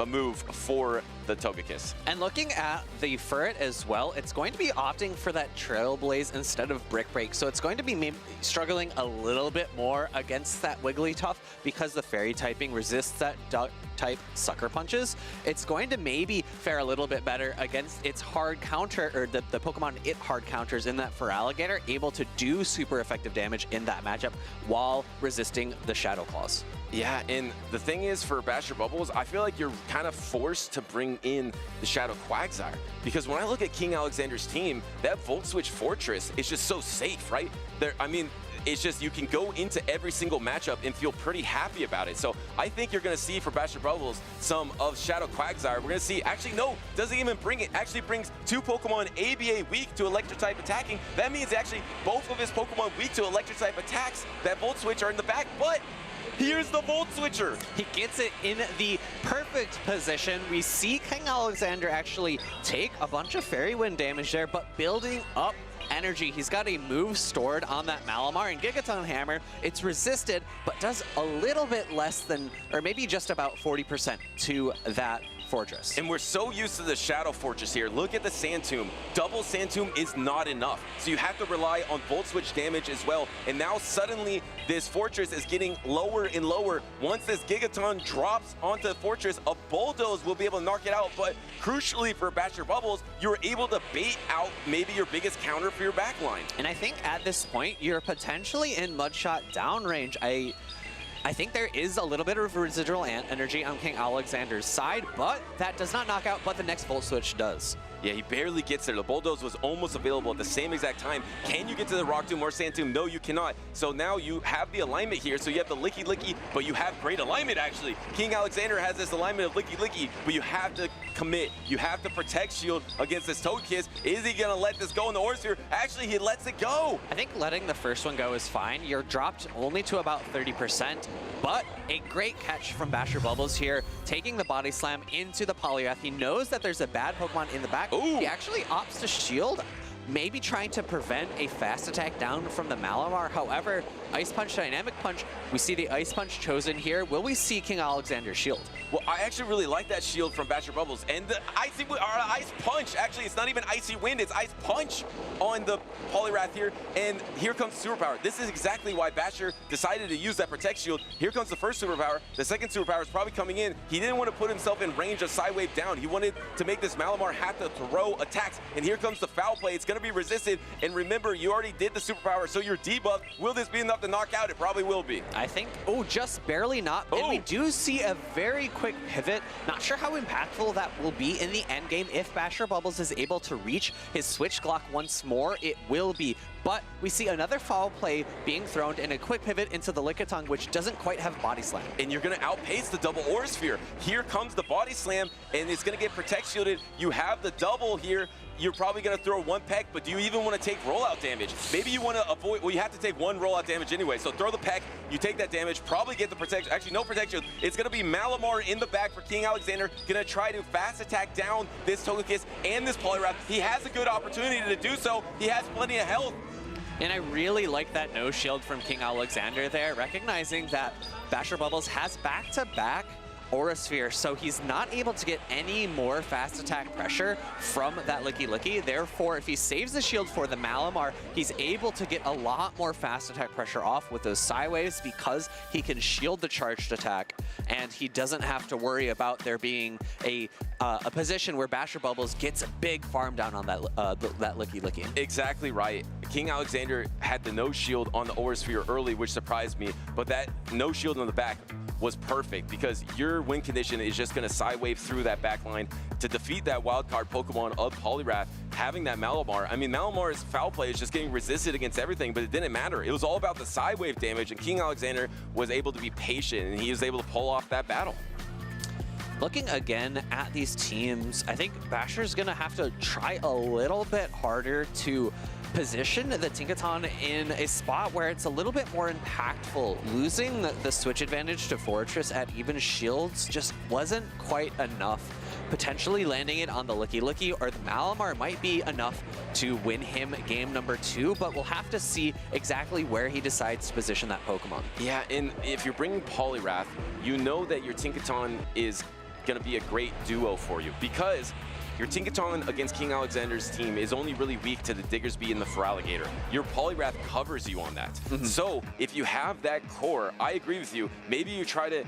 move for the Togekiss. And looking at the Furret as well, it's going to be opting for that Trailblaze instead of Brick Break. So it's going to be maybe struggling a little bit more against that Wigglytuff because the Fairy typing resists that Duck type Sucker Punches. It's going to maybe fare a little bit better against its hard counter, or the Pokemon it hard counters in that for Alligator, able to do super effective damage in that matchup while resisting the Shadow Claws. Yeah, and the thing is, for Basher Bubbles, I feel like you're kind of forced to bring in the Shadow Quagsire, because when I look at King Alexander's team, that Volt Switch Fortress is just so safe, right? I mean, it's just you can go into every single matchup and feel pretty happy about it. So I think you're going to see for Basher Bubbles some of Shadow Quagsire. We're going to see, actually, no, doesn't even bring it. Actually brings 2 Pokemon ABA weak to Electric type attacking. That means actually both of his Pokemon weak to Electric type attacks that Volt Switch are in the back, but here's the Volt Switcher. He gets it in the perfect position. We see King Alexander actually take a bunch of Fairy Wind damage there, but building up energy. He's got a move stored on that Malamar, and Gigaton Hammer, it's resisted, but does a little bit less than, or maybe just about 40% to that Fortress. And we're so used to the Shadow Fortress here. Look at the Sand Tomb. Double Sand Tomb is not enough. So you have to rely on Volt Switch damage as well. And now suddenly this Fortress is getting lower and lower. Once this Gigaton drops onto the Fortress, a Bulldoze will be able to knock it out. But crucially for Basher Bubbles, you're able to bait out maybe your biggest counter for your backline. And I think at this point, you're potentially in Mudshot downrange. I think there is a little bit of residual energy on King Alexander's side, but that does not knock out, but the next Volt Switch does. Yeah, he barely gets there. The Bulldoze was almost available at the same exact time. Can you get to the Rock Tomb or Sand Tomb? No, you cannot. So now you have the alignment here. So you have the Licky Licky, but you have great alignment, actually. King Alexander has this alignment of Licky Licky, but you have to commit. You have to protect shield against this Togekiss. Is he going to let this go in the Aura Sphere? Actually, he lets it go. I think letting the first one go is fine. You're dropped only to about 30%, but a great catch from Basher Bubbles here, taking the Body Slam into the Poliwrath. He knows that there's a bad Pokemon in the back. Ooh. He actually opts to shield, maybe trying to prevent a fast attack down from the Malamar. However, Ice Punch, Dynamic Punch. We see the Ice Punch chosen here. Will we see King Alexander's shield? Well, I actually really like that shield from Basher Bubbles. And the Ice Punch, actually, it's not even Icy Wind, it's Ice Punch on the Poliwrath here. And here comes Superpower. This is exactly why Basher decided to use that Protect Shield. Here comes the first Superpower. The second Superpower is probably coming in. He didn't want to put himself in range of Psywave down. He wanted to make this Malamar have to throw attacks. And here comes the Foul Play. It's going to be resisted. And remember, you already did the Superpower, so you're debuffed. Will this be enough to knock out? It probably will be. I think, just barely not. And we do see a very quick pivot. Not sure how impactful that will be in the end game. If Basher Bubbles is able to reach his Switch Glock once more, it will be. But we see another foul play being thrown in a quick pivot into the Lickitung, which doesn't quite have Body Slam. And you're going to outpace the double Aura Sphere. Here comes the Body Slam, and it's going to get Protect Shielded. You have the double here. You're probably going to throw one peck, but do you even want to take rollout damage? Maybe you want to avoid, well, you have to take one rollout damage anyway, so throw the peck, you take that damage, probably get the protection. Actually, no protection. It's going to be Malamar in the back for King Alexander, going to try to fast attack down this Togekiss and this Poliwrath. He has a good opportunity to do so. He has plenty of health. And I really like that no shield from King Alexander there, recognizing that Basher Bubbles has back-to-back Aura Sphere, so he's not able to get any more fast attack pressure from that Licky. Therefore, if he saves the shield for the Malamar, he's able to get a lot more fast attack pressure off with those Psywaves because he can shield the charged attack, and he doesn't have to worry about there being a position where Basher Bubbles gets a big farm down on that Licky. Exactly right. King Alexander had the no shield on the Aura Sphere early, which surprised me, but that no shield on the back was perfect because your win condition is just going to Psywave through that back line to defeat that wildcard Pokemon of Poliwrath. Having that Malamar, I mean, Malamar's foul play is just getting resisted against everything, but it didn't matter. It was all about the Psywave damage, and King Alexander was able to be patient, and he was able to pull off that battle. Looking again at these teams, I think Basher's going to have to try a little bit harder to position the Tinkaton in a spot where it's a little bit more impactful. Losing the switch advantage to Fortress at even shields just wasn't quite enough. Potentially landing it on the Licky or the Malamar might be enough to win him game number 2, but we'll have to see exactly where he decides to position that Pokemon. Yeah, and if you're bringing Poliwrath, you know that your Tinkaton is going to be a great duo for you because your Tinkaton against King Alexander's team is only really weak to the Diggersby and the Feraligatr. Your Poliwrath covers you on that. So if you have that core, I agree with you. Maybe you try to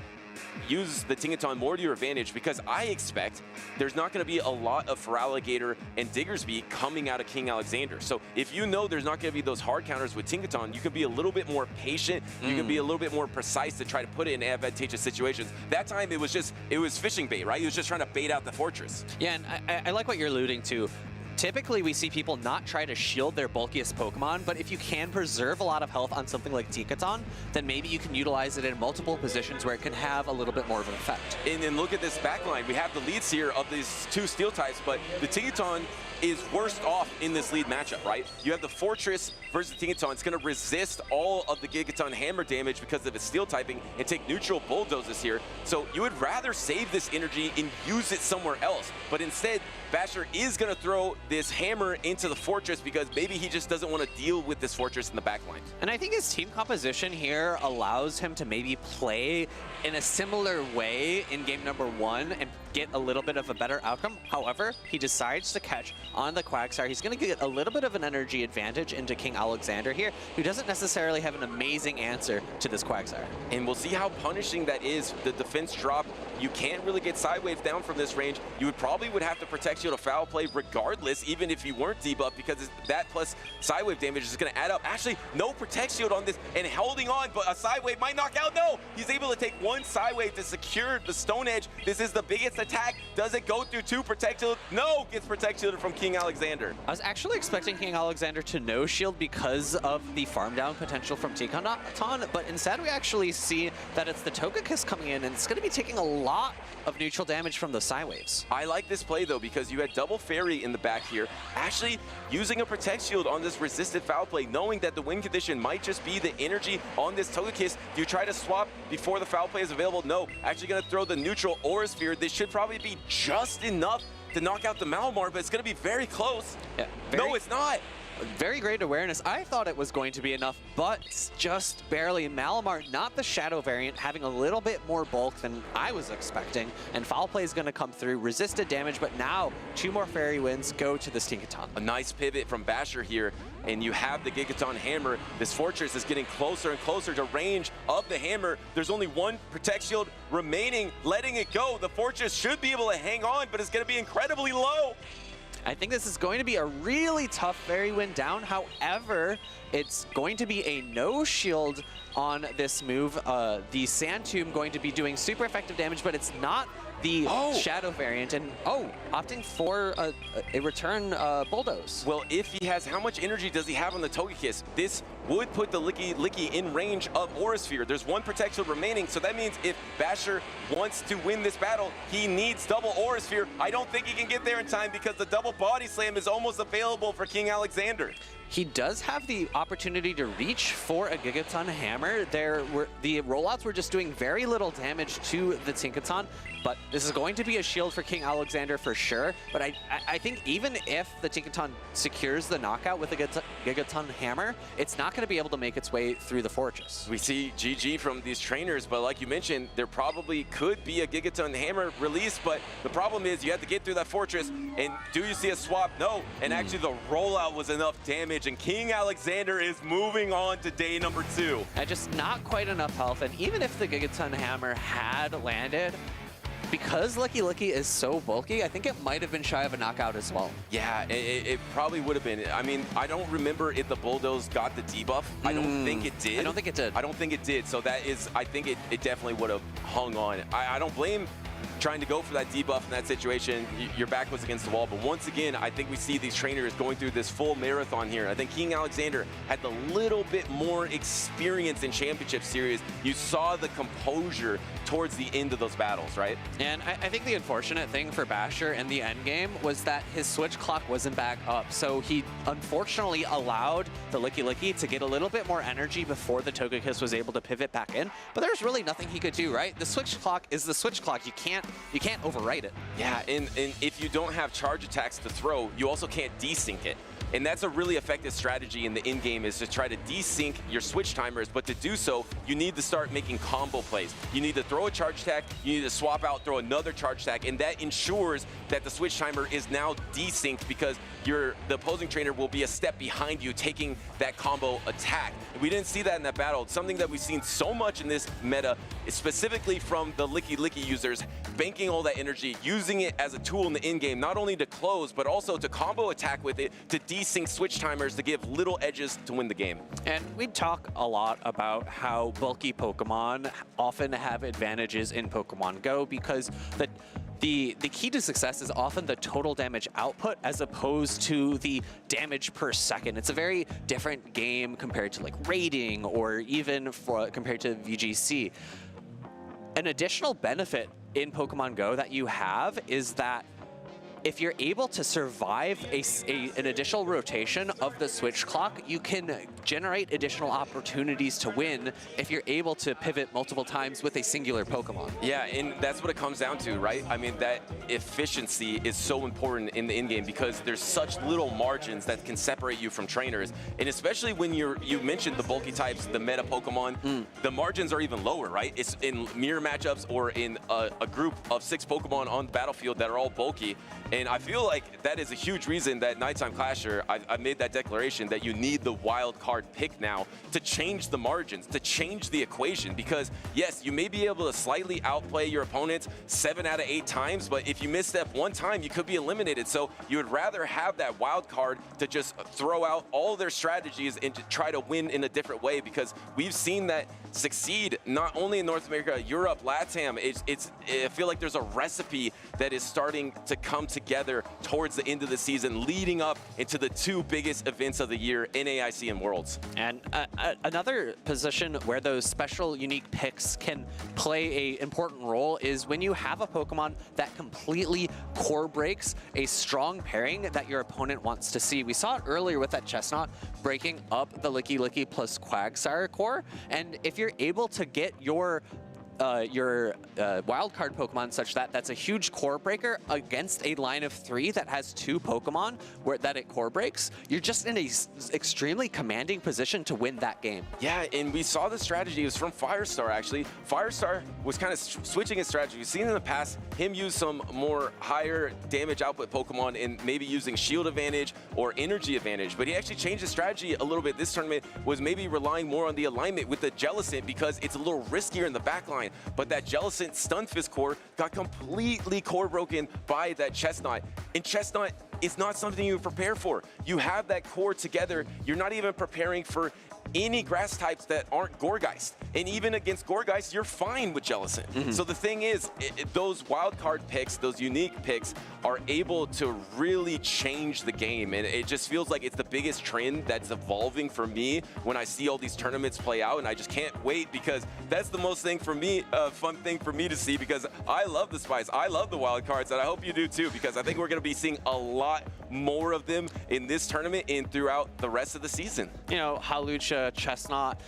use the Tinkaton more to your advantage because I expect there's not going to be a lot of Feraligatr and Diggersby coming out of King Alexander. So if you know there's not going to be those hard counters with Tinkaton, you can be a little bit more patient. You can be a little bit more precise to try to put it in advantageous situations. That time it was fishing bait, right? He was just trying to bait out the Fortress. Yeah, and I like what you're alluding to. Typically, we see people not try to shield their bulkiest Pokemon, but if you can preserve a lot of health on something like Tinkaton, then maybe you can utilize it in multiple positions where it can have a little bit more of an effect. And then look at this backline. We have the leads here of these two steel types, but the Tinkaton is worst off in this lead matchup, right? You have the Fortress versus Tinkaton. It's going to resist all of the Gigaton hammer damage because of its steel typing and take neutral bulldozes here. So you would rather save this energy and use it somewhere else. But instead, Basher is going to throw this hammer into the Fortress because maybe he just doesn't want to deal with this Fortress in the backline. And I think his team composition here allows him to maybe play in a similar way in game number 1 and get a little bit of a better outcome. However, he decides to catch on the Quagsire. He's going to get a little bit of an energy advantage into King Alexander here, who doesn't necessarily have an amazing answer to this Quagsire. And we'll see how punishing that is. The defense drop, you can't really get Sidewaves down from this range. You probably would have to protect you to foul play regardless, even if you weren't debuffed, because that plus Sidewave damage is going to add up. Actually, no Protect Shield on this, and holding on, but a Sidewave might knock out. No! He's able to take one Sidewave to secure the Stone Edge. This is the biggest attack. Does it go through 2 Protect Shield? No! Gets Protect Shielded from King Alexander. I was actually expecting King Alexander to no shield because of the farm down potential from Tinkaton, but instead we actually see that it's the Togekiss coming in, and it's going to be taking a lot of neutral damage from those Psywaves. I like this play though because you had double Fairy in the back here, actually using a Protect Shield on this resisted foul play, knowing that the win condition might just be the energy on this Togekiss. Do you try to swap before the foul play is available? No, actually going to throw the neutral Aura Sphere. This should probably be just enough to knock out the Malamar, but it's going to be very close. Yeah, no, it's not. Very great awareness. I thought it was going to be enough, but just barely. Malamar, not the Shadow variant, having a little bit more bulk than I was expecting, and Foul Play is going to come through. Resisted damage, but now 2 more Fairy Winds go to this Tinkaton. A nice pivot from Basher here, and you have the Gigaton Hammer. This Fortress is getting closer and closer to range of the Hammer. There's only 1 Protect Shield remaining, letting it go. The Fortress should be able to hang on, but it's going to be incredibly low. I think this is going to be a really tough Fairy Wind down. However, it's going to be a no shield on this move. The Sand Tomb going to be doing super effective damage, but it's not the Shadow variant, and opting for a return Bulldoze. Well, if he has, how much energy does he have on the Togekiss? This would put the Licky in range of Aura Sphere. There's 1 Protect Shield remaining, so that means if Basher wants to win this battle, he needs double Aura Sphere. I don't think he can get there in time because the double Body Slam is almost available for King Alexander. He does have the opportunity to reach for a Gigaton Hammer. The rollouts were just doing very little damage to the Tinkaton, but this is going to be a shield for King Alexander for sure. But I think even if the Tinkaton secures the knockout with a Gigaton Hammer, it's not going to be able to make its way through the Fortress. We see GG from these trainers, but like you mentioned, there probably could be a Gigaton Hammer release, but the problem is you have to get through that Fortress, and do you see a swap? No, and actually the rollout was enough damage, and King Alexander is moving on to day number 2. And just not quite enough health, and even if the Gigaton Hammer had landed, because Lucky Licky is so bulky, I think it might have been shy of a knockout as well. Yeah, it probably would have been. I mean, I don't remember if the Bulldoze got the debuff. I don't think it did. I don't think it did. I don't think it did. So that is, I think it definitely would have hung on. I don't blame trying to go for that debuff in that situation. Your back was against the wall. But once again, I think we see these trainers going through this full marathon here. I think King Alexander had the little bit more experience in Championship Series. You saw the composure towards the end of those battles, right? And I think the unfortunate thing for Basher in the end game was that his switch clock wasn't back up. So he unfortunately allowed the Licky Licky to get a little bit more energy before the Togekiss was able to pivot back in. But there's really nothing he could do, right? The switch clock is the switch clock. You can't overwrite it. Yeah, and if you don't have charge attacks to throw, you also can't desync it. And that's a really effective strategy in the in-game, is to try to desync your switch timers, but to do so, you need to start making combo plays. You need to throw a charge attack, you need to swap out, throw another charge attack, and that ensures that the switch timer is now desynced because the opposing trainer will be a step behind you taking that combo attack. We didn't see that in that battle. It's something that we've seen so much in this meta, specifically from the Licky Licky users, banking all that energy, using it as a tool in the in-game, not only to close, but also to combo attack with it, to desync switch timers to give little edges to win the game. And we talk a lot about how bulky Pokemon often have advantages in Pokemon Go because the key to success is often the total damage output as opposed to the damage per second. It's a very different game compared to like raiding or even compared to VGC. An additional benefit in Pokemon Go that you have is that if you're able to survive an additional rotation of the switch clock, you can generate additional opportunities to win if you're able to pivot multiple times with a singular Pokemon. Yeah, and that's what it comes down to, right? I mean, that efficiency is so important in the in-game because there's such little margins that can separate you from trainers. And especially when you mentioned the bulky types, the meta Pokemon, the margins are even lower, right? It's in mirror matchups or in a group of 6 Pokemon on the battlefield that are all bulky. And I feel like that is a huge reason that Nighttime Clasher, I made that declaration that you need the wild card pick now to change the margins, to change the equation. Because yes, you may be able to slightly outplay your opponents 7 out of 8 times, but if you misstep one time, you could be eliminated. So you would rather have that wild card to just throw out all their strategies and to try to win in a different way, because we've seen that succeed not only in North America, Europe, LATAM. I feel like there's a recipe that is starting to come together towards the end of the season, leading up into the 2 biggest events of the year, NAIC and Worlds. And another position where those special unique picks can play an important role is when you have a Pokemon that completely core breaks a strong pairing that your opponent wants to see. We saw it earlier with that Chestnut breaking up the Licky Licky plus Quagsire core, and if you're able to get your your wildcard Pokemon such that that's a huge core breaker against a line of 3 that has 2 Pokemon that it core breaks, you're just in a extremely commanding position to win that game. Yeah, and we saw the strategy. It was from Firestar, actually. Firestar was kind of switching his strategy. We've seen in the past him use some more higher damage output Pokemon and maybe using shield advantage or energy advantage, but he actually changed his strategy a little bit. This tournament was maybe relying more on the alignment with the Jellicent because it's a little riskier in the back line, but that Jellicent Stunfisk core got completely core broken by that Chestnut. And Chestnut is not something you prepare for. You have that core together. You're not even preparing for any grass types that aren't Gourgeist. And even against Gourgeist, you're fine with Jellicent. So the thing is, those wild card picks, those unique picks, are able to really change the game. And it just feels like it's the biggest trend that's evolving for me when I see all these tournaments play out. And I just can't wait because that's the most thing for me, fun thing for me to see, because I love the Spice. I love the wild cards, and I hope you do too, because I think we're going to be seeing a lot more of them in this tournament and throughout the rest of the season. You know, Hawlucha, Chestnut,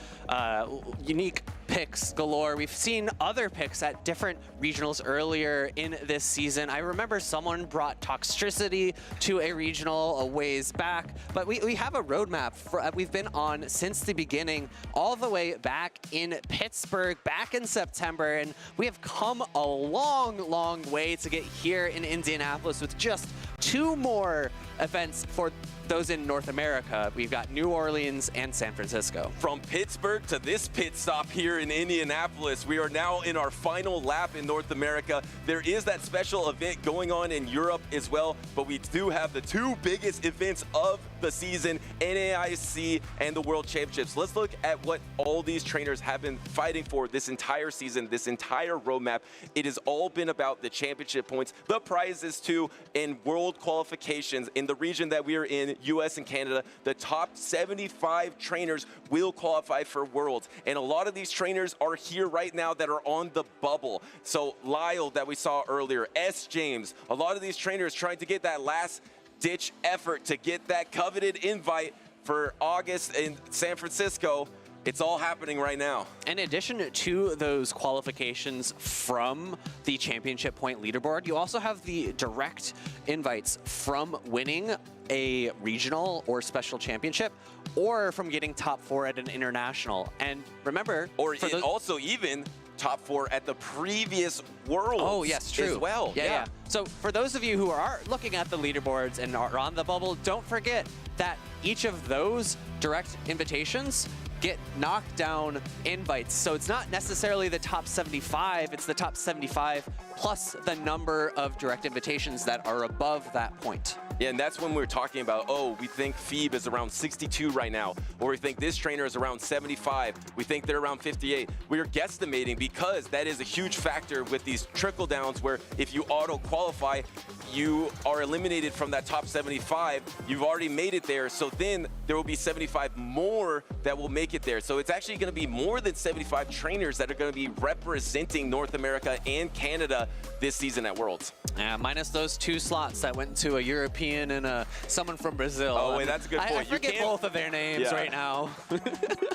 unique picks galore. We've seen other picks at different regionals earlier in this season. I remember someone brought Toxtricity to a regional a ways back, but we have a roadmap we've been on since the beginning, all the way back in Pittsburgh, back in September, and we have come a long way to get here in Indianapolis with just 2 more events for those in North America. We've got New Orleans and San Francisco. From Pittsburgh to this pit stop here in Indianapolis, we are now in our final lap in North America. There is that special event going on in Europe as well, but we do have the 2 biggest events of the season, NAIC and the World Championships. Let's look at what all these trainers have been fighting for this entire season, this entire roadmap. It has all been about the championship points, the prizes too, and world qualifications in the region that we are in, US and Canada. The top 75 trainers will qualify for Worlds, and a lot of these trainers are here right now that are on the bubble. So Lyle that we saw earlier, S. James, a lot of these trainers trying to get that last ditch effort to get that coveted invite for August in San Francisco. It's all happening right now. In addition to those qualifications from the championship point leaderboard, you also have the direct invites from winning a regional or special championship, or from getting top 4 at an international. And remember, or also even top 4 at the previous Worlds. Oh, yes, true. As well. Yeah. So for those of you who are looking at the leaderboards and are on the bubble, don't forget that each of those direct invitations get knockdown invites. So it's not necessarily the top 75, it's the top 75 plus the number of direct invitations that are above that point. Yeah, and that's when we're talking about, oh, we think Phoebe is around 62 right now, or we think this trainer is around 75, we think they're around 58. We're guesstimating because that is a huge factor with these trickle downs where if you auto qualify, you are eliminated from that top 75. You've already made it there, so then there will be 75 more that will make it there. So it's actually going to be more than 75 trainers that are going to be representing North America and Canada this season at Worlds. Yeah, minus those 2 slots that went to a European and someone from Brazil. Oh, wait, that's a good point. I forget both of their names right now.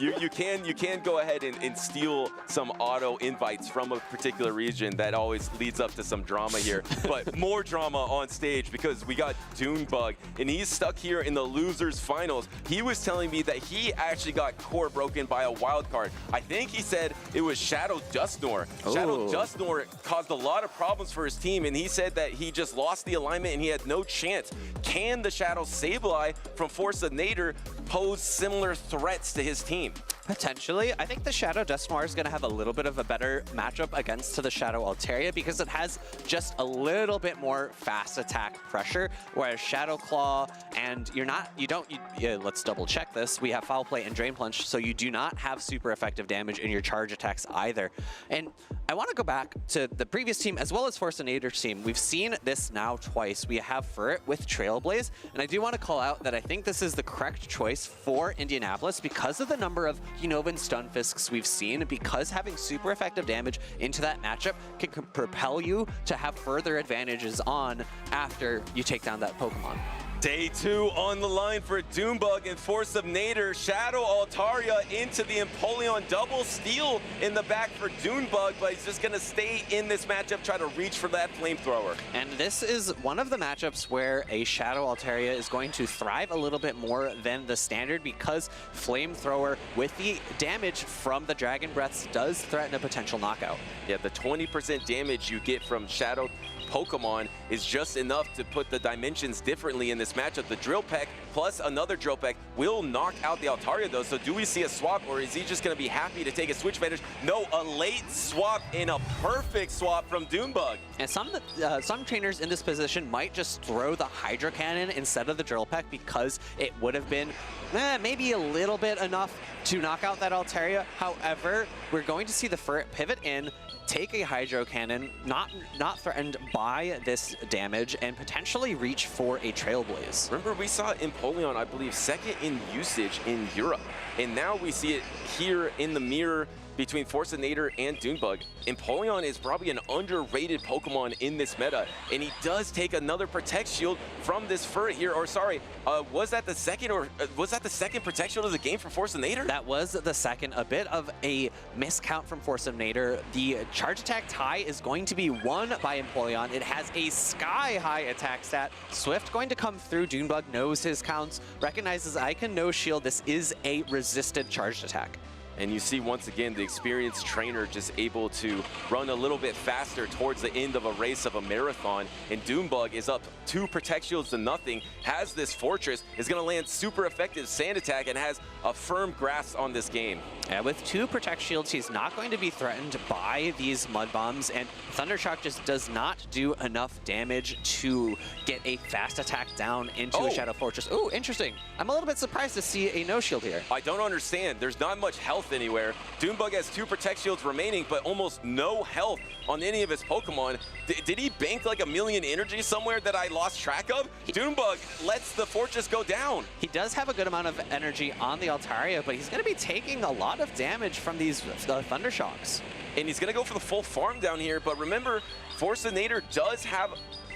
you can go ahead and steal some auto invites from a particular region. That always leads up to some drama here. But more drama on stage because we got Dunebug, and he's stuck here in the losers finals. He was telling me that he actually got core broken by a wild card. I think he said it was Shadow Dustnor. Shadow Dustnor caused a lot of problems for his team, and he said that he just lost the alignment and he had no chance. Can the Shadow Sableye from Force of Nader pose similar threats to his team? Potentially. I think the Shadow Dustnoir is going to have a little bit of a better matchup against the Shadow Altaria because it has just a little bit more fast attack pressure, whereas Shadow Claw and let's double check this. We have Foul Play and Drain Plunge, so you do not have super effective damage in your charge attacks either. And I want to go back to the previous team as well as Force of Nader's team. We've seen this now twice. We have Furret with Trailblaze, and I do want to call out that I think this is the correct choice for Indianapolis because of the number of Unova and Stunfisks we've seen, because having super effective damage into that matchup can propel you to have further advantages on after you take down that Pokemon. Day 2 on the line for Doombug and Force of Nader. Shadow Altaria into the Empoleon double steal in the back for Doombug, but he's just gonna stay in this matchup, try to reach for that flamethrower. And this is one of the matchups where a Shadow Altaria is going to thrive a little bit more than the standard, because flamethrower with the damage from the Dragon Breaths does threaten a potential knockout. Yeah, the 20% damage you get from Shadow Pokemon is just enough to put the dimensions differently in this matchup. The Drill Peck plus another Drill Peck will knock out the Altaria though, so do we see a swap, or is he just going to be happy to take a switch advantage? No, a late swap and a perfect swap from Doombug. And some trainers in this position might just throw the Hydro Cannon instead of the Drill Peck, because it would have been maybe a little bit enough to knock out that Altaria. However, we're going to see the Ferret pivot in, take a Hydro Cannon, not threatened by this damage, and potentially reach for a Trailblaze. Remember, we saw Empoleon, I believe, second in usage in Europe, and now we see it here in the mirror between Force of Nader and Doombug. Empoleon is probably an underrated Pokemon in this meta, and he does take another Protect Shield from this Ferret here, or sorry, was that the second Protect Shield of the game for Force of Nader? That was the second, a bit of a miscount from Force of Nader. The Charge Attack tie is going to be won by Empoleon. It has a sky-high attack stat. Swift going to come through. Doombug knows his counts, recognizes I can no shield. This is a resisted charged attack. And you see, once again, the experienced trainer just able to run a little bit faster towards the end of a race of a marathon. And Doombug is up 2 Protect Shields to nothing, has this Fortress, is going to land super effective Sand Attack, and has a firm grasp on this game. Yeah, with 2 Protect Shields, he's not going to be threatened by these Mud Bombs, and Thundershock just does not do enough damage to get a fast attack down into a Shadow Fortress. Ooh, interesting. I'm a little bit surprised to see a no shield here. I don't understand. There's not much health anywhere. Doombug has 2 Protect Shields remaining, but almost no health on any of his Pokemon. Did he bank like 1,000,000 energy somewhere that I lost track of? Doombug lets the Fortress go down. He does have a good amount of energy on the Altaria, but he's going to be taking a lot of damage from these Thundershocks. And he's going to go for the full farm down here, but remember, Force of Nader does have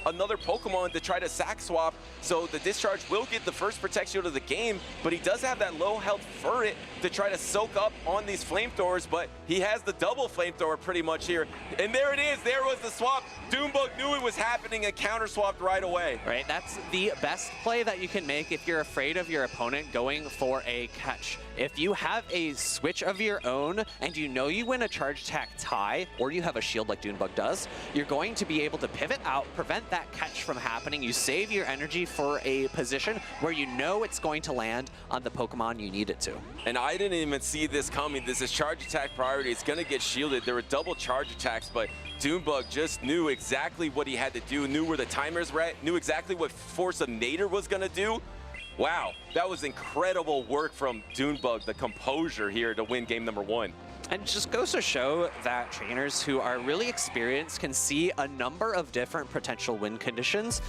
another Pokemon to try to sack swap, so the Discharge will get the first Protect Shield of the game, but he does have that low health Ferret to try to soak up on these flamethrowers, but he has the double flamethrower pretty much here. And there it is, there was the swap. Doombug knew it was happening and counter swapped right away. Right, that's the best play that you can make if you're afraid of your opponent going for a catch. If you have a switch of your own and you know you win a charge attack tie, or you have a shield like Doombug does, you're going to be able to pivot out, prevent that catch from happening. You save your energy for a position where you know it's going to land on the Pokemon you need it to. And I didn't even see this coming. This is charge attack priority. It's going to get shielded. There were double charge attacks, but Doombug just knew exactly what he had to do, knew where the timers were at, knew exactly what Force of Nader was going to do. Wow, that was incredible work from Doombug, the composure here to win game number 1. And it just goes to show that trainers who are really experienced can see a number of different potential win conditions.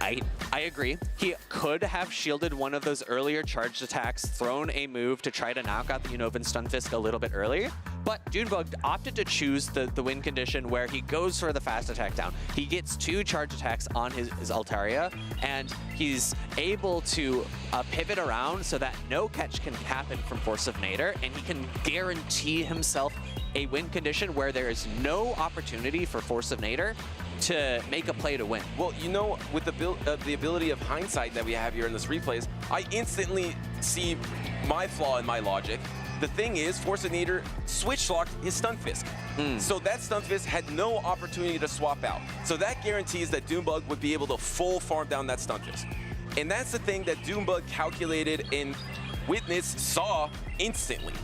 I agree. He could have shielded one of those earlier charged attacks, thrown a move to try to knock out the Unova Stunfisk a little bit earlier, but Doombug opted to choose the win condition where he goes for the fast attack down. He gets 2 charge attacks on his Altaria, and he's able to pivot around so that no catch can happen from Force of Nader, and he can guarantee himself a win condition where there is no opportunity for Force of Nader to make a play to win. Well, you know, with the ability of hindsight that we have here in this replays, I instantly see my flaw in my logic. The thing is, Force of Nader switch-locked his Stunfisk. So that Stunfisk had no opportunity to swap out. So that guarantees that Doombug would be able to full farm down that Stunfisk. And that's the thing that Doombug calculated and saw instantly.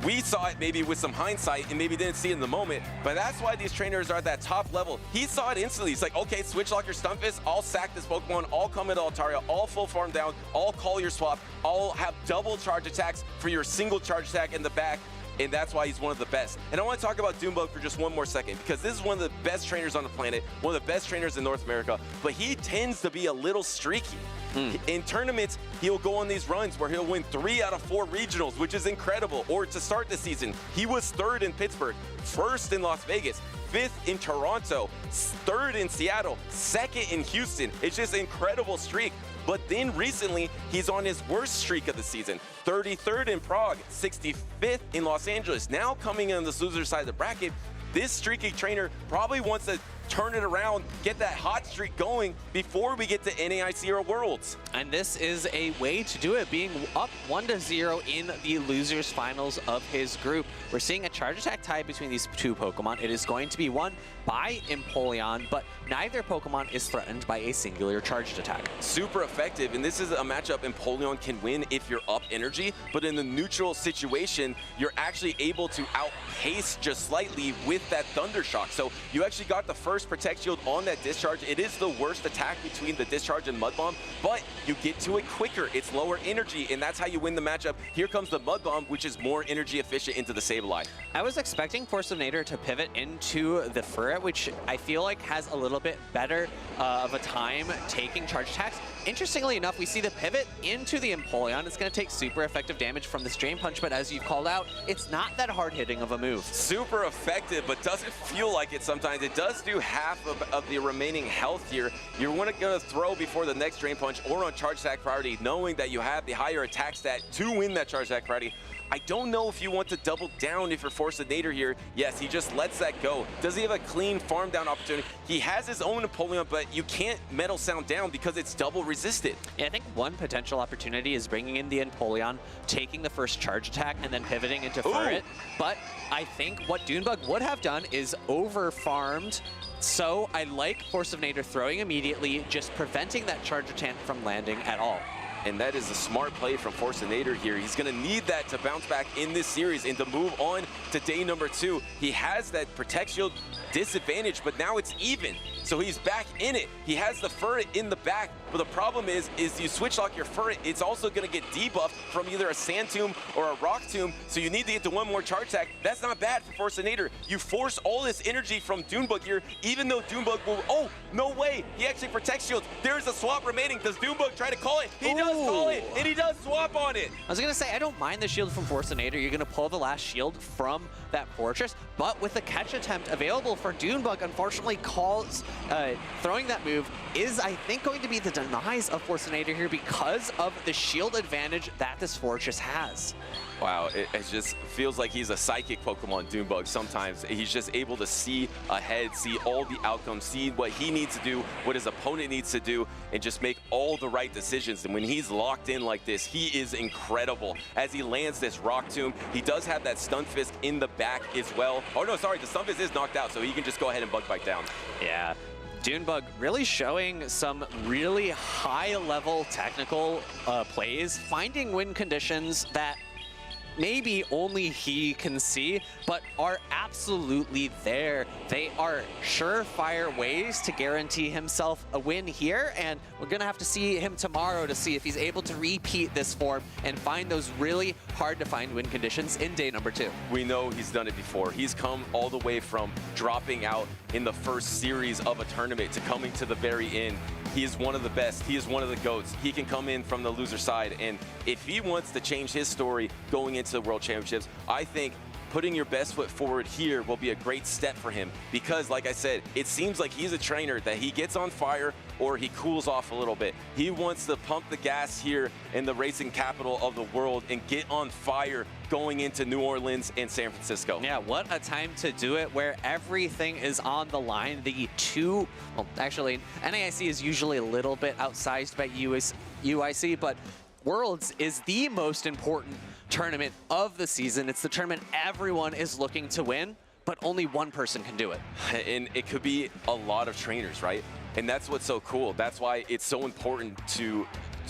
We saw it maybe with some hindsight and maybe didn't see it in the moment, but that's why these trainers are at that top level. He saw it instantly. He's like, okay, switch lock your Stunfisk, I'll sack this Pokemon, I'll come into Altaria, I'll full farm down, I'll call your swap, I'll have double charge attacks for your single charge attack in the back, and that's why he's one of the best. And I want to talk about Doombug for just one more second, because this is one of the best trainers on the planet, one of the best trainers in North America, but he tends to be a little streaky. In tournaments, he'll go on these runs where he'll win 3 out of 4 regionals, which is incredible. Or to start the season, he was 3rd in Pittsburgh, 1st in Las Vegas, 5th in Toronto, 3rd in Seattle, 2nd in Houston. It's just an incredible streak. but then recently he's on his worst streak of the season. 33rd in Prague, 65th in Los Angeles. Now coming on the loser side of the bracket, this streaky trainer probably wants to turn it around, get that hot streak going before we get to NAIC or Worlds. And this is a way to do it, being up 1-0 in the losers finals of his group. We're seeing a charge attack tie between these two Pokemon. It is going to be won by Empoleon, but neither Pokemon is threatened by a singular charged attack. Super effective, and this is a matchup Empoleon can win if you're up energy, but in the neutral situation, you're actually able to outpace just slightly with that Thunder Shock. So you actually got the first Protect Shield on that discharge. It is the worst attack between the discharge and Mud Bomb, but you get to it quicker. It's lower energy, and that's how you win the matchup. Here comes the Mud Bomb, which is more energy efficient into the Sableye. I was expecting Force of Nature to pivot into the Furret, which I feel like has a little bit better of a time taking charge attacks. Interestingly enough, we see the pivot into the Empoleon. It's going to take super effective damage from this Drain Punch, but as you've called out, it's not that hard hitting of a move. Super effective, but doesn't feel like it sometimes. It does do half of the remaining health here. You're going to throw before the next Drain Punch or on charge attack priority, knowing that you have the higher attack stat to win that charge attack priority. I don't know if you want to double down if you're Force of Nature here. Yes, he just lets that go. Does he have a clean farm down opportunity? He has his own Empoleon, but you can't Metal Sound down because it's double resisted. Yeah, I think one potential opportunity is bringing in the Empoleon, taking the first charge attack, and then pivoting into Furret. But I think what Dunebug would have done is over-farmed. So I like Force of Nature throwing immediately, just preventing that charge attack from landing at all. And that is a smart play from Force of Nature here. He's going to need that to bounce back in this series and to move on to day number 2. He has that Protect Shield disadvantage, but now it's even. So he's back in it. He has the Furret in the back, but the problem is you switch lock your Furret, it's also going to get debuffed from either a Sand Tomb or a Rock Tomb, so you need to get to one more charge attack. That's not bad for Force of Nature. You force all this energy from Dunebug here, even though Dunebug will, oh, no way, he actually protects shields. There's a swap remaining. Does Dunebug try to call it? He does call it, and he does swap on it. I was going to say, I don't mind the shield from Force of Nature. You're going to pull the last shield from that fortress, but with the catch attempt available for Dunebug, unfortunately calls, throwing that move is, I think, going to be the demise of Force of Nature here because of the shield advantage that this fortress has. Wow, it just feels like he's a psychic Pokemon, Dunebug. Sometimes he's just able to see ahead, see all the outcomes, see what he needs to do, what his opponent needs to do, and just make all the right decisions. And when he's locked in like this, he is incredible. As he lands this Rock Tomb, he does have that Stun Fist in the back as well. Oh no, sorry, the Stun Fist is knocked out, so he can just go ahead and Bug Bite down. Yeah. Dunebug really showing some really high-level technical plays, finding win conditions that maybe only he can see, but are absolutely there. They are surefire ways to guarantee himself a win here, and we're gonna have to see him tomorrow to see if he's able to repeat this form and find those really hard to find win conditions in day number 2. We know he's done it before. He's come all the way from dropping out in the first series of a tournament to coming to the very end. He is one of the best. He is one of the GOATs. He can come in from the loser side, and if he wants to change his story going into the World Championships, I think putting your best foot forward here will be a great step for him because, like I said, it seems like he's a trainer that he gets on fire or he cools off a little bit. He wants to pump the gas here in the racing capital of the world and get on fire going into New Orleans and San Francisco. Yeah, what a time to do it where everything is on the line. The two, well, actually, NAIC is usually a little bit outsized by UIC, but Worlds is the most important tournament of the season. It's the tournament everyone is looking to win, but only one person can do it. And it could be a lot of trainers, right? And that's what's so cool. That's why it's so important to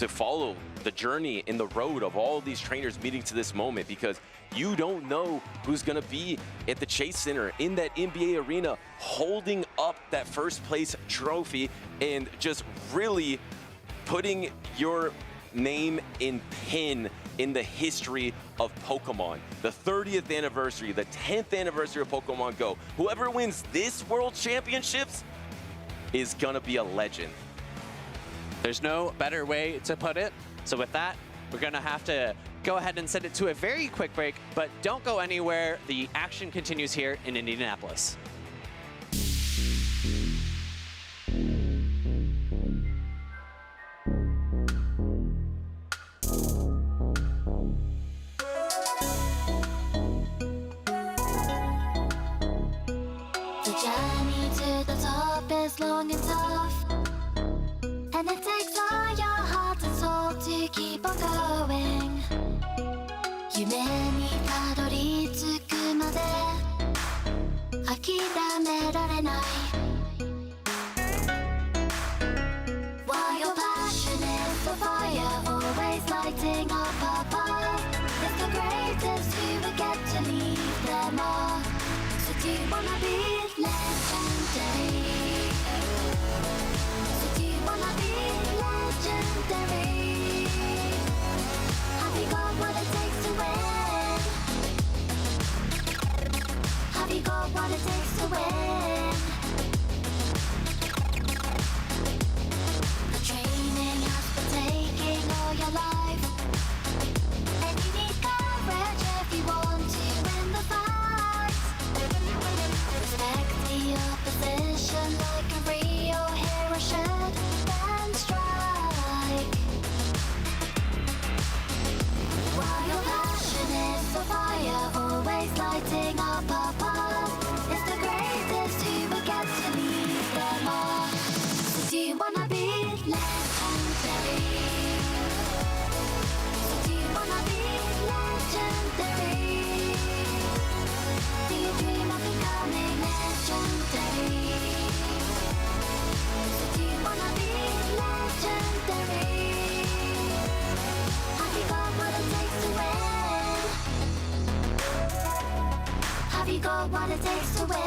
follow the journey in the road of all these trainers meeting to this moment, because you don't know who's going to be at the Chase Center in that NBA arena holding up that first place trophy and just really putting your name in pen in the history of Pokemon. The 30th anniversary, the 10th anniversary of Pokemon Go. Whoever wins this World Championships is gonna be a legend. There's no better way to put it. So with that, we're gonna have to go ahead and send it to a very quick break, but don't go anywhere. The action continues here in Indianapolis. 夢にたどり着くまで諦められない While your passion is the fire always lighting up above It's the greatest you will get to leave them all So do you wanna be legendary? So do you wanna be legendary? Have you got what it takes to win? Have you got what it takes to win? The training has been taking all your life And you need courage if you want to win the fight Respect the opposition like a real hero should Then strike While your passion is the fire always lighting up above It's the greatest you will get to leave them all So do you wanna be legendary? So do you wanna be legendary? Do you dream of becoming legendary? So do you wanna be legendary? Have you got what it takes to win? Have you got what it takes to win?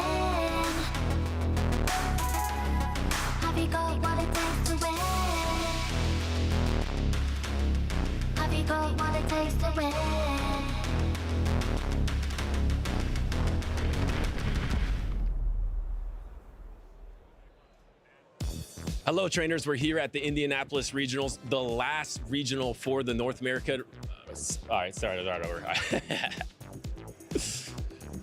Have you got what it takes to win? Have you got what it takes to win? Hello, trainers. We're here at the Indianapolis Regionals, the last regional for the North America. All right, start over.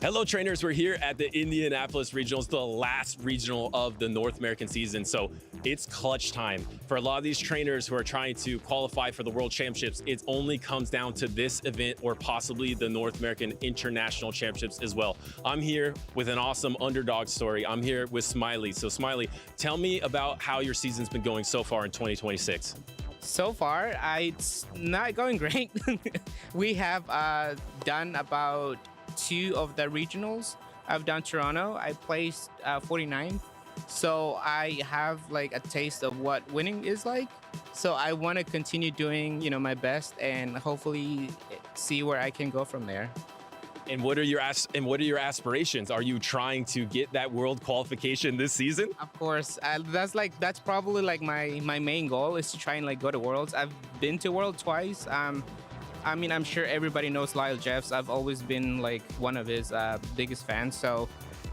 Hello, trainers. We're here at the Indianapolis Regionals, the last regional of the North American season. So it's clutch time. For a lot of these trainers who are trying to qualify for the World Championships, it only comes down to this event or possibly the North American International Championships as well. I'm here with an awesome underdog story. I'm here with Smiley. So Smiley, tell me about how your season's been going so far in 2026. So far, it's not going great. We have done about 2 of the regionals. I've done Toronto. I placed 49th. So I have like a taste of what winning is like. So I want to continue doing, my best and hopefully see where I can go from there. And what are your aspirations? Are you trying to get that world qualification this season? Of course, that's probably like my main goal is to try and like go to Worlds. I've been to World twice. I mean, I'm sure everybody knows Lyle Jeffs. I've always been like one of his biggest fans. So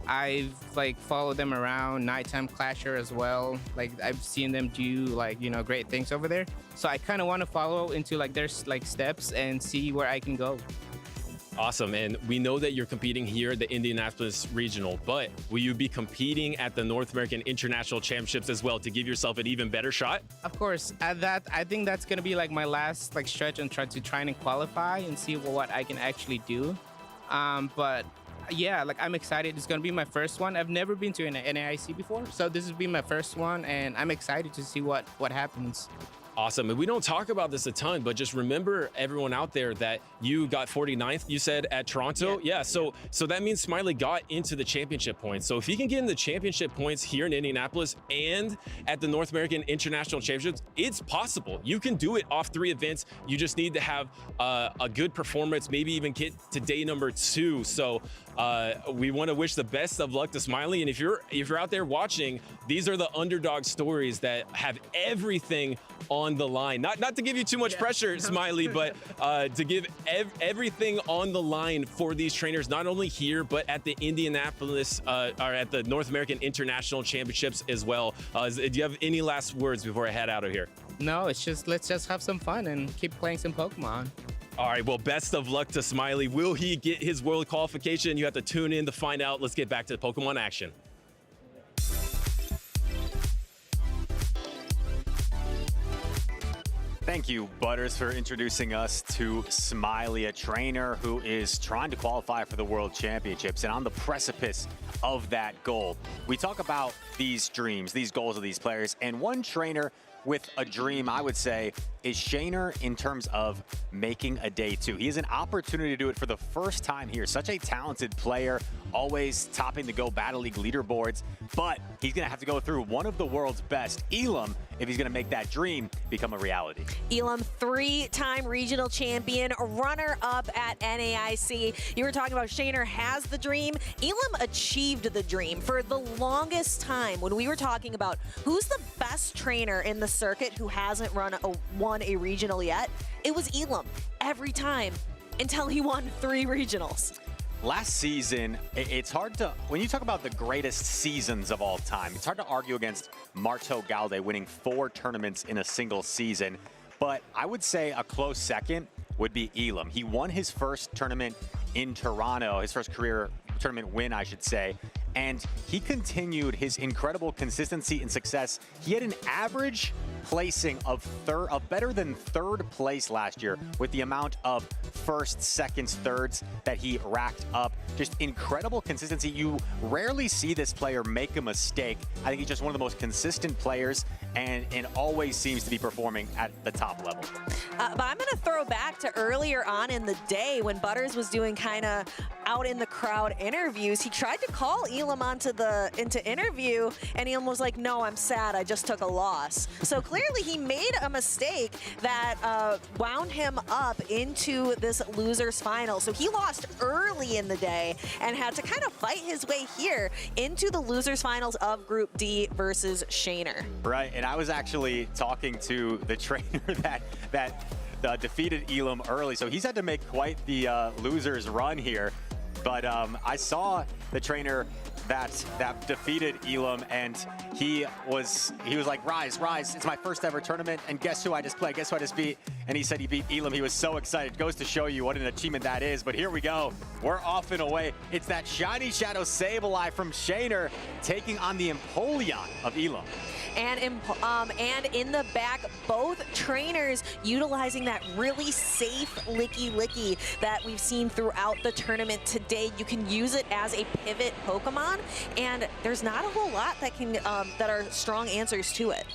I've like followed them around, Nighttime Clasher as well. Like I've seen them do like, great things over there. So I kind of want to follow into like their like steps and see where I can go. Awesome. And we know that you're competing here at the Indianapolis Regional, but will you be competing at the North American International Championships as well to give yourself an even better shot? Of course. I think that's going to be like my last like stretch and try and qualify and see what I can actually do. But yeah, like I'm excited. It's going to be my first one. I've never been to an NAIC before, so this will be my first one and I'm excited to see what happens. Awesome. And we don't talk about this a ton, but just remember everyone out there that you got 49th, you said, at Toronto. Yeah. So that means Smiley got into the championship points. So if he can get in the championship points here in Indianapolis and at the North American International Championships, it's possible. You can do it off 3 events. You just need to have a good performance, maybe even get to day number 2. So we want to wish the best of luck to Smiley. And if you're out there watching, these are the underdog stories that have everything on the line. Not to give you too much pressure, Smiley, but to give everything on the line for these trainers, not only here, but at the Indianapolis or at the North American International Championships as well. Do you have any last words before I head out of here? No, let's just have some fun and keep playing some Pokemon. All right, well, best of luck to Smiley. Will he get his world qualification? You have to tune in to find out. Let's get back to the Pokemon action. Thank you, Butters, for introducing us to Smiley, a trainer who is trying to qualify for the World Championships and on the precipice of that goal. We talk about these dreams, these goals of these players, and one trainer with a dream, I would say, is Shaner in terms of making a day two. He has an opportunity to do it for the first time here. Such a talented player, always topping the Go Battle League leaderboards, but he's going to have to go through one of the world's best, Elam, if he's going to make that dream become a reality. Elam, 3-time regional champion, runner-up at NAIC. You were talking about Shaner has the dream. Elam achieved the dream. For the longest time, when we were talking about who's the best trainer in the circuit who hasn't won a regional yet, it was Elam every time until he won 3 regionals. Last season, it's hard to, when you talk about the greatest seasons of all time, it's hard to argue against Marto Galde winning 4 tournaments in a single season. But I would say a close second would be Elam. He won his first tournament in Toronto, his first career tournament win, I should say. And he continued his incredible consistency and success. He had an average placing of better than 3rd place last year with the amount of first, seconds, thirds that he racked up. Just incredible consistency. You rarely see this player make a mistake. I think he's just one of the most consistent players and always seems to be performing at the top level. But I'm going to throw back to earlier on in the day when Butters was doing kind of out in the crowd interviews. He tried to call Elam into interview, and Elam was like, "No, I'm sad. I just took a loss." So clearly he made a mistake that wound him up into this losers final. So he lost early in the day and had to kind of fight his way here into the losers finals of Group D versus Shaner. Right, and I was actually talking to the trainer that defeated Elam early, so he's had to make quite the losers run here. But I saw the trainer that defeated Elam, and he was like, Rise, it's my first ever tournament, and guess who I just played, guess who I just beat? And he said he beat Elam. He was so excited. Goes to show you what an achievement that is. But here we go. We're off and away. It's that Shiny Shadow Sableye from Shaner taking on the Empoleon of Elam. And in the back, both trainers utilizing that really safe licky that we've seen throughout the tournament today. You can use it as a pivot Pokemon, and there's not a whole lot that can that are strong answers to it.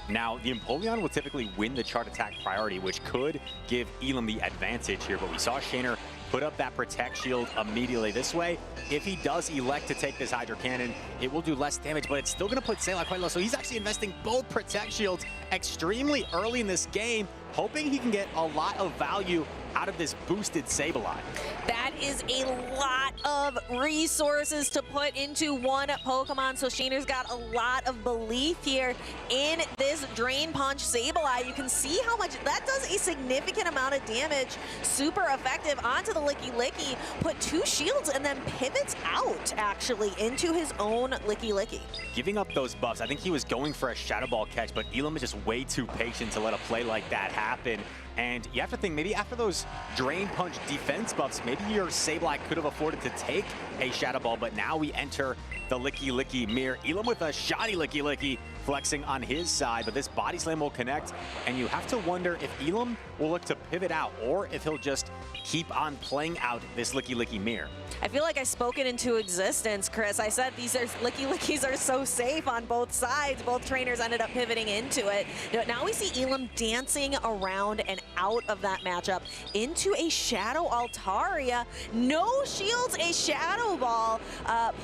Now, the Empoleon will typically win the chart attack priority, which could give Elam the advantage here, but we saw Shaner put up that Protect Shield immediately this way. If he does elect to take this Hydro Cannon, it will do less damage, but it's still going to put Sableye quite low, so he's actually investing both Protect Shields extremely early in this game, hoping he can get a lot of value out of this boosted Sableye. That is a lot of resources to put into one Pokemon, so Shaner's got a lot of belief here in this Drain Punch Sableye. You can see how much that does a significant amount of damage. Super effective onto the Licky, put 2 shields and then pivots out actually into his own Licky. Giving up those buffs, I think he was going for a Shadow Ball catch, but Elam is just way too patient to let a play like that happen. And you have to think, maybe after those Drain Punch defense buffs, maybe your Sableye could have afforded to take a Shadow Ball, but now we enter the Licky mirror. Elam with a shiny Licky flexing on his side, but this Body Slam will connect, and you have to wonder if Elam will look to pivot out or if he'll just keep on playing out this Licky mirror. I feel like I spoke it into existence, Chris. I said these Lickies are so safe on both sides. Both trainers ended up pivoting into it. Now we see Elam dancing around and out of that matchup into a Shadow Altaria. No shields, a Shadow Ball,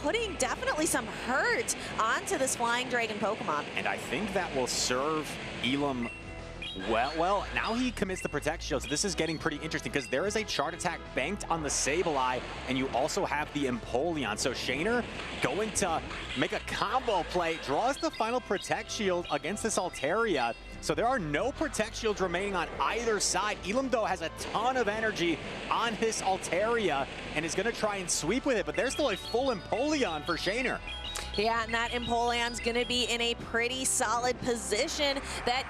putting definitely some hurt onto this Flying Dragon Pokemon. And I think that will serve Elam well. Now he commits the Protect Shield, so this is getting pretty interesting because there is a Chart Attack banked on the Sableye, and you also have the Empoleon. So Shaner going to make a combo play, draws the final Protect Shield against this Altaria. So there are no Protect Shields remaining on either side. Elam, though, has a ton of energy on this Altaria and is going to try and sweep with it, but there's still a full Empoleon for Shaner. Yeah, and that Empoleon's going to be in a pretty solid position. That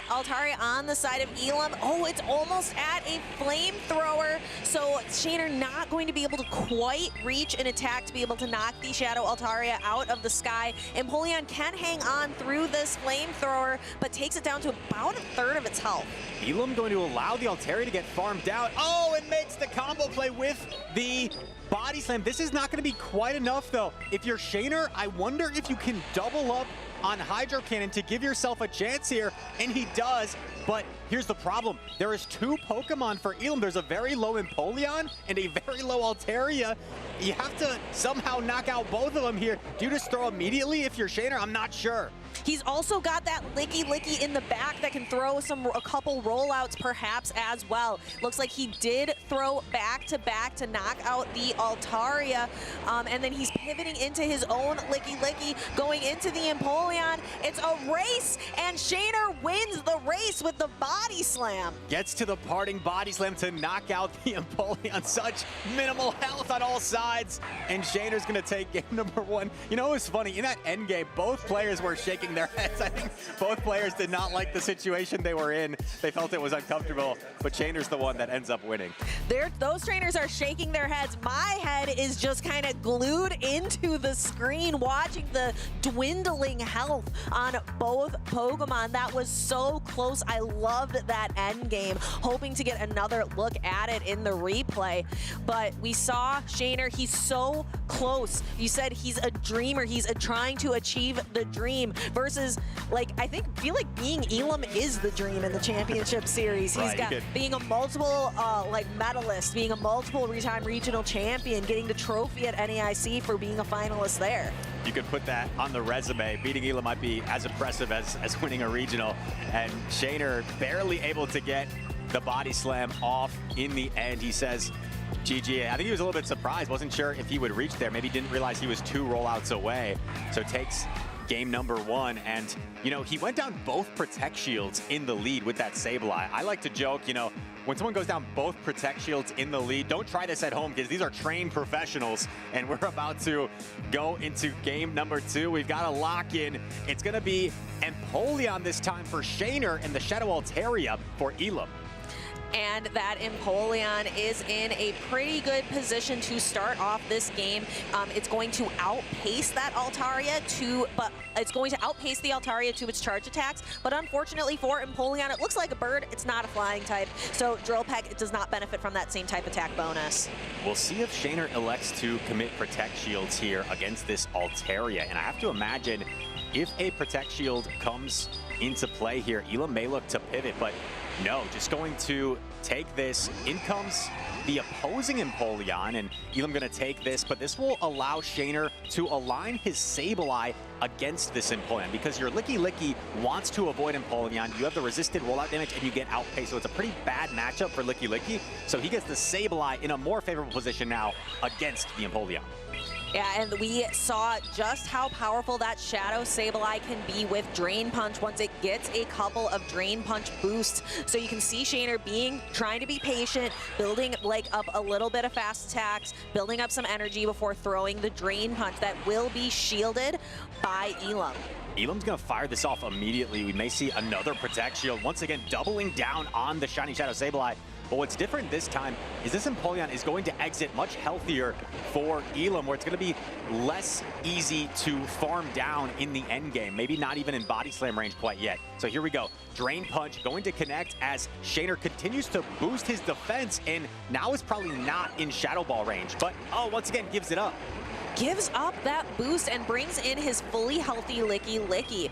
Altaria on the side of Elam. Oh, it's almost at a Flamethrower. So Shaner not going to be able to quite reach an attack to be able to knock the Shadow Altaria out of the sky. Empoleon can hang on through this Flamethrower, but takes it down to about 1/3 of its health. Elam going to allow the Altaria to get farmed out. Oh, it makes the combo play with the Body Slam. This is not going to be quite enough, though. If you're Shaner, I wonder if you can double up on Hydro Cannon to give yourself a chance here, and he does. But here's the problem. There is 2 Pokemon for Elam. There's a very low Empoleon and a very low Altaria. You have to somehow knock out both of them here. Do you just throw immediately if you're Shaner? I'm not sure. He's also got that Licky in the back that can throw a couple rollouts perhaps as well. Looks like he did throw back to knock out the Altaria, and then he's pivoting into his own Licky, going into the Empoleon. It's a race, and Shaner wins the race with the body slam. Gets to the parting body slam to knock out the Empoleon. Such minimal health on all sides, and Shaner's gonna take game number 1. You know, it was funny, in that end game, both players were shaking their heads. I think both players did not like the situation they were in. They felt it was uncomfortable, but Shaner's the one that ends up winning. Those trainers are shaking their heads. My head is just kind of glued into the screen watching the dwindling health on both Pokemon. That was so close. I loved that end game, hoping to get another look at it in the replay. But we saw Shaner, he's so close. You said he's a dreamer. He's trying to achieve the dream versus, like, I feel like being Elam is the dream in the championship series. He's got being a multiple medalist, being a multiple time regional champion, getting the trophy at NAIC for being a finalist there. You could put that on the resume. Beating Elam might be as impressive as winning a regional. And Shaner barely able to get the body slam off in the end. He says, GG. I think he was a little bit surprised. Wasn't sure if he would reach there. Maybe didn't realize he was 2 rollouts away. So takes game number 1. And, you know, he went down both Protect Shields in the lead with that Sableye. I like to joke, you know, when someone goes down both Protect Shields in the lead, don't try this at home because these are trained professionals, and we're about to go into game number 2. We've got a lock-in. It's going to be Empoleon this time for Shaner and the Shadow Altaria for Elam. And that Empoleon is in a pretty good position to start off this game. It's going to outpace that Altaria to its charge attacks. But unfortunately for Empoleon, it looks like a bird. It's not a flying type. So Drill Peck does not benefit from that same type attack bonus. We'll see if Shaner elects to commit Protect Shields here against this Altaria. And I have to imagine if a Protect Shield comes into play here, Elam may look to pivot, but no, just going to take this. In comes the opposing Empoleon, and Elam going to take this, but this will allow Shaner to align his Sableye against this Empoleon, because your Licky wants to avoid Empoleon. You have the resisted rollout damage, and you get outpaced, so it's a pretty bad matchup for Licky, so he gets the Sableye in a more favorable position now against the Empoleon. Yeah, and we saw just how powerful that Shadow Sableye can be with Drain Punch once it gets a couple of Drain Punch boosts. So you can see Shaner trying to be patient, building up a little bit of fast attacks, building up some energy before throwing the Drain Punch that will be shielded by Elam. Elam's going to fire this off immediately. We may see another Protect Shield, once again doubling down on the Shiny Shadow Sableye. But what's different this time is this Empoleon is going to exit much healthier for Elam, where it's going to be less easy to farm down in the end game. Maybe not even in Body Slam range quite yet. So here we go. Drain Punch going to connect as Shaner continues to boost his defense, and now is probably not in Shadow Ball range. But, oh, once again, gives it up. Gives up that boost and brings in his fully healthy Licky.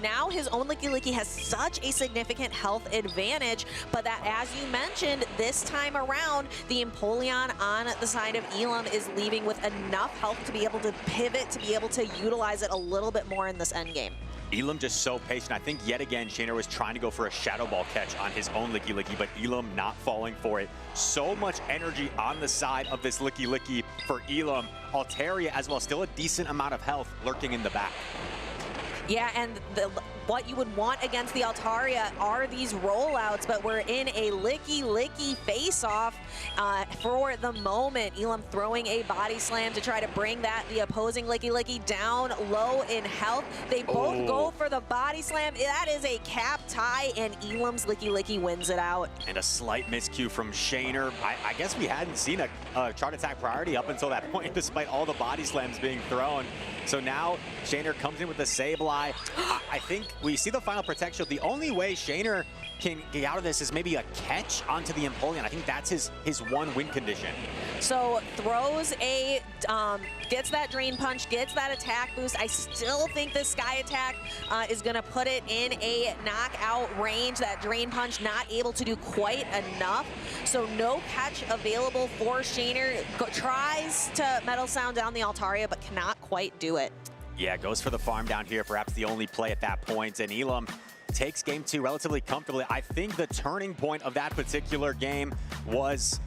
Now his own Licky has such a significant health advantage, but that, as you mentioned, this time around, the Empoleon on the side of Elam is leaving with enough health to be able to pivot, to be able to utilize it a little bit more in this endgame. Elam just so patient. I think yet again, Shaner was trying to go for a Shadow Ball catch on his own Licky, but Elam not falling for it. So much energy on the side of this Licky for Elam. Altaria as well, still a decent amount of health lurking in the back. Yeah, and what you would want against the Altaria are these rollouts, but we're in a Licky face-off for the moment. Elam throwing a body slam to try to bring the opposing Licky down low in health. They both go for the body slam. That is a cap tie, and Elam's Licky wins it out. And a slight miscue from Shaner. I guess we hadn't seen a chart attack priority up until that point, despite all the body slams being thrown. So now Shaner comes in with the Sableye. I think we see the final Protect Shield. The only way Shaner can get out of this is maybe a catch onto the Empoleon. I think that's his one win condition. So throws a, gets that Drain Punch, gets that attack boost. I still think this Sky Attack is gonna put it in a knockout range. That Drain Punch not able to do quite enough. So no catch available for Shaner. Tries to Metal Sound down the Altaria, but cannot quite do it. Yeah, goes for the farm down here, perhaps the only play at that point. And Elam takes game 2 relatively comfortably. I think the turning point of that particular game was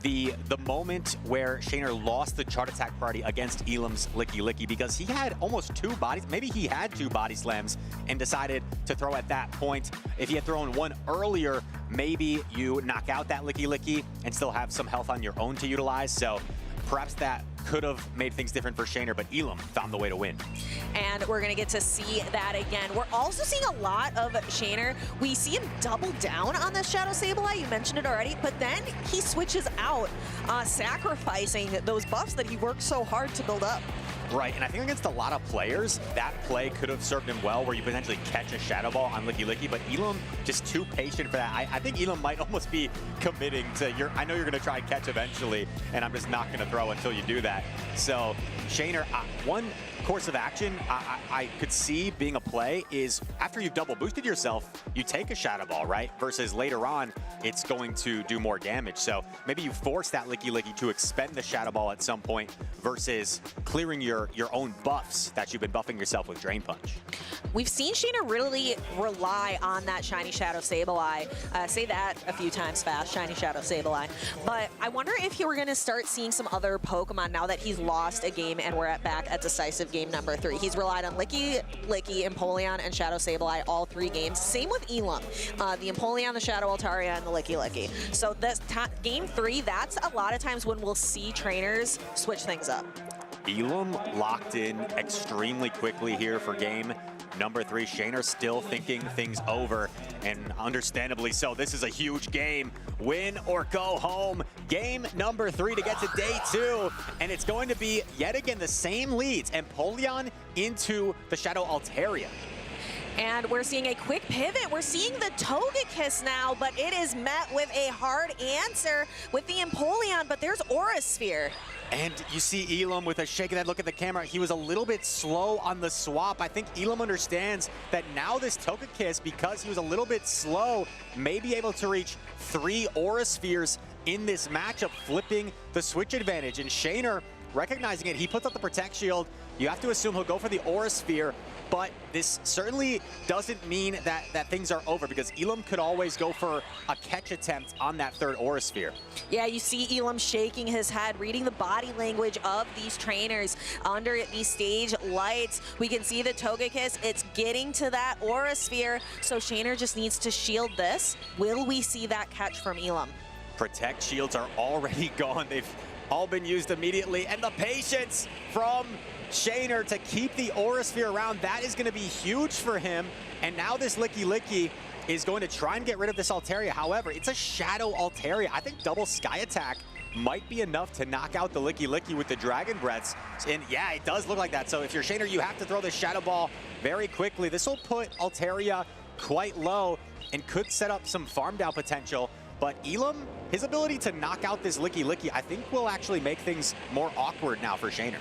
the moment where Shaner lost the chart attack priority against Elam's Licky Licky, because he had almost 2 bodies, maybe he had 2 body slams and decided to throw at that point. If he had thrown one earlier, maybe you knock out that Licky Licky and still have some health on your own to utilize. So perhaps that could have made things different for Shaner, but Elam found the way to win. And we're going to get to see that again. We're also seeing a lot of Shaner. We see him double down on the Shadow Sableye. You mentioned it already, but then he switches out, sacrificing those buffs that he worked so hard to build up. Right, and I think against a lot of players, that play could have served him well, where you potentially catch a Shadow Ball on Licky Licky, but Elam just too patient for that. I think Elam might almost be committing to, I know you're going to try and catch eventually, and I'm just not going to throw until you do that. So Shaner, one course of action I could see being a play is after you've double boosted yourself, you take a Shadow Ball, right? Versus later on, it's going to do more damage. So maybe you force that Licky Licky to expend the Shadow Ball at some point versus clearing your own buffs that you've been buffing yourself with Drain Punch. We've seen Shaner really rely on that Shiny Shadow Sableye. Say that a few times fast, Shiny Shadow Sableye. But I wonder if we're going to start seeing some other Pokemon now that he's lost a game and we're back at decisive game number 3. He's relied on Licky Licky, Empoleon, and Shadow Sableye all 3 games. Same with Elam. The Empoleon, the Shadow Altaria, and the Licky Licky. So this game 3, that's a lot of times when we'll see trainers switch things up. Elam locked in extremely quickly here for game number 3. Shaner still thinking things over, and understandably so. This is a huge game. Win or go home. Game number 3 to get to day 2, and it's going to be yet again the same leads. Empoleon into the Shadow Altaria. And we're seeing a quick pivot. We're seeing the Togekiss now, but it is met with a hard answer with the Empoleon, but there's Aura Sphere. And you see Elam with a shake of that look at the camera. He was a little bit slow on the swap. I think Elam understands that now this Togekiss, because he was a little bit slow, may be able to reach 3 Aura Spheres in this matchup, flipping the switch advantage. And Shaner, recognizing it, he puts up the Protect Shield. You have to assume he'll go for the Aura Sphere, but this certainly doesn't mean that things are over, because Elam could always go for a catch attempt on that 3rd Aura Sphere. Yeah, you see Elam shaking his head, reading the body language of these trainers under these stage lights. We can see the Togekiss, it's getting to that Aura Sphere, so Shaner just needs to shield this. Will we see that catch from Elam? Protect Shields are already gone. They've all been used immediately, and the patience from Shaner to keep the Aura Sphere around, that is going to be huge for him. And now this Licky Licky is going to try and get rid of this Altaria. However, it's a Shadow Altaria. I think double Sky Attack might be enough to knock out the Licky Licky with the Dragon Breaths. And yeah, it does look like that. So if you're Shaner, you have to throw the Shadow Ball very quickly. This will put Altaria quite low and could set up some farm down potential. But Elam, his ability to knock out this Licky Licky, I think will actually make things more awkward now for Shaner.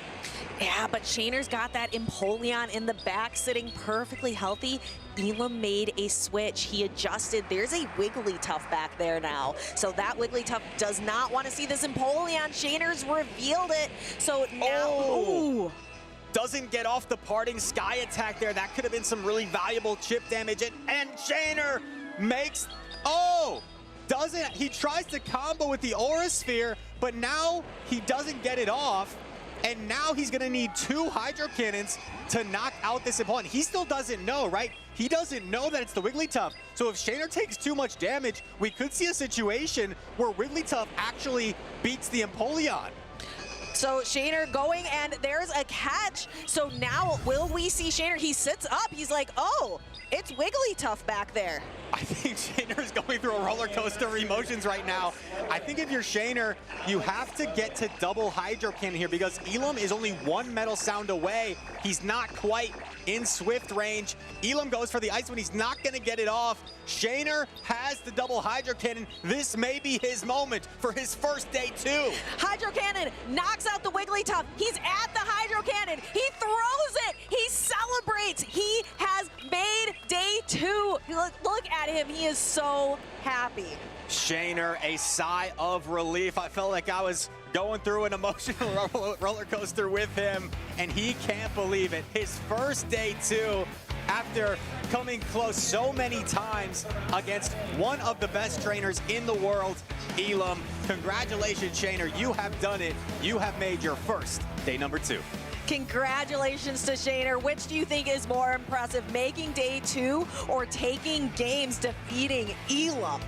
Yeah, but Shaner's got that Empoleon in the back sitting perfectly healthy. Elam made a switch. He adjusted. There's a Wigglytuff back there now. So that Wigglytuff does not want to see this Empoleon. Shaner's revealed it. So now... Doesn't get off the parting Sky Attack there. That could have been some really valuable chip damage. And Shaner makes... He tries to combo with the Aura Sphere, but now he doesn't get it off. And now he's going to need 2 Hydro Cannons to knock out this opponent. He still doesn't know, right? He doesn't know that it's the Wigglytuff. So if Shaner takes too much damage, we could see a situation where Wigglytuff actually beats the Empoleon. So Shaner going, and there's a catch. So now will we see Shaner? He sits up. He's like, oh, it's Wigglytuff back there. I think Shaner is going through a roller coaster of emotions right now. I think if you're Shaner, you have to get to double Hydro Cannon here because Elam is only one metal sound away. He's not quite in swift range. Elam goes for the ice when he's not going to get it off. Shaner has the double Hydro Cannon. This may be his moment for his first day 2. Hydro Cannon knocks out the Wigglytuff. He's at the Hydro Cannon. He throws it. He celebrates. He has made day 2. Look at him. He is so happy. Shaner, a sigh of relief. I felt like I was going through an emotional roller coaster with him, and he can't believe it. His first day 2 after coming close so many times against one of the best trainers in the world, Elam. Congratulations, Shaner. You have done it. You have made your first day number 2. Congratulations to Shaner. Which do you think is more impressive, making day 2 or taking games defeating Elam?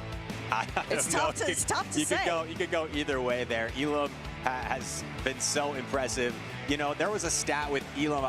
It's tough to say. You could go either way there. Elam has been so impressive. You know, there was a stat with Elam,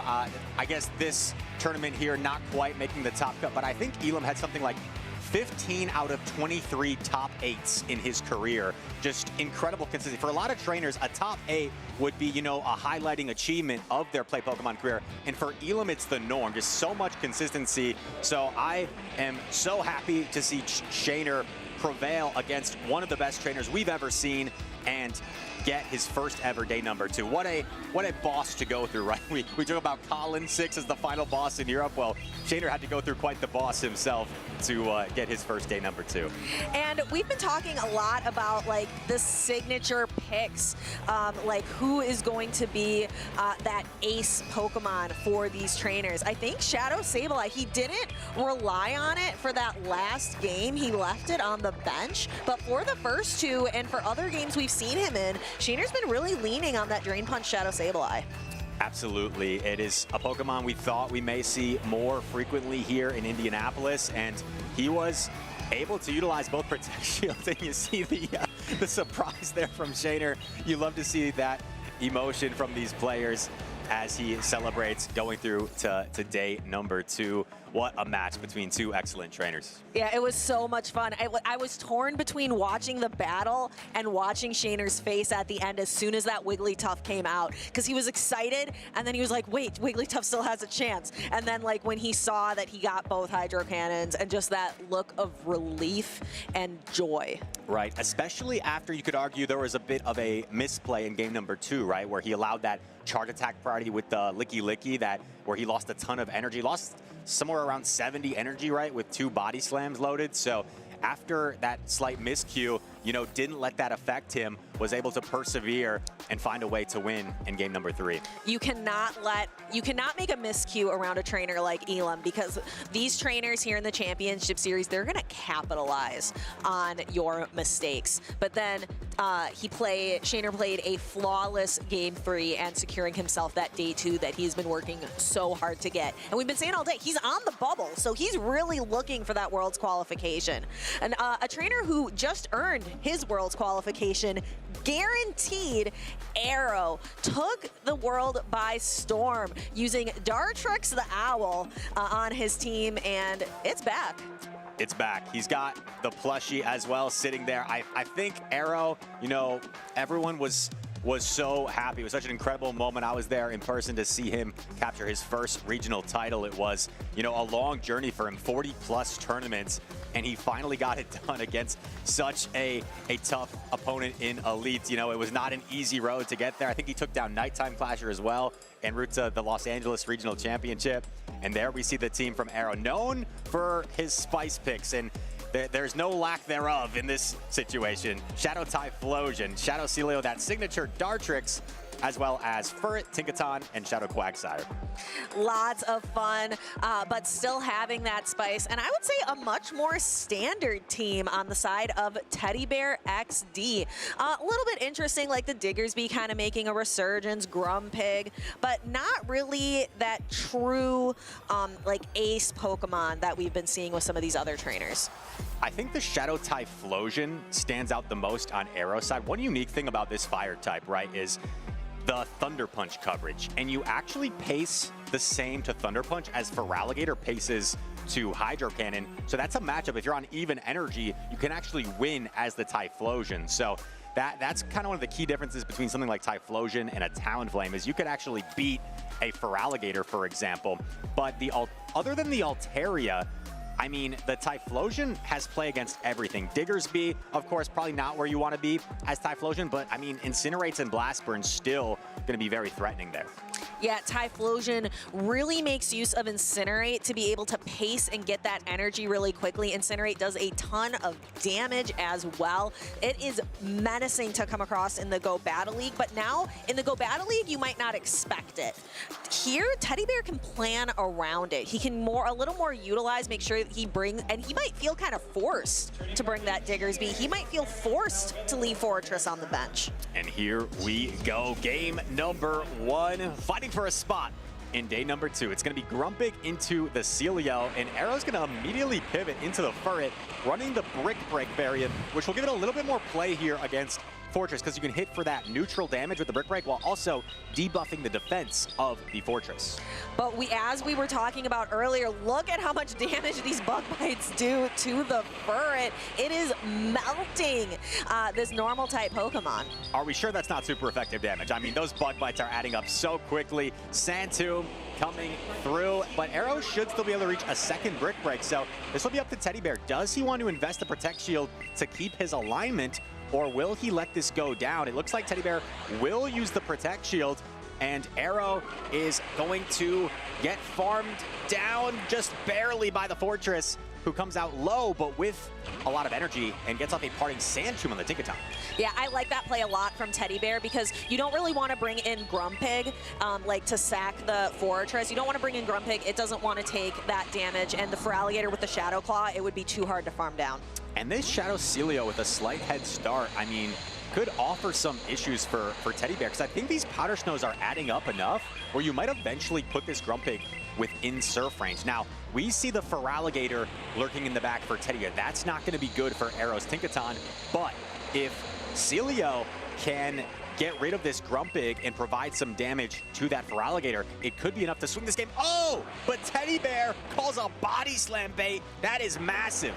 I guess this tournament here, not quite making the top cut, but I think Elam had something like 15 out of 23 top 8s in his career. Just incredible consistency. For a lot of trainers, a top 8 would be, you know, a highlighting achievement of their Play Pokemon career. And for Elam, it's the norm. Just so much consistency. So I am so happy to see Shaner prevail against one of the best trainers we've ever seen and get his first ever day number 2. What a boss to go through, right? We talk about Colin 6 as the final boss in Europe. Well, Shaner had to go through quite the boss himself to get his first day number 2. And we've been talking a lot about like the signature picks, like who is going to be that ace Pokemon for these trainers. I think Shadow Sableye, he didn't rely on it for that last game. He left it on the bench, but for the first 2 and for other games we've seen him in, Shaner's been really leaning on that Drain Punch Shadow Sableye. Absolutely. It is a Pokemon we thought we may see more frequently here in Indianapolis, and he was able to utilize both Protect Shields, and you see the surprise there from Shaner. You love to see that emotion from these players as he celebrates going through to day number 2. What a match between 2 excellent trainers. Yeah, it was so much fun. I was torn between watching the battle and watching Shaner's face at the end as soon as that Wigglytuff came out, because he was excited and then he was like, wait, Wigglytuff still has a chance. And then like when he saw that he got both Hydro Cannons and just that look of relief and joy. Right, especially after you could argue there was a bit of a misplay in game number 2, right, where he allowed that charge attack priority with the Licky Licky, where he lost a ton of energy, lost somewhere around 70 energy, right, with 2 body slams loaded. So after that slight miscue, you know, didn't let that affect him, was able to persevere and find a way to win in game number 3. You cannot make a miscue around a trainer like Elam, because these trainers here in the championship series, they're gonna capitalize on your mistakes. But then Shaner played a flawless game 3 and securing himself that day 2 that he's been working so hard to get. And we've been saying all day, he's on the bubble, so he's really looking for that Worlds qualification. And a trainer who just earned his Worlds qualification, guaranteed, Arrow, took the world by storm using Dartrix the Owl on his team, and it's back. It's back. He's got the plushie as well sitting there. I think Arrow, you know, everyone was so happy. It was such an incredible moment. I was there in person to see him capture his first regional title. It was, you know, a long journey for him, 40+ tournaments, and he finally got it done against such a tough opponent in Elite. You know, it was not an easy road to get there. I think he took down Nighttime Clasher as well en route to the Los Angeles Regional Championship. And there we see the team from Arrow, known for his spice picks, and there's no lack thereof in this situation. Shadow Typhlosion, Shadow Celio, that signature Dartrix, as well as Furret, Tinkaton, and Shadow Quagsire. Lots of fun, but still having that spice. And I would say a much more standard team on the side of Teddy Bear XD. A little bit interesting, like the Diggersby kind of making a resurgence, Grumpig, but not really that true like ace Pokemon that we've been seeing with some of these other trainers. I think the Shadow Typhlosion stands out the most on Arrow's side. One unique thing about this fire type, right, is the Thunder Punch coverage, and you actually pace the same to Thunder Punch as Feraligatr paces to Hydro Cannon. So that's a matchup. If you're on even energy, you can actually win as the Typhlosion. So that's kind of one of the key differences between something like Typhlosion and a Talonflame, is you could actually beat a Feraligatr, for example. But other than the Altaria, I mean, the Typhlosion has play against everything. Diggersby, of course, probably not where you want to be as Typhlosion, but I mean, Incinerates and Blast Burn still going to be very threatening there. Yeah, Typhlosion really makes use of Incinerate to be able to pace and get that energy really quickly. Incinerate does a ton of damage as well. It is menacing to come across in the Go Battle League, but now in the Go Battle League, you might not expect it. Here, Teddy Bear can plan around it. He can a little more utilize, make sure that he brings, and he might feel kind of forced to bring that Diggersby. He might feel forced to leave Fortress on the bench. And here we go. Game number 1, fighting for a spot in day number 2. It's going to be Grumpig into the Celio, and Arrow's going to immediately pivot into the Furret, running the Brick Break variant, which will give it a little bit more play here against Fortress, because you can hit for that neutral damage with the Brick Break while also debuffing the defense of the Fortress. But as we were talking about earlier, look at how much damage these Bug Bites do to the Furret. It is melting this normal type Pokemon. Are we sure that's not super effective damage? I mean, those Bug Bites are adding up so quickly. Sandtomb coming through, but Arrow should still be able to reach a second Brick Break, so this will be up to Teddy Bear. Does he want to invest the Protect Shield to keep his alignment, or will he let this go down? It looks like Teddy Bear will use the Protect Shield, and Arrow is going to get farmed down just barely by the Fortress, who comes out low, but with a lot of energy, and gets off a parting Sandtomb on the Tinkaton. Yeah, I like that play a lot from Teddy Bear, because you don't really want to bring in Grumpig like to sack the Fortress. You don't want to bring in Grumpig. It doesn't want to take that damage, and the Feraligatr with the Shadow Claw, it would be too hard to farm down. And this Shadow Celio with a slight head start, I mean, could offer some issues for Teddy Bear, because I think these Powder Snows are adding up enough where you might eventually put this Grumpig within surf range. Now, we see the Feraligatr lurking in the back for Teddy Bear. That's not going to be good for Arrow's Tinkaton, but if Celio can get rid of this Grumpig and provide some damage to that Feraligatr, it could be enough to swing this game. Oh, but Teddy Bear calls a Body Slam bait. That is massive.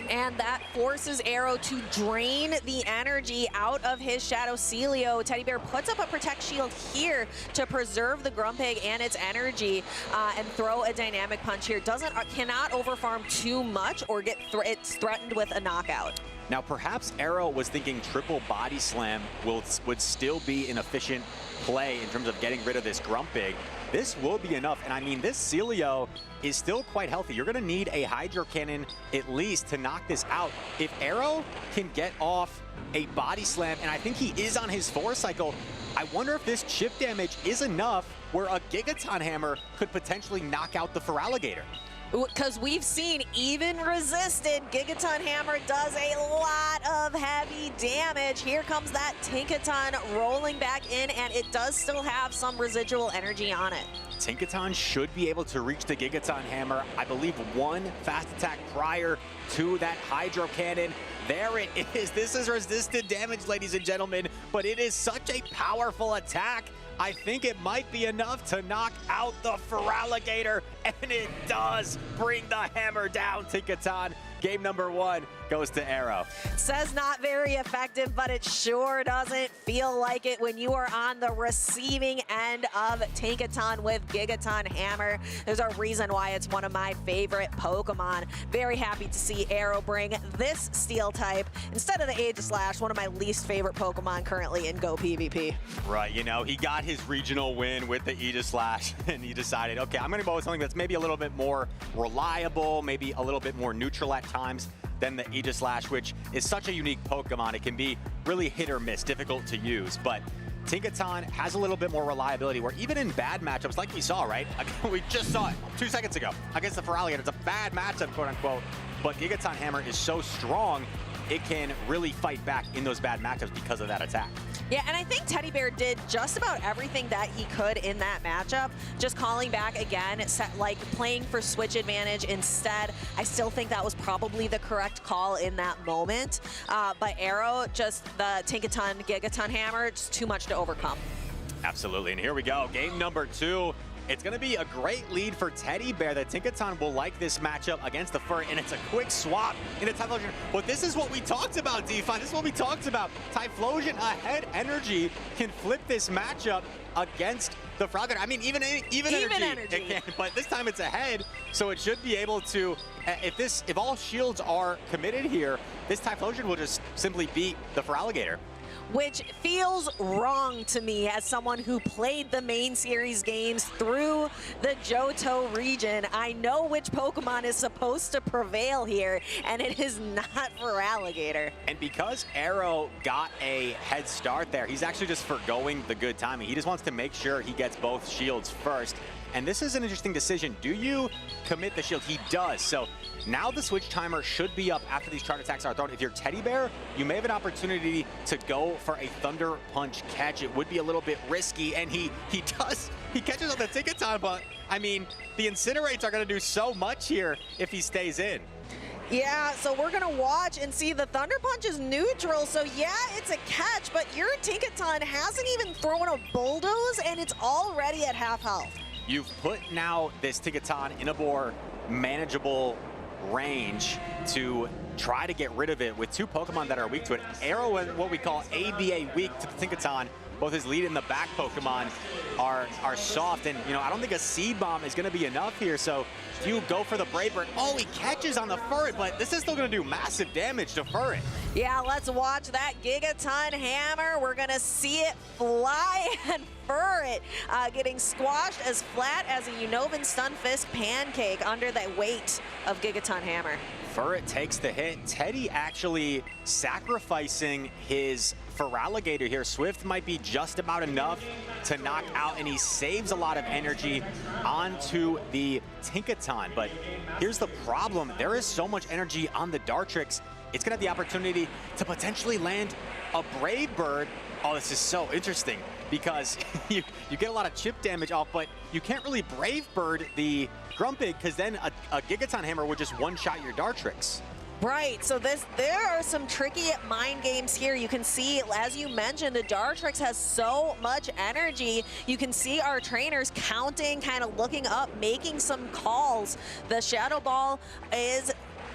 And that forces Arrow to drain the energy out of his Shadow Celio. Teddy Bear puts up a Protect Shield here to preserve the Grumpig and its energy and throw a Dynamic Punch here. Cannot overfarm too much or it's threatened with a knockout. Now, perhaps Arrow was thinking triple Body Slam would still be an efficient play in terms of getting rid of this Grumpig. This will be enough, and I mean, this Celio is still quite healthy. You're gonna need a Hydro Cannon at least to knock this out. If Arrow can get off a Body Slam, and I think he is on his 4 cycle, I wonder if this chip damage is enough where a Gigaton Hammer could potentially knock out the Feraligatr. Because we've seen, even resisted, Gigaton Hammer does a lot of heavy damage. Here comes that Tinkaton rolling back in, and it does still have some residual energy on it. Tinkaton should be able to reach the Gigaton Hammer. I believe 1 fast attack prior to that Hydro Cannon. There it is. This is resisted damage, ladies and gentlemen, but it is such a powerful attack. I think it might be enough to knock out the Feraligatr, and it does bring the hammer down. Tinkaton, game number 1 goes to Arrow. Says not very effective, but it sure doesn't feel like it when you are on the receiving end of Tinkaton with Gigaton Hammer. There's a reason why it's one of my favorite Pokemon. Very happy to see Arrow bring this Steel type instead of the Aegislash, one of my least favorite Pokemon currently in Go PvP. Right, you know, he got his regional win with the Aegislash, and he decided, okay, I'm gonna go with something that's maybe a little bit more reliable, maybe a little bit more neutral at times than the Aegislash, which is such a unique Pokemon. It can be really hit or miss, difficult to use, but Tinkaton has a little bit more reliability where even in bad matchups, like we saw, right? We just saw it 2 seconds ago against the Feraligatr. It's a bad matchup, quote unquote, but Gigaton Hammer is so strong, it can really fight back in those bad matchups because of that attack. Yeah, and I think Teddy Bear did just about everything that he could in that matchup. Just calling back again, like playing for switch advantage instead. I still think that was probably the correct call in that moment. But Arrow, just the Tinkaton Gigaton Hammer, just too much to overcome. Absolutely, and here we go. Game number 2. It's going to be a great lead for Teddy Bear. The Tinkaton will like this matchup against the Furret, and it's a quick swap into Typhlosion. But this is what we talked about, DeFi. This is what we talked about. Typhlosion ahead energy can flip this matchup against the Frogger. I mean, even energy. It can, but this time it's ahead, so it should be able to, if all shields are committed here, this Typhlosion will just simply beat the Feraligatr. Which feels wrong to me as someone who played the main series games through the Johto region. I know which Pokemon is supposed to prevail here, and it is not Feraligatr. And because Arrow got a head start there, he's actually just forgoing the good timing. He just wants to make sure he gets both shields first. And this is an interesting decision. Do you commit the shield? He does. So now the switch timer should be up after these charge attacks are thrown. If you're Teddy Bear, you may have an opportunity to go for a Thunder Punch catch. It would be a little bit risky, and he does. He catches on the Tinkaton, but I mean, the Incinerates are going to do so much here if he stays in. Yeah, so we're going to watch and see the Thunder Punch is neutral, so yeah, it's a catch, but your Tinkaton hasn't even thrown a Bulldoze, and it's already at half health. You've put now this Tinkaton in a more manageable range to try to get rid of it with 2 Pokemon that are weak to it. Arrow and what we call ABA weak to the Tinkaton. Both his lead and the back Pokemon are soft, and you know, I don't think a Seed Bomb is going to be enough here, so you go for the Brave Bird. Oh, he catches on the Furret, but this is still going to do massive damage to Furret. Yeah, let's watch that Gigaton Hammer. We're going to see it fly, and Furret getting squashed as flat as a Unova Stunfisk pancake under the weight of Gigaton Hammer. Furret takes the hit. Teddy actually sacrificing his Feraligatr here. Swift might be just about enough to knock out, and he saves a lot of energy onto the Tinkaton. But here's the problem. There is so much energy on the Dartrix. It's going to have the opportunity to potentially land a Brave Bird. Oh, this is so interesting because you get a lot of chip damage off, but you can't really Brave Bird the Grumpig because then a Gigaton Hammer would just one-shot your Dartrix. Right, so there are some tricky mind games here. You can see, as you mentioned, the Dartrix has so much energy. You can see our trainers counting, kind of looking up, making some calls. The Shadow Ball is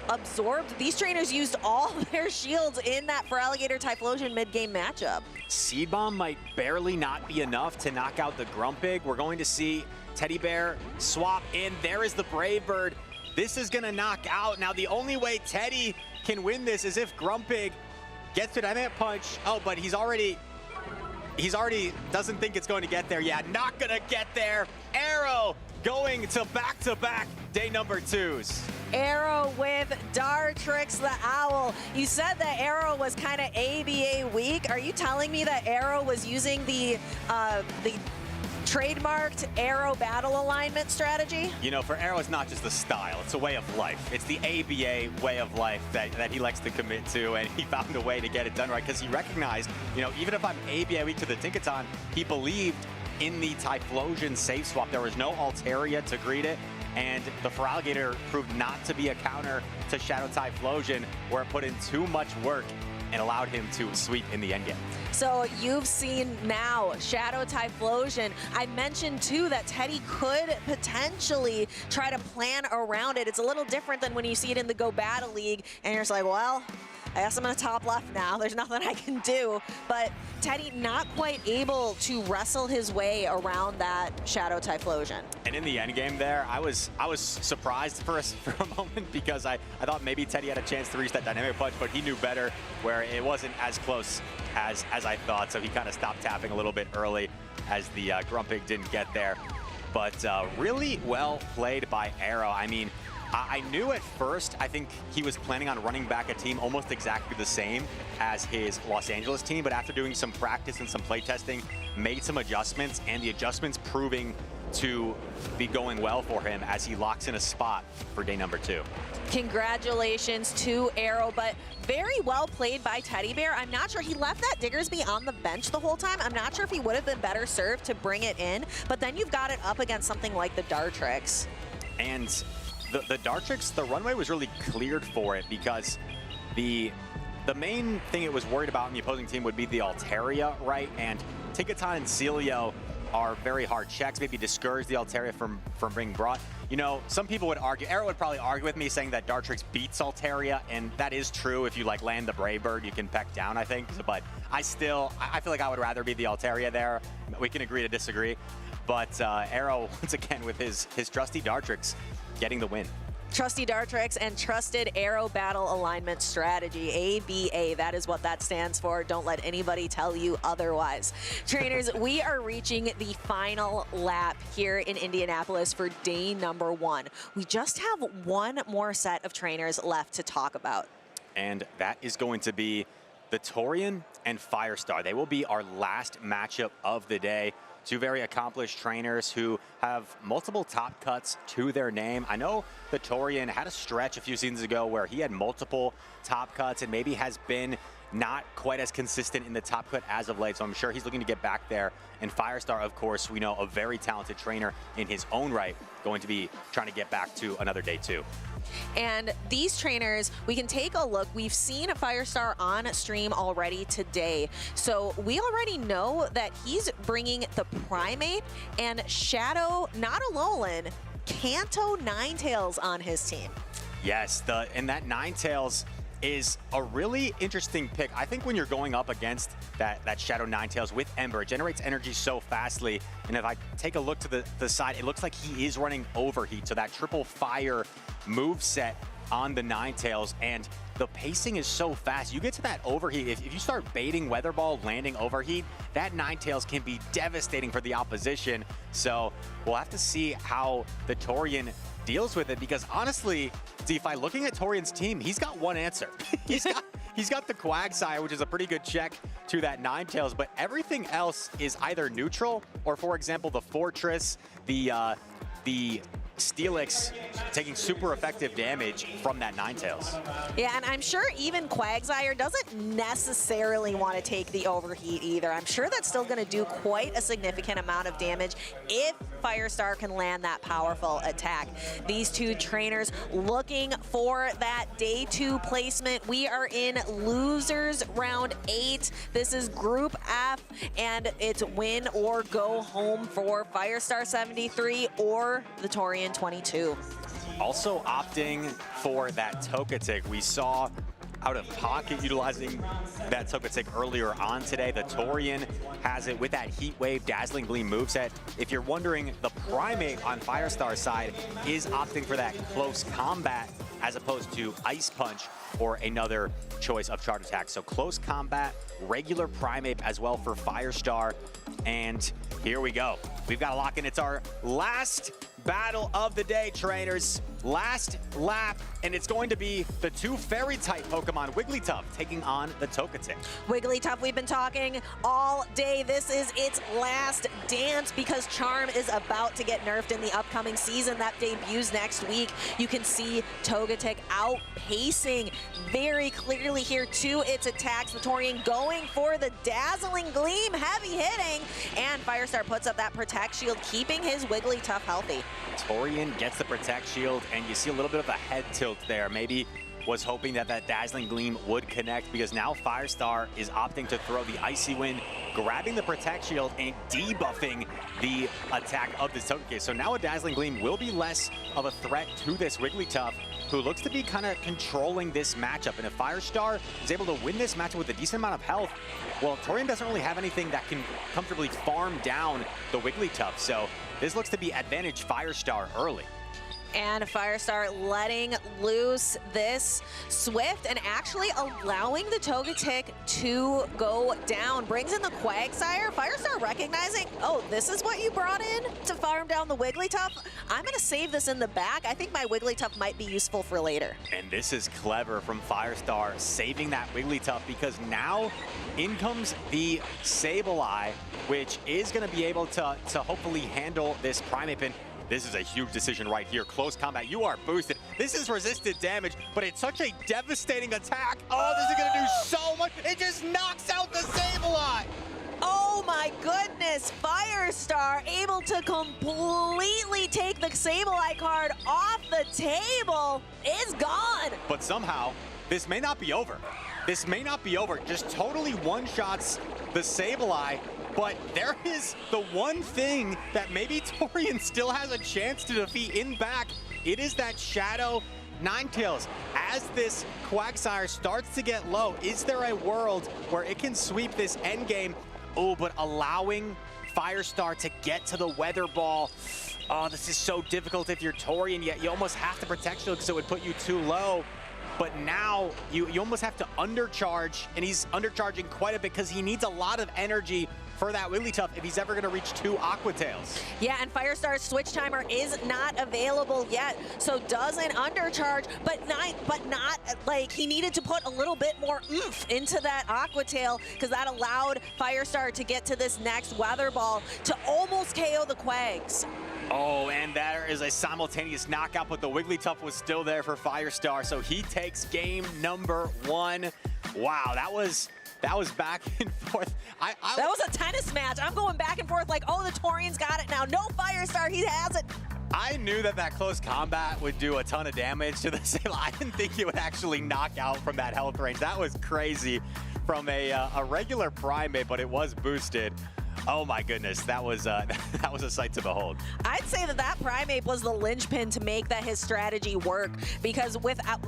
absorbed. These trainers used all their shields in that Feraligatr Typhlosion mid-game matchup. Seed Bomb might barely not be enough to knock out the Grumpig. We're going to see Teddy Bear swap in. There is the Brave Bird. This is going to knock out. Now, the only way Teddy can win this is if Grumpig gets to Dynamic Punch. Oh, but he's already doesn't think it's going to get there. Yeah, not going to get there. Arrow going to back-to-back day number 2s. Arrow with Dartrix the Owl. You said that Arrow was kind of ABA weak. Are you telling me that Arrow was using the trademarked Arrow battle alignment strategy? You know, for Arrow, it's not just a style, it's a way of life. It's the ABA way of life that he likes to commit to, and he found a way to get it done right because he recognized, you know, even if I'm ABA weak to the Tinkaton, he believed in the Typhlosion safe swap. There was no Altaria to greet it, and the Feraligatr proved not to be a counter to Shadow Typhlosion, where it put in too much work and allowed him to sweep in the endgame. So you've seen now Shadow Typhlosion. I mentioned too that Teddy could potentially try to plan around it. It's a little different than when you see it in the Go Battle League and you're just like, well, I guess I'm in the top left now. There's nothing I can do. But Teddy not quite able to wrestle his way around that Shadow Typhlosion. And in the end game there, I was surprised for a moment because I thought maybe Teddy had a chance to reach that Dynamic Punch, but he knew better where it wasn't as close as I thought. So he kind of stopped tapping a little bit early as the Grumpig didn't get there. But really well played by Arrow. I mean, I knew at first, I think he was planning on running back a team almost exactly the same as his Los Angeles team, but after doing some practice and some play testing, made some adjustments, and the adjustments proving to be going well for him as he locks in a spot for day number 2. Congratulations to Arrow, but very well played by Teddy Bear. I'm not sure, he left that Diggersby on the bench the whole time. I'm not sure if he would have been better served to bring it in, but then you've got it up against something like the Dartrix. And the Dartrix, the runway was really cleared for it because the the main thing it was worried about in the opposing team would be the Altaria, right? And Ticketon and Celio are very hard checks, maybe discourage the Altaria from being brought. You know, some people would argue, Arrow would probably argue with me saying that Dartrix beats Altaria, and that is true. If you like land the Brave Bird, you can peck down, I think. But I feel like I would rather be the Altaria there. We can agree to disagree. But Arrow, once again, with his trusty Dartrix, getting the win. Trusty Dartrix and Trusted Arrow Battle Alignment Strategy, ABA. That is what that stands for. Don't let anybody tell you otherwise. Trainers, we are reaching the final lap here in Indianapolis for day number 1. We just have one more set of trainers left to talk about. And that is going to be the Torian and Firestar. They will be our last matchup of the day. Two very accomplished trainers who have multiple top cuts to their name. I know the Torian had a stretch a few seasons ago where he had multiple top cuts and maybe has been not quite as consistent in the top cut as of late, so I'm sure he's looking to get back there. And Firestar, of course, we know a very talented trainer in his own right, going to be trying to get back to another day 2. And these trainers, we can take a look. We've seen Firestar on stream already today. So we already know that he's bringing the Primate and Shadow, not Alolan, Kanto Ninetales on his team. Yes, and that Ninetales is a really interesting pick. I think when you're going up against that Shadow Ninetales with Ember, it generates energy so fastly. And if I take a look to the side, it looks like he is running Overheat. So that triple fire move set on the Ninetales, and the pacing is so fast. You get to that Overheat, if you start baiting Weather Ball, landing Overheat, that Ninetales can be devastating for the opposition. So we'll have to see how the Torian deals with it, because honestly, DeFi, looking at Torian's team, he's got one answer. He's got the Quagsire, which is a pretty good check to that Ninetales, but everything else is either neutral or, for example, the Fortress, the Steelix taking super effective damage from that Ninetales. Yeah, and I'm sure even Quagsire doesn't necessarily want to take the Overheat either. I'm sure that's still going to do quite a significant amount of damage if Firestar can land that powerful attack. These two trainers looking for that day 2 placement. We are in losers round 8. This is Group F, and it's win or go home for Firestar 73 or the Torian 22. Also opting for that Togetic. We saw out of pocket utilizing that Togetic earlier on today. The Torian has it with that Heat Wave Dazzling Gleam moveset. If you're wondering, the Primate on Firestar's side is opting for that close combat as opposed to Ice Punch or another choice of charge attack. So close combat, regular Primate as well for Firestar. And here we go. We've got to lock in. It's our last battle of the day, trainers. Last lap, and it's going to be the two fairy-type Pokemon, Wigglytuff, taking on the Togetic. Wigglytuff, we've been talking all day. This is its last dance because Charm is about to get nerfed in the upcoming season that debuts next week. You can see Togetic outpacing very clearly here to its attacks. The Torian going for the Dazzling Gleam, heavy hitting, and Firestar puts up that Protect Shield, keeping his Wigglytuff healthy. Torian gets the Protect Shield, and you see a little bit of a head tilt there. Maybe was hoping that that Dazzling Gleam would connect, because now Firestar is opting to throw the Icy Wind, grabbing the Protect Shield and debuffing the attack of this Togekiss. So now a Dazzling Gleam will be less of a threat to this Wigglytuff, who looks to be kind of controlling this matchup. And if Firestar is able to win this matchup with a decent amount of health, well, Torian doesn't really have anything that can comfortably farm down the Wigglytuff. So this looks to be advantage Firestar early. And Firestar letting loose this Swift and actually allowing the Togetic to go down. Brings in the Quagsire. Firestar recognizing, oh, this is what you brought in to farm down the Wigglytuff? I'm going to save this in the back. I think my Wigglytuff might be useful for later. And this is clever from Firestar, saving that Wigglytuff, because now in comes the Sableye, which is going to be able to hopefully handle this Primate Pin. This is a huge decision right here. Close combat, you are boosted. This is resisted damage, but it's such a devastating attack. Oh, this is gonna do so much. It just knocks out the Sableye. Oh my goodness, Firestar able to completely take the Sableye card off the table. Is gone. But somehow, this may not be over. this may not be over. Just totally one-shots the Sableye. But there is the one thing that maybe Torian still has a chance to defeat in back. It is that Shadow Ninetales. As this Quagsire starts to get low, is there a world where it can sweep this endgame? Oh, but allowing Firestar to get to the Weather Ball. Oh, this is so difficult if you're Torian, yet you almost have to protect shield because it would put you too low. But now you almost have to undercharge, and he's undercharging quite a bit because he needs a lot of energy for that Wigglytuff if he's ever going to reach 2 Aqua Tails. Yeah, and Firestar's switch timer is not available yet, so doesn't undercharge, but not like he needed to put a little bit more oomph into that Aqua Tail because that allowed Firestar to get to this next Weather Ball to almost KO the Quags. Oh, and there is a simultaneous knockout, but the Wigglytuff was still there for Firestar, so he takes game number 1. Wow, that was back and forth. That was a tennis match. I'm going back and forth like, oh, the Torian's got it now. No, Firestar, he has it. I knew that close combat would do a ton of damage to the Sableye. I didn't think it would actually knock out from that health range. That was crazy from a regular Primate, but it was boosted. Oh my goodness, that was a sight to behold. I'd say that Primate was the linchpin to make his strategy work because without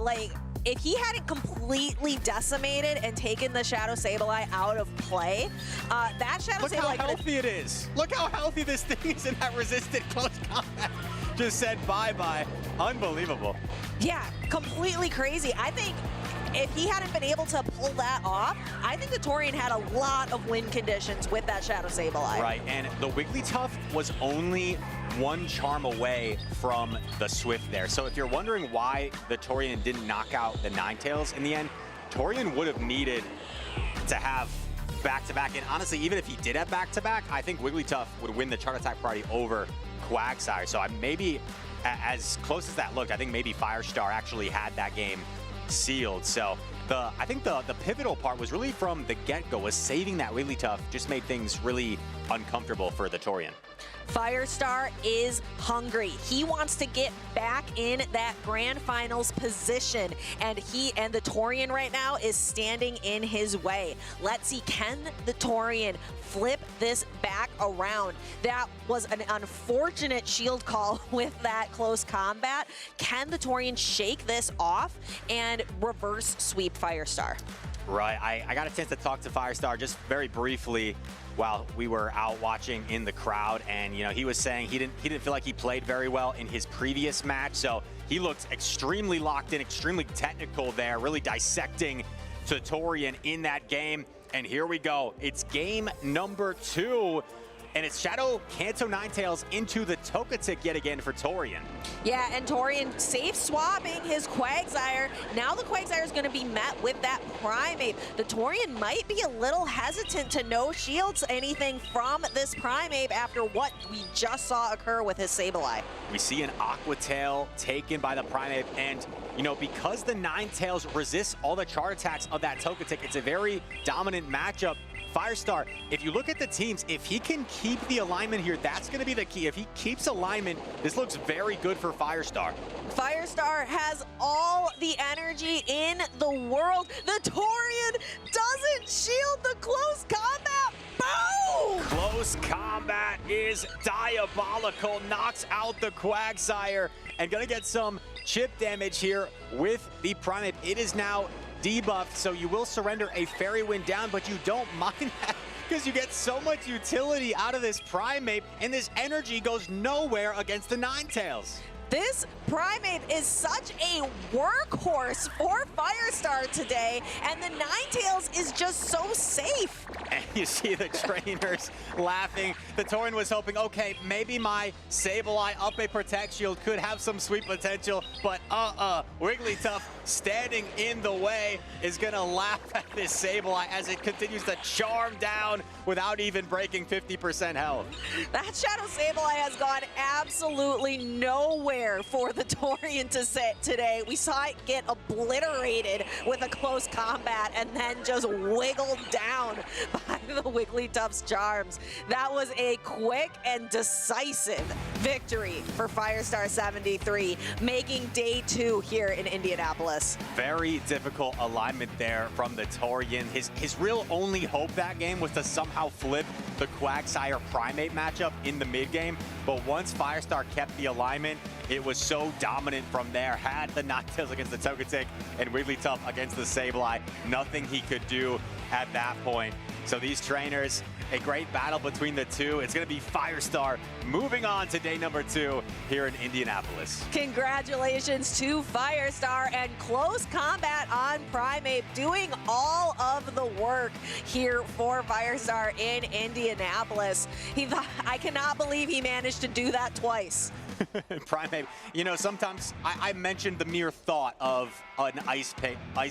if he hadn't completely decimated and taken the Shadow Sableye out of play, that Shadow Sableye... Look how healthy it is. Look how healthy this thing is in that resisted close combat. Just said bye-bye. Unbelievable. Yeah, completely crazy. I think if he hadn't been able to pull that off, I think the Torian had a lot of win conditions with that Shadow Sableye. Right, and the Wigglytuff was only 1 charm away from the Swift there. So if you're wondering why the Torian didn't knock out the Ninetales in the end, Torian would have needed to have back-to-back. And honestly, even if he did have back-to-back, I think Wigglytuff would win the Chart Attack priority over Quagsire. So maybe, as close as that looked, I think maybe Firestar actually had that game sealed. So I think the pivotal part was really from the get-go, was saving that Wigglytuff just made things really uncomfortable for the Torian. Firestar is hungry. He wants to get back in that grand finals position, and the Torian right now is standing in his way. Let's see, can the Torian flip this back around? That was an unfortunate shield call with that close combat. Can the Torian shake this off and reverse sweep Firestar? Right, I got a chance to talk to Firestar just very briefly while we were out watching in the crowd, and he was saying he didn't feel like he played very well in his previous match, so he looked extremely locked in, extremely technical there, really dissecting Torian in that game. And here we go, it's game number 2. And it's Shadow Kanto Ninetales into the Togetic yet again for Torian. Yeah, and Torian safe swapping his Quagsire. Now the Quagsire is going to be met with that Primate. The Torian might be a little hesitant to no shields anything from this Primate after what we just saw occur with his Sableye. We see an Aqua Tail taken by the Primate, and because the Ninetales resists all the chart attacks of that Togetic, it's a very dominant matchup. Firestar, if you look at the teams, if he can keep the alignment here, that's going to be the key. If he keeps alignment, this looks very good for Firestar. Firestar has all the energy in the world. The Torian doesn't shield the close combat. Boom! Close combat is diabolical. Knocks out the Quagsire and going to get some chip damage here with the Primate. It is now debuffed, so you will surrender a Fairy Wind down, but you don't mind that because you get so much utility out of this Primate, and this energy goes nowhere against the Ninetales. This Primate is such a workhorse for Firestar today, and the Ninetales is just so safe. And you see the trainers laughing. The Torian was hoping, okay, maybe my Sableye up a Protect Shield could have some sweet potential, but Wigglytuff standing in the way is gonna laugh at this Sableye as it continues to charm down without even breaking 50% health. That Shadow Sableye has gone absolutely nowhere for the Torian to sit today. We saw it get obliterated with a close combat and then just wiggled down by the Wigglytuff's charms. That was a quick and decisive victory for Firestar 73, making day 2 here in Indianapolis. Very difficult alignment there from the Torian. His real only hope that game was to somehow flip the Quagsire Primate matchup in the mid game. But once Firestar kept the alignment, it was so dominant from there. Had the Noctilus against the Togetic and Wigglytuff against the Sableye. Nothing he could do at that point. So these trainers, a great battle between the two. It's going to be Firestar moving on to day number 2 here in Indianapolis. Congratulations to Firestar and close combat on Primate, doing all of the work here for Firestar in Indianapolis. I cannot believe he managed to do that twice. Primate, you know, sometimes I mentioned the mere thought of an Ice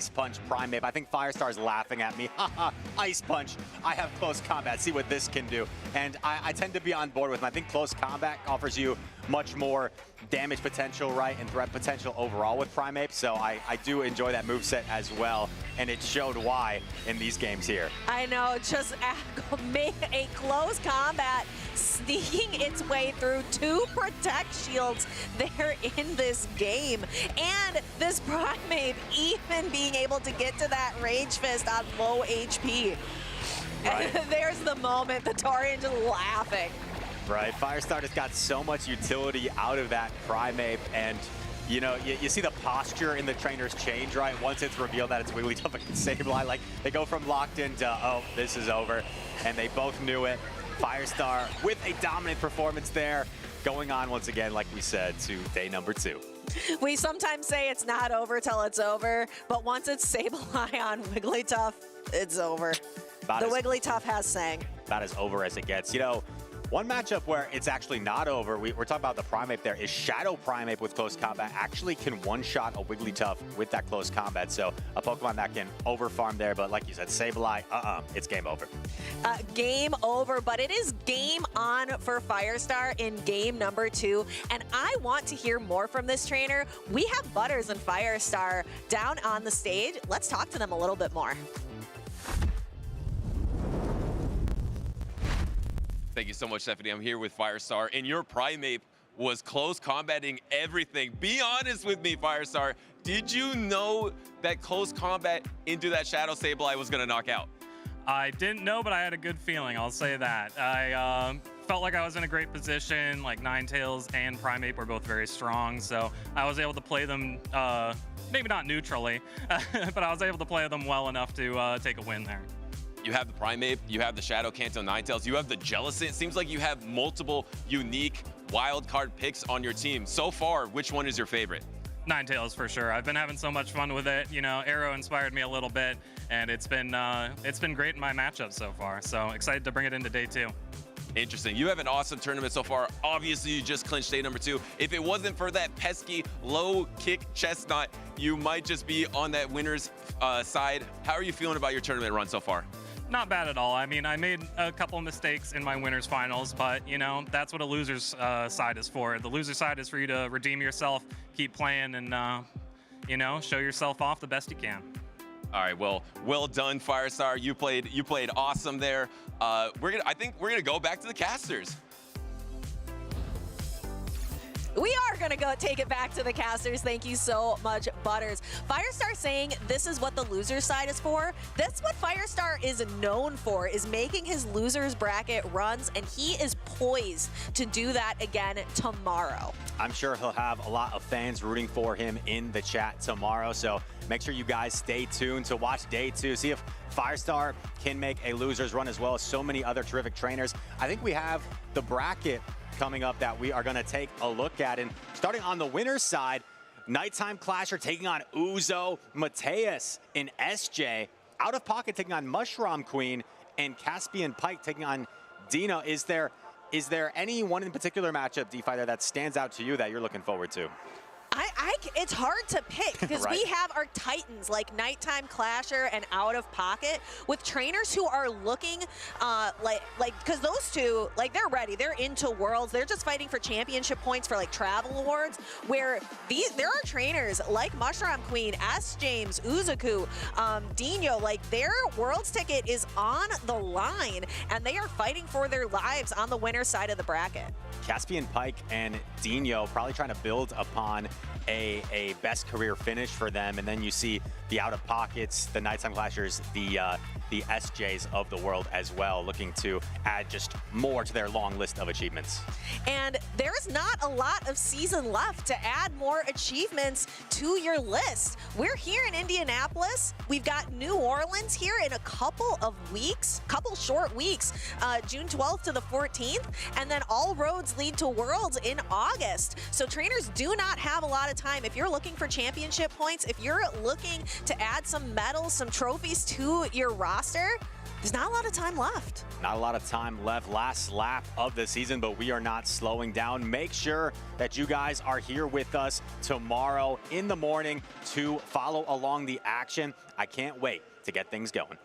Punch Primate. I think Firestar's laughing at me. Haha, Ice Punch. I have close combat. See what this can do. And I tend to be on board with him. I think close combat offers you much more damage potential, right, and threat potential overall with Primate. So I do enjoy that moveset as well. And it showed why in these games here. I know, just make a close combat sneaking its way through 2 Protect Shields there in this game. And this Primate even being able to get to that Rage Fist on low HP. Right. And there's the moment, the Torian just laughing. Right, Firestar just got so much utility out of that Primate, and you know, you see the posture in the trainers change, right? Once it's revealed that it's Wigglytuff against Sableye, like they go from locked in to, oh, this is over, and they both knew it. Firestar with a dominant performance there, going on once again, like we said, to day number 2. We sometimes say it's not over till it's over, but once it's Sableye on Wigglytuff, it's over. The Wigglytuff has sang. About as over as it gets. You know, one matchup where it's actually not over, we're talking about the Primate there, is Shadow Primate with close combat actually can one-shot a Wigglytuff with that close combat. So a Pokemon that can overfarm there, but like you said, Sableye, it's game over. Game over, but it is game on for Firestar in game number 2. And I want to hear more from this trainer. We have Butters and Firestar down on the stage. Let's talk to them a little bit more. Thank you so much, Stephanie. I'm here with Firestar, and your Primate was close combating everything. Be honest with me, Firestar. Did you know that close combat into that Shadow Sableye was going to knock out? I didn't know, but I had a good feeling. I'll say that. I felt like I was in a great position. Like Ninetales and Primate were both very strong, so I was able to play them, maybe not neutrally, but I was able to play them well enough to take a win there. You have the Primate, you have the Shadow Kanto Ninetales, you have the Jellicent. It seems like you have multiple unique wild card picks on your team. So far, which one is your favorite? Ninetales for sure. I've been having so much fun with it. You know, Arrow inspired me a little bit, and it's been great in my matchup so far. So excited to bring it into day 2. Interesting. You have an awesome tournament so far. Obviously, you just clinched day number 2. If it wasn't for that pesky low kick chestnut, you might just be on that winner's side. How are you feeling about your tournament run so far? Not bad at all. I mean, I made a couple mistakes in my winners finals, but you know, that's what a loser's side is for. The loser side is for you to redeem yourself, keep playing, and you know, show yourself off the best you can. All right, well done, Firestar. You played awesome there. I think we're gonna go back to the casters. We are going to go take it back to the casters. Thank you so much, Butters. Firestar saying this is what the loser side is for. That's what Firestar is known for, is making his losers bracket runs, and he is poised to do that again tomorrow. I'm sure he'll have a lot of fans rooting for him in the chat tomorrow, so make sure you guys stay tuned to watch day 2. See if Firestar can make a losers run as well as so many other terrific trainers. I think we have the bracket coming up that we are going to take a look at. And starting on the winner's side, Nighttime Clasher taking on Uzo, Mateus and SJ, Out of Pocket taking on Mushroom Queen, and Caspian Pike taking on Dina. Is there any one in particular matchup, D-Fighter, that stands out to you that you're looking forward to? It's hard to pick because Right. we have our titans like Nighttime Clasher and Out of Pocket with trainers who are looking because those two, like, they're ready. They're into Worlds. They're just fighting for championship points for like travel awards, where there are trainers like Mushroom Queen, S. James, Uzuku, Dino, like their Worlds ticket is on the line and they are fighting for their lives on the winner's side of the bracket. Caspian Pike and Dino probably trying to build upon a best career finish for them, and then you see the Out of Pockets, the Nighttime Clashers, the SJs of the world as well, looking to add just more to their long list of achievements. And there's not a lot of season left to add more achievements to your list. We're here in Indianapolis. We've got New Orleans here in a couple of weeks, couple short weeks, June 12th to the 14th, and then all roads lead to Worlds in August. So trainers do not have a lot of time. If you're looking for championship points, if you're looking to add some medals, some trophies to your roster, there's not a lot of time left. Not a lot of time left. Last lap of the season, but we are not slowing down. Make sure that you guys are here with us tomorrow in the morning to follow along the action. I can't wait to get things going.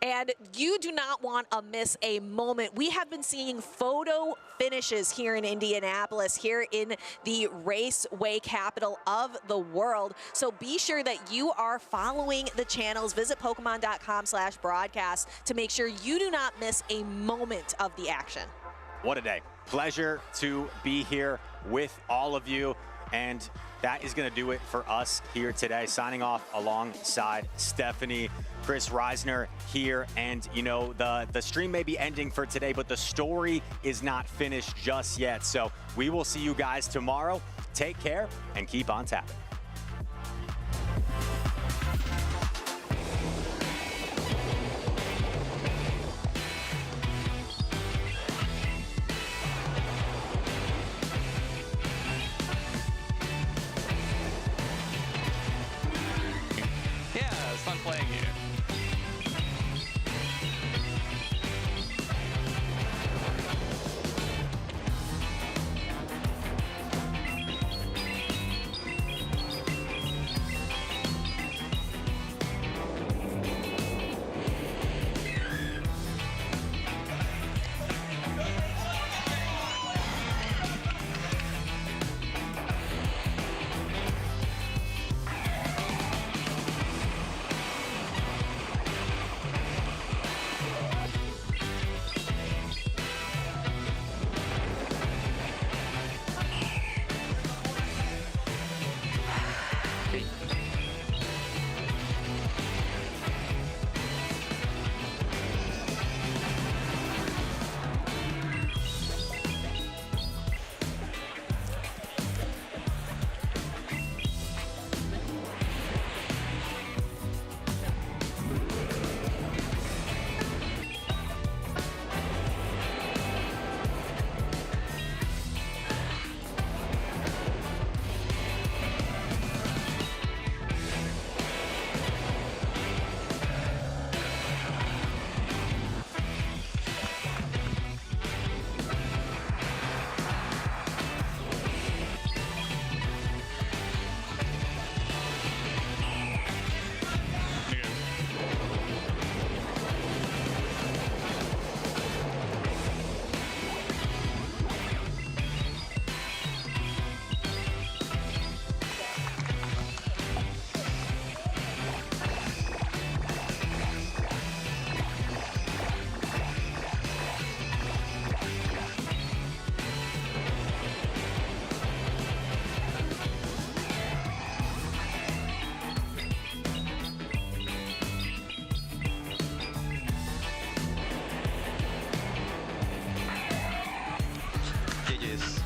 And you do not want to miss a moment. We have been seeing photo finishes here in Indianapolis, here in the raceway capital of the world. So be sure that you are following the channels. Visit Pokemon.com/broadcast to make sure you do not miss a moment of the action. What a day. Pleasure to be here with all of you. And that is going to do it for us here today. Signing off alongside Stephanie, Chris Reisner here. And, you know, the stream may be ending for today, but the story is not finished just yet. So we will see you guys tomorrow. Take care and keep on tapping. Yeah, it's fun playing here.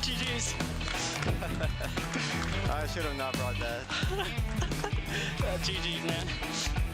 GG's. I should have not brought that. GG's, man.